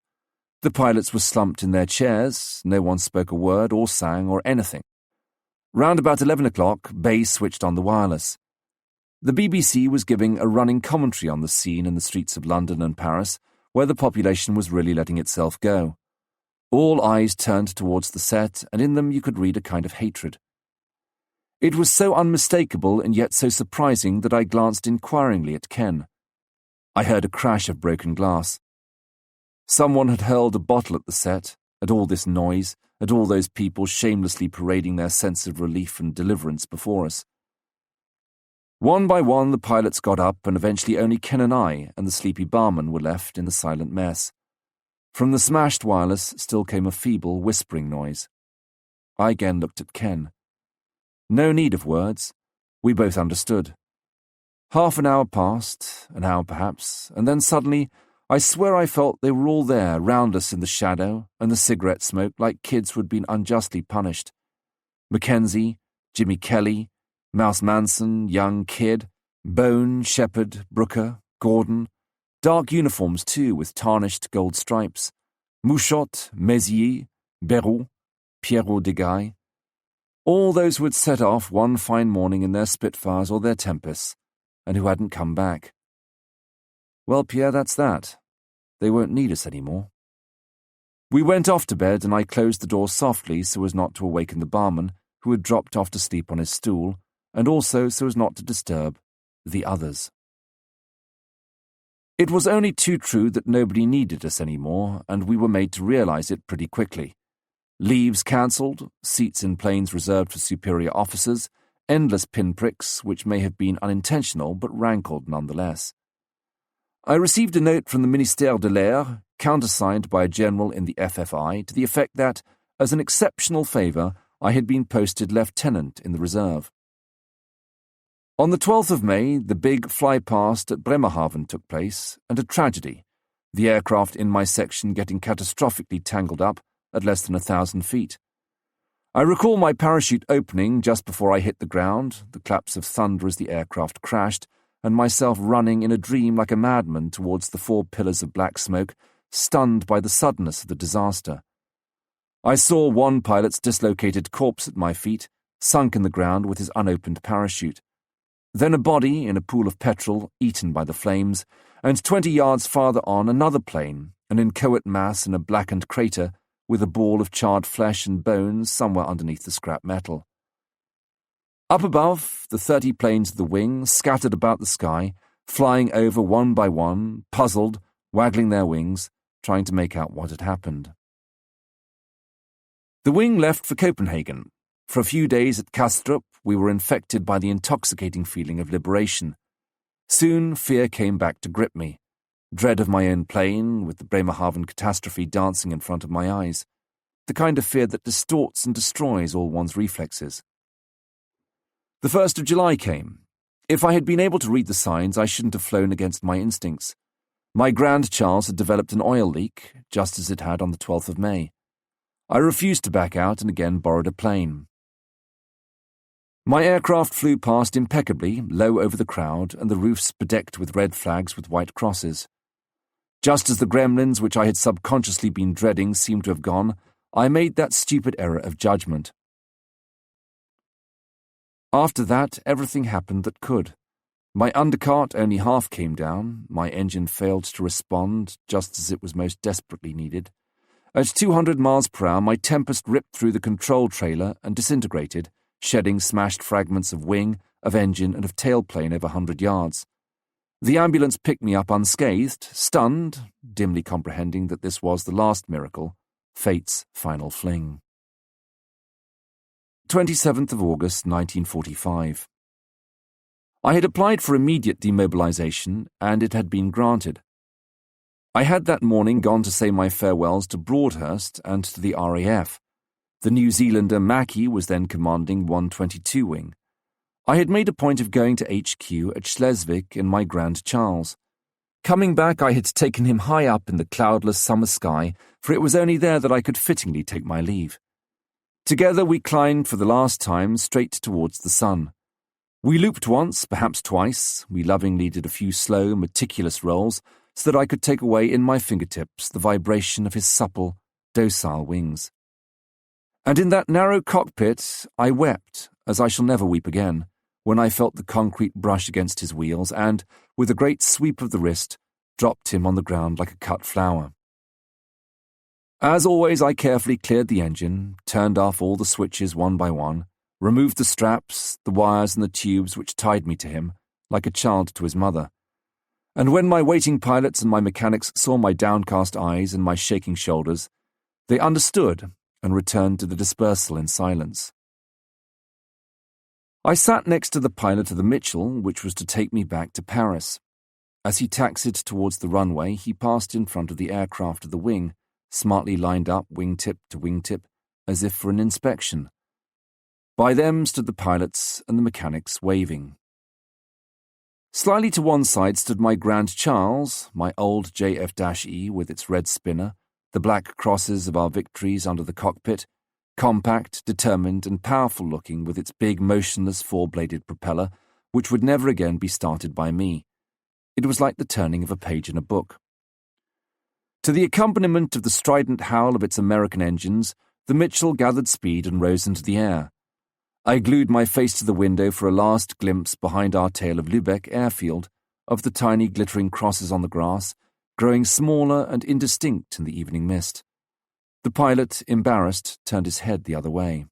The pilots were slumped in their chairs, no one spoke a word or sang or anything. Round about 11 o'clock, Bay switched on the wireless. The BBC was giving a running commentary on the scene in the streets of London and Paris, where the population was really letting itself go. All eyes turned towards the set, and in them you could read a kind of hatred. It was so unmistakable and yet so surprising that I glanced inquiringly at Ken. I heard a crash of broken glass. Someone had hurled a bottle at the set, at all this noise, at all those people shamelessly parading their sense of relief and deliverance before us. One by one the pilots got up, and eventually only Ken and I and the sleepy barman were left in the silent mess. From the smashed wireless still came a feeble, whispering noise. I again looked at Ken. No need of words. We both understood. Half an hour passed, an hour perhaps, and then suddenly I swear I felt they were all there round us in the shadow and the cigarette smoke like kids who had been unjustly punished. Mackenzie, Jimmy Kelly, Mouse Manson, young Kid, Bone, Shepherd, Brooker, Gordon, dark uniforms too with tarnished gold stripes, Mouchot, Mézières, Béroux, Pierrot Degaille, all those who had set off one fine morning in their Spitfires or their Tempests, and who hadn't come back. Well, Pierre, that's that. They won't need us anymore. We went off to bed, and I closed the door softly so as not to awaken the barman, who had dropped off to sleep on his stool, and also so as not to disturb the others. It was only too true that nobody needed us anymore, and we were made to realize it pretty quickly. Leaves cancelled, seats in planes reserved for superior officers, endless pinpricks, which may have been unintentional but rankled nonetheless. I received a note from the Ministère de l'Air, countersigned by a general in the FFI, to the effect that, as an exceptional favour, I had been posted lieutenant in the reserve. On the 12th of May, the big fly-past at Bremerhaven took place, and a tragedy, the aircraft in my section getting catastrophically tangled up at less than 1,000 feet. I recall my parachute opening just before I hit the ground, the claps of thunder as the aircraft crashed, and myself running in a dream like a madman towards the 4 pillars of black smoke, stunned by the suddenness of the disaster. I saw one pilot's dislocated corpse at my feet, sunk in the ground with his unopened parachute. Then a body in a pool of petrol, eaten by the flames, and 20 yards farther on another plane, an inchoate mass in a blackened crater, with a ball of charred flesh and bones somewhere underneath the scrap metal. Up above, the 30 planes of the wing scattered about the sky, flying over one by one, puzzled, waggling their wings, trying to make out what had happened. The wing left for Copenhagen. For a few days at Kastrup, we were infected by the intoxicating feeling of liberation. Soon fear came back to grip me. Dread of my own plane, with the Bremerhaven catastrophe dancing in front of my eyes. The kind of fear that distorts and destroys all one's reflexes. The 1st of July came. If I had been able to read the signs, I shouldn't have flown against my instincts. My Grand Charles had developed an oil leak, just as it had on the 12th of May. I refused to back out and again borrowed a plane. My aircraft flew past impeccably, low over the crowd, and the roofs bedecked with red flags with white crosses. Just as the gremlins which I had subconsciously been dreading seemed to have gone, I made that stupid error of judgment. After that, everything happened that could. My undercart only half came down, my engine failed to respond just as it was most desperately needed. At 200 miles per hour, my Tempest ripped through the control trailer and disintegrated, shedding smashed fragments of wing, of engine, and of tailplane over 100 yards. The ambulance picked me up unscathed, stunned, dimly comprehending that this was the last miracle, fate's final fling. 27th of August, 1945. I had applied for immediate demobilization, and it had been granted. I had that morning gone to say my farewells to Broadhurst and to the RAF. The New Zealander Mackie was then commanding 122 Wing. I had made a point of going to HQ at Schleswig in my Grand Charles. Coming back, I had taken him high up in the cloudless summer sky, for it was only there that I could fittingly take my leave. Together we climbed for the last time straight towards the sun. We looped once, perhaps twice. We lovingly did a few slow, meticulous rolls, so that I could take away in my fingertips the vibration of his supple, docile wings. And in that narrow cockpit I wept, as I shall never weep again, when I felt the concrete brush against his wheels and, with a great sweep of the wrist, dropped him on the ground like a cut flower. As always, I carefully cleared the engine, turned off all the switches one by one, removed the straps, the wires and the tubes which tied me to him, like a child to his mother. And when my waiting pilots and my mechanics saw my downcast eyes and my shaking shoulders, they understood and returned to the dispersal in silence. I sat next to the pilot of the Mitchell, which was to take me back to Paris. As he taxied towards the runway, he passed in front of the aircraft of the wing, smartly lined up wingtip to wingtip, as if for an inspection. By them stood the pilots and the mechanics waving. Slightly to one side stood my Grand Charles, my old JF-E with its red spinner, the black crosses of our victories under the cockpit, compact, determined, and powerful-looking with its big, motionless four-bladed propeller, which would never again be started by me. It was like the turning of a page in a book. To the accompaniment of the strident howl of its American engines, the Mitchell gathered speed and rose into the air. I glued my face to the window for a last glimpse behind our tail of Lübeck airfield, of the tiny glittering crosses on the grass, growing smaller and indistinct in the evening mist. The pilot, embarrassed, turned his head the other way.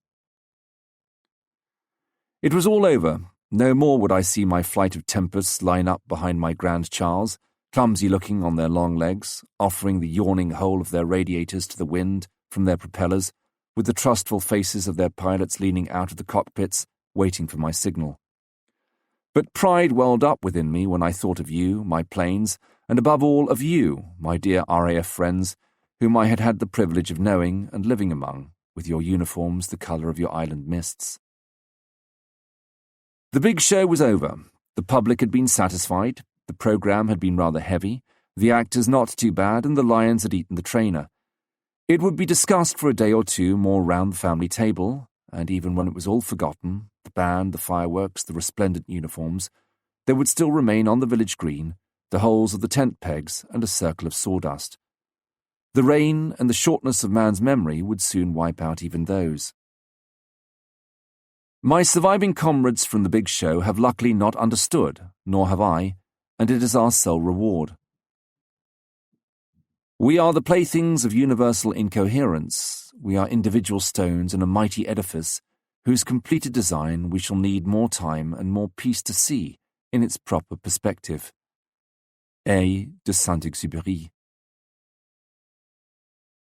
It was all over. No more would I see my flight of Tempests line up behind my Grand Charles, clumsy-looking on their long legs, offering the yawning hole of their radiators to the wind from their propellers, with the trustful faces of their pilots leaning out of the cockpits, waiting for my signal. But pride welled up within me when I thought of you, my planes, and above all of you, my dear RAF friends, whom I had had the privilege of knowing and living among, with your uniforms the colour of your island mists. The big show was over. The public had been satisfied, the programme had been rather heavy, the actors not too bad, and the lions had eaten the trainer. It would be discussed for a day or two more round the family table, and even when it was all forgotten, the band, the fireworks, the resplendent uniforms, there would still remain on the village green the holes of the tent pegs and a circle of sawdust. The rain and the shortness of man's memory would soon wipe out even those. My surviving comrades from the big show have luckily not understood, nor have I, and it is our sole reward. We are the playthings of universal incoherence. We are individual stones in a mighty edifice whose completed design we shall need more time and more peace to see in its proper perspective. A. de Saint-Exupéry.